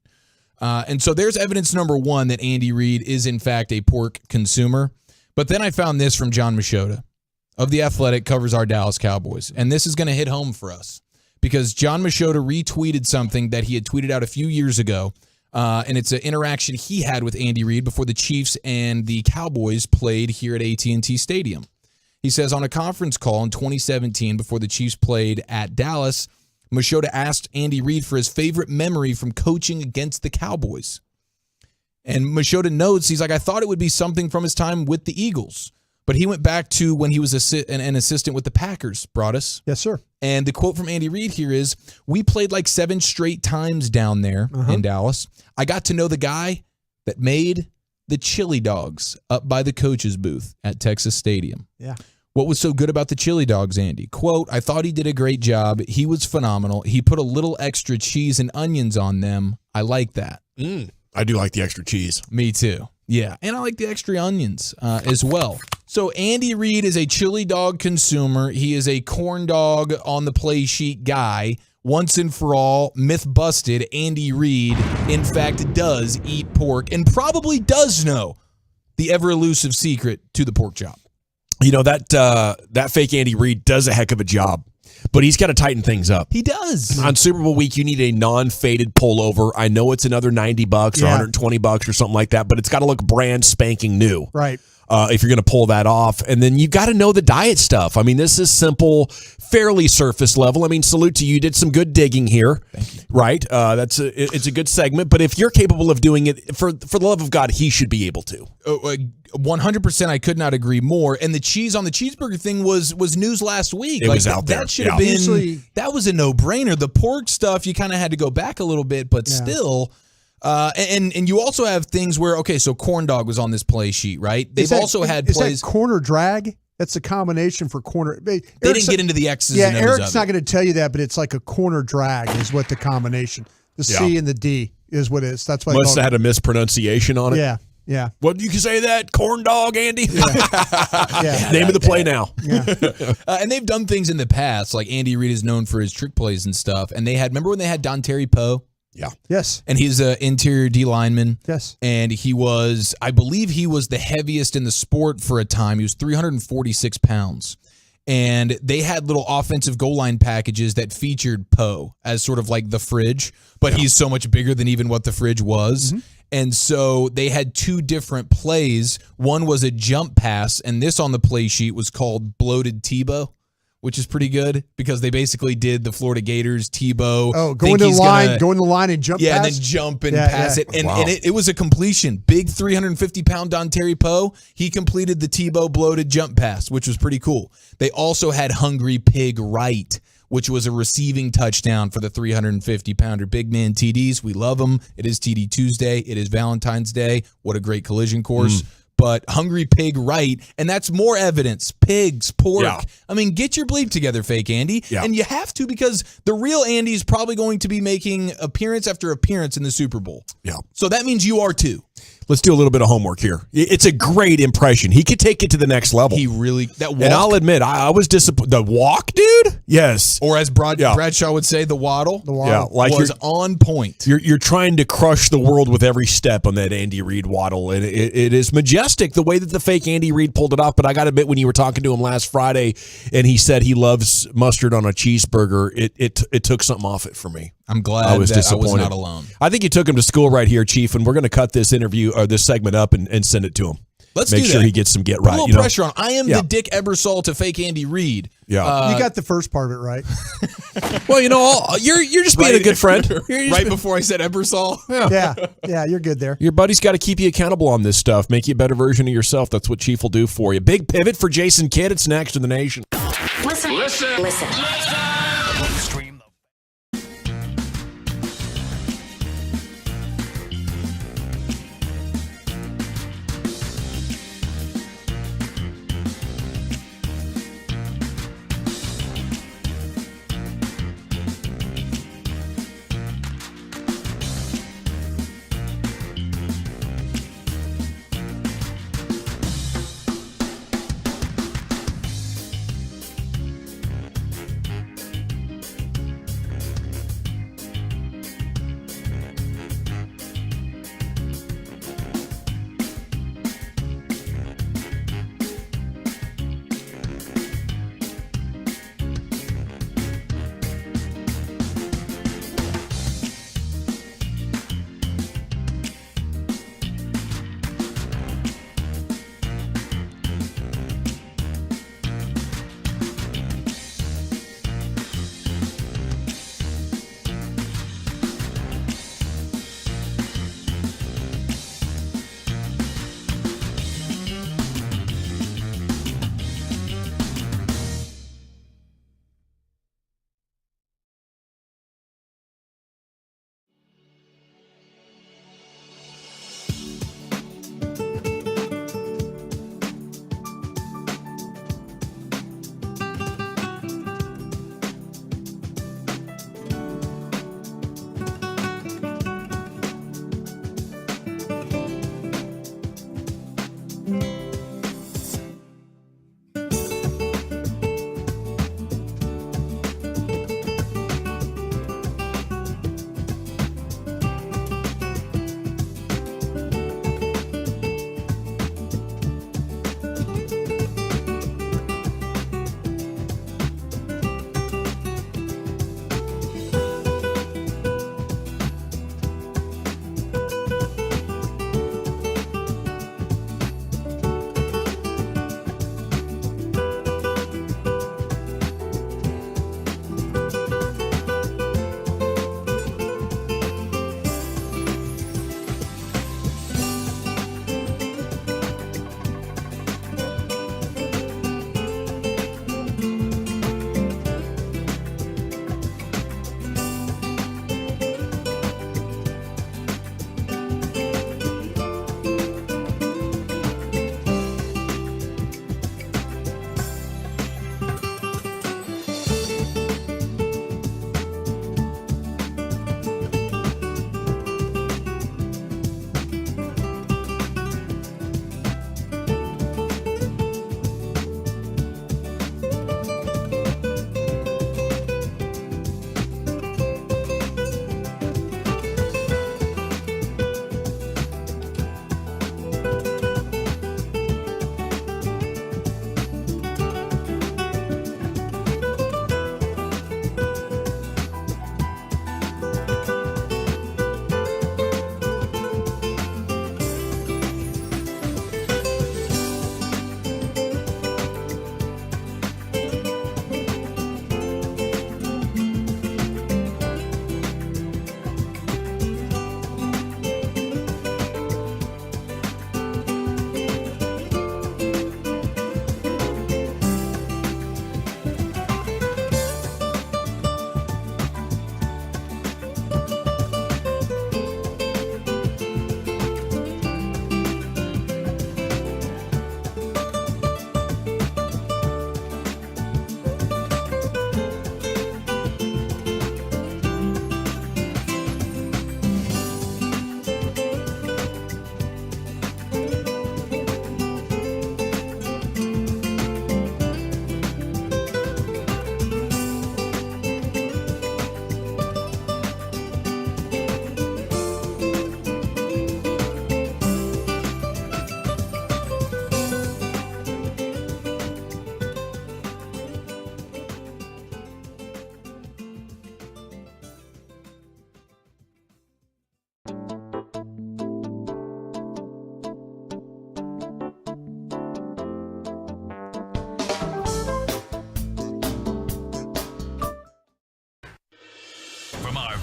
And so there's evidence number one that Andy Reid is in fact a pork consumer. But then I found this from John Machota of The Athletic, covers our Dallas Cowboys. And this is going to hit home for us because John Machota retweeted something that he had tweeted out a few years ago. And it's an interaction he had with Andy Reid before the Chiefs and the Cowboys played here at AT&T Stadium. He says, on a conference call in 2017 before the Chiefs played at Dallas, Machota asked Andy Reid for his favorite memory from coaching against the Cowboys. And Machota notes, he's like, I thought it would be something from his time with the Eagles. But he went back to when he was an assistant with the Packers, Broadus. Yes, sir. And the quote from Andy Reid here is, we played like 7 straight times down there in Dallas. I got to know the guy that made the chili dogs up by the coach's booth at Texas Stadium. Yeah. What was so good about the chili dogs, Andy? Quote, I thought he did a great job. He was phenomenal. He put a little extra cheese and onions on them. I like that. I do like the extra cheese. Me too. Yeah, and I like the extra onions as well. So Andy Reid is a chili dog consumer. He is a corn dog on the play sheet guy. Once and for all, myth busted, Andy Reid, in fact, does eat pork and probably does know the ever-elusive secret to the pork chop. You know, that fake Andy Reid does a heck of a job. But he's got to tighten things up. He does. On Super Bowl week, you need a non-faded pullover. I know it's another $90 or $120 or something like that, but it's got to look brand spanking new. Right. If you're going to pull that off. And then you got to know the diet stuff. I mean, this is simple, fairly surface level. I mean, salute to you. You did some good digging here. Thank you. Right? It's a good segment. But if you're capable of doing it, for the love of God, he should be able to. 100%, I could not agree more. And the cheese on the cheeseburger thing was news last week. It was out there. That should have been, that was a no-brainer. The pork stuff, you kind of had to go back a little bit, but still. And you also have things where, okay, so corn dog was on this play sheet, right? They've also had plays. Is that corner drag? That's a combination for corner. They didn't get into the X's and O's. Eric's not going to tell you that, but it's like a corner drag is what the combination. The C and the D is what it is. That's why must have had a mispronunciation on it. Yeah. Yeah. What, you can say that? Corn dog, Andy? Yeah. Name of the play now. Yeah. And they've done things in the past, like Andy Reid is known for his trick plays and stuff. And remember when they had Don Terry Poe? Yeah. Yes. And he's an interior D lineman. Yes. And I believe he was the heaviest in the sport for a time. He was 346 pounds. And they had little offensive goal line packages that featured Poe as sort of like the fridge, but he's so much bigger than even what the fridge was. Mm-hmm. And so they had 2 different plays. One was a jump pass, and this on the play sheet was called Bloated Tebow, which is pretty good because they basically did the Florida Gators, Tebow. Oh, go in the line and jump pass? Yeah, and then jump and pass it. And, and it was a completion. Big 350-pound Don Terry Poe, he completed the Tebow bloated jump pass, which was pretty cool. They also had Hungry Pig Right, which was a receiving touchdown for the 350-pounder. Big man TDs, we love them. It is TD Tuesday. It is Valentine's Day. What a great collision course. But Hungry Pig Right, and that's more evidence. Pigs, pork. Yeah. I mean, get your bleep together, fake Andy. Yeah. And you have to because the real Andy is probably going to be making appearance after appearance in the Super Bowl. Yeah. So that means you are too. Let's do a little bit of homework here. It's a great impression. He could take it to the next level. He really that walk. And I'll admit, I was disappointed. The walk, dude. Yes. Or as Bradshaw would say, the waddle. The waddle. Yeah, like was on point. You're trying to crush the world with every step on that Andy Reid waddle, and it is majestic the way that the fake Andy Reid pulled it off. But I got to admit, when you were talking to him last Friday, and he said he loves mustard on a cheeseburger, it took something off it for me. I'm glad I was that disappointed. I was not alone. I think you took him to school right here, Chief, and we're going to cut this interview or this segment up and send it to him. Let's make do sure that. he gets some get Put right. a little pressure on. I am Yeah. the Dick Ebersol to fake Andy Reid. Yeah. You got the first part of it right. Well, you're just being a good friend. Right before I said Ebersol. Yeah, you're good there. Your buddy's got to keep you accountable on this stuff. Make you a better version of yourself. That's what Chief will do for you. Big pivot for Jason Kidd. It's next to the nation. Listen. Stream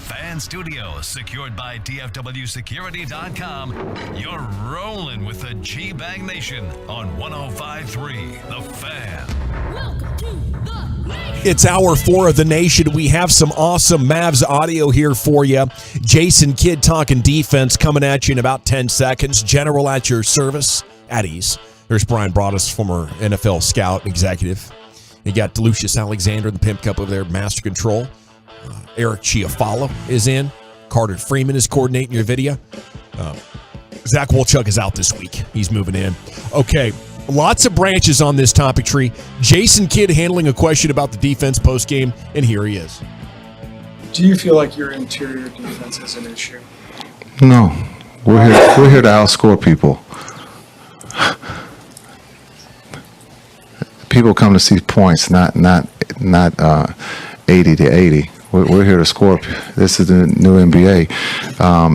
Fan Studios, secured by DFWsecurity.com. You're rolling with the G-Bag Nation on 105.3 The Fan. Welcome to the Nation. It's hour 4 of the Nation. We have some awesome Mavs audio here for you. Jason Kidd talking defense coming at you in about 10 seconds. General at your service at ease. There's Brian Broaddus, former NFL scout executive. You got Delucius Alexander, the Pimp Cup over there, Master Control. Eric Chiafalo is in. Carter Freeman is coordinating your video. Zach Wolchuk is out this week. He's moving in. Okay, lots of branches on this topic tree. Jason Kidd handling a question about the defense postgame, and here he is. Do you feel like your interior defense is an issue? No, we're here to outscore people. People come to see points, not 80 to 80. We're here to score. This is the new NBA.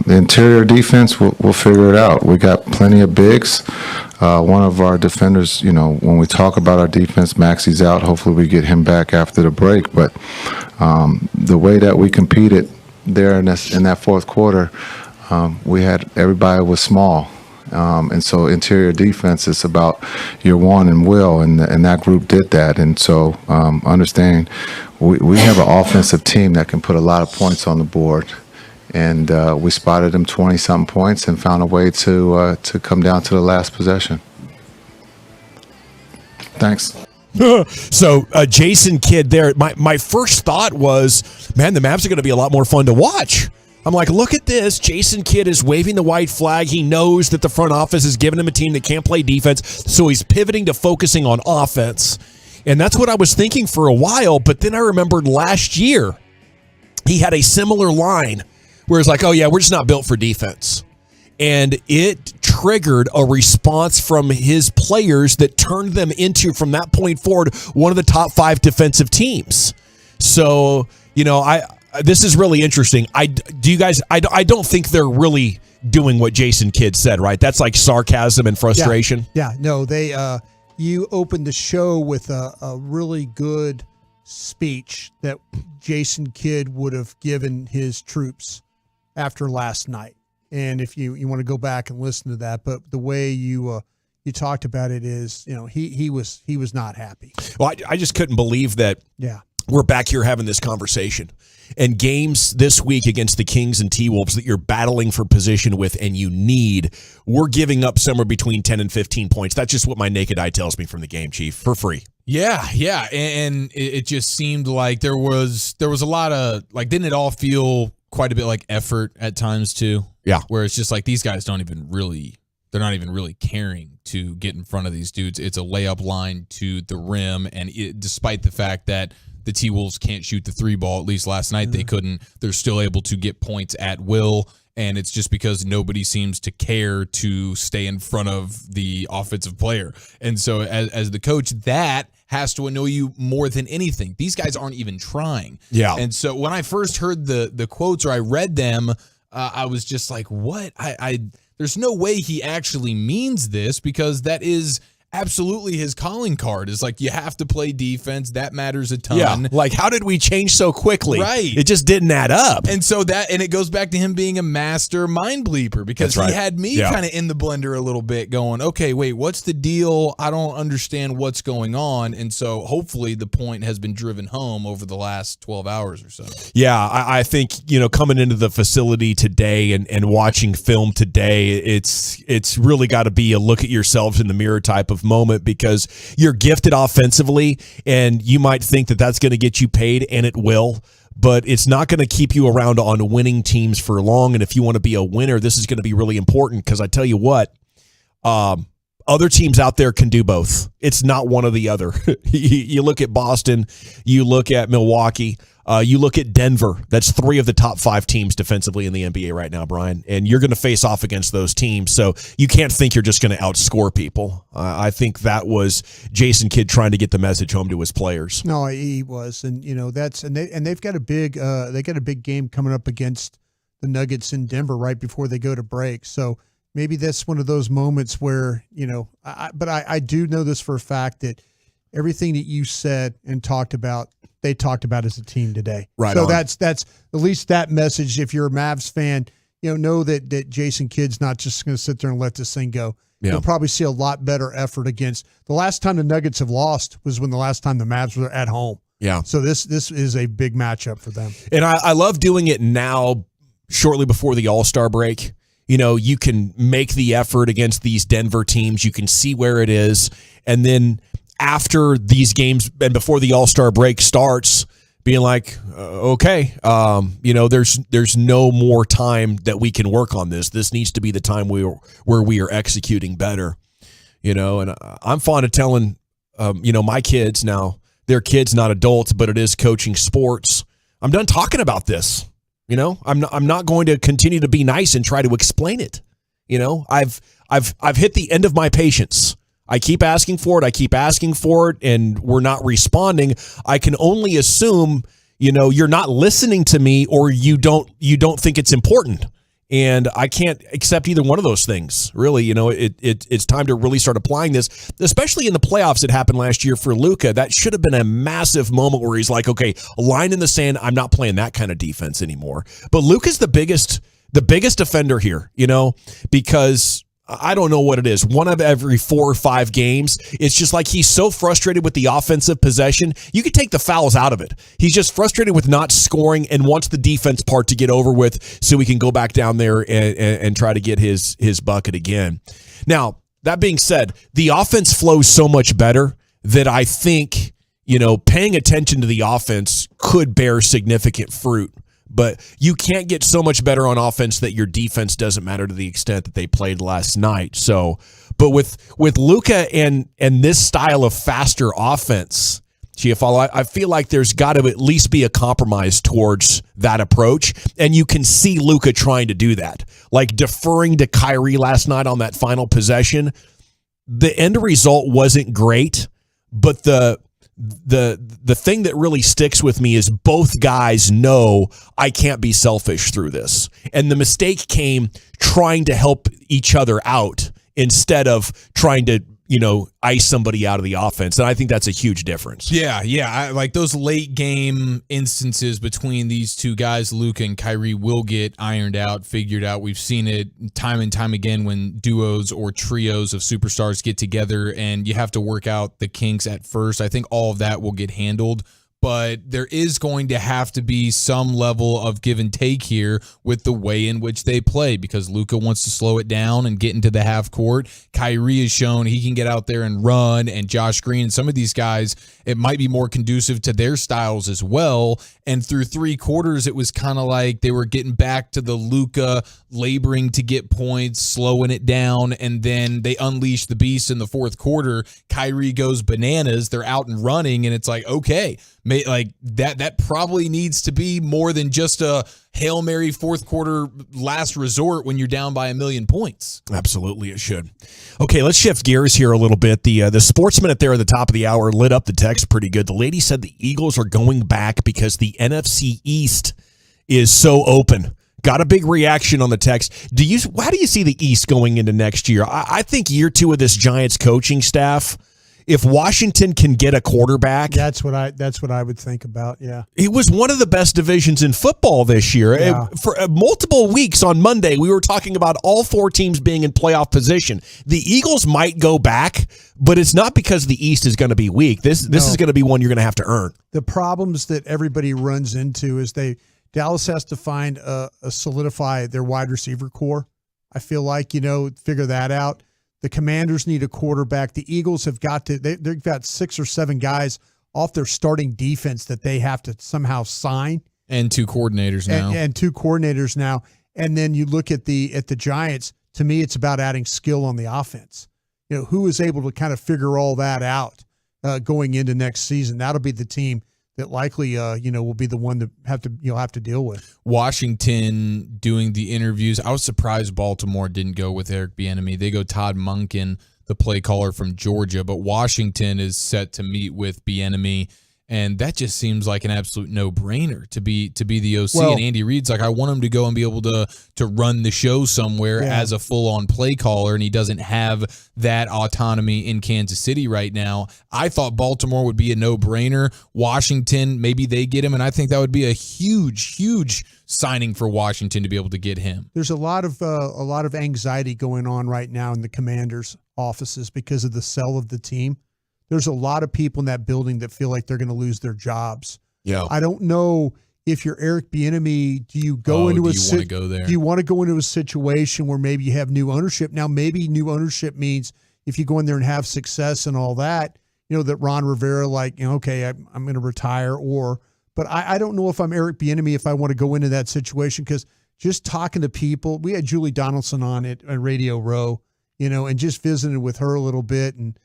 The interior defense, we'll figure it out. We got plenty of bigs. One of our defenders, when we talk about our defense, Maxi's out. Hopefully we get him back after the break. But the way that we competed there in that fourth quarter, we had everybody was small. And so interior defense is about your one and will, and that group did that. And so understand we have an offensive team that can put a lot of points on the board, and we spotted them 20-something points and found a way to come down to the last possession. Thanks. So Jason Kidd there. My first thought was, man, the Mavs are going to be a lot more fun to watch. I'm like, look at this. Jason Kidd is waving the white flag. He knows that the front office is giving him a team that can't play defense, so he's pivoting to focusing on offense. And that's what I was thinking for a while, but then I remembered last year he had a similar line where it's like, oh, yeah, we're just not built for defense. And it triggered a response from his players that turned them into, from that point forward, one of the top 5 defensive teams. So, this is really interesting. I don't think they're really doing what Jason Kidd said, right? That's like sarcasm and frustration. Yeah. No, they. You opened the show with a really good speech that Jason Kidd would have given his troops after last night. And if you want to go back and listen to that, but the way you talked about it is, he was not happy. Well, I just couldn't believe that. Yeah. We're back here having this conversation. And games this week against the Kings and T-Wolves that you're battling for position with and we're giving up somewhere between 10 and 15 points. That's just what my naked eye tells me from the game, Chief, for free. Yeah. And it just seemed like there was a lot of, didn't it all feel quite a bit like effort at times too? Yeah. Where it's just like these guys they're not even really caring to get in front of these dudes. It's a layup line to the rim, and despite the fact that the T-Wolves can't shoot the 3 ball, at least last night they couldn't, they're still able to get points at will, and it's just because nobody seems to care to stay in front of the offensive player. And so as the coach, that has to annoy you more than anything. These guys aren't even trying. Yeah. And so when I first heard the quotes or I read them, I was just like, what? There's no way he actually means this, because that is absolutely his calling card. Is like, you have to play defense. That matters a ton. Yeah, like, how did we change so quickly? Right. It just didn't add up. And so it goes back to him being a master mind bleeper, because he had me kind of in the blender a little bit going, okay, wait, what's the deal? I don't understand what's going on. And so hopefully the point has been driven home over the last 12 hours or so. Yeah, I think, coming into the facility today and watching film today, it's really got to be a look at yourselves in the mirror type of moment, because you're gifted offensively and you might think that that's going to get you paid, and it will, but it's not going to keep you around on winning teams for long. And if you want to be a winner, this is going to be really important, because I tell you what, other teams out there can do both. It's not one or the other. You look at Boston, you look at Milwaukee, you look at Denver. That's 3 of the top 5 teams defensively in the NBA right now, Brian. And you're going to face off against those teams. So you can't think you're just going to outscore people. I think that was Jason Kidd trying to get the message home to his players. No, he was, and they've got a big game coming up against the Nuggets in Denver right before they go to break. So maybe that's one of those moments where I do know this for a fact, that everything that you said and talked about they talked about as a team today. Right So on. that's at least that message. If you're a Mavs fan, know that Jason Kidd's not just going to sit there and let this thing go. Yeah. You'll probably see a lot better effort against the last time the Nuggets have lost was when the last time the Mavs were at home. Yeah. So this is a big matchup for them. And I love doing it now, shortly before the All-Star break. You can make the effort against these Denver teams. You can see where it is. And then after these games and before the All-Star break starts, being like, okay, there's no more time that we can work on this. This needs to be the time where we are executing better. And I'm fond of telling, my kids now, they're kids, not adults, but it is coaching sports. I'm done talking about this. I'm not going to continue to be nice and try to explain it. I've hit the end of my patience. I keep asking for it, and we're not responding. I can only assume, you're not listening to me, or you don't think it's important. And I can't accept either one of those things. Really, it's time to really start applying this, especially in the playoffs that happened last year for Luka. That should have been a massive moment where he's like, okay, a line in the sand. I'm not playing that kind of defense anymore. But Luka's the biggest offender here, because I don't know what it is. One of every 4 or 5 games, it's just like he's so frustrated with the offensive possession. You could take the fouls out of it. He's just frustrated with not scoring and wants the defense part to get over with so he can go back down there and try to get his bucket again. Now, that being said, the offense flows so much better that I think, paying attention to the offense could bear significant fruit. But you can't get so much better on offense that your defense doesn't matter to the extent that they played last night. So, but with Luka and this style of faster offense, Chiafalo, I feel like there's got to at least be a compromise towards that approach. And you can see Luka trying to do that, like deferring to Kyrie last night on that final possession. The end result wasn't great, but the thing that really sticks with me is both guys know I can't be selfish through this. And the mistake came trying to help each other out instead of trying to, ice somebody out of the offense. And I think that's a huge difference. Yeah. I like those late game instances between these two guys, Luka and Kyrie, will get ironed out, figured out. We've seen it time and time again when duos or trios of superstars get together and you have to work out the kinks at first. I think all of that will get handled. But there is going to have to be some level of give and take here with the way in which they play, because Luka wants to slow it down and get into the half court. Kyrie has shown he can get out there and run, and Josh Green and some of these guys, it might be more conducive to their styles as well. And through 3 quarters, it was kind of like they were getting back to the Luka laboring to get points, slowing it down, and then they unleash the beast in the 4th quarter. Kyrie goes bananas. They're out and running, and it's like, okay, like that probably needs to be more than just a Hail Mary 4th quarter last resort when you're down by 1,000,000 points. Absolutely, it should. Okay, let's shift gears here a little bit. The sports minute there at the top of the hour lit up the text pretty good. The lady said the Eagles are going back because the NFC East is so open. Got a big reaction on the text. How do you see the East going into next year? I think year 2 of this Giants coaching staff, if Washington can get a quarterback, that's what I would think about. Yeah, it was one of the best divisions in football this year. Yeah. For multiple weeks on Monday, we were talking about all 4 teams being in playoff position. The Eagles might go back, but it's not because the East is going to be weak. This is going to be one you're going to have to earn. The problems that everybody runs into is Dallas has to find solidify their wide receiver core. I feel like figure that out. The Commanders need a quarterback. The Eagles have got to, they've got 6 or 7 guys off their starting defense that they have to somehow sign. And 2 coordinators now. And 2 coordinators now. And then you look at the Giants, to me, it's about adding skill on the offense. Who is able to kind of figure all that out going into next season? That'll be the team that likely, will be the one that you'll have to deal with. Washington doing the interviews. I was surprised Baltimore didn't go with Eric Bieniemy. They go Todd Monken, the play caller from Georgia, but Washington is set to meet with Bieniemy. And that just seems like an absolute no-brainer to be the OC. Well, and Andy Reid's like, I want him to go and be able to run the show somewhere as a full-on play caller, and he doesn't have that autonomy in Kansas City right now. I thought Baltimore would be a no-brainer. Washington, maybe they get him, and I think that would be a huge, huge signing for Washington to be able to get him. There's a lot of anxiety going on right now in the Commanders' offices because of the sell of the team. There's a lot of people in that building that feel like they're going to lose their jobs. Yeah. I don't know if you're Eric Bieniemy, do you want to go there? Do you want to go into a situation where maybe you have new ownership? Now, maybe new ownership means if you go in there and have success and all that, that Ron Rivera, okay, I'm going to retire, but I don't know if I'm Eric Bieniemy if I want to go into that situation, because just talking to people, we had Julie Donaldson on at Radio Row, and just visited with her a little bit and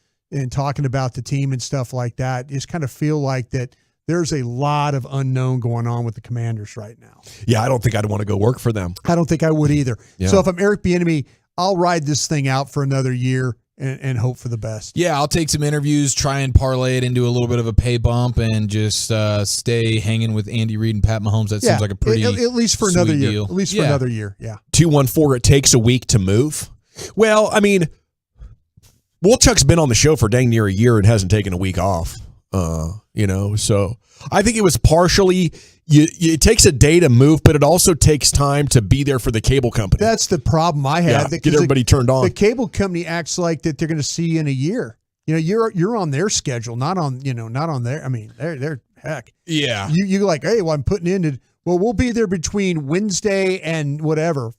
talking about the team and stuff like that. Just kind of feel like that there's a lot of unknown going on with the Commanders right now. Yeah, I don't think I'd want to go work for them. I don't think I would either. Yeah. So if I'm Eric Bieniemy, I'll ride this thing out for another year and hope for the best. Yeah, I'll take some interviews, try and parlay it into a little bit of a pay bump, and just stay hanging with Andy Reid and Pat Mahomes. That seems like a pretty at least for another year. deal. At least for another year. Yeah. 214. It takes a week to move. Well, I mean, Wolchuk's been on the show for dang near a year and hasn't taken a week off. So I think it was partially. It takes a day to move, but it also takes time to be there for the cable company. That's the problem I have. Yeah, get everybody turned on. The cable company acts like that they're going to see you in a year. You're on their schedule, not on their. I mean, they're heck. Yeah. You like, hey, well, I'm putting in. Well, we'll be there between Wednesday and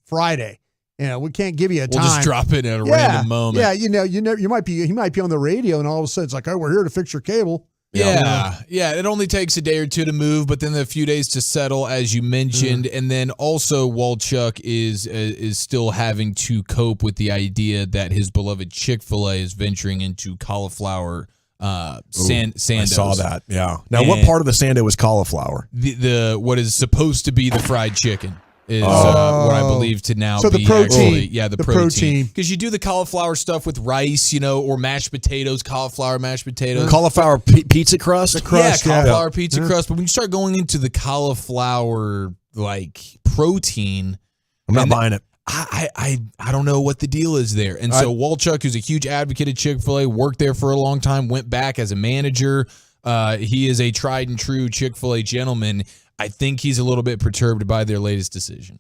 Friday. We can't give you a time. We'll just drop in at a random moment. Yeah, he might be on the radio, and all of a sudden it's like, oh, we're here to fix your cable. Yeah. It only takes a day or two to move, but then a few days to settle, as you mentioned, and then also Wolchuk is still having to cope with the idea that his beloved Chick-fil-A is venturing into cauliflower sandos. I saw that. Yeah. Now, what part of the sando is cauliflower? The what is supposed to be the fried chicken. Is what I believe to now so be the protein. Actually, the protein. Because you do the cauliflower stuff with rice, or mashed potatoes, cauliflower mashed potatoes. Cauliflower pizza crust? The crust, cauliflower pizza crust. But when you start going into the cauliflower, protein. I'm not buying it. I don't know what the deal is there. And so Wolchuk, who's a huge advocate of Chick-fil-A, worked there for a long time, went back as a manager. He is a tried and true Chick-fil-A gentleman. I think he's a little bit perturbed by their latest decision.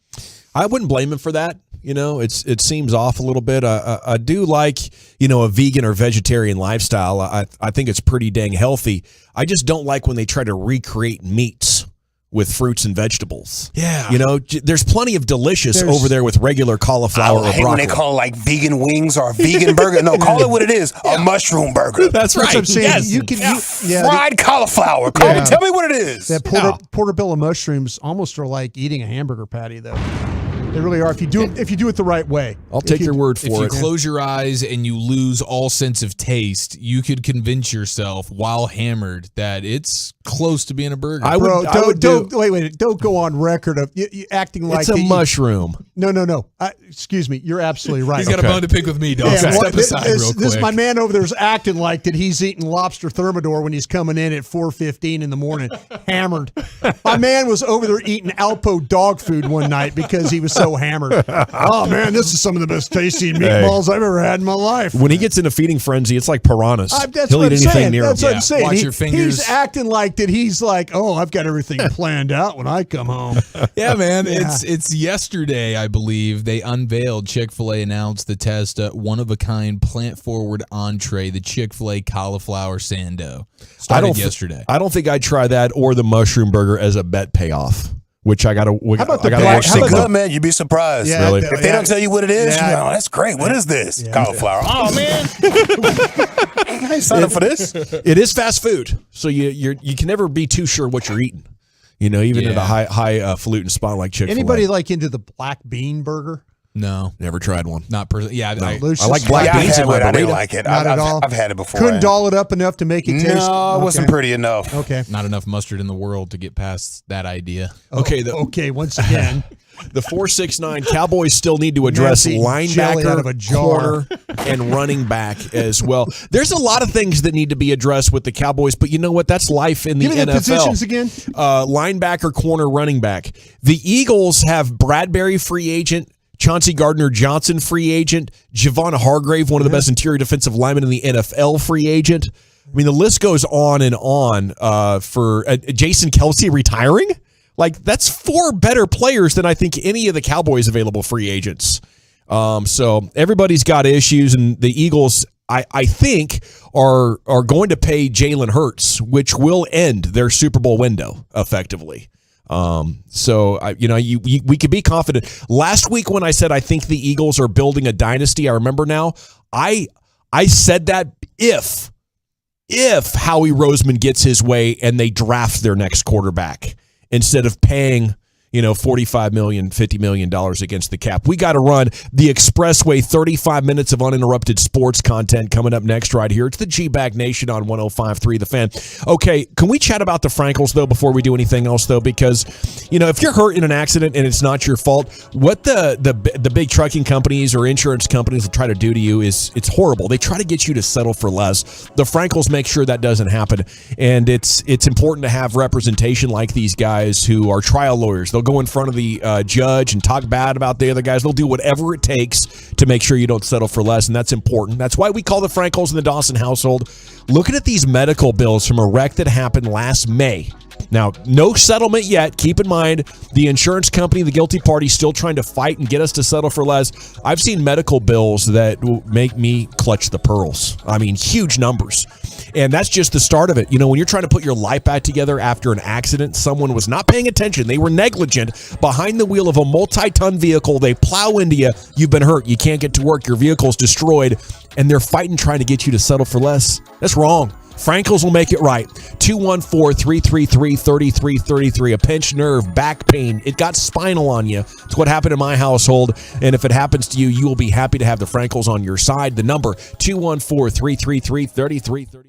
I wouldn't blame him for that. It seems off a little bit. I do like, a vegan or vegetarian lifestyle. I think it's pretty dang healthy. I just don't like when they try to recreate meats with fruits and vegetables. Yeah. There's plenty of delicious over there with regular cauliflower or broccoli. When they call it vegan wings or a vegan burger. No, call it what it is, a mushroom burger. That's right. What I'm saying. Yes. You can fried cauliflower. Tell me what it is. That portobello mushrooms almost are like eating a hamburger patty, though. They really are. If you do it the right way. I'll take your word for it. If you close your eyes and you lose all sense of taste, you could convince yourself while hammered that it's close to being a burger. Don't go on record of you acting like it's a mushroom. No. Excuse me. You're absolutely right. He's got a bone to pick with me, dog. Yeah, Step aside real quick. This my man over there is acting like that he's eating lobster thermidor when he's coming in at 4:15 in the morning, hammered. My man was over there eating Alpo dog food one night because he was so hammered. Oh man, this is some of the best tasty meatballs I've ever had in my life. When he gets in a feeding frenzy, it's like piranhas. That's He'll what eat I'm anything saying. near That's him. what I'm saying. Watch your fingers. He's acting like that. He's like, oh, I've got everything planned out when I come home. Yeah, man. It's yesterday, I believe, they unveiled. Chick-fil-A announced the test one-of-a-kind plant-forward entree, the Chick-fil-A cauliflower sando. Started yesterday. I don't think I'd try that or the mushroom burger as a bet payoff. Which I gotta work. How good, man? You'd be surprised. Yeah, really? If they don't tell you what it is, that's great. What is this? Yeah. Cauliflower. Oh man, I ain't signed up for this. It is fast food, so you can never be too sure what you're eating. Even at a highfalutin spot like Chick-fil-A. Anybody into the black bean burger? No, never tried one. Not personally. Yeah, I like black beans in my burrito. I didn't like it. Not at all. I've had it before. Couldn't doll it up enough to make it taste. No, it wasn't pretty enough. Okay, not enough mustard in the world to get past that idea. Okay, once again. The 4-6-9 Cowboys still need to address Nasty jelly out of a linebacker, jar. corner, and running back as well. There's a lot of things that need to be addressed with the Cowboys, but you know what? That's life in the Give me NFL. the positions again. Linebacker, corner, running back. The Eagles have Bradbury, free agent. Chauncey Gardner-Johnson, free agent. Javon Hargrave, one of the best interior defensive linemen in the NFL, free agent. I mean, the list goes on and on for Jason Kelsey retiring. Like, that's 4 better players than I think any of the Cowboys available free agents. So everybody's got issues, and the Eagles, I think, are going to pay Jalen Hurts, which will end their Super Bowl window effectively. So we could be confident. Last week when I said I think the Eagles are building a dynasty, I remember now, I said that if Howie Roseman gets his way and they draft their next quarterback instead of paying $45 million, $50 million against the cap. We got to run the Expressway, 35 minutes of uninterrupted sports content coming up next right here. It's the G-Bag Nation on 105.3 The Fan. Okay, can we chat about the Frankels, though, before we do anything else, though? Because, if you're hurt in an accident and it's not your fault, what the big trucking companies or insurance companies will try to do to you is it's horrible. They try to get you to settle for less. The Frankels make sure that doesn't happen, and it's important to have representation like these guys who are trial lawyers. They'll go in front of the judge and talk bad about the other guys. They'll do whatever it takes to make sure you don't settle for less, and that's important. That's why we call the Frankels in the Dawson household. Looking at these medical bills from a wreck that happened last May. Now, no settlement yet. Keep in mind, the insurance company, the guilty party, still trying to fight and get us to settle for less. I've seen medical bills that will make me clutch the pearls. I mean, huge numbers. And that's just the start of it. When you're trying to put your life back together after an accident, someone was not paying attention. They were negligent behind the wheel of a multi-ton vehicle. They plow into you. You've been hurt. You can't get to work. Your vehicle's destroyed. And they're fighting, trying to get you to settle for less. That's wrong. Frankels will make it right. 214-333-3333. A pinched nerve, back pain. It got spinal on you. It's what happened in my household. And if it happens to you, you will be happy to have the Frankels on your side. The number, 214-333-3333.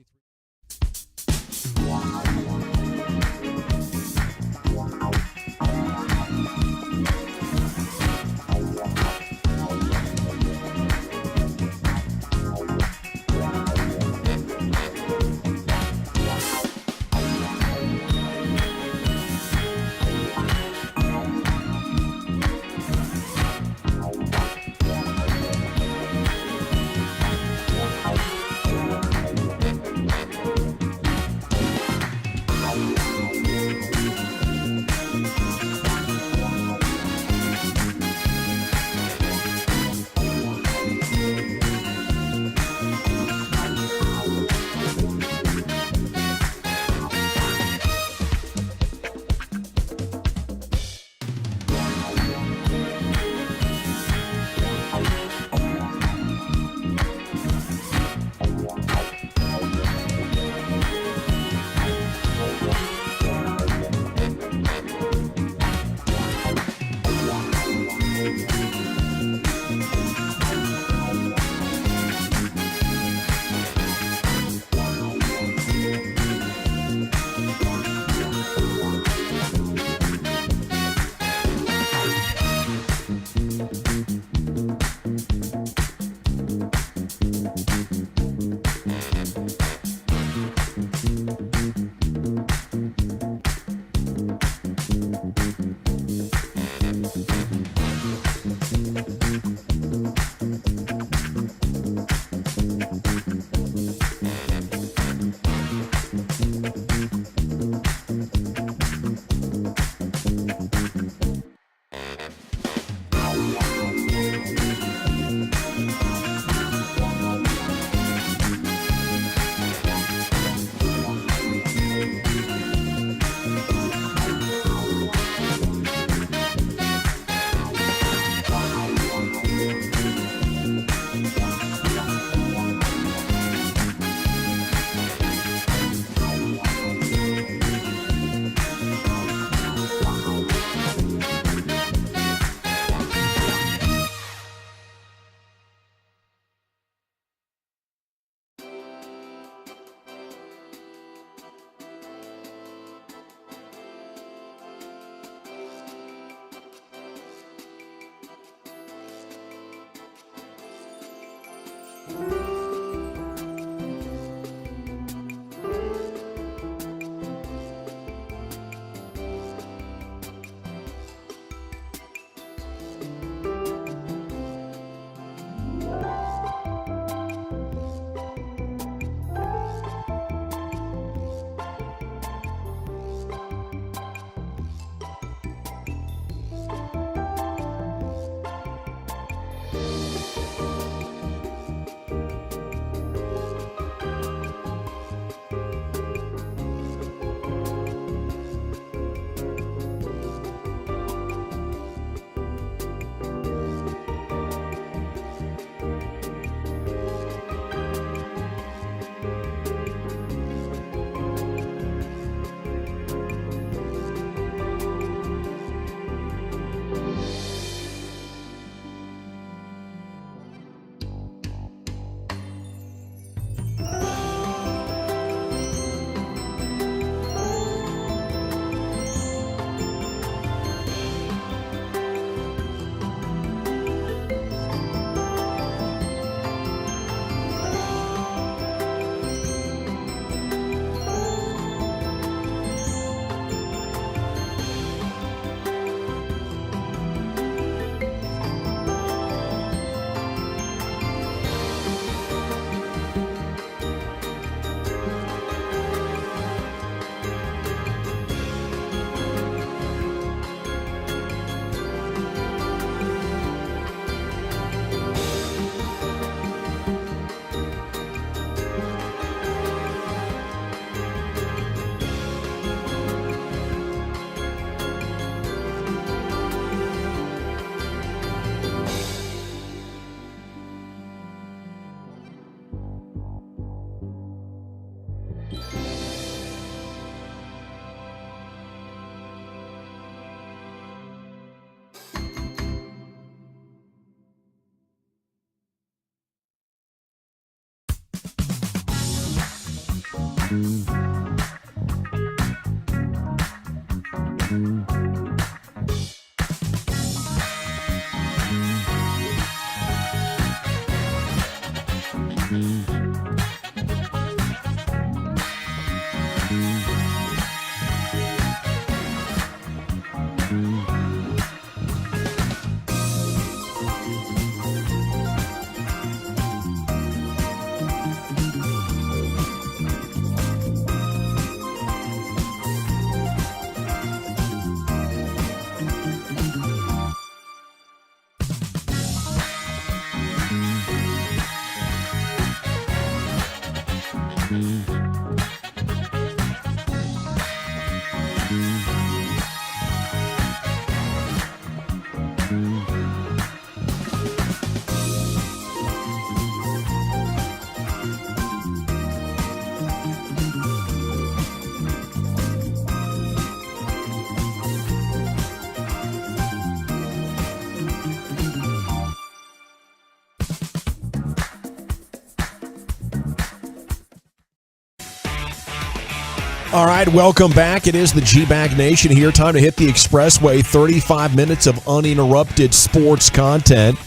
All right, welcome back. It is the G-Bag Nation here. Time to hit the expressway. 35 minutes of uninterrupted sports content.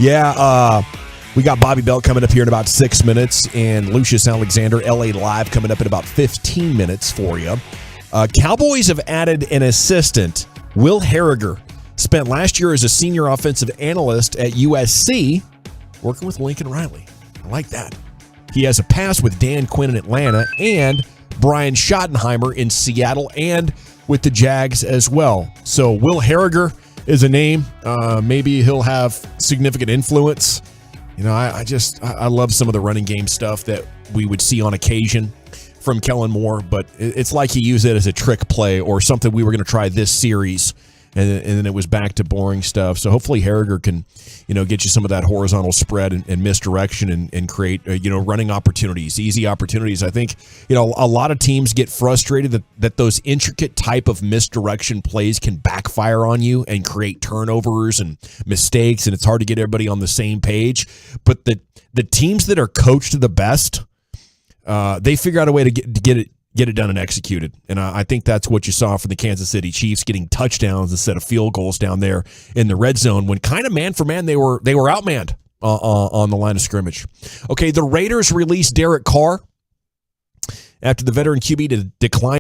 Yeah, we got Bobby Belt coming up here in about 6 minutes, and Lucius Alexander, LA Live, coming up in about 15 minutes for you. Cowboys have added an assistant. Will Harriger spent last year as a senior offensive analyst at USC, working with Lincoln Riley. I like that. He has a pass with Dan Quinn in Atlanta and Brian Schottenheimer in Seattle and with the Jags as well. So Will Harriger is a name. Maybe he'll have significant influence. You know, I love some of the running game stuff that we would see on occasion from Kellen Moore, but it's like he used it as a trick play or something we were going to try this series, and then it was back to boring stuff. So hopefully Harriger can, get you some of that horizontal spread and misdirection and create, running opportunities, easy opportunities. I think, a lot of teams get frustrated that those intricate type of misdirection plays can backfire on you and create turnovers and mistakes, and it's hard to get everybody on the same page. But the teams that are coached the best, they figure out a way to get it done and executed. And I think that's what you saw from the Kansas City Chiefs, getting touchdowns instead of field goals down there in the red zone when kind of man for man they were outmanned on the line of scrimmage. Okay, the Raiders released Derek Carr after the veteran QB to decline